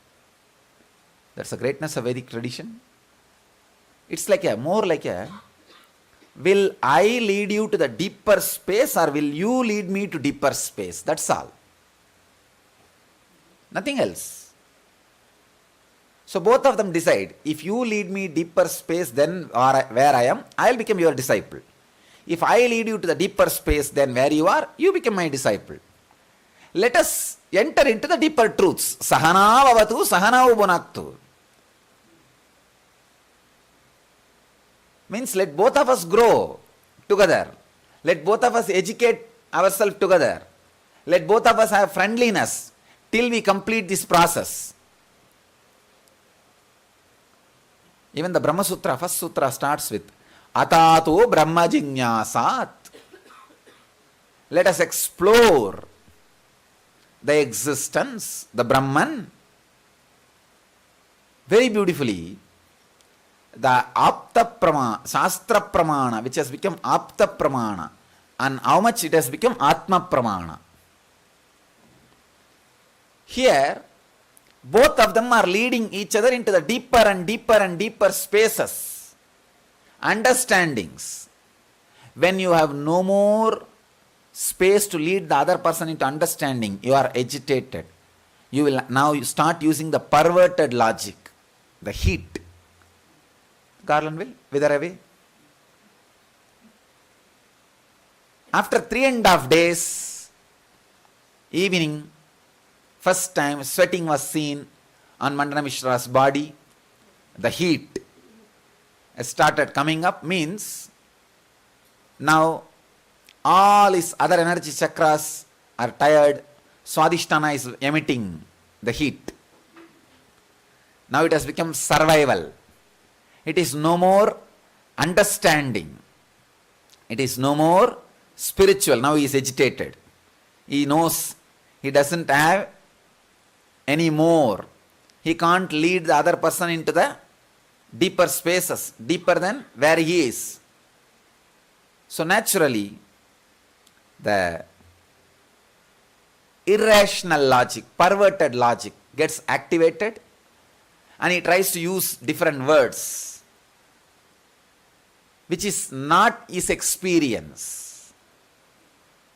That's the greatness of Vedic tradition. It's like more like will I lead you to the deeper space or will you lead me to deeper space? That's all. Nothing else. So both of them decide, if you lead me deeper space then where I am, I will become your disciple. If I lead you to the deeper space then where you are, you become my disciple. Let us enter into the deeper truths. Sahana vavatu, sahana ubunaktu. Means let both of us grow together. Let both of us educate ourselves together. Let both of us have friendliness till we complete this process. Even the Brahma Sutra, first sutra starts with Atato Brahma Jinyasat. Let us explore the existence, the Brahman. Very beautifully, the Apta Pramana, Shastra Pramana, which has become Apta Pramana, and how much it has become Atma Pramana. Here, both of them are leading each other into the deeper and deeper and deeper spaces, understandings. When you have no more space to lead the other person into understanding, you are agitated. You will now start using the perverted logic, the heat. Garland will wither away. After 3.5 days, evening, first time sweating was seen on Mandana Mishra's body. The heat has started coming up, means now all his other energy chakras are tired. Swadhisthana is emitting the heat. Now it has become survival. It is no more understanding. It is no more spiritual. Now he is agitated. He knows he doesn't have anymore. He can't lead the other person into the deeper spaces, deeper than where he is. So naturally, the irrational logic, perverted logic gets activated, and he tries to use different words, which is not his experience.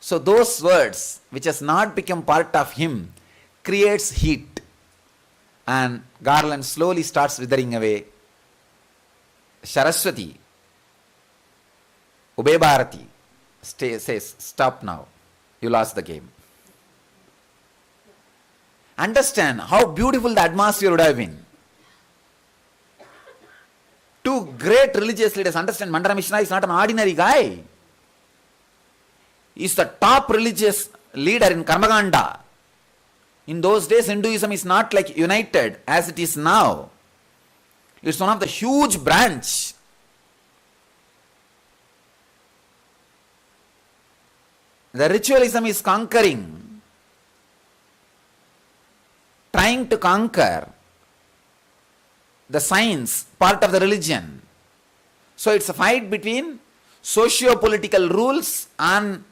So those words, which has not become part of him, creates heat, and garland slowly starts withering away. Saraswati, Ubay Bharati, says, stop now, you lost the game. Understand how beautiful the atmosphere would have been. Two great religious leaders. Understand, Mandana Mishra is not an ordinary guy. He is the top religious leader in Karmaganda. In those days, Hinduism is not like united as it is now. It's one of the huge branch. The ritualism is conquering, trying to conquer the science part of the religion. So it's a fight between socio-political rules and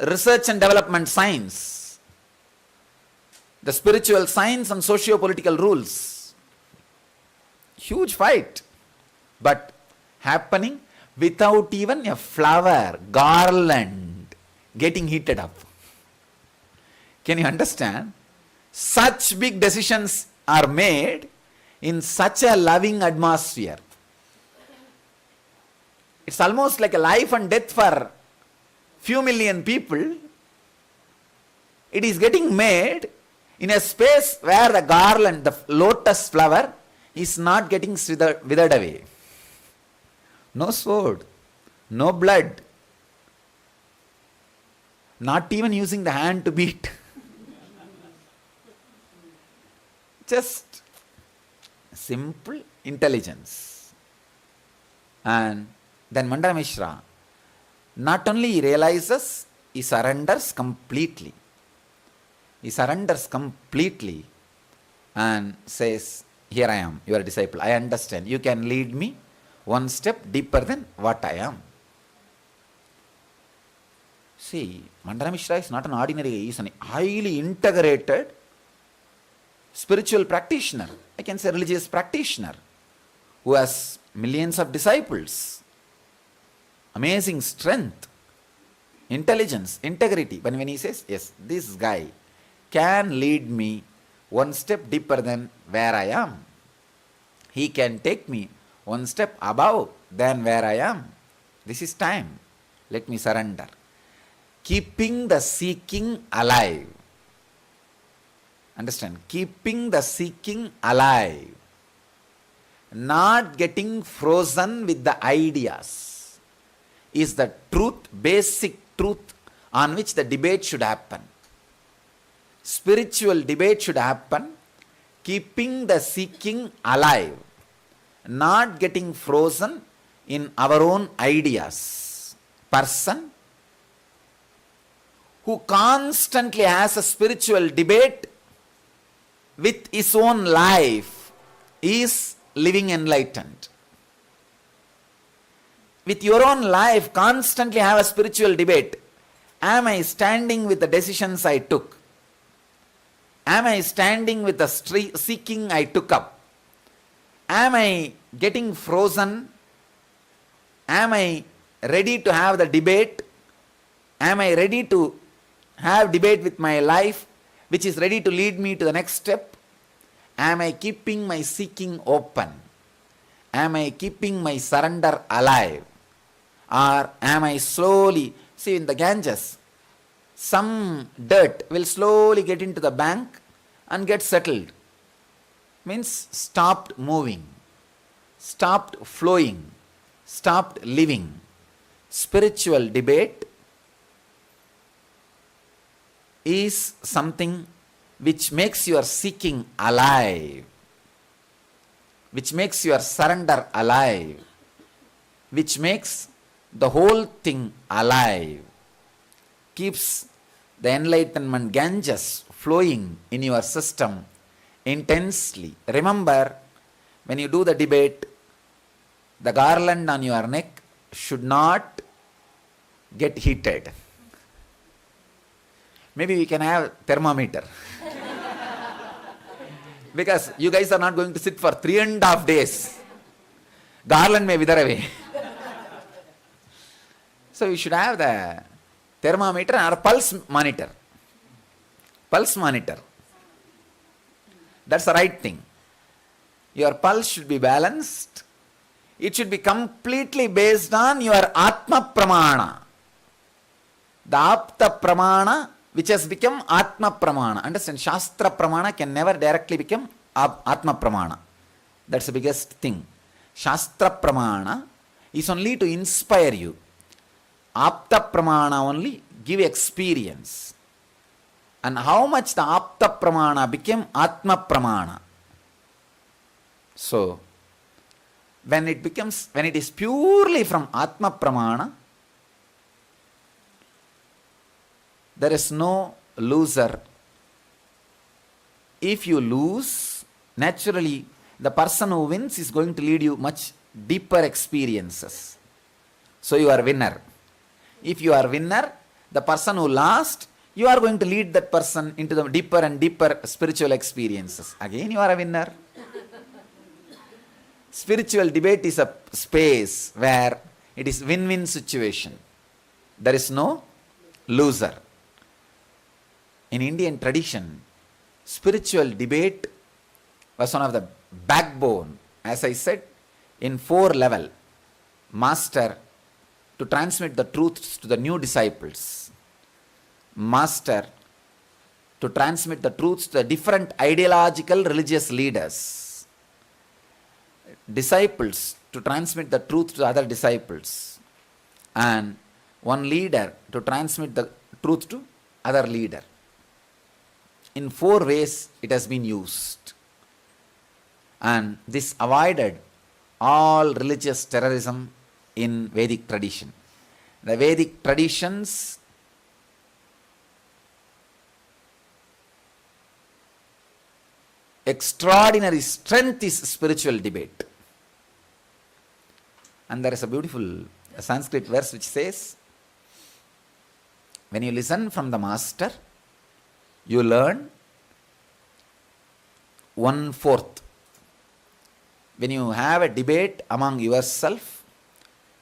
research and development science. The spiritual science and socio-political rules. Huge fight. But happening without even a flower, garland getting heated up. Can you understand? Such big decisions are made in such a loving atmosphere. It's almost like a life and death for few million people. It is getting made in a space where the garland, the lotus flower, is not getting withered away. No sword, no blood, not even using the hand to beat. Just simple intelligence. And then Mandana Mishra not only realizes, he surrenders completely. He surrenders completely and says, here I am, your disciple. I understand. You can lead me one step deeper than what I am. See, Mandana Mishra is not an ordinary, he is an highly integrated spiritual practitioner. I can say religious practitioner who has millions of disciples. Amazing strength, intelligence, integrity. But when he says, yes, this guy can lead me one step deeper than where I am. He can take me one step above than where I am. This is time. Let me surrender. Keeping the seeking alive. Understand? Keeping the seeking alive. Not getting frozen with the ideas is the truth, basic truth on which the debate should happen. Spiritual debate should happen. Keeping the seeking alive. Not getting frozen in our own ideas. Person who constantly has a spiritual debate with his own life is living enlightened. With your own life, constantly have a spiritual debate. Am I standing with the decisions I took? Am I standing with the seeking I took up? Am I getting frozen? Am I ready to have the debate? Am I ready to have debate with my life, which is ready to lead me to the next step? Am I keeping my seeking open? Am I keeping my surrender alive? Or am I slowly, see in the Ganges, some dirt will slowly get into the bank and get settled. Means stopped moving, stopped flowing, stopped living. Spiritual debate is something which makes your seeking alive, which makes your surrender alive, which makes the whole thing alive, keeps the enlightenment Ganges flowing in your system intensely. Remember, when you do the debate, the garland on your neck should not get heated. Maybe we can have thermometer. Because you guys are not going to sit for 3.5 days. Garland may wither away. So you should have the thermometer or pulse monitor. Pulse monitor. That's the right thing. Your pulse should be balanced. It should be completely based on your Atma Pramana. The Apta Pramana, which has become Atma Pramana. Understand? Shastra Pramana can never directly become Atma Pramana. That's the biggest thing. Shastra Pramana is only to inspire you. Apta Pramana only give experience. And how much the Apta Pramana became Atma Pramana. So, when it is purely from Atma Pramana, there is no loser. If you lose, naturally, the person who wins is going to lead you much deeper experiences. So you are winner. If you are winner, the person who lost, you are going to lead that person into the deeper and deeper spiritual experiences. Again, you are a winner. Spiritual debate is a space where it is win-win situation. There is no loser. In Indian tradition, spiritual debate was one of the backbone, as I said, in 4 level. Master, to transmit the truths to the new disciples. Master, to transmit the truths to the different ideological religious leaders. Disciples, to transmit the truth to other disciples. And one leader, to transmit the truth to other leader. In 4 ways it has been used. And this avoided all religious terrorism in Vedic tradition. The Vedic traditions extraordinary strength is spiritual debate. And there is a beautiful Sanskrit verse which says, when you listen from the master, you learn 1/4. When you have a debate among yourself,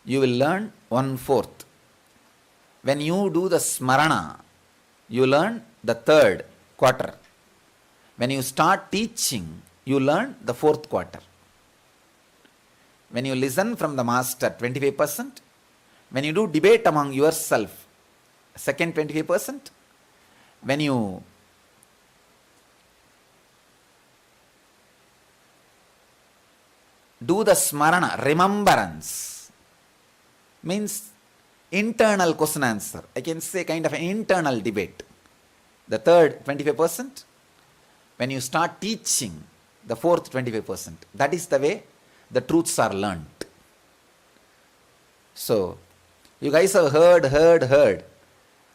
you will learn 1/4. When you do the smarana, you learn the 3rd quarter. When you start teaching, you learn the 4th quarter. When you listen from the master, 25%. When you do debate among yourself, second 25%. When you do the smarana, remembrance, means internal question answer. I can say kind of an internal debate. The 3rd 25%. When you start teaching, the 4th 25%. That is the way the truths are learned. So, you guys have heard.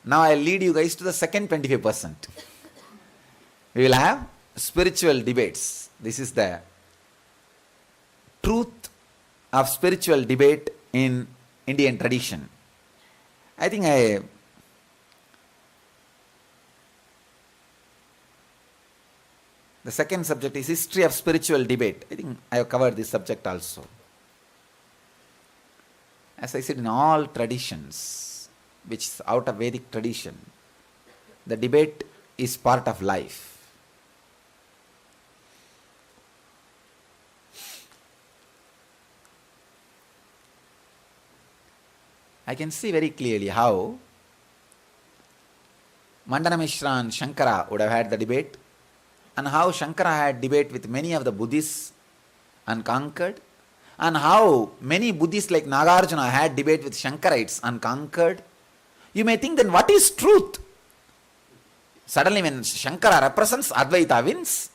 Now I lead you guys to the second 25%. We will have spiritual debates. This is the truth of spiritual debate in Indian tradition. I think the second subject is history of spiritual debate. I think I have covered this subject also. As I said, in all traditions, which is out of Vedic tradition, the debate is part of life. I can see very clearly how Mandana Mishra and Shankara would have had the debate, and how Shankara had debate with many of the Buddhists and conquered, and how many Buddhists like Nagarjuna had debate with Shankarites and conquered. You may think, then what is truth? Suddenly when Shankara represents, Advaita wins.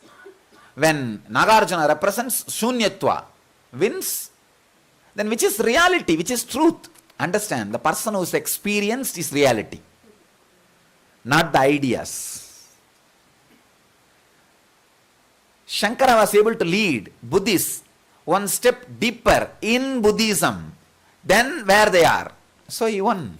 When Nagarjuna represents, Shunyatva wins. Then which is reality, which is truth? Understand, the person who is experienced is reality, not the ideas. Shankara was able to lead Buddhists one step deeper in Buddhism than where they are. So he won.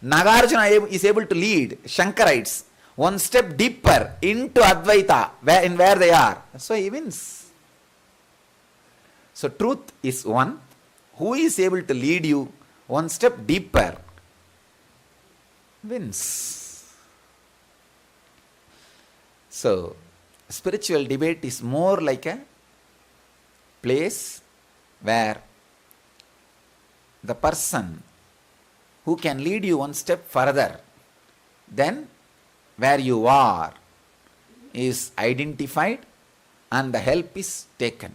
Nagarjuna is able to lead Shankarites one step deeper into Advaita where they are. So he wins. So truth is one. Who is able to lead you one step deeper wins. So spiritual debate is more like a place where the person who can lead you one step further than where you are is identified and the help is taken.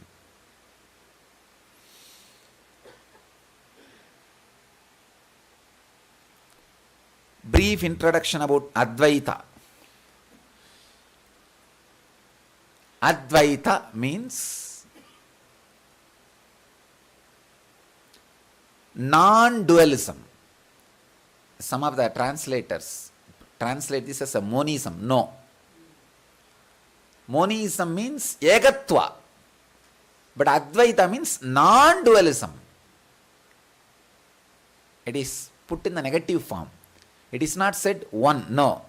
Brief introduction about Advaita. Advaita means non-dualism. Some of the translators translate this as a monism. No. Monism means egatva. But Advaita means non-dualism. It is put in the negative form. It is not said one, no.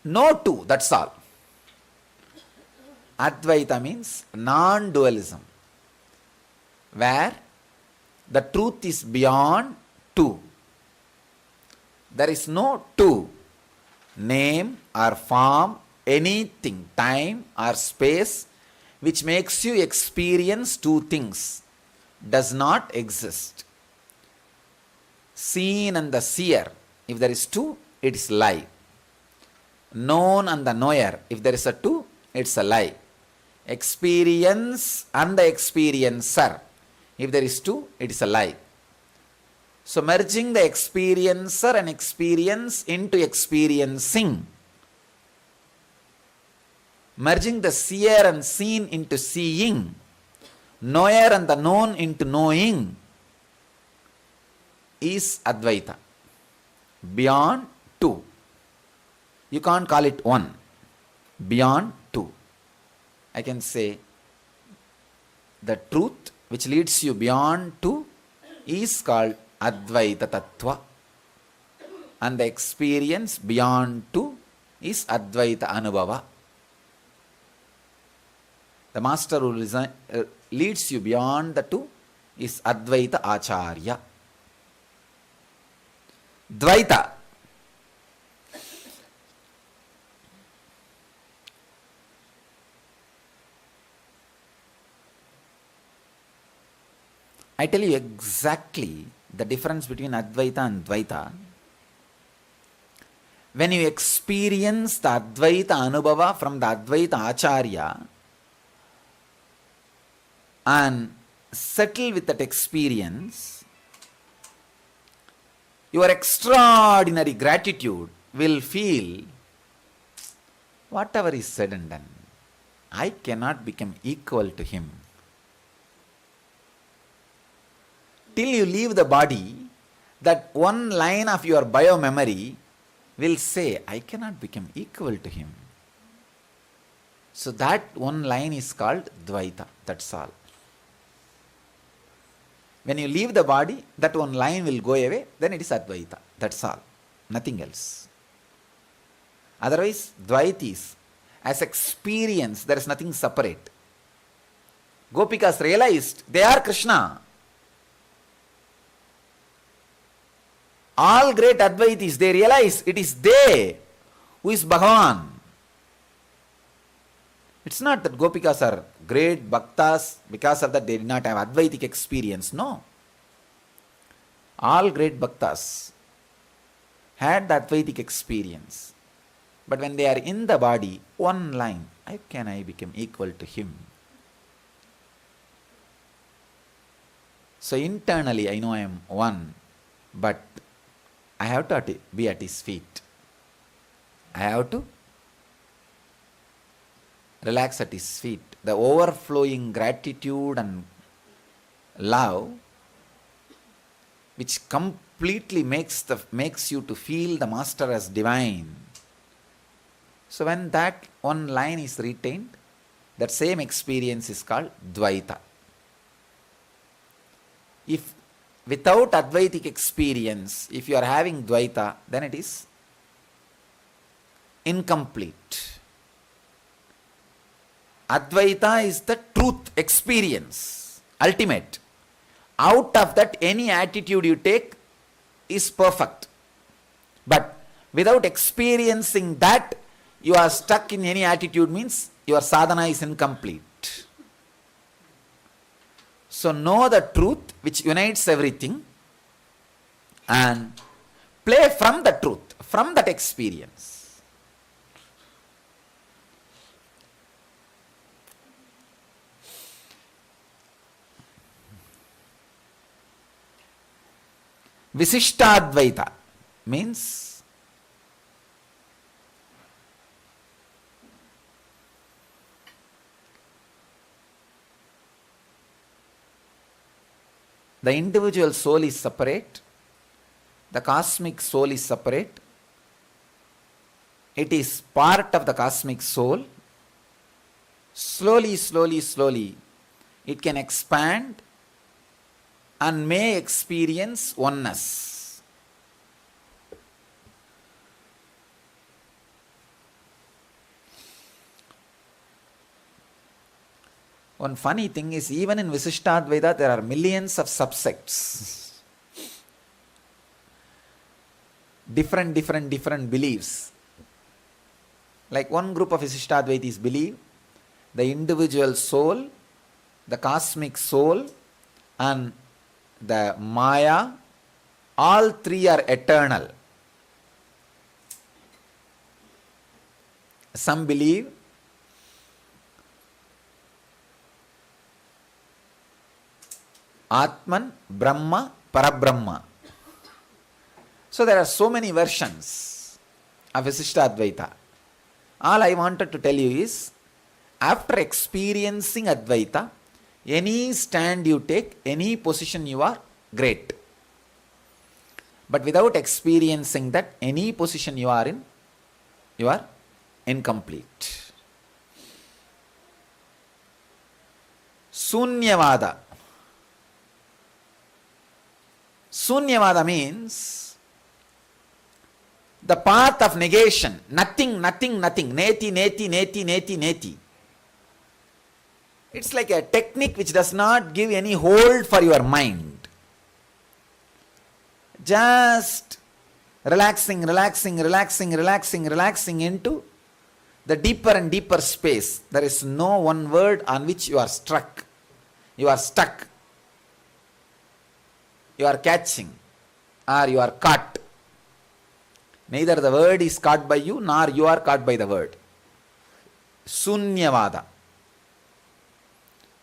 No two, that's all. Advaita means non-dualism, where the truth is beyond two. There is no two. Name or form, anything, time or space, which makes you experience two things, does not exist. Seen and the seer, if there is two, it is lie. Known and the knower, if there is a two, it's a lie. Experience and the experiencer, if there is two, it is a lie. So merging the experiencer and experience into experiencing, merging the seer and seen into seeing, knower and the known into knowing, is Advaita. Beyond two. You can't call it one. Beyond two. I can say the truth which leads you beyond two is called Advaita Tattva. And the experience beyond two is Advaita Anubhava. The master who leads you beyond the two is Advaita Acharya. Dvaita. I tell you exactly the difference between Advaita and Dvaita. When you experience the Advaita Anubhava from the Advaita Acharya and settle with that experience, your extraordinary gratitude will feel, whatever is said and done, I cannot become equal to him. Till you leave the body, that one line of your bio-memory will say, I cannot become equal to him. So that one line is called Dvaita, that's all. When you leave the body, that one line will go away, then it is Advaita, that's all, nothing else. Otherwise, Dvaita is, as experience, there is nothing separate. Gopikas realized they are Krishna. All great Advaitis, they realize it is they who is Bhagavan. It's not that Gopikas are great bhaktas, because of that they did not have Advaitic experience. No. All great bhaktas had the Advaitic experience. But when they are in the body, one line, how can I become equal to him? So internally I know I am one, but I have to be at his feet. I have to relax at his feet. The overflowing gratitude and love which completely makes you to feel the master as divine. So when that one line is retained, that same experience is called Dvaita. If without Advaitic experience, if you are having Dvaita, then it is incomplete. Advaita is the truth experience, ultimate. Out of that, any attitude you take is perfect. But without experiencing that, you are stuck in any attitude, means your sadhana is incomplete. So know the truth which unites everything and play from the truth, from that experience. Visishtadvaita means the individual soul is separate, the cosmic soul is separate, it is part of the cosmic soul. Slowly, slowly, slowly, it can expand and may experience oneness. One funny thing is, even in Visishtadvaita, there are millions of subsects. Different beliefs. Like one group of Visishtadvaitis believe the individual soul, the cosmic soul, and the Maya, all three are eternal. Some believe Atman, Brahma, Parabrahma. So there are so many versions of Visishtadvaita. All I wanted to tell you is, after experiencing Advaita, any stand you take, any position you are, great. But without experiencing that, any position you are in, you are incomplete. Sunyavada. Sunyavada means the path of negation. Nothing, nothing, nothing. Neti, neti, neti, neti, neti. It's like a technique which does not give any hold for your mind. Just relaxing, relaxing, relaxing, relaxing, relaxing into the deeper and deeper space. There is no one word on which you are struck. You are stuck. You are catching or you are caught. Neither the word is caught by you nor you are caught by the word. Sunyavada.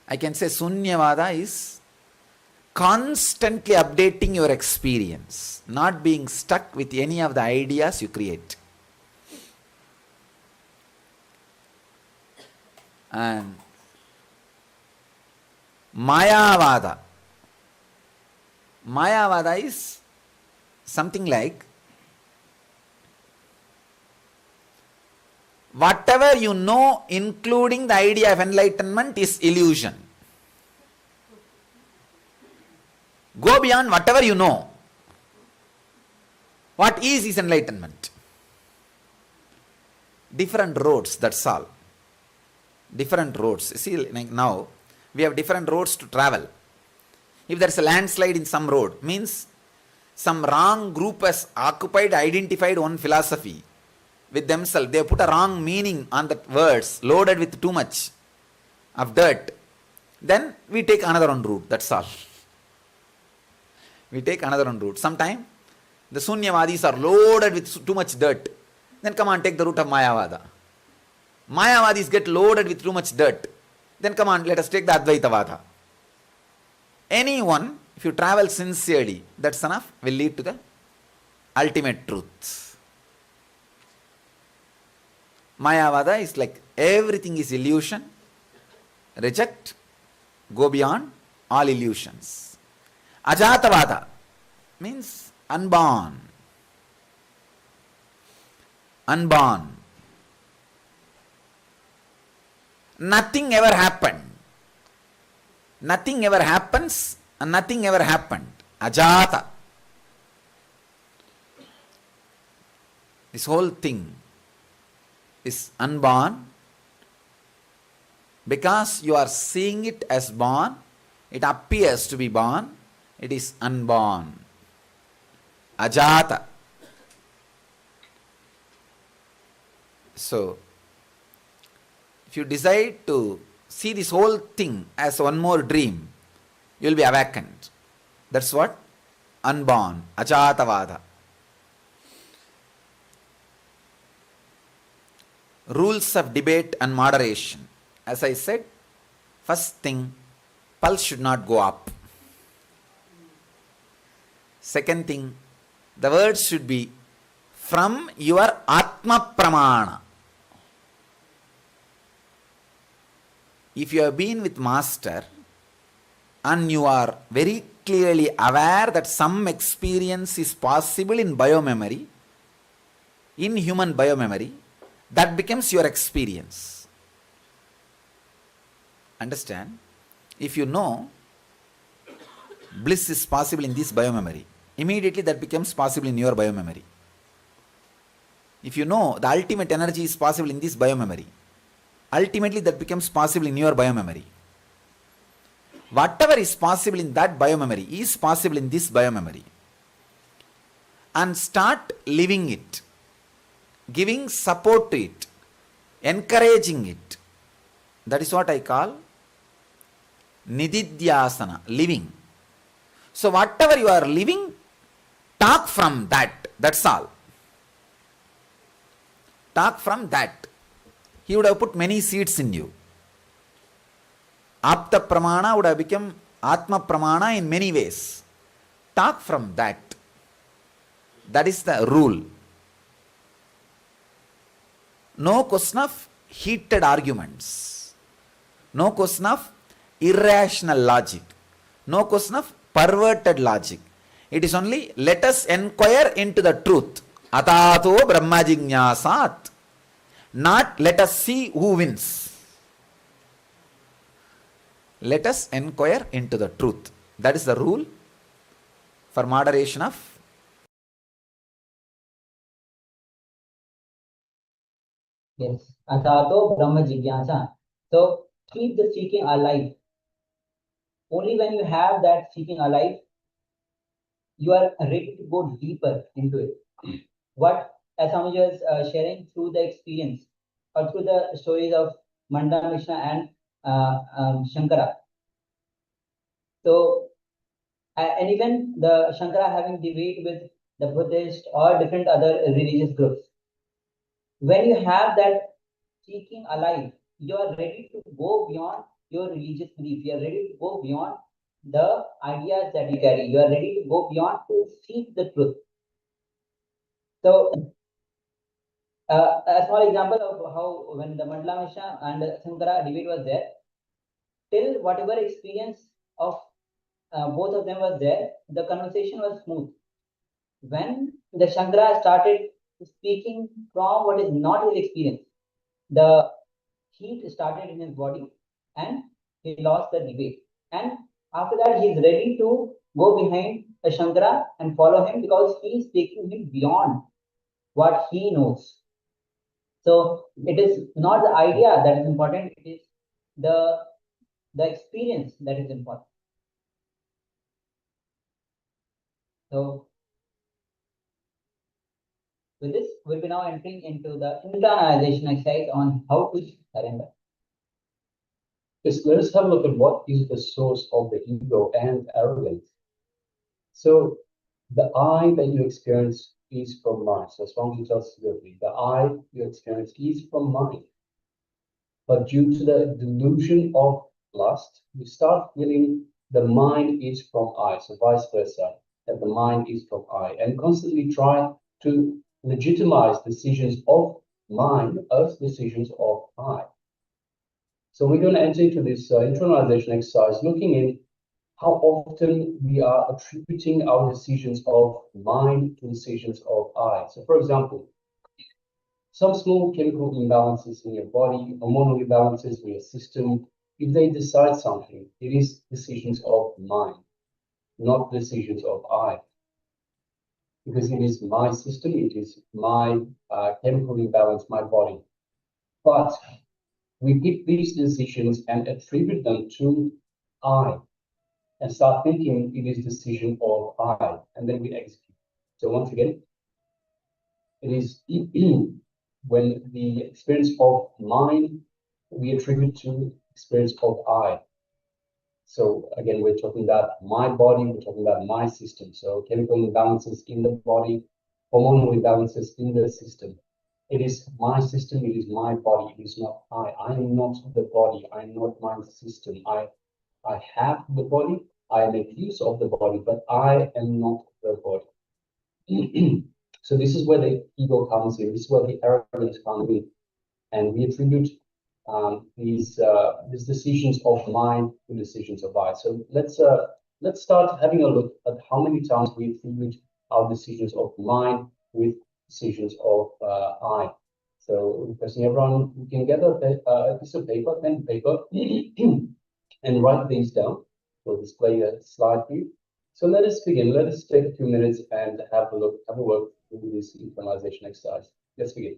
I can say Sunyavada is constantly updating your experience, not being stuck with any of the ideas you create. And Mayavada. Mayavada is something like whatever you know, including the idea of enlightenment, is illusion. Go beyond whatever you know. What is enlightenment? Different roads, that's all. Different roads. See, like now, we have different roads to travel. If there is a landslide in some road, means some wrong group has occupied, identified one philosophy with themselves. They have put a wrong meaning on the words, loaded with too much of dirt. Then we take another one route, that's all. We take another one route. Sometime the Sunyavadis are loaded with too much dirt. Then come on, take the route of Mayavada. Mayavadis get loaded with too much dirt. Then come on, let us take the Advaitavada. Anyone, if you travel sincerely, that's enough, will lead to the ultimate truth. Mayavada is like everything is illusion. Reject, go beyond all illusions. Ajatavada means unborn. Unborn. nothing ever happened. Nothing ever happens and nothing ever happened. Ajata. This whole thing is unborn. Because you are seeing it as born, it appears to be born, it is unborn. Ajata. So, if you decide to see this whole thing as one more dream, you will be awakened. That's what? Unborn. Ajatavada. Rules of debate and moderation. As I said, first thing, pulse should not go up. Second thing, the words should be from your Atma Pramana. If you have been with Master and you are very clearly aware that some experience is possible in biomemory, in human biomemory, that becomes your experience. Understand? If you know bliss is possible in this biomemory, immediately that becomes possible in your biomemory. If you know the ultimate energy is possible in this biomemory, ultimately that becomes possible in your biomemory. Whatever is possible in that biomemory is possible in this biomemory. And start living it, giving support to it, encouraging it. That is what I call Nididhyasana, living. So whatever you are living, talk from that. That's all. Talk from that. He would have put many seeds in you. Apta Pramana would have become Atma Pramana in many ways. Talk from that. That is the rule. No question of heated arguments. No question of irrational logic. No question of perverted logic. It is only let us inquire into the truth. Atato Brahma Jignasat. Not let us see who wins. Let us inquire into the truth. That is the rule for moderation of yes. Atato Brahma Jignasa. So keep the seeking alive. Only when you have that seeking alive, you are ready to go deeper into it. What as Swamiji was sharing through the experience or through the stories of Manda Mishra and Shankara. So, and even the Shankara having debate with the Buddhist or different other religious groups. When you have that seeking alive, you are ready to go beyond your religious belief. You are ready to go beyond the ideas that you carry. You are ready to go beyond to seek the truth. So, a small example of how when the Mandala Mishra and Shankara debate was there, till whatever experience of both of them was there, the conversation was smooth. When the Shankara started speaking from what is not his experience, the heat started in his body and he lost the debate. And after that, he is ready to go behind the Shankara and follow him because he is taking him beyond what he knows. So it is not the idea that is important, it is the experience that is important. So with this, we'll be now entering into the internalization exercise on how to surrender. Yes, let us have a look at what is the source of the ego and arrogance. So the I that you experience is from mind. So Swamiji tells us clearly, the I you experience is from mind. But due to the delusion of lust, you start feeling the mind is from I. So vice versa, that the mind is from I, and constantly try to legitimize decisions of mind as decisions of I. So we're going to enter into this internalization exercise, looking in how often we are attributing our decisions of mind to decisions of I. So for example, some small chemical imbalances in your body, hormonal imbalances in your system, if they decide something, it is decisions of mind, not decisions of I. Because it is my system, it is my chemical imbalance, my body. But we pick these decisions and attribute them to I, and start thinking it is decision of I, and then we execute. So once again, it is when the experience of mind we attribute to experience of I. So again, we're talking about my body, we're talking about my system. So chemical imbalances in the body, hormonal imbalances in the system. It is my system, it is my body, it is not I. I am not the body, I am not my system. I have the body, I make use of the body, but I am not the body. So this is where the ego comes in, this is where the arrogance comes in. And we attribute these decisions of mind to decisions of I. So let's start having a look at how many times we attribute our decisions of mind with decisions of I. So requesting everyone who can get a piece of paper, pen and paper, and write these down. We'll display a slide for you. So let us begin. Let us take a few minutes and have a work through this internalization exercise. Let's begin.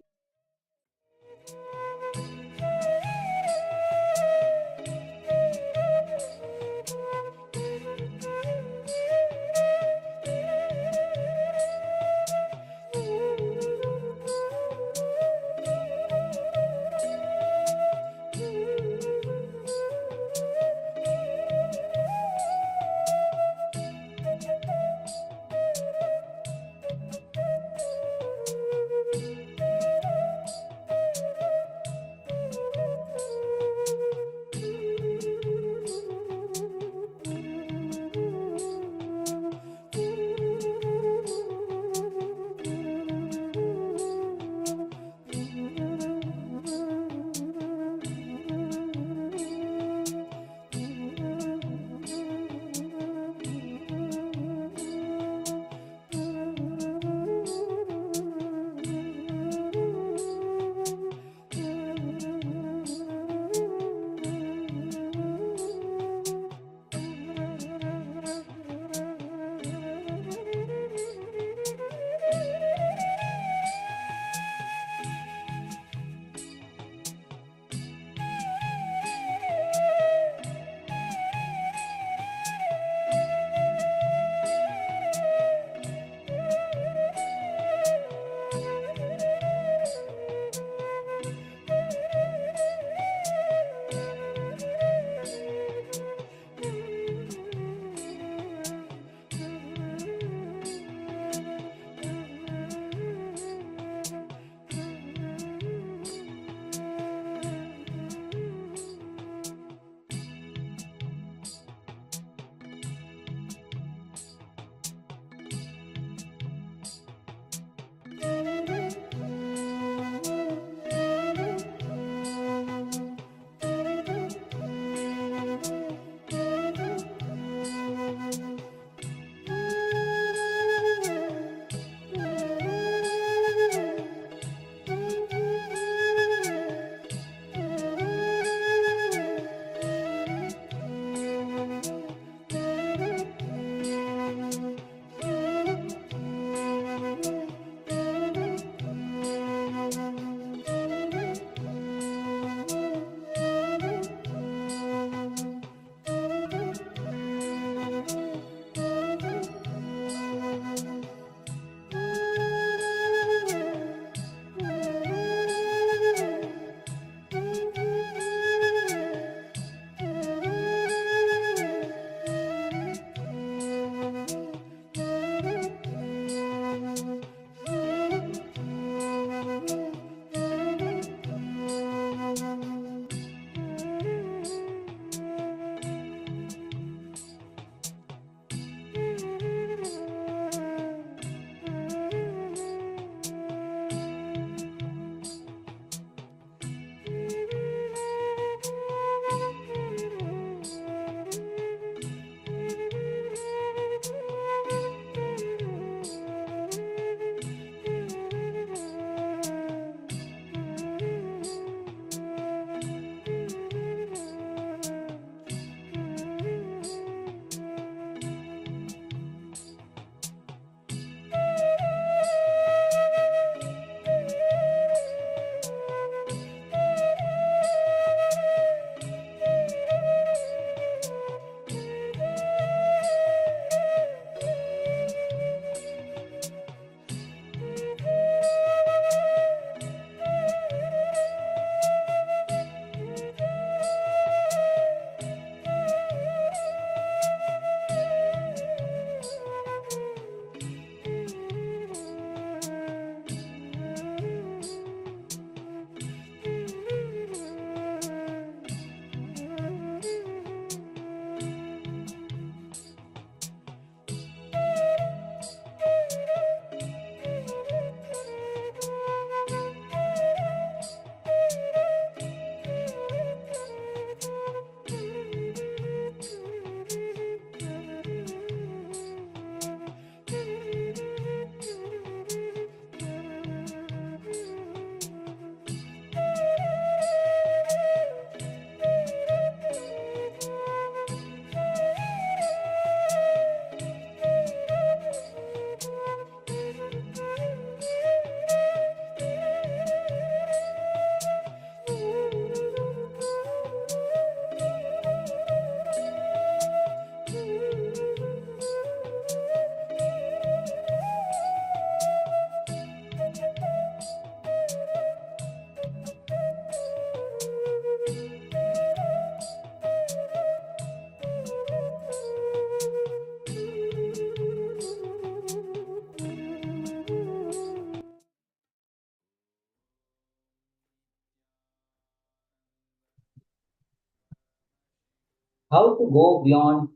how to go beyond,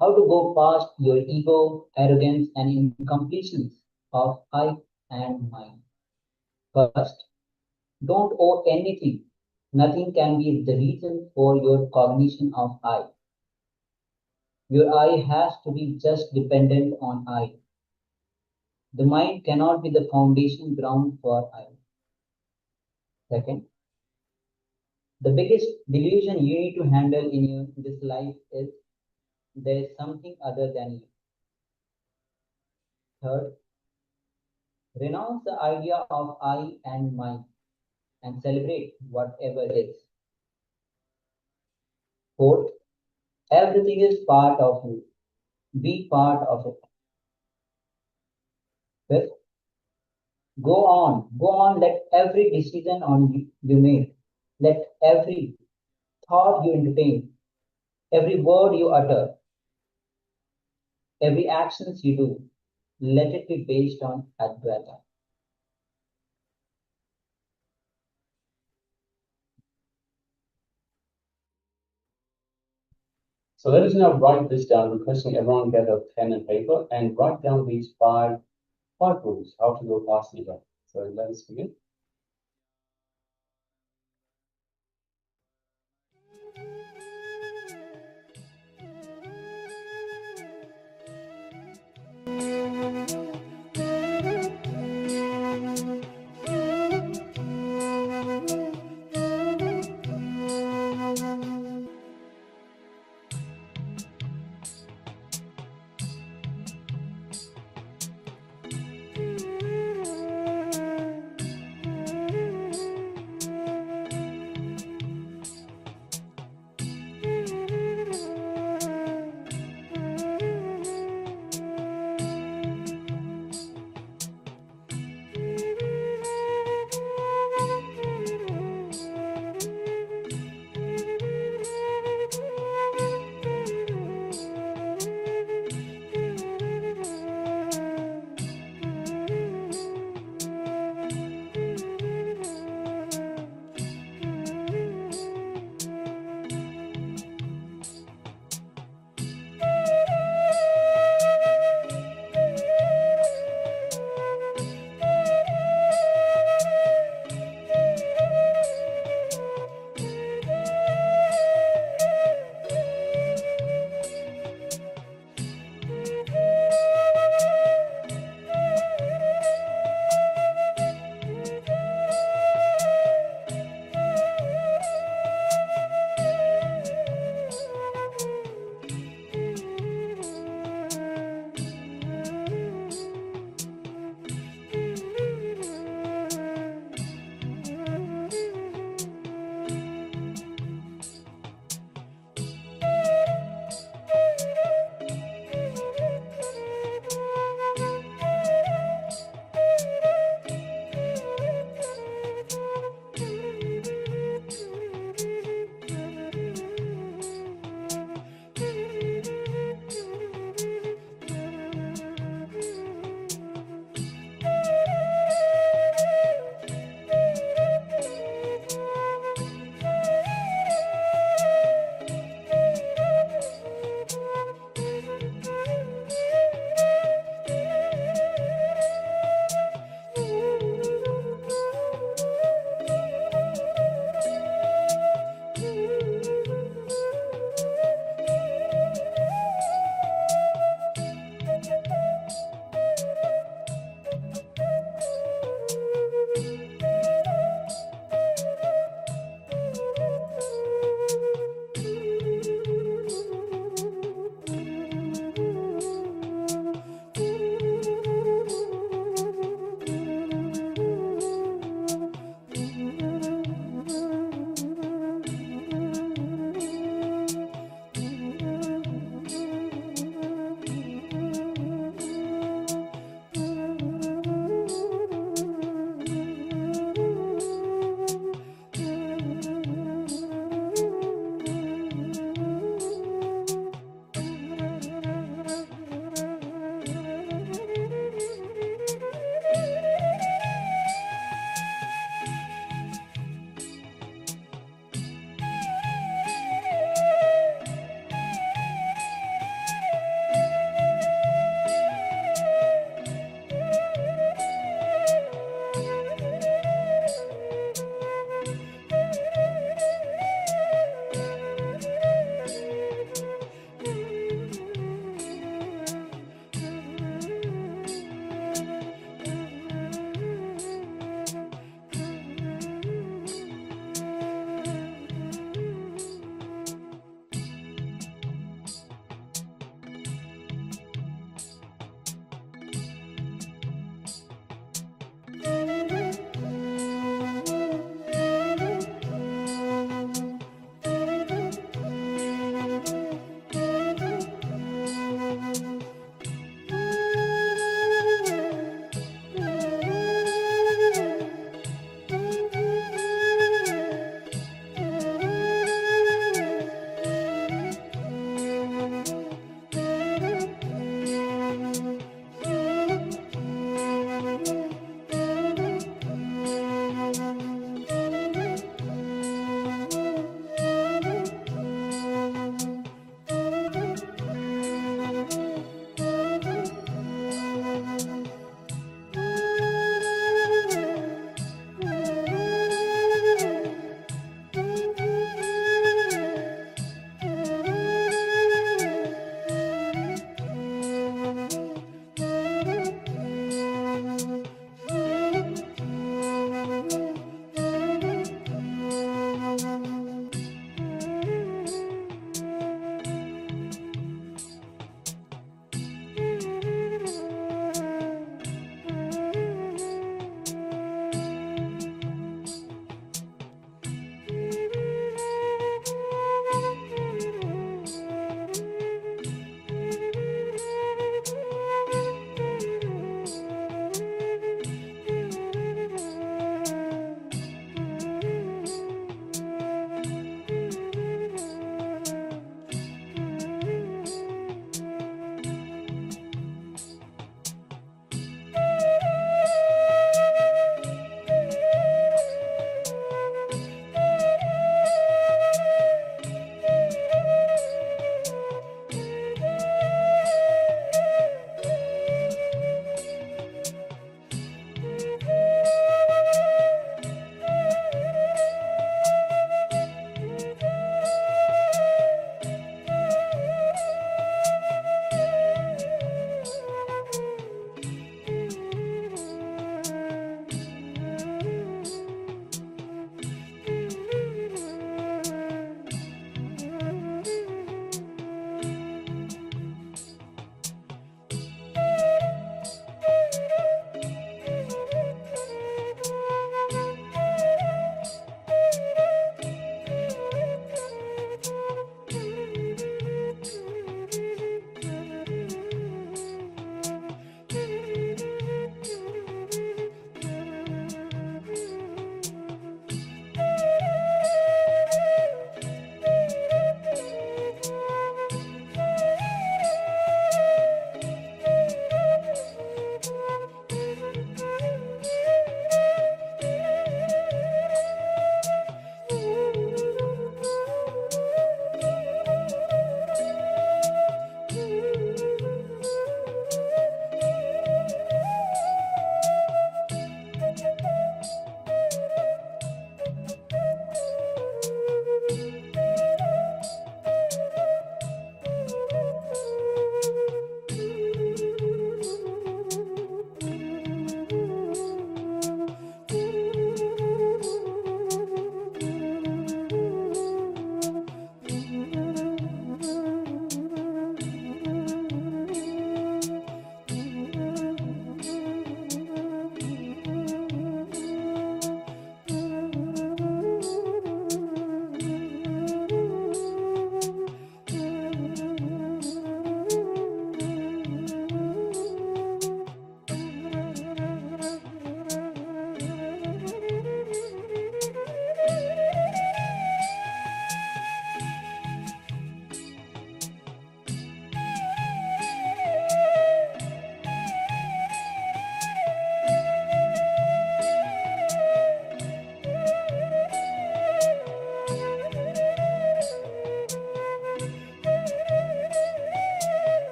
how to go past your ego, arrogance, and incompletions of I and mine. First, don't owe anything. Nothing can be the reason for your cognition of I. Your I has to be just dependent on I. The mind cannot be the foundation ground for I. Second, the biggest delusion you need to handle in this life is there is something other than you. Third, renounce the idea of I and mine and celebrate whatever is. Fourth, everything is part of you. Be part of it. Fifth, go on, let every decision you make, let every thought you entertain, every word you utter, every actions you do, let it be based on Advaita. So let us now write this down, requesting everyone get a pen and paper and write down these five rules, how to go past ego. So let us begin.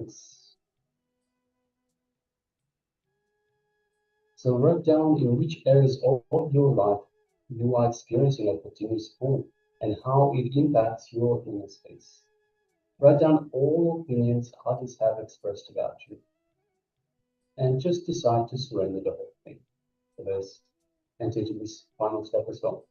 awareness. So write down in which areas of your life you are experiencing a continuous form and how it impacts your inner space. Write down all opinions others have expressed about you. And just decide to surrender the whole thing. So let's enter into this final step as well.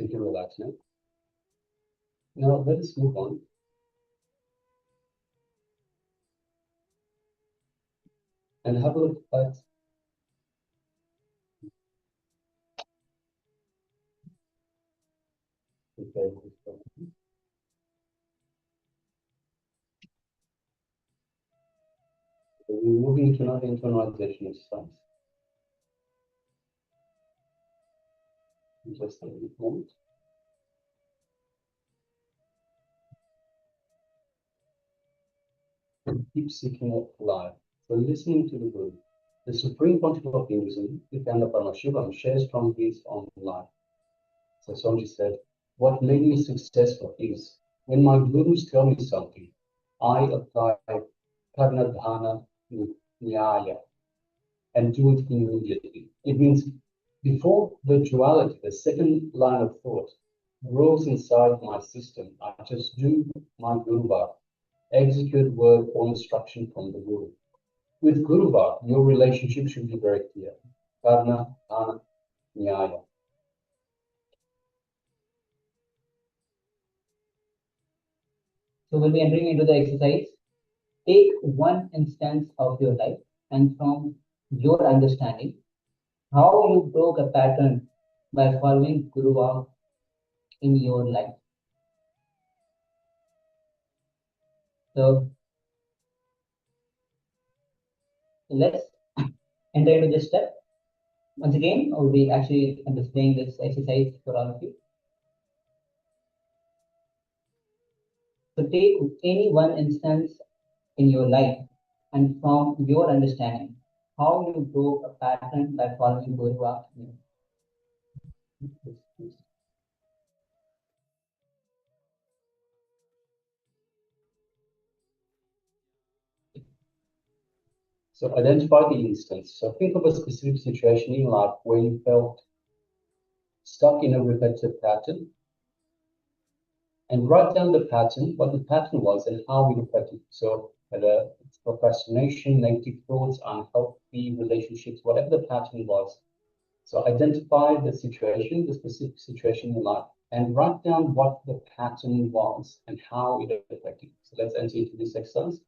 So you can relax now. Now let us move on. And have a look at we're moving to another internalization exercise. Just a moment. Keep seeking out life. So listening to the Guru. The Supreme Pontiff of Hinduism, Nityananda Paramamashivam, shares strong views on life. So Swamiji said, what made me successful is when my gurus tell me something, I apply karnadhana nyaya and do it immediately. It means before the duality, the second line of thought, grows inside my system, I just do my Guru Bhakti, execute word or instruction from the Guru. With Guru Bhakti, your relationship should be very clear. Karna, Dhana, Nyaya. So we'll be entering into the exercise. Take one instance of your life and from your understanding, how you broke a pattern by following Guru Bhakti in your life. So let's enter into this step. Once again, I'll be actually displaying this exercise for all of you. So take any one instance in your life and from your understanding, how you broke a pattern by following Guru Bhakti. So identify the instance. So think of a specific situation in life where you felt stuck in a repetitive pattern and write down the pattern, what the pattern was and how it affected. So whether it's procrastination, negative thoughts, unhealthy relationships, whatever the pattern was. So identify the situation, the specific situation in life, and write down what the pattern was and how it affected. So let's enter into this exercise.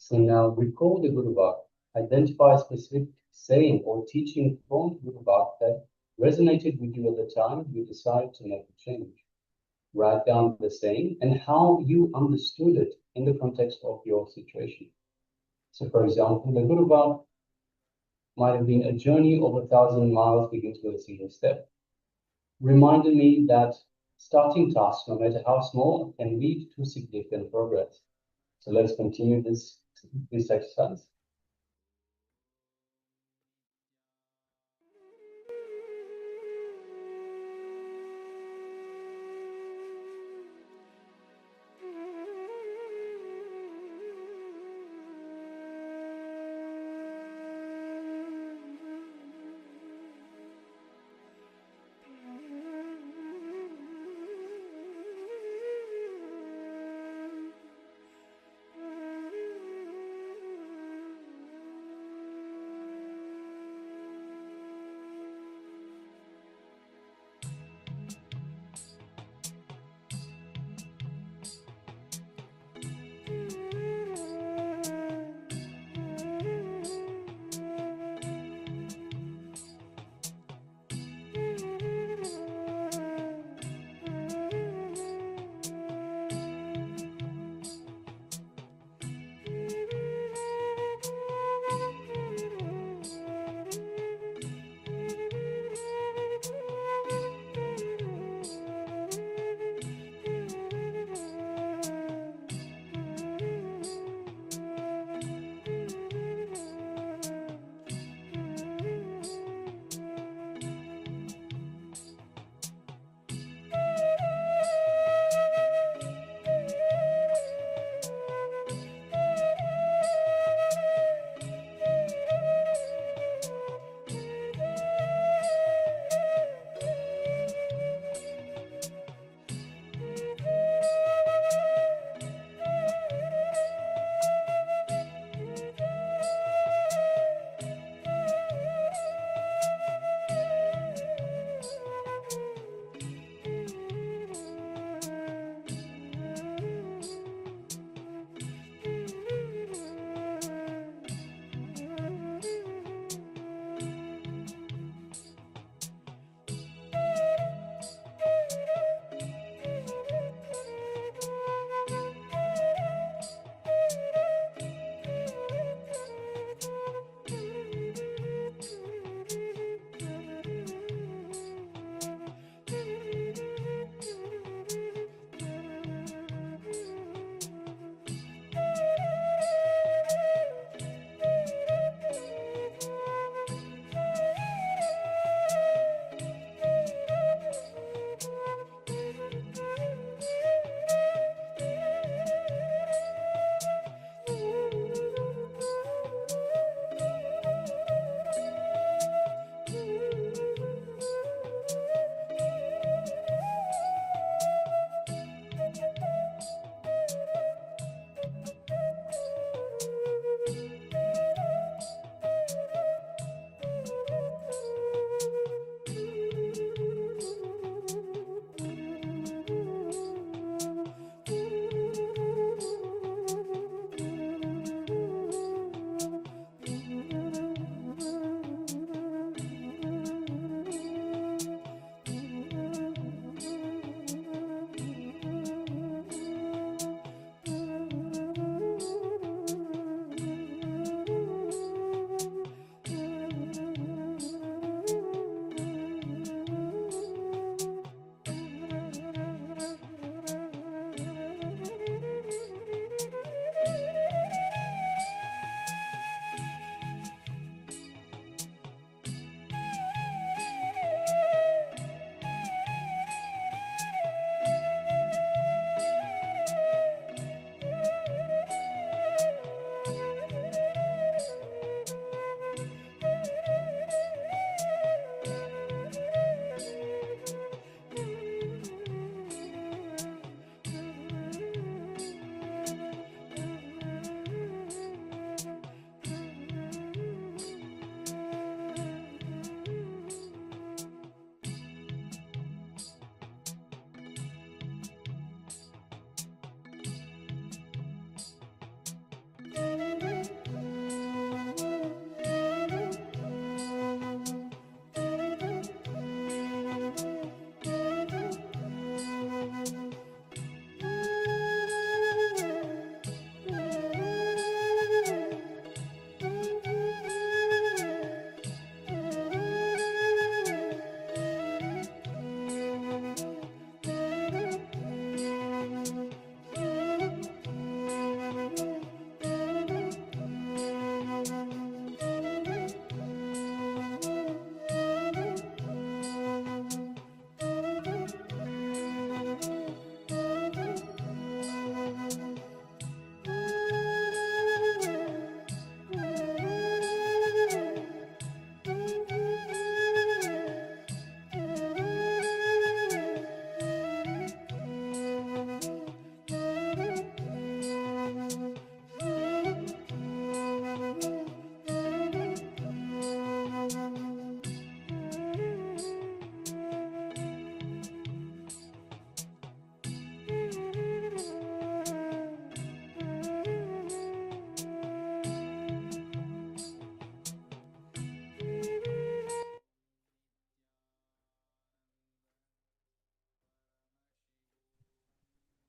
So now recall the Guru Bhakti. Identify a specific saying or teaching from Guru Bhakti that resonated with you at the time you decided to make a change. Write down the saying and how you understood it in the context of your situation. So for example, the Guru Bhakti might have been a journey of 1,000 miles begins with a single step. Reminded me that starting tasks, no matter how small, can lead to significant progress. So let's continue this exercise.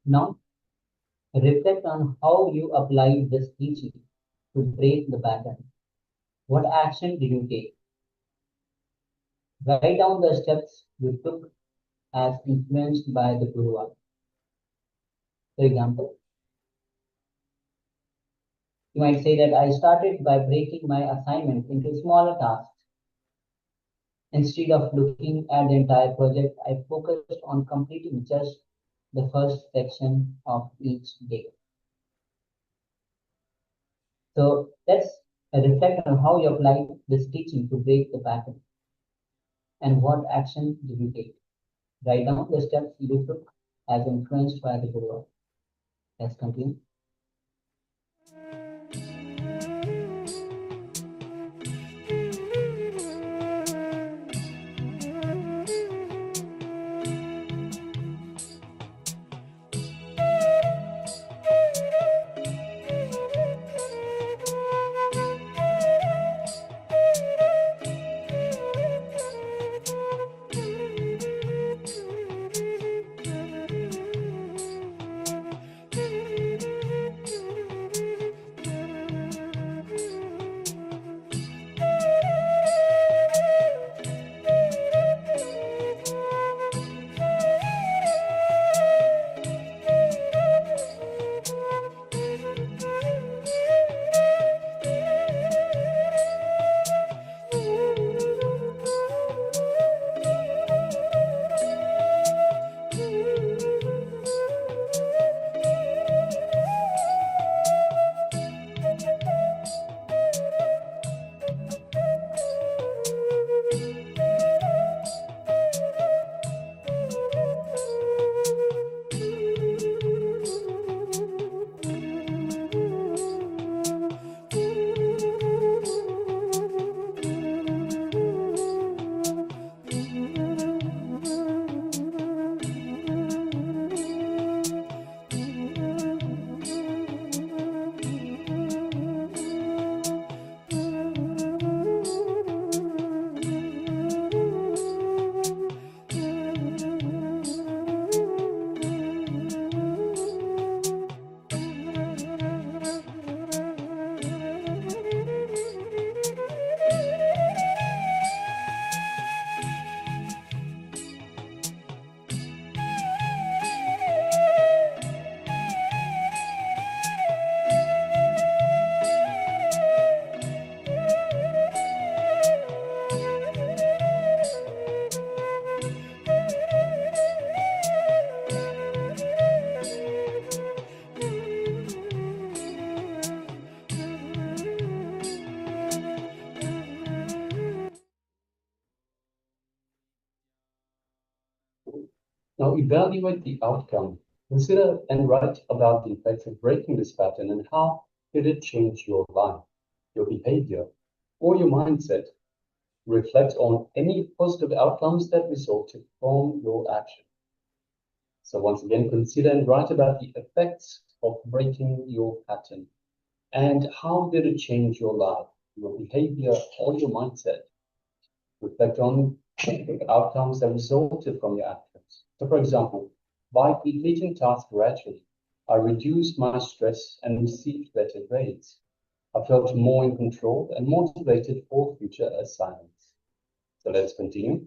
Now, reflect on how you applied this teaching to break the pattern. What action did you take? Write down the steps you took as influenced by the Guru. For example, you might say that I started by breaking my assignment into smaller tasks. Instead of looking at the entire project, I focused on completing just the first section of each day. So let's reflect on how you applied this teaching to break the pattern. And what action did you take? Write down the steps you took as influenced by the Guru. Let's continue. Now evaluate the outcome. Consider and write about the effects of breaking this pattern and how did it change your life, your behavior, or your mindset. Reflect on any positive outcomes that resulted from your action. So once again, consider and write about the effects of breaking your pattern and how did it change your life, your behavior, or your mindset. Reflect on the outcomes that resulted from your actions. So for example, by completing tasks gradually, I reduced my stress and received better grades. I felt more in control and motivated for future assignments. So let's continue.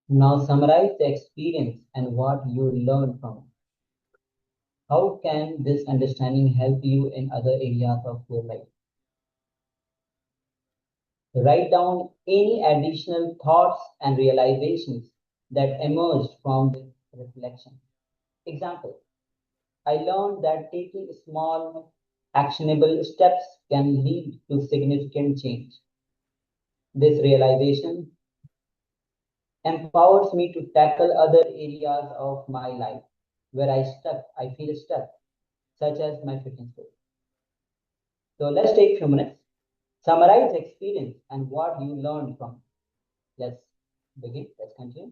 Now summarize the experience and what you learned from it. How can this understanding help you in other areas of your life? Write down any additional thoughts and realizations that emerged from this reflection. Example, I learned that taking small, actionable steps can lead to significant change. This realization empowers me to tackle other areas of my life where I feel stuck, such as my fitness goal. So let's take a few minutes, summarize experience and what you learned from it. Let's begin, let's continue.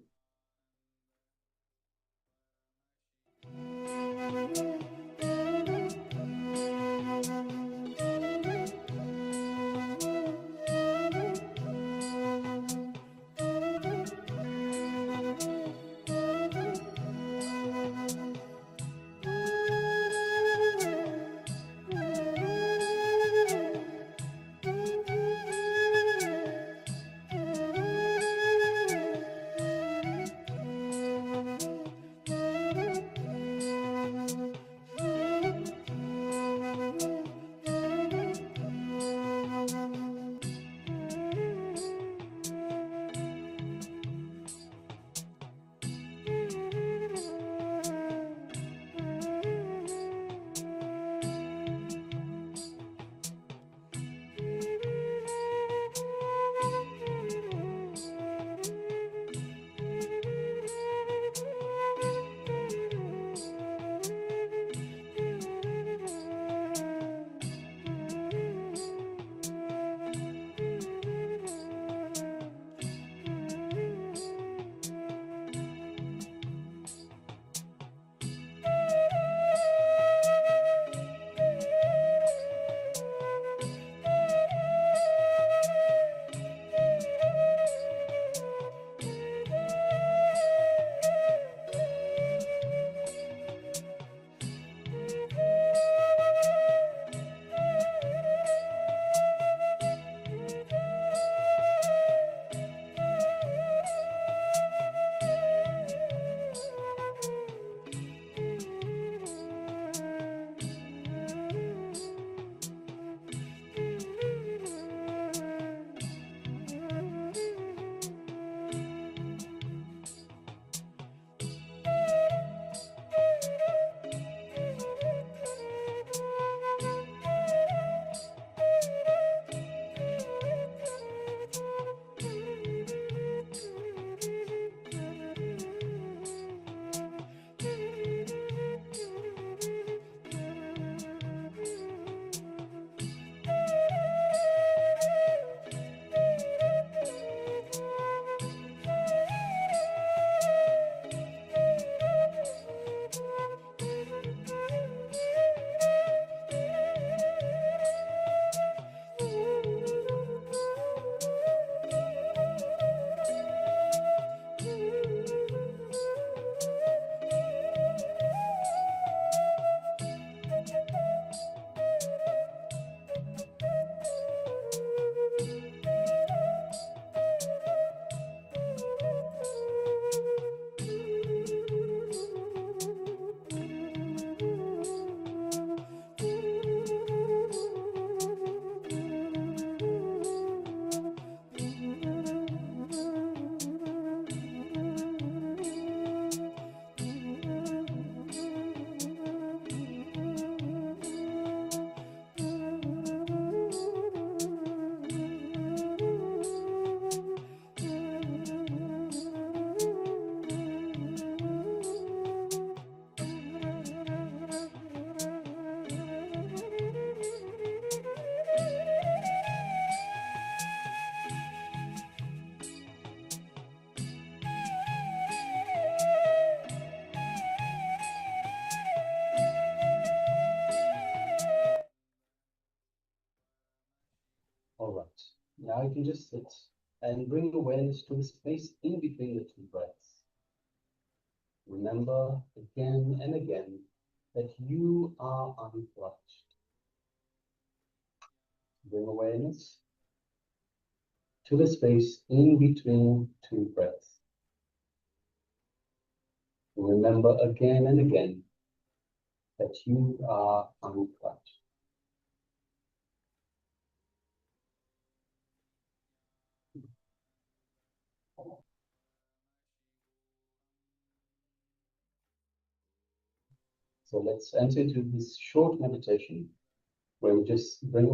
All right. Now you can just sit and bring awareness to the space in between the two breaths. Remember again and again that you are unclutched. Bring awareness to the space in between two breaths. Remember again and again that you are untouched. So let's enter into this short meditation where we just bring